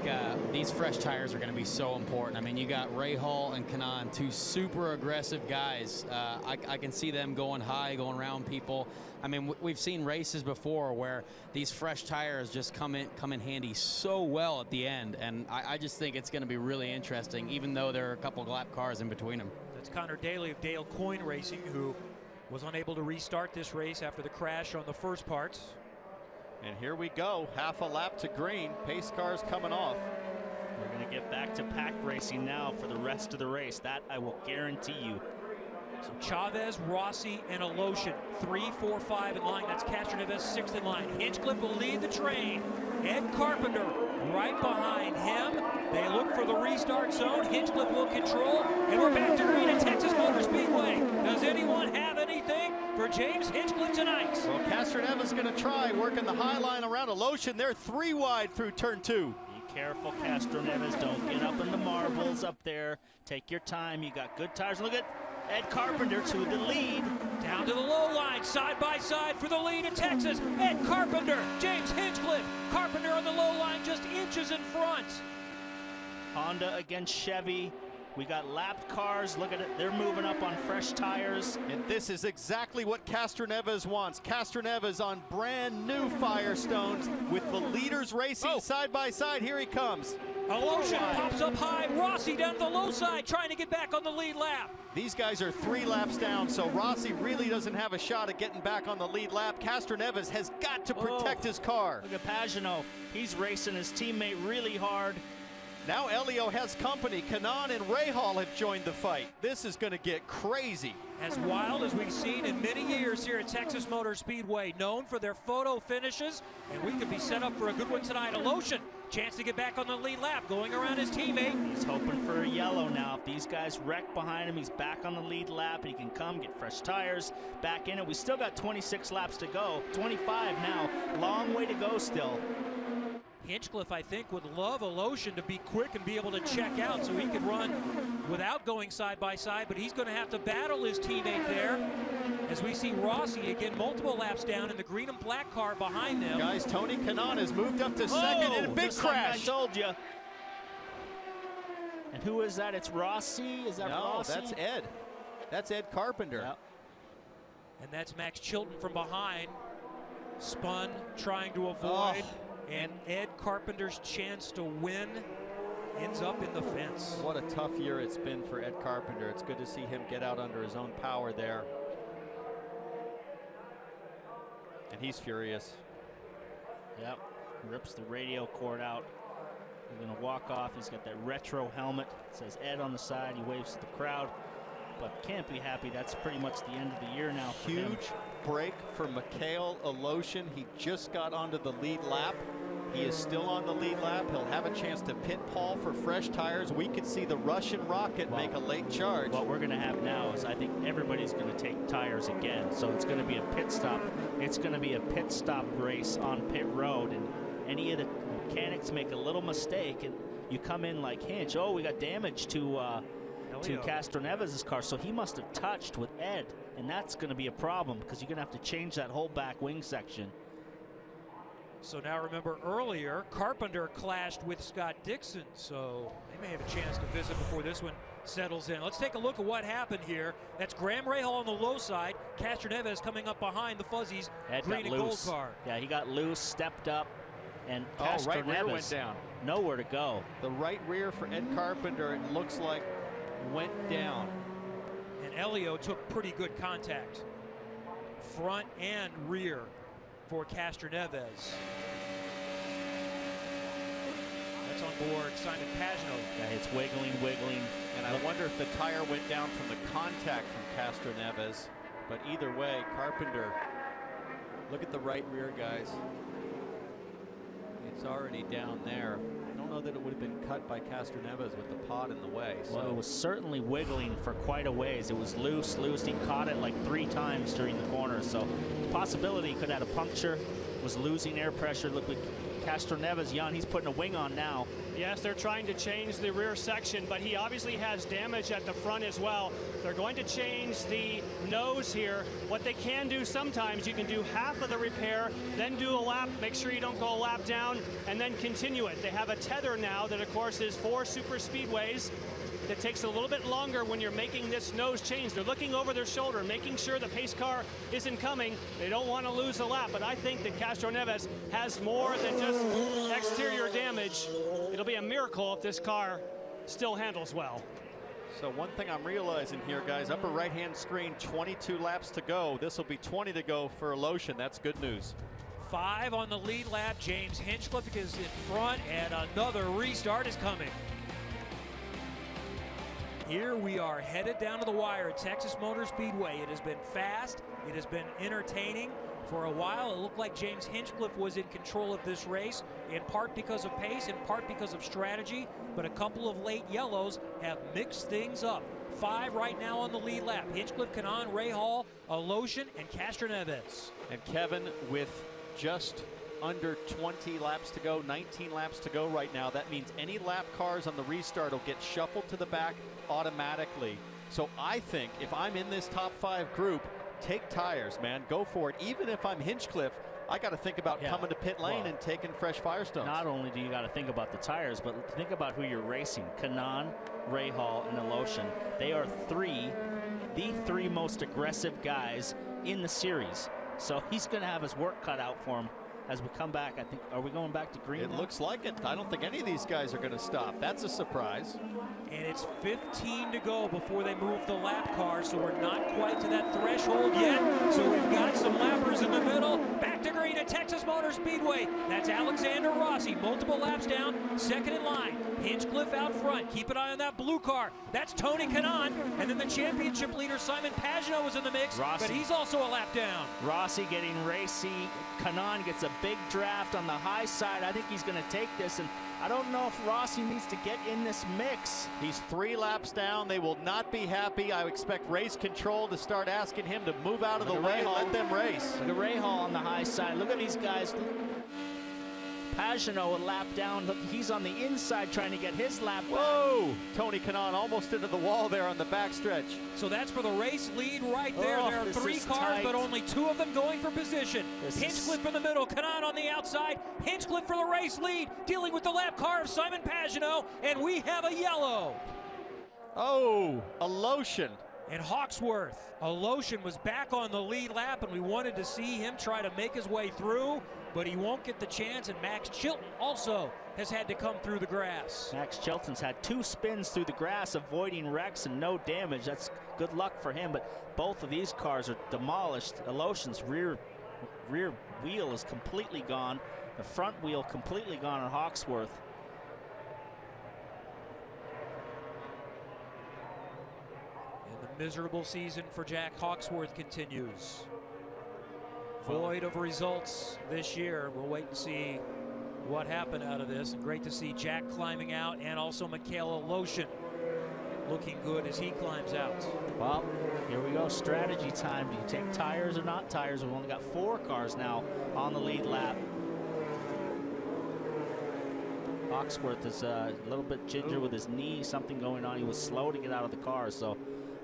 these fresh tires are going to be so important. I mean, you got Rahal and Kanaan, 2 super aggressive guys. I can see them going high, going around people. I mean, we've seen races before where these fresh tires just come in handy so well at the end, and I just think it's going to be really interesting, even though there are a couple of lap cars in between them. That's Connor Daly of Dale Coyne Racing, who was unable to restart this race after the crash on the first parts. And here we go, half a lap to green. Pace cars coming off. We're going to get back to pack racing now for the rest of the race. That I will guarantee you. So Chavez, Rossi, and Aloshin, 3, 4, 5 in line. That's Castroneves 6th in line. Hinchcliffe will lead the train. Ed Carpenter right behind him. They look for the restart zone. Hinchcliffe will control. And we're back to green at Texas Motor Speedway. Does anyone have anything for James Hinchcliffe tonight? Well, Castroneves is going to try working the high line around Aloshin. They're 3 wide through turn 2. Be careful, Castroneves. Don't get up in the marbles up there. Take your time. You got good tires. Look at Ed Carpenter to the lead. Down to the low line, side by side for the lead in Texas. Ed Carpenter, James Hinchcliffe. Carpenter on the low line, just inches in front. Honda against Chevy. We got lapped cars. Look at it. They're moving up on fresh tires. And this is exactly what Castroneves wants. Castroneves on brand new Firestones with the leaders racing side by side. Here he comes. Aloshin pops up high. Rossi down to the low side, trying to get back on the lead lap. These guys are 3 laps down, so Rossi really doesn't have a shot at getting back on the lead lap. Castroneves has got to protect his car. Look at Pagano. He's racing his teammate really hard. Now Elio has company. Kanan and Rahal have joined the fight. This is going to get crazy. As wild as we've seen in many years here at Texas Motor Speedway, known for their photo finishes, and we could be set up for a good one tonight. Aloshin, chance to get back on the lead lap, going around his teammate. He's hoping for a yellow now. If these guys wreck behind him, he's back on the lead lap. He can come, get fresh tires, back in it. We still got 26 laps to go, 25 now. Long way to go still. Hinchcliffe, I think, would love Aloshin to be quick and be able to check out so he could run without going side by side, but he's going to have to battle his teammate there as we see Rossi again multiple laps down in the green and black car behind them. Guys, Tony Kanaan has moved up to second in a big crash. I told you. And who is that? It's Rossi? Is that Rossi? No, that's Ed. That's Ed Carpenter. Yep. And that's Max Chilton from behind. Spun, trying to avoid. And Ed Carpenter's chance to win ends up in the fence. What a tough year it's been for Ed Carpenter. It's good to see him get out under his own power there. And he's furious. Yep, rips the radio cord out. He's gonna walk off. He's got that retro helmet. It says Ed on the side. He waves to the crowd, but can't be happy. That's pretty much the end of the year now for him. Huge break for Mikhail Aloshin. He just got onto the lead lap. He is still on the lead lap. He'll have a chance to pit Paul for fresh tires. We could see the Russian Rocket make a late charge. What we're going to have now is I think everybody's going to take tires again. So it's going to be a pit stop. It's going to be a pit stop race on pit road. And any of the mechanics make a little mistake and you come in like Hinch. Oh, we got damage to Castroneves' car. So he must have touched with Ed. And that's going to be a problem because you're going to have to change that whole back wing section. So now remember earlier, Carpenter clashed with Scott Dixon, so they may have a chance to visit before this one settles in. Let's take a look at what happened here. That's Graham Rahal on the low side. Castroneves coming up behind the Fuzzies, green and gold car. Yeah, he got loose, stepped up, and right rear went Castroneves down. Nowhere to go. The right rear for Ed Carpenter, it looks like, went down. And Elio took pretty good contact, front and rear, for Castroneves. That's on board Simon Pagano. Yeah, it's wiggling. And I wonder if the tire went down from the contact from Castroneves. But either way, Carpenter, look at the right rear, guys. It's already down there. I don't know that it would have been cut by Castroneves with the pod in the way. So. Well, it was certainly wiggling for quite a ways. It was loose. He caught it like 3 times during the corner. So possibility he could have had a puncture, was losing air pressure. Look like Castroneves, Jan, he's putting a wing on now. Yes, they're trying to change the rear section, but he obviously has damage at the front as well. They're going to change the nose here. What they can do sometimes, you can do half of the repair, then do a lap, make sure you don't go a lap down, and then continue it. They have a tether now that, of course, is 4 super speedways. That takes a little bit longer when you're making this nose change. They're looking over their shoulder, making sure the pace car isn't coming. They don't want to lose a lap, but I think that Castroneves has more than just exterior damage. It'll be a miracle if this car still handles well. So one thing I'm realizing here, guys, upper right-hand screen, 22 laps to go. This will be 20 to go for Aloshin. That's good news. 5 on the lead lap. James Hinchcliffe is in front, and another restart is coming. Here we are headed down to the wire at Texas Motor Speedway. It has been fast. It has been entertaining. For a while, it looked like James Hinchcliffe was in control of this race, in part because of pace, in part because of strategy, but a couple of late yellows have mixed things up. 5 right now on the lead lap. Hinchcliffe, Kanaan, Rahal, Aloshin, and Castroneves. And Kevin, with just under 20 laps to go, 19 laps to go right now. That means any lap cars on the restart will get shuffled to the back automatically. So I think if I'm in this top 5 group, take tires, man. Go for it. Even if I'm Hinchcliffe, I got to think about coming to pit lane and taking fresh Firestones. Not only do you got to think about the tires, but think about who you're racing. Kanaan, Rahal, and Aloshin. They are the three most aggressive guys in the series. So he's going to have his work cut out for him as we come back. I think, are we going back to green? It looks like it. I don't think any of these guys are going to stop. That's a surprise. And it's 15 to go before they move the lap car, so we're not quite to that threshold yet. So we've got some lappers in the middle. Back to green at Texas Motor Speedway. That's Alexander Rossi, multiple laps down, second in line. Hinchcliffe out front. Keep an eye on that blue car. That's Tony Kanaan. And then the championship leader, Simon Pagenaud, was in the mix, but he's also a lap down. Rossi getting racy. Kanaan gets a big draft on the high side. I think he's going to take this, and I don't know if Rossi needs to get in this mix. He's 3 laps down. They will not be happy. I expect race control to start asking him to move out of the way. Let them race. Look at Rahal on the high side. Look at these guys. Pagenaud a lap down. Look, he's on the inside trying to get his lap back. Whoa! Tony Kanaan almost into the wall there on the backstretch. So that's for the race lead right there. There are 3 cars, but only 2 of them going for position. Hinchcliffe in the middle, Kanaan on the outside. Hinchcliffe for the race lead, dealing with the lap car of Simon Pagenaud, and we have a yellow. Oh, Aloshin. And Hawksworth. Aloshin was back on the lead lap, and we wanted to see him try to make his way through, but he won't get the chance, and Max Chilton also has had to come through the grass. Max Chilton's had 2 spins through the grass, avoiding wrecks and no damage. That's good luck for him, but both of these cars are demolished. Aloshin's rear wheel is completely gone. The front wheel completely gone on Hawksworth. And the miserable season for Jack Hawksworth continues. Void of results this year. We'll wait and see what happened out of this. And great to see Jack climbing out, and also Mikhail Aloshin looking good as he climbs out. Well, here we go. Strategy time. Do you take tires or not tires? We've only got 4 cars now on the lead lap. Hawksworth is a little bit ginger with his knee, something going on. He was slow to get out of the car, so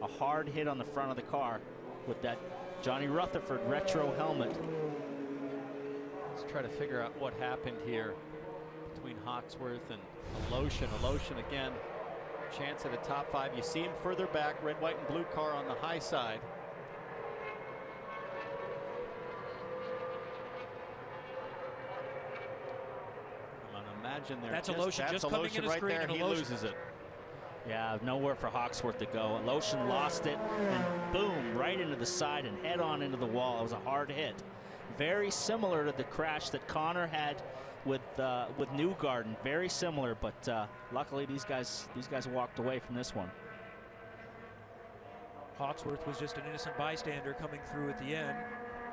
a hard hit on the front of the car with that Johnny Rutherford retro helmet. Let's try to figure out what happened here between Hawksworth and Aloshin. Aloshin again, chance at a top 5. You see him further back, red, white, and blue car on the high side. I'm gonna imagine that's Aloshin just coming in the screen, and he loses it. Yeah, nowhere for Hawksworth to go. Aloshin lost it, and boom, right into the side and head on into the wall. It was a hard hit. Very similar to the crash that Connor had with Newgarden. Very similar, but luckily these guys walked away from this one. Hawksworth was just an innocent bystander coming through at the end,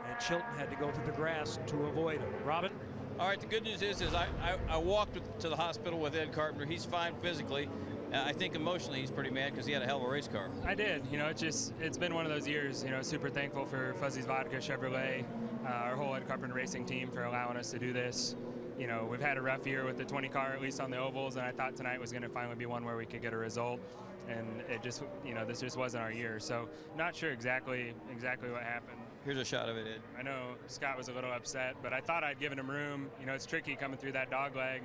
and Chilton had to go through the grass to avoid him. Robin? All right, the good news is I walked to the hospital with Ed Carpenter. He's fine physically. I think emotionally he's pretty mad because he had a hell of a race car. I did. You know, it's been one of those years. You know, super thankful for Fuzzy's Vodka Chevrolet, our whole Ed Carpenter racing team for allowing us to do this. You know, we've had a rough year with the 20 car, at least on the ovals, and I thought tonight was going to finally be one where we could get a result. And it just, you know, this just wasn't our year. So not sure exactly what happened. Here's a shot of it, Ed. I know Scott was a little upset, but I thought I'd given him room. You know, it's tricky coming through that dog leg.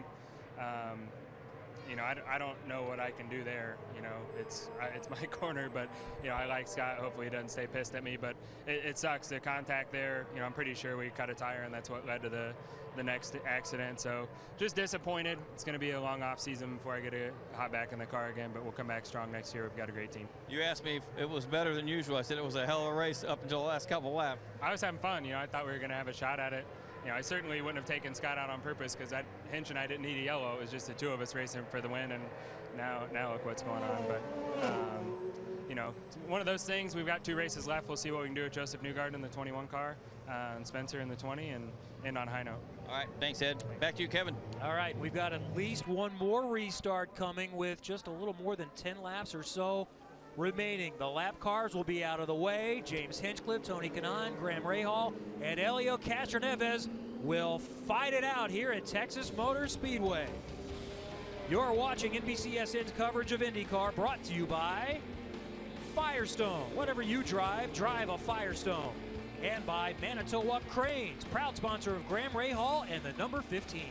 You know, I don't know what I can do there. You know, it's my corner, but, you know, I like Scott. Hopefully he doesn't stay pissed at me, but it sucks. The contact there, you know, I'm pretty sure we cut a tire, and that's what led to the next accident. So just disappointed. It's going to be a long off season before I get to hop back in the car again, but we'll come back strong next year. We've got a great team. You asked me if it was better than usual. I said it was a hell of a race up until the last couple of laps. I was having fun. You know, I thought we were going to have a shot at it. You know, I certainly wouldn't have taken Scott out on purpose because Hinch and I didn't need a yellow. It was just the 2 of us racing for the win, and now look what's going on. But, you know, it's one of those things. We've got 2 races left. We'll see what we can do with Josef Newgarden in the 21 car and Spencer in the 20, and end on high note. All right, thanks, Ed. Back to you, Kevin. All right, we've got at least one more restart coming with just a little more than 10 laps or so remaining. The lap cars will be out of the way. James Hinchcliffe, Tony Kanaan, Graham Rahal, and Helio Castroneves will fight it out here at Texas Motor Speedway. You're watching NBCSN's coverage of IndyCar, brought to you by Firestone. Whatever you drive, drive a Firestone. and by Manitowoc Cranes, proud sponsor of Graham Rahal and the number 15.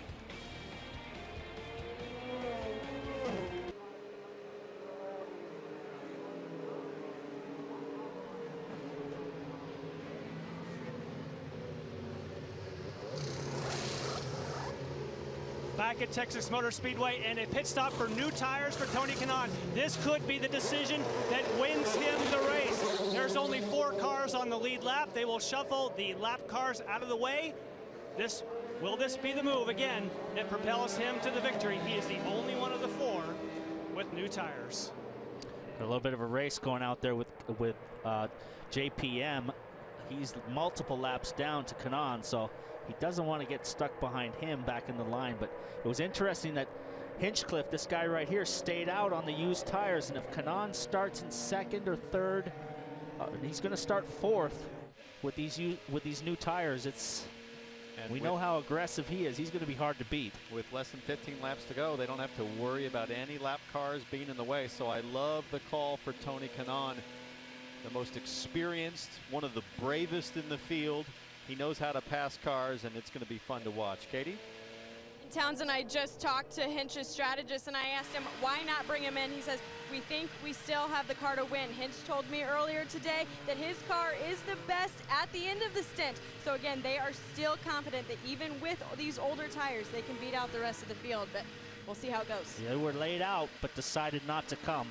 Back at Texas Motor Speedway, and a pit stop for new tires for Tony Kanaan. This could be the decision that wins him the race. There's only 4 cars on the lead lap. They will shuffle the lap cars out of the way. Will this be the move again that propels him to the victory? He is the only one of the 4 with new tires. A little bit of a race going out there with JPM. He's multiple laps down to Kanaan, so he doesn't want to get stuck behind him back in the line. But it was interesting that Hinchcliffe, this guy right here, stayed out on the used tires. And if Kanaan starts in 2nd or 3rd, he's going to start 4th with these new tires. We know how aggressive he is. He's going to be hard to beat. With less than 15 laps to go, they don't have to worry about any lap cars being in the way. So I love the call for Tony Kanaan, the most experienced, one of the bravest in the field. He knows how to pass cars, and it's going to be fun to watch. Katie? Townsend, I just talked to Hinch's strategist, and I asked him why not bring him in. He says, we think we still have the car to win. Hinch told me earlier today that his car is the best at the end of the stint. So again, they are still confident that even with these older tires, they can beat out the rest of the field, but we'll see how it goes. They were laid out, but decided not to come.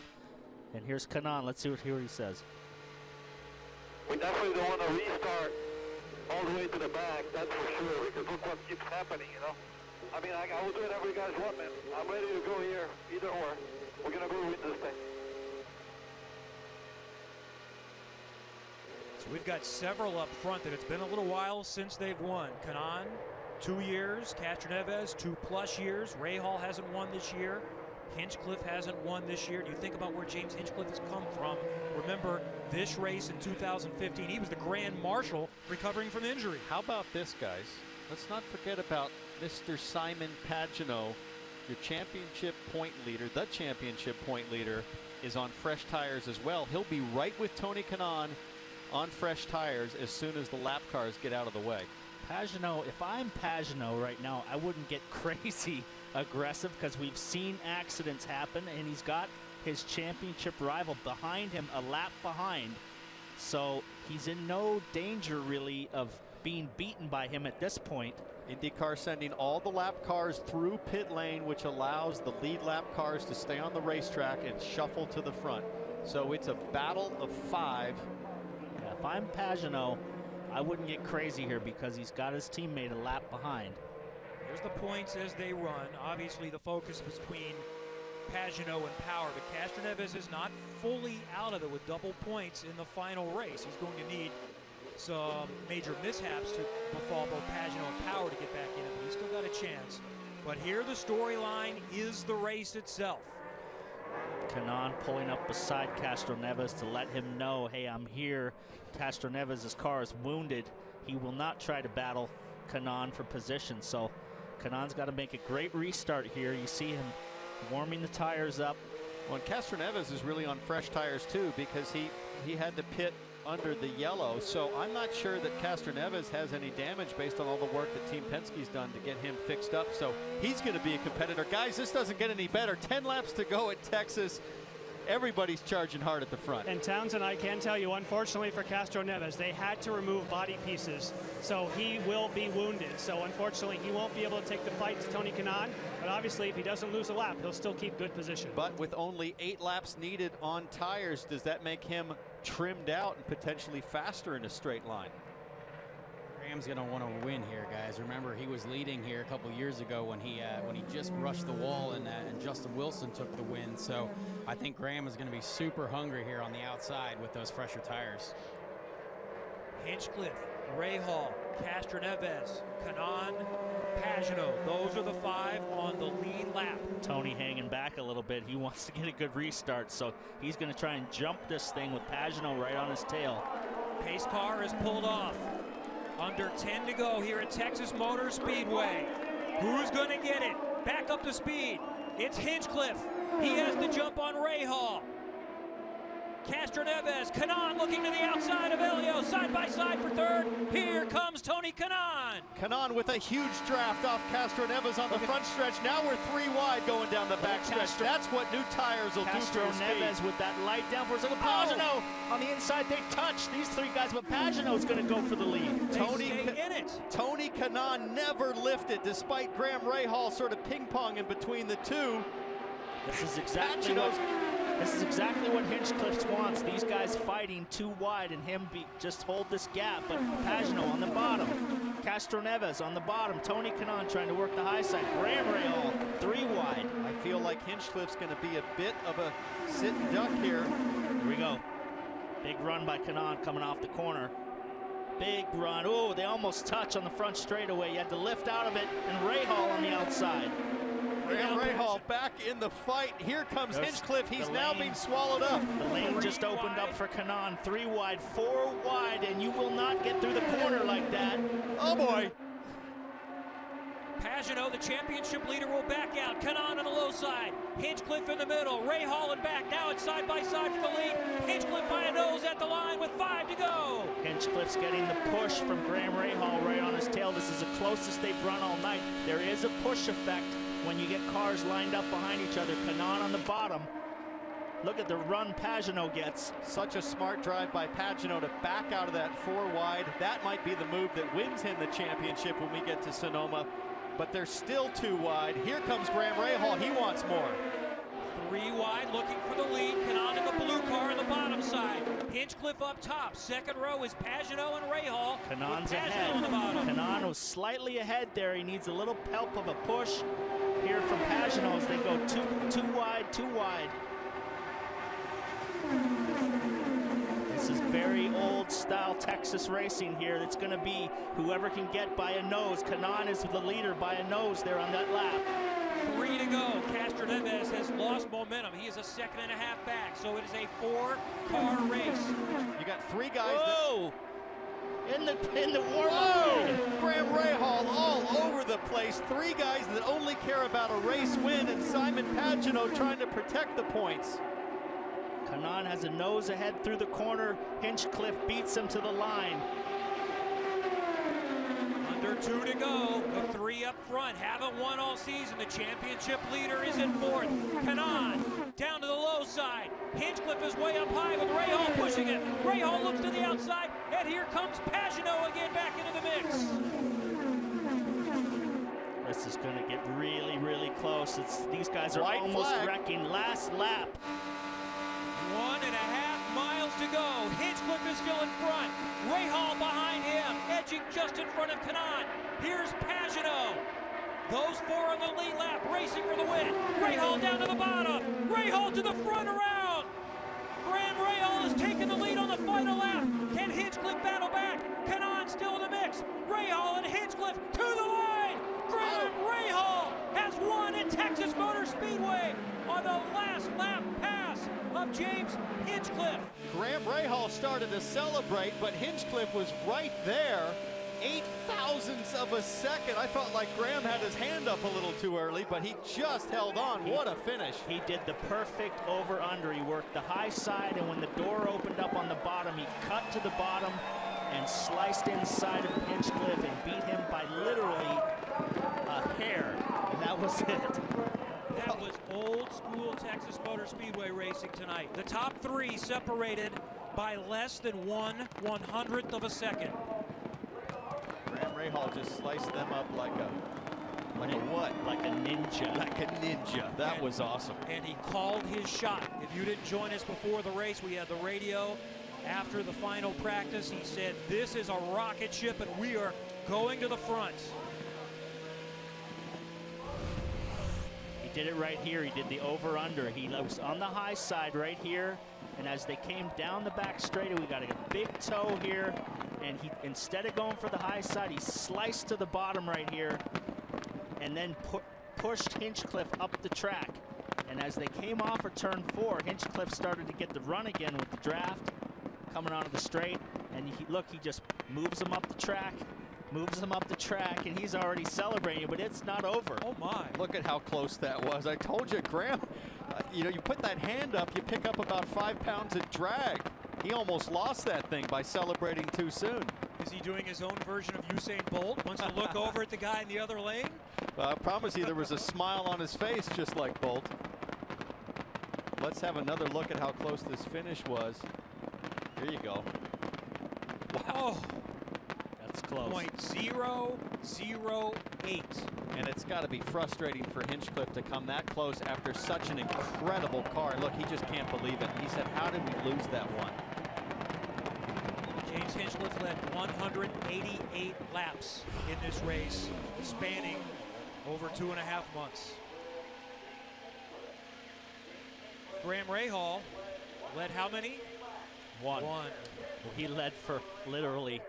And here's Kanaan. Let's hear what he says. We definitely don't want to restart all the way to the back, that's for sure, because look what keeps happening, you know. I mean, I will do whatever you guys want, man. I'm ready to go here, either or. We're going to go win this thing. So we've got several up front that it's been a little while since they've won. Kanaan, 2 years. Castroneves, 2+ years. Rahal hasn't won this year. Hinchcliffe hasn't won this year. Do you think about where James Hinchcliffe has come from? Remember, this race in 2015, he was the Grand Marshal recovering from injury. How about this, guys? Let's not forget about Mr. Simon Pagenaud, your championship point leader. The championship point leader is on fresh tires as well. He'll be right with Tony Kanaan on fresh tires as soon as the lap cars get out of the way. Pagenaud, if I'm Pagenaud right now, I wouldn't get crazy aggressive, because we've seen accidents happen, and he's got his championship rival behind him, a lap behind. So he's in no danger really of being beaten by him at this point. IndyCar sending all the lap cars through pit lane, which allows the lead lap cars to stay on the racetrack and shuffle to the front. So it's a battle of 5. Yeah, if I'm Pagenaud, I wouldn't get crazy here, because he's got his teammate a lap behind. Here's the points as they run. Obviously, the focus between Pagenaud and Power, but Castroneves is not fully out of it with double points in the final race. He's going to need some major mishaps to befall both Pagenaud and Power to get back in it, but he's still got a chance. But here the storyline is the race itself. Kanaan pulling up beside Castroneves to let him know, hey, I'm here. Castroneves' car is wounded. He will not try to battle Kanaan for position, so Kanaan's got to make a great restart here. You see him warming the tires up. Well, and Castroneves is really on fresh tires too, because he had to pit under the yellow. So I'm not sure that Castroneves has any damage based on all the work that Team Penske's done to get him fixed up. So he's going to be a competitor. Guys, this doesn't get any better. 10 laps to go at Texas. Everybody's charging hard at the front. And Townsend, I can tell you, unfortunately for Castroneves, they had to remove body pieces, so he will be wounded. So unfortunately, he won't be able to take the fight to Tony Kanaan, but obviously if he doesn't lose a lap, he'll still keep good position. But with only 8 laps needed on tires, does that make him trimmed out and potentially faster in a straight line? Graham's going to want to win here, guys. Remember, he was leading here a couple years ago when he just rushed the wall, and Justin Wilson took the win. So I think Graham is going to be super hungry here on the outside with those fresher tires. Hinchcliffe, Rahal, Castroneves, Kanaan, Pagenaud. Those are the 5 on the lead lap. Tony hanging back a little bit. He wants to get a good restart, so he's going to try and jump this thing with Pagenaud right on his tail. Pace car is pulled off. Under 10 to go here at Texas Motor Speedway. Who's going to get it? Back up to speed. It's Hinchcliffe. He has the jump on Rahal. Castroneves, Kanaan looking to the outside of Elio, side by side for 3rd. start. Here comes Tony Kanaan. Kanaan with a huge draft off Castroneves on the front stretch. Now we're 3 wide going down the back stretch. That's what new tires will do for your speed. Castroneves with that light downforce. Look at Pagano on the inside. They touch these 3 guys, but Pagano's going to go for the lead. Tony Kanaan never lifted, despite Graham Rahal sort of ping-ponging between the two. This is exactly what Hinchcliffe wants. These guys fighting 2 wide and him just hold this gap. But Pagano on the bottom, Castroneves on the bottom, Tony Kanaan trying to work the high side. Graham Rahal 3 wide. I feel like Hinchcliffe's going to be a bit of a sit and duck here. Here we go. Big run by Kanaan coming off the corner. Big run. Oh, they almost touch on the front straightaway. You had to lift out of it, and Rahal on the outside. Graham Rahal back in the fight. Here comes Hinchcliffe. He's now being swallowed up. The lane just opened up for Kanaan. 3 wide, 4 wide, and you will not get through the corner like that. Oh boy. Pagano, the championship leader, will back out. Kanaan on the low side. Hinchcliffe in the middle. Rahal in back. Now it's side by side for the lead. Hinchcliffe by a nose at the line with 5 to go. Hinchcliffe's getting the push from Graham Rahal right on his tail. This is the closest they've run all night. There is a push effect when you get cars lined up behind each other. Kanaan on the bottom. Look at the run Pagano gets. Such a smart drive by Pagano to back out of that 4 wide. That might be the move that wins him the championship when we get to Sonoma. But they're still 2 wide. Here comes Graham Rahal. He wants more. 3 wide, looking for the lead. Kanaan in the blue car on the bottom side. Hinchcliffe up top. Second row is Pagano and Rahal. Kanaan's ahead. On the bottom. Kanaan was slightly ahead there. He needs a little help of a push here from Pagano as they go two wide, 2 wide. This is very old style Texas racing here. It's going to be whoever can get by a nose. Kanaan is the leader by a nose there on that lap. 3 to go. Castroneves has lost momentum. He is a 2.5 back, so it is a 4-car race. You got 3 guys. Whoa! In the warm-up. Graham Rahal all over the place. 3 guys that only care about a race win, and Simon Pagano trying to protect the points. Kanaan has a nose ahead through the corner. Hinchcliffe beats him to the line. Under 2 to go. The 3 up front haven't won all season. The championship leader is in 4th. Kanaan down to the low side. Hinchcliffe is way up high with Rahal pushing it. Rahal looks to the outside, and here comes Pagano again back into the mix. This is going to get really, really close. These guys are almost wrecking. Last lap. 1.5 miles to go. Hinchcliffe is still in front. Rahal behind him, edging just in front of Kanaan. Here's Pagano. Those 4 on the lead lap, racing for the win. Rahal down to the bottom. Rahal to the front around. Graham Rahal has taken the lead on the final lap. Can Hinchcliffe battle back? Kanaan still in the mix. Rahal and Hinchcliffe to the line. Graham Rahal has won at Texas Motor Speedway on the last lap pass of James Hinchcliffe. Graham Rahal started to celebrate, but Hinchcliffe was right there. 8 thousandths of a second. I felt like Graham had his hand up a little too early, but he just held on. What a finish. He did the perfect over-under. He worked the high side, and when the door opened up on the bottom, he cut to the bottom and sliced inside of Hinchcliffe and beat him by literally a hair. And that was it. That was old school Texas Motor Speedway racing tonight. The top 3 separated by less than 1/100th of a second. Graham Rahal just sliced them up like a what? Like a ninja. Like a ninja. That was awesome. And he called his shot. If you didn't join us before the race, we had the radio after the final practice. He said, this is a rocket ship and we are going to the front. Did it right here. He did the over-under. He was on the high side right here, and as they came down the back straight, we got a big toe here, and he, instead of going for the high side, he sliced to the bottom right here, and then pushed Hinchcliffe up the track. And as they came off of turn 4, Hinchcliffe started to get the run again with the draft coming onto the straight, and he just moves him up the track. And he's already celebrating, but it's not over. Oh my. Look at how close that was. I told you, Graham, you put that hand up, you pick up about 5 pounds of drag. He almost lost that thing by celebrating too soon. Is he doing his own version of Usain Bolt? Wants to look over at the guy in the other lane? Well, I promise you there was a smile on his face just like Bolt. Let's have another look at how close this finish was. Here you go. Wow. That's close. .008. And it's got to be frustrating for Hinchcliffe to come that close after such an incredible car. Look, he just can't believe it. He said, how did we lose that one? James Hinchcliffe led 188 laps in this race, spanning over 2.5 months. Graham Rahal led how many? One. One. He led for literally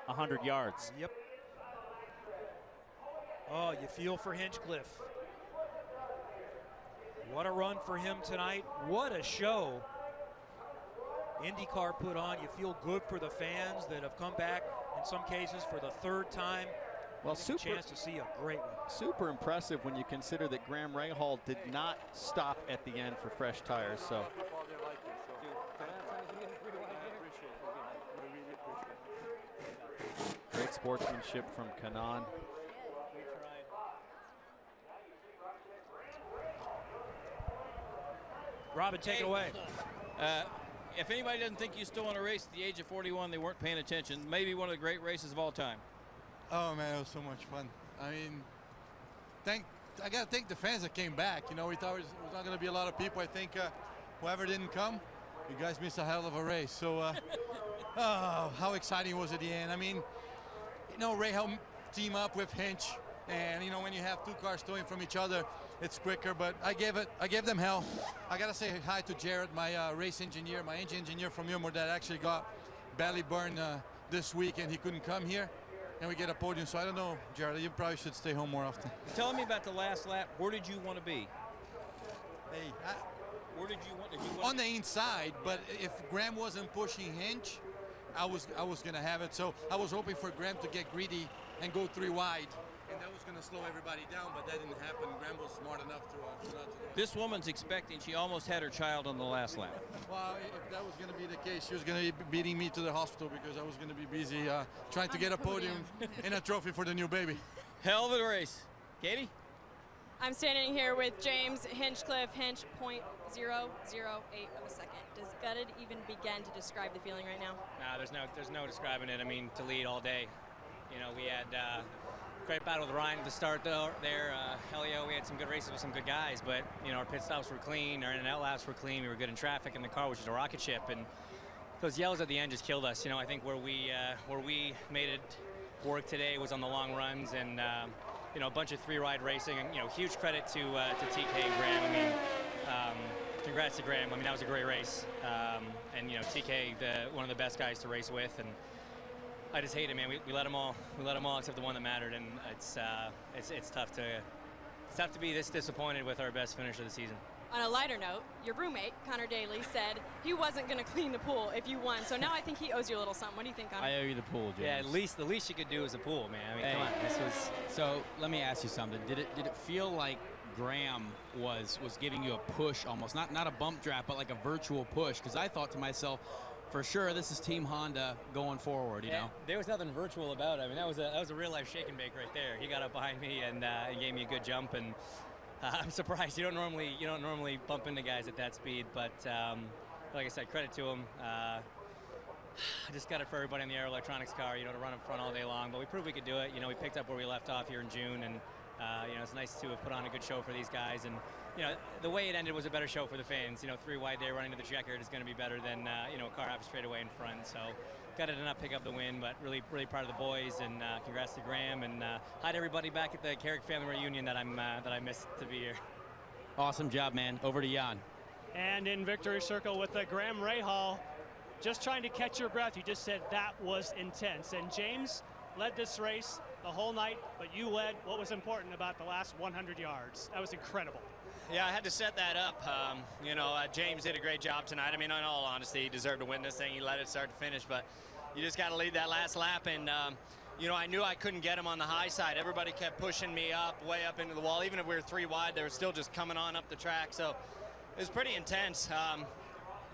100 yards. Yep. Oh, you feel for Hinchcliffe. What a run for him tonight. What a show IndyCar put on. You feel good for the fans that have come back, in some cases, for the third time. Well, a chance to see a great one. Super impressive when you consider that Graham Rahal did not stop at the end for fresh tires. So. Great sportsmanship from Kanaan. Robin, take it away. If anybody doesn't think you still want to race at the age of 41, they weren't paying attention. Maybe one of the great races of all time. Oh man, it was so much fun. I mean, I got to thank the fans that came back. You know, we thought it was not going to be a lot of people. I think whoever didn't come, you guys missed a hell of a race. So, oh, how exciting was it at the end? I mean, you know, Rahal team up with Hinch, and you know, when you have two cars towing from each other, it's quicker. But I gave them hell. I gotta say hi to Jared, my race engineer, my engine engineer from Yumor that actually got belly burn this week, and he couldn't come here. And we get a podium, so I don't know, Jared, you probably should stay home more often. Tell me about the last lap. Where did you want to be? Hey, where did you want to be? On the inside, but if Graham wasn't pushing Hinch, I was going to have it. So I was hoping for Graham to get greedy and go 3 wide. And that was going to slow everybody down, but that didn't happen. Graham was smart enough to not to do it. This woman's expecting. She almost had her child on the last lap. Well, if that was going to be the case, she was going to be beating me to the hospital because I was going to be busy trying to get a podium and a trophy for the new baby. Hell of a race. Katie? I'm standing here with James Hinchcliffe, Hinch .008 of a second. Does gutted even begin to describe the feeling right now? No, there's no describing it. I mean, to lead all day. You know, we had great battle with Ryan at the start there. Hell yeah, we had some good races with some good guys, but you know, our pit stops were clean, our in and out laps were clean, we were good in traffic in the car, which is a rocket ship, and those yells at the end just killed us. You know, I think where we made it work today was on the long runs, and you know, a bunch of 3-ride racing, and you know, huge credit to TK and Graham. I mean, congrats to Graham. I mean, that was a great race, and you know, TK, one of the best guys to race with, and I just hate it, man. We let them all except the one that mattered, and it's tough to be this disappointed with our best finish of the season. On a lighter note, your roommate, Connor Daly, said he wasn't going to clean the pool if you won. So now I think he owes you a little something. What do you think, Connor? I owe you the pool, James. Yeah, the least you could do is a pool, man. I mean, Hey, come on. This was so. Let me ask you something. Did it feel like Graham was giving you a push almost, not a bump draft, but like a virtual push? Because I thought to myself, for sure, this is Team Honda going forward. You know, there was nothing virtual about it. I mean, that was a real life shake and bake right there. He got up behind me and he gave me a good jump, and I'm surprised you don't normally bump into guys at that speed. But like I said, credit to him. I just got it for everybody in the Aero Electronics car, you know, to run up front all day long. But we proved we could do it. You know, we picked up where we left off here in June, and you know, it's nice to have put on a good show for these guys. And you know, the way it ended was a better show for the fans. You know, 3 wide there running to the checkered is going to be better than you know, a car half a straightaway in front. So got to not pick up the win, but really proud of the boys, and congrats to Graham, and hi to everybody back at the Carrick family reunion that I missed to be here. awesome job, man. Over to Jan. And in victory circle with the Graham Rahal, just trying to catch your breath. You just said that was intense. And James led this race the whole night, but you led what was important about the last 100 yards. That was incredible. Yeah, I had to set that up. You know, James did a great job tonight. I mean, in all honesty, he deserved to win this thing. He let it start to finish, but you just got to lead that last lap. And, you know, I knew I couldn't get him on the high side. Everybody kept pushing me up, way up into the wall. Even if we were 3 wide, they were still just coming on up the track. So it was pretty intense.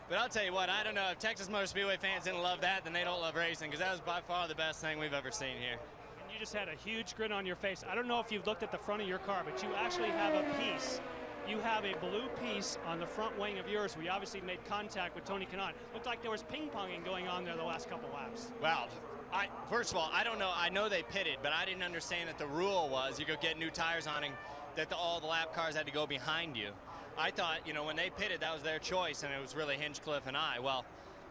But I'll tell you what, I don't know, if Texas Motor Speedway fans didn't love that, then they don't love racing, because that was by far the best thing we've ever seen here. And you just had a huge grin on your face. I don't know if you've looked at the front of your car, but you actually have a piece. You have a blue piece on the front wing of yours. We obviously made contact with Tony Kanaan. Looked like there was ping-ponging going on there the last couple laps. Wow. First of all, I don't know. I know they pitted, but I didn't understand that the rule was you could get new tires on and that all the lap cars had to go behind you. I thought, you know, when they pitted, that was their choice, and it was really Hinchcliffe and I. Well,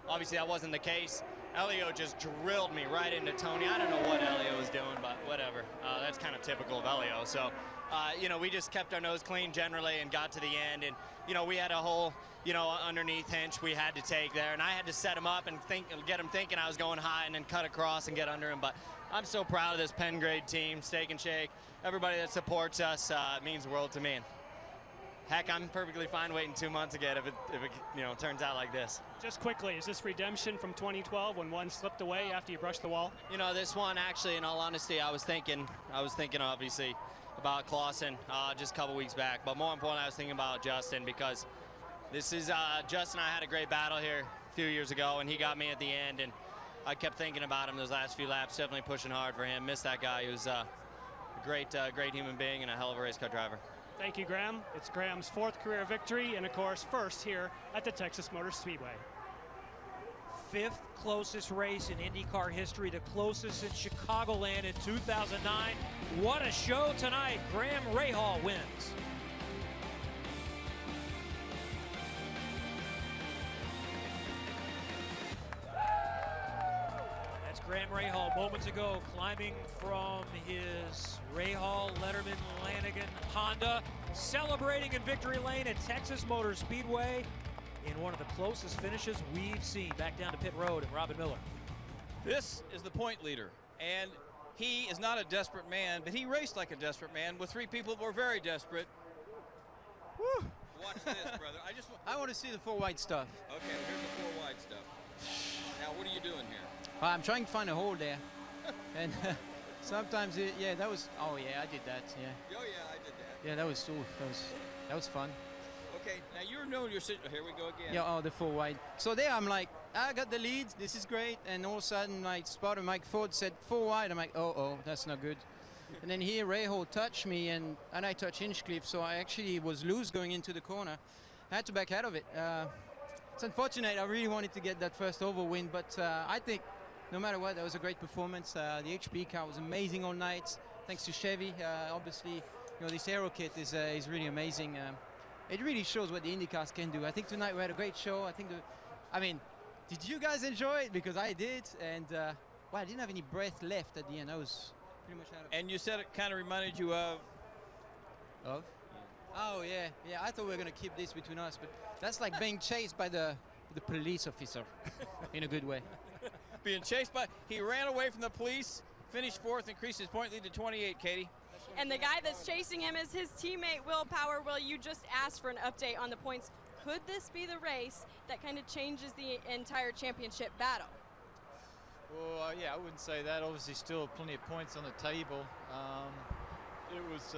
obviously that wasn't the case. Elio just drilled me right into Tony. I don't know what Elio was doing, but whatever. That's kind of typical of Elio. So, you know, we just kept our nose clean generally and got to the end. And, you know, we had a whole, you know, underneath hinge we had to take there. And I had to set him up and get him thinking I was going high and then cut across and get under him. But I'm so proud of this Penn Grade team, Steak and Shake. Everybody that supports us means the world to me. And heck, I'm perfectly fine waiting 2 months again if it you know, turns out like this. Just quickly, is this redemption from 2012 when one slipped away after you brushed the wall? You know, this one actually, in all honesty, I was thinking obviously about Clausen just a couple weeks back, but more importantly, I was thinking about Justin, because this is Justin and I had a great battle here a few years ago, and he got me at the end, and I kept thinking about him those last few laps, definitely pushing hard for him. Missed that guy. He was a great human being and a hell of a race car driver. Thank you, Graham. It's Graham's 4th career victory, and of course, first here at the Texas Motor Speedway. 5th closest race in IndyCar history, the closest in Chicagoland in 2009. What a show tonight. Graham Rahal wins. That's Graham Rahal moments ago, climbing from his Rahal, Letterman, Lanigan Honda, celebrating in victory lane at Texas Motor Speedway in one of the closest finishes we've seen. Back down to pit road and Robin Miller. This is the point leader, and he is not a desperate man, but he raced like a desperate man with 3 people that were very desperate. Woo. Watch this, brother. I want to see the 4 wide stuff. Okay, here's the 4 wide stuff. Now, what are you doing here? I'm trying to find a hole there. And sometimes, yeah, that was, oh yeah, I did that, yeah. Oh yeah, I did that. Yeah, that was fun. Okay, now you're knowing your situation. Here we go again. Yeah, oh, the 4 wide. So there I'm like, I got the lead, this is great. And all of a sudden, my spotter, Mike Ford, said 4 wide. I'm like, oh, that's not good. And then here, Rahal touched me, and I touched Hinchcliffe, so I actually was loose going into the corner. I had to back out of it. It's unfortunate, I really wanted to get that first oval win, but I think no matter what, that was a great performance. The HP car was amazing all night, thanks to Chevy. Obviously, you know, this aero kit is really amazing. It really shows what the IndyCars can do. I think tonight we had a great show. I mean, did you guys enjoy it? Because I did, and well, I didn't have any breath left at the end. I was pretty much out of. And you said it kind of reminded you of? Of? Oh yeah, yeah. I thought we were gonna keep this between us, but that's like being chased by the police officer, in a good way. Being chased by, he ran away from the police, finished 4th, increased his point lead to 28, Katie. And the guy that's chasing him is his teammate, Will Power. Will, you just asked for an update on the points. Could this be the race that kind of changes the entire championship battle? Well, yeah, I wouldn't say that. Obviously, still plenty of points on the table. It was,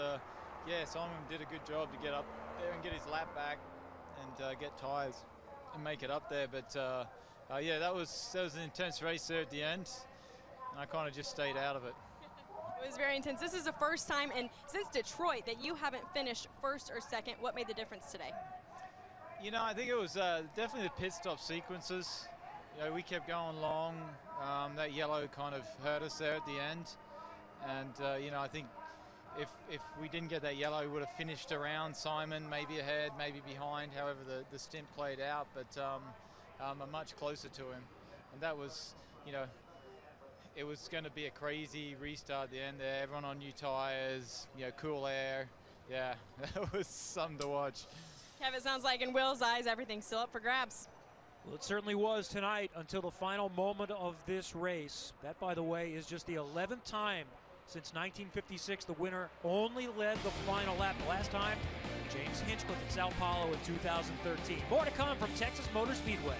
yeah, Simon did a good job to get up there and get his lap back and get tyres and make it up there. But yeah, that was an intense race there at the end. And I kind of just stayed out of it. It was very intense. This is the first time since Detroit that you haven't finished 1st or 2nd. What made the difference today? You know, I think it was definitely the pit stop sequences. You know, we kept going long. That yellow kind of hurt us there at the end. And, you know, I think if we didn't get that yellow, we would have finished around Simon, maybe ahead, maybe behind, however the stint played out. But I'm much closer to him. And that was, you know, it was going to be a crazy restart at the end there. Everyone on new tires, you know, cool air. Yeah, that was something to watch. Kev, it sounds like in Will's eyes, everything's still up for grabs. Well, it certainly was tonight until the final moment of this race. That, by the way, is just the 11th time since 1956 the winner only led the final lap. The last time, James Hinchcliffe at Sao Paulo in 2013. More to come from Texas Motor Speedway.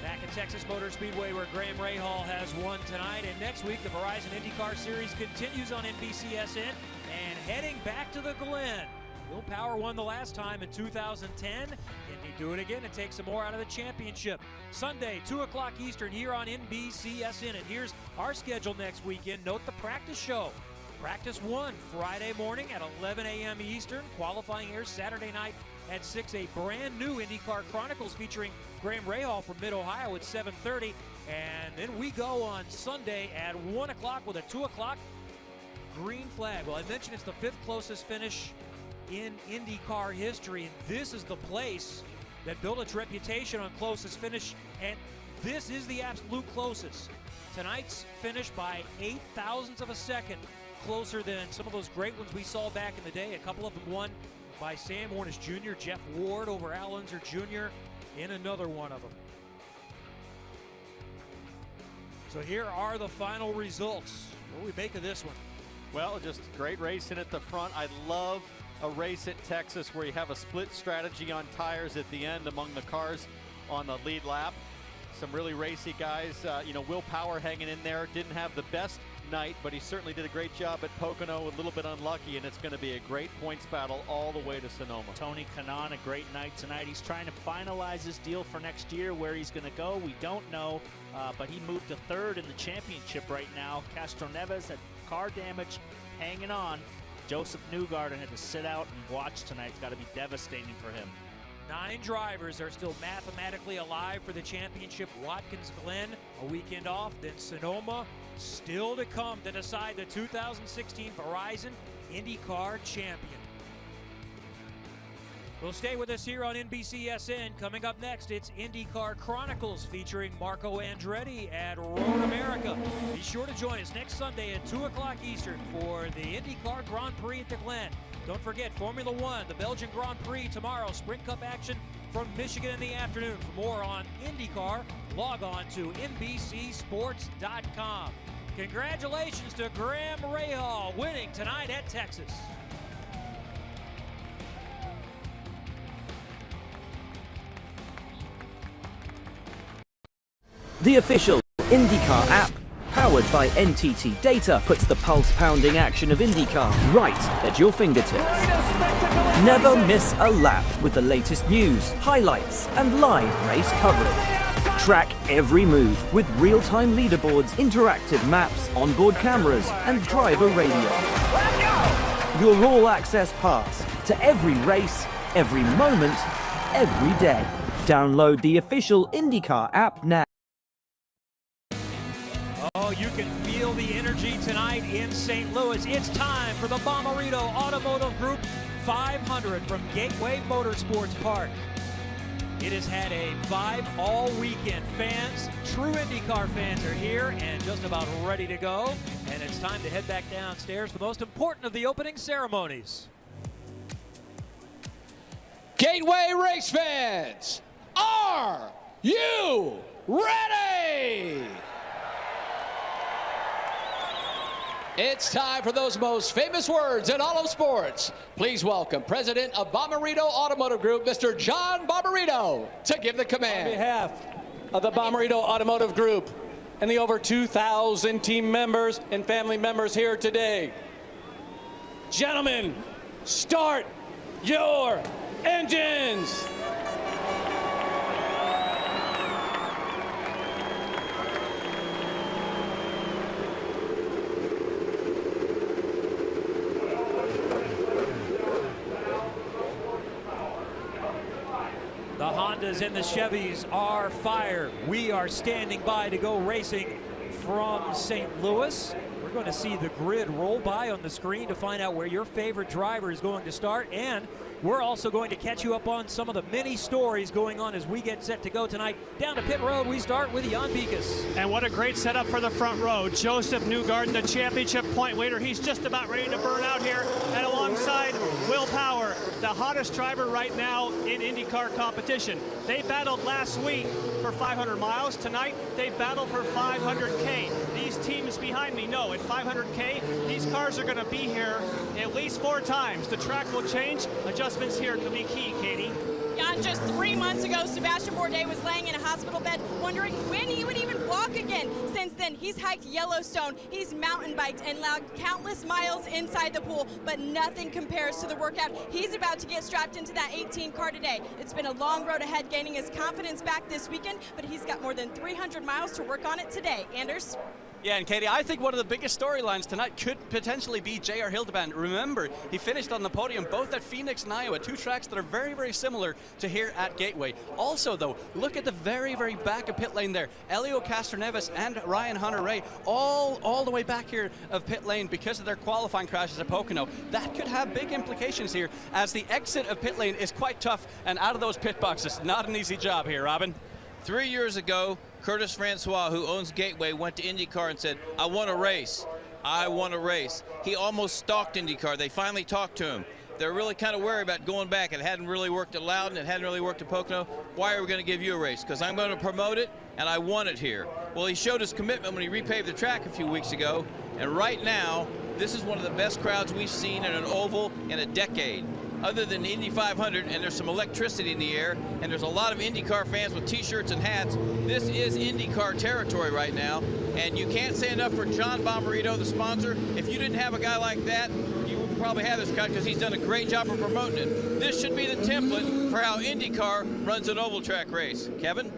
Back at Texas Motor Speedway, where Graham Rahal has won tonight. And next week, the Verizon IndyCar Series continues on NBCSN. And heading back to the Glen, Will Power won the last time in 2010. Can he do it again and take some more out of the championship? Sunday, 2 o'clock Eastern here on NBCSN. And here's our schedule next weekend. Note the practice show. Practice 1, Friday morning at 11 a.m. Eastern. Qualifying airs Saturday night at 6. A brand new IndyCar Chronicles featuring Graham Rahal from Mid-Ohio at 7:30. And then we go on Sunday at 1 o'clock with a 2 o'clock green flag. Well, I mentioned it's the 5th closest finish in IndyCar history. And this is the place that built its reputation on closest finish. And this is the absolute closest. Tonight's finish by 8 thousandths of a second. Closer than some of those great ones we saw back in the day. A couple of them won by Sam Hornish Jr., Jeff Ward over Al Unser Jr. in another one of them. So here are the final results. What do we make of this one? Well, just great racing at the front. I love a race at Texas where you have a split strategy on tires at the end among the cars on the lead lap. Some really racy guys. Will Power hanging in there. Didn't have the best night, but he certainly did a great job at Pocono. A little bit unlucky, and it's going to be a great points battle all the way to Sonoma. Tony Kanaan, a great night tonight. He's trying to finalize his deal for next year. Where he's going to go, we don't know, but he moved to 3rd in the championship right now. Castro Neves had car damage, hanging on. Josef Newgarden had to sit out and watch tonight. It's got to be devastating for him. 9 drivers are still mathematically alive for the championship. Watkins Glen, a weekend off, then Sonoma, still to come to decide the 2016 Verizon IndyCar champion. Well, stay with us here on NBCSN. Coming up next, it's IndyCar Chronicles featuring Marco Andretti at Road America. Be sure to join us next Sunday at 2 o'clock Eastern for the IndyCar Grand Prix at the Glen. Don't forget, Formula One, the Belgian Grand Prix tomorrow. Sprint Cup action from Michigan in the afternoon. For more on IndyCar, log on to NBCSports.com. Congratulations to Graham Rahal winning tonight at Texas. The official IndyCar app, powered by NTT Data, puts the pulse-pounding action of IndyCar right at your fingertips. Never miss a lap with the latest news, highlights, and live race coverage. Track every move with real-time leaderboards, interactive maps, onboard cameras, and driver radio. Your all-access pass to every race, every moment, every day. Download the official IndyCar app now. Oh, you can feel the energy tonight in St. Louis. It's time for the Bommarito Automotive Group 500 from Gateway Motorsports Park. It has had a vibe all weekend. Fans, true IndyCar fans are here and just about ready to go. And it's time to head back downstairs for the most important of the opening ceremonies. Gateway race fans, are you ready? It's time for those most famous words in all of sports. Please welcome President of Bommarito Automotive Group, Mr. John Bommarito, to give the command. On behalf of the Bommarito Automotive Group and the over 2,000 team members and family members here today, gentlemen, start your engines. The Hondas and the Chevys are fired. We are standing by to go racing from St. Louis. We're going to see the grid roll by on the screen to find out where your favorite driver is going to start, and we're also going to catch you up on some of the many stories going on as we get set to go tonight. Down to pit road, we start with Jan Bikas. And what a great setup for the front row. Josef Newgarden, the championship point leader. He's just about ready to burn out here. And alongside Will Power, the hottest driver right now in IndyCar competition. They battled last week for 500 miles. Tonight, they battle for 500K. These teams behind me know at 500K, these cars are going to be here at least 4 times. The track will change. Adjustments here can be key, Katie. Jan, just 3 months ago, Sebastian Bourdais was laying in a hospital bed wondering when he would even walk again. Since then, in. He's hiked Yellowstone, he's mountain biked and logged countless miles inside the pool, but nothing compares to the workout he's about to get strapped into that 18 car today. It's been a long road ahead, gaining his confidence back this weekend, but he's got more than 300 miles to work on it today. Anders? Yeah, and Katie, I think one of the biggest storylines tonight could potentially be J.R. Hildebrand. Remember, he finished on the podium both at Phoenix and Iowa, two tracks that are very, very similar to here at Gateway. Also, though, look at the very, very back of pit lane there. Elio Castroneves and Ryan Hunter-Reay all the way back here of pit lane because of their qualifying crashes at Pocono. That could have big implications here, as the exit of pit lane is quite tough, and out of those pit boxes, not an easy job here, Robin. 3 years ago, Curtis Francois, who owns Gateway, went to IndyCar and said, I want to race. I want to race. He almost stalked IndyCar. They finally talked to him. They're really kind of worried about going back. It hadn't really worked at Loudon. It hadn't really worked at Pocono. Why are we going to give you a race? Because I'm going to promote it, and I want it here. Well, he showed his commitment when he repaved the track a few weeks ago, and right now, this is one of the best crowds we've seen in an oval in a decade. Other than Indy 500, and there's some electricity in the air, and there's a lot of IndyCar fans with t-shirts and hats. This is IndyCar territory right now, and you can't say enough for John Bommarito, the sponsor. If you didn't have a guy like that, you would probably have this crowd, because he's done a great job of promoting it. This should be the template for how IndyCar runs an oval track race. Kevin?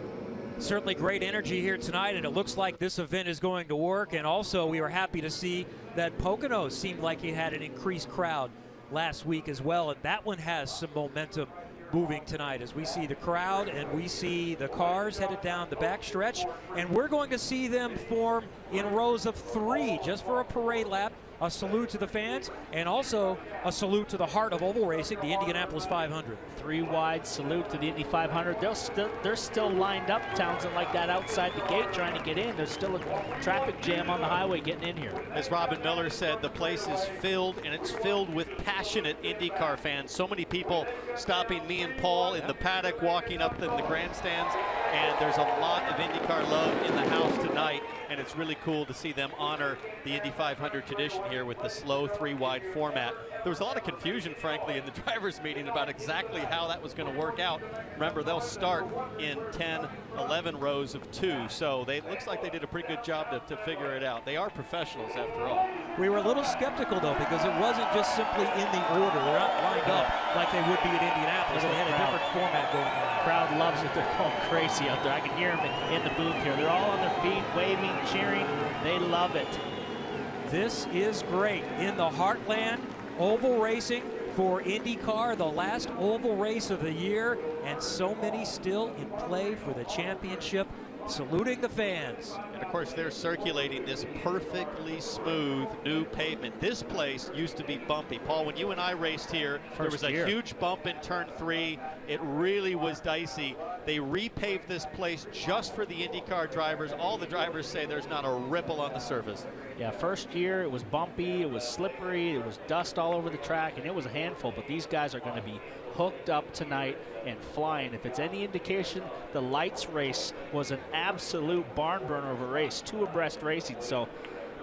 Certainly great energy here tonight, and it looks like this event is going to work. And also, we were happy to see that Pocono seemed like it had an increased crowd last week as well, and that one has some momentum moving tonight as we see the crowd and we see the cars headed down the back stretch, and we're going to see them form in rows of 3 just for a parade lap. A salute to the fans, and also a salute to the heart of oval racing, the Indianapolis 500. 3 wide salute to the Indy 500. They're still lined up, Townsend, like that outside the gate trying to get in. There's still a traffic jam on the highway getting in here. As Robin Miller said, the place is filled, and it's filled with passionate IndyCar fans. So many people stopping me and Paul in the paddock, walking up in the grandstands, and there's a lot of IndyCar love in the house tonight, and it's really cool to see them honor the Indy 500 tradition here with the slow 3-wide format. There was a lot of confusion, frankly, in the drivers' meeting about exactly how that was going to work out. Remember, they'll start in 10, 11 rows of 2, so it looks like they did a pretty good job to figure it out. They are professionals, after all. We were a little skeptical, though, because it wasn't just simply in the order. They're not lined up like they would be at Indianapolis. They had a different format going on. Crowd loves it. They're going crazy out there. I can hear them in the booth here. They're all on their feet, waving, cheering. They love it. This is great. In the heartland, oval racing for IndyCar, the last oval race of the year, and so many still in play for the championship. Saluting the fans. And of course, they're circulating this perfectly smooth new pavement. This place used to be bumpy. Paul, when you and I raced here, there was a huge bump in turn 3. It really was dicey. They repaved this place just for the IndyCar drivers. All the drivers say there's not a ripple on the surface. Yeah, first year it was bumpy, it was slippery, it was dust all over the track, and it was a handful, but these guys are going to be hooked up tonight and flying. If it's any indication, the lights race was an absolute barn burner of a race, 2 abreast racing. So,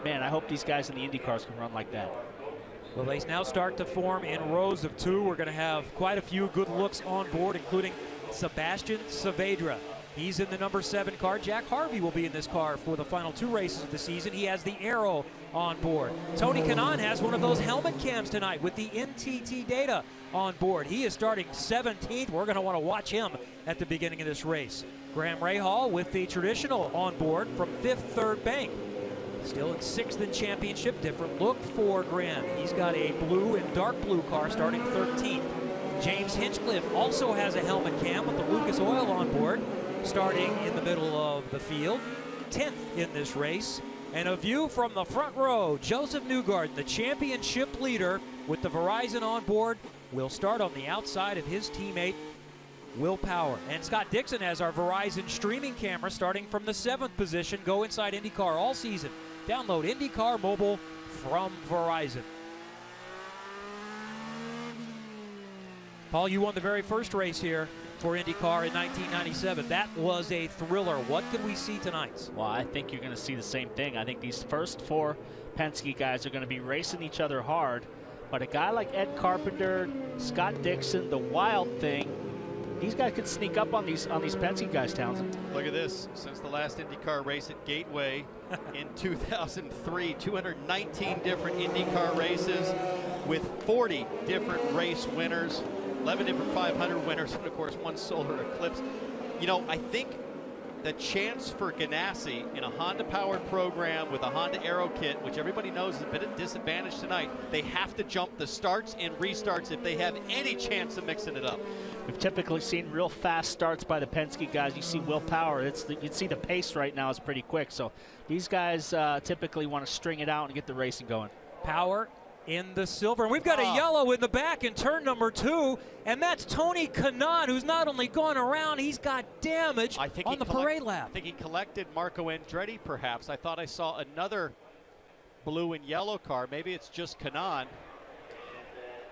man, I hope these guys in the Indy cars can run like that. Well, they now start to form in rows of 2. We're going to have quite a few good looks on board, including Sebastian Saavedra. He's in the number 7 car. Jack Harvey will be in this car for the final 2 races of the season. He has the Arrow on board. Tony Kanaan has one of those helmet cams tonight with the NTT data on board. He is starting 17th. We're going to want to watch him at the beginning of this race. Graham Rahal with the traditional on board from 5th Third Bank. Still in 6th in championship. Different look for Graham. He's got a blue and dark blue car starting 13th. James Hinchcliffe also has a helmet cam with the Lucas Oil on board, starting in the middle of the field, 10th in this race. And a view from the front row, Josef Newgarden, the championship leader with the Verizon on board, will start on the outside of his teammate, Will Power. And Scott Dixon has our Verizon streaming camera starting from the 7th position. Go inside IndyCar all season. Download IndyCar Mobile from Verizon. Paul, you won the very first race here for IndyCar in 1997. That was a thriller. What could we see tonight? Well, I think you're going to see the same thing. I think these first 4 Penske guys are going to be racing each other hard. But a guy like Ed Carpenter, Scott Dixon, the Wild thing, these guys could sneak up on these Penske guys, Townsend. Look at this. Since the last IndyCar race at Gateway in 2003, 219 different IndyCar races with 40 different race winners, 11 different 500 winners, and of course one solar eclipse. You know, I think the chance for Ganassi in a Honda-powered program with a Honda Aero kit, which everybody knows is a bit of a disadvantage tonight, they have to jump the starts and restarts if they have any chance of mixing it up. We've typically seen real fast starts by the Penske guys. You see willpower. You see the pace right now is pretty quick. So these guys typically want to string it out and get the racing going. Power in the silver. And we've got a yellow in the back in turn number 2, and that's Tony Kanaan, who's not only gone around, he's got damage on the parade lap. I think he collected Marco Andretti, perhaps. I thought I saw another blue and yellow car. Maybe it's just Kanaan.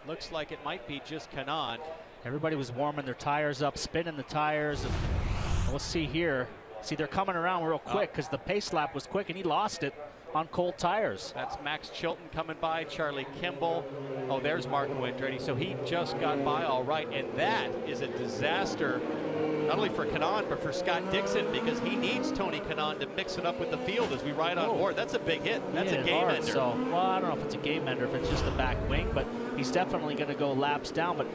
Looks like it might be just Kanaan. Everybody was warming their tires up, spinning the tires. And we'll see here. See, they're coming around real quick because the pace lap was quick, and he lost it on cold tires. That's Max Chilton coming by, Charlie Kimball. Oh, there's Marco Andretti. So he just got by all right. And that is a disaster, not only for Kanaan, but for Scott Dixon, because he needs Tony Kanaan to mix it up with the field as we ride on board. That's a big hit. That's a game ender. So, well, I don't know if it's a game ender, if it's just the back wing, but he's definitely going to go laps down. But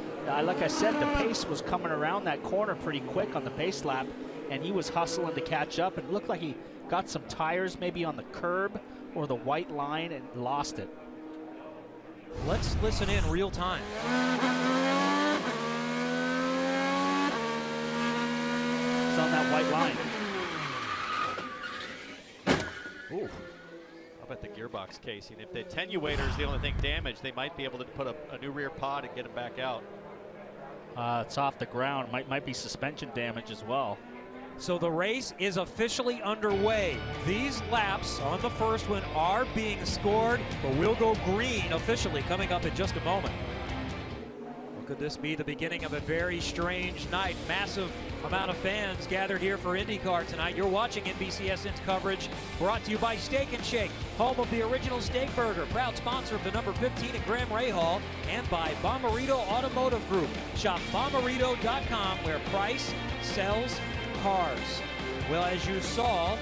like I said, the pace was coming around that corner pretty quick on the pace lap, and he was hustling to catch up. It looked like he got some tires maybe on the curb or the white line and lost it. Let's listen in real time. It's on that white line. Ooh. How about the gearbox casing? If the attenuator is the only thing damaged, they might be able to put a new rear pod and get it back out. It's off the ground. Might be suspension damage as well. So the race is officially underway. These laps on the first one are being scored, but we'll go green officially coming up in just a moment. Well, could this be the beginning of a very strange night? Massive amount of fans gathered here for IndyCar tonight. You're watching NBCSN's coverage, brought to you by Steak and Shake, home of the original steak burger, proud sponsor of the number 15 at Graham Rahal, and by Bommarito Automotive Group. Shop bommarito.com, where price sells cars. Well, as you saw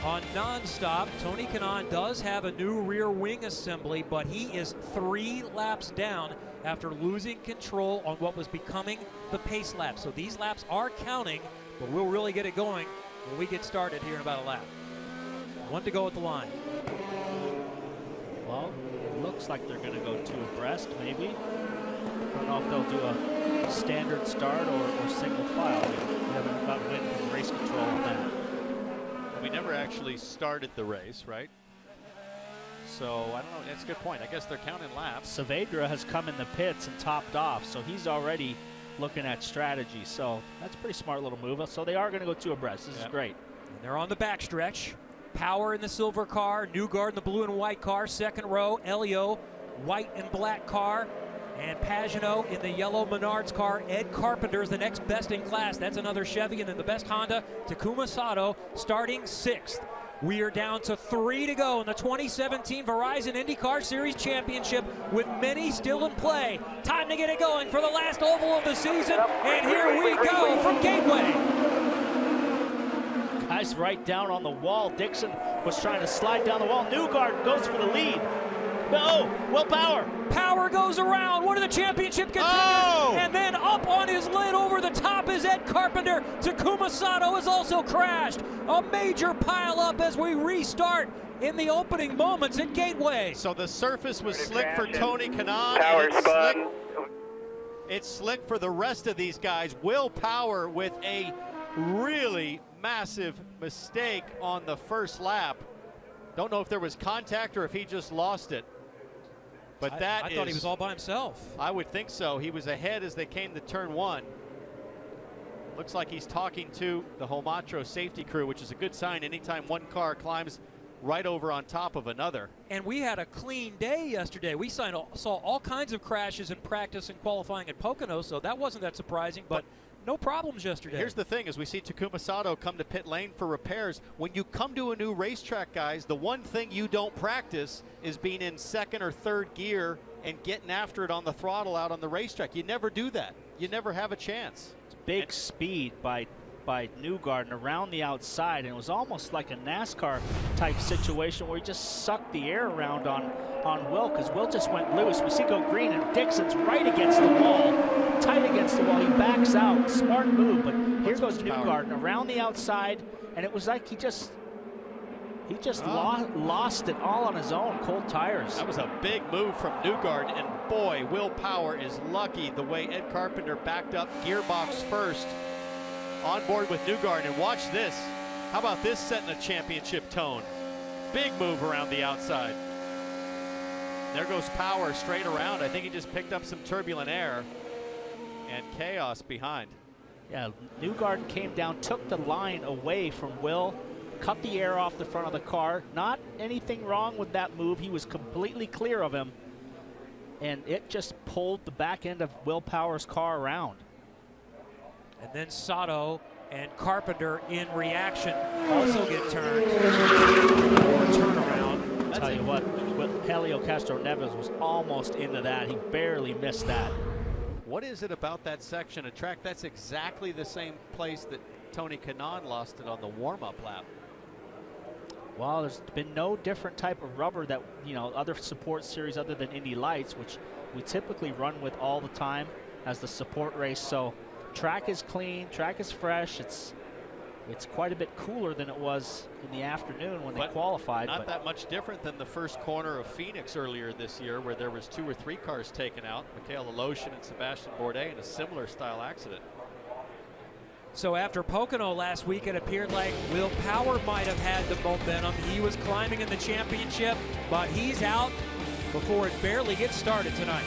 on Nonstop, Tony Kanaan does have a new rear wing assembly, but he is 3 laps down after losing control on what was becoming the pace lap. So these laps are counting, but we'll really get it going when we get started here in about a lap. 1 to go at the line. Well, it looks like they're going to go 2 abreast, maybe. I don't know if they'll do a standard start or single file. We haven't got wind from race control on that. We never actually started the race, right? So, I don't know. That's a good point. I guess they're counting laps. Saavedra has come in the pits and topped off, so he's already looking at strategy. So, that's a pretty smart little move. So, they are going to go 2 abreast. This is great. And they're on the backstretch. Power in the silver car. Newgarden, the blue and white car. Second row. Elio, white and black car. And Pagano in the yellow Menards car. Ed Carpenter is the next best in class. That's another Chevy. And then the best Honda, Takuma Sato, starting 6th. We are down to 3 to go in the 2017 Verizon IndyCar Series Championship, with many still in play. Time to get it going for the last oval of the season. And here we go from Gateway. Guys right down on the wall. Dixon was trying to slide down the wall. Newgarden goes for the lead. No, well, Power goes around, one of the championship contenders, and then up on his lid over the top is Ed Carpenter. Takuma Sato has also crashed. A major pile-up as we restart in the opening moments at Gateway. So the surface was slick for Tony Kanaan. It's slick for the rest of these guys. Will Power with a really massive mistake on the first lap. Don't know if there was contact or if he just lost it. But I thought he was all by himself. I would think so. He was ahead as they came to turn 1. Looks like he's talking to the Homatro safety crew, which is a good sign anytime one car climbs right over on top of another. And we had a clean day yesterday. We saw all kinds of crashes in practice and qualifying at Pocono, so that wasn't that surprising, but no problems yesterday. Here's the thing, as we see Takuma Sato come to pit lane for repairs, when you come to a new racetrack, guys, the one thing you don't practice is being in 2nd or 3rd gear and getting after it on the throttle out on the racetrack. You never do that. you never have a chance. Big speed by Newgarden around the outside, and it was almost like a NASCAR type situation where he just sucked the air around on Will, because Will just went loose. We see go green, and Dixon's right against the wall, tight against the wall. He backs out, smart move, but here goes Newgarden around the outside, and it was like he just lost it all on his own. Cold tires. That was a big move from Newgarden, and boy, Will Power is lucky the way Ed Carpenter backed up gearbox first on board with Newgarden. And watch this. How about this setting a championship tone? Big move around the outside. There goes Power straight around. I think he just picked up some turbulent air and chaos behind. Yeah, Newgarden came down, took the line away from Will, cut the air off the front of the car. Not anything wrong with that move. He was completely clear of him, and it just pulled the back end of Will Power's car around. And then Sato and Carpenter in reaction also get turned. Turnaround. I'll tell you what, Helio Castroneves was almost into that. He barely missed that. What is it about that section of track? That's exactly the same place that Tony Kanaan lost it on the warm-up lap. Well, there's been no different type of rubber that, you know, other support series other than Indy Lights, which we typically run with all the time as the support race. So track is clean, track is fresh. It's quite a bit cooler than it was in the afternoon when they qualified. Not that much different than the first corner of Phoenix earlier this year, where there was 2 or 3 cars taken out, Mikhail Aleshin and Sebastian Bourdais, in a similar style accident. So after Pocono last week, it appeared like Will Power might have had the momentum. He was climbing in the championship, but he's out before it barely gets started tonight.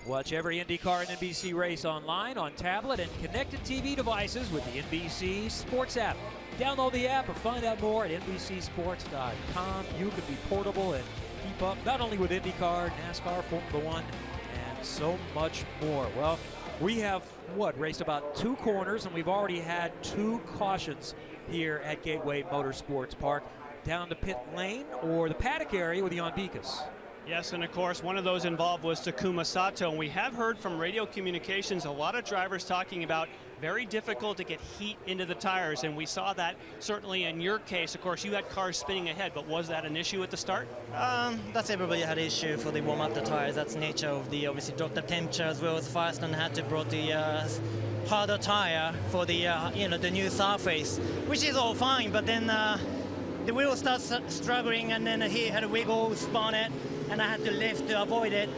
Watch every IndyCar and NBC race online, on tablet, and connected TV devices with the NBC Sports app. Download the app or find out more at NBCSports.com. You can be portable and keep up not only with IndyCar, NASCAR, Formula One, and so much more. Well, we have, raced about 2 corners, and we've already had 2 cautions here at Gateway Motorsports Park. Down to pit lane or the paddock area with the Onbikas. Yes, and of course, one of those involved was Takuma Sato. And we have heard from radio communications a lot of drivers talking about very difficult to get heat into the tires. And we saw that certainly in your case. Of course, you had cars spinning ahead, but was that an issue at the start? That's everybody had an issue for the warm up the tires. That's nature of the, obviously dropped the temperature as well as fast and had to brought the harder tire for the, the new surface, which is all fine. But then the wheel starts struggling, and then he had a wiggle, spun it, and I had to lift to avoid it.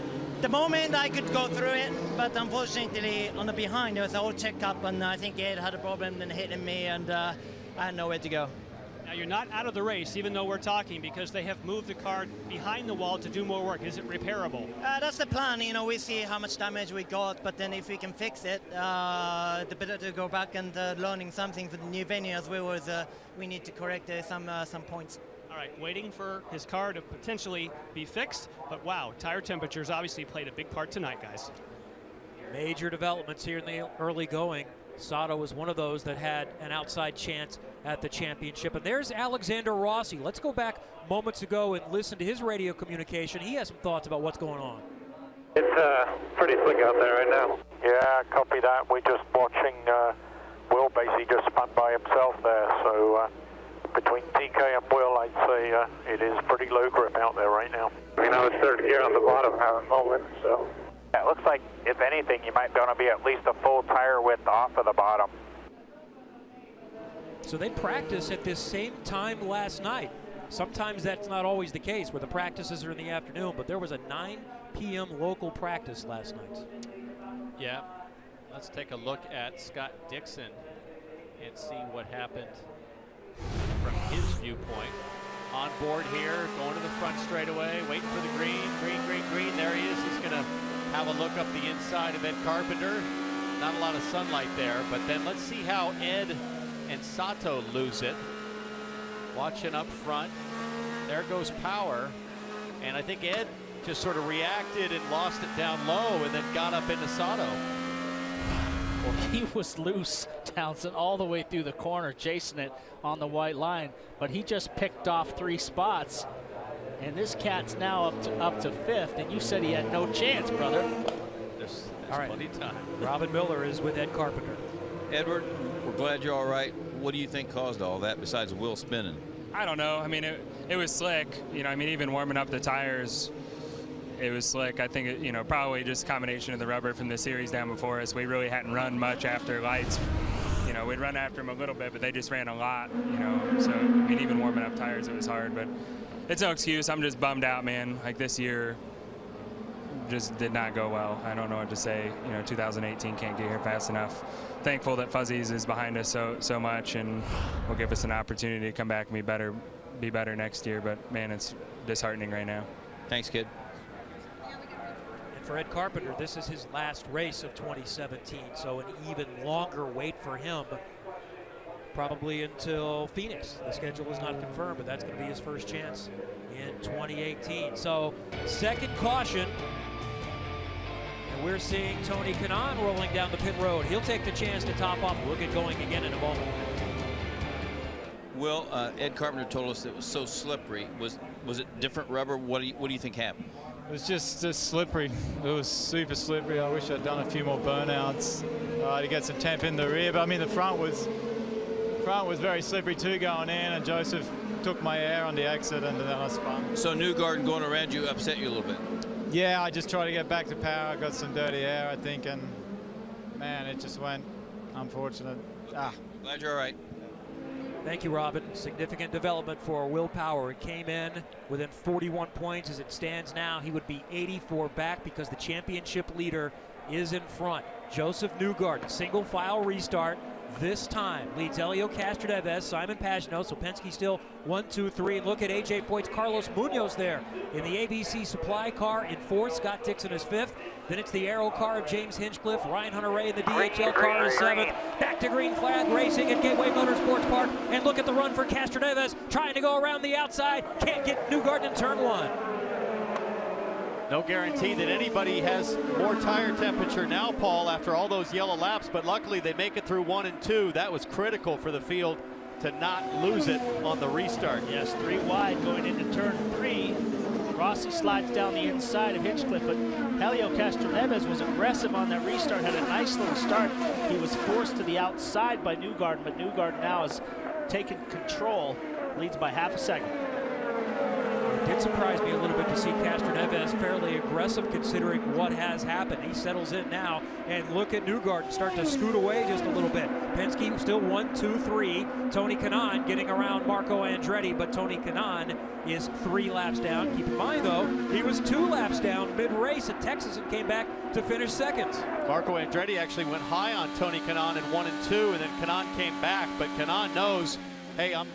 The moment I could go through it, but unfortunately on the behind there was an old checkup, and I think Ed had a problem and hitting me, and I had nowhere to go. Now you're not out of the race, even though we're talking, because they have moved the car behind the wall to do more work. Is it repairable? That's the plan. We see how much damage we got, but then if we can fix it, the better to go back and learning something for the new venue, as well as we need to correct some points. All right, waiting for his car to potentially be fixed, but wow, tire temperatures obviously played a big part tonight, guys. Major developments here in the early going. Sato was one of those that had an outside chance at the championship. And there's Alexander Rossi. Let's go back moments ago and listen to his radio communication. He has some thoughts about what's going on. It's pretty slick out there right now. Yeah, copy that. We're just watching Will basically just spun by himself there. So between TK and Will, I'd say it is pretty low grip out there right now. I was third gear on the bottom at the moment, so. Yeah, it looks like, if anything, you might want to be at least a full tire width off of the bottom. So they practice at this same time last night. Sometimes that's not always the case, where the practices are in the afternoon, but there was a 9 p.m. local practice last night. Yeah, let's take a look at Scott Dixon and see what happened from his viewpoint. On board here, going to the front straightaway, waiting for the green. There he is. He's going to have a look up the inside of Ed Carpenter. Not a lot of sunlight there, but then let's see how Ed and Sato lose it. Watching up front, there goes Power, and I think Ed just sort of reacted and lost it down low and then got up into Sato. Well, he was loose, Townsend, all the way through the corner, chasing it on the white line, but he just picked off 3 spots, and this cat's now up to 5th, and you said he had no chance, brother. All right. Plenty of time. Robin Miller is with Ed Carpenter. Edward, we're glad you're all right. What do you think caused all that besides the wheel spinning? I don't know. I mean, it was slick. You know, I mean, even warming up the tires, it was slick. I think, you know, probably just a combination of the rubber from the series down before us. We really hadn't run much after lights. You know, we'd run after them a little bit, but they just ran a lot, you know. So, I mean, even warming up tires, it was hard. But it's no excuse. I'm just bummed out, man. Like, this year just did not go well. I don't know what to say. You know, 2018 can't get here fast enough. Thankful that Fuzzies is behind us so much, and will give us an opportunity to come back and be better next year. But, man, it's disheartening right now. Thanks, kid. And for Ed Carpenter, this is his last race of 2017, so an even longer wait for him, probably until Phoenix. The schedule is not confirmed, but that's going to be his first chance in 2018. So, second caution. And we're seeing Tony Kanaan rolling down the pit road. He'll take the chance to top off. We'll get going again in a moment. Well, Ed Carpenter told us it was so slippery. Was it different rubber? What do you think happened? It was just slippery. It was super slippery. I wish I'd done a few more burnouts to get some temp in the rear. But I mean, the front was very slippery too going in, and Josef took my air on the exit, and then I spun. So Newgarden going around you upset you a little bit? Yeah, I just tried to get back to power. I got some dirty air, I think, and man, it just went unfortunate. Glad you're all right. Thank you, Robin. Significant development for Will Power. It came in within 41 points. As it stands now, he would be 84 back because the championship leader is in front. Josef Newgarden, single file restart. This time leads Helio Castroneves, Simon Pagenaud, so Penske still 1, 2, 3. And look at AJ Foyt's Carlos Munoz there in the ABC Supply car in fourth. Scott Dixon is fifth. Then it's the Aero car of James Hinchcliffe. Ryan Hunter-Reay in the DHL car is seventh. Back to green flag racing at Gateway Motorsports Park. And look at the run for Castroneves, trying to go around the outside. Can't get Newgarden in turn one. No guarantee that anybody has more tire temperature now, Paul, after all those yellow laps, but luckily they make it through 1 and 2. That was critical for the field to not lose it on the restart. Yes, 3 wide going into turn 3. Rossi slides down the inside of Hinchcliffe, but Helio Castroneves was aggressive on that restart, had a nice little start. He was forced to the outside by Newgarden, but Newgarden now has taken control, leads by half a second. It did surprise me a little bit to see Castroneves fairly aggressive considering what has happened. He settles in now, and look at Newgarden start to scoot away just a little bit. Penske still 1, 2, 3. Tony Kanaan getting around Marco Andretti, but Tony Kanaan is 3 laps down. Keep in mind, though, he was 2 laps down mid-race at Texas and came back to finish second. Marco Andretti actually went high on Tony Kanaan in 1 and 2, and then Kanaan came back, but Kanaan knows, hey, I'm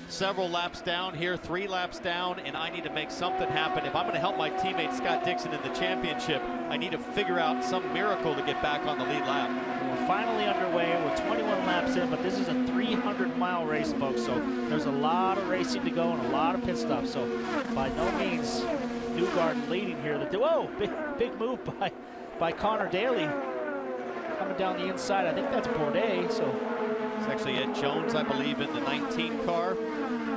several laps down here, 3 laps down, and I need to make something happen. If I'm going to help my teammate Scott Dixon in the championship, I need to figure out some miracle to get back on the lead lap. We're finally underway. We're 21 laps in, but this is a 300-mile race, folks, so there's a lot of racing to go and a lot of pit stops. So by no means Newgarden leading here. Whoa, big move by Connor Daly coming down the inside. I think that's Bourdais. So it's actually Ed Jones, I believe, in the 19 car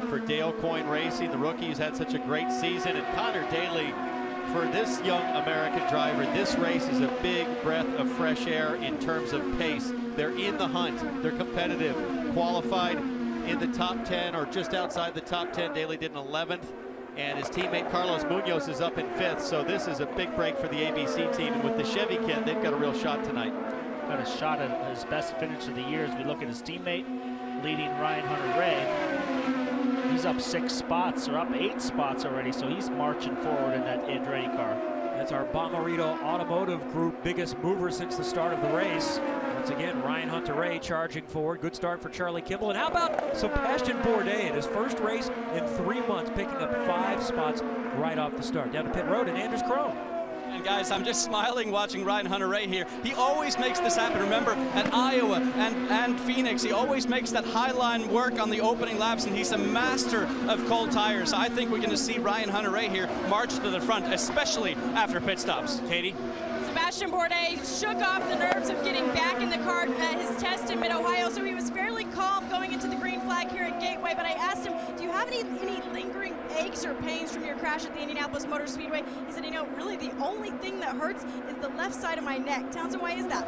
for Dale Coyne Racing. The rookie's had such a great season, and Connor Daly, for this young American driver, this race is a big breath of fresh air in terms of pace. They're in the hunt, they're competitive, qualified in the top 10 or just outside the top 10. Daly did an 11th, and his teammate Carlos Munoz is up in 5th, so this is a big break for the ABC team, and with the Chevy kit, they've got a real shot tonight. Got a shot at his best finish of the year as we look at his teammate leading Ryan Hunter-Reay. He's up 6 spots, or up 8 spots already, so he's marching forward in that Andretti car. That's our Bommarito Automotive Group biggest mover since the start of the race. Once again, Ryan Hunter-Reay charging forward. Good start for Charlie Kimball. And how about Sebastian Bourdais in his first race in 3 months, picking up 5 spots right off the start. Down to pit road and Anders Krone. And guys, I'm just smiling watching Ryan Hunter-Reay here. He always makes this happen. Remember, at Iowa and Phoenix, he always makes that high line work on the opening laps, and he's a master of cold tires. So I think we're going to see Ryan Hunter-Reay here march to the front, especially after pit stops. Katie? Sebastian Bourdais shook off the nerves of getting back in the car at his test in Mid-Ohio, so he was fairly calm going into the green flag here at Gateway, but I asked him, do you have any lingering aches or pains from your crash at the Indianapolis Motor Speedway? He said, you know, really the only thing that hurts is the left side of my neck. Townsend, why is that?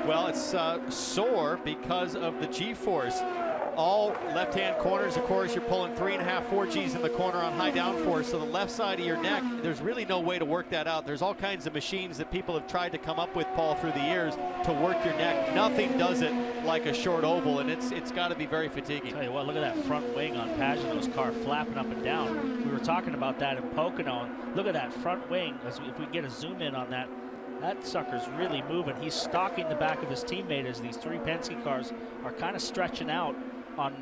Well, it's sore because of the G-force. All left-hand corners, of course, you're pulling 3.5, 4 Gs in the corner on high downforce, so the left side of your neck, there's really no way to work that out. There's all kinds of machines that people have tried to come up with, Paul, through the years to work your neck. Nothing does it like a short oval, and it's got to be very fatiguing. Tell you what, look at that front wing on Pagano's car flapping up and down. We were talking about that in Pocono. Look at that front wing. If we get a zoom in on that, that sucker's really moving. He's stalking the back of his teammate as these 3 Penske cars are kind of stretching out on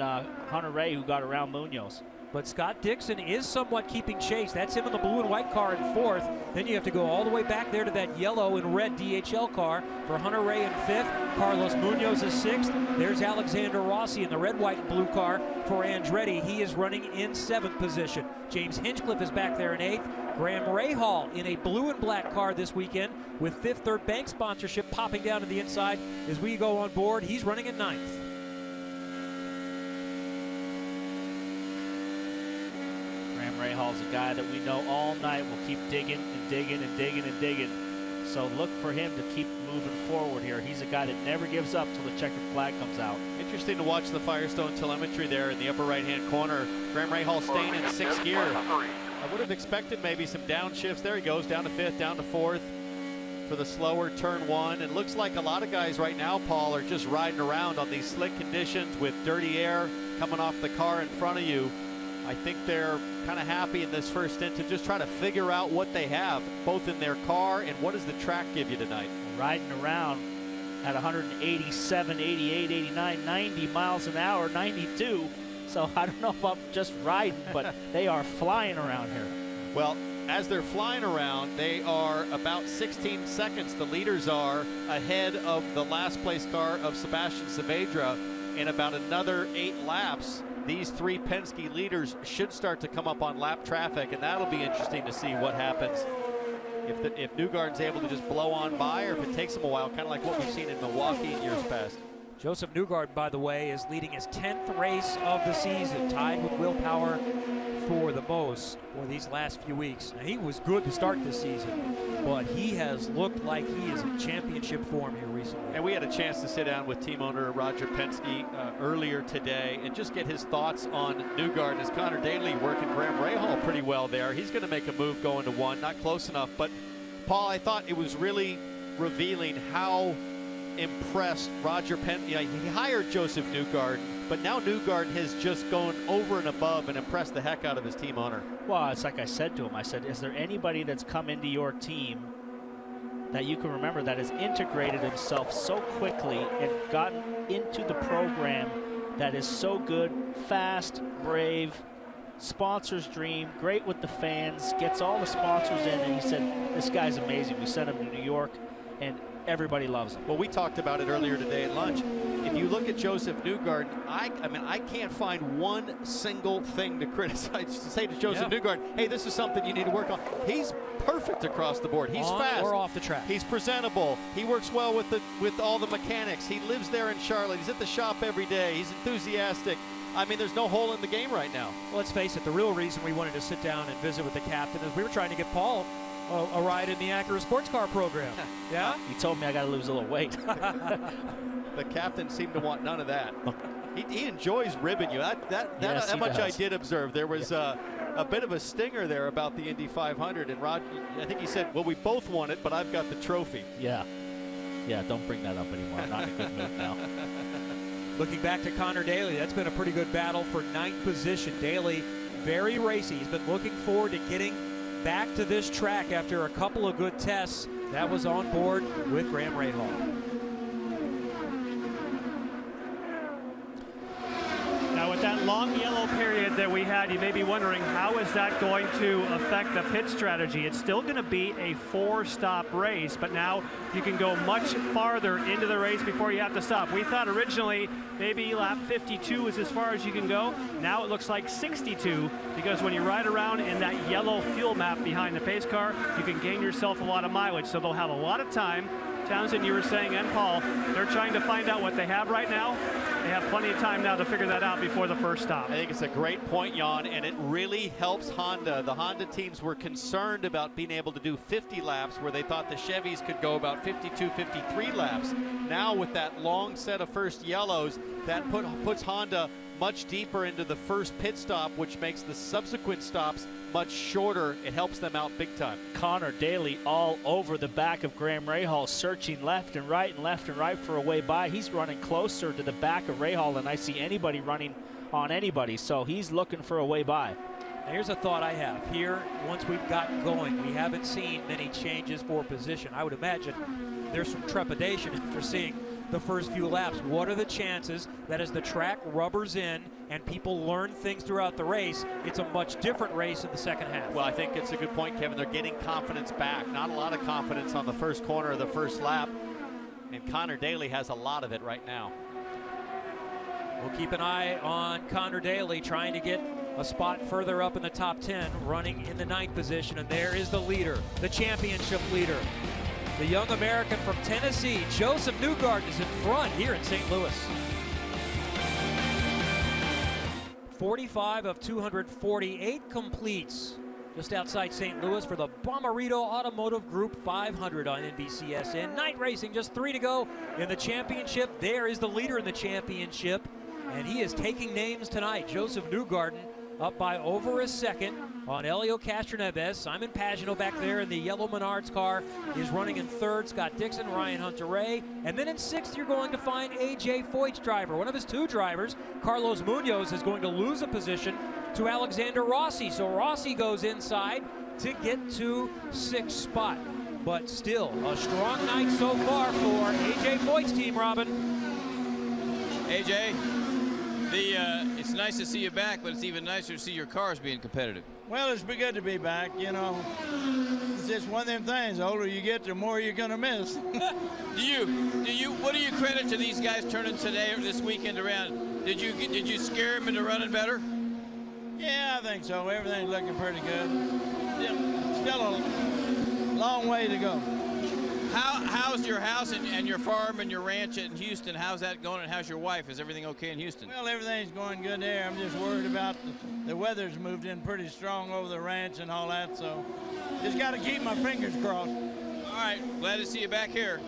Hunter Ray, who got around Munoz. But Scott Dixon is somewhat keeping chase. That's him in the blue and white car in 4th. Then you have to go all the way back there to that yellow and red DHL car for Hunter Ray in 5th. Carlos Munoz is 6th. There's Alexander Rossi in the red, white, and blue car for Andretti. He is running in 7th position. James Hinchcliffe is back there in 8th. Graham Rahal in a blue and black car this weekend with Fifth Third Bank sponsorship popping down to the inside as we go on board. He's running in 9th. Rahal's a guy that we know all night will keep digging and digging and digging and digging. So look for him to keep moving forward here. He's a guy that never gives up till the checkered flag comes out. Interesting to watch the Firestone telemetry there in the upper right-hand corner. Graham Rahal staying in 6th gear. I would have expected maybe some downshifts. There he goes, down to 5th, down to 4th for the slower turn 1. It looks like a lot of guys right now, Paul, are just riding around on these slick conditions with dirty air coming off the car in front of you. I think they're kind of happy in this first stint to just try to figure out what they have, both in their car and what does the track give you tonight. Riding around at 187, 88, 89, 90 miles an hour, 92. So I don't know if I'm just riding, but they are flying around here. Well, as they're flying around, they are about 16 seconds, the leaders are, ahead of the last place car of Sebastian Saavedra in about another 8 laps. These 3 Penske leaders should start to come up on lap traffic, and that'll be interesting to see what happens. If Newgarden's able to just blow on by, or if it takes him a while, kind of like what we've seen in Milwaukee in years past. Josef Newgarden, by the way, is leading his 10th race of the season, tied with Will Power for the most for these last few weeks. Now, he was good to start this season, but he has looked like he is in championship form here recently. And we had a chance to sit down with team owner Roger Penske earlier today and just get his thoughts on Newgarden as Connor Daly working Graham Rahal pretty well there. He's going to make a move going to 1, not close enough. But, Paul, I thought it was really revealing how impressed Roger Penske. He hired Josef Newgarden, but now Newgarden has just gone over and above and impressed the heck out of his team owner. Well, it's like I said to him. I said, is there anybody that's come into your team that you can remember that has integrated himself so quickly and gotten into the program that is so good, fast, brave, sponsor's dream, great with the fans, gets all the sponsors in, and he said, this guy's amazing. We sent him to New York, and everybody loves him. Well, we talked about it earlier today at lunch. If you look at Josef Newgarden, I can't find one single thing to criticize, to say to Josef Newgarden, hey, this is something you need to work on. He's perfect across the board. He's fast. Or off the track. He's presentable. He works well with all the mechanics. He lives there in Charlotte. He's at the shop every day. He's enthusiastic. I mean, there's no hole in the game right now. Well, let's face it, the real reason we wanted to sit down and visit with the captain is we were trying to get Paul a ride in the Acura sports car program. Yeah? He told me I got to lose a little weight. The captain seemed to want none of that. He enjoys ribbing you. That much I did observe. There was a bit of a stinger there about the Indy 500, and Rod, I think he said, well, we both won it, but I've got the trophy. Yeah, don't bring that up anymore. Not in a good mood now. Looking back to Connor Daly, that's been a pretty good battle for 9th position. Daly, very racy. He's been looking forward to getting back to this track after a couple of good tests. That was on board with Graham Rahal. Now, with that long yellow period that we had, you may be wondering, how is that going to affect the pit strategy? It's still going to be a 4-stop race, but now you can go much farther into the race before you have to stop. We thought originally maybe lap 52 is as far as you can go. Now it looks like 62, because when you ride around in that yellow fuel map behind the pace car, you can gain yourself a lot of mileage. So they'll have a lot of time. Townsend, you were saying, and Paul, they're trying to find out what they have right now. They have plenty of time now to figure that out before the first stop. I think it's a great point, Jan, and it really helps Honda. The Honda teams were concerned about being able to do 50 laps where they thought the Chevys could go about 52, 53 laps. Now with that long set of first yellows, that puts Honda much deeper into the first pit stop, which makes the subsequent stops much shorter. It helps them out big time. Connor Daly all over the back of Graham Rahal, searching left and right for a way by. He's running closer to the back of Rahal than I see anybody running on anybody, so he's looking for a way by. Now here's a thought I have. Here, once we've gotten going, we haven't seen many changes for position. I would imagine there's some trepidation after seeing the first few laps. What are the chances that as the track rubbers in and people learn things throughout the race, it's a much different race in the second half? Well, I think it's a good point, Kevin. They're getting confidence back. Not a lot of confidence on the first corner of the first lap, and Connor Daly has a lot of it right now. We'll keep an eye on Connor Daly trying to get a spot further up in the top 10, running in the 9th position, and there is the leader, the championship leader. The young American from Tennessee, Josef Newgarden, is in front here in St. Louis. 45 of 248 completes just outside St. Louis for the Bommarito Automotive Group 500 on NBCSN. Night racing, just 3 to go in the championship. There is the leader in the championship, and he is taking names tonight. Josef Newgarden up by over a second on Helio Castroneves. Simon Pagenaud back there in the yellow Menards car is running in 3rd. Scott Dixon, Ryan Hunter-Ray. And then in 6th, you're going to find A.J. Foyt's driver. One of his 2 drivers, Carlos Munoz, is going to lose a position to Alexander Rossi. So Rossi goes inside to get to 6th spot. But still, a strong night so far for A.J. Foyt's team, Robin. AJ, it's nice to see you back, but it's even nicer to see your cars being competitive. Well, it's been good to be back, you know. It's just one of them things. The older you get, the more you're gonna miss. What do you credit to these guys turning today or this weekend around? Did you scare them into running better? Yeah, I think so. Everything's looking pretty good. Still a long way to go. How's your house and your farm and your ranch in Houston? How's that going, and how's your wife? Is everything okay in Houston? Well, everything's going good there. I'm just worried about the weather's moved in pretty strong over the ranch and all that, so just got to keep my fingers crossed. All right, glad to see you back here.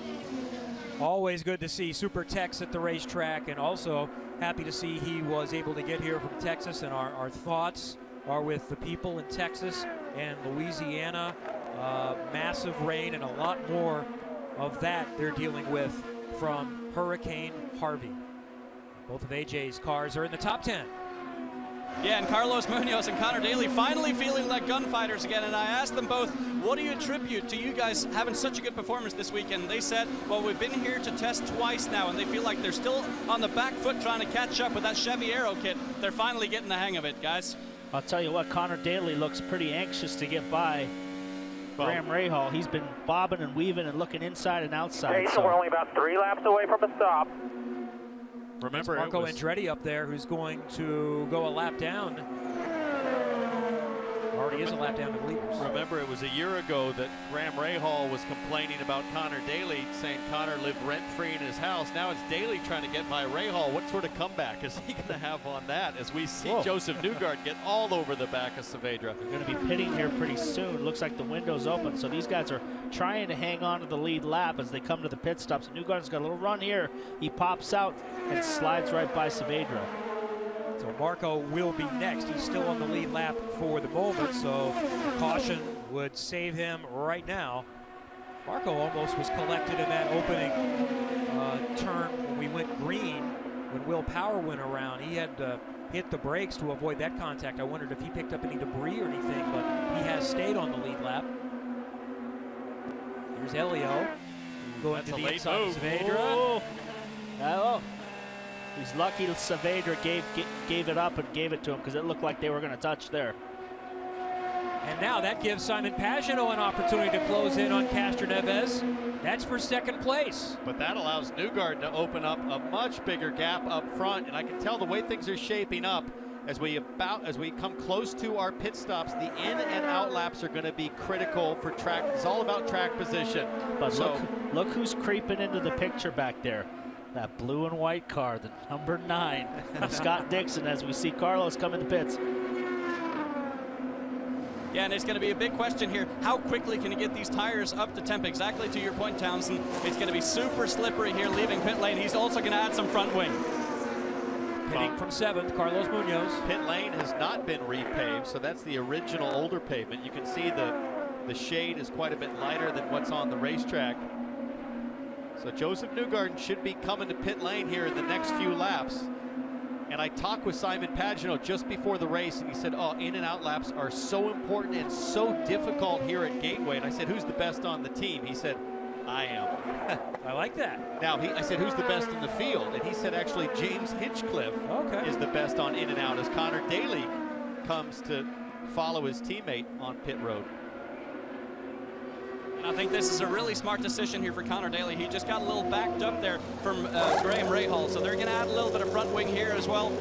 Always good to see Super Tex at the racetrack, and also happy to see he was able to get here from Texas, and our thoughts are with the people in Texas and Louisiana. Massive rain and a lot more of that they're dealing with from Hurricane Harvey. Both of AJ's cars are in the top 10. Yeah, and Carlos Munoz and Connor Daly finally feeling like gunfighters again, and I asked them both, what do you attribute to you guys having such a good performance this weekend? They said, well, we've been here to test twice now, and they feel like they're still on the back foot trying to catch up with that Chevy Aero kit. They're finally getting the hang of it, guys. I'll tell you what, Connor Daly looks pretty anxious to get by Graham Rahal. He's been bobbing and weaving and looking inside and outside. Jason, we're only about 3 laps away from a stop. Remember, Marco Andretti up there, who's going to go a lap down. Already is a lap down to leaders. Remember, it was a year ago that Graham Rahal was complaining about Connor Daly, saying Connor lived rent-free in his house. Now it's Daly trying to get by Rahal. What sort of comeback is he going to have on that as we see Josef Newgarden get all over the back of Saavedra? They're going to be pitting here pretty soon. Looks like the window's open, so these guys are trying to hang on to the lead lap as they come to the pit stops. Newgarden's got a little run here. He pops out and slides right by Saavedra. So Marco will be next. He's still on the lead lap for the moment, so caution would save him right now. Marco almost was collected in that opening turn when we went green, when Will Power went around. He had to hit the brakes to avoid that contact. I wondered if he picked up any debris or anything, but he has stayed on the lead lap. Here's Helio going to the inside of Saavedra. Oh. He's lucky that Saavedra gave it up and gave it to him, because it looked like they were going to touch there. And now that gives Simon Pagenaud an opportunity to close in on Castroneves. That's for second place. But that allows Newgarden to open up a much bigger gap up front, and I can tell the way things are shaping up as we come close to our pit stops, the in and out laps are going to be critical for track. It's all about track position. But look who's creeping into the picture back there. That blue and white car, the number 9 of Scott Dixon, as we see Carlos come in the pits. Yeah, and it's going to be a big question here. How quickly can you get these tires up to temp? Exactly to your point, Townsend. It's going to be super slippery here leaving pit lane. He's also going to add some front wing. Pitting from 7th, Carlos Munoz. Pit lane has not been repaved, so that's the original older pavement. You can see the shade is quite a bit lighter than what's on the racetrack. So Josef Newgarden should be coming to pit lane here in the next few laps. And I talked with Simon Pagenaud just before the race, and he said, oh, in and out laps are so important and so difficult here at Gateway. And I said, who's the best on the team? He said, I am. I like that. Now, I said, who's the best in the field? And he said, actually, James Hinchcliffe is the best on in and out as Connor Daly comes to follow his teammate on pit road. I think this is a really smart decision here for Connor Daly. He just got a little backed up there from Graham Rahal, so they're going to add a little bit of front wing here as well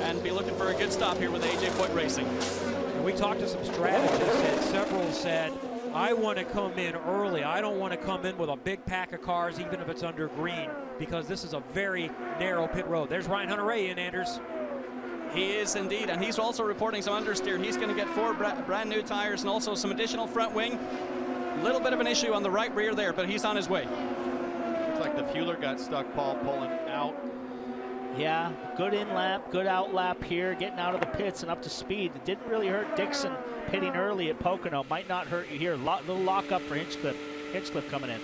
and be looking for a good stop here with AJ Foyt Racing. And we talked to some strategists, and several said, I want to come in early. I don't want to come in with a big pack of cars, even if it's under green, because this is a very narrow pit road. There's Ryan Hunter-Reay in, Anders. He is indeed, and he's also reporting some understeer. He's going to get 4 brand new tires and also some additional front wing. Little bit of an issue on the right rear there, but he's on his way. Looks like the fueler got stuck, Paul, pulling out. Yeah, good in lap, good out lap here, getting out of the pits and up to speed. It didn't really hurt Dixon pitting early at Pocono. Might not hurt you here. Little lock up for Hinchcliffe. Hinchcliffe coming in.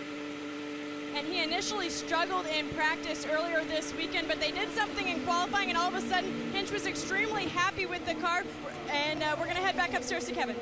And he initially struggled in practice earlier this weekend, but they did something in qualifying, and all of a sudden, Hinch was extremely happy with the car. And we're going to head back upstairs to Kevin.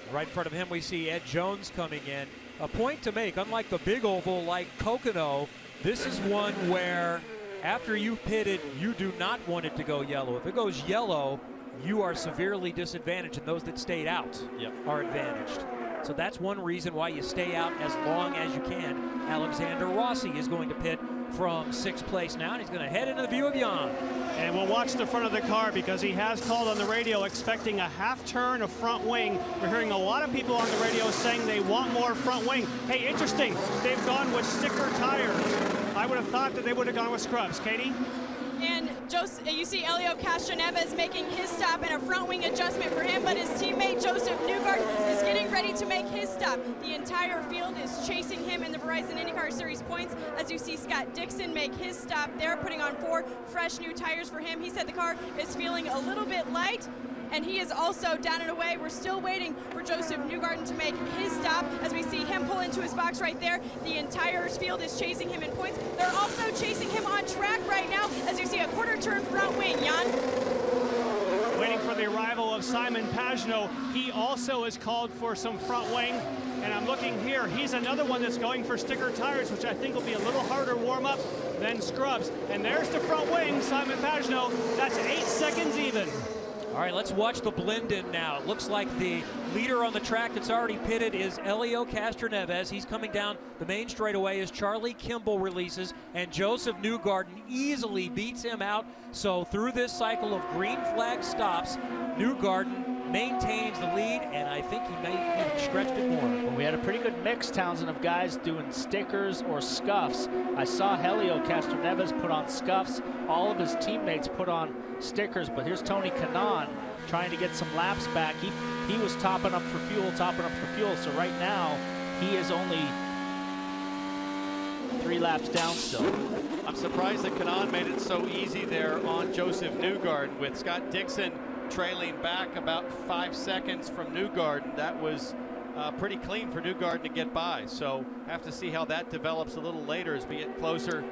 Right in front of him, we see Ed Jones coming in. A point to make, unlike the big oval like Pocono, this is one where after you've pitted, you do not want it to go yellow. If it goes yellow, you are severely disadvantaged, and those that stayed out are advantaged. So that's one reason why you stay out as long as you can. Alexander Rossi is going to pit from 6th place now, and he's going to head into the view of Jan. And we'll watch the front of the car because he has called on the radio expecting a half turn of front wing. We're hearing a lot of people on the radio saying they want more front wing. Hey, interesting, they've gone with sticker tires. I would have thought that they would have gone with scrubs. Katie? And you see Elio Castroneves making his stop and a front wing adjustment for him, but his teammate Josef Newgarden is getting ready to make his stop. The entire field is chasing him in the Verizon IndyCar Series points as you see Scott Dixon make his stop there, putting on 4 fresh new tires for him. He said the car is feeling a little bit light, and he is also down and away. We're still waiting for Josef Newgarden to make his stop as we see him pull into his box right there. The entire field is chasing him in points. They're also chasing him on track right now as you see a quarter turn front wing. Jan? Waiting for the arrival of Simon Pagenaud. He also is called for some front wing. And I'm looking here, he's another one that's going for sticker tires, which I think will be a little harder warm-up than scrubs. And there's the front wing, Simon Pagenaud. That's 8 seconds even. All right, let's watch the blend-in now. It looks like the leader on the track that's already pitted is Elio Castroneves. He's coming down the main straightaway as Charlie Kimball releases, and Josef Newgarden easily beats him out. So through this cycle of green flag stops, Newgarden maintains the lead, and I think he may even stretched it more. Well, we had a pretty good mix, Townsend, of guys doing stickers or scuffs. I saw Helio Castroneves put on scuffs. All of his teammates put on stickers, but here's Tony Kanaan trying to get some laps back. He was topping up for fuel. So right now, he is only 3 laps down still. I'm surprised that Kanaan made it so easy there on Josef Newgarden with Scott Dixon trailing back about 5 seconds from Newgarden. That was pretty clean for Newgarden to get by. So have to see how that develops a little later as we get closer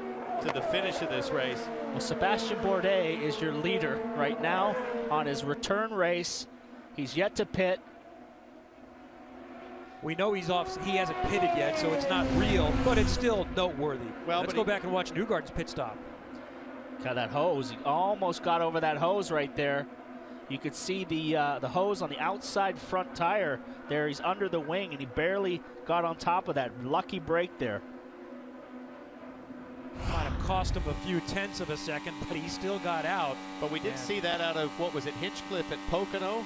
to the finish of this race. Well, Sebastian Bourdais is your leader right now on his return race. He's yet to pit. We know he's off. He hasn't pitted yet, so it's not real, but it's still noteworthy. Well, let's go back and watch Newgarden's pit stop. Got that hose. He almost got over that hose right there. You could see the hose on the outside front tire there. He's under the wing, and he barely got on top of that. Lucky break there. Might have cost him a few tenths of a second, but he still got out. But we did see that out of, what was it, Hinchcliffe at Pocono?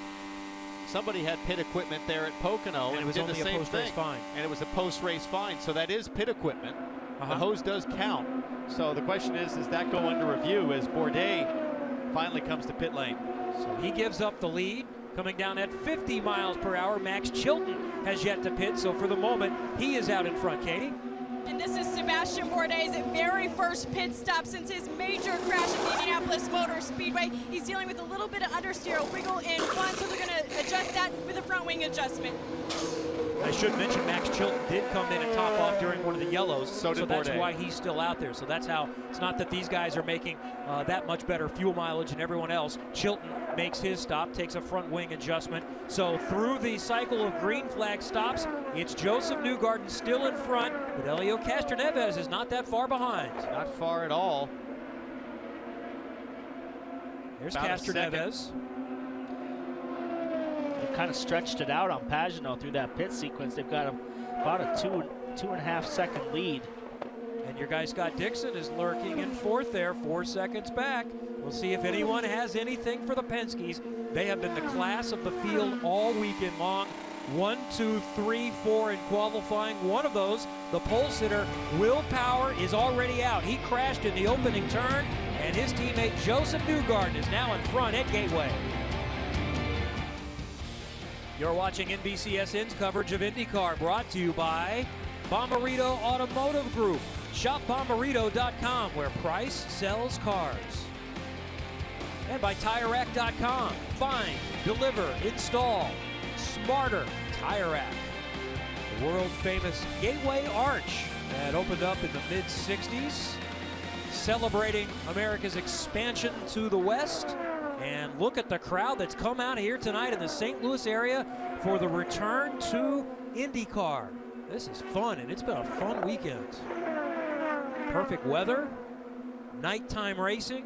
Somebody had pit equipment there at Pocono and it was did only the a same post-race thing. fine. And it was a post-race fine, so that is pit equipment. The hose does count. So the question is, does that go under review as Bourdais finally comes to pit lane? So he gives up the lead, coming down at 50 miles per hour. Max Chilton has yet to pit, so for the moment, he is out in front, Katie. And this is Sebastian Bourdais' very first pit stop since his major crash at the Indianapolis Motor Speedway. He's dealing with a little bit of understeer, a wiggle in front, so they're going to adjust that with a front wing adjustment. I should mention Max Chilton did come in and top off during one of the yellows, so that's Bourdais. why he's still out there. So that's how, it's not that these guys are making that much better fuel mileage than everyone else. Chilton makes his stop, takes a front wing adjustment. So through the cycle of green flag stops, it's Josef Newgarden still in front, but Helio Castroneves is not that far behind. Not far at all. There's About a Castroneves. They've kind of stretched it out on Pagenaud through that pit sequence. They've got about a two and a half second lead. And your guy Scott Dixon is lurking in fourth there, 4 seconds back. We'll see if anyone has anything for the Penske's. They have been the class of the field all weekend long. 1, 2, 3, 4 in qualifying. One of those, the pole sitter, Will Power, is already out. He crashed in the opening turn, and his teammate Josef Newgarden is now in front at Gateway. You're watching NBCSN's coverage of IndyCar, brought to you by Bommarito Automotive Group. Shop Bommarito.com, where price sells cars. And by TireRack.com. Find, deliver, install smarter Tire Rack. The world-famous Gateway Arch that opened up in the mid-60s, celebrating America's expansion to the west. And look at the crowd that's come out here tonight in the St. Louis area for the return to IndyCar. This is fun, and it's been a fun weekend. Perfect weather, nighttime racing.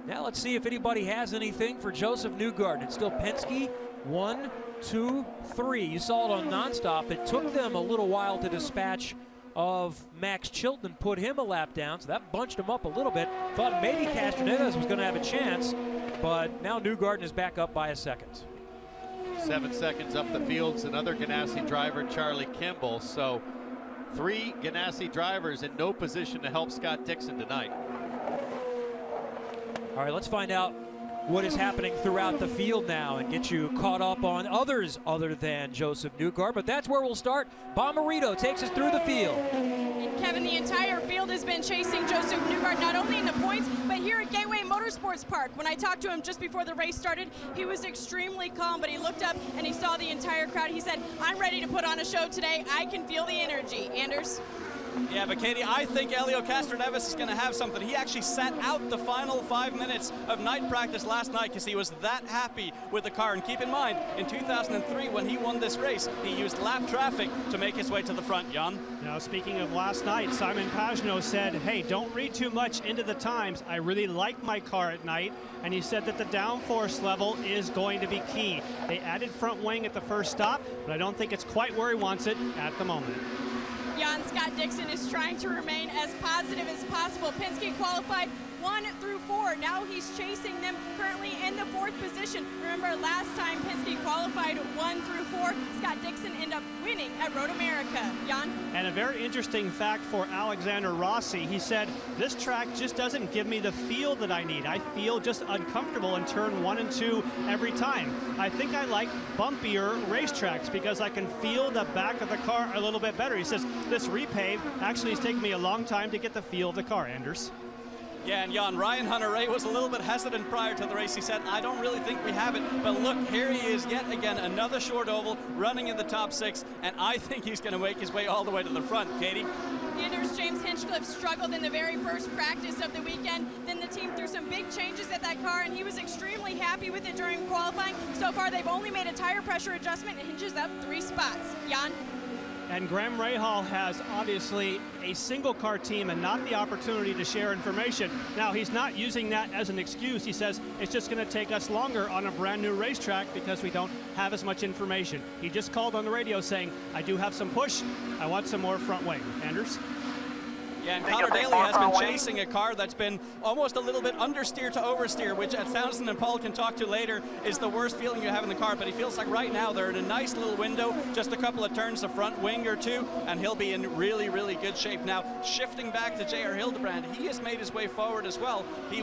Now let's see if anybody has anything for Josef Newgarden. It's still Penske, 1, 2, 3. You saw it on nonstop. It took them a little while to dispatch of Max Chilton and put him a lap down, so that bunched him up a little bit. Thought maybe Castroneves was going to have a chance, but now Newgarden is back up by a second. 7 seconds up the field's another Ganassi driver, Charlie Kimball. So 3 Ganassi drivers in no position to help Scott Dixon tonight. All right, let's find out what is happening throughout the field now and get you caught up on others other than Josef Newgarden. But that's where we'll start. Bommarito takes us through the field. And Kevin, the entire field has been chasing Josef Newgarden, not only in the points, but here at Gateway Motorsports Park. When I talked to him just before the race started, he was extremely calm, but he looked up and he saw the entire crowd. He said, I'm ready to put on a show today. I can feel the energy. Anders? Yeah, but Katie, I think Helio Castroneves is going to have something. He actually sat out the final 5 minutes of night practice last night because he was that happy with the car. And keep in mind, in 2003, when he won this race, he used lap traffic to make his way to the front. Jan? Now, speaking of last night, Simon Pagenaud said, hey, don't read too much into the times. I really like my car at night. And he said that the downforce level is going to be key. They added front wing at the first stop, but I don't think it's quite where he wants it at the moment. Jan, Scott Dixon is trying to remain as positive as possible. Penske qualified 1 through 4. Now he's chasing them currently in the 4th position. Remember last time Penske qualified 1 through 4, Scott Dixon ended up winning at Road America. Jan? And a very interesting fact for Alexander Rossi. He said, this track just doesn't give me the feel that I need. I feel just uncomfortable in turn 1 and 2 every time. I think I like bumpier racetracks because I can feel the back of the car a little bit better. He says, this repave actually has taken me a long time to get the feel of the car, Anders. Yeah, and Jan, Ryan Hunter-Reay was a little bit hesitant prior to the race. He said, I don't really think we have it. But look, here he is yet again, another short oval, running in the top 6, and I think he's going to make his way all the way to the front. Katie? Anders, James Hinchcliffe struggled in the very first practice of the weekend. Then the team threw some big changes at that car, and he was extremely happy with it during qualifying. So far, they've only made a tire pressure adjustment and Hinch is up 3 spots. Jan? And Graham Rahal has obviously a single car team and not the opportunity to share information. Now, he's not using that as an excuse. He says it's just going to take us longer on a brand new racetrack because we don't have as much information. He just called on the radio saying, I do have some push. I want some more front wing. Anders? Yeah, and Connor Daly has been chasing a car that's been almost a little bit understeer to oversteer, which at Townsend and Paul can talk to later is the worst feeling you have in the car. But he feels like right now they're in a nice little window, just a couple of turns, the front wing or two, and he'll be in really, really good shape. Now, shifting back to J.R. Hildebrand, he has made his way forward as well. He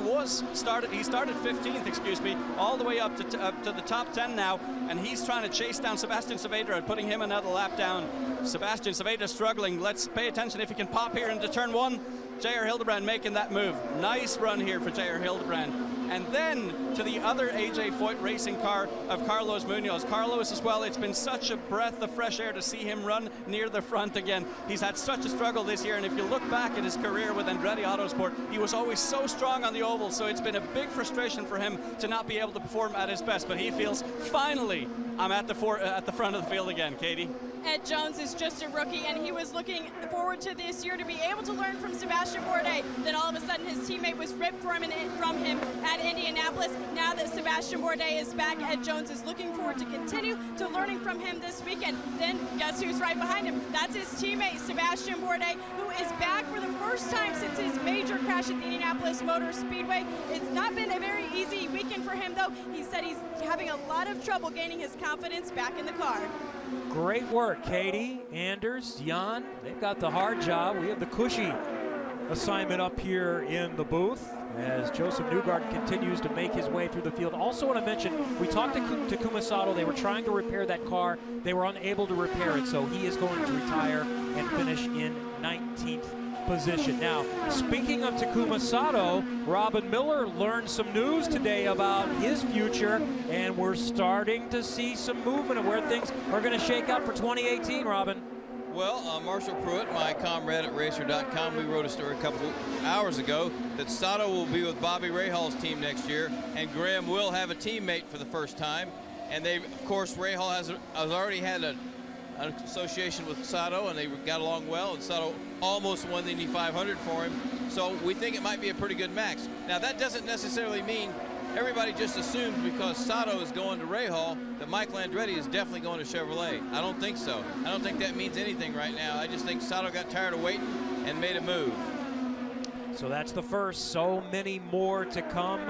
started 15th, excuse me, all the way up to the top 10 now, and he's trying to chase down Sebastian Saavedra and putting him another lap down. Sebastian Saavedra struggling. Let's pay attention if he can pop here into turn 1. J.R. Hildebrand making that move. Nice run here for J.R. Hildebrand. And then to the other AJ Foyt racing car of Carlos Munoz. Carlos as well, it's been such a breath of fresh air to see him run near the front again. He's had such a struggle this year, and if you look back at his career with Andretti Autosport, he was always so strong on the oval, so it's been a big frustration for him to not be able to perform at his best, but he feels, finally, I'm at the front of the field again, Katie. Ed Jones is just a rookie, and he was looking forward to this year to be able to learn from Sebastian Bourdais. Then all of a sudden his teammate was ripped from him at Indianapolis. Now that Sebastian Bourdais is back, Ed Jones is looking forward to continue to learning from him this weekend. Then guess who's right behind him? That's his teammate, Sebastian Bourdais, who is back for the first time since his major crash at the Indianapolis Motor Speedway. It's not been a very easy weekend for him, though. He said he's having a lot of trouble gaining his confidence back in the car. Great work, Katie, Anders, Jan. They've got the hard job. We have the cushy assignment up here in the booth as Josef Newgarden continues to make his way through the field. Also want to mention, we talked to Takuma Sato. They were trying to repair that car. They were unable to repair it, so he is going to retire and finish in 19th position. Now, speaking of Takuma Sato, Robin Miller learned some news today about his future, and we're starting to see some movement of where things are going to shake out for 2018, Robin. Well, Marshall Pruitt, my comrade at Racer.com, we wrote a story a couple hours ago that Sato will be with Bobby Rahal's team next year, and Graham will have a teammate for the first time. And they, of course, Rahal has already had an association with Sato, and they got along well, and Sato almost won the Indy 500 for him. So we think it might be a pretty good match. Now, that doesn't necessarily mean everybody just assumes because Sato is going to Rahal that Michael Andretti is definitely going to Chevrolet. I don't think so. I don't think that means anything right now. I just think Sato got tired of waiting and made a move. So that's the first. So many more to come.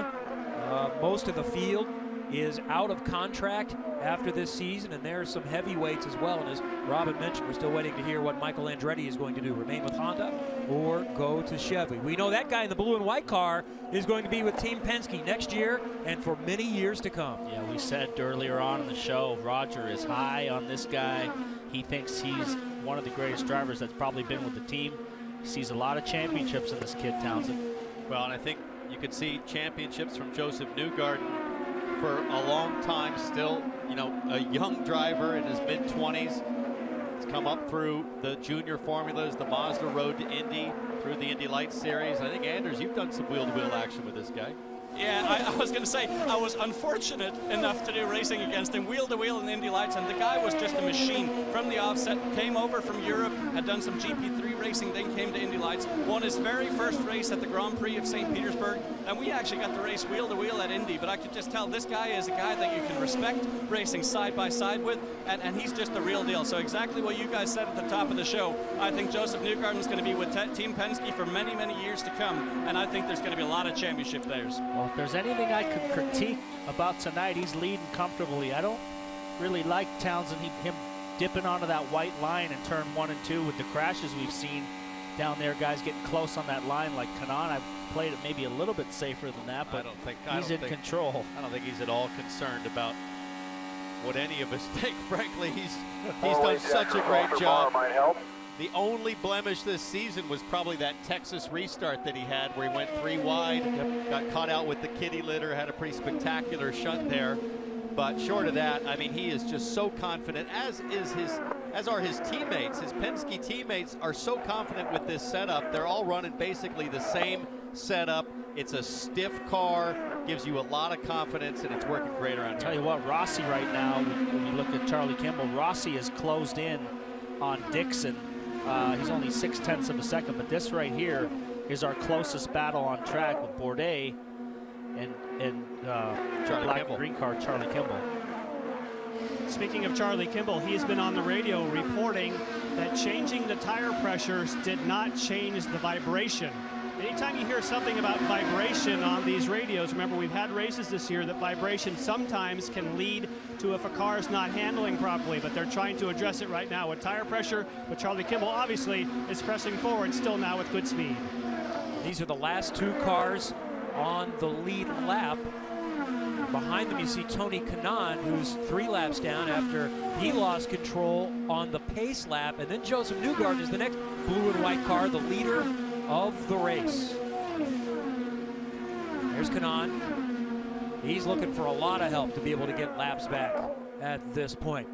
Most of the field is out of contract after this season, and there are some heavyweights as well. And as Robin mentioned, we're still waiting to hear what Michael Andretti is going to do, remain with Honda or go to Chevy. We know that guy in the blue and white car is going to be with Team Penske next year and for many years to come. Yeah, we said earlier on in the show, Roger is high on this guy. He thinks he's one of the greatest drivers that's probably been with the team. He sees a lot of championships in this kid, Townsend. Well, and I think you could see championships from Josef Newgarden for a long time still. You know, a young driver in his mid-20s. He's come up through the junior formulas, the Mazda road to Indy, through the Indy Lights Series. I think, Anders, you've done some wheel-to-wheel action with this guy. Yeah, I was going to say, I was unfortunate enough to do racing against him, wheel-to-wheel in Indy Lights, and the guy was just a machine from the offset. Came over from Europe, had done some GP3 racing, then came to Indy Lights, won his very first race at the Grand Prix of St. Petersburg, and we actually got to race wheel-to-wheel at Indy, but I could just tell this guy is a guy that you can respect racing side by side with, and he's just the real deal. So exactly what you guys said at the top of the show, I think Josef Newgarden is going to be with Team Penske for many, many years to come, and I think there's going to be a lot of championship players. Well, if there's anything I could critique about tonight, he's leading comfortably. I don't really like Townsend, him dipping onto that white line in turn 1 and 2 with the crashes we've seen down there. Guys getting close on that line like Kanaan. I've played it maybe a little bit safer than that, but he's in control. I don't think he's at all concerned about what any of us think. Frankly, he's done such a great job. Might help. The only blemish this season was probably that Texas restart that he had where he went 3 wide, got caught out with the kitty litter, had a pretty spectacular shunt there. But short of that, I mean, he is just so confident, as are his teammates. His Penske teammates are so confident with this setup. They're all running basically the same setup. It's a stiff car, gives you a lot of confidence, and it's working great around here. Tell you what, Rossi right now, when you look at Charlie Kimball, Rossi is closed in on Dixon. He's only 0.6 of a second, but this right here is our closest battle on track with Bourdais and black and green car Charlie Kimball. Speaking of Charlie Kimball, he's been on the radio reporting that changing the tire pressures did not change the vibration. Anytime you hear something about vibration on these radios, remember we've had races this year that vibration sometimes can lead to if a car is not handling properly, but they're trying to address it right now with tire pressure. But Charlie Kimball obviously is pressing forward still now with good speed. These are the last 2 cars on the lead lap. Behind them you see Tony Kanaan, who's 3 laps down after he lost control on the pace lap. And then Josef Newgarden is the next blue and white car, the leader of the race. There's Kanaan. He's looking for a lot of help to be able to get laps back at this point.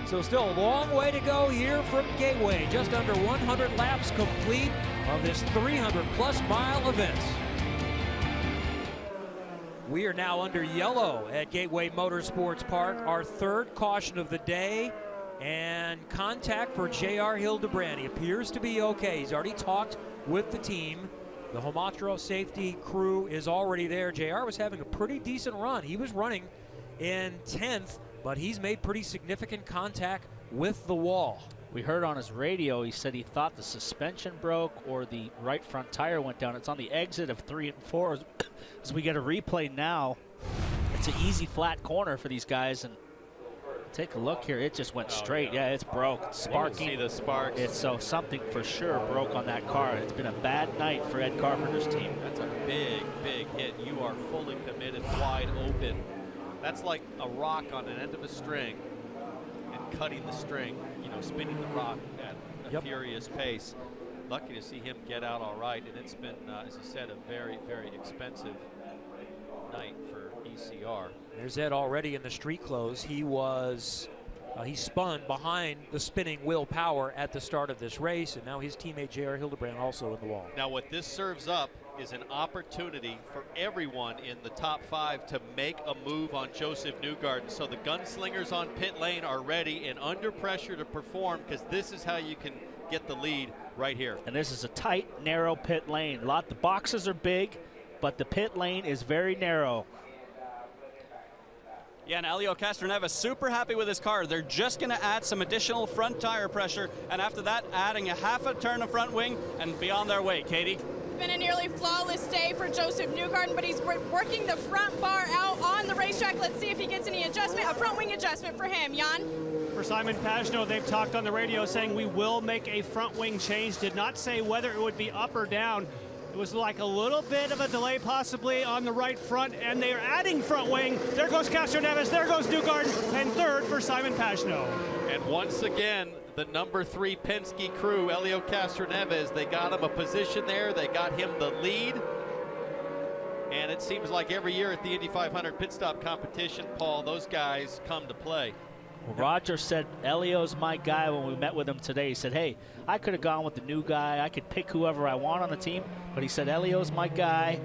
So still a long way to go here from Gateway. Just under 100 laps complete of this 300-plus mile event. We are now under yellow at Gateway Motorsports Park. Our 3rd caution of the day. And contact for J.R. Hildebrand. He appears to be okay. He's already talked with the team. The Homatro safety crew is already there. J.R. was having a pretty decent run. He was running in 10th, but he's made pretty significant contact with the wall. We heard on his radio, he said he thought the suspension broke or the right front tire went down. It's on the exit of 3 and 4. As we get a replay now, it's an easy flat corner for these guys. And take a look here. It just went straight. Yeah, it's broke. It's sparking. You can see the sparks. It's so something for sure broke on that car. It's been a bad night for Ed Carpenter's team. That's a big, big hit. You are fully committed, wide open. That's like a rock on an end of a string and cutting the string, you know, spinning the rock at a furious pace. Lucky to see him get out all right. And it's been, as he said, a very, very expensive night for ECR. There's Ed already in the street clothes. He was, he spun behind the spinning Will Power at the start of this race, and now his teammate J.R. Hildebrand also in the wall. Now what this serves up is an opportunity for everyone in the top 5 to make a move on Josef Newgarden. So the gunslingers on pit lane are ready and under pressure to perform, because this is how you can get the lead right here. And this is a tight, narrow pit lane. The boxes are big, but the pit lane is very narrow. Yeah, and Elio Castroneves super happy with his car. They're just going to add some additional front tire pressure, and after that, adding a half a turn of front wing and be on their way. Katie? It's been a nearly flawless day for Josef Newgarden, but he's working the front bar out on the racetrack. Let's see if he gets any adjustment, a front wing adjustment for him. Jan? For Simon Pagenaud, they've talked on the radio saying we will make a front wing change. Did not say whether it would be up or down. It was like a little bit of a delay possibly on the right front, and they are adding front wing. There goes Castroneves, there goes Newgarden, and 3rd for Simon Pagenaud. And once again, the number 3 Penske crew, Elio Castroneves, they got him a position there. They got him the lead. And it seems like every year at the Indy 500 pit stop competition, Paul, those guys come to play. Well, Roger said Elio's my guy when we met with him today. He said, hey, I could have gone with the new guy. I could pick whoever I want on the team. But he said, Elio's my guy,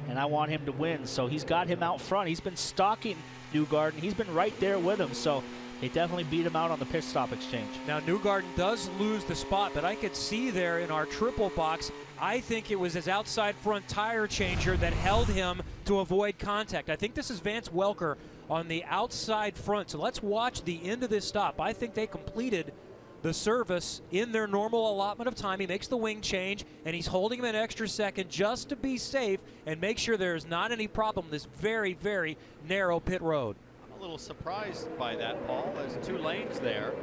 and I want him to win. So he's got him out front. He's been stalking Newgarden. He's been right there with him. So they definitely beat him out on the pit stop exchange. Now, Newgarden does lose the spot, but I could see there in our triple box, I think it was his outside front tire changer that held him to avoid contact. I think this is Vance Welker on the outside front. So let's watch the end of this stop. I think they completed the service in their normal allotment of time. He makes the wing change, and he's holding him an extra second just to be safe and make sure there's not any problem this very, very narrow pit road. I'm a little surprised by that, Paul. There's 2 lanes there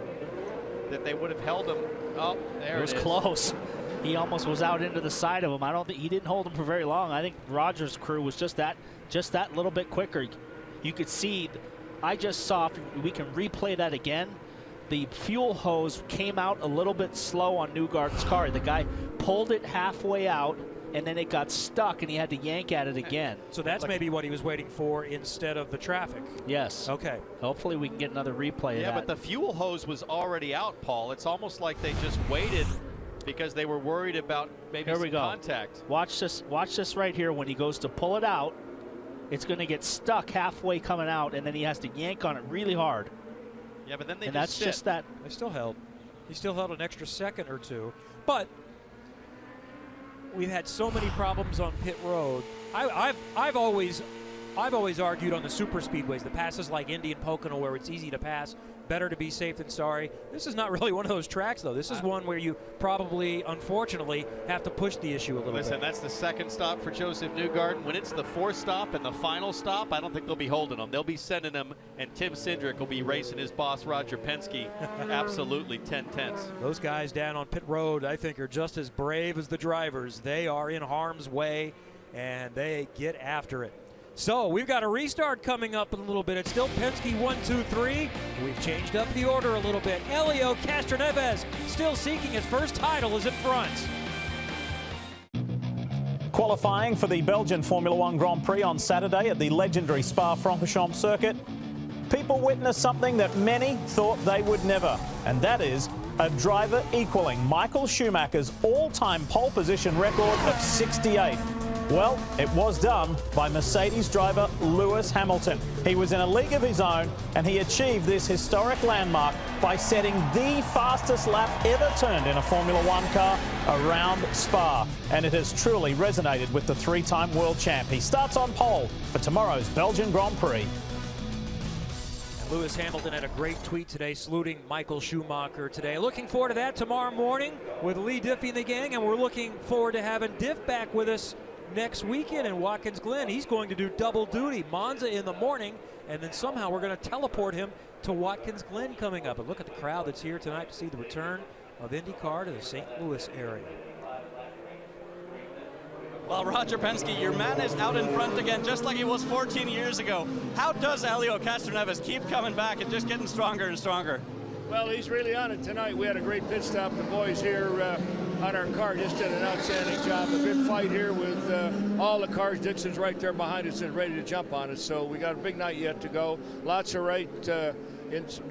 that they would have held him. Oh, there it is. It was close. He almost was out into the side of him. I don't think he didn't hold him for very long. I think Rogers' crew was just that little bit quicker. You could see, I just saw, if we can replay that again, the fuel hose came out a little bit slow on Newgarden's car. The guy pulled it halfway out, and then it got stuck, and he had to yank at it again. So that's maybe what he was waiting for instead of the traffic. Yes. Okay. Hopefully we can get another replay of that. Yeah, but the fuel hose was already out, Paul. It's almost like they just waited because they were worried about maybe some contact. Watch this right here. When he goes to pull it out, it's going to get stuck halfway coming out, and then he has to yank on it really hard. Yeah, but then they just that. They still held. He still held an extra second or 2. But we've had so many problems on pit road. I've always I've always argued on the super speedways, the passes like Indy and Pocono where it's easy to pass, better to be safe than sorry. This is not really one of those tracks, though. This is one where you probably, unfortunately, have to push the issue a little bit. Listen, that's the second stop for Josef Newgarden. When it's the fourth stop and the final stop, I don't think they'll be holding him. They'll be sending him, and Tim Cindric will be racing his boss, Roger Penske, absolutely 10-tenths. Those guys down on pit road, I think, are just as brave as the drivers. They are in harm's way, and they get after it. So we've got a restart coming up in a little bit. It's still Penske 1, 2, 3. We've changed up the order a little bit. Helio Castroneves still seeking his first title is in front. Qualifying for the Belgian Formula One Grand Prix on Saturday at the legendary Spa-Francorchamps circuit, people witnessed something that many thought they would never, and that is a driver equaling Michael Schumacher's all-time pole position record of 68. Well, it was done by Mercedes driver Lewis Hamilton. He was in a league of his own, and he achieved this historic landmark by setting the fastest lap ever turned in a Formula One car around Spa. And it has truly resonated with the three-time world champ. He starts on pole for tomorrow's Belgian Grand Prix. Lewis Hamilton had a great tweet today saluting Michael Schumacher today. Looking forward to that tomorrow morning with Lee Diffie and the gang, and we're looking forward to having Diff back with us next weekend in Watkins Glen. He's going to do double duty, Monza in the morning, and then somehow we're going to teleport him to Watkins Glen coming up. And look at the crowd that's here tonight to see the return of IndyCar to the St. Louis area. Well, Roger Penske, your man is out in front again, just like he was 14 years ago. How does Helio Castroneves keep coming back and just getting stronger and stronger? Well, he's really on it tonight. We had a great pit stop. The boys here on our car just did an outstanding job. A good fight here with all the cars. Dixon's right there behind us and ready to jump on us. So we got a big night yet to go. Lots of right to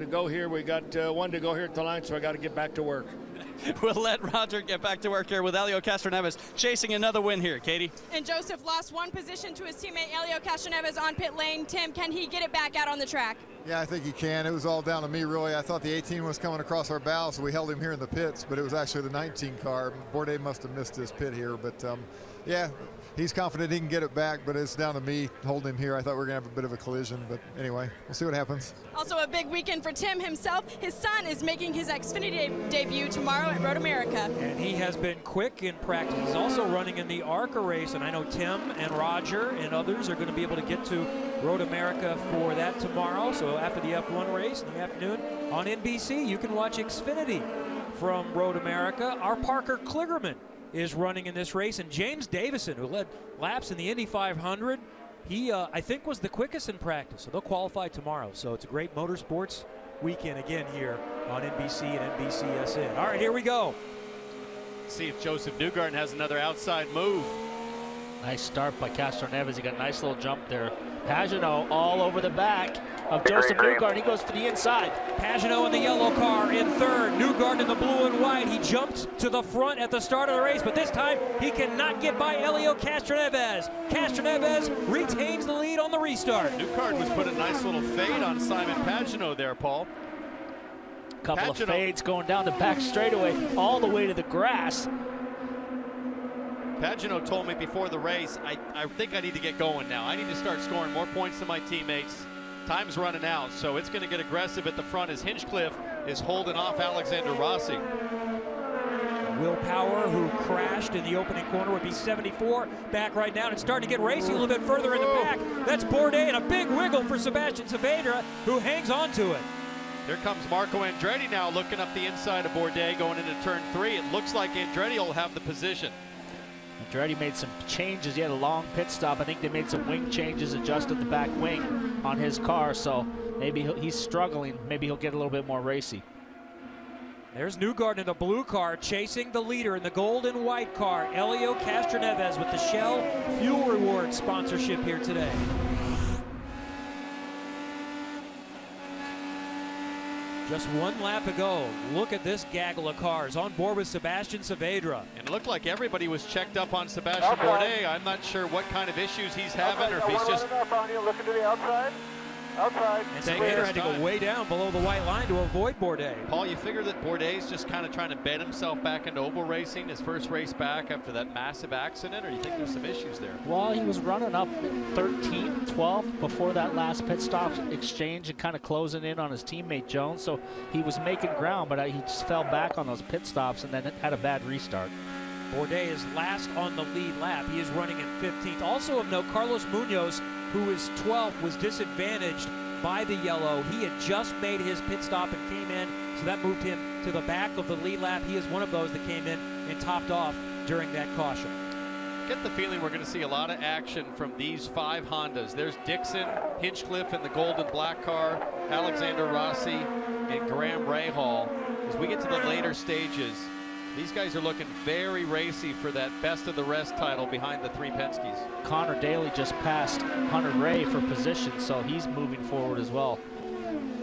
go here. We got one to go here at the line, so I got to get back to work. We'll let Roger get back to work here with Helio Castroneves chasing another win here. Katie? And Joseph lost one position to his teammate Helio Castroneves on pit lane. Tim, can he get it back out on the track? Yeah, I think he can. It was all down to me, really. I thought the 18 was coming across our bow, so we held him here in the pits, but it was actually the 19 car. Bourdais must have missed his pit here, but yeah, he's confident he can get it back, but it's down to me holding him here. I thought we were going to have a bit of a collision, but anyway, we'll see what happens. Also a big weekend for Tim himself. His son is making his Xfinity debut tomorrow at Road America. And he has been quick in practice. He's also running in the ARCA race, and I know Tim and Roger and others are going to be able to get to Road America for that tomorrow. So after the F1 race in the afternoon on NBC, you can watch Xfinity from Road America. Our Parker Kligerman is running in this race, and James Davison, who led laps in the Indy 500, he I think was the quickest in practice, so they'll qualify tomorrow. So it's a great motorsports weekend again here on NBC and NBCSN. All right, here we go. See if Josef Newgarden has another outside move. Nice start by Castroneves. He got a nice little jump there. Pagenaud all over the back of Josef Newgarden. He goes for the inside. Pagenaud in the yellow car in third. Newgarden in the blue and white. He jumped to the front at the start of the race, but this time he cannot get by Helio Castroneves. Castroneves retains the lead on the restart. Newgarden was putting a nice little fade on Simon Pagenaud there, Paul. Couple of fades going down the back straightaway all the way to the grass. Pagenaud told me before the race, I think I need to get going now. I need to start scoring more points than my teammates. Time's running out, so it's going to get aggressive at the front as Hinchcliffe is holding off Alexander Rossi. Will Power, who crashed in the opening corner, would be 74 back right now. And it's starting to get racy a little bit further in the back. That's Bourdais, and a big wiggle for Sebastian Saavedra, who hangs on to it. Here comes Marco Andretti now looking up the inside of Bourdais going into turn 3. It looks like Andretti will have the position. Andretti made some changes. He had a long pit stop. I think they made some wing changes, adjusted the back wing on his car, so maybe he's struggling. Maybe he'll get a little bit more racy. There's Newgarden in the blue car chasing the leader in the gold and white car. Helio Castroneves with the Shell Fuel Rewards sponsorship here today. Just one lap ago. Look at this gaggle of cars on board with Sebastian Saavedra. And it looked like everybody was checked up on Sebastian Bourdais. I'm not sure what kind of issues he's having or if he's just... Looking to the outside. Outside. And Spader had to go way down below the white line to avoid Bourdais. Paul, you figure that Bourdais just kind of trying to bed himself back into oval racing, his first race back after that massive accident, or do you think there's some issues there? Well, he was running up 13th, 12th before that last pit stop exchange and kind of closing in on his teammate Jones, so he was making ground, but he just fell back on those pit stops and then had a bad restart. Bourdais is last on the lead lap. He is running in 15th. Also of note, Carlos Munoz, who is 12th, was disadvantaged by the yellow. He had just made his pit stop and came in, so that moved him to the back of the lead lap. He is one of those that came in and topped off during that caution. Get the feeling we're going to see a lot of action from these 5 Hondas. There's Dixon, Hinchcliffe in the gold and black car, Alexander Rossi, and Graham Rahal. As we get to the later stages, these guys are looking very racy for that best of the rest title behind the 3 Penske's. Connor Daly just passed Hunter Ray for position, so he's moving forward as well.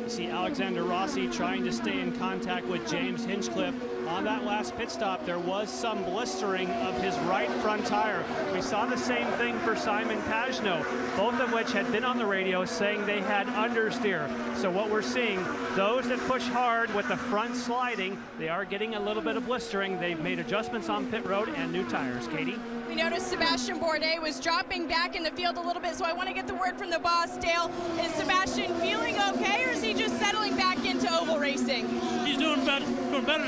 You see Alexander Rossi trying to stay in contact with James Hinchcliffe. On that last pit stop, there was some blistering of his right front tire. We saw the same thing for Simon Pagenaud, both of which had been on the radio saying they had understeer. So what we're seeing, those that push hard with the front sliding, they are getting a little bit of blistering. They've made adjustments on pit road and new tires. Katie? We noticed Sebastian Bourdais was dropping back in the field a little bit, so I want to get the word from the boss. Dale, is Sebastian feeling okay, or is he just settling back into oval racing? He's doing better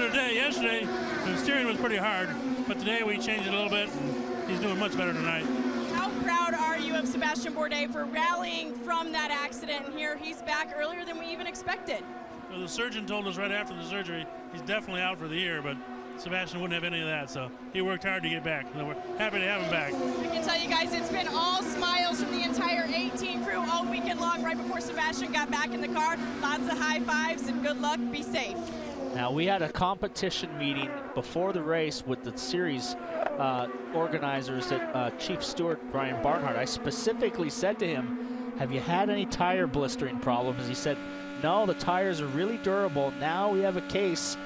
today. Yesterday, the steering was pretty hard, but today we changed it a little bit, and he's doing much better tonight. How proud are you of Sebastian Bourdais for rallying from that accident, and here he's back earlier than we even expected? Well, the surgeon told us right after the surgery he's definitely out for the year, but Sebastian wouldn't have any of that, so he worked hard to get back. So we're happy to have him back. I can tell you guys it's been all smiles from the entire 18 crew all weekend long right before Sebastian got back in the car. Lots of high fives and good luck. Be safe. Now, we had a competition meeting before the race with the series organizers at Chief Steward Brian Barnhart. I specifically said to him, have you had any tire blistering problems? He said, no, the tires are really durable. Now we have a case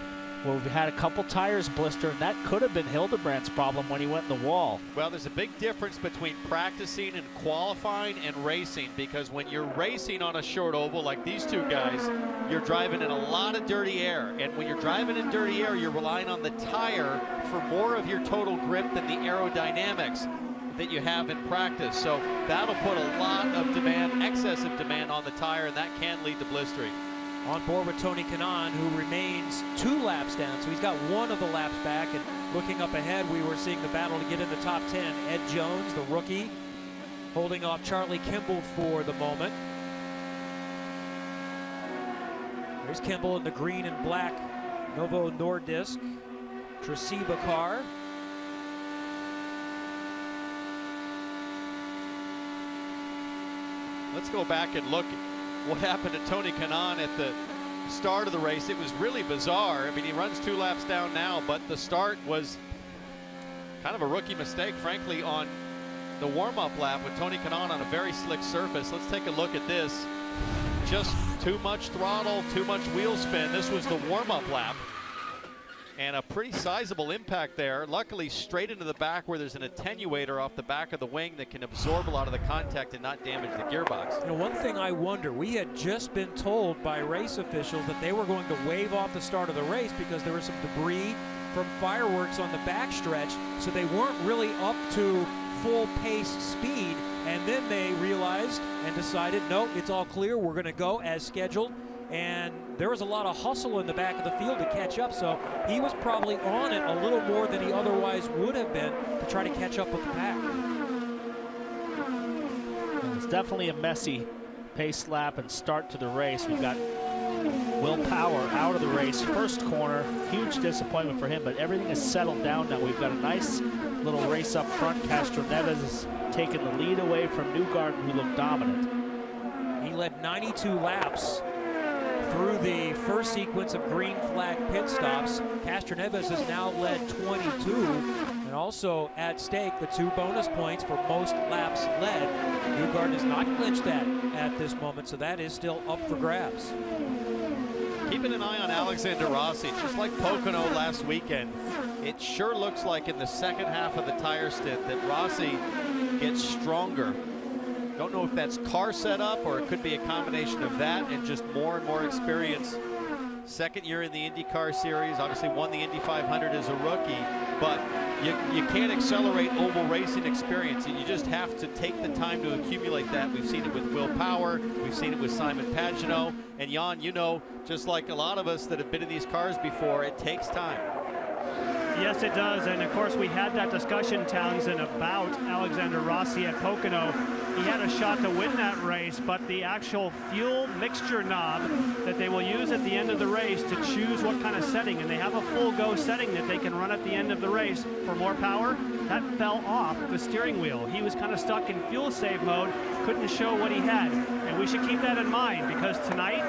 where we've had a couple tires blister, and that could have been Hildebrandt's problem when he went in the wall. Well, there's a big difference between practicing and qualifying and racing, because when you're racing on a short oval like these two guys, you're driving in a lot of dirty air. And when you're driving in dirty air, you're relying on the tire for more of your total grip than the aerodynamics that you have in practice. So that'll put a lot of demand, excessive demand on the tire, and that can lead to blistering. On board with Tony Kanaan, who remains 2 laps down, so he's got 1 of the laps back. And looking up ahead, we were seeing the battle to get in the top 10. Ed Jones, the rookie, holding off Charlie Kimball for the moment. There's Kimball in the green and black Novo Nordisk Tresiba car. Let's go back and look what happened to Tony Kanaan at the start of the race. It was really bizarre. I mean, he runs 2 laps down now, but the start was kind of a rookie mistake, frankly, on the warm-up lap with Tony Kanaan on a very slick surface. Let's take a look at this. Just too much throttle, too much wheel spin. This was the warm-up lap. And a pretty sizable impact there. Luckily, straight into the back where there's an attenuator off the back of the wing that can absorb a lot of the contact and not damage the gearbox. You know, one thing I wonder, we had just been told by race officials that they were going to wave off the start of the race because there was some debris from fireworks on the backstretch, so they weren't really up to full pace speed. And then they realized and decided, no, it's all clear, we're going to go as scheduled. And there was a lot of hustle in the back of the field to catch up, so he was probably on it a little more than he otherwise would have been to try to catch up with the pack. It's definitely a messy pace lap and start to the race. We've got Will Power out of the race. First corner, huge disappointment for him, but everything is settled down now. We've got a nice little race up front. Castro Neves is taking the lead away from Newgarden, who looked dominant. He led 92 laps through the first sequence of green flag pit stops. Castroneves has now led 22, and also at stake the 2 bonus points for most laps led. Newgarden has not clinched that at this moment, so that is still up for grabs. Keeping an eye on Alexander Rossi, just like Pocono last weekend. It sure looks like in the second half of the tire stint that Rossi gets stronger. Don't know if that's car setup or it could be a combination of that and just more and more experience. Second year in the IndyCar Series, obviously won the Indy 500 as a rookie, but you can't accelerate oval racing experience. You just have to take the time to accumulate that. We've seen it with Will Power, we've seen it with Simon Pagenaud, and Jan, you know, just like a lot of us that have been in these cars before, it takes time. Yes, it does, and of course we had that discussion, Townsend, about Alexander Rossi at Pocono. He had a shot to win that race, but the actual fuel mixture knob that they will use at the end of the race to choose what kind of setting, and they have a full go setting that they can run at the end of the race for more power, that fell off the steering wheel. He was kind of stuck in fuel save mode, couldn't show what he had, and we should keep that in mind because tonight,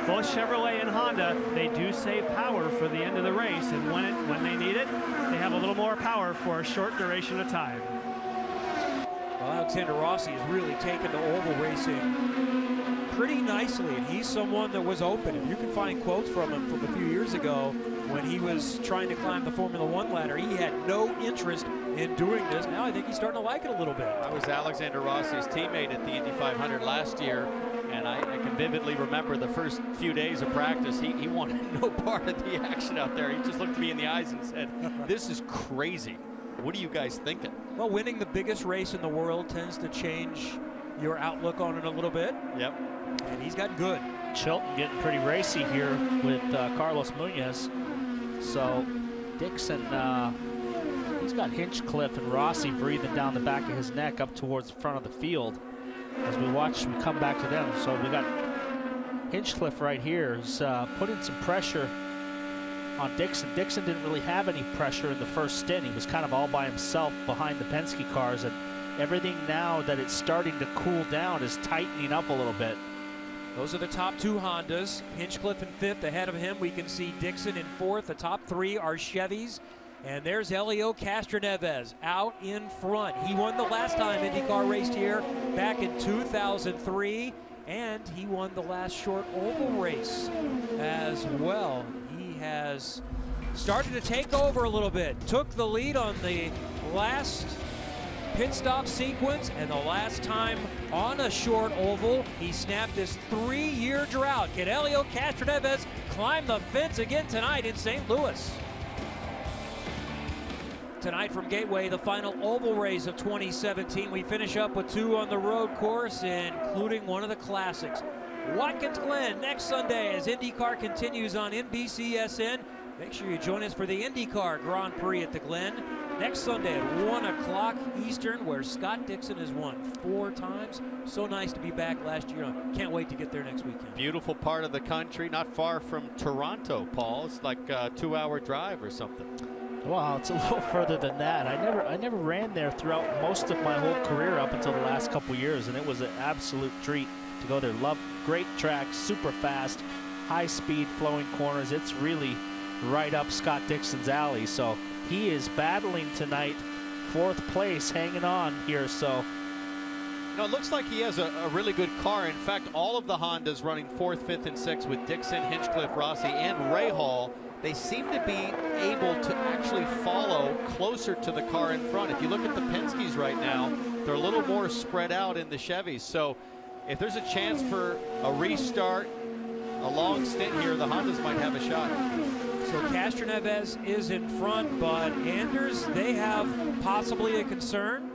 both Chevrolet and Honda, they do save power for the end of the race, and when they need it, they have a little more power for a short duration of time. Well, Alexander Rossi has really taken to oval racing pretty nicely, and he's someone that was open. If you can find quotes from him from a few years ago when he was trying to climb the Formula One ladder, he had no interest in doing this. Now I think he's starting to like it a little bit. I was Alexander Rossi's teammate at the Indy 500 last year, and I can vividly remember the first few days of practice. He wanted no part of the action out there. He just looked me in the eyes and said, "This is crazy. What are you guys thinking?" Well, winning the biggest race in the world tends to change your outlook on it a little bit. Yep. And he's got good. Chilton getting pretty racy here with Carlos Munoz. So Dixon, he's got Hinchcliffe and Rossi breathing down the back of his neck up towards the front of the field. As we watch, we come back to them. So we got Hinchcliffe right here is putting some pressure on Dixon. Dixon didn't really have any pressure in the first stint. He was kind of all by himself behind the Penske cars, and everything now that it's starting to cool down is tightening up a little bit. Those are the top two Hondas. Hinchcliffe in fifth. Ahead of him, we can see Dixon in fourth. The top three are Chevys. And there's Helio Castroneves out in front. He won the last time IndyCar raced here back in 2003. And he won the last short oval race as well. He has started to take over a little bit. Took the lead on the last pit stop sequence, and the last time on a short oval, he snapped his 3-year drought. Can Helio Castroneves climb the fence again tonight in St. Louis? Tonight from Gateway, the final oval race of 2017. We finish up with two on the road course, including one of the classics. Watkins Glen next Sunday as IndyCar continues on NBCSN. Make sure you join us for the IndyCar Grand Prix at the Glen next Sunday at 1 o'clock Eastern, where Scott Dixon has won 4 times. So nice to be back last year. Can't wait to get there next weekend. Beautiful part of the country, not far from Toronto, Paul. It's like a 2-hour drive or something. Well, it's a little further than that. I never ran there throughout most of my whole career up until the last couple years, and it was an absolute treat to go there. Love, great track, super fast, high speed, flowing corners. It's really right up Scott Dixon's alley. So he is battling tonight, 4th place, hanging on here. So no, it looks like he has a really good car. In fact, all of the Hondas running 4th, 5th, and 6th with Dixon, Hinchcliffe, Rossi, and Rahal. They seem to be able to actually follow closer to the car in front. If you look at the Penske's right now, they're a little more spread out in the Chevys. So if there's a chance for a restart, a long stint here, the Hondas might have a shot. So Castroneves is in front, but Anders, they have possibly a concern.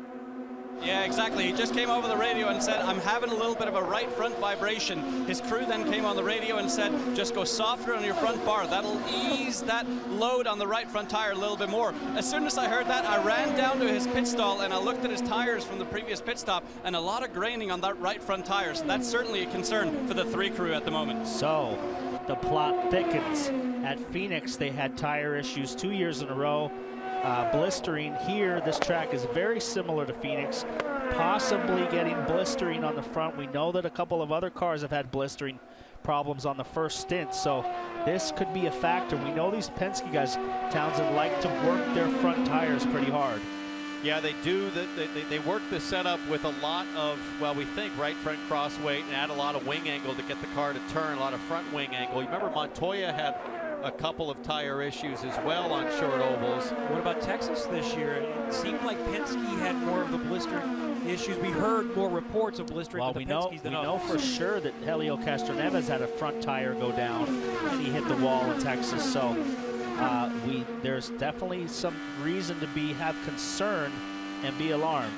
Yeah, exactly. He just came over the radio and said, "I'm having a little bit of a right front vibration." His crew then came on the radio and said, "Just go softer on your front bar. That'll ease that load on the right front tire a little bit more." As soon as I heard that, I ran down to his pit stall and I looked at his tires from the previous pit stop, and a lot of graining on that right front tire. So that's certainly a concern for the 3 crew at the moment. So the plot thickens. At Phoenix, they had tire issues 2 years in a row. Blistering here, this track is very similar to Phoenix, possibly getting blistering on the front. We know that a couple of other cars have had blistering problems on the first stint, so this could be a factor. We know these Penske guys, Townsend, like to work their front tires pretty hard. Yeah, they do. They work the setup with a lot of, well, we think right front cross weight and add a lot of wing angle to get the car to turn, a lot of front wing angle. You remember Montoya had a couple of tire issues as well on short ovals. What about Texas this year? It seemed like Penske had more of the blistering issues. We heard more reports of blistering Well, with we the Penske's than know others. for sure that Helio Castroneves had a front tire go down and he hit the wall in Texas. So there's definitely some reason to have concern and be alarmed.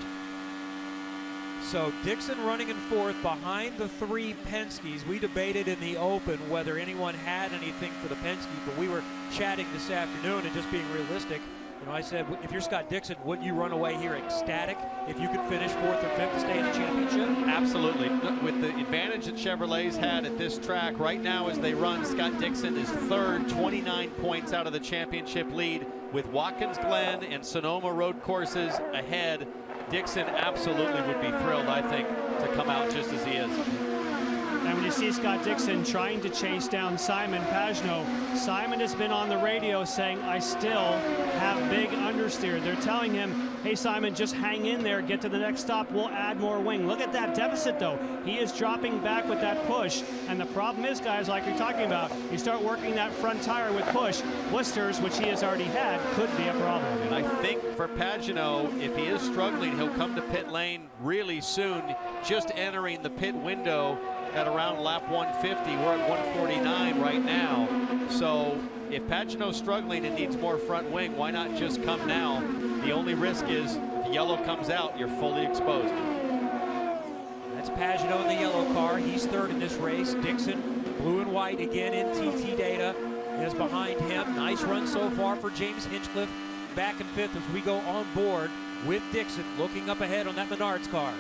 So Dixon running in fourth behind the three Penske's. We debated in the open whether anyone had anything for the Penske, but we were chatting this afternoon and just being realistic. You know, I said, if you're Scott Dixon, wouldn't you run away here ecstatic if you could finish fourth or fifth to stay in the championship? Absolutely. With the advantage that Chevrolet's had at this track, right now as they run, Scott Dixon is third, 29 points out of the championship lead. With Watkins Glen and Sonoma road courses ahead, Dixon absolutely would be thrilled, I think, to come out just as he is. And when you see Scott Dixon trying to chase down Simon Pagenaud, Simon has been on the radio saying, I still have big understeer. They're telling him, hey, Simon, just hang in there, get to the next stop, we'll add more wing. Look at that deficit, though. He is dropping back with that push. And the problem is, guys, like you're talking about, you start working that front tire with push, blisters, which he has already had, could be a problem. And I think for Pagenaud, if he is struggling, he'll come to pit lane really soon, just entering the pit window at around lap 150. We're at 149 right now. So if Pagenaud's struggling and needs more front wing, why not just come now? The only risk is if yellow comes out, you're fully exposed. That's Pagenaud in the yellow car. He's third in this race. Dixon, blue and white again in TT data, is behind him. Nice run so far for James Hinchcliffe, back in fifth as we go on board with Dixon looking up ahead on that Menards car.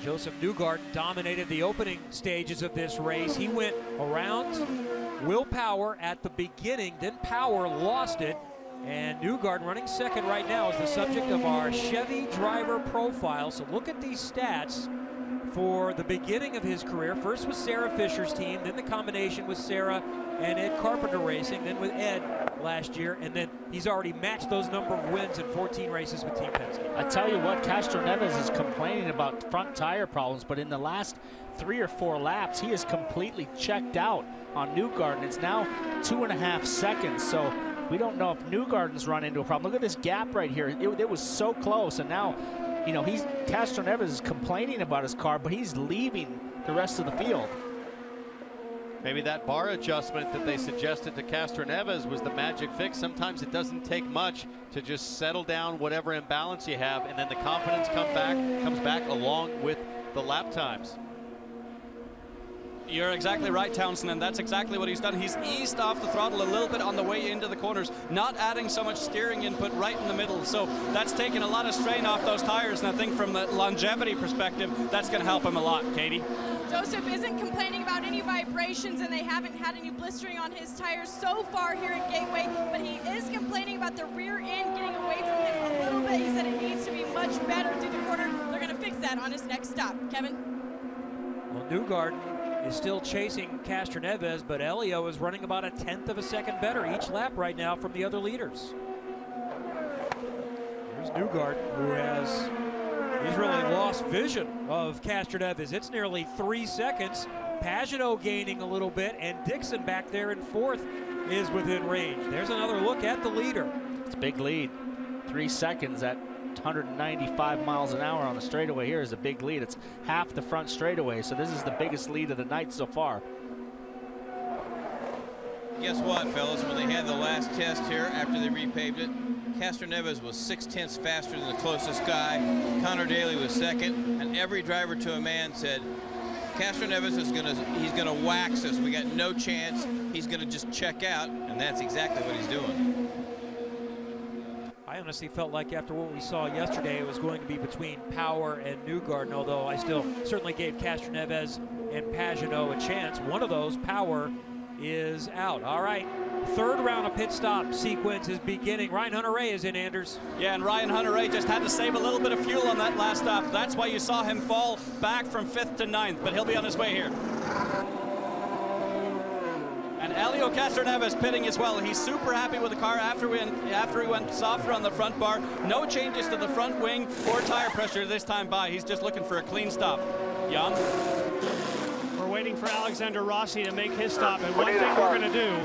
Josef Newgarden dominated the opening stages of this race. He went around Will Power at the beginning, then Power lost it, and Newgarden running second right now is the subject of our Chevy driver profile. So look at these stats for the beginning of his career. First was Sarah Fisher's team, then the combination with Sarah and Ed Carpenter Racing, then with Ed last year, and then he's already matched those number of wins in 14 races with Team Penske. I tell you what, Castroneves is complaining about front tire problems, but in the last 3 or 4 laps, he is completely checked out on Newgarden. It's now 2.5 seconds, so we don't know if Newgarden's run into a problem. Look at this gap right here. It was so close, and now, you know, Castroneves is complaining about his car, but he's leaving the rest of the field. Maybe that bar adjustment that they suggested to Castroneves was the magic fix. Sometimes it doesn't take much to just settle down whatever imbalance you have, and then the confidence comes back along with the lap times. You're exactly right, Townsend, and that's exactly what he's done. He's eased off the throttle a little bit on the way into the corners, not adding so much steering input right in the middle. So that's taken a lot of strain off those tires, and I think from the longevity perspective, that's going to help him a lot, Katie. Josef isn't complaining about any vibrations, and they haven't had any blistering on his tires so far here at Gateway, but he is complaining about the rear end getting away from him a little bit. He said it needs to be much better through the corner. They're going to fix that on his next stop. Kevin? Well, Newgarden is still chasing Castroneves, but Elio is running about 1/10 of a second better each lap right now from the other leaders. There's Newgarden, who he's really lost vision of Castroneves. It's nearly 3 seconds. Pagenaud gaining a little bit, and Dixon back there in fourth is within range. There's another look at the leader. It's a big lead. 3 seconds at 195 miles an hour on the straightaway here is a big lead. It's half the front straightaway, so this is the biggest lead of the night so far. Guess what, fellas? When they had the last test here after they repaved it, Castroneves was 6/10 faster than the closest guy. Connor Daly was second, and every driver to a man said, Castroneves he's gonna wax us. We got no chance. He's gonna just check out, and that's exactly what he's doing. I honestly felt like after what we saw yesterday, it was going to be between Power and Newgarden, although I still certainly gave Castroneves and Pagenaud a chance. One of those, Power, is out. All right, third round of pit stop sequence is beginning. Ryan Hunter-Reay is in, Anders. Yeah, and Ryan Hunter-Reay just had to save a little bit of fuel on that last stop. That's why you saw him fall back from 5th to 9th, but he'll be on his way here. And Elio Castroneves pitting as well. He's super happy with the car after he went softer on the front bar. No changes to the front wing or tire pressure this time by. He's just looking for a clean stop. Jan? waiting for Alexander Rossi to make his stop. And one thing we're going to do,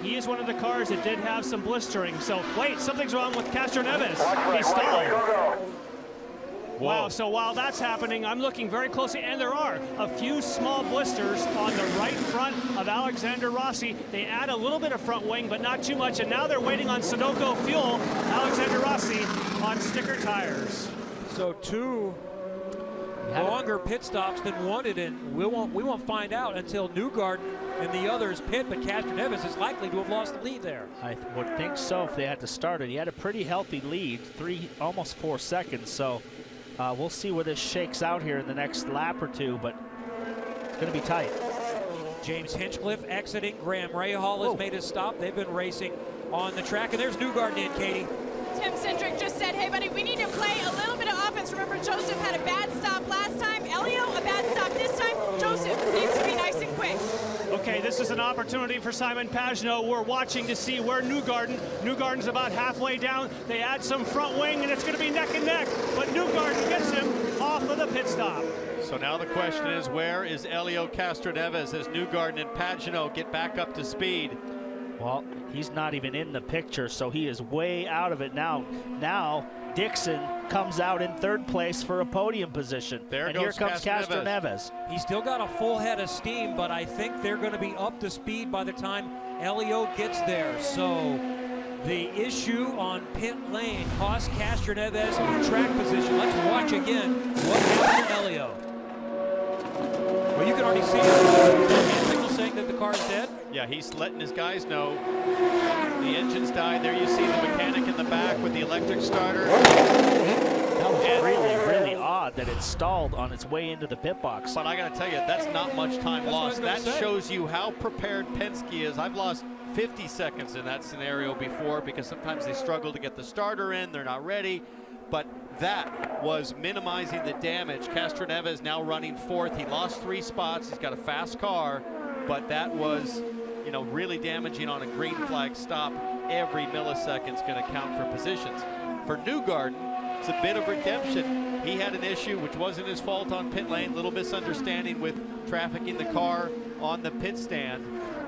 he is one of the cars that did have some blistering. So, wait, something's wrong with Castro Neves. He stalled. Wow, so while that's happening, I'm looking very closely, and there are a few small blisters on the right front of Alexander Rossi. They add a little bit of front wing, but not too much, and now they're waiting on Sunoco fuel. Alexander Rossi on sticker tires. So 2 longer pit stops than wanted, and we won't find out until Newgarden and the others pit, but Castro Neves is likely to have lost the lead there. I would think so if they had to start it. He had a pretty healthy lead, almost 4 seconds, so we'll see where this shakes out here in the next lap or two, but it's going to be tight. James Hinchcliffe exiting. Graham Rahal has made his stop. They've been racing on the track, and there's Newgarden in, Katie. Tim Cindric just said, hey, buddy, we need to play a little bit of offense. Remember, Josef had a bad stop last time. Elio, a bad stop this time. Josef needs to be nice and quick. Okay, this is an opportunity for Simon Pagenaud. We're watching to see where Newgarden's about halfway down. They add some front wing, and it's going to be neck and neck. But Newgarden gets him off of the pit stop. So now the question is, where is Elio Castro Neves as Newgarden and Pagenaud get back up to speed? Well, he's not even in the picture, so he is way out of it now. Now, Dixon comes out in 3rd place for a podium position. And here comes Castro Neves. He's still got a full head of steam, but I think they're going to be up to speed by the time Elio gets there. So the issue on pit lane cost Castro Neves track position. Let's watch again what happened to Elio. Well, you can already see the signal saying that the car is dead. Yeah, he's letting his guys know the engine's died. There you see the mechanic in the back with the electric starter. That was really odd that it stalled on its way into the pit box. But I got to tell you, that's not much time lost. That shows you how prepared Penske is. I've lost 50 seconds in that scenario before because sometimes they struggle to get the starter in. They're not ready. But that was minimizing the damage. Castro Neves now running 4th. He lost 3 spots. He's got a fast car, but that was, you know, really damaging on a green flag stop. Every millisecond's going to count for positions. For Newgarden, it's a bit of redemption. He had an issue which wasn't his fault on pit lane, little misunderstanding with trafficking the car on the pit stand.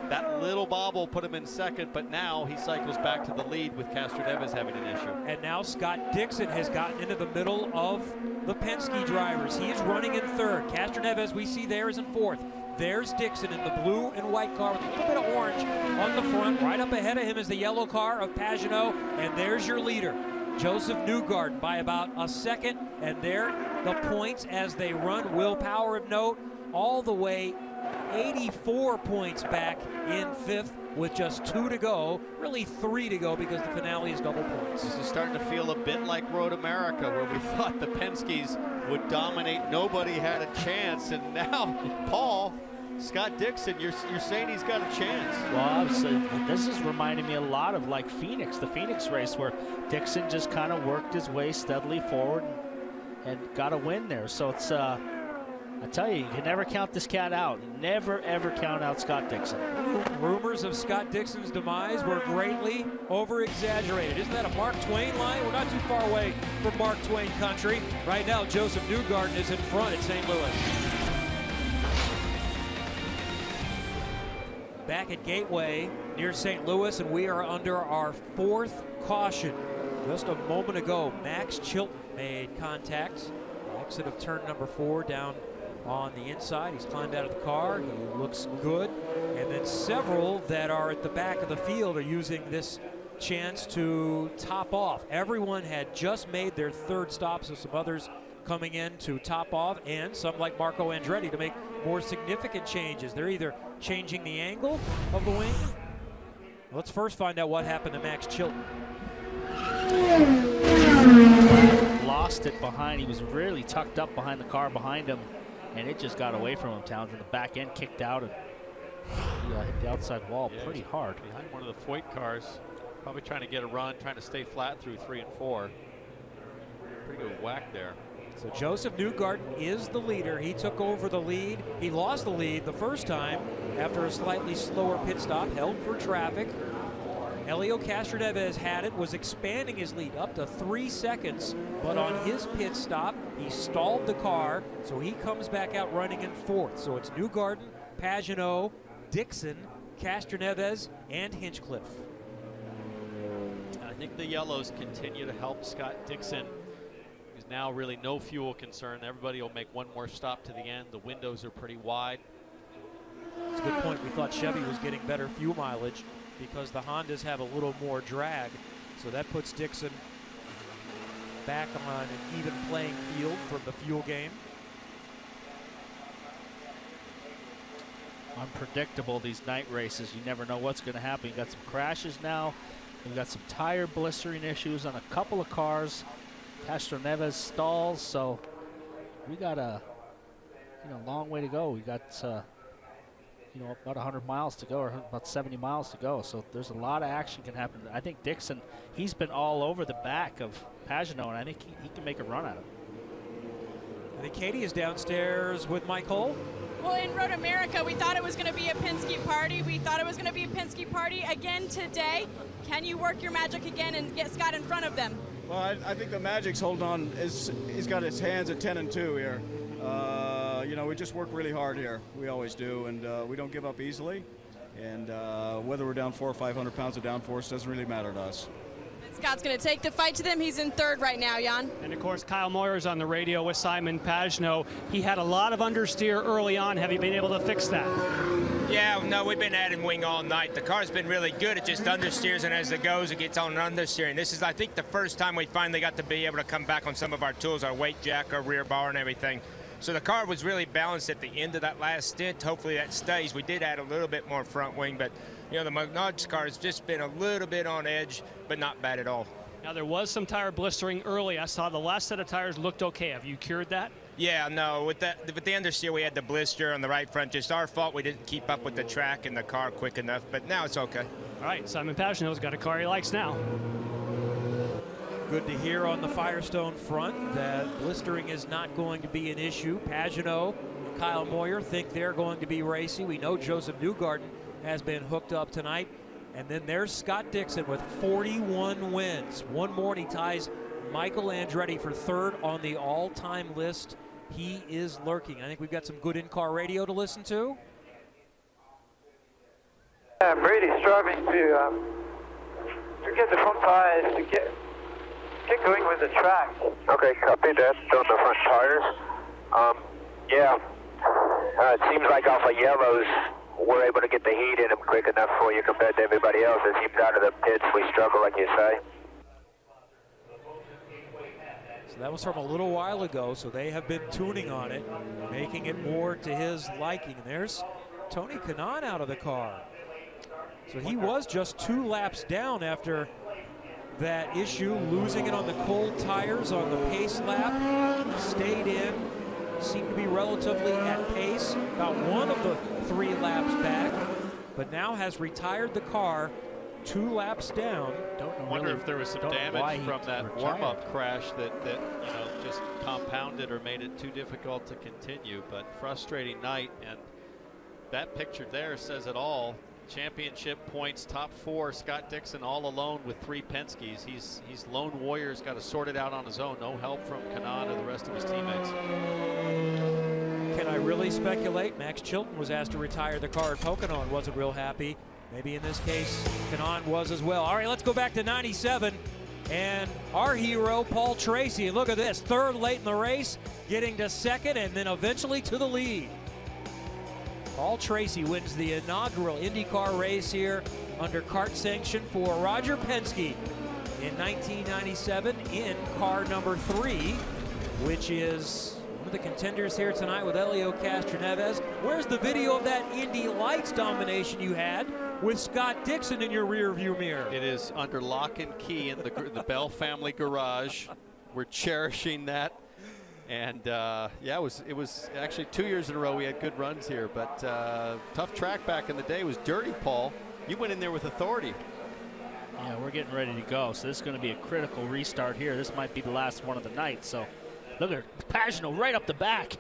That little bobble put him in 2nd, but now he cycles back to the lead with Castro Neves having an issue. And now Scott Dixon has gotten into the middle of the Penske drivers. He is running in 3rd. Castro Neves, we see there, is in 4th. There's Dixon in the blue and white car with a little bit of orange on the front. Right up ahead of him is the yellow car of Pagenaud, and there's your leader, Josef Newgarden, by about a second. And there, the points as they run. Will Power of note, all the way 84 points back in 5th with just 2 to go, really 3 to go because the finale is double points. This is starting to feel a bit like Road America, where we thought the Penskes would dominate. Nobody had a chance, and now Paul, Scott Dixon, you're saying he's got a chance. Well, this is reminding me a lot of like Phoenix, the Phoenix race, where Dixon just kind of worked his way steadily forward and got a win there. So it's I tell you can never count this cat out. Never, ever count out Scott Dixon. Rumors of Scott Dixon's demise were greatly over-exaggerated. Isn't that a Mark Twain line? We're not too far away from Mark Twain country. Right now, Josef Newgarden is in front at St. Louis. Back at Gateway near St. Louis, and we are under our 4th caution. Just a moment ago, Max Chilton made contact. Exit of turn number 4 down on the inside. He's climbed out of the car. He looks good. And then several that are at the back of the field are using this chance to top off. Everyone had just made their 3rd stop, so some others coming in to top off, and some like Marco Andretti to make more significant changes. They're either changing the angle of the wing. Let's first find out what happened to Max Chilton. Lost it behind. He was really tucked up behind the car behind him, and it just got away from him. Townsend, the back end kicked out and hit the outside wall pretty hard. Behind one of the Foyt cars, probably trying to get a run, trying to stay flat through 3 and 4. Pretty good whack there. So Josef Newgarden is the leader. He took over the lead. He lost the lead the first time after a slightly slower pit stop, held for traffic. Elio Castro Neves had it, was expanding his lead up to 3 seconds, but on his pit stop, he stalled the car, so he comes back out running in 4th. So it's Newgarden Pagenaud, Dixon, Castroneves, and Hinchcliffe. I think the yellows continue to help Scott Dixon. There's now really no fuel concern. Everybody will make one more stop to the end. The windows are pretty wide. That's a good point. We thought Chevy was getting better fuel mileage because the Hondas have a little more drag. So that puts Dixon back on an even playing field from the fuel game. Unpredictable, these night races. You never know what's going to happen. You got some crashes now. We've got some tire blistering issues on a couple of cars. Castroneves stalls, so we got a long way to go. We got about 100 miles to go, or about 70 miles to go. So there's a lot of action can happen. I think Dixon, he's been all over the back of Pagenaud, and I think he can make a run at him. I think Katie is downstairs with Mike Hull. Well, in Road America, we thought it was going to be a Penske party. We thought it was going to be a Penske party again today. Can you work your magic again and get Scott in front of them? Well, I think the magic's holding on. He's got his hands at 10 and 2 here. We just work really hard here. We always do, and we don't give up easily. And whether we're down 400 or 500 pounds of downforce doesn't really matter to us. Scott's going to take the fight to them. He's in third right now, Jan. And of course, Kyle Moyer's on the radio with Simon Pagenaud. He had a lot of understeer early on. Have you been able to fix that? Yeah, no, we've been adding wing all night. The car's been really good. It just understeers, and as it goes, it gets on understeering. This is, I think, the first time we finally got to be able to come back on some of our tools, our weight jack, our rear bar, and everything. So the car was really balanced at the end of that last stint. Hopefully that stays. We did add a little bit more front wing, but the Menard's car has just been a little bit on edge, but not bad at all. Now, there was some tire blistering early. I saw the last set of tires looked okay. Have you cured that? Yeah, no. With the understeer, we had the blister on the right front. Just our fault. We didn't keep up with the track and the car quick enough, but now it's okay. All right, Simon Pagenaud's got a car he likes now. Good to hear on the Firestone front that blistering is not going to be an issue. Pagenaud and Kyle Moyer think they're going to be racy. We know Josef Newgarden has been hooked up tonight. And then there's Scott Dixon with 41 wins. One more and he ties Michael Andretti for third on the all-time list. He is lurking. I think we've got some good in-car radio to listen to. Brady's struggling to get the front tires to get going with the track. Okay, copy that. On the front tires. It seems like off of yellows, we're able to get the heat in them quick enough for you compared to everybody else. As you out of the pits, we struggle, like you say. So that was from a little while ago, so they have been tuning on it, making it more to his liking. And there's Tony Kanaan out of the car. So he was just 2 laps down after that issue, losing it on the cold tires on the pace lap. Stayed in, seemed to be relatively at pace, about one of the 3 laps back, but now has retired the car 2 laps down. I wonder if there was some damage from that warm-up crash that just compounded or made it too difficult to continue. But frustrating night, and that picture there says it all. Championship points, top 4. Scott Dixon all alone with 3 Penskes. He's lone warrior. He's got to sort it out on his own. No help from Kanaan or the rest of his teammates. Can I really speculate? Max Chilton was asked to retire the car at Pocono and wasn't real happy. Maybe in this case, Kanaan was as well. All right, let's go back to 97. And our hero, Paul Tracy. Look at this, third late in the race, getting to second and then eventually to the lead. Paul Tracy wins the inaugural IndyCar race here under kart sanction for Roger Penske in 1997 in car number 3, which is one of the contenders here tonight with Helio Castroneves. Where's the video of that Indy Lights domination you had with Scott Dixon in your rear view mirror? It is under lock and key in the Bell family garage. We're cherishing that. And yeah, it was actually 2 years in a row we had good runs here, but tough track back in the day. It was dirty, Paul. You went in there with authority. Yeah, we're getting ready to go, so this is going to be a critical restart here. This might be the last one of the night. So look at Pagenaud right up the back.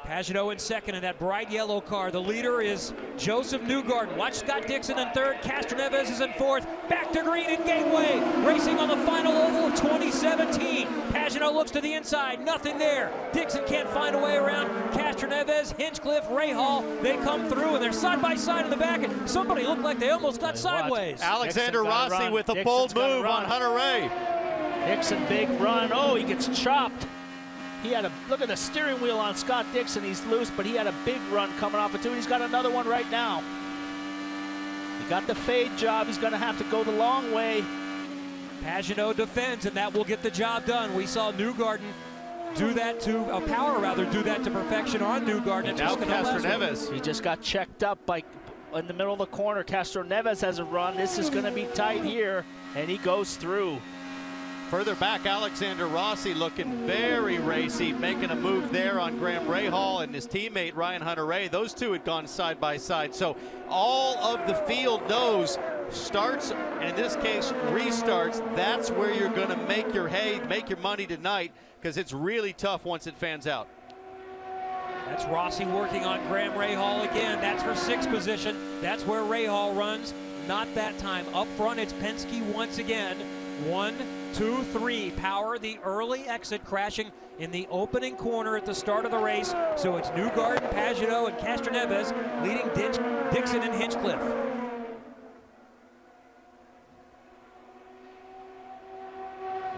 Pagano in second in that bright yellow car. The leader is Josef Newgarden. Watch Scott Dixon in third. Castroneves is in fourth. Back to green in Gateway. Racing on the final oval of 2017. Pagano looks to the inside. Nothing there. Dixon can't find a way around. Castroneves, Hinchcliffe, Rahal. They come through and they're side by side in the back. And somebody looked like they almost got sideways. Alexander Rossi with a bold move on Hunter Ray. Dixon, big run. Oh, he gets chopped. He had a look at the steering wheel on Scott Dixon. He's loose, but he had a big run coming off it too. He's got another one right now. He got the fade job. He's going to have to go the long way. Pagano defends, and that will get the job done. We saw Newgarden do that to do that to perfection on Newgarden. And now Castroneves. He just got checked up by in the middle of the corner. Castroneves has a run. This is going to be tight here, and he goes through. Further back, Alexander Rossi looking very racy, making a move there on Graham Rahal and his teammate Ryan Hunter-Reay. Those two had gone side by side. So all of the field knows starts, and in this case restarts, that's where you're going to make your hay, make your money tonight, because it's really tough once it fans out. That's Rossi working on Graham Rahal again. That's for sixth position. That's where Rahal runs. Not that time. Up front, it's Penske once again. 1, 2, 3. Power the early exit, crashing in the opening corner at the start of the race. So it's Newgarden, Pagano, and Castroneves leading Dixon and Hinchcliffe.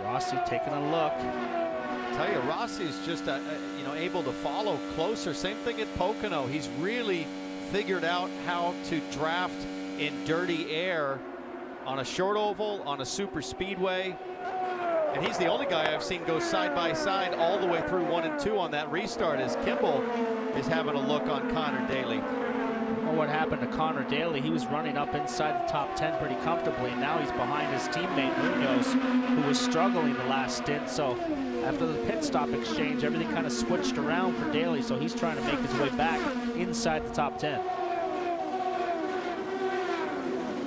Rossi taking a look. I tell you, Rossi's just able to follow closer. Same thing at Pocono. He's really figured out how to draft in dirty air on a short oval, on a super speedway. And he's the only guy I've seen go side by side all the way through 1 and 2 on that restart, as Kimball is having a look on Connor Daly. Well, what happened to Connor Daly? He was running up inside the top 10 pretty comfortably, and now he's behind his teammate Munoz, who was struggling the last stint. So after the pit stop exchange, everything kind of switched around for Daly, so he's trying to make his way back inside the top 10.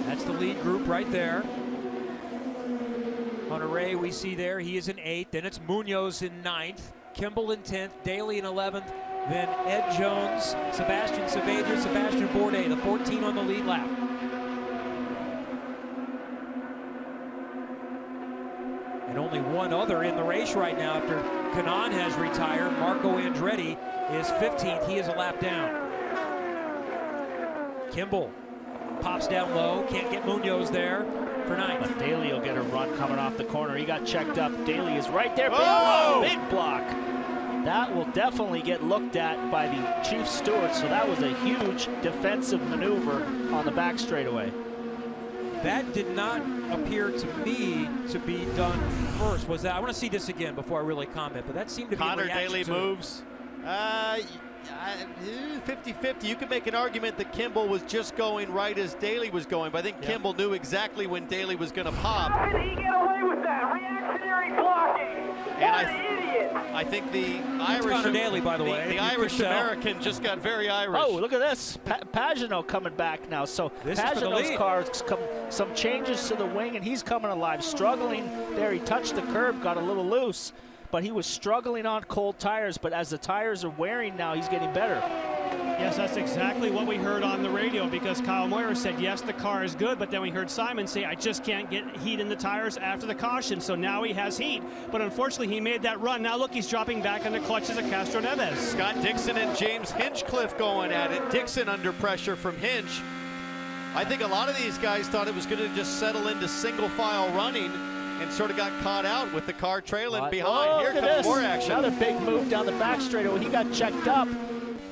That's the lead group right there. Hunter-Reay we see there, he is in 8th. Then it's Munoz in 9th, Kimball in 10th, Daly in 11th, then Ed Jones, Sebastian Saavedra, Sebastian Bourdais, the 14 on the lead lap. And only one other in the race right now after Kanaan has retired. Marco Andretti is 15th, he is a lap down. Kimball pops down low, can't get Munoz there for 9th. But Daly will get a run coming off the corner. He got checked up. Daly is right there. Oh! Big block. That will definitely get looked at by the chief steward. So that was a huge defensive maneuver on the back straightaway. That did not appear to me to be done first. Was that? I want to see this again before I really comment, but that seemed to be Connor Daly moves. 50-50. You could make an argument that Kimball was just going right as Daly was going, but I think Kimball knew exactly when Daly was going to pop. How did he get away with that? Reactionary blocking. And what an idiot. I think the Irish, Connor Daly, by the way, the Irish American just got very Irish. Oh, look at this. Pagano coming back now. So Pagano's car's come some changes to the wing, and he's coming alive. Struggling there. He touched the curb, got a little loose, but he was struggling on cold tires. But as the tires are wearing now, he's getting better. Yes, that's exactly what we heard on the radio, because Kyle Moyer said, yes, the car is good, but then we heard Simon say, I just can't get heat in the tires after the caution, so now he has heat. But unfortunately, he made that run. Now look, he's dropping back on the clutches of Castroneves. Scott Dixon and James Hinchcliffe going at it. Dixon under pressure from Hinch. I think a lot of these guys thought it was going to just settle into single file running and sort of got caught out with the car trailing behind. Oh, Here comes more action. Another big move down the back straightaway. He got checked up.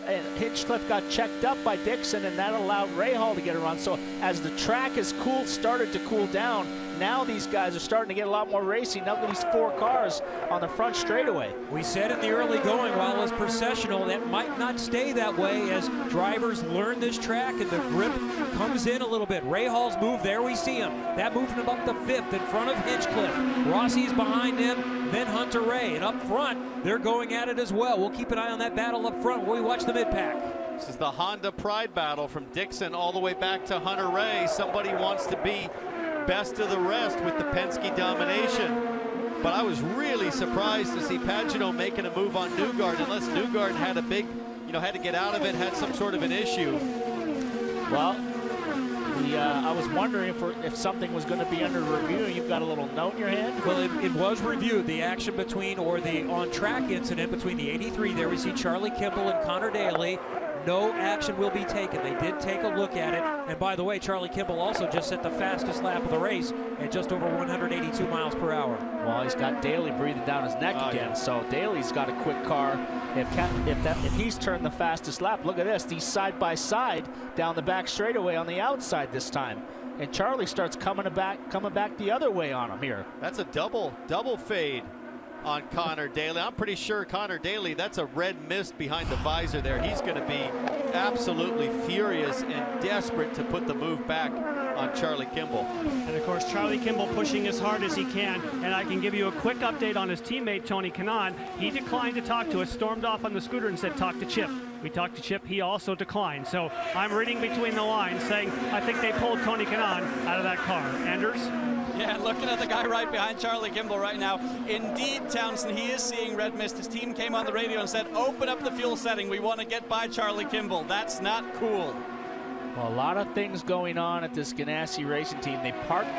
And Hinchcliffe got checked up by Dixon, and that allowed Rahal to get a run. So as the track is started to cool down, now these guys are starting to get a lot more racing. Now these 4 cars on the front straightaway. We said in the early going, while it was processional, that might not stay that way as drivers learn this track and the grip comes in a little bit. Rahal's move, there we see him. That moved him up to 5th in front of Hinchcliffe. Rossi's behind him, then Hunter-Reay. And up front, they're going at it as well. We'll keep an eye on that battle up front while we watch the mid-pack. This is the Honda Pride battle from Dixon all the way back to Hunter-Reay. Somebody wants to be best of the rest with the Penske domination. But I was really surprised to see Pagano making a move on Newgarden, unless Newgarden had a big you know, had to get out of it, had some sort of an issue. Well, I was wondering if something was going to be under review. You've got a little note in your hand? Well, it was reviewed. The action between, or the on-track incident between the 83, there we see Charlie Kimball and Connor Daly. No action will be taken. They did take a look at it. And by the way, Charlie Kimball also just set the fastest lap of the race at just over 182 miles per hour. Well, he's got Daly breathing down his neck again. Yeah. So Daly's got a quick car. If he's turned the fastest lap, look at this. He's side by side down the back straightaway on the outside this time. And Charlie starts coming back the other way on him here. That's a double fade on Connor Daly. I'm pretty sure Connor Daly, that's a red mist behind the visor there. He's going to be absolutely furious and desperate to put the move back on Charlie Kimball. And of course, Charlie Kimball pushing as hard as he can. And I can give you a quick update on his teammate, Tony Kanaan. He declined to talk to us, stormed off on the scooter and said, talk to Chip. We talked to Chip, he also declined. So I'm reading between the lines saying, I think they pulled Tony Kanaan out of that car. Anders? Yeah, looking at the guy right behind Charlie Kimball right now. Indeed, Townsend, he is seeing red mist. His team came on the radio and said, open up the fuel setting. We want to get by Charlie Kimball. That's not cool. Well, a lot of things going on at this Ganassi racing team. They parked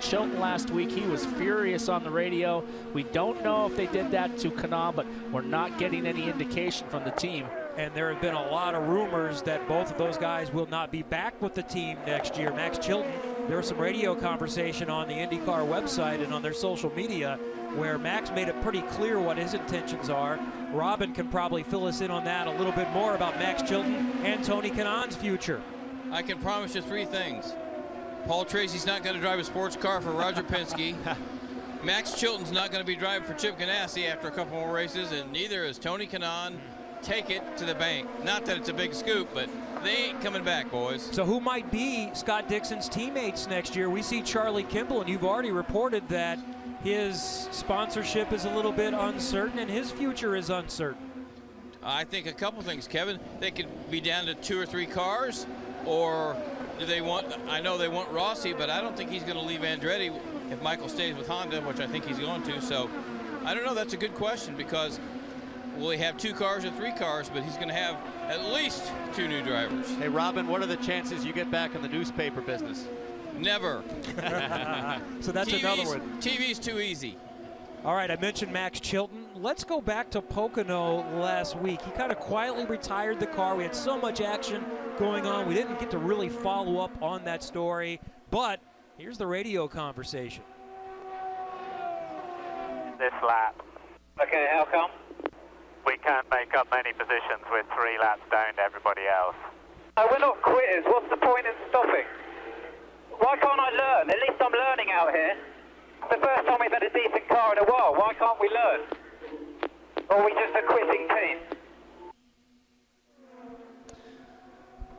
Chilton last week. He was furious on the radio. We don't know if they did that to Kanaan, but we're not getting any indication from the team. And there have been a lot of rumors that both of those guys will not be back with the team next year. Max Chilton, there was some radio conversation on the IndyCar website and on their social media where Max made it pretty clear what his intentions are. Robin can probably fill us in on that a little bit more about Max Chilton and Tony Kanaan's future. I can promise you 3 things. Paul Tracy's not going to drive a sports car for Roger Penske. Max Chilton's not going to be driving for Chip Ganassi after a couple more races, and neither is Tony Kanaan. Take it to the bank. Not that it's a big scoop, but they ain't coming back, boys. So who might be Scott Dixon's teammates next year? We see Charlie Kimball, and you've already reported that his sponsorship is a little bit uncertain and his future is uncertain. I think a couple things, Kevin. They could be down to 2 or 3 cars, or do they want, I know they want Rossi, but I don't think he's going to leave Andretti if Michael stays with Honda, which I think he's going to. So I don't know. That's a good question, because will he have 2 cars or 3 cars, but he's going to have at least 2 new drivers. Hey, Robin, what are the chances you get back in the newspaper business? Never. So that's another one. TV's too easy. All right, I mentioned Max Chilton. Let's go back to Pocono last week. He kind of quietly retired the car. We had so much action going on. We didn't get to really follow up on that story, but here's the radio conversation. This lap. Okay, how come? We can't make up many positions with 3 laps down to everybody else. We're not quitters. What's the point in stopping? Why can't I learn? At least I'm learning out here. The first time we've had a decent car in a while. Why can't we learn? Or are we just a quitting team?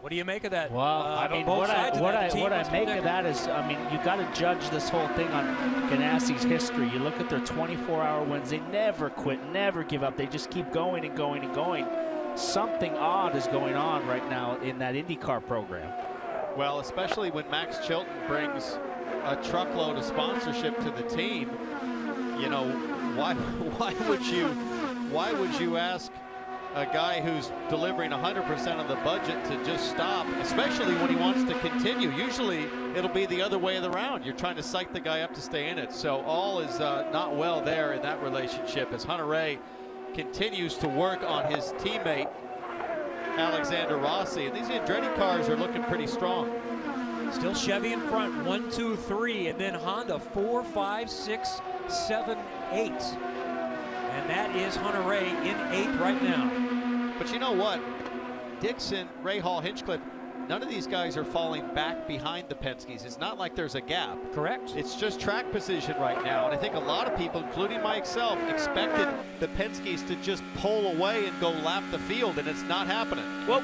What do you make of that? Well, I mean, what I make of that is, I mean, you got to judge this whole thing on Ganassi's history. You look at their 24-hour wins. They never quit, never give up. They just keep going and going and going. Something odd is going on right now in that IndyCar program. Well, especially when Max Chilton brings a truckload of sponsorship to the team. You know, why would you ask a guy who's delivering 100% of the budget to just stop, especially when he wants to continue? Usually it'll be the other way around. You're trying to psych the guy up to stay in it. So all is not well there in that relationship as Hunter-Reay continues to work on his teammate Alexander Rossi. And these Andretti cars are looking pretty strong. Still Chevy in front, 1, 2, 3, and then Honda 4, 5, 6, 7, 8. And that is Hunter-Reay in 8th right now. But you know what? Dixon, Rahal, Hinchcliffe, none of these guys are falling back behind the Penskes. It's not like there's a gap. Correct. It's just track position right now. And I think a lot of people, including myself, expected the Penskes to just pull away and go lap the field, and it's not happening. Whoa.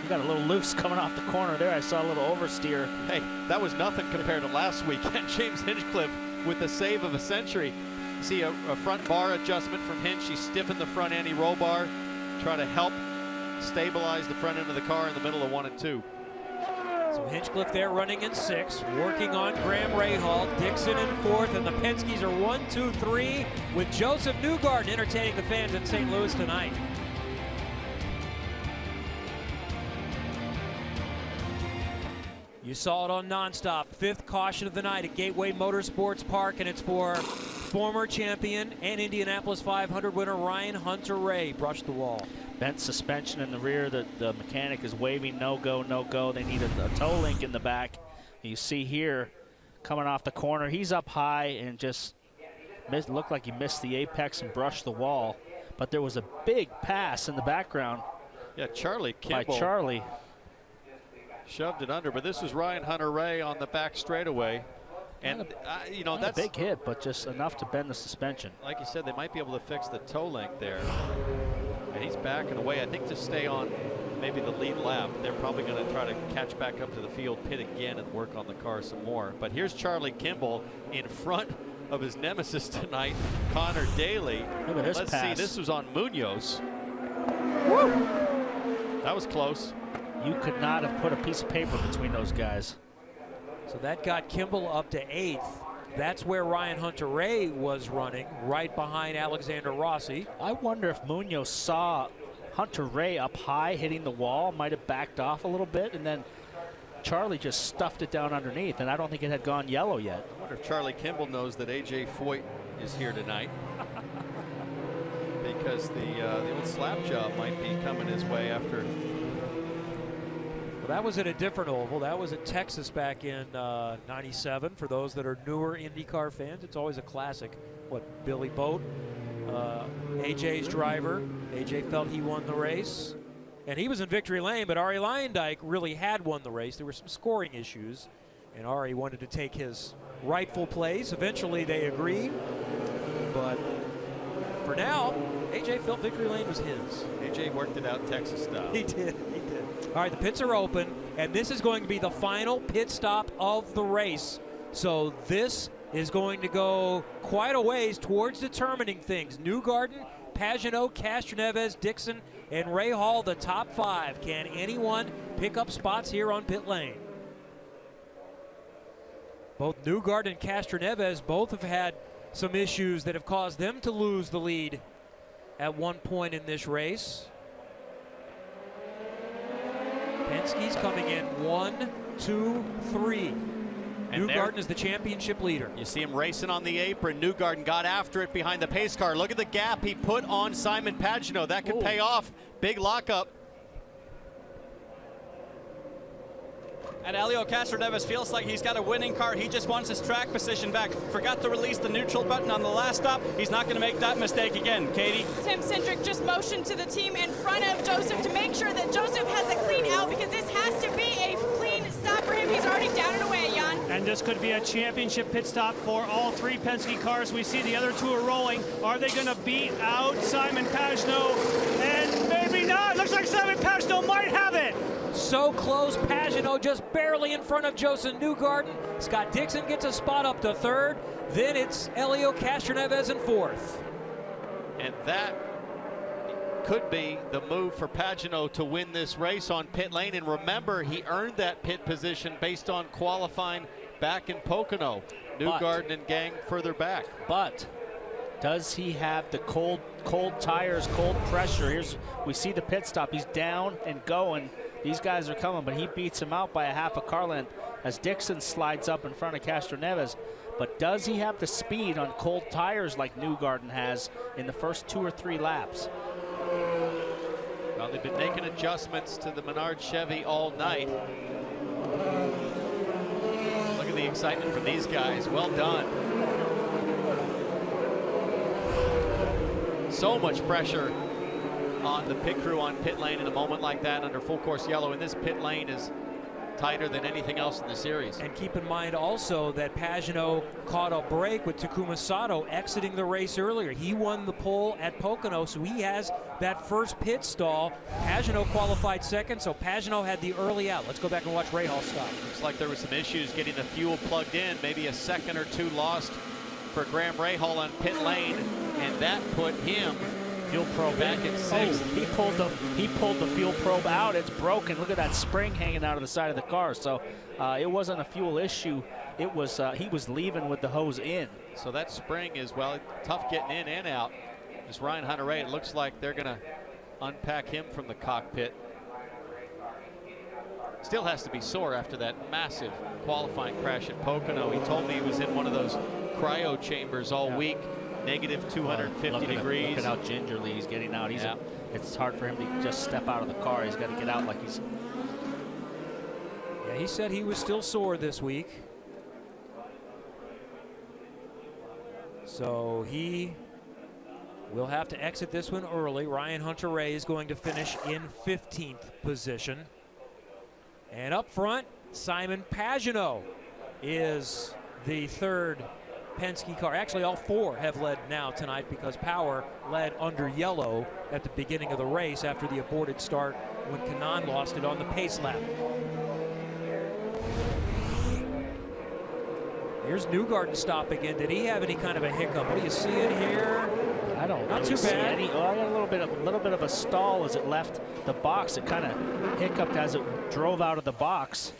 You got a little loose coming off the corner there. I saw a little oversteer. Hey, that was nothing compared to last weekend. James Hinchcliffe with the save of a century. You see a front bar adjustment from Hinch. He stiffened the front anti-roll bar, try to help stabilize the front end of the car in the middle of 1 and 2. So Hinchcliffe there running in 6th, working on Graham Rahal, Dixon in 4th, and the Penskes are 1, 2, 3 with Josef Newgarden entertaining the fans in St. Louis tonight. You saw it on nonstop. 5th caution of the night at Gateway Motorsports Park, and it's for former champion and Indianapolis 500 winner Ryan Hunter-Reay. Brushed the wall. Bent suspension in the rear. The mechanic is waving no go, no go. They need a toe link in the back. You see here, coming off the corner, he's up high and just looked like he missed the apex and brushed the wall. But there was a big pass in the background. Yeah, Charlie Kimball. By Charlie. Shoved it under, but this was Ryan Hunter-Reay on the back straightaway. And, you know, that's a big hit, but just enough to bend the suspension. Like you said, they might be able to fix the toe link there. And he's backing away, I think, to stay on maybe the lead lap. They're probably going to try to catch back up to the field, pit again, and work on the car some more. But here's Charlie Kimball in front of his nemesis tonight, Connor Daly. Look at this Let's pass. see, this was on Munoz. Woo! That was close. You could not have put a piece of paper between those guys. So that got Kimball up to 8th. That's where Ryan Hunter-Reay was running, right behind Alexander Rossi. I wonder if Munoz saw Hunter-Reay up high hitting the wall, might have backed off a little bit, and then Charlie just stuffed it down underneath, and I don't think it had gone yellow yet. I wonder if Charlie Kimball knows that A.J. Foyt is here tonight. Because the old slap job might be coming his way after. Well, that was at a different oval. That was at Texas back in '97. For those that are newer IndyCar fans, it's always a classic. What, Billy Boat, AJ's driver. AJ felt he won the race. And he was in victory lane, but Arie Luyendyk really had won the race. There were some scoring issues, and Arie wanted to take his rightful place. Eventually they agreed, but for now, AJ felt victory lane was his. AJ worked it out Texas style. He did. All right, the pits are open, and this is going to be the final pit stop of the race. So this is going to go quite a ways towards determining things. Newgarden, Pagenaud, Castroneves, Dixon, and Ray Hall, the top 5. Can anyone pick up spots here on pit lane? Both Newgarden and Castroneves both have had some issues that have caused them to lose the lead at one point in this race. Penske's coming in 1, 2, 3. And Newgarden is the championship leader. You see him racing on the apron. Newgarden got after it behind the pace car. Look at the gap he put on Simon Pagenaud. That could pay off. Big lockup. And Elio Castroneves feels like he's got a winning car. He just wants his track position back. Forgot to release the neutral button on the last stop. He's not going to make that mistake again. Katie? Tim Cindric just motioned to the team in front of Josef to make sure that Josef has a clean out, because this has to be a clean stop for him. He's already down and away, Jan. And this could be a championship pit stop for all 3 Penske cars. We see the other 2 are rolling. Are they going to beat out Simon Pagenaud? And maybe not. Looks like Simon Pagenaud might have it. So close. Pagenaud just barely in front of Josef Newgarden. Scott Dixon gets a spot up to 3rd. Then it's Elio Castroneves in 4th. And that could be the move for Pagenaud to win this race on pit lane. And remember, he earned that pit position based on qualifying back in Pocono. Newgarden and gang further back. But does he have the cold tires, cold pressure? We see the pit stop. He's down and going. These guys are coming, but he beats him out by a half a car length as Dixon slides up in front of Castroneves. But does he have the speed on cold tires like Newgarden has in the first 2 or 3 laps? Well, they've been making adjustments to the Menard Chevy all night. Look at the excitement from these guys. Well done. So much pressure on the pit crew on pit lane in a moment like that under full course yellow, and this pit lane is tighter than anything else in the series. And keep in mind also that Pagenaud caught a break with Takuma Sato exiting the race earlier. He won the pole at Pocono, so he has that first pit stall. Pagenaud qualified 2nd, so Pagenaud had the early out. Let's go back and watch Ray Hall stop. Looks like there were some issues getting the fuel plugged in, maybe a 2nd or 2 lost for Graham Rahal on pit lane, and that put him fuel probe back at 6th. He pulled the fuel probe out. It's broken. Look at that spring hanging out of the side of the car. So it wasn't a fuel issue. It was he was leaving with the hose in. So that spring is, well, tough getting in and out. As Ryan Hunter-Reay, it looks like they're going to unpack him from the cockpit. still has to be sore after that massive qualifying crash at Pocono. He told me he was in one of those cryo chambers all week, negative 250 degrees. Look at how gingerly he's getting out. It's hard for him to just step out of the car. He's got to get out like he's... Yeah, he said he was still sore this week. So he will have to exit this one early. Ryan Hunter-Reay is going to finish in 15th position. And up front, Simon Pagenaud is the third Penske car. Actually, all four have led now tonight because Power led under yellow at the beginning of the race after the aborted start when Kanaan lost it on the pace lap. Here's Newgarden stop again. Did he have any kind of a hiccup? What do you see in here? I don't Not really too see bad. any. Oh, I got a little bit of a stall as it left the box. It kind of hiccuped as it drove out of the box.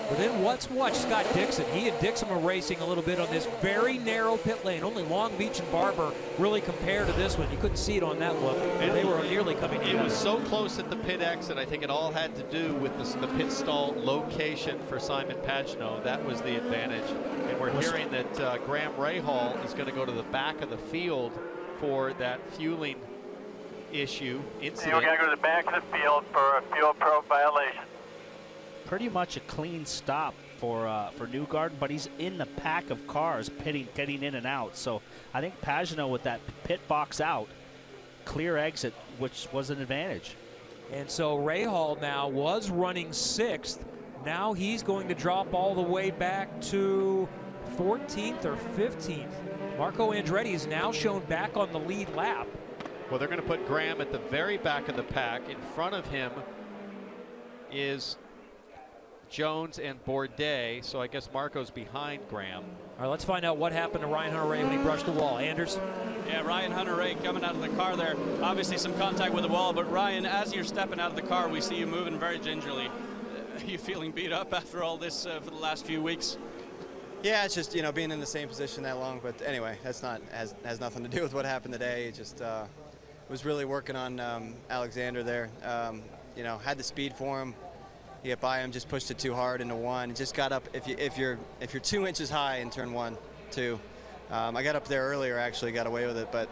But then watch Scott Dixon. He and Dixon were racing a little bit on this very narrow pit lane. Only Long Beach and Barber really compare to this one. You couldn't see it on that look. And they were nearly coming together. It was so close at the pit exit. I think it all had to do with the pit stall location for Simon Pagenaud. That was the advantage. And we're hearing that Graham Rahal is going to go to the back of the field for that fueling issue incident. You're going to go to the back of the field for a fuel probe violation. Pretty much a clean stop for Newgarden, but he's in the pack of cars getting in and out. So I think Pagenaud with that pit box out, clear exit, which was an advantage. And so Rahal now was running 6th. Now he's going to drop all the way back to 14th or 15th. Marco Andretti is now shown back on the lead lap. Well, they're going to put Graham at the very back of the pack. In front of him is Jones and Bourdais, so I guess Marco's behind Graham. All right, let's find out what happened to Ryan Hunter-Reay when he brushed the wall. Anders? Yeah, Ryan Hunter-Reay coming out of the car there. Obviously some contact with the wall, but Ryan, as you're stepping out of the car, we see you moving very gingerly. Are you feeling beat up after all this for the last few weeks? Yeah, it's just, you know, being in the same position that long. But anyway, that's not has nothing to do with what happened today. It just was really working on Alexander there. You know, had the speed for him. You get by him, just pushed it too hard into one. It just got up. If you're 2 inches high in turn 1, 2. I got up there earlier, actually got away with it, but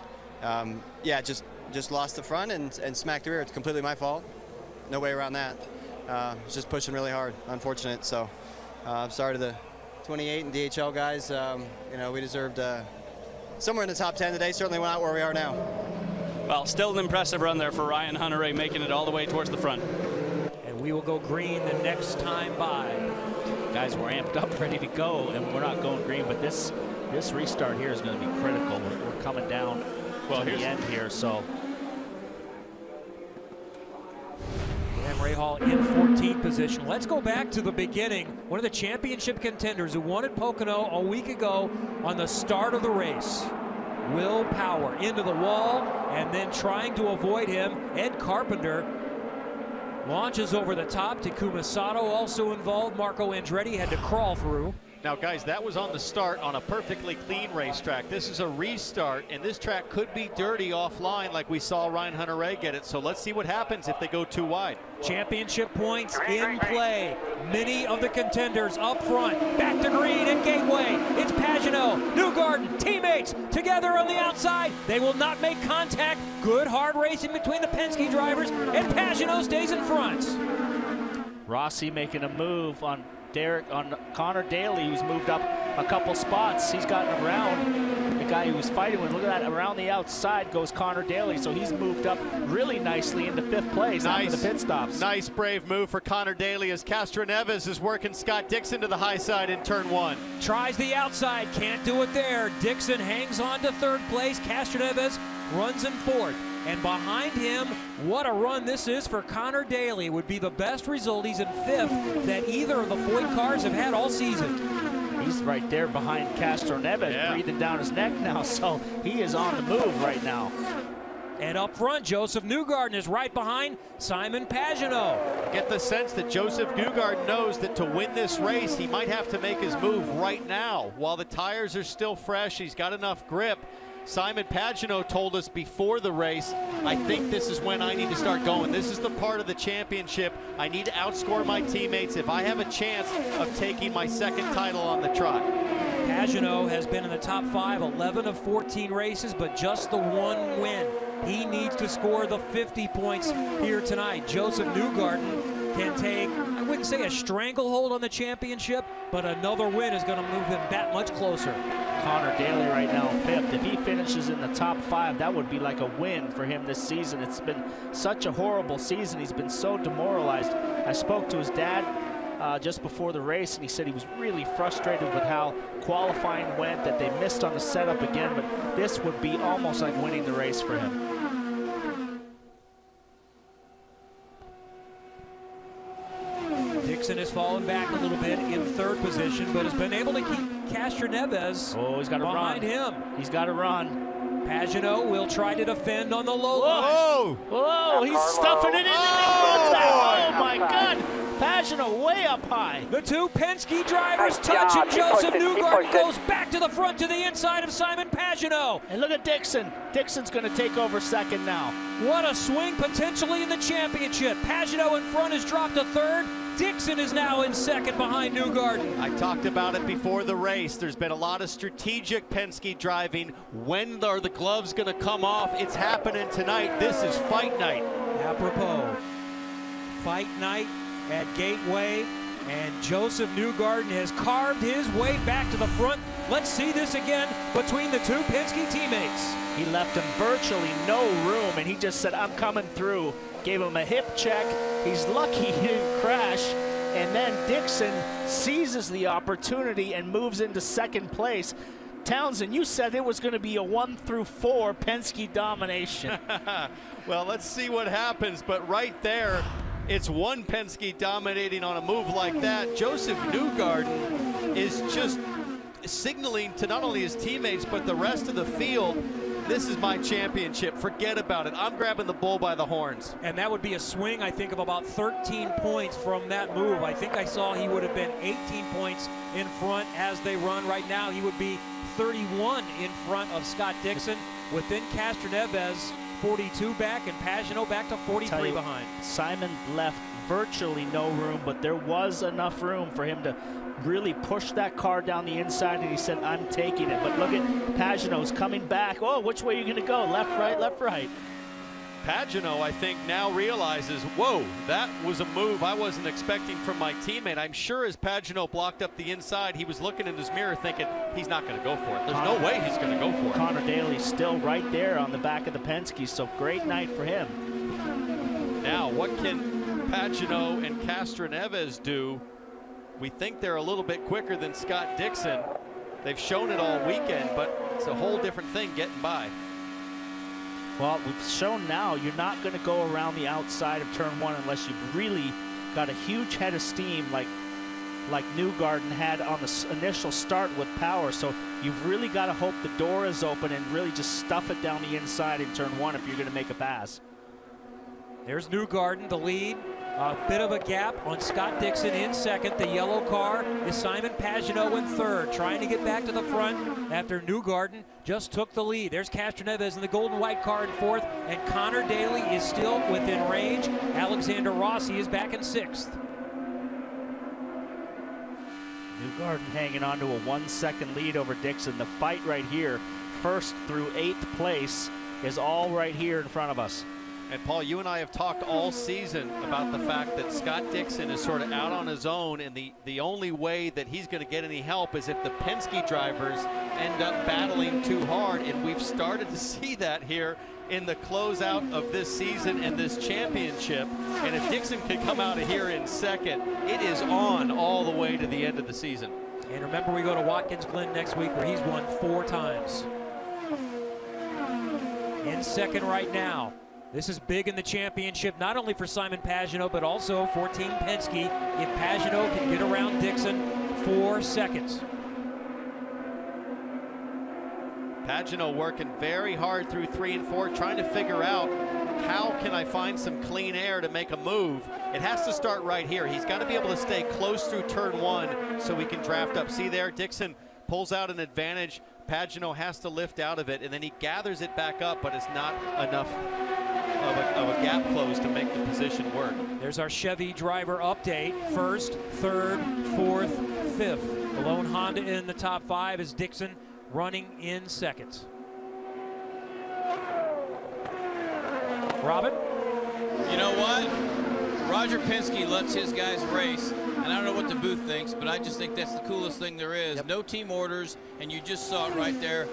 yeah, just lost the front and smacked the rear. It's completely my fault. No way around that. Just pushing really hard. Unfortunate. So I'm sorry to the 28 and DHL guys. You know, we deserved somewhere in the top 10 today. Certainly not where we are now. Well, still an impressive run there for Ryan Hunter-Reay, making it all the way towards the front. We will go green the next time by. Guys, we're amped up, ready to go, and we're not going green, but this restart here is going to be critical. We're coming down to the end here, so. Graham Rahal in 14th position. Let's go back to the beginning. One of the championship contenders who won at Pocono a week ago on the start of the race. Will Power into the wall, and then trying to avoid him, Ed Carpenter launches over the top. Takuma Sato also involved. Marco Andretti had to crawl through. Now, guys, that was on the start on a perfectly clean racetrack. This is a restart, and this track could be dirty offline like we saw Ryan Hunter-Reay get it. So let's see what happens if they go too wide. Championship points in play. Many of the contenders up front. Back to green at Gateway. It's Pagenaud, Newgarden, teammates together on the outside. They will not make contact. Good hard racing between the Penske drivers, and Pagenaud stays in front. Rossi making a move on Connor Daly, who's moved up a couple spots. He's gotten around the guy he was fighting with. Look at that, around the outside goes Connor Daly, so he's moved up really nicely into 5th place after the pit stops. Nice brave move for Connor Daly as Castroneves is working Scott Dixon to the high side in turn 1. Tries the outside, can't do it there. Dixon hangs on to 3rd place. Castroneves runs in 4th. And behind him, what a run this is for Connor Daly. Would be the best result. He's in 5th that either of the Foyt cars have had all season. He's right there behind Castroneves, breathing down his neck now, so he is on the move right now. And up front, Josef Newgarden is right behind Simon Pagenaud. Get the sense that Josef Newgarden knows that to win this race, he might have to make his move right now. While the tires are still fresh, he's got enough grip Simon Pagenaud told us before the race, I think this is when I need to start going. This is the part of the championship. I need to outscore my teammates if I have a chance of taking my second title on the trot. Pagenaud has been in the top 5, 11 of 14 races, but just the one win. He needs to score the 50 points here tonight. Josef Newgarden can take, I wouldn't say a stranglehold on the championship, but another win is going to move him that much closer. Connor Daly right now 5th. If he finishes in the top 5, that would be like a win for him this season. It's been such a horrible season. He's been so demoralized. I spoke to his dad just before the race, and he said he was really frustrated with how qualifying went, that they missed on the setup again, but this would be almost like winning the race for him. Dixon has fallen back a little bit in 3rd position, but has been able to keep Castroneves behind him. He's got to run. Pagenaud will try to defend on the low line. Whoa, he's stuffing it in. Oh my God. Pagenaud way up high. The two Penske drivers touch, and Josef Newgarden goes back to the front to the inside of Simon Pagenaud. And look at Dixon. Dixon's going to take over 2nd now. What a swing potentially in the championship. Pagenaud in front has dropped to 3rd. Dixon is now in 2nd behind Newgarden. I talked about it before the race. There's been a lot of strategic Penske driving. When are the gloves going to come off? It's happening tonight. This is fight night. Apropos, fight night at Gateway, and Josef Newgarden has carved his way back to the front. Let's see this again between the two Penske teammates. He left him virtually no room, and he just said, I'm coming through. Gave him a hip check. He's lucky he didn't crash. And then Dixon seizes the opportunity and moves into 2nd place. Townsend, you said it was going to be a 1 through 4 Penske domination. Well, let's see what happens, but right there, it's one Penske dominating on a move like that. Josef Newgarden is just signaling to not only his teammates, but the rest of the field, this is my championship. Forget about it. I'm grabbing the bull by the horns. And that would be a swing, I think, of about 13 points from that move. I think I saw he would have been 18 points in front as they run. Right now, he would be 31 in front of Scott Dixon. Within Castroneves, 42 back, and Pagenaud back to 43 behind. Simon left virtually no room, but there was enough room for him to really push that car down the inside, and he said, I'm taking it. But look at Pagenaud's coming back. Oh, which way are you going to go? Left, right, left, right. Pagenaud, I think, now realizes, whoa, that was a move I wasn't expecting from my teammate. I'm sure as Pagenaud blocked up the inside, he was looking in his mirror thinking, he's not going to go for it. There's no way he's going to go for it. Connor Daly's still right there on the back of the Penske, so great night for him. Now, what can Pagenaud and Castroneves do? We think they're a little bit quicker than Scott Dixon. They've shown it all weekend, but it's a whole different thing getting by. Well, we've shown now you're not going to go around the outside of turn 1 unless you've really got a huge head of steam like Newgarden had on the initial start with power. So you've really got to hope the door is open and really just stuff it down the inside in turn 1 if you're going to make a pass. There's Newgarden, the lead. A bit of a gap on Scott Dixon in 2nd. The yellow car is Simon Pagenaud in 3rd, trying to get back to the front after Newgarden just took the lead. There's Castroneves in the gold and white car in 4th, and Connor Daly is still within range. Alexander Rossi is back in 6th. Newgarden hanging on to a 1-second lead over Dixon. The fight right here, 1st through 8th place, is all right here in front of us. And Paul, you and I have talked all season about the fact that Scott Dixon is sort of out on his own, and the only way that he's going to get any help is if the Penske drivers end up battling too hard, and we've started to see that here in the closeout of this season and this championship. And if Dixon can come out of here in 2nd, it is on all the way to the end of the season. And remember, we go to Watkins Glen next week, where he's won 4 times. In 2nd right now. This is big in the championship, not only for Simon Pagenaud, but also for Team Penske. If Pagenaud can get around Dixon 4 seconds. Pagenaud working very hard through 3 and 4, trying to figure out how can I find some clean air to make a move. It has to start right here. He's got to be able to stay close through turn 1 so we can draft up. See there, Dixon pulls out an advantage, Pagenaud has to lift out of it, and then he gathers it back up, but it's not enough of a gap close to make the position work. There's our Chevy driver update. First, third, fourth, fifth. The lone Honda in the top 5 is Dixon running in seconds. Robin? You know what? Roger Penske lets his guys race, and I don't know what the booth thinks, but I just think that's the coolest thing there is. Yep. No team orders, and you just saw it right there.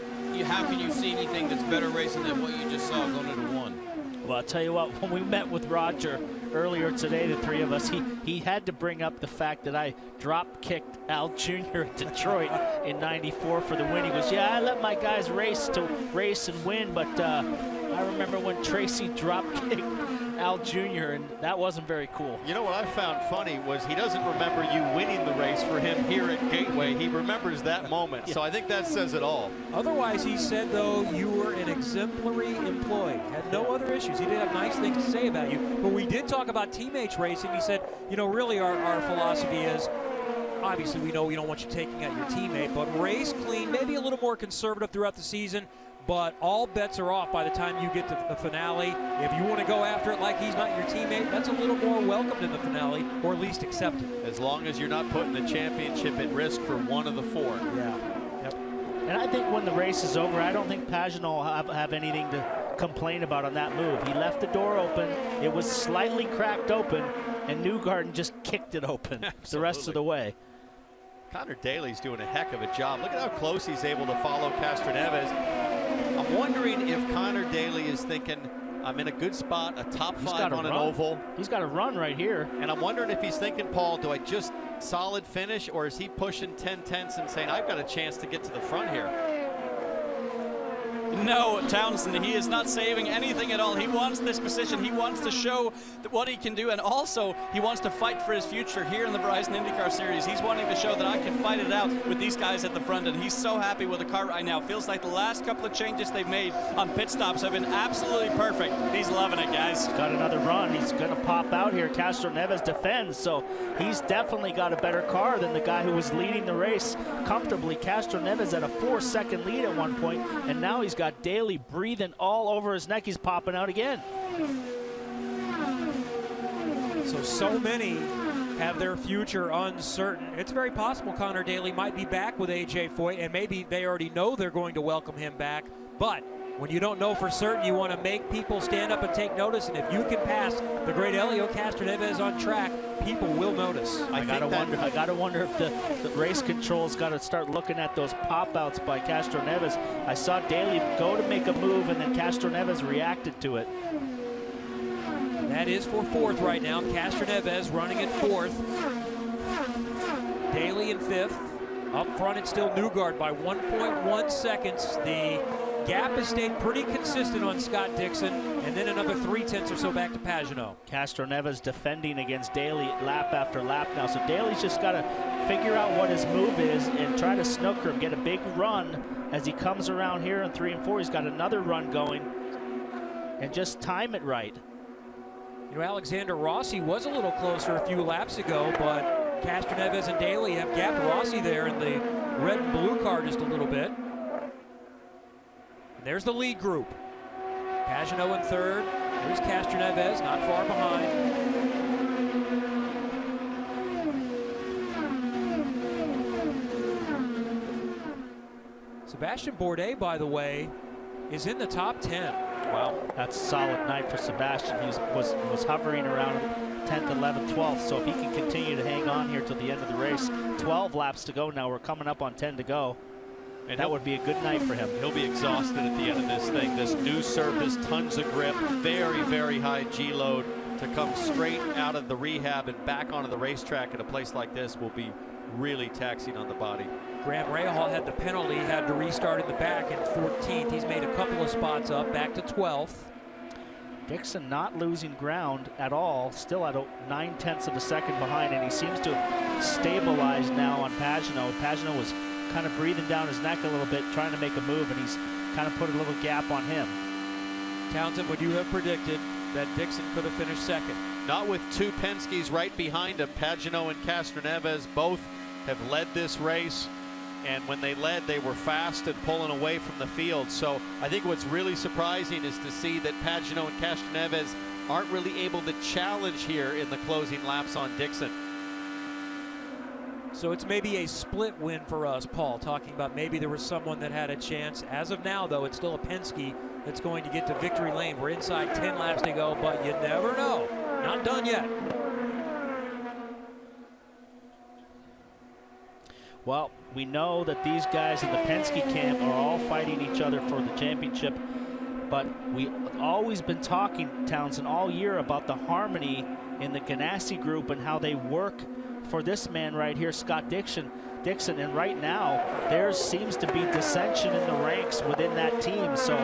How can you see anything that's better racing than what you just saw going into 1? Well, I'll tell you what, when we met with Roger earlier today, the 3 of us, he had to bring up the fact that I drop-kicked Al Jr. at Detroit in '94 for the win. He goes, yeah, I let my guys race and win, but I remember when Tracy drop-kicked Al Jr., and that wasn't very cool. You know what I found funny was he doesn't remember you winning the race for him here at Gateway. He remembers that moment, so I think that says it all. Otherwise, he said, though, you were an exemplary employee. Had no other issues. He did have nice things to say about you. But we did talk about teammates racing. He said, you know, really our philosophy is, obviously we know we don't want you taking out your teammate, but race clean, maybe a little more conservative throughout the season. But all bets are off by the time you get to the finale. If you want to go after it like he's not your teammate, that's a little more welcomed in the finale, or at least accepted. As long as you're not putting the championship at risk for one of the 4. Yeah. Yep. And I think when the race is over, I don't think Pagenaud will have anything to complain about on that move. He left the door open. It was slightly cracked open, and Newgarden just kicked it open the rest of the way. Connor Daly's doing a heck of a job. Look at how close he's able to follow Castroneves. I'm wondering if Connor Daly is thinking, I'm in a good spot, a top 5 on an oval. He's got a run right here. And I'm wondering if he's thinking, Paul, do I just solid finish, or is he pushing 10/10ths and saying, I've got a chance to get to the front here? No, Townsend, he is not saving anything at all. He wants this position. He wants to show what he can do, and also he wants to fight for his future here in the Verizon IndyCar Series. He's wanting to show that I can fight it out with these guys at the front, and he's so happy with the car right now. Feels like the last couple of changes they've made on pit stops have been absolutely perfect. He's loving it, guys. Got another run. He's going to pop out here. Castroneves defends, so he's definitely got a better car than the guy who was leading the race comfortably. Castroneves at a 4-second lead at one point, and now he's got Daly breathing all over his neck. He's popping out again. So many have their future uncertain. It's very possible Connor Daly might be back with A.J. Foyt, and maybe they already know they're going to welcome him back. But when you don't know for certain, you want to make people stand up and take notice. And if you can pass the great Helio Castroneves on track, people will notice. I gotta wonder if the race control's got to start looking at those pop-outs by Castroneves. I saw Daly go to make a move, and then Castroneves reacted to it. That is for 4th right now. Castroneves running in 4th. Daly in 5th. Up front, it's still Newgarden by 1.1 seconds. The gap has stayed pretty consistent on Scott Dixon, and then another 3/10 or so back to Pagenaud. Castroneves defending against Daly lap after lap now, so Daly's just got to figure out what his move is and try to snooker him, get a big run as he comes around here in 3 and 4. He's got another run going, and just time it right. You know, Alexander Rossi was a little closer a few laps ago, but Castroneves and Daly have gapped Rossi there in the red and blue car just a little bit. And there's the lead group. Pagenaud in 3rd. There's Castroneves, not far behind. Sebastian Bourdais, by the way, is in the top 10. Wow, that's a solid night for Sebastian. He was hovering around 10th, 11th, 12th. So if he can continue to hang on here till the end of the race, 12 laps to go now. We're coming up on 10 to go. And that would be a good night for him. He'll be exhausted at the end of this thing. This new surface, tons of grip, very, very high G load. To come straight out of the rehab and back onto the racetrack at a place like this will be really taxing on the body. Graham Rahal had the penalty, had to restart in the back in 14th. He's made a couple of spots up, back to 12th. Dixon not losing ground at all, still at 9/10 of a second behind, and he seems to have stabilized now on Pagenaud. Pagenaud was kind of breathing down his neck a little bit, trying to make a move, and he's kind of put a little gap on him. Townsend, would you have predicted that Dixon could have finished 2nd? Not with 2 Penske's right behind him. Pagenaud and Castroneves both have led this race. and when they led, they were fast and pulling away from the field. So I think what's really surprising is to see that Pagenaud and Castroneves aren't really able to challenge here in the closing laps on Dixon. So it's maybe a split win for us, Paul, talking about maybe there was someone that had a chance. As of now, though, it's still a Penske that's going to get to victory lane. We're inside 10 laps to go, but you never know. Not done yet. Well, we know that these guys in the Penske camp are all fighting each other for the championship, but we've always been talking, Townsend, all year about the harmony in the Ganassi group and how they work for this man right here, Scott Dixon. And right now, there seems to be dissension in the ranks within that team. So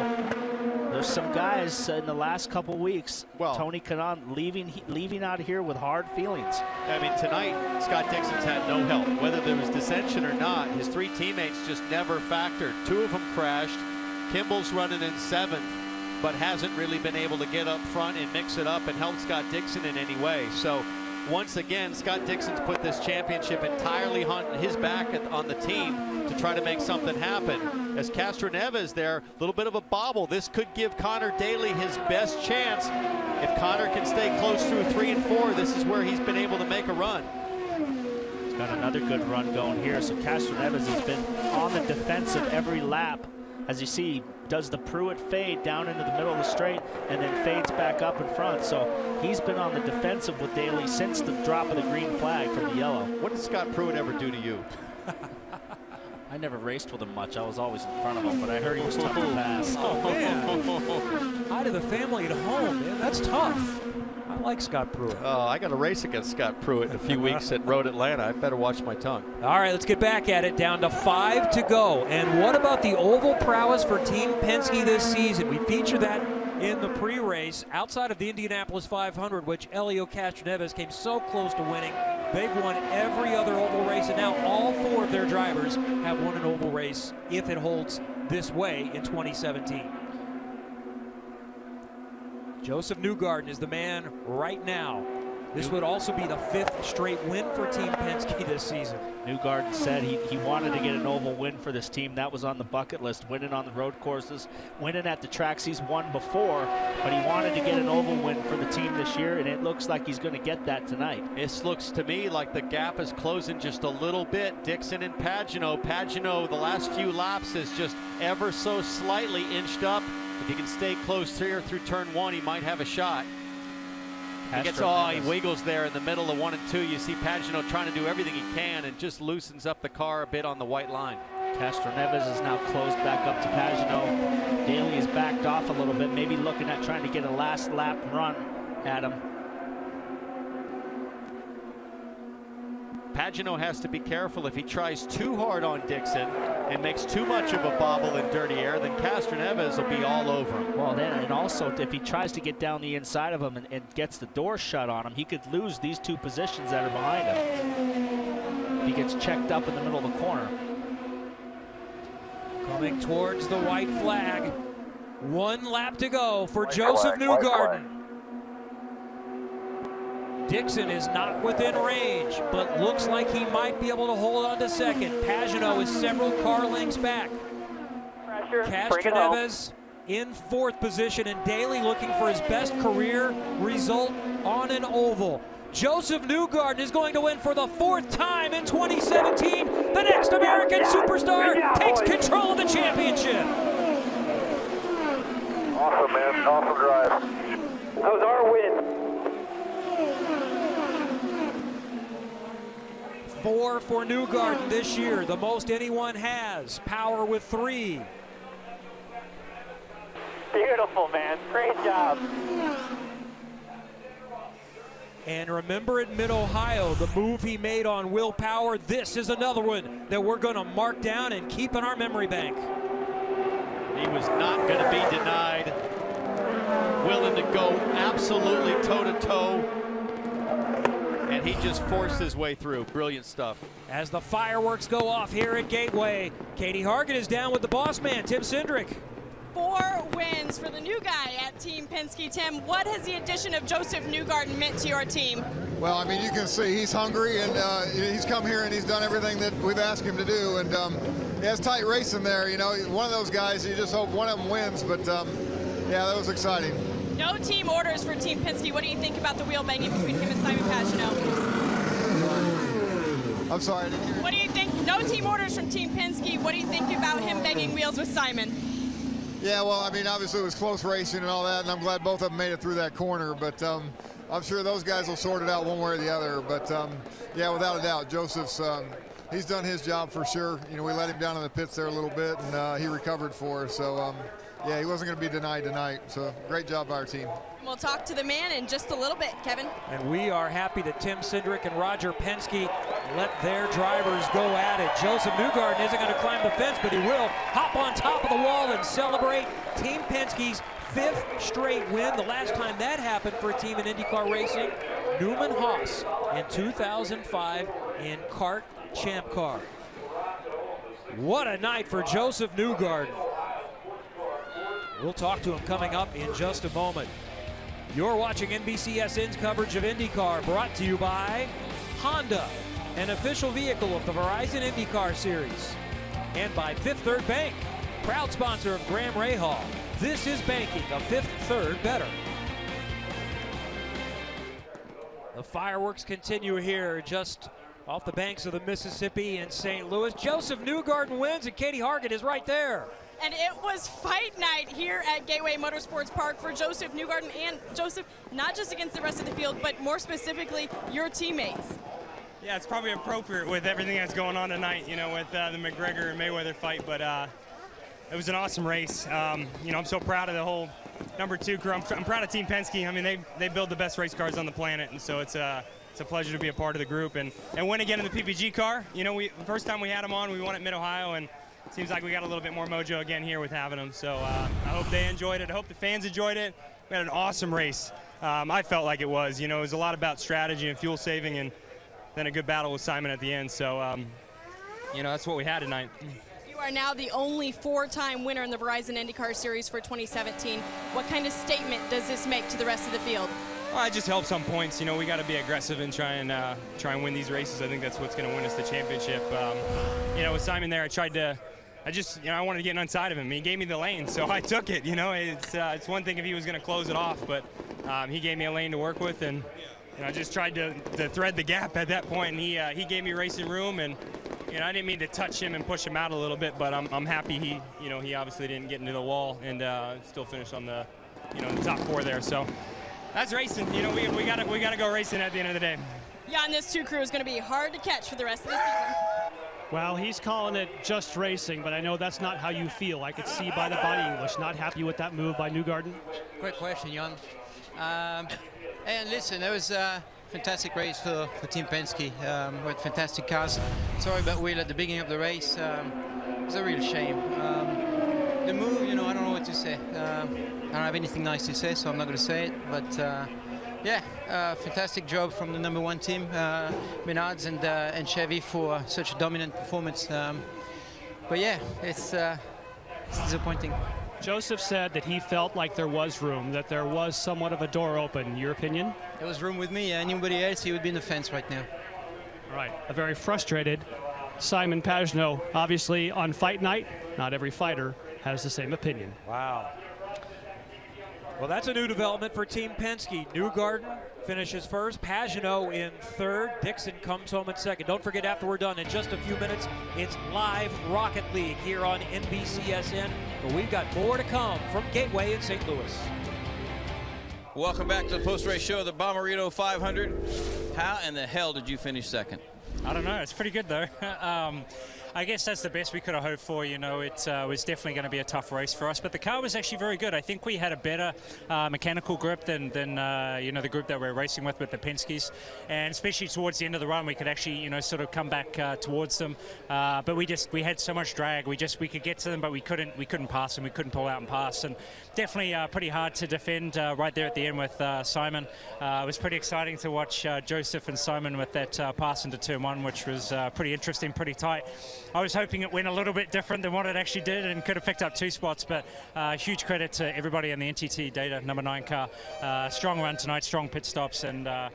there's some guys in the last couple weeks, Tony Kanaan leaving out of here with hard feelings. I mean, tonight, Scott Dixon's had no help. Whether there was dissension or not, his three teammates just never factored. Two of them crashed. Kimball's running in 7th, but hasn't really been able to get up front and mix it up and help Scott Dixon in any way. So once again, Scott Dixon's put this championship entirely on his back on the team to try to make something happen. As Castroneves there, a little bit of a bobble. This could give Connor Daly his best chance. If Connor can stay close through 3 and 4, this is where he's been able to make a run. He's got another good run going here. So Castroneves has been on the defensive every lap. As you see, does the Pruitt fade down into the middle of the straight and then fades back up in front. So he's been on the defensive with Daly since the drop of the green flag from the yellow. What did Scott Pruitt ever do to you? I never raced with him much. I was always in front of him, but I heard he was tough to pass. Oh, man. Hi to the family at home, man. That's tough. I like Scott Pruitt. Oh, I got to race against Scott Pruitt in a few weeks at Road Atlanta. I better watch my tongue. All right, let's get back at it. Down to 5 to go. And what about the oval prowess for Team Penske this season? We featured that in the pre-race outside of the Indianapolis 500, which Helio Castroneves came so close to winning. They've won every other oval race, and now all 4 of their drivers have won an oval race if it holds this way in 2017. Josef Newgarden is the man right now. This would also be the 5th straight win for Team Penske this season. Newgarden said he wanted to get an oval win for this team. That was on the bucket list, winning on the road courses, winning at the tracks he's won before, but he wanted to get an oval win for the team this year, and it looks like he's going to get that tonight. This looks to me like the gap is closing just a little bit. Dixon and Pagenaud. Pagenaud, the last few laps, is just ever so slightly inched up. If he can stay close here through turn 1, he might have a shot. He wiggles there in the middle of 1 and 2. You see Pagenaud trying to do everything he can and just loosens up the car a bit on the white line. Castroneves is now closed back up to Pagenaud. Daly is backed off a little bit, maybe looking at trying to get a last lap run at him. Pagenaud has to be careful. If he tries too hard on Dixon and makes too much of a bobble in dirty air, then Castroneves will be all over him. Well, then, and also if he tries to get down the inside of him and gets the door shut on him, he could lose these 2 positions that are behind him. If he gets checked up in the middle of the corner. Coming towards the white flag. 1 lap to go for Josef Newgarden. Dixon is not within range, but looks like he might be able to hold on to second. Pagenaud is several car lengths back. Castroneves in 4th position, and Daly looking for his best career result on an oval. Josef Newgarden is going to win for the 4th time in 2017. The next American superstar takes control of the championship. Awesome, man. Awesome drive. That was our win. 4 for Newgarden this year, the most anyone has. Power with 3. Beautiful, man. Great job. And remember at Mid-Ohio, the move he made on Will Power. This is another one that we're going to mark down and keep in our memory bank. He was not going to be denied. Willing to go absolutely toe-to-toe. And he just forced his way through. Brilliant stuff. As the fireworks go off here at Gateway, Katie Hargan is down with the boss man, Tim Cindric. 4 wins for the new guy at Team Penske. Tim, what has the addition of Josef Newgarden meant to your team? Well, I mean, you can see he's hungry, and he's come here and he's done everything that we've asked him to do. And he has tight racing there. You know, one of those guys, you just hope one of them wins. But yeah, that was exciting. No team orders for Team Penske. What do you think about the wheel banging between him and Simon Pagenaud? I'm sorry. What do you think? No team orders from Team Penske. What do you think about him banging wheels with Simon? Yeah, well, I mean, obviously it was close racing and all that, and I'm glad both of them made it through that corner. But I'm sure those guys will sort it out one way or the other. But yeah, without a doubt, Joseph's he's done his job for sure. You know, we let him down in the pits there a little bit, and he recovered for us. So yeah, he wasn't going to be denied tonight. So great job by our team. We'll talk to the man in just a little bit, Kevin. And we are happy that Tim Cindric and Roger Penske let their drivers go at it. Josef Newgarden isn't going to climb the fence, but he will hop on top of the wall and celebrate Team Penske's 5th straight win. The last time that happened for a team in IndyCar racing, Newman Haas in 2005 in Kart Champ Car. What a night for Josef Newgarden. We'll talk to him coming up in just a moment. You're watching NBCSN's coverage of IndyCar, brought to you by Honda, an official vehicle of the Verizon IndyCar Series, and by Fifth Third Bank, proud sponsor of Graham Rahal. This is banking a Fifth Third better. The fireworks continue here just off the banks of the Mississippi in St. Louis. Josef Newgarden wins, and Katie Hargett is right there. And it was fight night here at Gateway Motorsports Park for Josef Newgarden. And Joseph, not just against the rest of the field, but more specifically, your teammates. Yeah, it's probably appropriate with everything that's going on tonight, you know, with the McGregor and Mayweather fight. But it was an awesome race. You know, I'm so proud of the whole #2 crew. I'm proud of Team Penske. I mean, they build the best race cars on the planet, and so it's a pleasure to be a part of the group and win again in the PPG car. You know, the first time we had them on, we won at Mid-Ohio, and seems like we got a little bit more mojo again here with having them. So I hope they enjoyed it. I hope the fans enjoyed it. We had an awesome race. I felt like it was. You know, it was a lot about strategy and fuel saving, and then a good battle with Simon at the end. So, you know, that's what we had tonight. You are now the only 4-time winner in the Verizon IndyCar Series for 2017. What kind of statement does this make to the rest of the field? Well, it just helps on points. You know, we got to be aggressive and try and win these races. I think that's what's going to win us the championship. You know, with Simon there, I wanted to get inside of him. He gave me the lane, so I took it. You know, it's one thing if he was going to close it off, but he gave me a lane to work with, and you know, I just tried to thread the gap at that point, and he gave me racing room, and you know, I didn't mean to touch him and push him out a little bit, but I'm happy he obviously didn't get into the wall and still finished on the the top 4 there. So that's racing. You know, we gotta go racing at the end of the day. Yeah, and this 2 crew is going to be hard to catch for the rest of the season. Well, he's calling it just racing, but I know that's not how you feel. I could see by the body English. Not happy with that move by Newgarden? Great question, Jan. And listen, it was a fantastic race for Team Penske with fantastic cars. Sorry about Will at the beginning of the race. It was a real shame. The move, you know, I don't know what to say. I don't have anything nice to say, so I'm not going to say it. But yeah, fantastic job from the #1 team, Menards and Chevy, for such a dominant performance. But yeah, it's disappointing. Joseph said that he felt like there was room, that there was somewhat of a door open. Your opinion? There was room with me. Anybody else, he would be in the fence right now. All right. A very frustrated Simon Pagenaud. Obviously, on fight night, not every fighter has the same opinion. Wow. Well, that's a new development for Team Penske. Newgarden finishes first, Pagenaud in 3rd, Dixon comes home in 2nd. Don't forget, after we're done in just a few minutes, it's live Rocket League here on NBCSN. But we've got more to come from Gateway in St. Louis. Welcome back to the post-race show of the Bommarito 500. How in the hell did you finish 2nd? I don't know. It's pretty good, though. I guess that's the best we could have hoped for. You know, it was definitely going to be a tough race for us, but the car was actually very good. I think we had a better mechanical grip than you know, the group that we're racing with the Penskes, and especially towards the end of the run, we could actually, you know, sort of come back towards them. But we had so much drag. We could get to them, but we couldn't pass them. We couldn't pull out and pass, and definitely pretty hard to defend right there at the end with Simon. It was pretty exciting to watch Joseph and Simon with that pass into turn 1, which was pretty interesting, pretty tight. I was hoping it went a little bit different than what it actually did and could have picked up 2 spots, but huge credit to everybody in the NTT Data number 9 car. Strong run tonight, strong pit stops, and how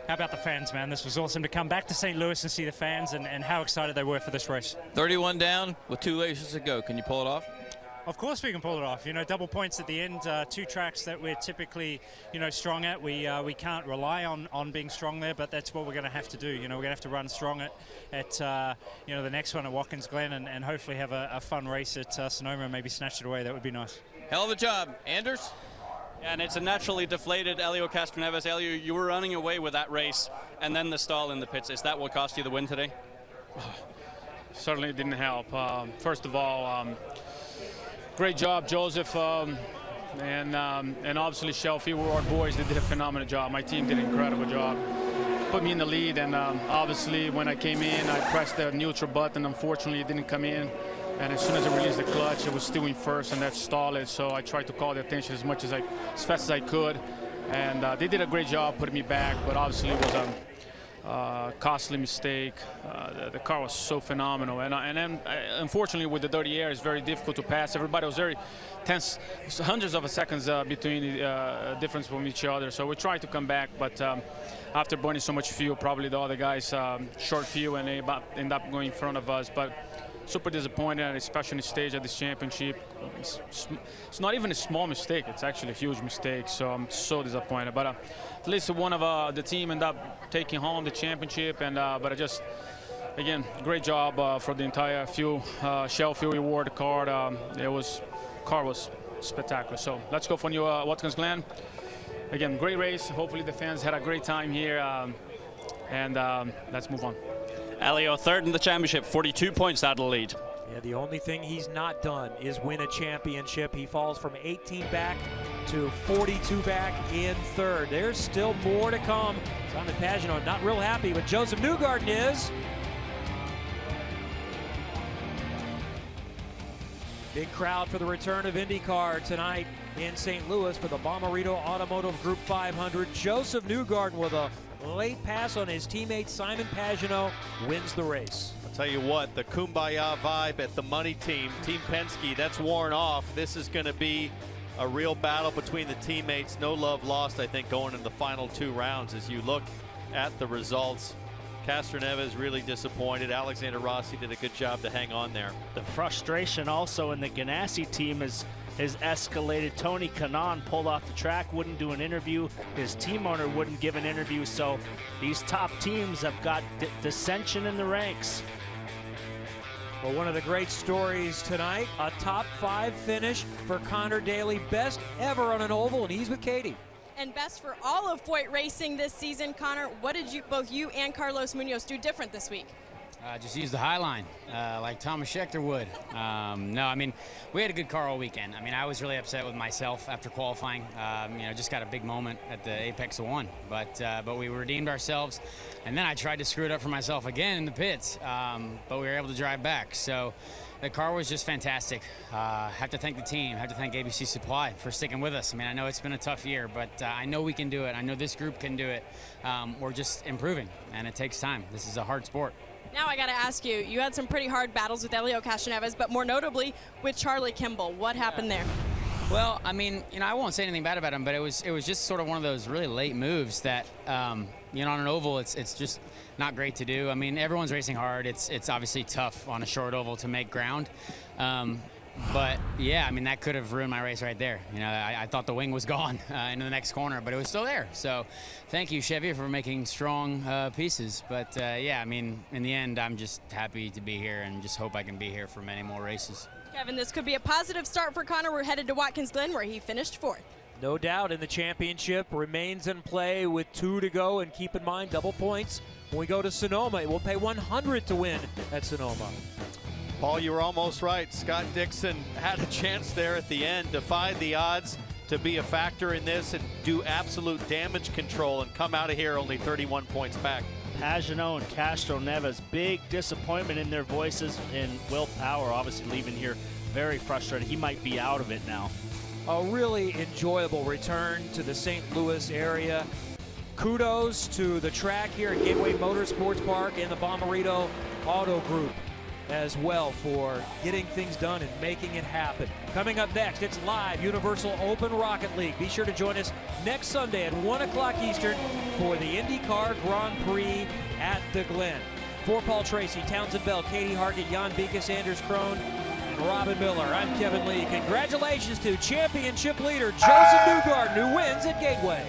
about the fans, man? This was awesome to come back to St. Louis and see the fans and how excited they were for this race. 31 down with 2 races to go. Can you pull it off? Of course we can pull it off. You know, double points at the end, 2 tracks that we're typically, you know, strong at. We can't rely on being strong there, but that's what we're going to have to do. You know, we're going to have to run strong at you know, the next one at Watkins Glen and hopefully have a fun race at Sonoma and maybe snatch it away. That would be nice. Hell of a job. Anders? Yeah, and it's a naturally deflated Helio Castroneves. Helio, you were running away with that race, and then the stall in the pits. Is that what cost you the win today? Certainly didn't help. First of all, great job, Josef, and obviously Shelfie, our boys, they did a phenomenal job. My team did an incredible job. Put me in the lead, and obviously when I came in, I pressed the neutral button. Unfortunately, it didn't come in. And as soon as I released the clutch, it was still in first, and that stalled it. So I tried to call the attention as fast as I could. And they did a great job putting me back, but obviously it was a costly mistake. The car was so phenomenal, and then unfortunately with the dirty air, it's very difficult to pass. Everybody was very tense, hundreds of seconds between difference from each other. So we tried to come back, but after burning so much fuel, probably the other guys short fuel, and they end up going in front of us. But super disappointed, especially on the stage at this championship. It's not even a small mistake, it's actually a huge mistake, so I'm so disappointed. But at least one of the team ended up taking home the championship, and but I just, again, great job for the entire Shell Fuel Award card. Car was spectacular. So let's go for new Watkins Glen. Again, great race. Hopefully the fans had a great time here, and let's move on. Helio third in the championship, 42 points out of the lead. Yeah, the only thing he's not done is win a championship. He falls from 18 back to 42 back in third. There's still more to come. Simon Pagenaud not real happy, but Josef Newgarden is. Big crowd for the return of IndyCar tonight in St. Louis for the Bommarito Automotive Group 500. Josef Newgarden with a late pass on his teammate Simon Pagenaud wins the race. I'll tell you what, the kumbaya vibe at the money team, Team Penske, that's worn off. This is going to be a real battle between the teammates. No love lost, I think, going into the final 2 rounds. As you look at the results, Castroneves really disappointed. Alexander Rossi did a good job to hang on there. The frustration also in the Ganassi team is escalated. Tony Kanaan pulled off the track, wouldn't do an interview. His team owner wouldn't give an interview. So these top teams have got dissension in the ranks. Well, one of the great stories tonight, a top 5 finish for Connor Daly, best ever on an oval, and he's with Katie. And best for all of Foyt Racing this season. Connor, what did both you and Carlos Munoz do different this week? Just use the high line, like Thomas Schechter would. No, I mean, we had a good car all weekend. I mean, I was really upset with myself after qualifying. You know, just got a big moment at the apex of 1. But we redeemed ourselves, and then I tried to screw it up for myself again in the pits, but we were able to drive back. So the car was just fantastic. Have to thank the team, have to thank ABC Supply for sticking with us. I mean, I know it's been a tough year, but I know we can do it. I know this group can do it. We're just improving, and it takes time. This is a hard sport. Now I got to ask you, you had some pretty hard battles with Helio Castroneves, but more notably with Charlie Kimball. What happened there? Well, I mean, you know, I won't say anything bad about him, but it was just sort of one of those really late moves that, you know, on an oval, it's just not great to do. I mean, everyone's racing hard. It's obviously tough on a short oval to make ground. But yeah, I mean, that could have ruined my race right there. You know, I thought the wing was gone into the next corner, but it was still there. So thank you, Chevy, for making strong pieces. But yeah, I mean, in the end, I'm just happy to be here and just hope I can be here for many more races. Kevin, this could be a positive start for Connor. We're headed to Watkins Glen, where he finished 4th. No doubt, and the championship remains in play with 2 to go. And keep in mind, double points. When we go to Sonoma, it will pay 100 to win at Sonoma. Paul, you were almost right. Scott Dixon had a chance there at the end, defied the odds to be a factor in this and do absolute damage control and come out of here only 31 points back. Pagenaud and Castroneves, big disappointment in their voices, and Will Power obviously leaving here very frustrated. He might be out of it now. A really enjoyable return to the St. Louis area. Kudos to the track here at Gateway Motorsports Park and the Bommarito Auto Group. as well for getting things done and making it happen. Coming up next, it's live Universal Open Rocket League. Be sure to join us next Sunday at 1 o'clock Eastern for the IndyCar Grand Prix at the Glen. For Paul Tracy, Townsend Bell, Katie Hargett, Jan Beekes, Anders Krohn, and Robin Miller, I'm Kevin Lee. Congratulations to championship leader Josef Newgarden, who wins at Gateway.